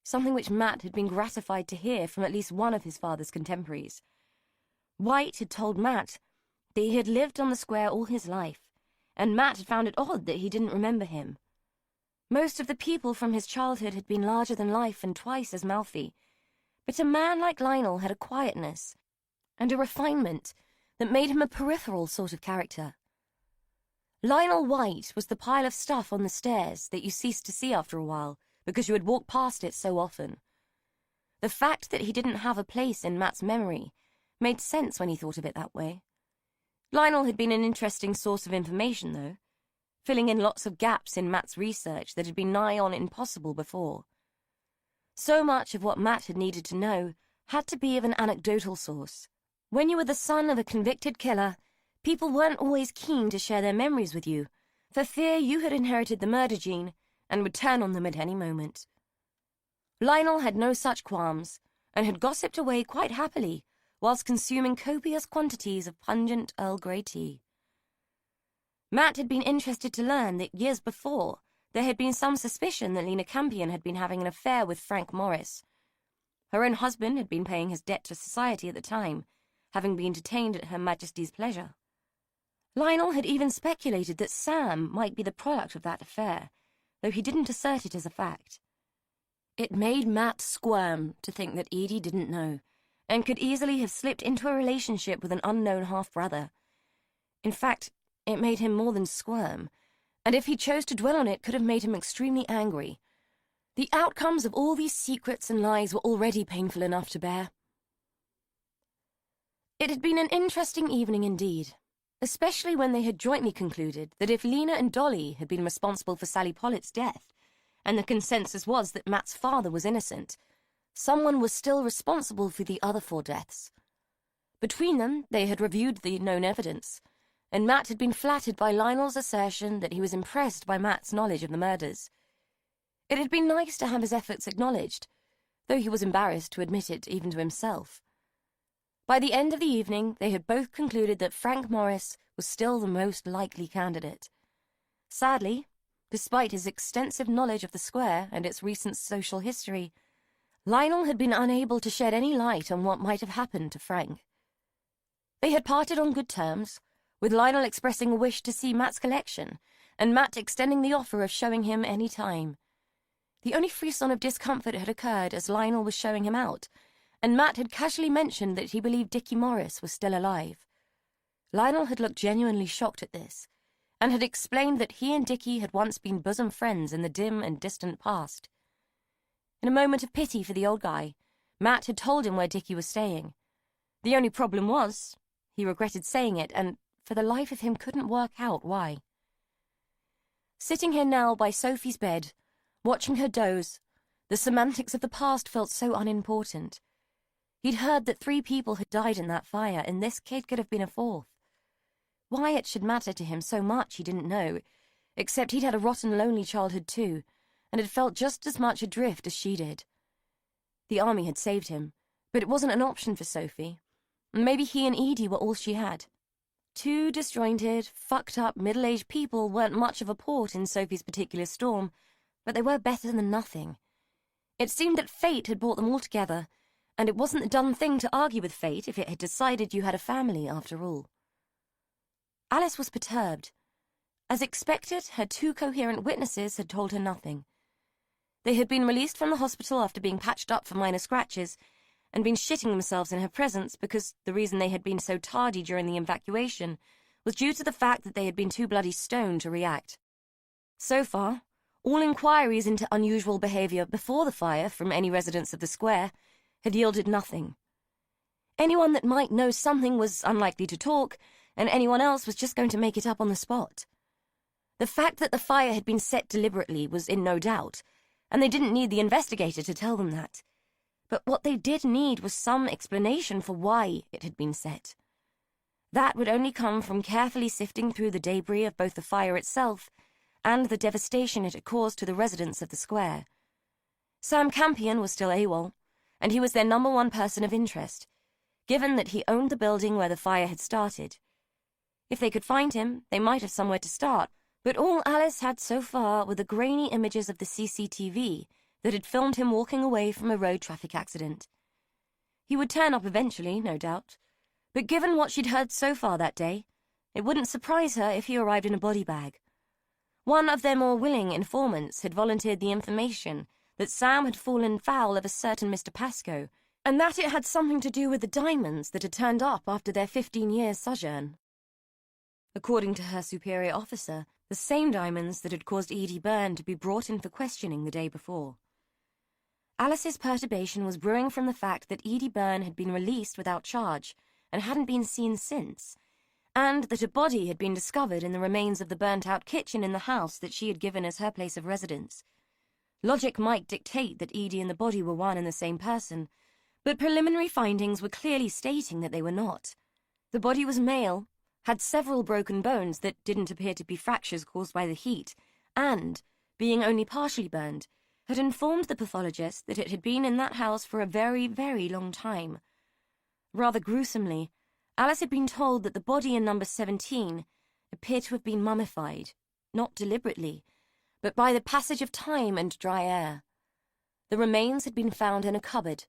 something which Matt had been gratified to hear from at least one of his father's contemporaries. White had told Matt that he had lived on the square all his life, and Matt had found it odd that he didn't remember him. Most of the people from his childhood had been larger than life and twice as mouthy, but a man like Lionel had a quietness and a refinement that made him a peripheral sort of character. Lionel White was the pile of stuff on the stairs that you ceased to see after a while because you had walked past it so often. The fact that he didn't have a place in Matt's memory made sense when he thought of it that way. Lionel had been an interesting source of information, though, filling in lots of gaps in Matt's research that had been nigh on impossible before. So much of what Matt had needed to know had to be of an anecdotal source. When you were the son of a convicted killer, people weren't always keen to share their memories with you, for fear you had inherited the murder gene and would turn on them at any moment. Lionel had no such qualms, and had gossiped away quite happily whilst consuming copious quantities of pungent Earl Grey tea. Matt had been interested to learn that years before there had been some suspicion that Lena Campion had been having an affair with Frank Morris. Her own husband had been paying his debt to society at the time, having been detained at Her Majesty's pleasure. Lionel had even speculated that Sam might be the product of that affair, though he didn't assert it as a fact. It made Matt squirm to think that Edie didn't know, and could easily have slipped into a relationship with an unknown half-brother. In fact, it made him more than squirm, and if he chose to dwell on it, could have made him extremely angry. The outcomes of all these secrets and lies were already painful enough to bear. It had been an interesting evening indeed, especially when they had jointly concluded that if Lena and Dolly had been responsible for Sally Pollitt's death, and the consensus was that Matt's father was innocent, someone was still responsible for the other 4 deaths. Between them, they had reviewed the known evidence, and Matt had been flattered by Lionel's assertion that he was impressed by Matt's knowledge of the murders. It had been nice to have his efforts acknowledged, though he was embarrassed to admit it even to himself. By the end of the evening, they had both concluded that Frank Morris was still the most likely candidate. Sadly, despite his extensive knowledge of the square and its recent social history, Lionel had been unable to shed any light on what might have happened to Frank. They had parted on good terms, with Lionel expressing a wish to see Matt's collection, and Matt extending the offer of showing him any time. The only frisson of discomfort had occurred as Lionel was showing him out, and Matt had casually mentioned that he believed Dickie Morris was still alive. Lionel had looked genuinely shocked at this, and had explained that he and Dickie had once been bosom friends in the dim and distant past. In a moment of pity for the old guy, Matt had told him where Dickie was staying. The only problem was, he regretted saying it, and for the life of him couldn't work out why. Sitting here now by Sophie's bed, watching her doze, the semantics of the past felt so unimportant. He'd heard that 3 people had died in that fire, and this kid could have been a 4th. Why it should matter to him so much he didn't know, except he'd had a rotten, lonely childhood too, and had felt just as much adrift as she did. The army had saved him, but it wasn't an option for Sophie, and maybe he and Edie were all she had. 2 disjointed, fucked-up, middle-aged people weren't much of a port in Sophie's particular storm, but they were better than nothing. It seemed that fate had brought them all together, and it wasn't the done thing to argue with fate if it had decided you had a family after all. Alice was perturbed. As expected, her 2 coherent witnesses had told her nothing. They had been released from the hospital after being patched up for minor scratches, and been shitting themselves in her presence because the reason they had been so tardy during the evacuation was due to the fact that they had been too bloody stoned to react. So far, all inquiries into unusual behaviour before the fire from any residents of the square had yielded nothing. Anyone that might know something was unlikely to talk, and anyone else was just going to make it up on the spot. The fact that the fire had been set deliberately was in no doubt, and they didn't need the investigator to tell them that. But what they did need was some explanation for why it had been set. That would only come from carefully sifting through the debris of both the fire itself and the devastation it had caused to the residents of the square. Sam Campion was still AWOL, and he was their #1 person of interest, given that he owned the building where the fire had started. If they could find him, they might have somewhere to start, but all Alice had so far were the grainy images of the CCTV that had filmed him walking away from a road traffic accident. He would turn up eventually, no doubt, but given what she'd heard so far that day, it wouldn't surprise her if he arrived in a body bag. One of their more willing informants had volunteered the information that Sam had fallen foul of a certain Mr. Pascoe, and that it had something to do with the diamonds that had turned up after their 15-year sojourn. According to her superior officer, the same diamonds that had caused Edie Byrne to be brought in for questioning the day before. Alice's perturbation was brewing from the fact that Edie Byrne had been released without charge and hadn't been seen since, and that a body had been discovered in the remains of the burnt-out kitchen in the house that she had given as her place of residence. Logic might dictate that Edie and the body were one and the same person, but preliminary findings were clearly stating that they were not. The body was male, had several broken bones that didn't appear to be fractures caused by the heat, and, being only partially burned, had informed the pathologist that it had been in that house for a very, very long time. Rather gruesomely, Alice had been told that the body in number 17 appeared to have been mummified, not deliberately, but by the passage of time and dry air. The remains had been found in a cupboard,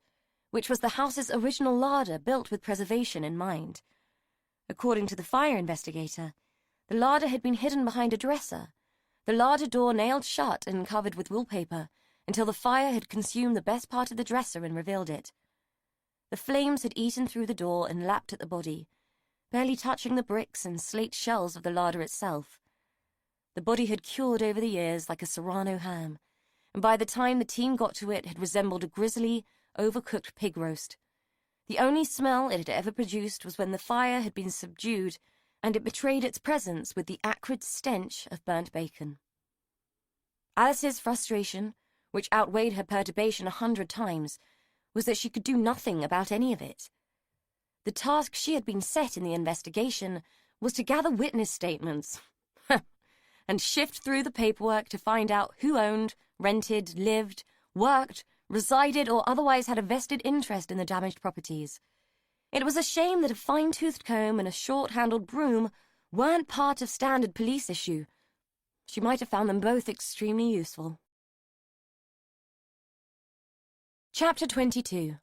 which was the house's original larder built with preservation in mind. According to the fire investigator, the larder had been hidden behind a dresser, the larder door nailed shut and covered with wallpaper, until the fire had consumed the best part of the dresser and revealed it. The flames had eaten through the door and lapped at the body, barely touching the bricks and slate shells of the larder itself. The body had cured over the years like a Serrano ham, and by the time the team got to it had resembled a grisly, overcooked pig roast. The only smell it had ever produced was when the fire had been subdued, and it betrayed its presence with the acrid stench of burnt bacon. Alice's frustration, which outweighed her perturbation 100 times, was that she could do nothing about any of it. The task she had been set in the investigation was to gather witness statements and shift through the paperwork to find out who owned, rented, lived, worked, resided, or otherwise had a vested interest in the damaged properties. It was a shame that a fine-toothed comb and a short-handled broom weren't part of standard police issue. She might have found them both extremely useful. Chapter 22.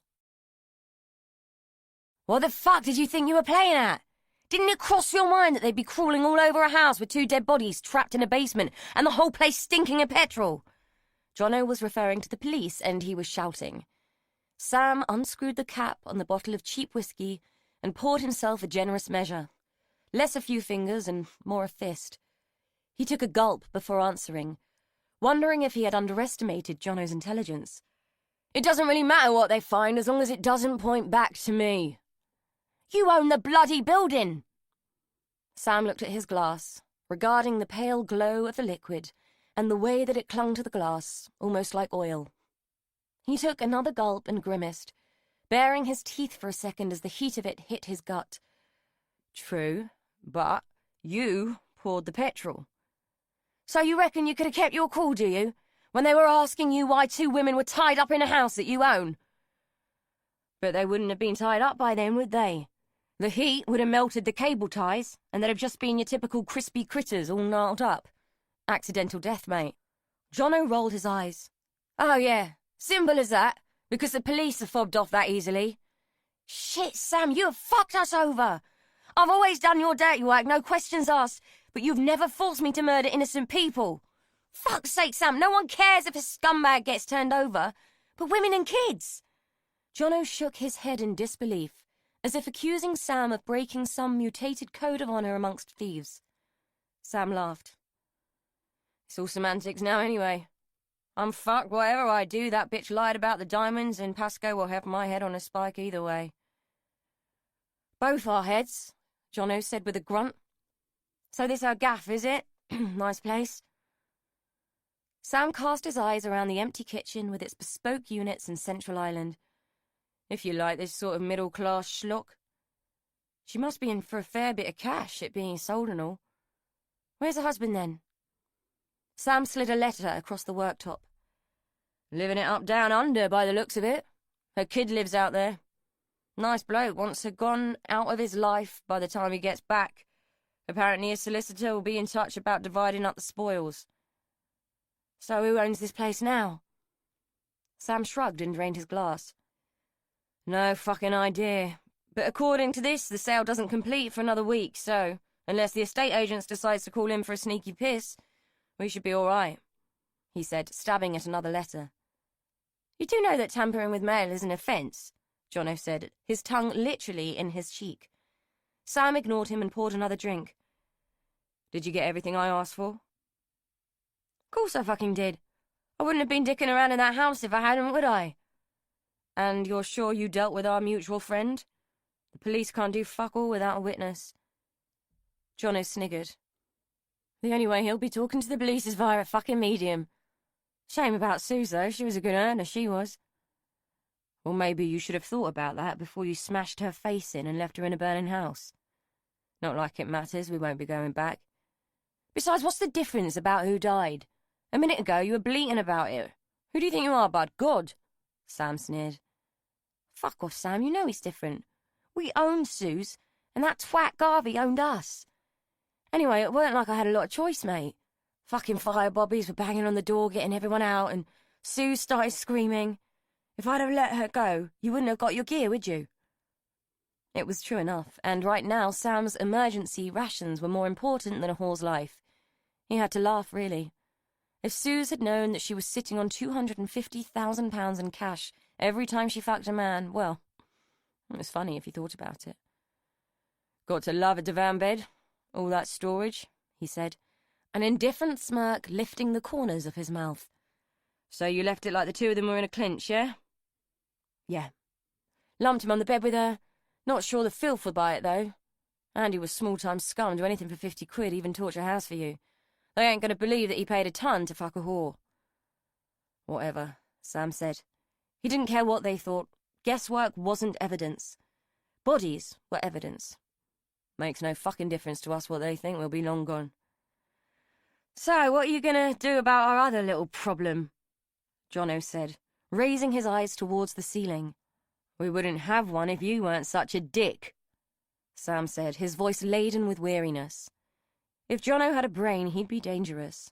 What the fuck did you think you were playing at? Didn't it cross your mind that they'd be crawling all over a house with 2 dead bodies trapped in a basement and the whole place stinking of petrol? Jono was referring to the police, and he was shouting. Sam unscrewed the cap on the bottle of cheap whiskey and poured himself a generous measure. Less a few fingers and more a fist. He took a gulp before answering, wondering if he had underestimated Jono's intelligence. It doesn't really matter what they find as long as it doesn't point back to me. You own the bloody building! Sam looked at his glass, regarding the pale glow of the liquid and the way that it clung to the glass, almost like oil. He took another gulp and grimaced, baring his teeth for a second as the heat of it hit his gut. True, but you poured the petrol. So you reckon you could have kept your cool, do you, when they were asking you why 2 women were tied up in a house that you own? But they wouldn't have been tied up by then, would they? The heat would have melted the cable ties, and they'd have just been your typical crispy critters all gnarled up. Accidental death, mate. Jono rolled his eyes. Oh, yeah. Simple as that, because the police are fobbed off that easily. Shit, Sam, you have fucked us over. I've always done your dirty work, no questions asked, but you've never forced me to murder innocent people. Fuck's sake, Sam, no one cares if a scumbag gets turned over, but women and kids. Jono shook his head in disbelief, as if accusing Sam of breaking some mutated code of honor amongst thieves. Sam laughed. It's all semantics now anyway. I'm fucked. Whatever I do, that bitch lied about the diamonds, and Pascoe will have my head on a spike either way. Both our heads, Jono said with a grunt. So this our gaff, is it? Nice place. Sam cast his eyes around the empty kitchen with its bespoke units and central island. If you like this sort of middle-class schlock. She must be in for a fair bit of cash, it being sold and all. Where's her husband, then? Sam slid a letter across the worktop. Living it up down under by the looks of it. Her kid lives out there. Nice bloke, wants her gone out of his life by the time he gets back. Apparently his solicitor will be in touch about dividing up the spoils. So who owns this place now? Sam shrugged and drained his glass. No fucking idea. But according to this, the sale doesn't complete for another week, so unless the estate agents decides to call in for a sneaky piss, we should be all right, he said, stabbing at another letter. You do know that tampering with mail is an offence, Jono said, his tongue literally in his cheek. Sam ignored him and poured another drink. Did you get everything I asked for? Of course I fucking did. I wouldn't have been dicking around in that house if I hadn't, would I? And you're sure you dealt with our mutual friend? The police can't do fuck all without a witness. Jono sniggered. The only way he'll be talking to the police is via a fucking medium. Shame about Suze, though. She was a good earner, she was. Well, maybe you should have thought about that before you smashed her face in and left her in a burning house. Not like it matters, we won't be going back. Besides, what's the difference about who died? A minute ago, you were bleating about it. Who do you think you are, bud? God? Sam sneered. Fuck off, Sam, you know he's different. We owned Suze, and that twat Garvey owned us. Anyway, it weren't like I had a lot of choice, mate. Fucking firebobbies were banging on the door, getting everyone out, and Suze started screaming. If I'd have let her go, you wouldn't have got your gear, would you? It was true enough, and right now Sam's emergency rations were more important than a whore's life. He had to laugh, really. If Suze had known that she was sitting on £250,000 in cash every time she fucked a man, well, it was funny if you thought about it. Got to love a divan bed. All that storage, he said, an indifferent smirk lifting the corners of his mouth. So you left it like the two of them were in a clinch, yeah? Yeah. Lumped him on the bed with her. Not sure the filth would buy it, though. Andy was small-time scum, do anything for 50 quid, even torch a house for you. They ain't going to believe that he paid a ton to fuck a whore. Whatever, Sam said. He didn't care what they thought. Guesswork wasn't evidence. Bodies were evidence. Makes no fucking difference to us what they think, we'll be long gone. So, what are you going to do about our other little problem? Jono said, raising his eyes towards the ceiling. We wouldn't have one if you weren't such a dick, Sam said, his voice laden with weariness. If Jono had a brain, he'd be dangerous.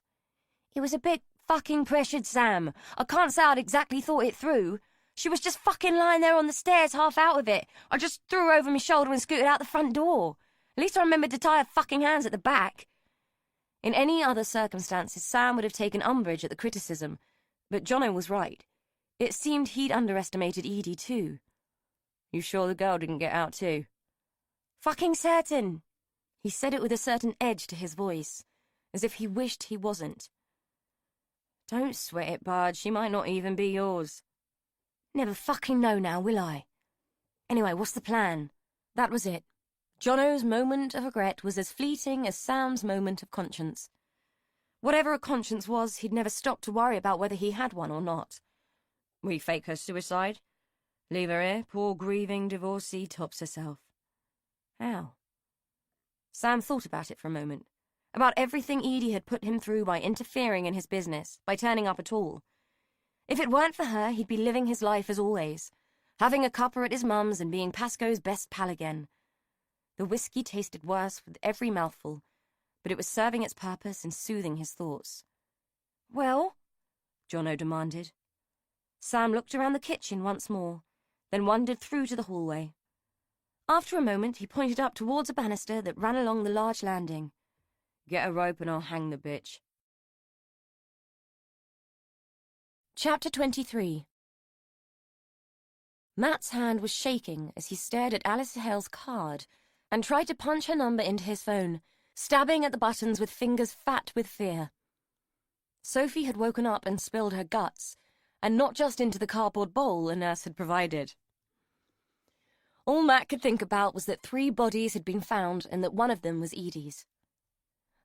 It was a bit fucking pressured, Sam. I can't say I'd exactly thought it through. She was just fucking lying there on the stairs, half out of it. I just threw her over my shoulder and scooted out the front door. At least I remembered to tie her fucking hands at the back. In any other circumstances, Sam would have taken umbrage at the criticism, but Jono was right. It seemed he'd underestimated Edie, too. You sure the girl didn't get out, too? Fucking certain. He said it with a certain edge to his voice, as if he wished he wasn't. Don't sweat it, bud. She might not even be yours. Never fucking know now, will I? Anyway, what's the plan? That was it. Jono's moment of regret was as fleeting as Sam's moment of conscience. Whatever a conscience was, he'd never stopped to worry about whether he had one or not. We fake her suicide? Leave her here, poor grieving divorcee tops herself. How? Sam thought about it for a moment. About everything Edie had put him through by interfering in his business, by turning up at all. If it weren't for her, he'd be living his life as always, having a cuppa at his mum's and being Pasco's best pal again. The whiskey tasted worse with every mouthful, but it was serving its purpose and soothing his thoughts. Well? Jono demanded. Sam looked around the kitchen once more, then wandered through to the hallway. After a moment, he pointed up towards a banister that ran along the large landing. Get a rope and I'll hang the bitch. Chapter 23. Matt's hand was shaking as he stared at Alice Hale's card and tried to punch her number into his phone, stabbing at the buttons with fingers fat with fear. Sophie had woken up and spilled her guts, and not just into the cardboard bowl a nurse had provided. All Matt could think about was that 3 bodies had been found and that one of them was Edie's.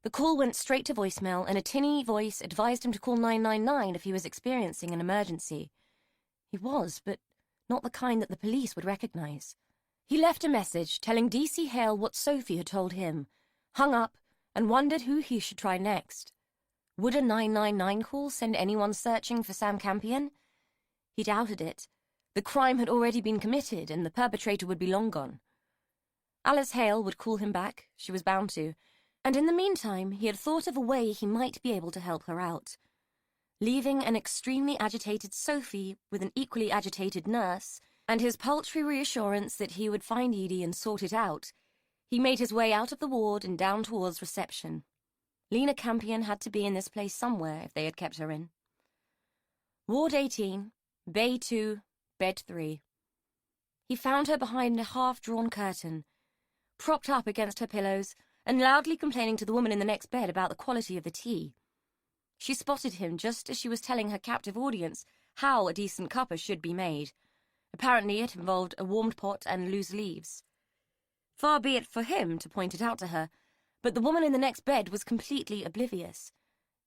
The call went straight to voicemail, and a tinny voice advised him to call 999 if he was experiencing an emergency. He was, but not the kind that the police would recognize. He left a message telling D.C. Hale what Sophie had told him, hung up, and wondered who he should try next. Would a 999 call send anyone searching for Sam Campion? He doubted it. The crime had already been committed, and the perpetrator would be long gone. Alice Hale would call him back, she was bound to, and in the meantime he had thought of a way he might be able to help her out. Leaving an extremely agitated Sophie with an equally agitated nurse, and his paltry reassurance that he would find Edie and sort it out, he made his way out of the ward and down towards reception. Lena Campion had to be in this place somewhere if they had kept her in. Ward 18, Bay 2, Bed 3. He found her behind a half-drawn curtain, propped up against her pillows, and loudly complaining to the woman in the next bed about the quality of the tea. She spotted him just as she was telling her captive audience how a decent cuppa should be made. Apparently it involved a warmed pot and loose leaves. Far be it for him to point it out to her, but the woman in the next bed was completely oblivious.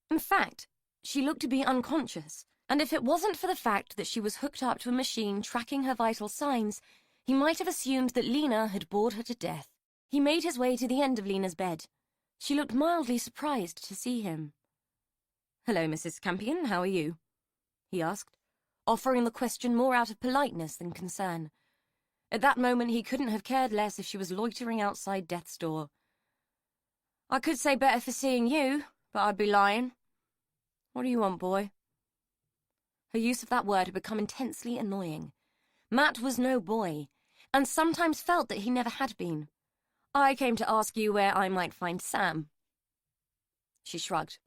In fact, she looked to be unconscious, and if it wasn't for the fact that she was hooked up to a machine tracking her vital signs, he might have assumed that Lena had bored her to death. He made his way to the end of Lena's bed. She looked mildly surprised to see him. "Hello, Mrs. Campion, how are you?" he asked, offering the question more out of politeness than concern. At that moment he couldn't have cared less if she was loitering outside death's door. "I could say better for seeing you, but I'd be lying. What do you want, boy?" Her use of that word had become intensely annoying. Matt was no boy, and sometimes felt that he never had been. "I came to ask you where I might find Sam." She shrugged.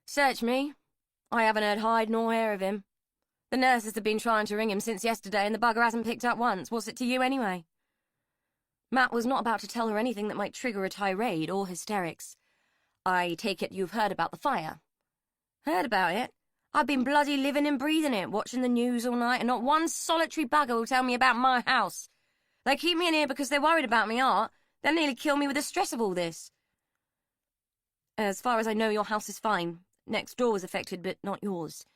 "Search me. I haven't heard hide nor hair of him. The nurses have been trying to ring him since yesterday, and the bugger hasn't picked up once. What's it to you, anyway?" Matt was not about to tell her anything that might trigger a tirade or hysterics. "I take it you've heard about the fire." "Heard about it? I've been bloody living and breathing it, watching the news all night, and not one solitary bugger will tell me about my house. They keep me in here because they're worried about me art. They'll nearly kill me with the stress of all this." "As far as I know, your house is fine. Next door was affected, but not yours.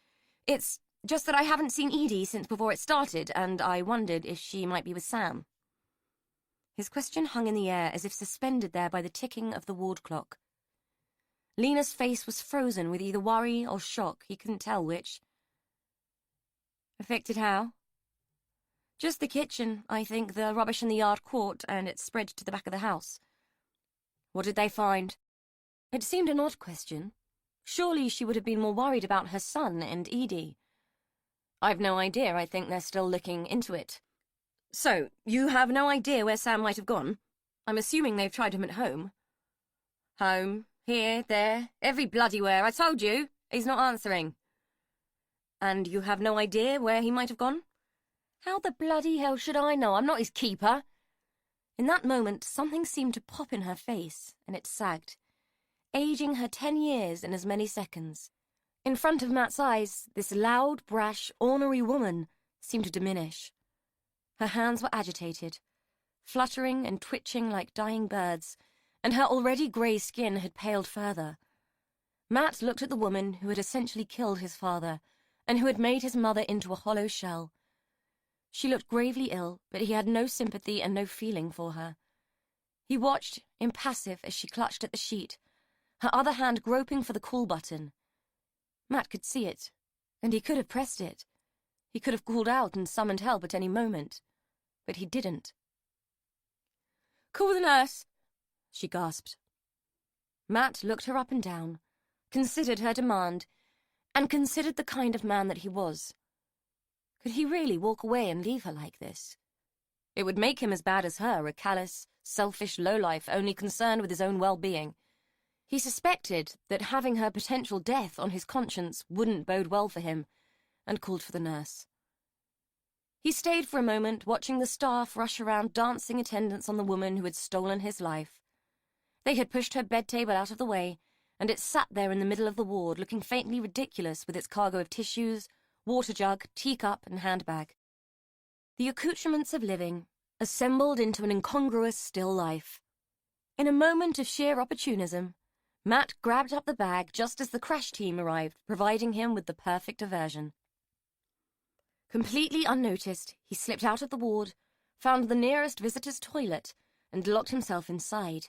It's just that I haven't seen Edie since before it started, and I wondered if she might be with Sam." His question hung in the air as if suspended there by the ticking of the ward clock. Lena's face was frozen with either worry or shock, he couldn't tell which. "Affected how?" "Just the kitchen, I think. The rubbish in the yard caught, and it spread to the back of the house." "What did they find?" It seemed an odd question. Surely she would have been more worried about her son and Edie. "I've no idea. I think they're still looking into it." "So, you have no idea where Sam might have gone? I'm assuming they've tried him at home." "Home, here, there, every bloody where. I told you. He's not answering." "And you have no idea where he might have gone?" "How the bloody hell should I know? I'm not his keeper." In that moment, something seemed to pop in her face, and it sagged, aging her 10 years in as many seconds. In front of Matt's eyes, this loud, brash, ornery woman seemed to diminish. Her hands were agitated, fluttering and twitching like dying birds, and her already grey skin had paled further. Matt looked at the woman who had essentially killed his father, and who had made his mother into a hollow shell. She looked gravely ill, but he had no sympathy and no feeling for her. He watched, impassive, as she clutched at the sheet, her other hand groping for the call button. Matt could see it, and he could have pressed it. He could have called out and summoned help at any moment, but he didn't. "Call the nurse," she gasped. Matt looked her up and down, considered her demand, and considered the kind of man that he was. Could he really walk away and leave her like this? It would make him as bad as her, a callous, selfish lowlife only concerned with his own well-being. He suspected that having her potential death on his conscience wouldn't bode well for him, and called for the nurse. He stayed for a moment, watching the staff rush around dancing attendance on the woman who had stolen his life. They had pushed her bed table out of the way, and it sat there in the middle of the ward, looking faintly ridiculous with its cargo of tissues, water jug, teacup, and handbag. The accoutrements of living, assembled into an incongruous still life. In a moment of sheer opportunism, Matt grabbed up the bag just as the crash team arrived, providing him with the perfect diversion. Completely unnoticed, he slipped out of the ward, found the nearest visitor's toilet, and locked himself inside.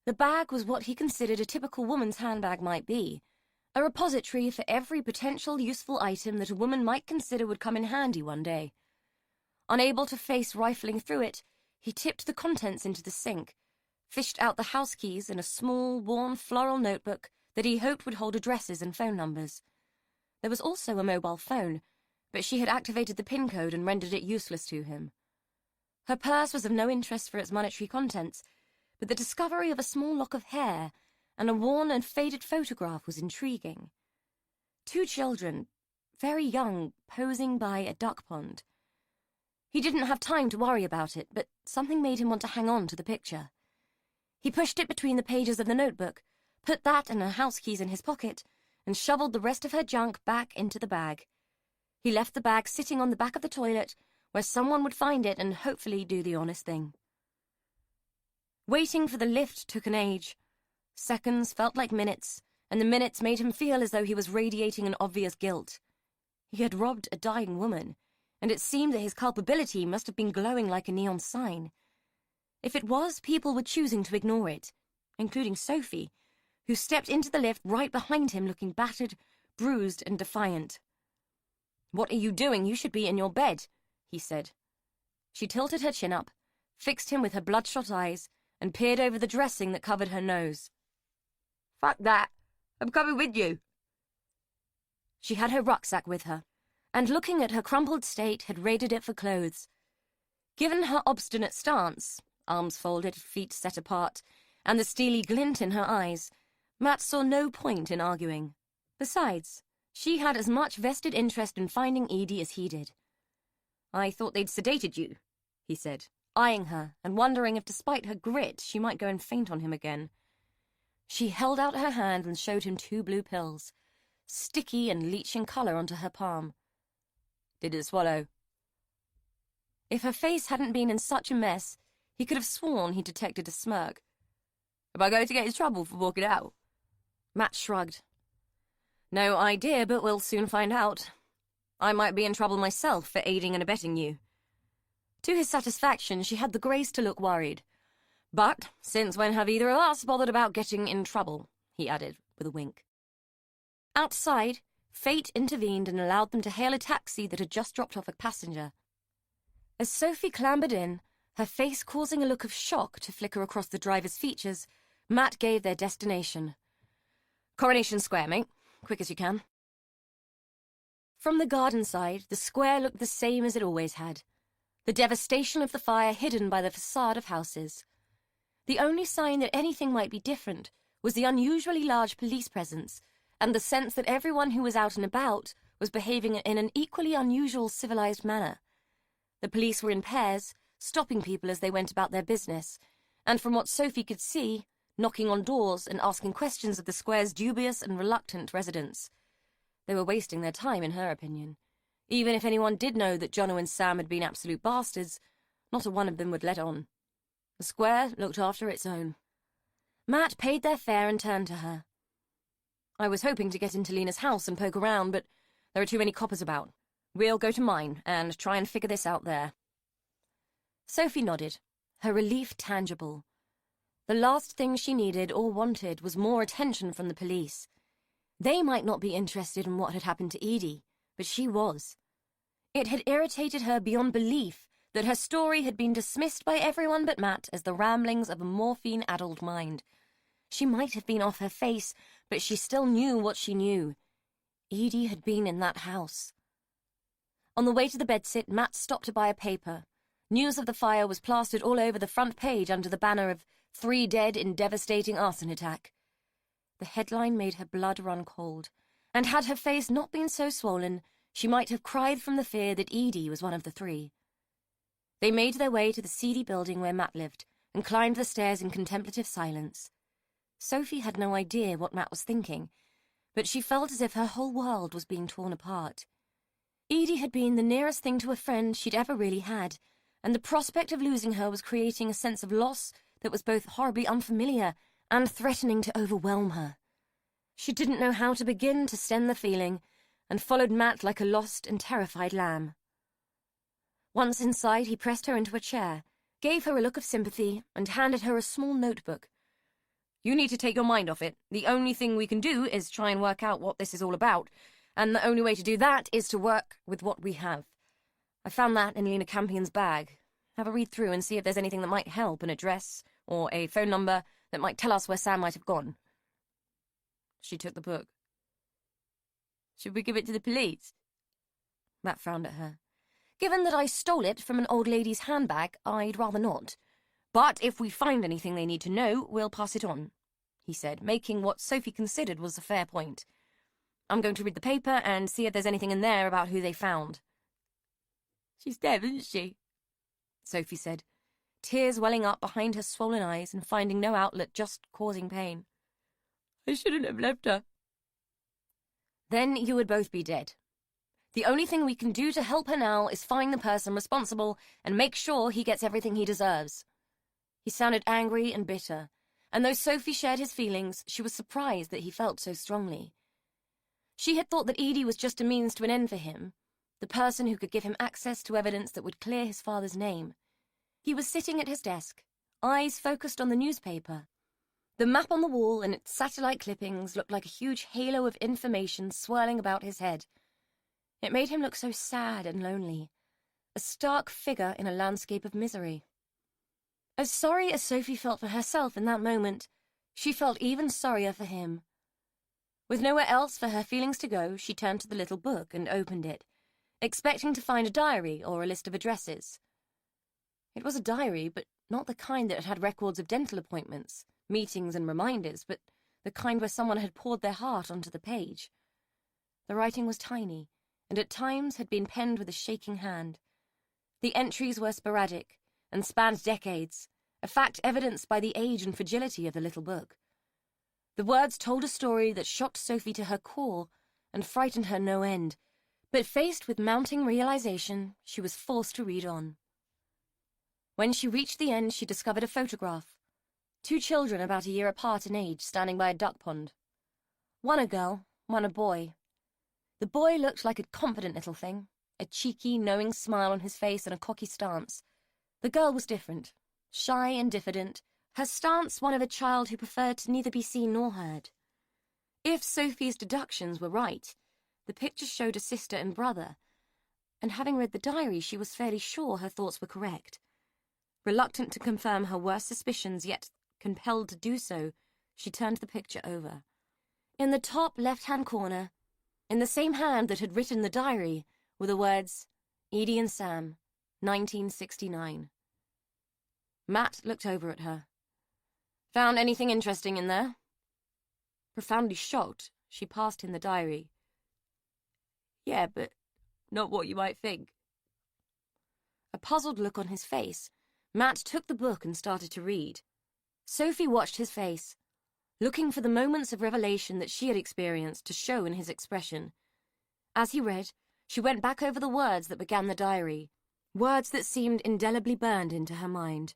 The bag was what he considered a typical woman's handbag might be, A repository for every potential useful item that a woman might consider would come in handy one day. Unable to face rifling through it, he tipped the contents into the sink, fished out the house keys in a small, worn floral notebook that he hoped would hold addresses and phone numbers. There was also a mobile phone, but she had activated the PIN code and rendered it useless to him. Her purse was of no interest for its monetary contents, but the discovery of a small lock of hair and a worn and faded photograph was intriguing. 2 children, very young, posing by a duck pond. He didn't have time to worry about it, but something made him want to hang on to the picture. He pushed it between the pages of the notebook, put that and her house keys in his pocket, and shoveled the rest of her junk back into the bag. He left the bag sitting on the back of the toilet, where someone would find it and hopefully do the honest thing. Waiting for the lift took an age. Seconds felt like minutes, and the minutes made him feel as though he was radiating an obvious guilt. He had robbed a dying woman, and it seemed that his culpability must have been glowing like a neon sign. If it was, people were choosing to ignore it, including Sophie, who stepped into the lift right behind him looking battered, bruised, and defiant. "What are you doing? You should be in your bed," he said. She tilted her chin up, fixed him with her bloodshot eyes, and peered over the dressing that covered her nose. "Fuck that. I'm coming with you." She had her rucksack with her, and looking at her crumpled state, had raided it for clothes. Given her obstinate stance, arms folded, feet set apart, and the steely glint in her eyes, Matt saw no point in arguing. Besides, she had as much vested interest in finding Edie as he did. "I thought they'd sedated you," he said, eyeing her and wondering if despite her grit she might go and faint on him again. She held out her hand and showed him 2 blue pills, sticky and leaching colour onto her palm. "Did it swallow?" If her face hadn't been in such a mess, he could have sworn he detected a smirk. "Am I going to get in trouble for walking out?" Matt shrugged. "No idea, but we'll soon find out. I might be in trouble myself for aiding and abetting you." To his satisfaction, she had the grace to look worried. "But since when have either of us bothered about getting in trouble?" he added, with a wink. Outside, fate intervened and allowed them to hail a taxi that had just dropped off a passenger. As Sophie clambered in, her face causing a look of shock to flicker across the driver's features, Matt gave their destination. "Coronation Square, mate. Quick as you can." From the garden side, the square looked the same as it always had. The devastation of the fire hidden by the facade of houses. The only sign that anything might be different was the unusually large police presence, and the sense that everyone who was out and about was behaving in an equally unusual civilized manner. The police were in pairs, stopping people as they went about their business, and from what Sophie could see, knocking on doors and asking questions of the square's dubious and reluctant residents. They were wasting their time, in her opinion. Even if anyone did know that Jono and Sam had been absolute bastards, not a one of them would let on. The square looked after its own. Matt paid their fare and turned to her. "I was hoping to get into Lena's house and poke around, but there are too many coppers about. We'll go to mine and try and figure this out there." Sophie nodded, her relief tangible. The last thing she needed or wanted was more attention from the police. They might not be interested in what had happened to Edie, but she was. It had irritated her beyond belief that her story had been dismissed by everyone but Matt as the ramblings of a morphine-addled mind. She might have been off her face, but she still knew what she knew. Edie had been in that house. On the way to the bedsit, Matt stopped to buy a paper. News of the fire was plastered all over the front page under the banner of 3 dead in devastating arson attack. The headline made her blood run cold, and had her face not been so swollen, she might have cried from the fear that Edie was one of the 3. They made their way to the seedy building where Matt lived, and climbed the stairs in contemplative silence. Sophie had no idea what Matt was thinking, but she felt as if her whole world was being torn apart. Edie had been the nearest thing to a friend she'd ever really had, and the prospect of losing her was creating a sense of loss that was both horribly unfamiliar and threatening to overwhelm her. She didn't know how to begin to stem the feeling, and followed Matt like a lost and terrified lamb. Once inside, he pressed her into a chair, gave her a look of sympathy, and handed her a small notebook. You need to take your mind off it. The only thing we can do is try and work out what this is all about, and the only way to do that is to work with what we have. I found that in Lena Campion's bag. Have a read through and see if there's anything that might help, an address or a phone number that might tell us where Sam might have gone. She took the book. Should we give it to the police? Matt frowned at her. Given that I stole it from an old lady's handbag, I'd rather not. But if we find anything they need to know, we'll pass it on, he said, making what Sophie considered was a fair point. I'm going to read the paper and see if there's anything in there about who they found. She's dead, isn't she? Sophie said, tears welling up behind her swollen eyes and finding no outlet, just causing pain. I shouldn't have left her. Then you would both be dead. The only thing we can do to help her now is find the person responsible and make sure he gets everything he deserves. He sounded angry and bitter, and though Sophie shared his feelings, she was surprised that he felt so strongly. She had thought that Edie was just a means to an end for him, the person who could give him access to evidence that would clear his father's name. He was sitting at his desk, eyes focused on the newspaper. The map on the wall and its satellite clippings looked like a huge halo of information swirling about his head. It made him look so sad and lonely, a stark figure in a landscape of misery. As sorry as Sophie felt for herself in that moment, she felt even sorrier for him. With nowhere else for her feelings to go, she turned to the little book and opened it, expecting to find a diary or a list of addresses. It was a diary, but not the kind that had records of dental appointments, meetings and reminders, but the kind where someone had poured their heart onto the page. The writing was tiny, and at times had been penned with a shaking hand. The entries were sporadic and spanned decades, a fact evidenced by the age and fragility of the little book. The words told a story that shocked Sophie to her core and frightened her no end, but faced with mounting realization, she was forced to read on. When she reached the end, she discovered a photograph. 2 children about a year apart in age standing by a duck pond. One a girl, one a boy. The boy looked like a confident little thing, a cheeky, knowing smile on his face and a cocky stance. The girl was different, shy and diffident, her stance one of a child who preferred to neither be seen nor heard. If Sophie's deductions were right, the picture showed a sister and brother, and having read the diary, she was fairly sure her thoughts were correct. Reluctant to confirm her worst suspicions, yet compelled to do so, she turned the picture over. In the top left-hand corner, in the same hand that had written the diary, were the words, Edie and Sam, 1969. Matt looked over at her. Found anything interesting in there? Profoundly shocked, she passed him the diary. Yeah, but not what you might think. A puzzled look on his face, Matt took the book and started to read. Sophie watched his face, looking for the moments of revelation that she had experienced to show in his expression. As he read, she went back over the words that began the diary, words that seemed indelibly burned into her mind.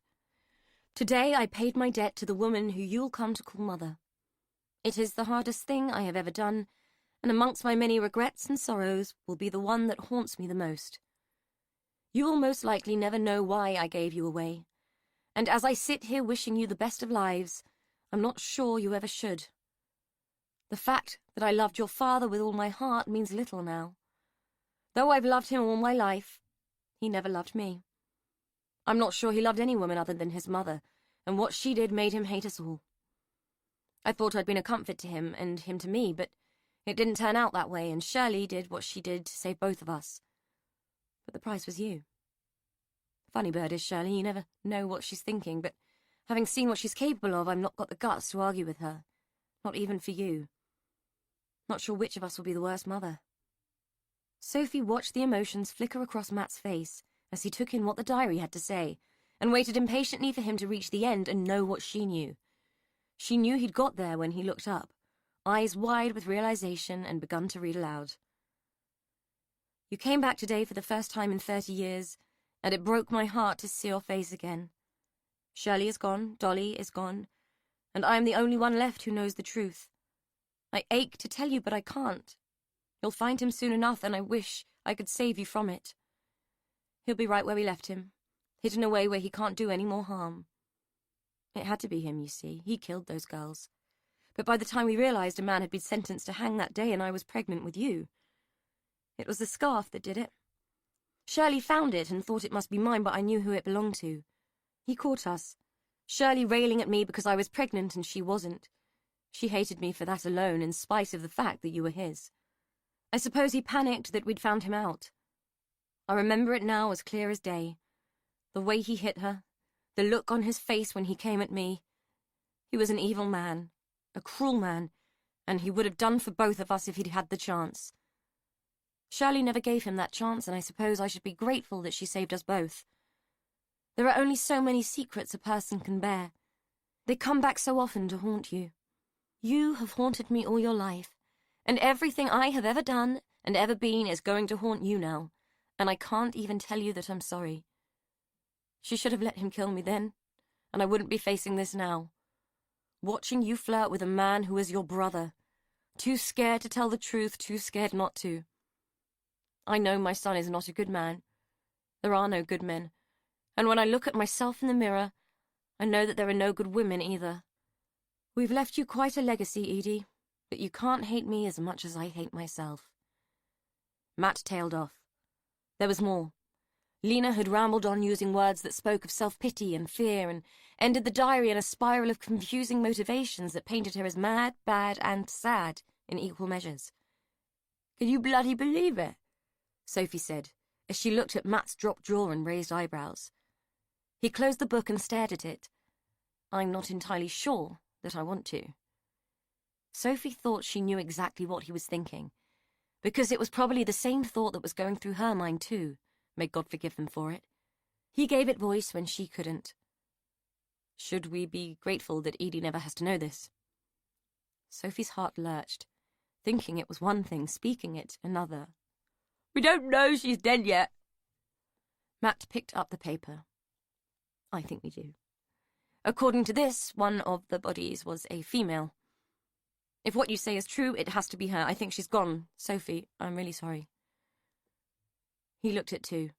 Today I paid my debt to the woman who you'll come to call mother. It is the hardest thing I have ever done, and amongst my many regrets and sorrows will be the one that haunts me the most. You will most likely never know why I gave you away, and as I sit here wishing you the best of lives, I'm not sure you ever should. The fact that I loved your father with all my heart means little now. Though I've loved him all my life, he never loved me. I'm not sure he loved any woman other than his mother, and what she did made him hate us all. I thought I'd been a comfort to him, and him to me, but it didn't turn out that way, and Shirley did what she did to save both of us. But the price was you. Funny bird is Shirley, you never know what she's thinking, but having seen what she's capable of, I've not got the guts to argue with her. Not even for you. Not sure which of us will be the worst mother. Sophie watched the emotions flicker across Matt's face as he took in what the diary had to say, and waited impatiently for him to reach the end and know what she knew. She knew he'd got there when he looked up, eyes wide with realization, and begun to read aloud. You came back today for the first time in 30 years, and it broke my heart to see your face again. Shirley is gone, Dolly is gone, and I am the only one left who knows the truth. I ache to tell you, but I can't. You'll find him soon enough, and I wish I could save you from it. He'll be right where we left him, hidden away where he can't do any more harm. It had to be him, you see. He killed those girls. But by the time we realized, a man had been sentenced to hang that day and I was pregnant with you. It was the scarf that did it. Shirley found it and thought it must be mine, but I knew who it belonged to. He caught us. Shirley railing at me because I was pregnant and she wasn't. She hated me for that alone, in spite of the fact that you were his. I suppose he panicked that we'd found him out. I remember it now as clear as day. The way he hit her, the look on his face when he came at me. He was an evil man, a cruel man, and he would have done for both of us if he'd had the chance. Shirley never gave him that chance, and I suppose I should be grateful that she saved us both. There are only so many secrets a person can bear. They come back so often to haunt you. You have haunted me all your life, and everything I have ever done and ever been is going to haunt you now, and I can't even tell you that I'm sorry. She should have let him kill me then, and I wouldn't be facing this now. Watching you flirt with a man who is your brother. Too scared to tell the truth, too scared not to. I know my son is not a good man. There are no good men. And when I look at myself in the mirror, I know that there are no good women either. We've left you quite a legacy, Edie, but you can't hate me as much as I hate myself. Matt tailed off. There was more. Lena had rambled on using words that spoke of self-pity and fear and ended the diary in a spiral of confusing motivations that painted her as mad, bad, and sad in equal measures. Can you bloody believe it? Sophie said, as she looked at Matt's dropped jaw and raised eyebrows. He closed the book and stared at it. I'm not entirely sure that I want to. Sophie thought she knew exactly what he was thinking, because it was probably the same thought that was going through her mind too. May God forgive them for it. He gave it voice when she couldn't. Should we be grateful that Edie never has to know this? Sophie's heart lurched. Thinking it was one thing, speaking it another. We don't know she's dead yet. Matt picked up the paper. I think we do. According to this, one of the bodies was a female. If what you say is true, it has to be her. I think she's gone. Sophie, I'm really sorry. He looked at two,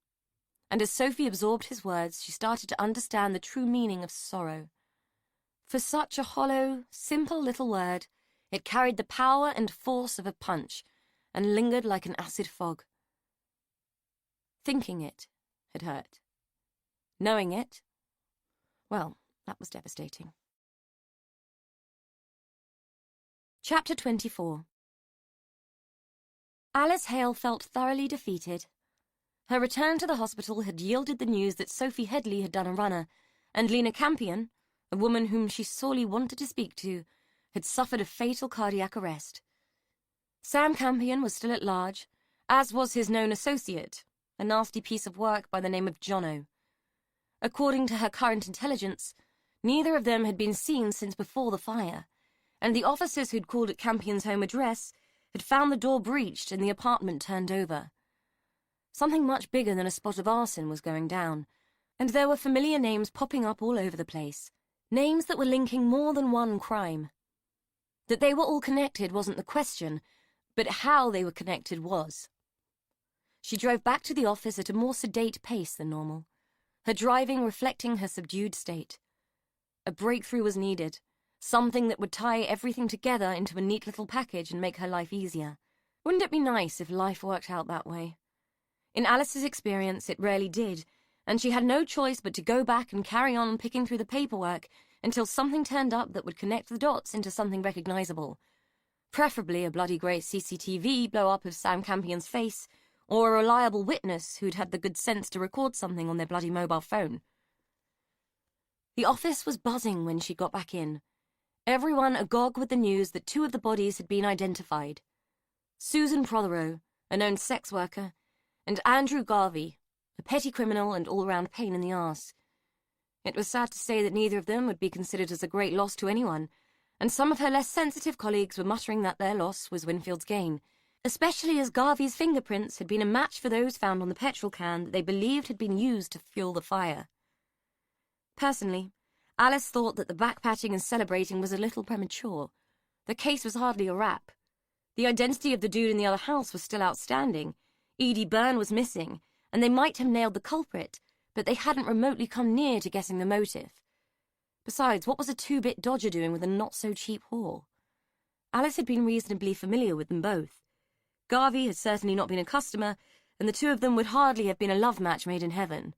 and as Sophie absorbed his words, she started to understand the true meaning of sorrow. For such a hollow, simple little word, it carried the power and force of a punch, and lingered like an acid fog. Thinking it had hurt. Knowing it, well, that was devastating. Chapter 24. Alice Hale felt thoroughly defeated. Her return to the hospital had yielded the news that Sophie Headley had done a runner, and Lena Campion, a woman whom she sorely wanted to speak to, had suffered a fatal cardiac arrest. Sam Campion was still at large, as was his known associate, a nasty piece of work by the name of Jono. According to her current intelligence, neither of them had been seen since before the fire, and the officers who'd called at Campion's home address had found the door breached and the apartment turned over. Something much bigger than a spot of arson was going down, and there were familiar names popping up all over the place, names that were linking more than one crime. That they were all connected wasn't the question, but how they were connected was. She drove back to the office at a more sedate pace than normal, her driving reflecting her subdued state. A breakthrough was needed, something that would tie everything together into a neat little package and make her life easier. Wouldn't it be nice if life worked out that way? In Alice's experience, it rarely did, and she had no choice but to go back and carry on picking through the paperwork until something turned up that would connect the dots into something recognizable. Preferably a bloody great CCTV blow-up of Sam Campion's face, or a reliable witness who'd had the good sense to record something on their bloody mobile phone. The office was buzzing when she got back in, everyone agog with the news that two of the bodies had been identified. Susan Prothero, a known sex worker, and Andrew Garvey, a petty criminal and all-round pain in the arse. It was sad to say that neither of them would be considered as a great loss to anyone, and some of her less sensitive colleagues were muttering that their loss was Winfield's gain, especially as Garvey's fingerprints had been a match for those found on the petrol can that they believed had been used to fuel the fire. Personally, Alice thought that the backpatting and celebrating was a little premature. The case was hardly a wrap. The identity of the dude in the other house was still outstanding. Edie Byrne was missing, and they might have nailed the culprit, but they hadn't remotely come near to guessing the motive. Besides, what was a two-bit dodger doing with a not-so-cheap whore? Alice had been reasonably familiar with them both. Garvey had certainly not been a customer, and the two of them would hardly have been a love match made in heaven.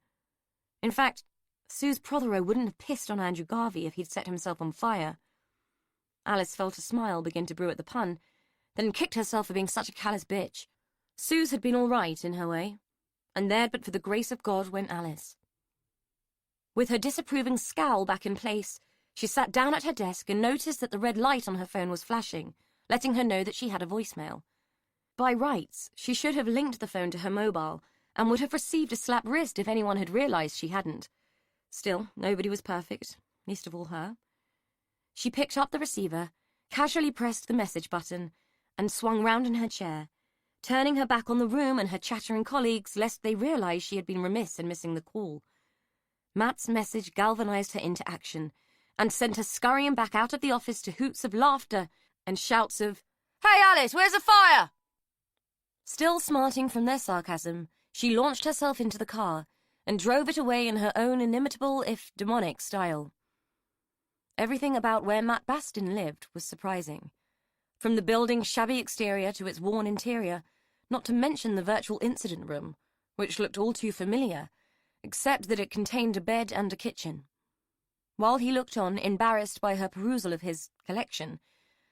In fact, Suze Prothero wouldn't have pissed on Andrew Garvey if he'd set himself on fire. Alice felt a smile begin to brew at the pun, then kicked herself for being such a callous bitch. Suze had been all right in her way, and there but for the grace of God went Alice. With her disapproving scowl back in place, she sat down at her desk and noticed that the red light on her phone was flashing, letting her know that she had a voicemail. By rights, she should have linked the phone to her mobile and would have received a slap wrist if anyone had realized she hadn't. Still, nobody was perfect, least of all her. She picked up the receiver, casually pressed the message button, and swung round in her chair, turning her back on the room and her chattering colleagues lest they realize she had been remiss in missing the call. Matt's message galvanized her into action and sent her scurrying back out of the office to hoots of laughter and shouts of, "Hey, Alice, where's the fire?" Still smarting from their sarcasm, she launched herself into the car and drove it away in her own inimitable, if demonic, style. Everything about where Matt Bastin lived was surprising. From the building's shabby exterior to its worn interior, not to mention the virtual incident room, which looked all too familiar, except that it contained a bed and a kitchen. While he looked on, embarrassed by her perusal of his collection,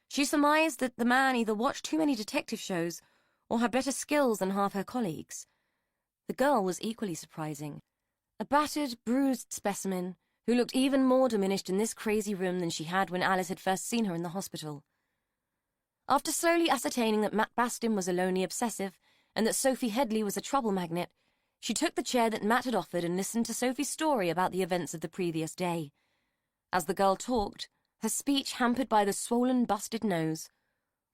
she surmised that the man either watched too many detective shows or had better skills than half her colleagues. The girl was equally surprising. A battered, bruised specimen who looked even more diminished in this crazy room than she had when Alice had first seen her in the hospital. After slowly ascertaining that Matt Bastin was a lonely obsessive and that Sophie Headley was a trouble magnet, she took the chair that Matt had offered and listened to Sophie's story about the events of the previous day. As the girl talked, her speech hampered by the swollen, busted nose,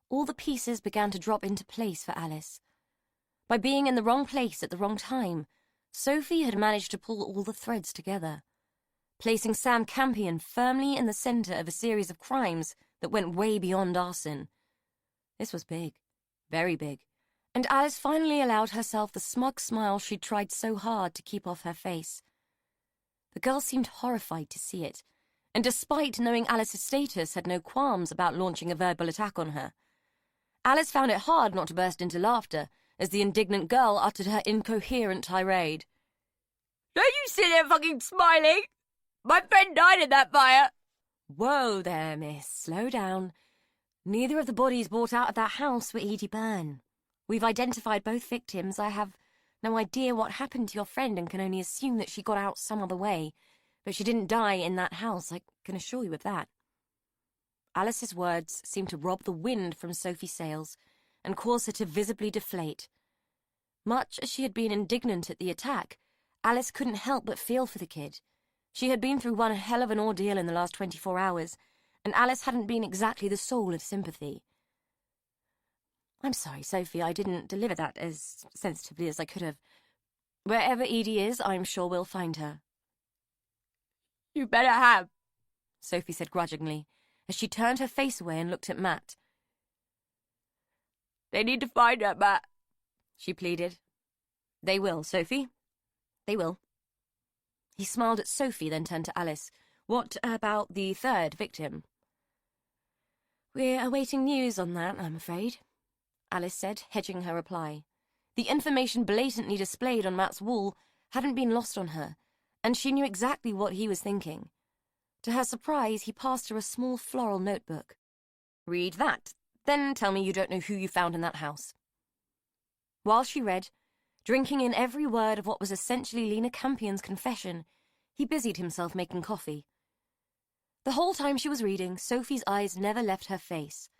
all the pieces began to drop into place for Alice. By being in the wrong place at the wrong time, Sophie had managed to pull all the threads together, placing Sam Campion firmly in the center of a series of crimes that went way beyond arson. This was big, very big, and Alice finally allowed herself the smug smile she'd tried so hard to keep off her face. The girl seemed horrified to see it, and despite knowing Alice's status, had no qualms about launching a verbal attack on her. Alice found it hard not to burst into laughter as the indignant girl uttered her incoherent tirade. "Don't you sit there fucking smiling! My friend died in that fire!" "Whoa there, miss. Slow down. Neither of the bodies brought out of that house were Edie Byrne. We've identified both victims. I have no idea what happened to your friend and can only assume that she got out some other way, but she didn't die in that house, I can assure you of that." Alice's words seemed to rob the wind from Sophie's sails and cause her to visibly deflate. Much as she had been indignant at the attack, Alice couldn't help but feel for the kid. She had been through one hell of an ordeal in the last 24 hours, and Alice hadn't been exactly the soul of sympathy. "I'm sorry, Sophie, I didn't deliver that as sensitively as I could have. Wherever Edie is, I'm sure we'll find her." "You better have," Sophie said grudgingly, as she turned her face away and looked at Matt. "They need to find her, Matt," she pleaded. "They will, Sophie. They will." He smiled at Sophie, then turned to Alice. "What about the third victim?" "We're awaiting news on that, I'm afraid," Alice said, hedging her reply. The information blatantly displayed on Matt's wall hadn't been lost on her, and she knew exactly what he was thinking. To her surprise, he passed her a small floral notebook. "Read that, then tell me you don't know who you found in that house." While she read, drinking in every word of what was essentially Lena Campion's confession, he busied himself making coffee. The whole time she was reading, Sophie's eyes never left her face.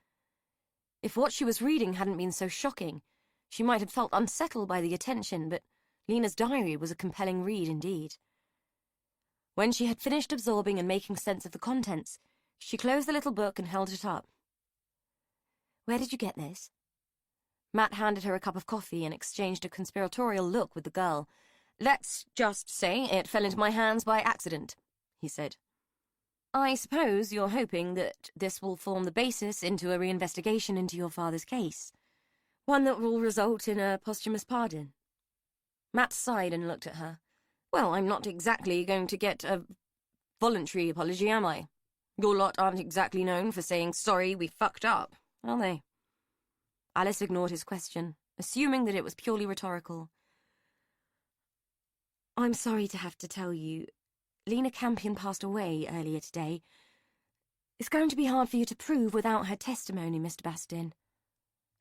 If what she was reading hadn't been so shocking, she might have felt unsettled by the attention, but Lena's diary was a compelling read indeed. When she had finished absorbing and making sense of the contents, she closed the little book and held it up. "Where did you get this?" Matt handed her a cup of coffee and exchanged a conspiratorial look with the girl. "Let's just say it fell into my hands by accident," he said. "I suppose you're hoping that this will form the basis into a reinvestigation into your father's case, one that will result in a posthumous pardon." Matt sighed and looked at her. "Well, I'm not exactly going to get a voluntary apology, am I? Your lot aren't exactly known for saying, sorry, we fucked up, are they? Alice ignored his question, assuming that it was purely rhetorical. I'm sorry to have to tell you, Lena Campion passed away earlier today. It's going to be hard for you to prove without her testimony, Mr. Bastin.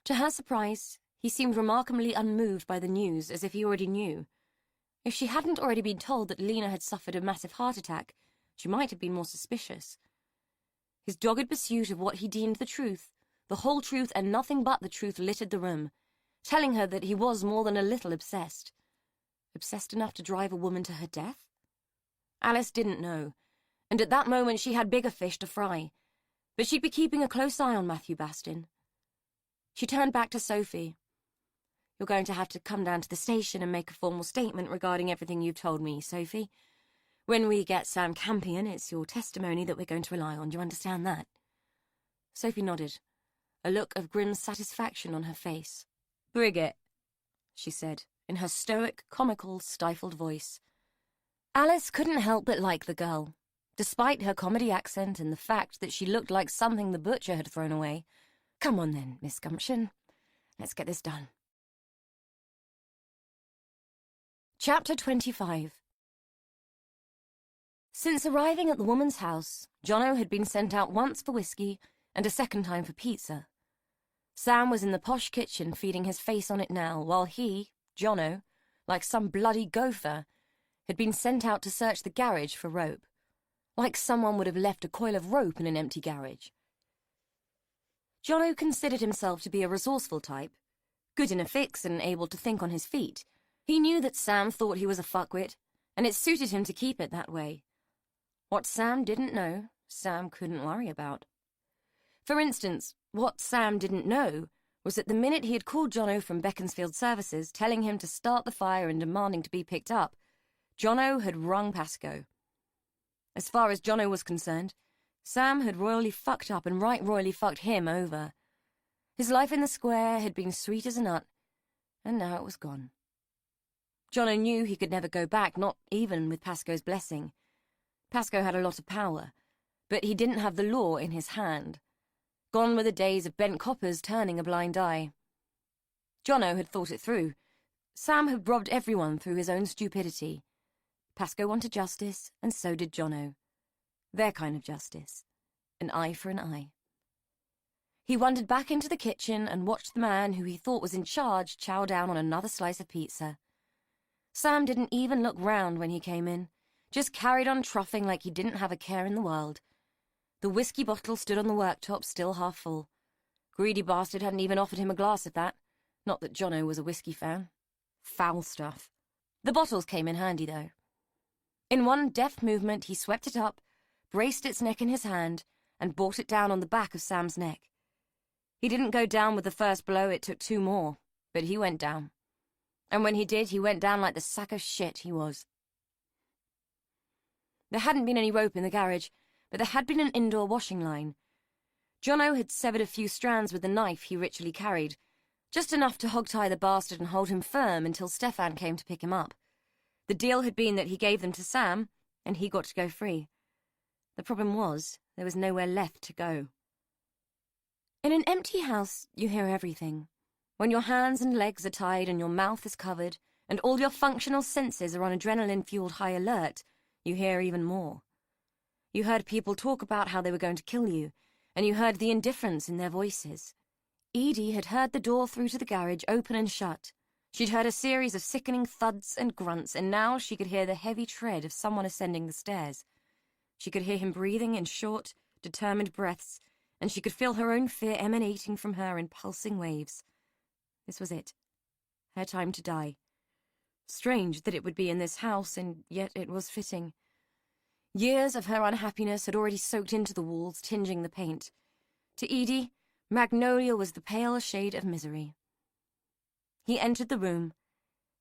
To her surprise, he seemed remarkably unmoved by the news, as if he already knew. If she hadn't already been told that Lena had suffered a massive heart attack, she might have been more suspicious. His dogged pursuit of what he deemed the truth, the whole truth and nothing but the truth, littered the room, telling her that he was more than a little obsessed. Obsessed enough to drive a woman to her death? Alice didn't know, and at that moment she had bigger fish to fry, but she'd be keeping a close eye on Matthew Bastin. She turned back to Sophie. You're going to have to come down to the station and make a formal statement regarding everything you've told me, Sophie. When we get Sam Campion, it's your testimony that we're going to rely on. Do you understand that? Sophie nodded, a look of grim satisfaction on her face. Bridget, she said, in her stoic, comical, stifled voice. Alice couldn't help but like the girl, despite her comedy accent and the fact that she looked like something the butcher had thrown away. Come on then, Miss Gumption. Let's get this done. Chapter 25. Since arriving at the woman's house, Jono had been sent out once for whiskey and a second time for pizza. Sam was in the posh kitchen feeding his face on it now, while he, Jono, like some bloody gopher, had been sent out to search the garage for rope, like someone would have left a coil of rope in an empty garage. Jono considered himself to be a resourceful type, good in a fix and able to think on his feet. He knew that Sam thought he was a fuckwit, and it suited him to keep it that way. What Sam didn't know, Sam couldn't worry about. For instance, what Sam didn't know was that the minute he had called Jono from Beaconsfield Services, telling him to start the fire and demanding to be picked up, Jono had rung Pascoe. As far as Jono was concerned, Sam had royally fucked up and right royally fucked him over. His life in the square had been sweet as a nut, and now it was gone. Jono knew he could never go back, not even with Pascoe's blessing. Pascoe had a lot of power, but he didn't have the law in his hand. Gone were the days of bent coppers turning a blind eye. Jono had thought it through. Sam had robbed everyone through his own stupidity. Pascoe wanted justice, and so did Jono. Their kind of justice. An eye for an eye. He wandered back into the kitchen and watched the man who he thought was in charge chow down on another slice of pizza. Sam didn't even look round when he came in, just carried on troughing like he didn't have a care in the world. The whiskey bottle stood on the worktop, still half full. Greedy bastard hadn't even offered him a glass of that. Not that Jono was a whiskey fan. Foul stuff. The bottles came in handy, though. In one deft movement, he swept it up, braced its neck in his hand, and brought it down on the back of Sam's neck. He didn't go down with the first blow, it took two more, but he went down. And when he did, he went down like the sack of shit he was. There hadn't been any rope in the garage, but there had been an indoor washing line. Jono had severed a few strands with the knife he ritually carried, just enough to hog-tie the bastard and hold him firm until Stefan came to pick him up. The deal had been that he gave them to Sam, and he got to go free. The problem was, there was nowhere left to go. In an empty house, you hear everything. When your hands and legs are tied and your mouth is covered, and all your functional senses are on adrenaline-fueled high alert, you hear even more. You heard people talk about how they were going to kill you, and you heard the indifference in their voices. Edie had heard the door through to the garage open and shut. She'd heard a series of sickening thuds and grunts, and now she could hear the heavy tread of someone ascending the stairs. She could hear him breathing in short, determined breaths, and she could feel her own fear emanating from her in pulsing waves. This was it. Her time to die. Strange that it would be in this house, and yet it was fitting. Years of her unhappiness had already soaked into the walls, tinging the paint. To Edie, magnolia was the pale shade of misery. He entered the room,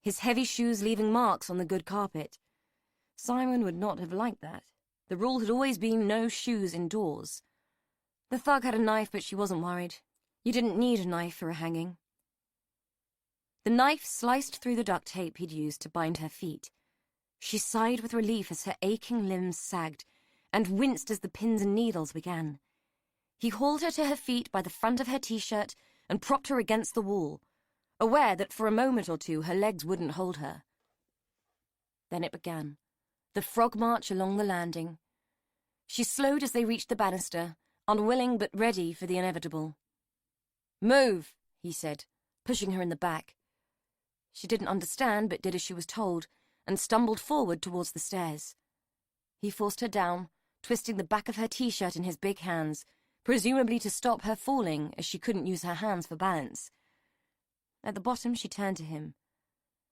his heavy shoes leaving marks on the good carpet. Simon would not have liked that. The rule had always been no shoes indoors. The thug had a knife, but she wasn't worried. You didn't need a knife for a hanging. The knife sliced through the duct tape he'd used to bind her feet. She sighed with relief as her aching limbs sagged, and winced as the pins and needles began. He hauled her to her feet by the front of her t-shirt and propped her against the wall, aware that for a moment or two her legs wouldn't hold her. Then it began, the frog march along the landing. She slowed as they reached the banister, unwilling but ready for the inevitable. "Move," he said, pushing her in the back. She didn't understand, but did as she was told, and stumbled forward towards the stairs. He forced her down, twisting the back of her t-shirt in his big hands, presumably to stop her falling, as she couldn't use her hands for balance. At the bottom, she turned to him.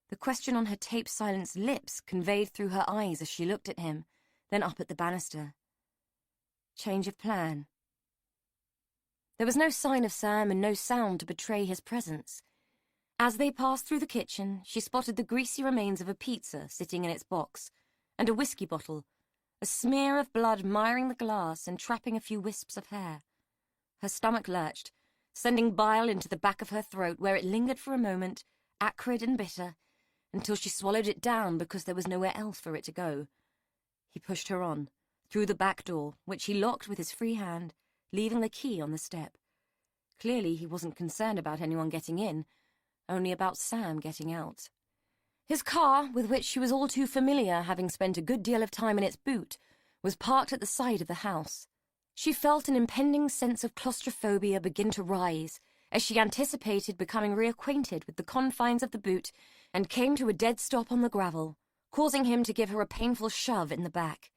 The question on her tape-silenced lips conveyed through her eyes as she looked at him, then up at the banister. Change of plan. There was no sign of Sam and no sound to betray his presence. As they passed through the kitchen, she spotted the greasy remains of a pizza sitting in its box, and a whiskey bottle, a smear of blood miring the glass and trapping a few wisps of hair. Her stomach lurched, sending bile into the back of her throat, where it lingered for a moment, acrid and bitter, until she swallowed it down because there was nowhere else for it to go. He pushed her on, through the back door, which he locked with his free hand, leaving the key on the step. Clearly he wasn't concerned about anyone getting in, only about Sam getting out. His car, with which she was all too familiar, having spent a good deal of time in its boot, was parked at the side of the house. She felt an impending sense of claustrophobia begin to rise as she anticipated becoming reacquainted with the confines of the boot and came to a dead stop on the gravel, causing him to give her a painful shove in the back.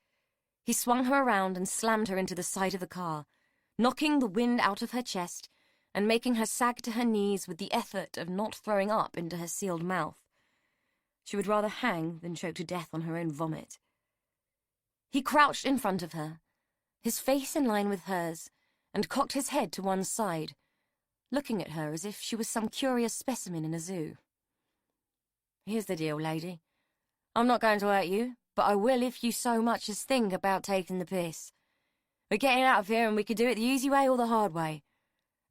He swung her around and slammed her into the side of the car, knocking the wind out of her chest and making her sag to her knees with the effort of not throwing up into her sealed mouth. She would rather hang than choke to death on her own vomit. He crouched in front of her, his face in line with hers, and cocked his head to one side, looking at her as if she was some curious specimen in a zoo. "Here's the deal, lady. I'm not going to hurt you, but I will if you so much as think about taking the piss. We're getting out of here and we could do it the easy way or the hard way.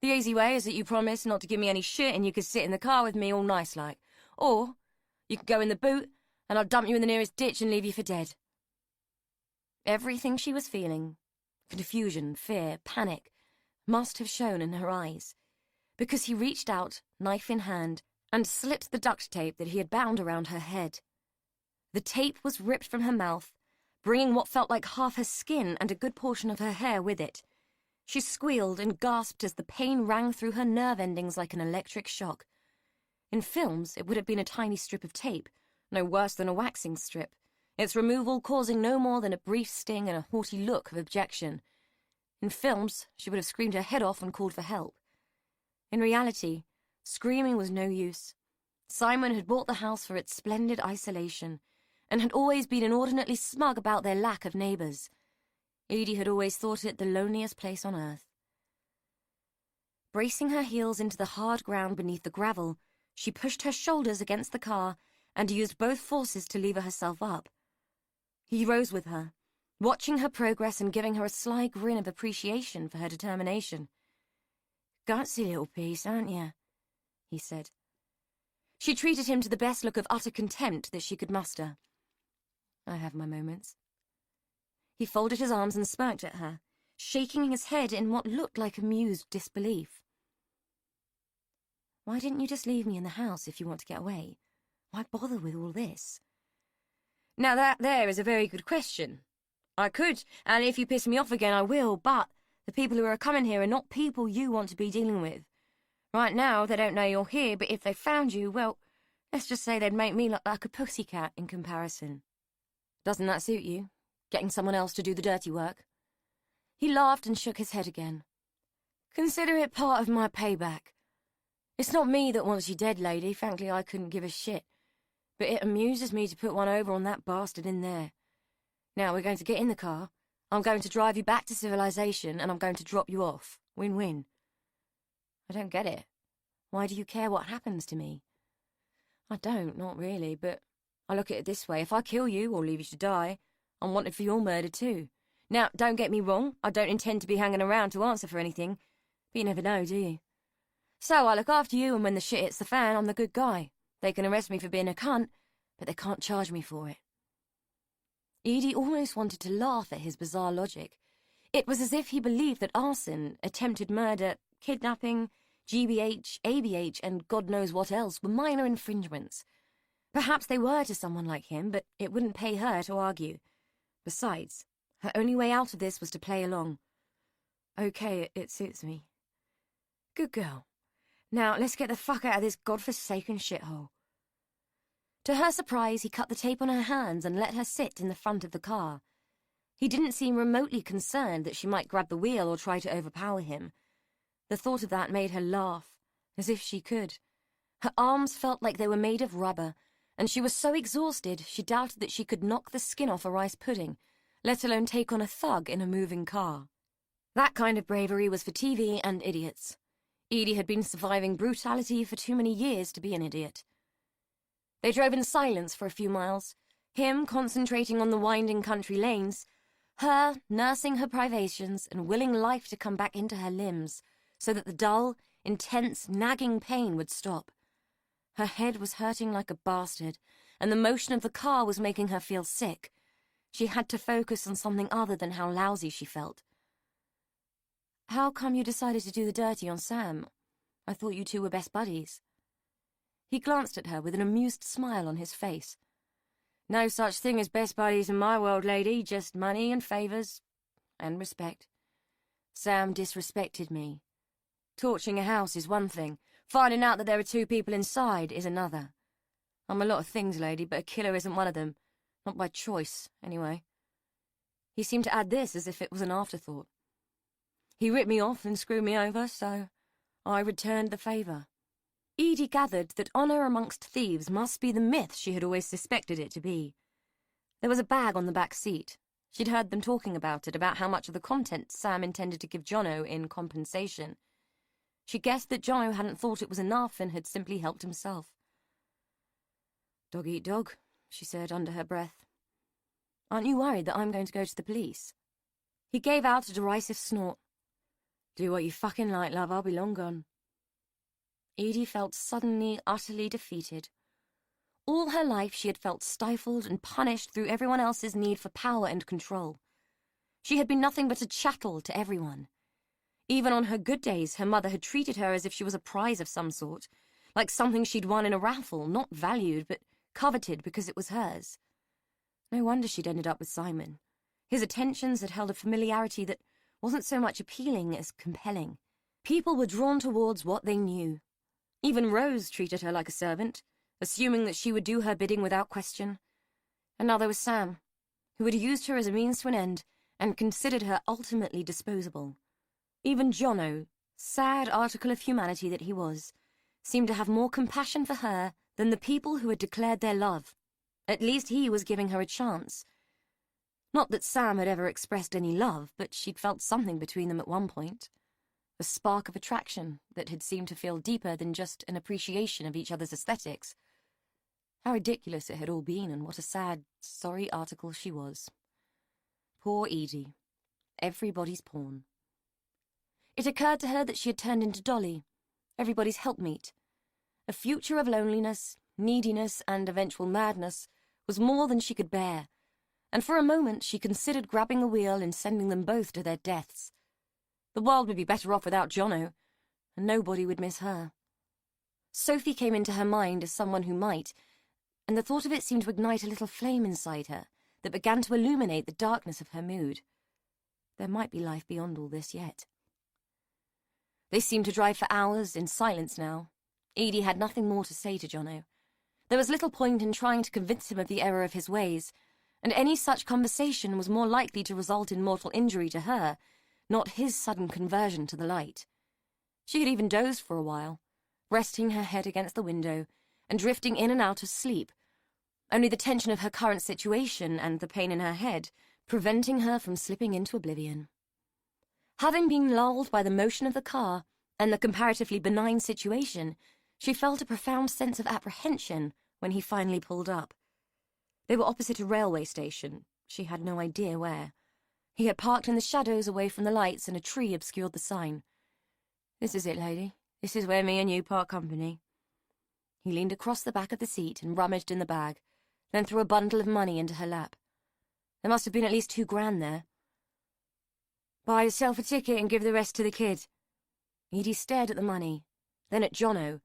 The easy way is that you promise not to give me any shit and you could sit in the car with me all nice-like. Or you could go in the boot and I'll dump you in the nearest ditch and leave you for dead." Everything she was feeling, confusion, fear, panic, must have shown in her eyes, because he reached out, knife in hand, and slipped the duct tape that he had bound around her head. The tape was ripped from her mouth, bringing what felt like half her skin and a good portion of her hair with it. She squealed and gasped as the pain rang through her nerve endings like an electric shock. In films, it would have been a tiny strip of tape, no worse than a waxing strip, its removal causing no more than a brief sting and a haughty look of objection. In films, she would have screamed her head off and called for help. In reality, screaming was no use. Simon had bought the house for its splendid isolation, and had always been inordinately smug about their lack of neighbours. Edie had always thought it the loneliest place on earth. Bracing her heels into the hard ground beneath the gravel, she pushed her shoulders against the car and used both forces to lever herself up. He rose with her, watching her progress and giving her a sly grin of appreciation for her determination. "Gutsy little piece, aren't you?" he said. She treated him to the best look of utter contempt that she could muster. "I have my moments." He folded his arms and smirked at her, shaking his head in what looked like amused disbelief. "Why didn't you just leave me in the house if you want to get away? Why bother with all this?" "Now that there is a very good question. I could, and if you piss me off again I will, but the people who are coming here are not people you want to be dealing with. Right now they don't know you're here, but if they found you, well, let's just say they'd make me look like a pussycat in comparison. Doesn't that suit you? Getting someone else to do the dirty work?" He laughed and shook his head again. "Consider it part of my payback. It's not me that wants you dead, lady. Frankly, I couldn't give a shit. But it amuses me to put one over on that bastard in there. Now, we're going to get in the car. I'm going to drive you back to civilization, and I'm going to drop you off. Win-win." "I don't get it. Why do you care what happens to me?" "I don't, not really, but I look at it this way. If I kill you or leave you to die, I'm wanted for your murder too. Now, don't get me wrong. I don't intend to be hanging around to answer for anything, but you never know, do you? So I look after you, and when the shit hits the fan, I'm the good guy. They can arrest me for being a cunt, but they can't charge me for it." Edie almost wanted to laugh at his bizarre logic. It was as if he believed that arson, attempted murder, kidnapping, GBH, ABH, and God knows what else were minor infringements. Perhaps they were to someone like him, but it wouldn't pay her to argue. Besides, her only way out of this was to play along. Okay, it suits me. Good girl. Now, let's get the fuck out of this godforsaken shithole. To her surprise, he cut the tape on her hands and let her sit in the front of the car. He didn't seem remotely concerned that she might grab the wheel or try to overpower him. The thought of that made her laugh, as if she could. Her arms felt like they were made of rubber, and she was so exhausted she doubted that she could knock the skin off a rice pudding, let alone take on a thug in a moving car. That kind of bravery was for TV and idiots. Edie had been surviving brutality for too many years to be an idiot. They drove in silence for a few miles, him concentrating on the winding country lanes, her nursing her privations and willing life to come back into her limbs so that the dull, intense, nagging pain would stop. Her head was hurting like a bastard, and the motion of the car was making her feel sick. She had to focus on something other than how lousy she felt. How come you decided to do the dirty on Sam? I thought you two were best buddies. He glanced at her with an amused smile on his face. No such thing as best buddies in my world, lady, just money and favours and respect. Sam disrespected me. Torching a house is one thing. Finding out that there are two people inside is another. I'm a lot of things, lady, but a killer isn't one of them. Not by choice, anyway. He seemed to add this as if it was an afterthought. He ripped me off and screwed me over, so I returned the favour. Edie gathered that honour amongst thieves must be the myth she had always suspected it to be. There was a bag on the back seat. She'd heard them talking about it, about how much of the contents Sam intended to give Jono in compensation. She guessed that Jono hadn't thought it was enough and had simply helped himself. Dog eat dog, she said under her breath. Aren't you worried that I'm going to go to the police? He gave out a derisive snort. Do what you fucking like, love, I'll be long gone. Edie felt suddenly, utterly defeated. All her life she had felt stifled and punished through everyone else's need for power and control. She had been nothing but a chattel to everyone. Even on her good days, her mother had treated her as if she was a prize of some sort, like something she'd won in a raffle, not valued, but coveted because it was hers. No wonder she'd ended up with Simon. His attentions had held a familiarity that wasn't so much appealing as compelling. People were drawn towards what they knew. Even Rose treated her like a servant, assuming that she would do her bidding without question. And now there was Sam, who had used her as a means to an end and considered her ultimately disposable. Even Jono, sad article of humanity that he was, seemed to have more compassion for her than the people who had declared their love. At least he was giving her a chance. Not that Sam had ever expressed any love, but she'd felt something between them at one point. A spark of attraction that had seemed to feel deeper than just an appreciation of each other's aesthetics. How ridiculous it had all been, and what a sad, sorry article she was. Poor Edie. Everybody's pawn. It occurred to her that she had turned into Dolly, everybody's helpmeet. A future of loneliness, neediness, and eventual madness was more than she could bear, and for a moment she considered grabbing the wheel and sending them both to their deaths. The world would be better off without Jono, and nobody would miss her. Sophie came into her mind as someone who might, and the thought of it seemed to ignite a little flame inside her that began to illuminate the darkness of her mood. There might be life beyond all this yet. They seemed to drive for hours in silence now. Edie had nothing more to say to Jono. There was little point in trying to convince him of the error of his ways, and any such conversation was more likely to result in mortal injury to her, not his sudden conversion to the light. She had even dozed for a while, resting her head against the window and drifting in and out of sleep, only the tension of her current situation and the pain in her head preventing her from slipping into oblivion. Having been lulled by the motion of the car and the comparatively benign situation, she felt a profound sense of apprehension when he finally pulled up. They were opposite a railway station. She had no idea where. He had parked in the shadows away from the lights, and a tree obscured the sign. This is it, lady. This is where me and you part company. He leaned across the back of the seat and rummaged in the bag, then threw a bundle of money into her lap. There must have been at least $2,000 there. Buy yourself a ticket and give the rest to the kid. Edie stared at the money, then at Jono,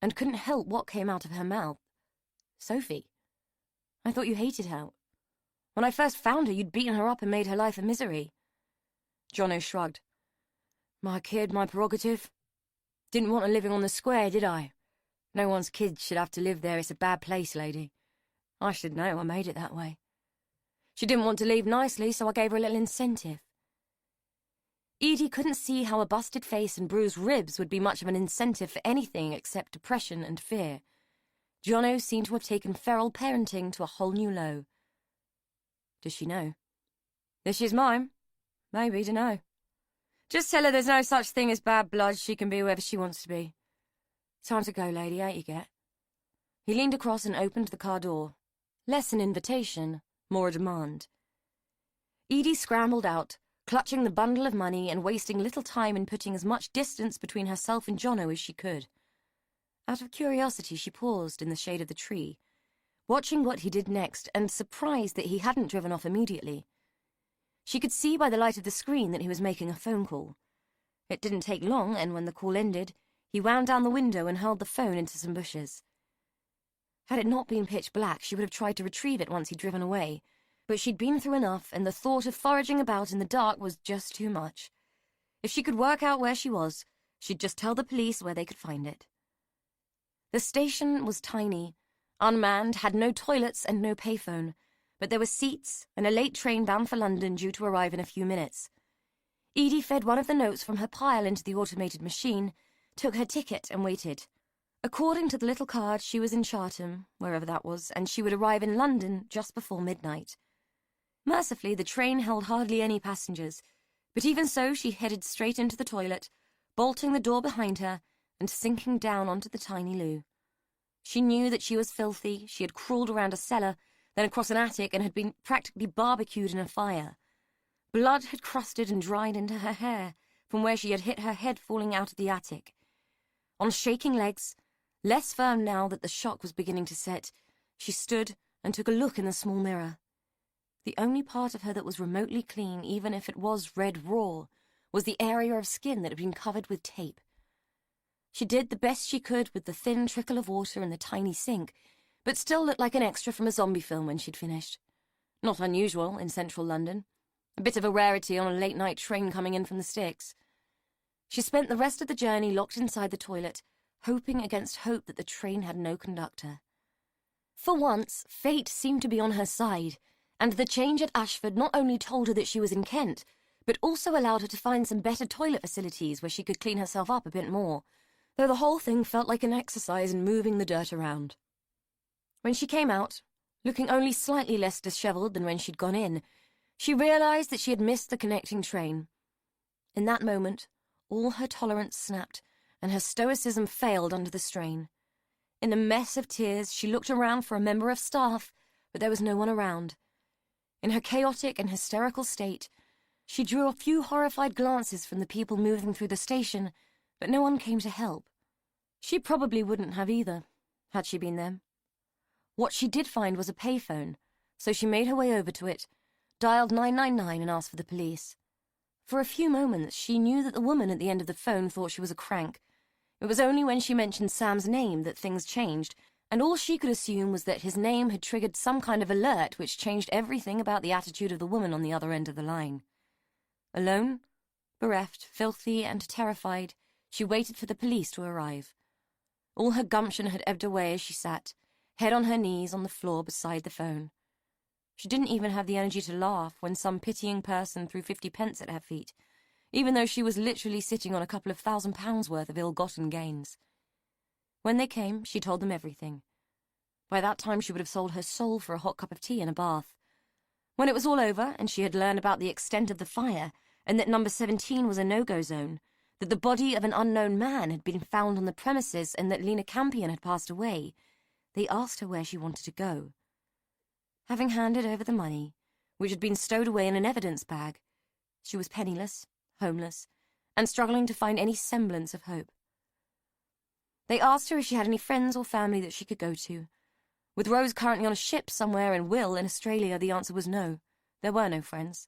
and couldn't help what came out of her mouth. Sophie. I thought you hated her. When I first found her, you'd beaten her up and made her life a misery. Jono shrugged. My kid, my prerogative. Didn't want her living on the square, did I? No one's kid should have to live there. It's a bad place, lady. I should know. I made it that way. She didn't want to leave nicely, so I gave her a little incentive. Edie couldn't see how a busted face and bruised ribs would be much of an incentive for anything except depression and fear. Jono seemed to have taken feral parenting to a whole new low. Does she know? That she's mine? Maybe, dunno. Just tell her there's no such thing as bad blood. She can be whoever she wants to be. Time to go, lady, ain't you get? He leaned across and opened the car door. Less an invitation, more a demand. Edie scrambled out, clutching the bundle of money and wasting little time in putting as much distance between herself and Jono as she could. Out of curiosity, she paused in the shade of the tree, watching what he did next and surprised that he hadn't driven off immediately. She could see by the light of the screen that he was making a phone call. It didn't take long, and when the call ended, he wound down the window and hurled the phone into some bushes. Had it not been pitch black, she would have tried to retrieve it once he'd driven away, but she'd been through enough, and the thought of foraging about in the dark was just too much. If she could work out where she was, she'd just tell the police where they could find it. The station was tiny, unmanned, had no toilets and no payphone, but there were seats and a late train bound for London due to arrive in a few minutes. Edie fed one of the notes from her pile into the automated machine, took her ticket and waited. According to the little card, she was in Chatham, wherever that was, and she would arrive in London just before midnight. Mercifully, the train held hardly any passengers, but even so she headed straight into the toilet, bolting the door behind her and sinking down onto the tiny loo. She knew that she was filthy. She had crawled around a cellar, then across an attic, and had been practically barbecued in a fire. Blood had crusted and dried into her hair from where she had hit her head falling out of the attic. On shaking legs, less firm now that the shock was beginning to set, she stood and took a look in the small mirror. The only part of her that was remotely clean, even if it was red raw, was the area of skin that had been covered with tape. She did the best she could with the thin trickle of water in the tiny sink, but still looked like an extra from a zombie film when she'd finished. Not unusual in central London. A bit of a rarity on a late-night train coming in from the sticks. She spent the rest of the journey locked inside the toilet, hoping against hope that the train had no conductor. For once, fate seemed to be on her side, and the change at Ashford not only told her that she was in Kent, but also allowed her to find some better toilet facilities where she could clean herself up a bit more, though the whole thing felt like an exercise in moving the dirt around. When she came out, looking only slightly less dishevelled than when she'd gone in, she realised that she had missed the connecting train. In that moment, all her tolerance snapped, and her stoicism failed under the strain. In a mess of tears, she looked around for a member of staff, but there was no one around. In her chaotic and hysterical state, she drew a few horrified glances from the people moving through the station, but no one came to help. She probably wouldn't have either, had she been them. What she did find was a payphone, so she made her way over to it, dialed 999 and asked for the police. For a few moments, she knew that the woman at the end of the phone thought she was a crank. It was only when she mentioned Sam's name that things changed, and all she could assume was that his name had triggered some kind of alert which changed everything about the attitude of the woman on the other end of the line. Alone, bereft, filthy, and terrified, she waited for the police to arrive. All her gumption had ebbed away as she sat, head on her knees on the floor beside the phone. She didn't even have the energy to laugh when some pitying person threw 50 pence at her feet, even though she was literally sitting on a couple of £1,000 worth of ill-gotten gains. When they came, she told them everything. By that time, she would have sold her soul for a hot cup of tea and a bath. When it was all over, and she had learned about the extent of the fire, and that number 17 was a no-go zone, that the body of an unknown man had been found on the premises, and that Lena Campion had passed away, they asked her where she wanted to go. Having handed over the money, which had been stowed away in an evidence bag, she was penniless, homeless, and struggling to find any semblance of hope. They asked her if she had any friends or family that she could go to. With Rose currently on a ship somewhere and Will in Australia, the answer was no. There were no friends.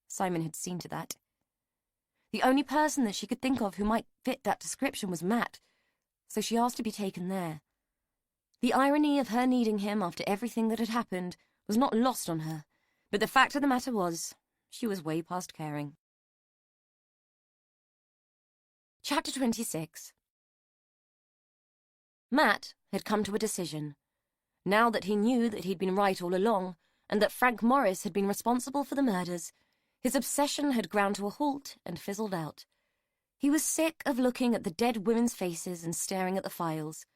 Simon had seen to that. The only person that she could think of who might fit that description was Matt, so she asked to be taken there. The irony of her needing him after everything that had happened was not lost on her, but the fact of the matter was, she was way past caring. Chapter 26. Matt had come to a decision. Now that he knew that he'd been right all along, and that Frank Morris had been responsible for the murders, his obsession had ground to a halt and fizzled out. He was sick of looking at the dead women's faces and staring at the files.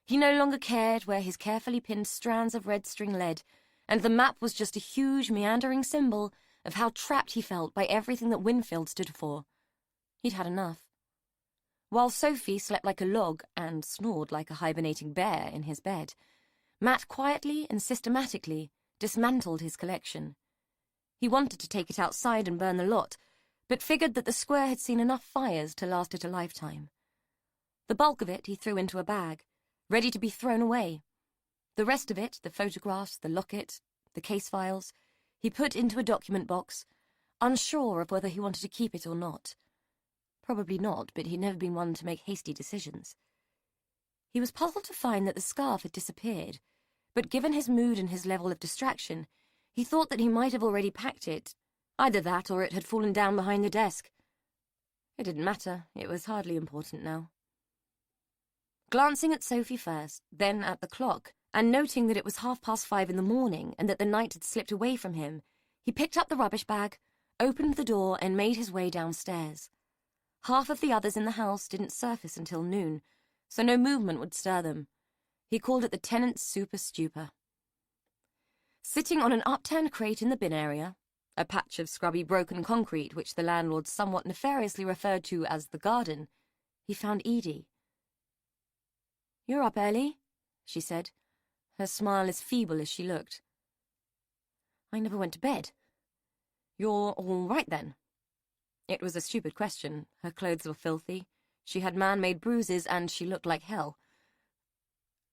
He no longer cared where his carefully pinned strands of red string led, and the map was just a huge, meandering symbol of how trapped he felt by everything that Winfield stood for. He'd had enough. While Sophie slept like a log and snored like a hibernating bear in his bed, Matt quietly and systematically dismantled his collection. He wanted to take it outside and burn the lot, but figured that the square had seen enough fires to last it a lifetime. The bulk of it he threw into a bag, ready to be thrown away. The rest of it, the photographs, the locket, the case files, he put into a document box, unsure of whether he wanted to keep it or not. Probably not, but he'd never been one to make hasty decisions. He was puzzled to find that the scarf had disappeared, but given his mood and his level of distraction, he thought that he might have already packed it. Either that or it had fallen down behind the desk. It didn't matter. It was hardly important now. Glancing at Sophie first, then at the clock, and noting that it was 5:30 in the morning and that the night had slipped away from him, he picked up the rubbish bag, opened the door, and made his way downstairs. Half of the others in the house didn't surface until noon, so no movement would stir them. He called it the tenant's super stupor. Sitting on an upturned crate in the bin area, a patch of scrubby broken concrete which the landlord somewhat nefariously referred to as the garden, he found Edie. "You're up early," she said, her smile as feeble as she looked. "I never went to bed." "You're all right, then?" It was a stupid question. Her clothes were filthy. She had man-made bruises, and she looked like hell.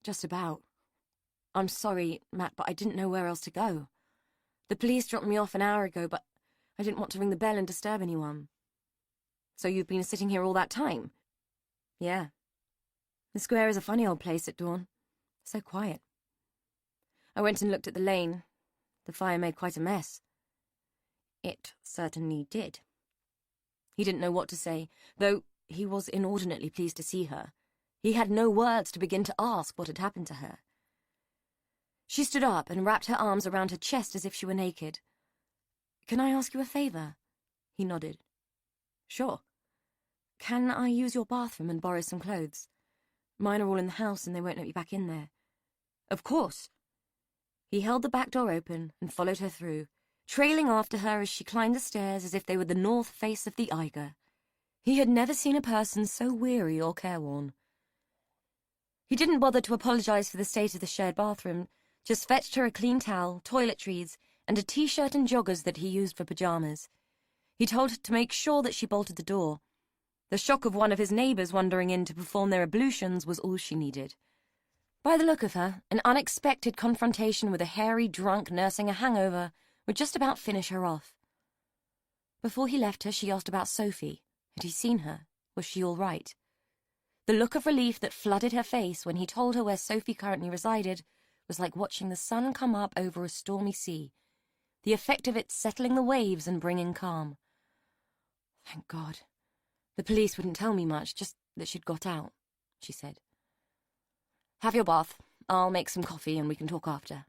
"Just about. I'm sorry, Matt, but I didn't know where else to go. The police dropped me off an hour ago, but I didn't want to ring the bell and disturb anyone." "So you've been sitting here all that time?" "Yeah. The square is a funny old place at dawn. So quiet. I went and looked at the lane. The fire made quite a mess." "It certainly did." He didn't know what to say, though he was inordinately pleased to see her. He had no words to begin to ask what had happened to her. She stood up and wrapped her arms around her chest as if she were naked. "Can I ask you a favor?" He nodded. "Sure." "Can I use your bathroom and borrow some clothes? Mine are all in the house and they won't let me back in there." "Of course." He held the back door open and followed her through, trailing after her as she climbed the stairs as if they were the north face of the Eiger. He had never seen a person so weary or careworn. He didn't bother to apologize for the state of the shared bathroom, just fetched her a clean towel, toiletries, and a t-shirt and joggers that he used for pajamas. He told her to make sure that she bolted the door. The shock of one of his neighbors wandering in to perform their ablutions was all she needed. By the look of her, an unexpected confrontation with a hairy drunk nursing a hangover would just about finish her off. Before he left her, she asked about Sophie. Had he seen her? Was she all right? The look of relief that flooded her face when he told her where Sophie currently resided was like watching the sun come up over a stormy sea, the effect of it settling the waves and bringing calm. "Thank God. The police wouldn't tell me much, just that she'd got out," she said. "Have your bath. I'll make some coffee and we can talk after."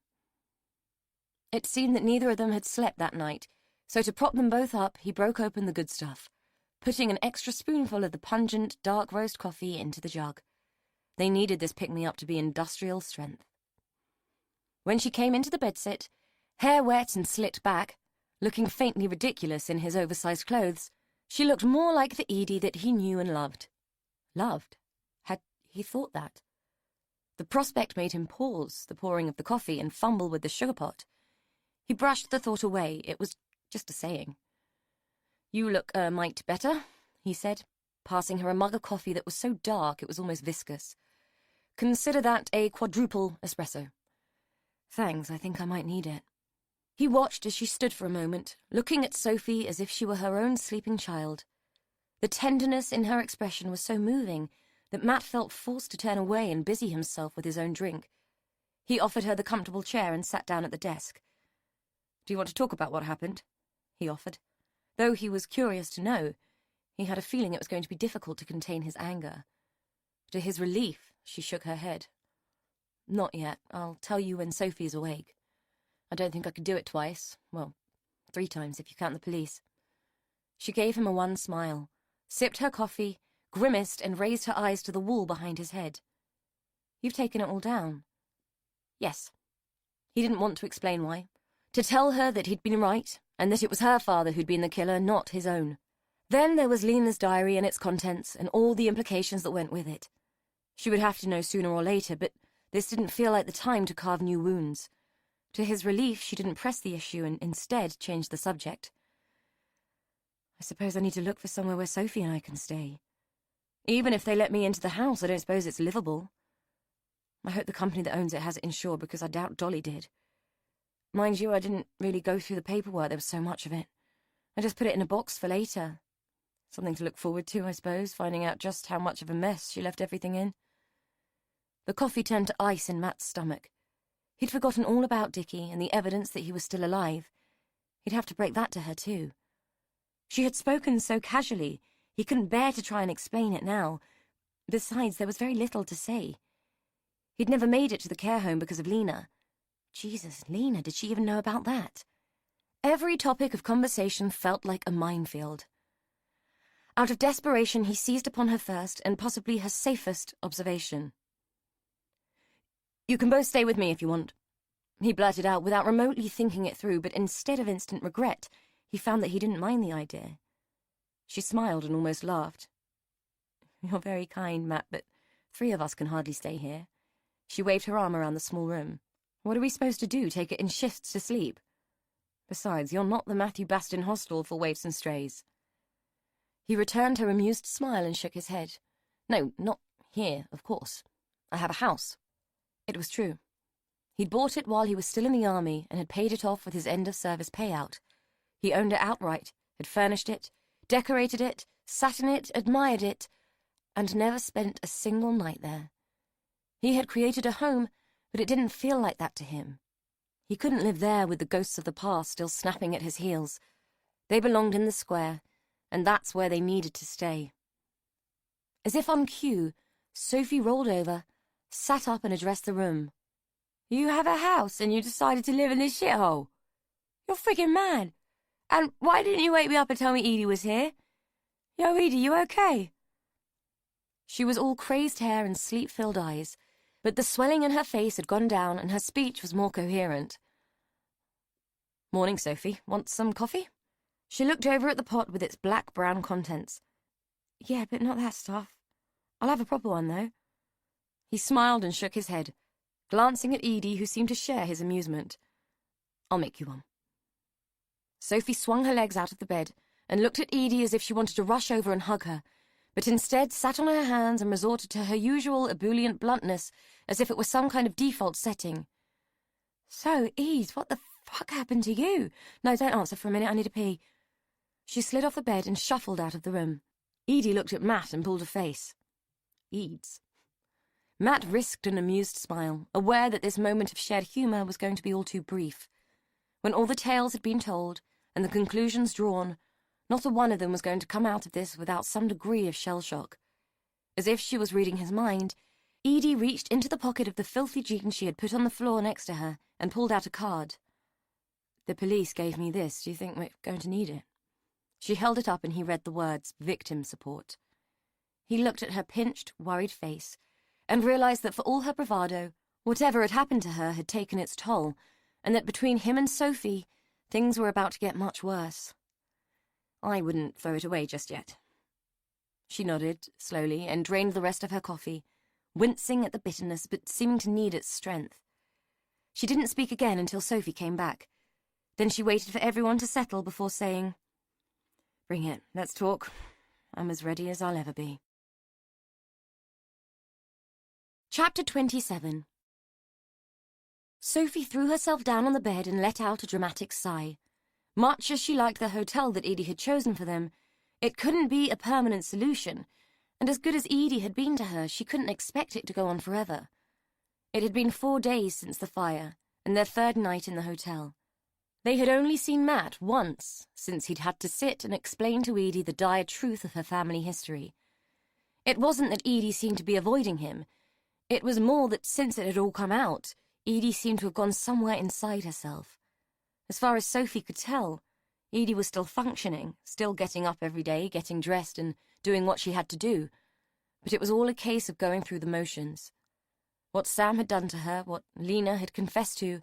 It seemed that neither of them had slept that night, so to prop them both up, he broke open the good stuff, putting an extra spoonful of the pungent, dark roast coffee into the jug. They needed this pick-me-up to be industrial strength. When she came into the bedsit, hair wet and slicked back, looking faintly ridiculous in his oversized clothes, she looked more like the Edie that he knew and loved. Loved? Had he thought that? The prospect made him pause the pouring of the coffee and fumble with the sugar pot. He brushed the thought away. It was just a saying. "You look a mite better," he said, passing her a mug of coffee that was so dark it was almost viscous. "Consider that a quadruple espresso." "Thanks, I think I might need it." He watched as she stood for a moment, looking at Sophie as if she were her own sleeping child. The tenderness in her expression was so moving that Matt felt forced to turn away and busy himself with his own drink. He offered her the comfortable chair and sat down at the desk. "Do you want to talk about what happened?" he offered. Though he was curious to know, he had a feeling it was going to be difficult to contain his anger. To his relief, she shook her head. "Not yet. I'll tell you when Sophie is awake. I don't think I could do it twice. Well, 3 times if you count the police." She gave him a wan smile, sipped her coffee, grimaced, and raised her eyes to the wall behind his head. "You've taken it all down?" "Yes." He didn't want to explain why. To tell her that he'd been right, and that it was her father who'd been the killer, not his own. Then there was Lena's diary and its contents, and all the implications that went with it. She would have to know sooner or later, but this didn't feel like the time to carve new wounds. To his relief, she didn't press the issue and instead changed the subject. "I suppose I need to look for somewhere where Sophie and I can stay. Even if they let me into the house, I don't suppose it's livable. I hope the company that owns it has it insured, because I doubt Dolly did. Mind you, I didn't really go through the paperwork, there was so much of it. I just put it in a box for later. Something to look forward to, I suppose, finding out just how much of a mess she left everything in." The coffee turned to ice in Matt's stomach. He'd forgotten all about Dickie and the evidence that he was still alive. He'd have to break that to her, too. She had spoken so casually, he couldn't bear to try and explain it now. Besides, there was very little to say. He'd never made it to the care home because of Lena. Jesus, Lena, did she even know about that? Every topic of conversation felt like a minefield. Out of desperation, he seized upon her first and possibly her safest observation. "You can both stay with me if you want," he blurted out without remotely thinking it through, but instead of instant regret, he found that he didn't mind the idea. She smiled and almost laughed. "You're very kind, Matt, but 3 of us can hardly stay here." She waved her arm around the small room. "What are we supposed to do, take it in shifts to sleep? Besides, you're not the Matthew Bastin hostel for waifs and strays." He returned her amused smile and shook his head. "No, not here, of course. I have a house." It was true. He'd bought it while he was still in the army and had paid it off with his end-of-service payout. He owned it outright, had furnished it, decorated it, sat in it, admired it, and never spent a single night there. He had created a home, but it didn't feel like that to him. He couldn't live there with the ghosts of the past still snapping at his heels. They belonged in the square, and that's where they needed to stay. As if on cue, Sophie rolled over, sat up and addressed the room. "You have a house and you decided to live in this shithole? You're freaking mad. And why didn't you wake me up and tell me Edie was here? Yo, Edie, you okay?" She was all crazed hair and sleep-filled eyes, but the swelling in her face had gone down and her speech was more coherent. "Morning, Sophie. Want some coffee?" She looked over at the pot with its black-brown contents. "Yeah, but not that stuff. I'll have a proper one, though." He smiled and shook his head, glancing at Edie, who seemed to share his amusement. "I'll make you one." Sophie swung her legs out of the bed and looked at Edie as if she wanted to rush over and hug her, but instead sat on her hands and resorted to her usual ebullient bluntness as if it were some kind of default setting. "So, Ede, what the fuck happened to you? No, don't answer for a minute, I need a pee." She slid off the bed and shuffled out of the room. Edie looked at Matt and pulled a face. Edes. Matt risked an amused smile, aware that this moment of shared humour was going to be all too brief. When all the tales had been told, and the conclusions drawn, not a one of them was going to come out of this without some degree of shell-shock. As if she was reading his mind, Edie reached into the pocket of the filthy jeans she had put on the floor next to her and pulled out a card. "The police gave me this. Do you think we're going to need it?" She held it up and he read the words, "Victim Support." He looked at her pinched, worried face and realized that for all her bravado, whatever had happened to her had taken its toll, and that between him and Sophie, things were about to get much worse. "I wouldn't throw it away just yet." She nodded, slowly, and drained the rest of her coffee, wincing at the bitterness but seeming to need its strength. She didn't speak again until Sophie came back. Then she waited for everyone to settle before saying, "Bring it, let's talk. I'm as ready as I'll ever be." Chapter 27. Sophie threw herself down on the bed and let out a dramatic sigh. Much as she liked the hotel that Edie had chosen for them, it couldn't be a permanent solution, and as good as Edie had been to her, she couldn't expect it to go on forever. It had been 4 days since the fire, and their 3rd night in the hotel. They had only seen Matt once since he'd had to sit and explain to Edie the dire truth of her family history. It wasn't that Edie seemed to be avoiding him. It was more that since it had all come out, Edie seemed to have gone somewhere inside herself. As far as Sophie could tell, Edie was still functioning, still getting up every day, getting dressed and doing what she had to do. But it was all a case of going through the motions. What Sam had done to her, what Lena had confessed to,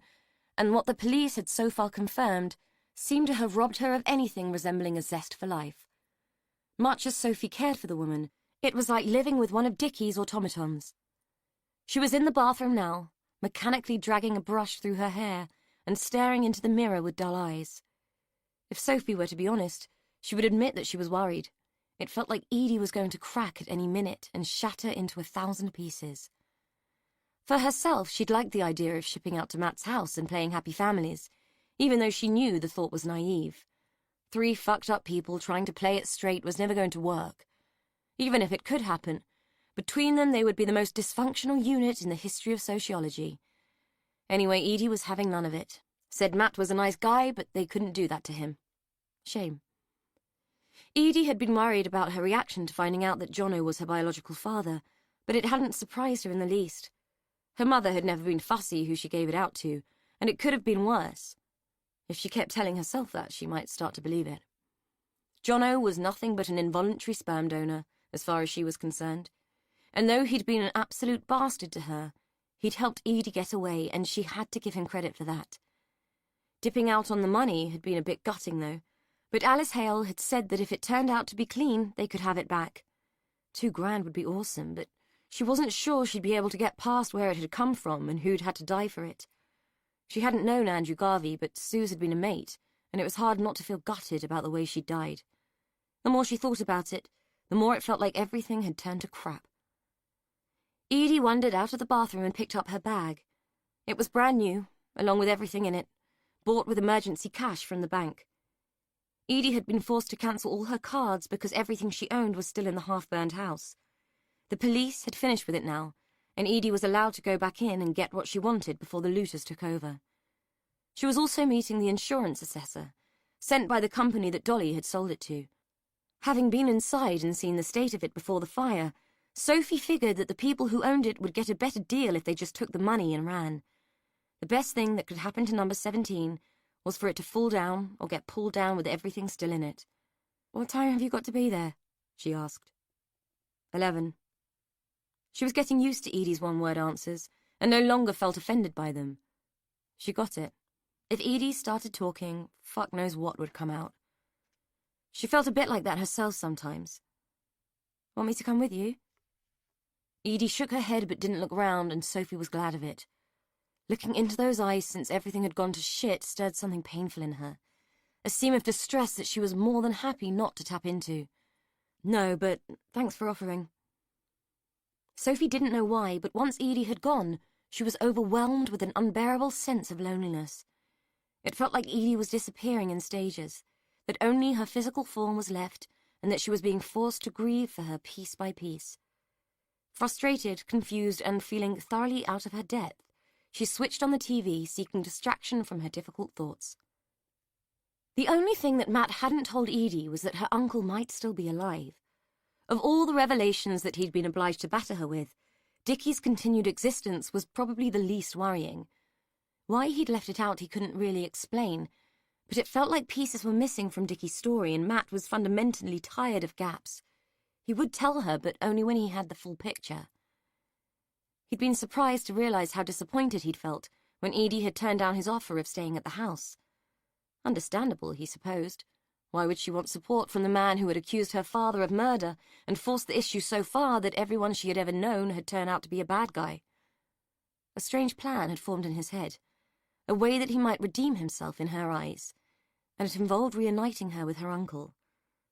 and what the police had so far confirmed, seemed to have robbed her of anything resembling a zest for life. Much as Sophie cared for the woman, it was like living with one of Dickie's automatons. She was in the bathroom now, mechanically dragging a brush through her hair and staring into the mirror with dull eyes. If Sophie were to be honest, she would admit that she was worried. It felt like Edie was going to crack at any minute and shatter into 1,000 pieces. For herself, she'd liked the idea of shipping out to Matt's house and playing happy families, even though she knew the thought was naive. 3 fucked-up people trying to play it straight was never going to work. Even if it could happen, between them they would be the most dysfunctional unit in the history of sociology. Anyway, Edie was having none of it. Said Matt was a nice guy, but they couldn't do that to him. Shame. Edie had been worried about her reaction to finding out that Jono was her biological father, but it hadn't surprised her in the least. Her mother had never been fussy who she gave it out to, and it could have been worse. If she kept telling herself that, she might start to believe it. Jono was nothing but an involuntary sperm donor, as far as she was concerned, and though he'd been an absolute bastard to her, he'd helped Edie get away, and she had to give him credit for that. Dipping out on the money had been a bit gutting, though, but Alice Hale had said that if it turned out to be clean, they could have it back. $2,000 would be awesome, but she wasn't sure she'd be able to get past where it had come from and who'd had to die for it. She hadn't known Andrew Garvey, but Suze had been a mate, and it was hard not to feel gutted about the way she'd died. The more she thought about it, the more it felt like everything had turned to crap. Edie wandered out of the bathroom and picked up her bag. It was brand new, along with everything in it, bought with emergency cash from the bank. Edie had been forced to cancel all her cards because everything she owned was still in the half-burned house. The police had finished with it now, and Edie was allowed to go back in and get what she wanted before the looters took over. She was also meeting the insurance assessor, sent by the company that Dolly had sold it to. Having been inside and seen the state of it before the fire, Sophie figured that the people who owned it would get a better deal if they just took the money and ran. The best thing that could happen to number 17 was for it to fall down or get pulled down with everything still in it. "What time have you got to be there?" she asked. 11. She was getting used to Edie's one-word answers and no longer felt offended by them. She got it. If Edie started talking, fuck knows what would come out. She felt a bit like that herself sometimes. "Want me to come with you?" Edie shook her head but didn't look round, and Sophie was glad of it. Looking into those eyes since everything had gone to shit stirred something painful in her, a seam of distress that she was more than happy not to tap into. "No, but thanks for offering." Sophie didn't know why, but once Edie had gone, she was overwhelmed with an unbearable sense of loneliness. It felt like Edie was disappearing in stages, that only her physical form was left, and that she was being forced to grieve for her piece by piece. Frustrated, confused, and feeling thoroughly out of her depth, she switched on the TV, seeking distraction from her difficult thoughts. The only thing that Matt hadn't told Edie was that her uncle might still be alive. Of all the revelations that he'd been obliged to batter her with, Dickie's continued existence was probably the least worrying. Why he'd left it out he couldn't really explain, but it felt like pieces were missing from Dickie's story, and Matt was fundamentally tired of gaps. He would tell her, but only when he had the full picture. He'd been surprised to realize how disappointed he'd felt when Edie had turned down his offer of staying at the house. Understandable, he supposed. Why would she want support from the man who had accused her father of murder and forced the issue so far that everyone she had ever known had turned out to be a bad guy? A strange plan had formed in his head, a way that he might redeem himself in her eyes, and it involved reuniting her with her uncle,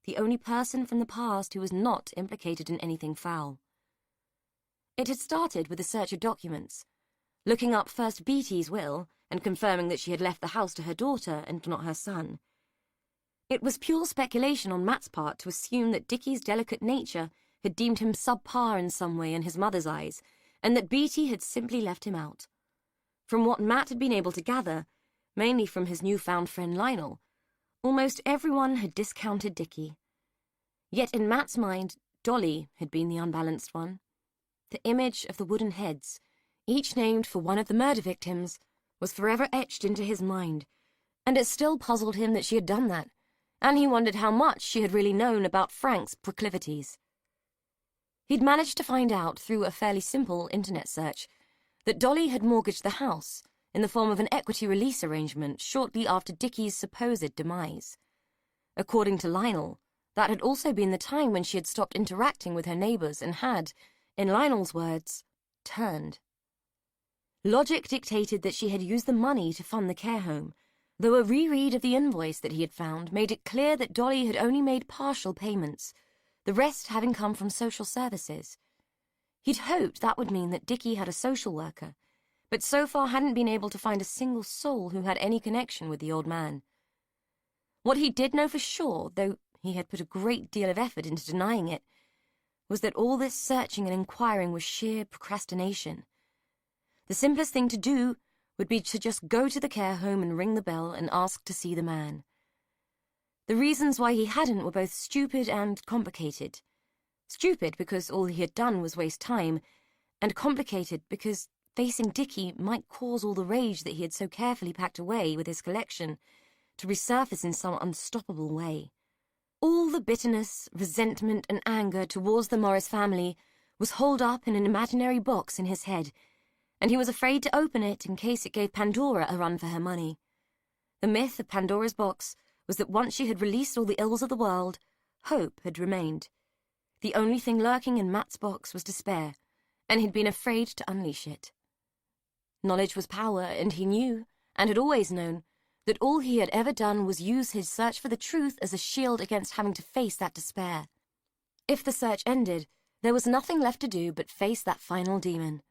the only person from the past who was not implicated in anything foul. It had started with a search of documents, looking up first Beatty's will and confirming that she had left the house to her daughter and not her son. It was pure speculation on Matt's part to assume that Dickie's delicate nature had deemed him subpar in some way in his mother's eyes, and that Beatty had simply left him out. From what Matt had been able to gather, mainly from his newfound friend Lionel, almost everyone had discounted Dickie. Yet in Matt's mind, Dolly had been the unbalanced one. The image of the wooden heads, each named for one of the murder victims, was forever etched into his mind, and it still puzzled him that she had done that, and he wondered how much she had really known about Frank's proclivities. He'd managed to find out, through a fairly simple internet search, that Dolly had mortgaged the house in the form of an equity release arrangement shortly after Dickie's supposed demise. According to Lionel, that had also been the time when she had stopped interacting with her neighbours and had, in Lionel's words, turned. Logic dictated that she had used the money to fund the care home, though a reread of the invoice that he had found made it clear that Dolly had only made partial payments, the rest having come from social services. He'd hoped that would mean that Dickie had a social worker, but so far hadn't been able to find a single soul who had any connection with the old man. What he did know for sure, though he had put a great deal of effort into denying it, was that all this searching and inquiring was sheer procrastination. The simplest thing to do would be to just go to the care home and ring the bell and ask to see the man. The reasons why he hadn't were both stupid and complicated. Stupid because all he had done was waste time, and complicated because facing Dickie might cause all the rage that he had so carefully packed away with his collection to resurface in some unstoppable way. All the bitterness, resentment, and anger towards the Morris family was holed up in an imaginary box in his head, and he was afraid to open it in case it gave Pandora a run for her money. The myth of Pandora's box was that once she had released all the ills of the world, hope had remained. The only thing lurking in Matt's box was despair, and he'd been afraid to unleash it. Knowledge was power, and he knew, and had always known, that all he had ever done was use his search for the truth as a shield against having to face that despair. If the search ended, there was nothing left to do but face that final demon.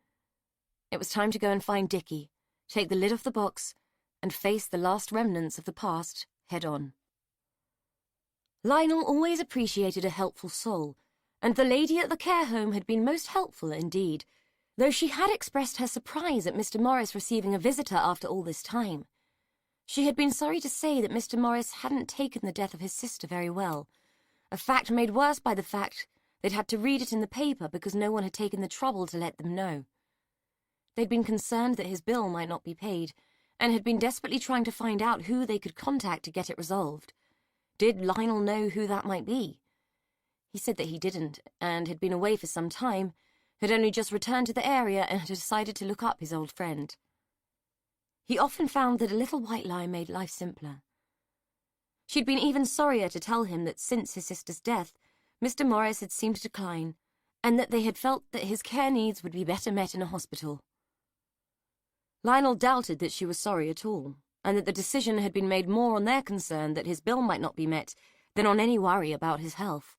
It was time to go and find Dickie, take the lid off the box, and face the last remnants of the past head on. Lionel always appreciated a helpful soul, and the lady at the care home had been most helpful indeed, though she had expressed her surprise at Mr. Morris receiving a visitor after all this time. She had been sorry to say that Mr. Morris hadn't taken the death of his sister very well, a fact made worse by the fact they'd had to read it in the paper because no one had taken the trouble to let them know. They'd been concerned that his bill might not be paid, and had been desperately trying to find out who they could contact to get it resolved. Did Lionel know who that might be? He said that he didn't, and had been away for some time, had only just returned to the area and had decided to look up his old friend. He often found that a little white lie made life simpler. She'd been even sorrier to tell him that since his sister's death, Mr. Morris had seemed to decline, and that they had felt that his care needs would be better met in a hospital. Lionel doubted that she was sorry at all, and that the decision had been made more on their concern that his bill might not be met than on any worry about his health.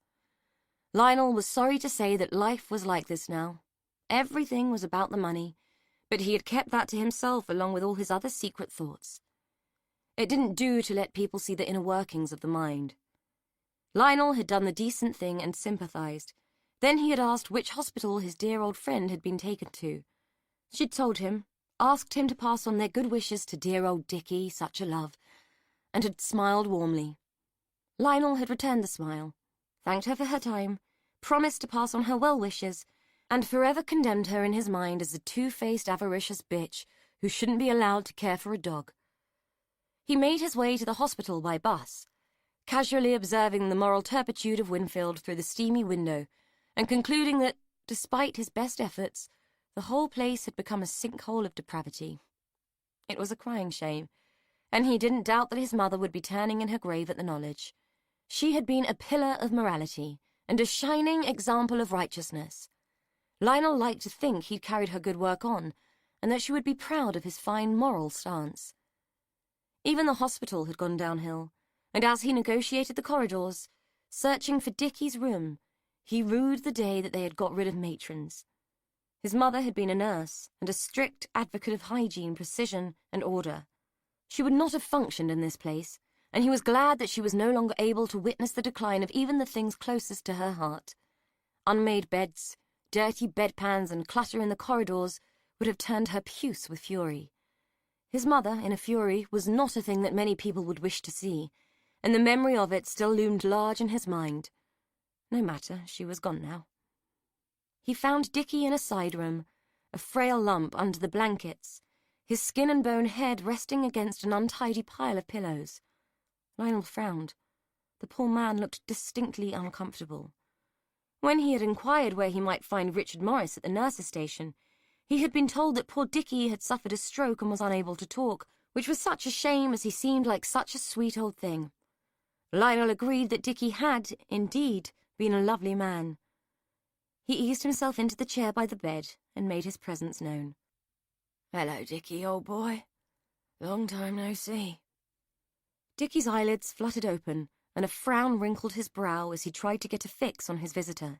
Lionel was sorry to say that life was like this now. Everything was about the money, but he had kept that to himself along with all his other secret thoughts. It didn't do to let people see the inner workings of the mind. Lionel had done the decent thing and sympathized. Then he had asked which hospital his dear old friend had been taken to. She'd told him, asked him to pass on their good wishes to dear old Dickie, such a love, and had smiled warmly. Lionel had returned the smile, thanked her for her time, promised to pass on her well wishes, and forever condemned her in his mind as a two-faced avaricious bitch who shouldn't be allowed to care for a dog. He made his way to the hospital by bus, casually observing the moral turpitude of Winfield through the steamy window, and concluding that, despite his best efforts, the whole place had become a sinkhole of depravity. It was a crying shame, and he didn't doubt that his mother would be turning in her grave at the knowledge. She had been a pillar of morality, and a shining example of righteousness. Lionel liked to think he'd carried her good work on, and that she would be proud of his fine moral stance. Even the hospital had gone downhill, and as he negotiated the corridors, searching for Dickie's room, he rued the day that they had got rid of matrons. His mother had been a nurse and a strict advocate of hygiene, precision, and order. She would not have functioned in this place, and he was glad that she was no longer able to witness the decline of even the things closest to her heart. Unmade beds, dirty bedpans, and clutter in the corridors would have turned her puce with fury. His mother, in a fury, was not a thing that many people would wish to see, and the memory of it still loomed large in his mind. No matter, she was gone now. He found Dickie in a side room, a frail lump under the blankets, his skin and bone head resting against an untidy pile of pillows. Lionel frowned. The poor man looked distinctly uncomfortable. When he had inquired where he might find Richard Morris at the nurse's station, he had been told that poor Dickie had suffered a stroke and was unable to talk, which was such a shame as he seemed like such a sweet old thing. Lionel agreed that Dickie had, indeed, been a lovely man. He eased himself into the chair by the bed and made his presence known. "Hello, Dickie, old boy. Long time no see." Dickie's eyelids fluttered open, and a frown wrinkled his brow as he tried to get a fix on his visitor.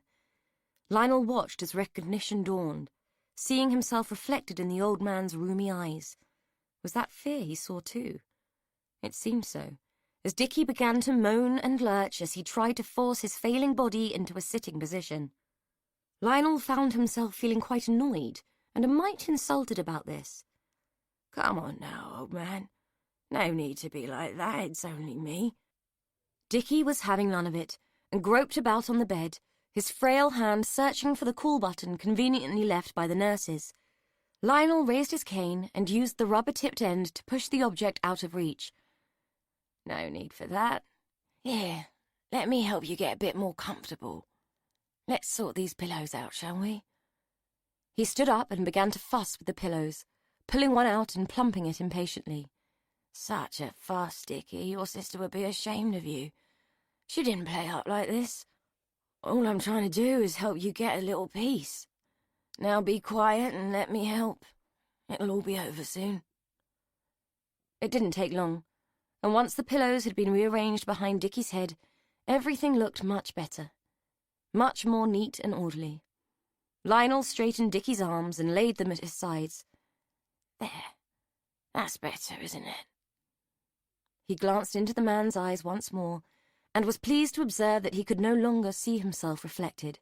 Lionel watched as recognition dawned, seeing himself reflected in the old man's rheumy eyes. Was that fear he saw too? It seemed so, as Dickie began to moan and lurch as he tried to force his failing body into a sitting position. Lionel found himself feeling quite annoyed and a mite insulted about this. "Come on now, old man. No need to be like that, it's only me." Dickie was having none of it, and groped about on the bed, his frail hand searching for the call button conveniently left by the nurses. Lionel raised his cane and used the rubber-tipped end to push the object out of reach. "No need for that. Here, let me help you get a bit more comfortable. Let's sort these pillows out, shall we?" He stood up and began to fuss with the pillows, pulling one out and plumping it impatiently. "Such a fuss, Dickie. Your sister would be ashamed of you. She didn't play up like this. All I'm trying to do is help you get a little peace. Now be quiet and let me help. It'll all be over soon." It didn't take long, and once the pillows had been rearranged behind Dickie's head, everything looked much better, much more neat and orderly. Lionel straightened Dickie's arms and laid them at his sides. "There, that's better, isn't it?" He glanced into the man's eyes once more, and was pleased to observe that he could no longer see himself reflected.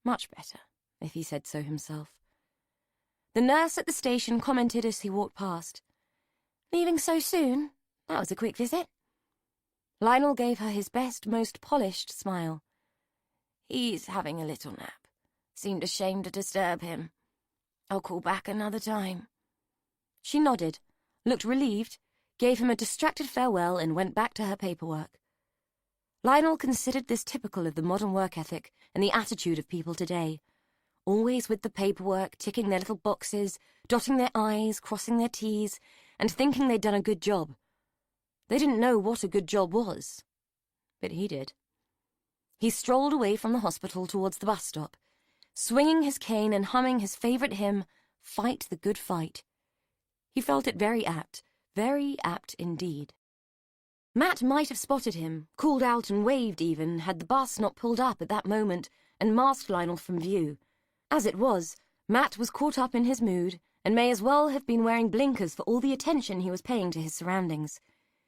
Much better, if he said so himself. The nurse at the station commented as he walked past. "Leaving so soon? That was a quick visit." Lionel gave her his best, most polished smile. "He's having a little nap. Seemed ashamed to disturb him. I'll call back another time." She nodded, looked relieved, gave him a distracted farewell, and went back to her paperwork. Lionel considered this typical of the modern work ethic and the attitude of people today. Always with the paperwork, ticking their little boxes, dotting their I's, crossing their T's, and thinking they'd done a good job. They didn't know what a good job was, but he did. He strolled away from the hospital towards the bus stop, swinging his cane and humming his favourite hymn, "Fight the Good Fight." He felt it very apt indeed. Matt might have spotted him, called out and waved even, had the bus not pulled up at that moment and masked Lionel from view. As it was, Matt was caught up in his mood and may as well have been wearing blinkers for all the attention he was paying to his surroundings.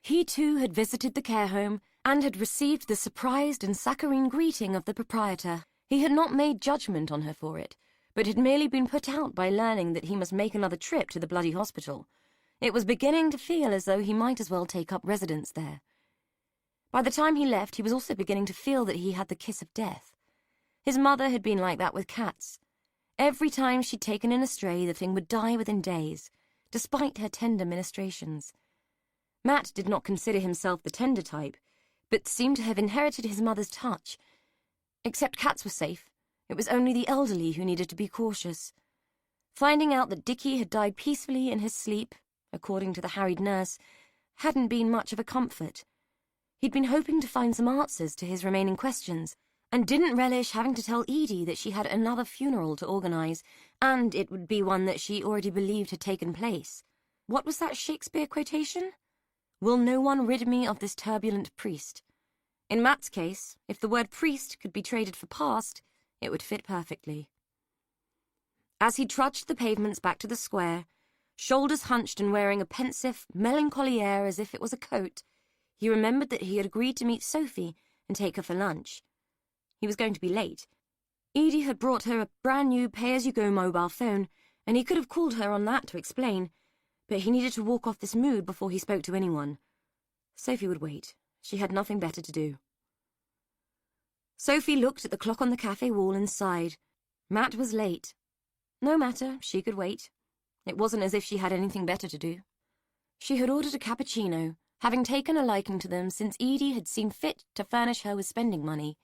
He too had visited the care home and had received the surprised and saccharine greeting of the proprietor. He had not made judgment on her for it, but had merely been put out by learning that he must make another trip to the bloody hospital. It was beginning to feel as though he might as well take up residence there. By the time he left, he was also beginning to feel that he had the kiss of death. His mother had been like that with cats. Every time she'd taken in a stray, the thing would die within days, despite her tender ministrations. Matt did not consider himself the tender type, but seemed to have inherited his mother's touch. Except cats were safe. It was only the elderly who needed to be cautious. Finding out that Dickie had died peacefully in his sleep, according to the harried nurse, hadn't been much of a comfort. He'd been hoping to find some answers to his remaining questions, and didn't relish having to tell Edie that she had another funeral to organise, and it would be one that she already believed had taken place. What was that Shakespeare quotation? "Will no one rid me of this turbulent priest?" In Matt's case, if the word priest could be traded for past, it would fit perfectly. As he trudged the pavements back to the square, shoulders hunched and wearing a pensive, melancholy air as if it was a coat, he remembered that he had agreed to meet Sophie and take her for lunch. He was going to be late. Edie had brought her a brand-new pay-as-you-go mobile phone, and he could have called her on that to explain, but he needed to walk off this mood before he spoke to anyone. Sophie would wait. She had nothing better to do. Sophie looked at the clock on the cafe wall and sighed. Matt was late. No matter, she could wait. It wasn't as if she had anything better to do. She had ordered a cappuccino, having taken a liking to them since Edie had seen fit to furnish her with spending money.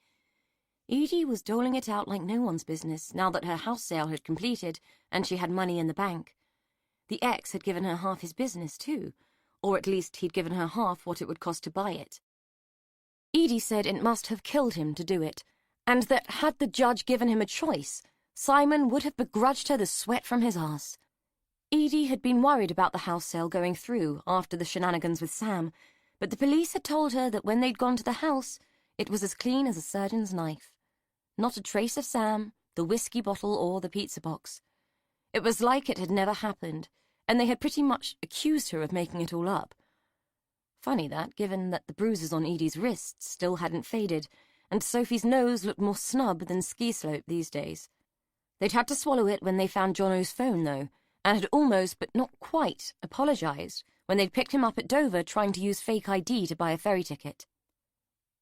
Edie was doling it out like no one's business, now that her house sale had completed and she had money in the bank. The ex had given her half his business, too, or at least he'd given her half what it would cost to buy it. Edie said it must have killed him to do it, and that had the judge given him a choice, Simon would have begrudged her the sweat from his arse. Edie had been worried about the house sale going through after the shenanigans with Sam, but the police had told her that when they'd gone to the house, it was as clean as a surgeon's knife. Not a trace of Sam, the whiskey bottle, or the pizza box. It was like it had never happened, and they had pretty much accused her of making it all up. Funny that, given that the bruises on Edie's wrists still hadn't faded, and Sophie's nose looked more snub than ski slope these days. They'd had to swallow it when they found Jono's phone, though, and had almost, but not quite, apologised when they'd picked him up at Dover trying to use fake ID to buy a ferry ticket.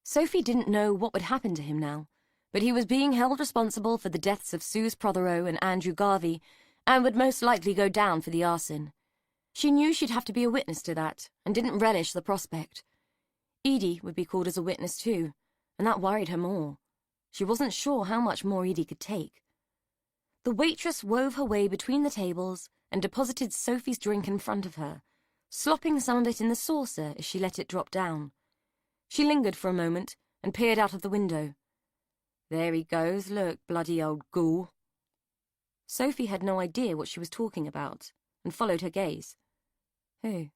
Sophie didn't know what would happen to him now, but he was being held responsible for the deaths of Suze Prothero and Andrew Garvey, and would most likely go down for the arson. She knew she'd have to be a witness to that, and didn't relish the prospect. Edie would be called as a witness too, and that worried her more. She wasn't sure how much more Edie could take. The waitress wove her way between the tables and deposited Sophie's drink in front of her, slopping some of it in the saucer as she let it drop down. She lingered for a moment and peered out of the window. There he goes, look, bloody old ghoul. Sophie had no idea what she was talking about, and followed her gaze. Who?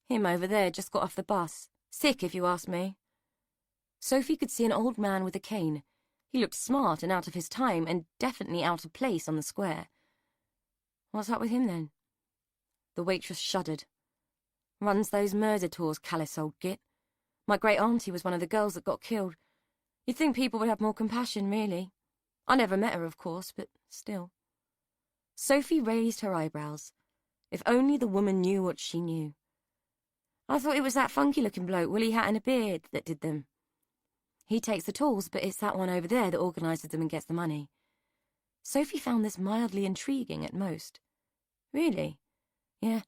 Him over there just got off the bus. Sick, if you ask me. Sophie could see an old man with a cane. He looked smart and out of his time, and definitely out of place on the square. What's up with him, then? The waitress shuddered. Runs those murder tours, callous old git. My great-auntie was one of the girls that got killed. You'd think people would have more compassion, really. I never met her, of course, but still. Sophie raised her eyebrows. If only the woman knew what she knew. I thought it was that funky-looking bloke, woolly hat and a beard, that did them. He takes the tools, but it's that one over there that organises them and gets the money. Sophie found this mildly intriguing at most. Really? Yeah,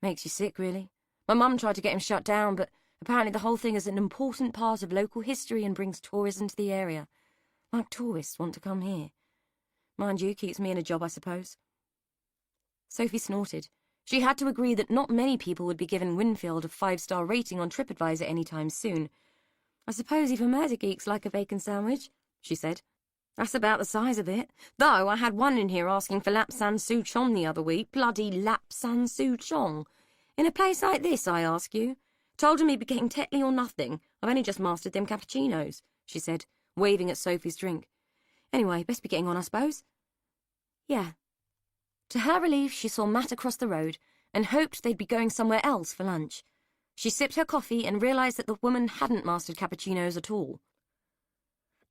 makes you sick, really. My mum tried to get him shut down, but apparently the whole thing is an important part of local history and brings tourism to the area. Like tourists want to come here. Mind you, keeps me in a job, I suppose. Sophie snorted. She had to agree that not many people would be given Winfield a 5-star rating on TripAdvisor anytime soon. I suppose even murder geeks like a bacon sandwich, she said. That's about the size of it. Though I had one in here asking for lapsang souchong the other week. Bloody lapsang souchong. In a place like this, I ask you. Told him he'd be getting Tetley or nothing. I've only just mastered them cappuccinos, she said, waving at Sophie's drink. Anyway, best be getting on, I suppose. Yeah. To her relief, she saw Matt across the road and hoped they'd be going somewhere else for lunch. She sipped her coffee and realised that the woman hadn't mastered cappuccinos at all.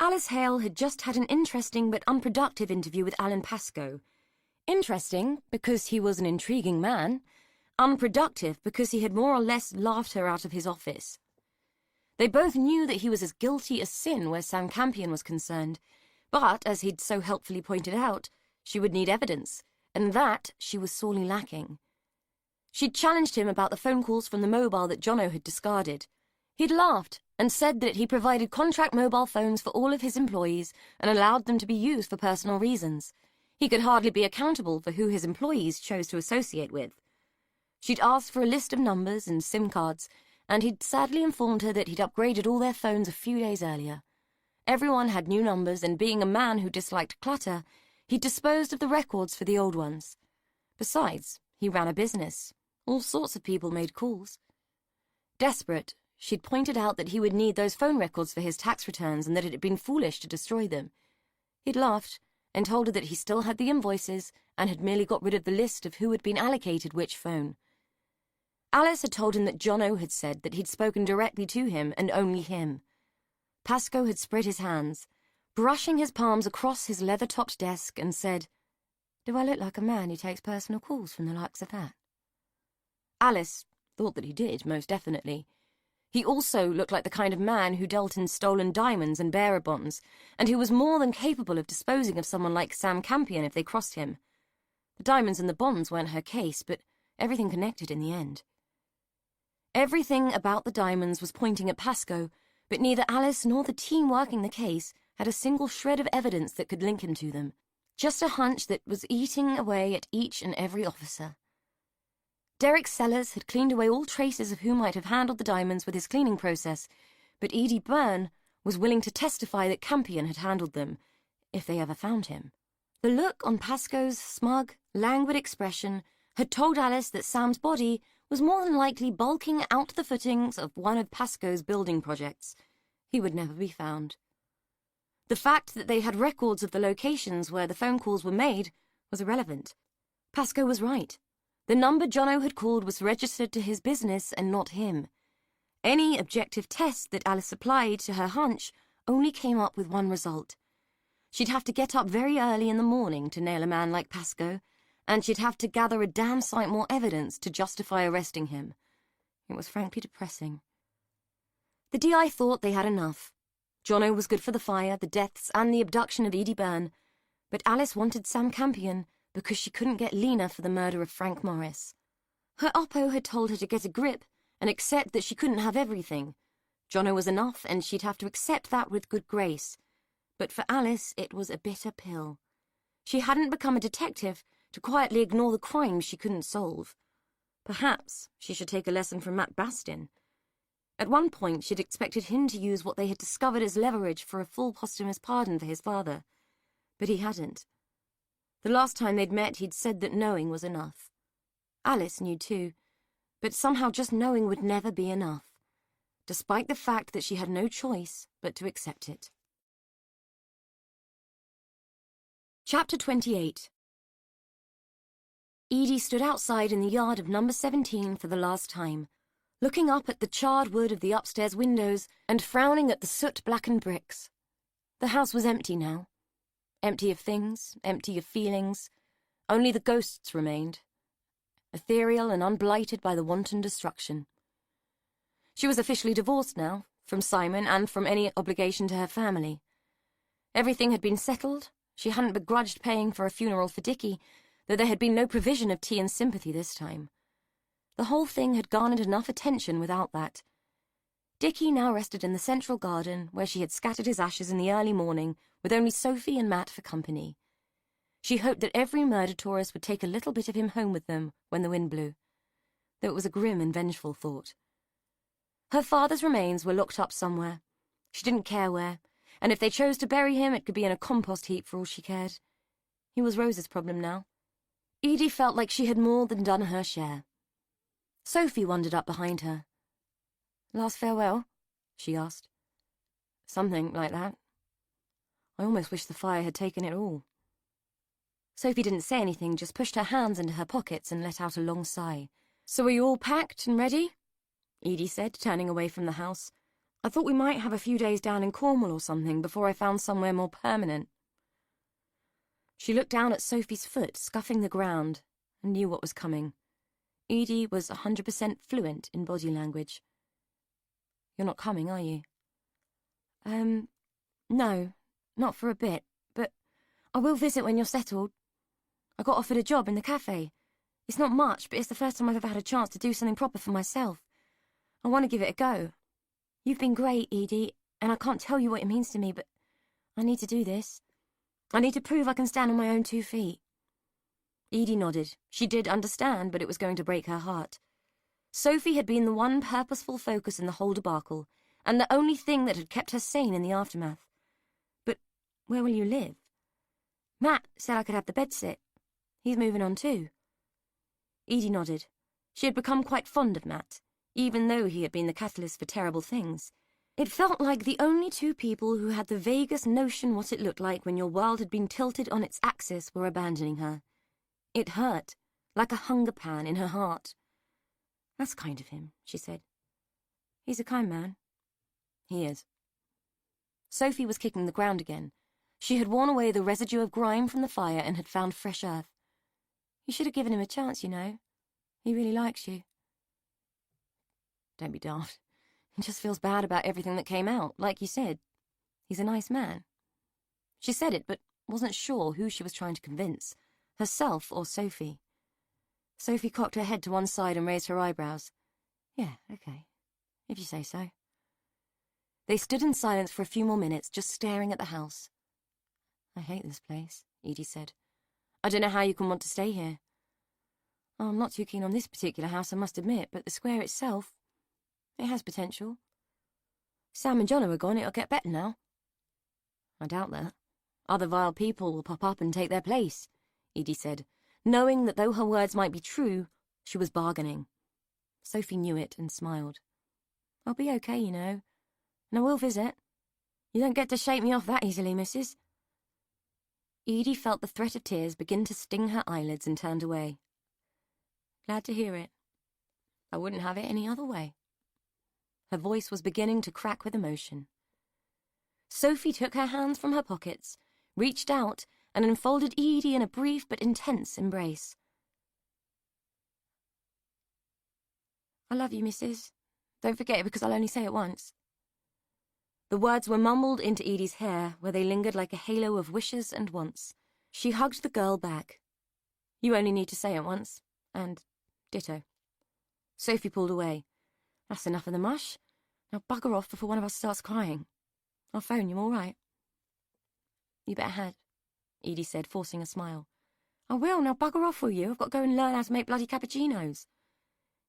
Alice Hale had just had an interesting but unproductive interview with Alan Pascoe. Interesting because he was an intriguing man. Unproductive because he had more or less laughed her out of his office. They both knew that he was as guilty as sin where Sam Campion was concerned, but, as he'd so helpfully pointed out, she would need evidence, and that she was sorely lacking. She'd challenged him about the phone calls from the mobile that Jono had discarded. He'd laughed and said that he provided contract mobile phones for all of his employees and allowed them to be used for personal reasons. He could hardly be accountable for who his employees chose to associate with. She'd asked for a list of numbers and SIM cards, and he'd sadly informed her that he'd upgraded all their phones a few days earlier. Everyone had new numbers, and being a man who disliked clutter, he'd disposed of the records for the old ones. Besides, he ran a business. All sorts of people made calls. Desperate, she'd pointed out that he would need those phone records for his tax returns and that it had been foolish to destroy them. He'd laughed and told her that he still had the invoices and had merely got rid of the list of who had been allocated which phone. Alice had told him that Jono had said that he'd spoken directly to him and only him. Pascoe had spread his hands, brushing his palms across his leather-topped desk, and said, "Do I look like a man who takes personal calls from the likes of that?" Alice thought that he did, most definitely. He also looked like the kind of man who dealt in stolen diamonds and bearer bonds, and who was more than capable of disposing of someone like Sam Campion if they crossed him. The diamonds and the bonds weren't her case, but everything connected in the end. Everything about the diamonds was pointing at Pascoe, but neither Alice nor the team working the case had a single shred of evidence that could link him to them, just a hunch that was eating away at each and every officer. Derek Sellers had cleaned away all traces of who might have handled the diamonds with his cleaning process, but Edie Byrne was willing to testify that Campion had handled them, if they ever found him. The look on Pascoe's smug, languid expression had told Alice that Sam's body was more than likely bulking out the footings of one of Pascoe's building projects. He would never be found. The fact that they had records of the locations where the phone calls were made was irrelevant. Pascoe was right. The number Jono had called was registered to his business and not him. Any objective test that Alice applied to her hunch only came up with one result. She'd have to get up very early in the morning to nail a man like Pascoe, and she'd have to gather a damn sight more evidence to justify arresting him. It was frankly depressing. The DI thought they had enough. Jono was good for the fire, the deaths, and the abduction of Edie Byrne, but Alice wanted Sam Campion because she couldn't get Lena for the murder of Frank Morris. Her oppo had told her to get a grip and accept that she couldn't have everything. Jono was enough, and she'd have to accept that with good grace. But for Alice, it was a bitter pill. She hadn't become a detective to quietly ignore the crimes she couldn't solve. Perhaps she should take a lesson from Matt Bastin. At one point, she'd expected him to use what they had discovered as leverage for a full posthumous pardon for his father. But he hadn't. The last time they'd met, he'd said that knowing was enough. Alice knew too, but somehow just knowing would never be enough, despite the fact that she had no choice but to accept it. Chapter 28. Edie stood outside in the yard of number 17 for the last time, looking up at the charred wood of the upstairs windows and frowning at the soot-blackened bricks. The house was empty now. Empty of things, empty of feelings. Only the ghosts remained, ethereal and unblighted by the wanton destruction. She was officially divorced now, from Simon and from any obligation to her family. Everything had been settled. She hadn't begrudged paying for a funeral for Dickie, though there had been no provision of tea and sympathy this time. The whole thing had garnered enough attention without that. Dickie now rested in the central garden, where she had scattered his ashes in the early morning, with only Sophie and Matt for company. She hoped that every murder tourist would take a little bit of him home with them when the wind blew, though it was a grim and vengeful thought. Her father's remains were locked up somewhere. She didn't care where, and if they chose to bury him, it could be in a compost heap for all she cared. He was Rose's problem now. Edie felt like she had more than done her share. Sophie wandered up behind her. "Last farewell?" she asked. "Something like that. I almost wish the fire had taken it all." Sophie didn't say anything, just pushed her hands into her pockets and let out a long sigh. "So are you all packed and ready?" Edie said, turning away from the house. "I thought we might have a few days down in Cornwall or something before I found somewhere more permanent." She looked down at Sophie's foot, scuffing the ground, and knew what was coming. Edie was 100% fluent in body language. "You're not coming, are you?" No, not for a bit, but I will visit when you're settled. I got offered a job in the cafe. It's not much, but it's the first time I've ever had a chance to do something proper for myself. I want to give it a go. You've been great, Edie, and I can't tell you what it means to me, but I need to do this. I need to prove I can stand on my own 2 feet. Edie nodded. She did understand, but it was going to break her heart. Sophie had been the one purposeful focus in the whole debacle, and the only thing that had kept her sane in the aftermath. But where will you live? Matt said I could have the bedsit. He's moving on too. Edie nodded. She had become quite fond of Matt, even though he had been the catalyst for terrible things. It felt like the only two people who had the vaguest notion what it looked like when your world had been tilted on its axis were abandoning her. It hurt, like a hunger pan in her heart. "That's kind of him," she said. "He's a kind man." "He is." Sophie was kicking the ground again. She had worn away the residue of grime from the fire and had found fresh earth. "You should have given him a chance, you know. He really likes you." "Don't be daft. He just feels bad about everything that came out. Like you said, he's a nice man." She said it, but wasn't sure who she was trying to convince, herself or Sophie. Sophie cocked her head to one side and raised her eyebrows. "Yeah, okay, if you say so." They stood in silence for a few more minutes, just staring at the house. "I hate this place," Edie said. "I don't know how you can want to stay here." "Oh, I'm not too keen on this particular house, I must admit, but the square itself, it has potential. Sam and Jono are gone, it'll get better now." "I doubt that. Other vile people will pop up and take their place," Edie said, knowing that though her words might be true, she was bargaining. Sophie knew it and smiled. "I'll be okay, you know, and I will visit. You don't get to shake me off that easily, missus." Edie felt the threat of tears begin to sting her eyelids and turned away. "Glad to hear it. I wouldn't have it any other way." Her voice was beginning to crack with emotion. Sophie took her hands from her pockets, reached out, and enfolded Edie in a brief but intense embrace. "I love you, missus. Don't forget it because I'll only say it once." The words were mumbled into Edie's hair, where they lingered like a halo of wishes and wants. She hugged the girl back. "You only need to say it once, and ditto." Sophie pulled away. "That's enough of the mush. Now bugger off before one of us starts crying. I'll phone you, all right?" "You better had," Edie said, forcing a smile. "I will. Now bugger off, will you? I've got to go and learn how to make bloody cappuccinos."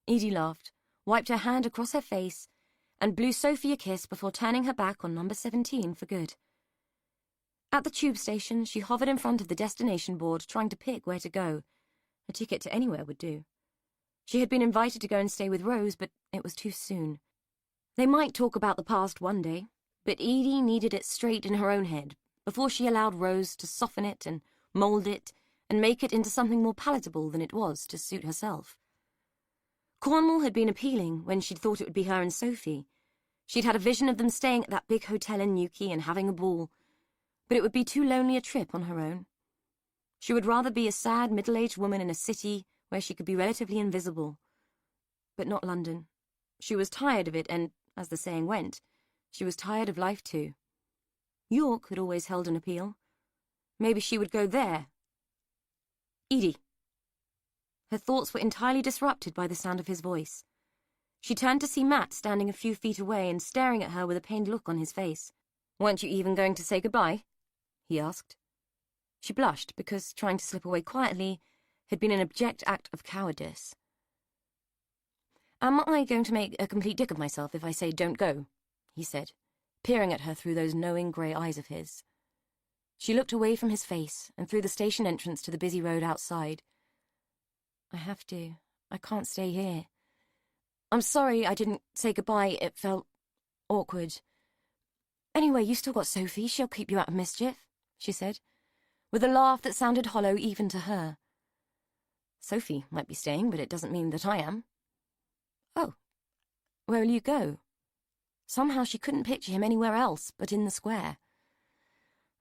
Edie laughed, wiped her hand across her face, and blew Sophie a kiss before turning her back on number 17 for good. At the tube station, she hovered in front of the destination board, trying to pick where to go. A ticket to anywhere would do. She had been invited to go and stay with Rose, but it was too soon. They might talk about the past one day, but Edie needed it straight in her own head before she allowed Rose to soften it and mould it and make it into something more palatable than it was to suit herself. Cornwall had been appealing when she'd thought it would be her and Sophie. She'd had a vision of them staying at that big hotel in Newquay and having a ball, but it would be too lonely a trip on her own. She would rather be a sad middle-aged woman in a city where she could be relatively invisible. But not London. She was tired of it and, as the saying went, she was tired of life too. York had always held an appeal. Maybe she would go there. "Edie." Her thoughts were entirely disrupted by the sound of his voice. She turned to see Matt standing a few feet away and staring at her with a pained look on his face. "Weren't you even going to say goodbye?" he asked. She blushed because trying to slip away quietly had been an abject act of cowardice. "Am I going to make a complete dick of myself if I say don't go?" he said, peering at her through those knowing grey eyes of his. She looked away from his face and through the station entrance to the busy road outside. "I have to. I can't stay here. I'm sorry I didn't say goodbye. It felt awkward. Anyway, you still got Sophie. She'll keep you out of mischief," she said, with a laugh that sounded hollow even to her. "Sophie might be staying, but it doesn't mean that I am." "Oh, where will you go?" Somehow she couldn't picture him anywhere else but in the square.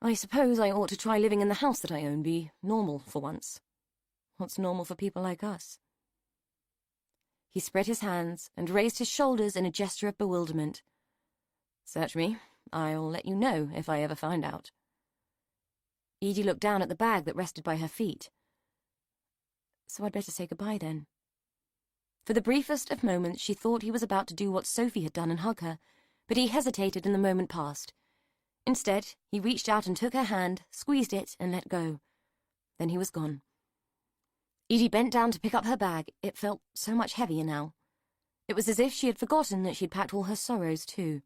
"I suppose I ought to try living in the house that I own, be normal for once. What's normal for people like us?" He spread his hands and raised his shoulders in a gesture of bewilderment. "Search me. I'll let you know if I ever find out." Edie looked down at the bag that rested by her feet. "So I'd better say goodbye then." For the briefest of moments she thought he was about to do what Sophie had done and hug her, but he hesitated and the moment passed. Instead, he reached out and took her hand, squeezed it, and let go. Then he was gone. Edie bent down to pick up her bag. It felt so much heavier now. It was as if she had forgotten that she'd packed all her sorrows too.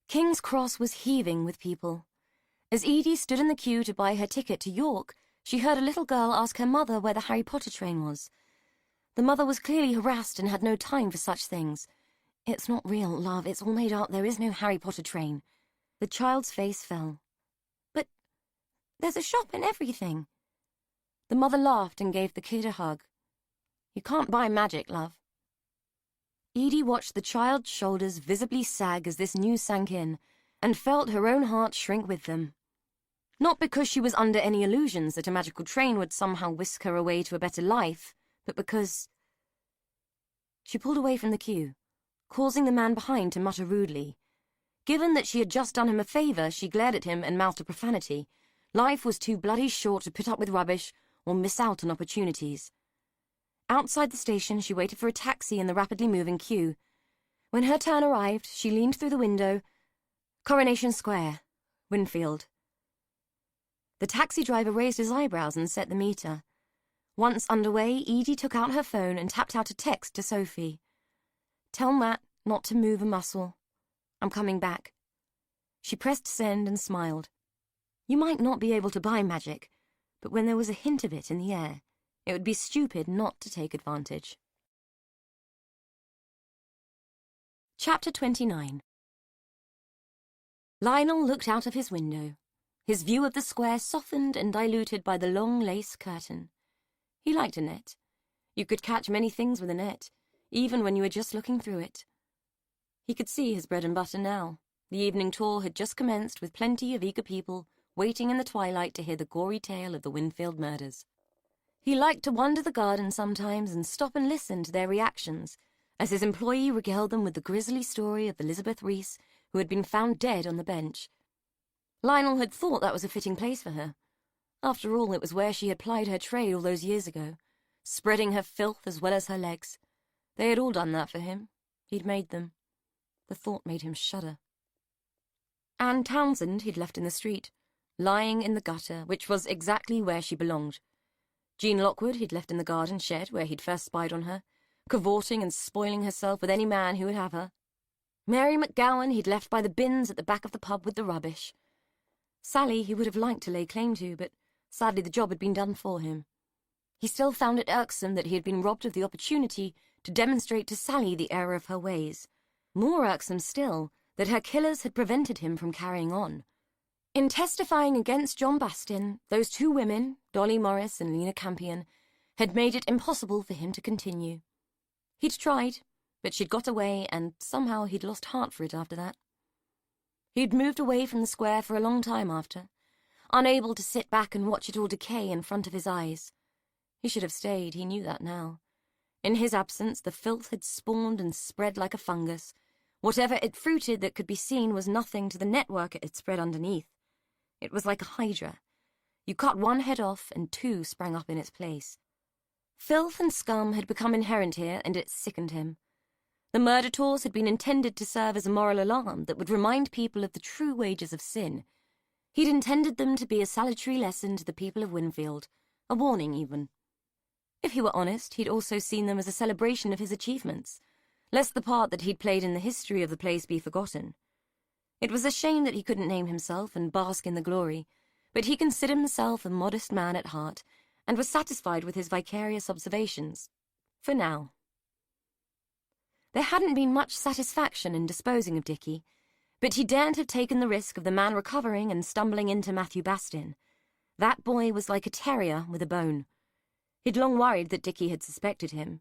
King's Cross was heaving with people. As Edie stood in the queue to buy her ticket to York, she heard a little girl ask her mother where the Harry Potter train was. The mother was clearly harassed and had no time for such things. It's not real, love. It's all made up. There is no Harry Potter train. The child's face fell. But there's a shop and everything. The mother laughed and gave the kid a hug. You can't buy magic, love. Edie watched the child's shoulders visibly sag as this news sank in, and felt her own heart shrink with them. Not because she was under any illusions that a magical train would somehow whisk her away to a better life, but because... She pulled away from the queue, causing the man behind to mutter rudely. Given that she had just done him a favour, she glared at him and mouthed a profanity. Life was too bloody short to put up with rubbish or miss out on opportunities. Outside the station, she waited for a taxi in the rapidly moving queue. When her turn arrived, she leaned through the window. Coronation Square, Winfield. The taxi driver raised his eyebrows and set the meter. Once underway, Edie took out her phone and tapped out a text to Sophie. Tell Matt not to move a muscle. I'm coming back. She pressed send and smiled. You might not be able to buy magic, but when there was a hint of it in the air, it would be stupid not to take advantage. Chapter 29. Lionel looked out of his window. His view of the square softened and diluted by the long lace curtain. He liked a net. You could catch many things with a net, even when you were just looking through it. He could see his bread and butter now. The evening tour had just commenced with plenty of eager people waiting in the twilight to hear the gory tale of the Winfield murders. He liked to wander the garden sometimes and stop and listen to their reactions as his employee regaled them with the grisly story of Elizabeth Reese, who had been found dead on the bench. Lionel had thought that was a fitting place for her. After all, it was where she had plied her trade all those years ago, spreading her filth as well as her legs. They had all done that for him. He'd made them. The thought made him shudder. Anne Townsend he'd left in the street, lying in the gutter, which was exactly where she belonged. Jean Lockwood he'd left in the garden shed where he'd first spied on her, cavorting and spoiling herself with any man who would have her. Mary McGowan he'd left by the bins at the back of the pub with the rubbish. Sally he would have liked to lay claim to, but sadly the job had been done for him. He still found it irksome that he had been robbed of the opportunity to demonstrate to Sally the error of her ways. More irksome still that her killers had prevented him from carrying on. In testifying against John Bastin, those two women, Dolly Morris and Lena Campion, had made it impossible for him to continue. He'd tried, but she'd got away, and somehow he'd lost heart for it after that. He'd moved away from the square for a long time after, unable to sit back and watch it all decay in front of his eyes. He should have stayed, he knew that now. In his absence, the filth had spawned and spread like a fungus. Whatever it fruited that could be seen was nothing to the network it had spread underneath. It was like a hydra. You cut one head off, and two sprang up in its place. Filth and scum had become inherent here, and it sickened him. The murder tours had been intended to serve as a moral alarm that would remind people of the true wages of sin. He'd intended them to be a salutary lesson to the people of Winfield, a warning even. If he were honest, he'd also seen them as a celebration of his achievements, lest the part that he'd played in the history of the place be forgotten. It was a shame that he couldn't name himself and bask in the glory, but he considered himself a modest man at heart, and was satisfied with his vicarious observations. For now. There hadn't been much satisfaction in disposing of Dickie, but he daren't have taken the risk of the man recovering and stumbling into Matthew Bastin. That boy was like a terrier with a bone. He'd long worried that Dickie had suspected him,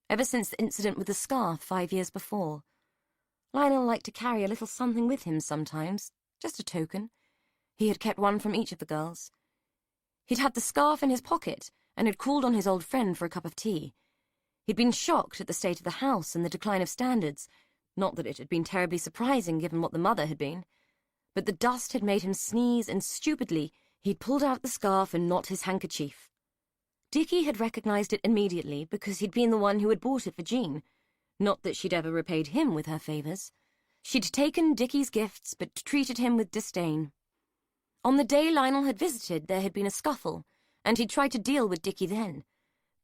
ever since the incident with the scarf 5 years before. Lionel liked to carry a little something with him sometimes, just a token. He had kept one from each of the girls. He'd had the scarf in his pocket and had called on his old friend for a cup of tea. He'd been shocked at the state of the house and the decline of standards, not that it had been terribly surprising given what the mother had been, but the dust had made him sneeze, and stupidly he'd pulled out the scarf and not his handkerchief. Dickie had recognised it immediately because he'd been the one who had bought it for Jean. Not that she'd ever repaid him with her favours. She'd taken Dickie's gifts but treated him with disdain. On the day Lionel had visited, there had been a scuffle, and he'd tried to deal with Dickie then.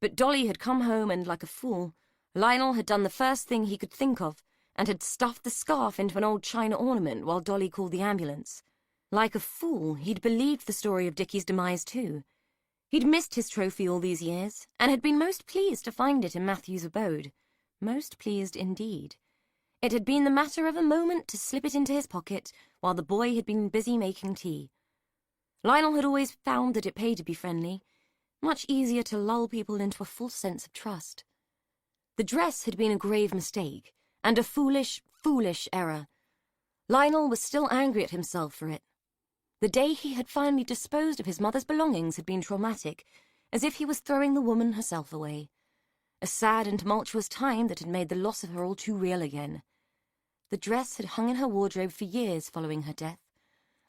But Dolly had come home and, like a fool, Lionel had done the first thing he could think of and had stuffed the scarf into an old china ornament while Dolly called the ambulance. Like a fool, he'd believed the story of Dickie's demise too. He'd missed his trophy all these years and had been most pleased to find it in Matthew's abode. Most pleased indeed. It had been the matter of a moment to slip it into his pocket while the boy had been busy making tea. Lionel had always found that it paid to be friendly, much easier to lull people into a false sense of trust. The dress had been a grave mistake, and a foolish, foolish error. Lionel was still angry at himself for it. The day he had finally disposed of his mother's belongings had been traumatic, as if he was throwing the woman herself away. A sad and tumultuous time that had made the loss of her all too real again. The dress had hung in her wardrobe for years following her death,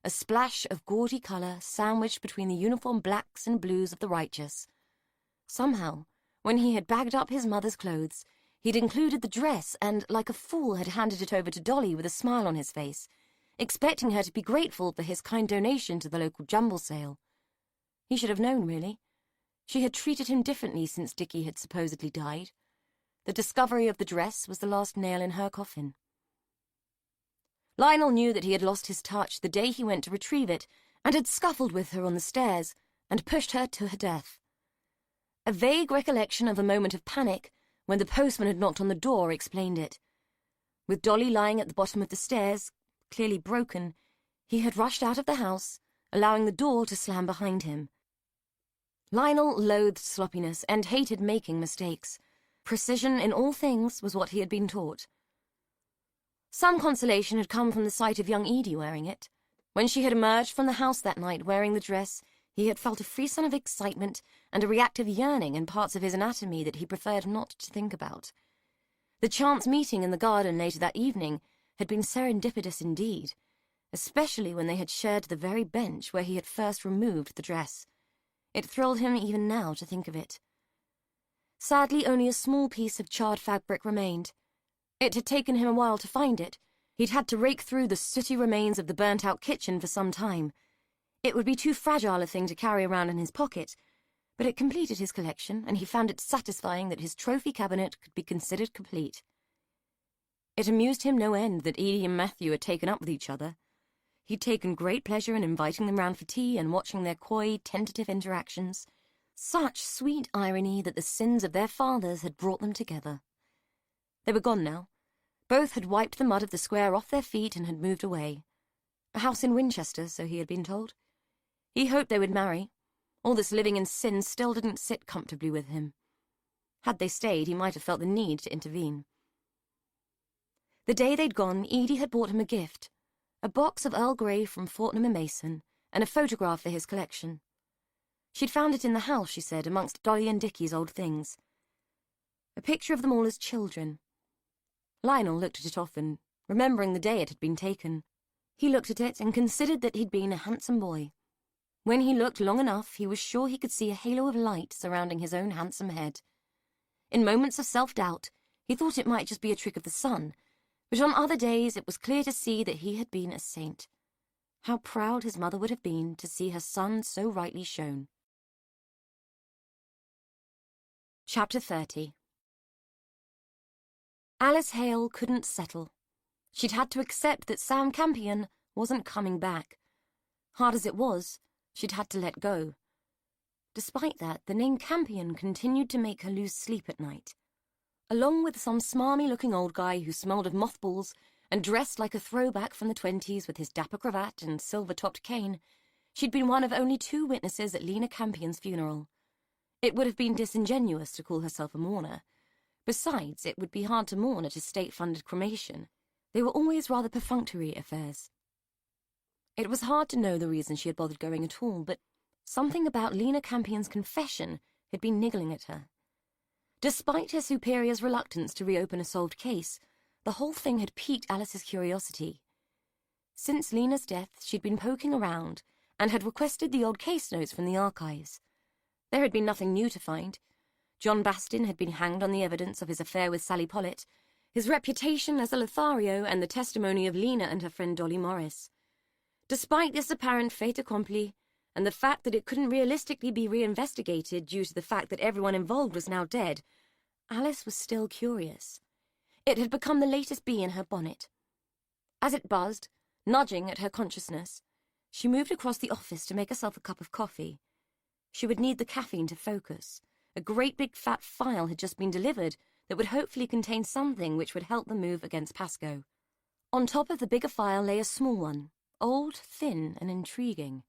a splash of gaudy colour sandwiched between the uniform blacks and blues of the righteous. Somehow, when he had bagged up his mother's clothes, he'd included the dress and, like a fool, had handed it over to Dolly with a smile on his face, expecting her to be grateful for his kind donation to the local jumble sale. He should have known, really. She had treated him differently since Dickie had supposedly died. The discovery of the dress was the last nail in her coffin. Lionel knew that he had lost his touch the day he went to retrieve it and had scuffled with her on the stairs and pushed her to her death. A vague recollection of a moment of panic when the postman had knocked on the door explained it. With Dolly lying at the bottom of the stairs, clearly broken, he had rushed out of the house, allowing the door to slam behind him. Lionel loathed sloppiness and hated making mistakes. Precision in all things was what he had been taught. Some consolation had come from the sight of young Edie wearing it. When she had emerged from the house that night wearing the dress, he had felt a frisson of excitement and a reactive yearning in parts of his anatomy that he preferred not to think about. The chance meeting in the garden later that evening had been serendipitous indeed, especially when they had shared the very bench where he had first removed the dress. It thrilled him even now to think of it. Sadly, only a small piece of charred fabric remained. It had taken him a while to find it. He'd had to rake through the sooty remains of the burnt-out kitchen for some time. It would be too fragile a thing to carry around in his pocket, but it completed his collection, and he found it satisfying that his trophy cabinet could be considered complete. It amused him no end that Edie and Matthew had taken up with each other. He'd taken great pleasure in inviting them round for tea and watching their coy, tentative interactions. Such sweet irony that the sins of their fathers had brought them together. They were gone now. Both had wiped the mud of the square off their feet and had moved away. A house in Winchester, so he had been told. He hoped they would marry. All this living in sin still didn't sit comfortably with him. Had they stayed, he might have felt the need to intervene. The day they'd gone, Edie had bought him a gift. A box of Earl Grey from Fortnum & Mason, and a photograph for his collection. She'd found it in the house, she said, amongst Dolly and Dickie's old things. A picture of them all as children. Lionel looked at it often, remembering the day it had been taken. He looked at it and considered that he'd been a handsome boy. When he looked long enough, he was sure he could see a halo of light surrounding his own handsome head. In moments of self-doubt, he thought it might just be a trick of the sun, but on other days it was clear to see that he had been a saint. How proud his mother would have been to see her son so rightly shown. Chapter 30. Alice Hale couldn't settle. She'd had to accept that Sam Campion wasn't coming back. Hard as it was, she'd had to let go. Despite that, the name Campion continued to make her lose sleep at night. Along with some smarmy-looking old guy who smelled of mothballs and dressed like a throwback from the 20s with his dapper cravat and silver-topped cane, she'd been one of only 2 witnesses at Lena Campion's funeral. It would have been disingenuous to call herself a mourner. Besides, it would be hard to mourn at a state-funded cremation. They were always rather perfunctory affairs. It was hard to know the reason she had bothered going at all, but something about Lena Campion's confession had been niggling at her. Despite her superior's reluctance to reopen a solved case, the whole thing had piqued Alice's curiosity. Since Lena's death, she'd been poking around and had requested the old case notes from the archives. There had been nothing new to find. John Bastin had been hanged on the evidence of his affair with Sally Pollitt, his reputation as a Lothario, and the testimony of Lena and her friend Dolly Morris. Despite this apparent fait accompli, and the fact that it couldn't realistically be reinvestigated due to the fact that everyone involved was now dead, Alice was still curious. It had become the latest bee in her bonnet. As it buzzed, nudging at her consciousness, she moved across the office to make herself a cup of coffee. She would need the caffeine to focus. A great big fat file had just been delivered that would hopefully contain something which would help the move against Pascoe. On top of the bigger file lay a small one, old, thin, and intriguing.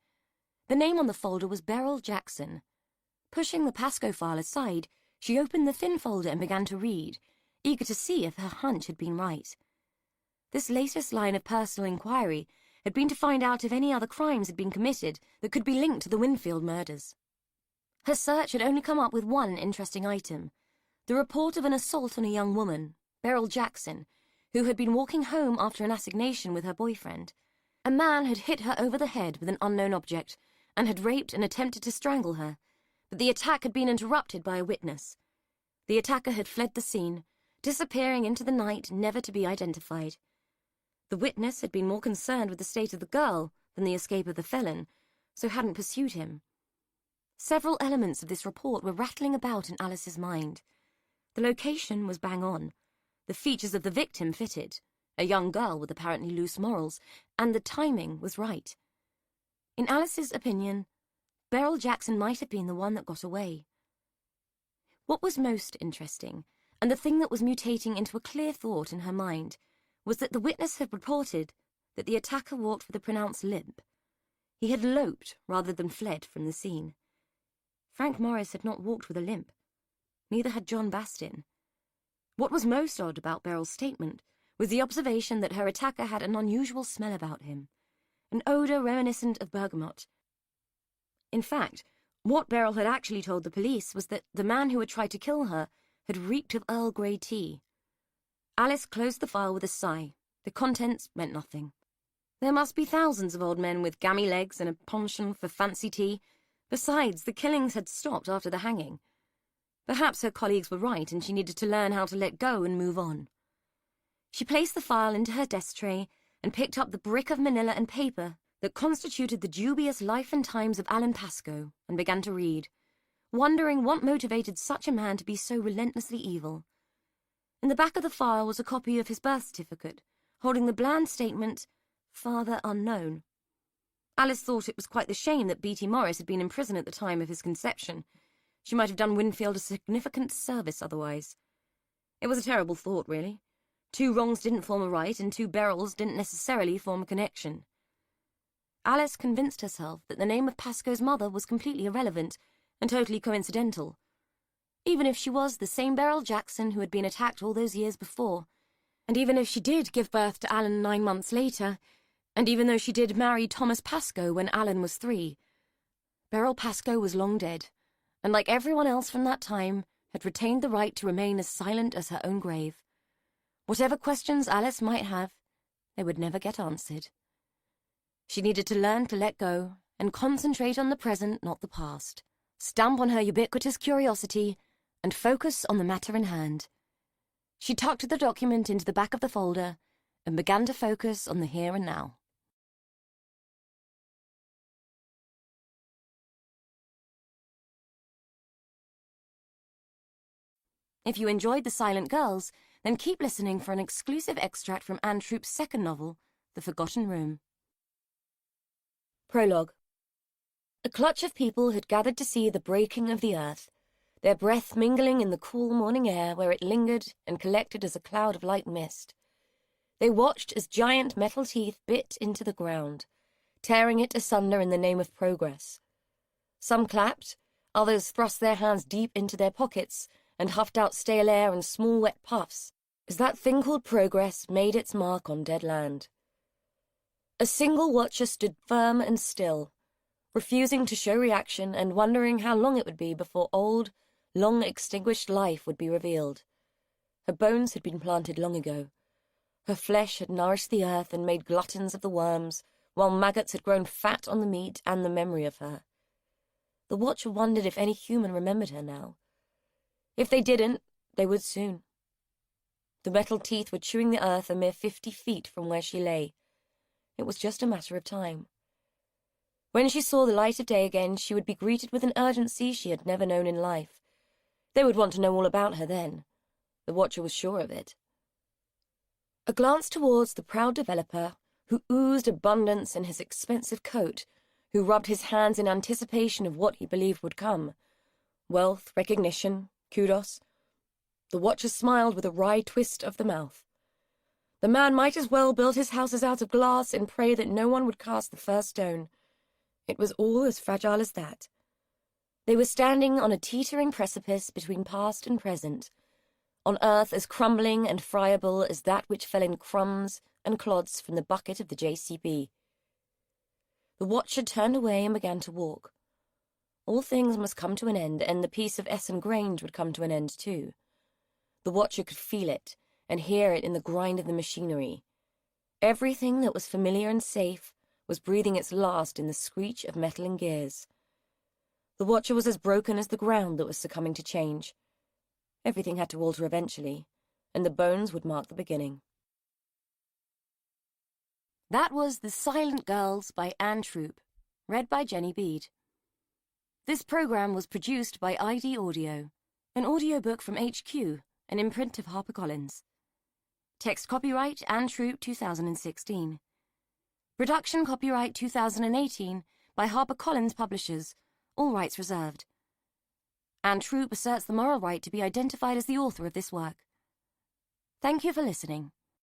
The name on the folder was Beryl Jackson. Pushing the Pascoe file aside, she opened the thin folder and began to read, eager to see if her hunch had been right. This latest line of personal inquiry had been to find out if any other crimes had been committed that could be linked to the Winfield murders. Her search had only come up with one interesting item, the report of an assault on a young woman, Beryl Jackson, who had been walking home after an assignation with her boyfriend. A man had hit her over the head with an unknown object and had raped and attempted to strangle her, but the attack had been interrupted by a witness. The attacker had fled the scene, disappearing into the night, never to be identified. The witness had been more concerned with the state of the girl than the escape of the felon, so hadn't pursued him. Several elements of this report were rattling about in Alice's mind. The location was bang on. The features of the victim fitted, a young girl with apparently loose morals, and the timing was right. In Alice's opinion, Beryl Jackson might have been the one that got away. What was most interesting, and the thing that was mutating into a clear thought in her mind, was that the witness had reported that the attacker walked with a pronounced limp. He had loped rather than fled from the scene. Frank Morris had not walked with a limp. Neither had John Bastin. What was most odd about Beryl's statement was the observation that her attacker had an unusual smell about him, an odour reminiscent of bergamot. In fact, what Beryl had actually told the police was that the man who had tried to kill her had reeked of Earl Grey tea. Alice closed the file with a sigh. The contents meant nothing. There must be thousands of old men with gammy legs and a penchant for fancy tea. Besides, the killings had stopped after the hanging. Perhaps her colleagues were right and she needed to learn how to let go and move on. She placed the file into her desk tray and picked up the brick of manila and paper that constituted the dubious life and times of Alan Pascoe and began to read, wondering what motivated such a man to be so relentlessly evil. In the back of the file was a copy of his birth certificate, holding the bland statement, "Father unknown." Alice thought it was quite the shame that Beatty Morris had been in prison at the time of his conception. She might have done Winfield a significant service otherwise. It was a terrible thought, really. 2 wrongs didn't form a right, and 2 Beryls didn't necessarily form a connection. Alice convinced herself that the name of Pascoe's mother was completely irrelevant and totally coincidental. Even if she was the same Beryl Jackson who had been attacked all those years before, and even if she did give birth to Alan 9 months later, and even though she did marry Thomas Pascoe when Alan was 3, Beryl Pascoe was long dead, and like everyone else from that time, had retained the right to remain as silent as her own grave. Whatever questions Alice might have, they would never get answered. She needed to learn to let go and concentrate on the present, not the past, stamp on her ubiquitous curiosity, and focus on the matter in hand. She tucked the document into the back of the folder and began to focus on the here and now. If you enjoyed The Silent Girls, then keep listening for an exclusive extract from Ann Troup's second novel, The Forgotten Room. Prologue. A clutch of people had gathered to see the breaking of the earth, their breath mingling in the cool morning air where it lingered and collected as a cloud of light mist. They watched as giant metal teeth bit into the ground, tearing it asunder in the name of progress. Some clapped, others thrust their hands deep into their pockets and huffed out stale air and small wet puffs, as that thing called progress made its mark on dead land. A single watcher stood firm and still, refusing to show reaction and wondering how long it would be before old, long-extinguished life would be revealed. Her bones had been planted long ago. Her flesh had nourished the earth and made gluttons of the worms, while maggots had grown fat on the meat and the memory of her. The watcher wondered if any human remembered her now. If they didn't, they would soon. The metal teeth were chewing the earth a mere 50 feet from where she lay. It was just a matter of time. When she saw the light of day again, she would be greeted with an urgency she had never known in life. They would want to know all about her then. The watcher was sure of it. A glance towards the proud developer, who oozed abundance in his expensive coat, who rubbed his hands in anticipation of what he believed would come. Wealth, recognition, kudos. The watcher smiled with a wry twist of the mouth. The man might as well build his houses out of glass and pray that no one would cast the first stone. It was all as fragile as that. They were standing on a teetering precipice between past and present, on earth as crumbling and friable as that which fell in crumbs and clods from the bucket of the JCB. The watcher turned away and began to walk. All things must come to an end, and the peace of Essen Grange would come to an end too. The watcher could feel it and hear it in the grind of the machinery. Everything that was familiar and safe was breathing its last in the screech of metal and gears. The watcher was as broken as the ground that was succumbing to change. Everything had to alter eventually, and the bones would mark the beginning. That was The Silent Girls by Ann Troup, read by Jenny Bede. This program was produced by ID Audio, an audiobook from HQ, an imprint of HarperCollins. Text copyright Ann Troup 2016. Production copyright 2018 by HarperCollins Publishers, all rights reserved. Ann Troup asserts the moral right to be identified as the author of this work. Thank you for listening.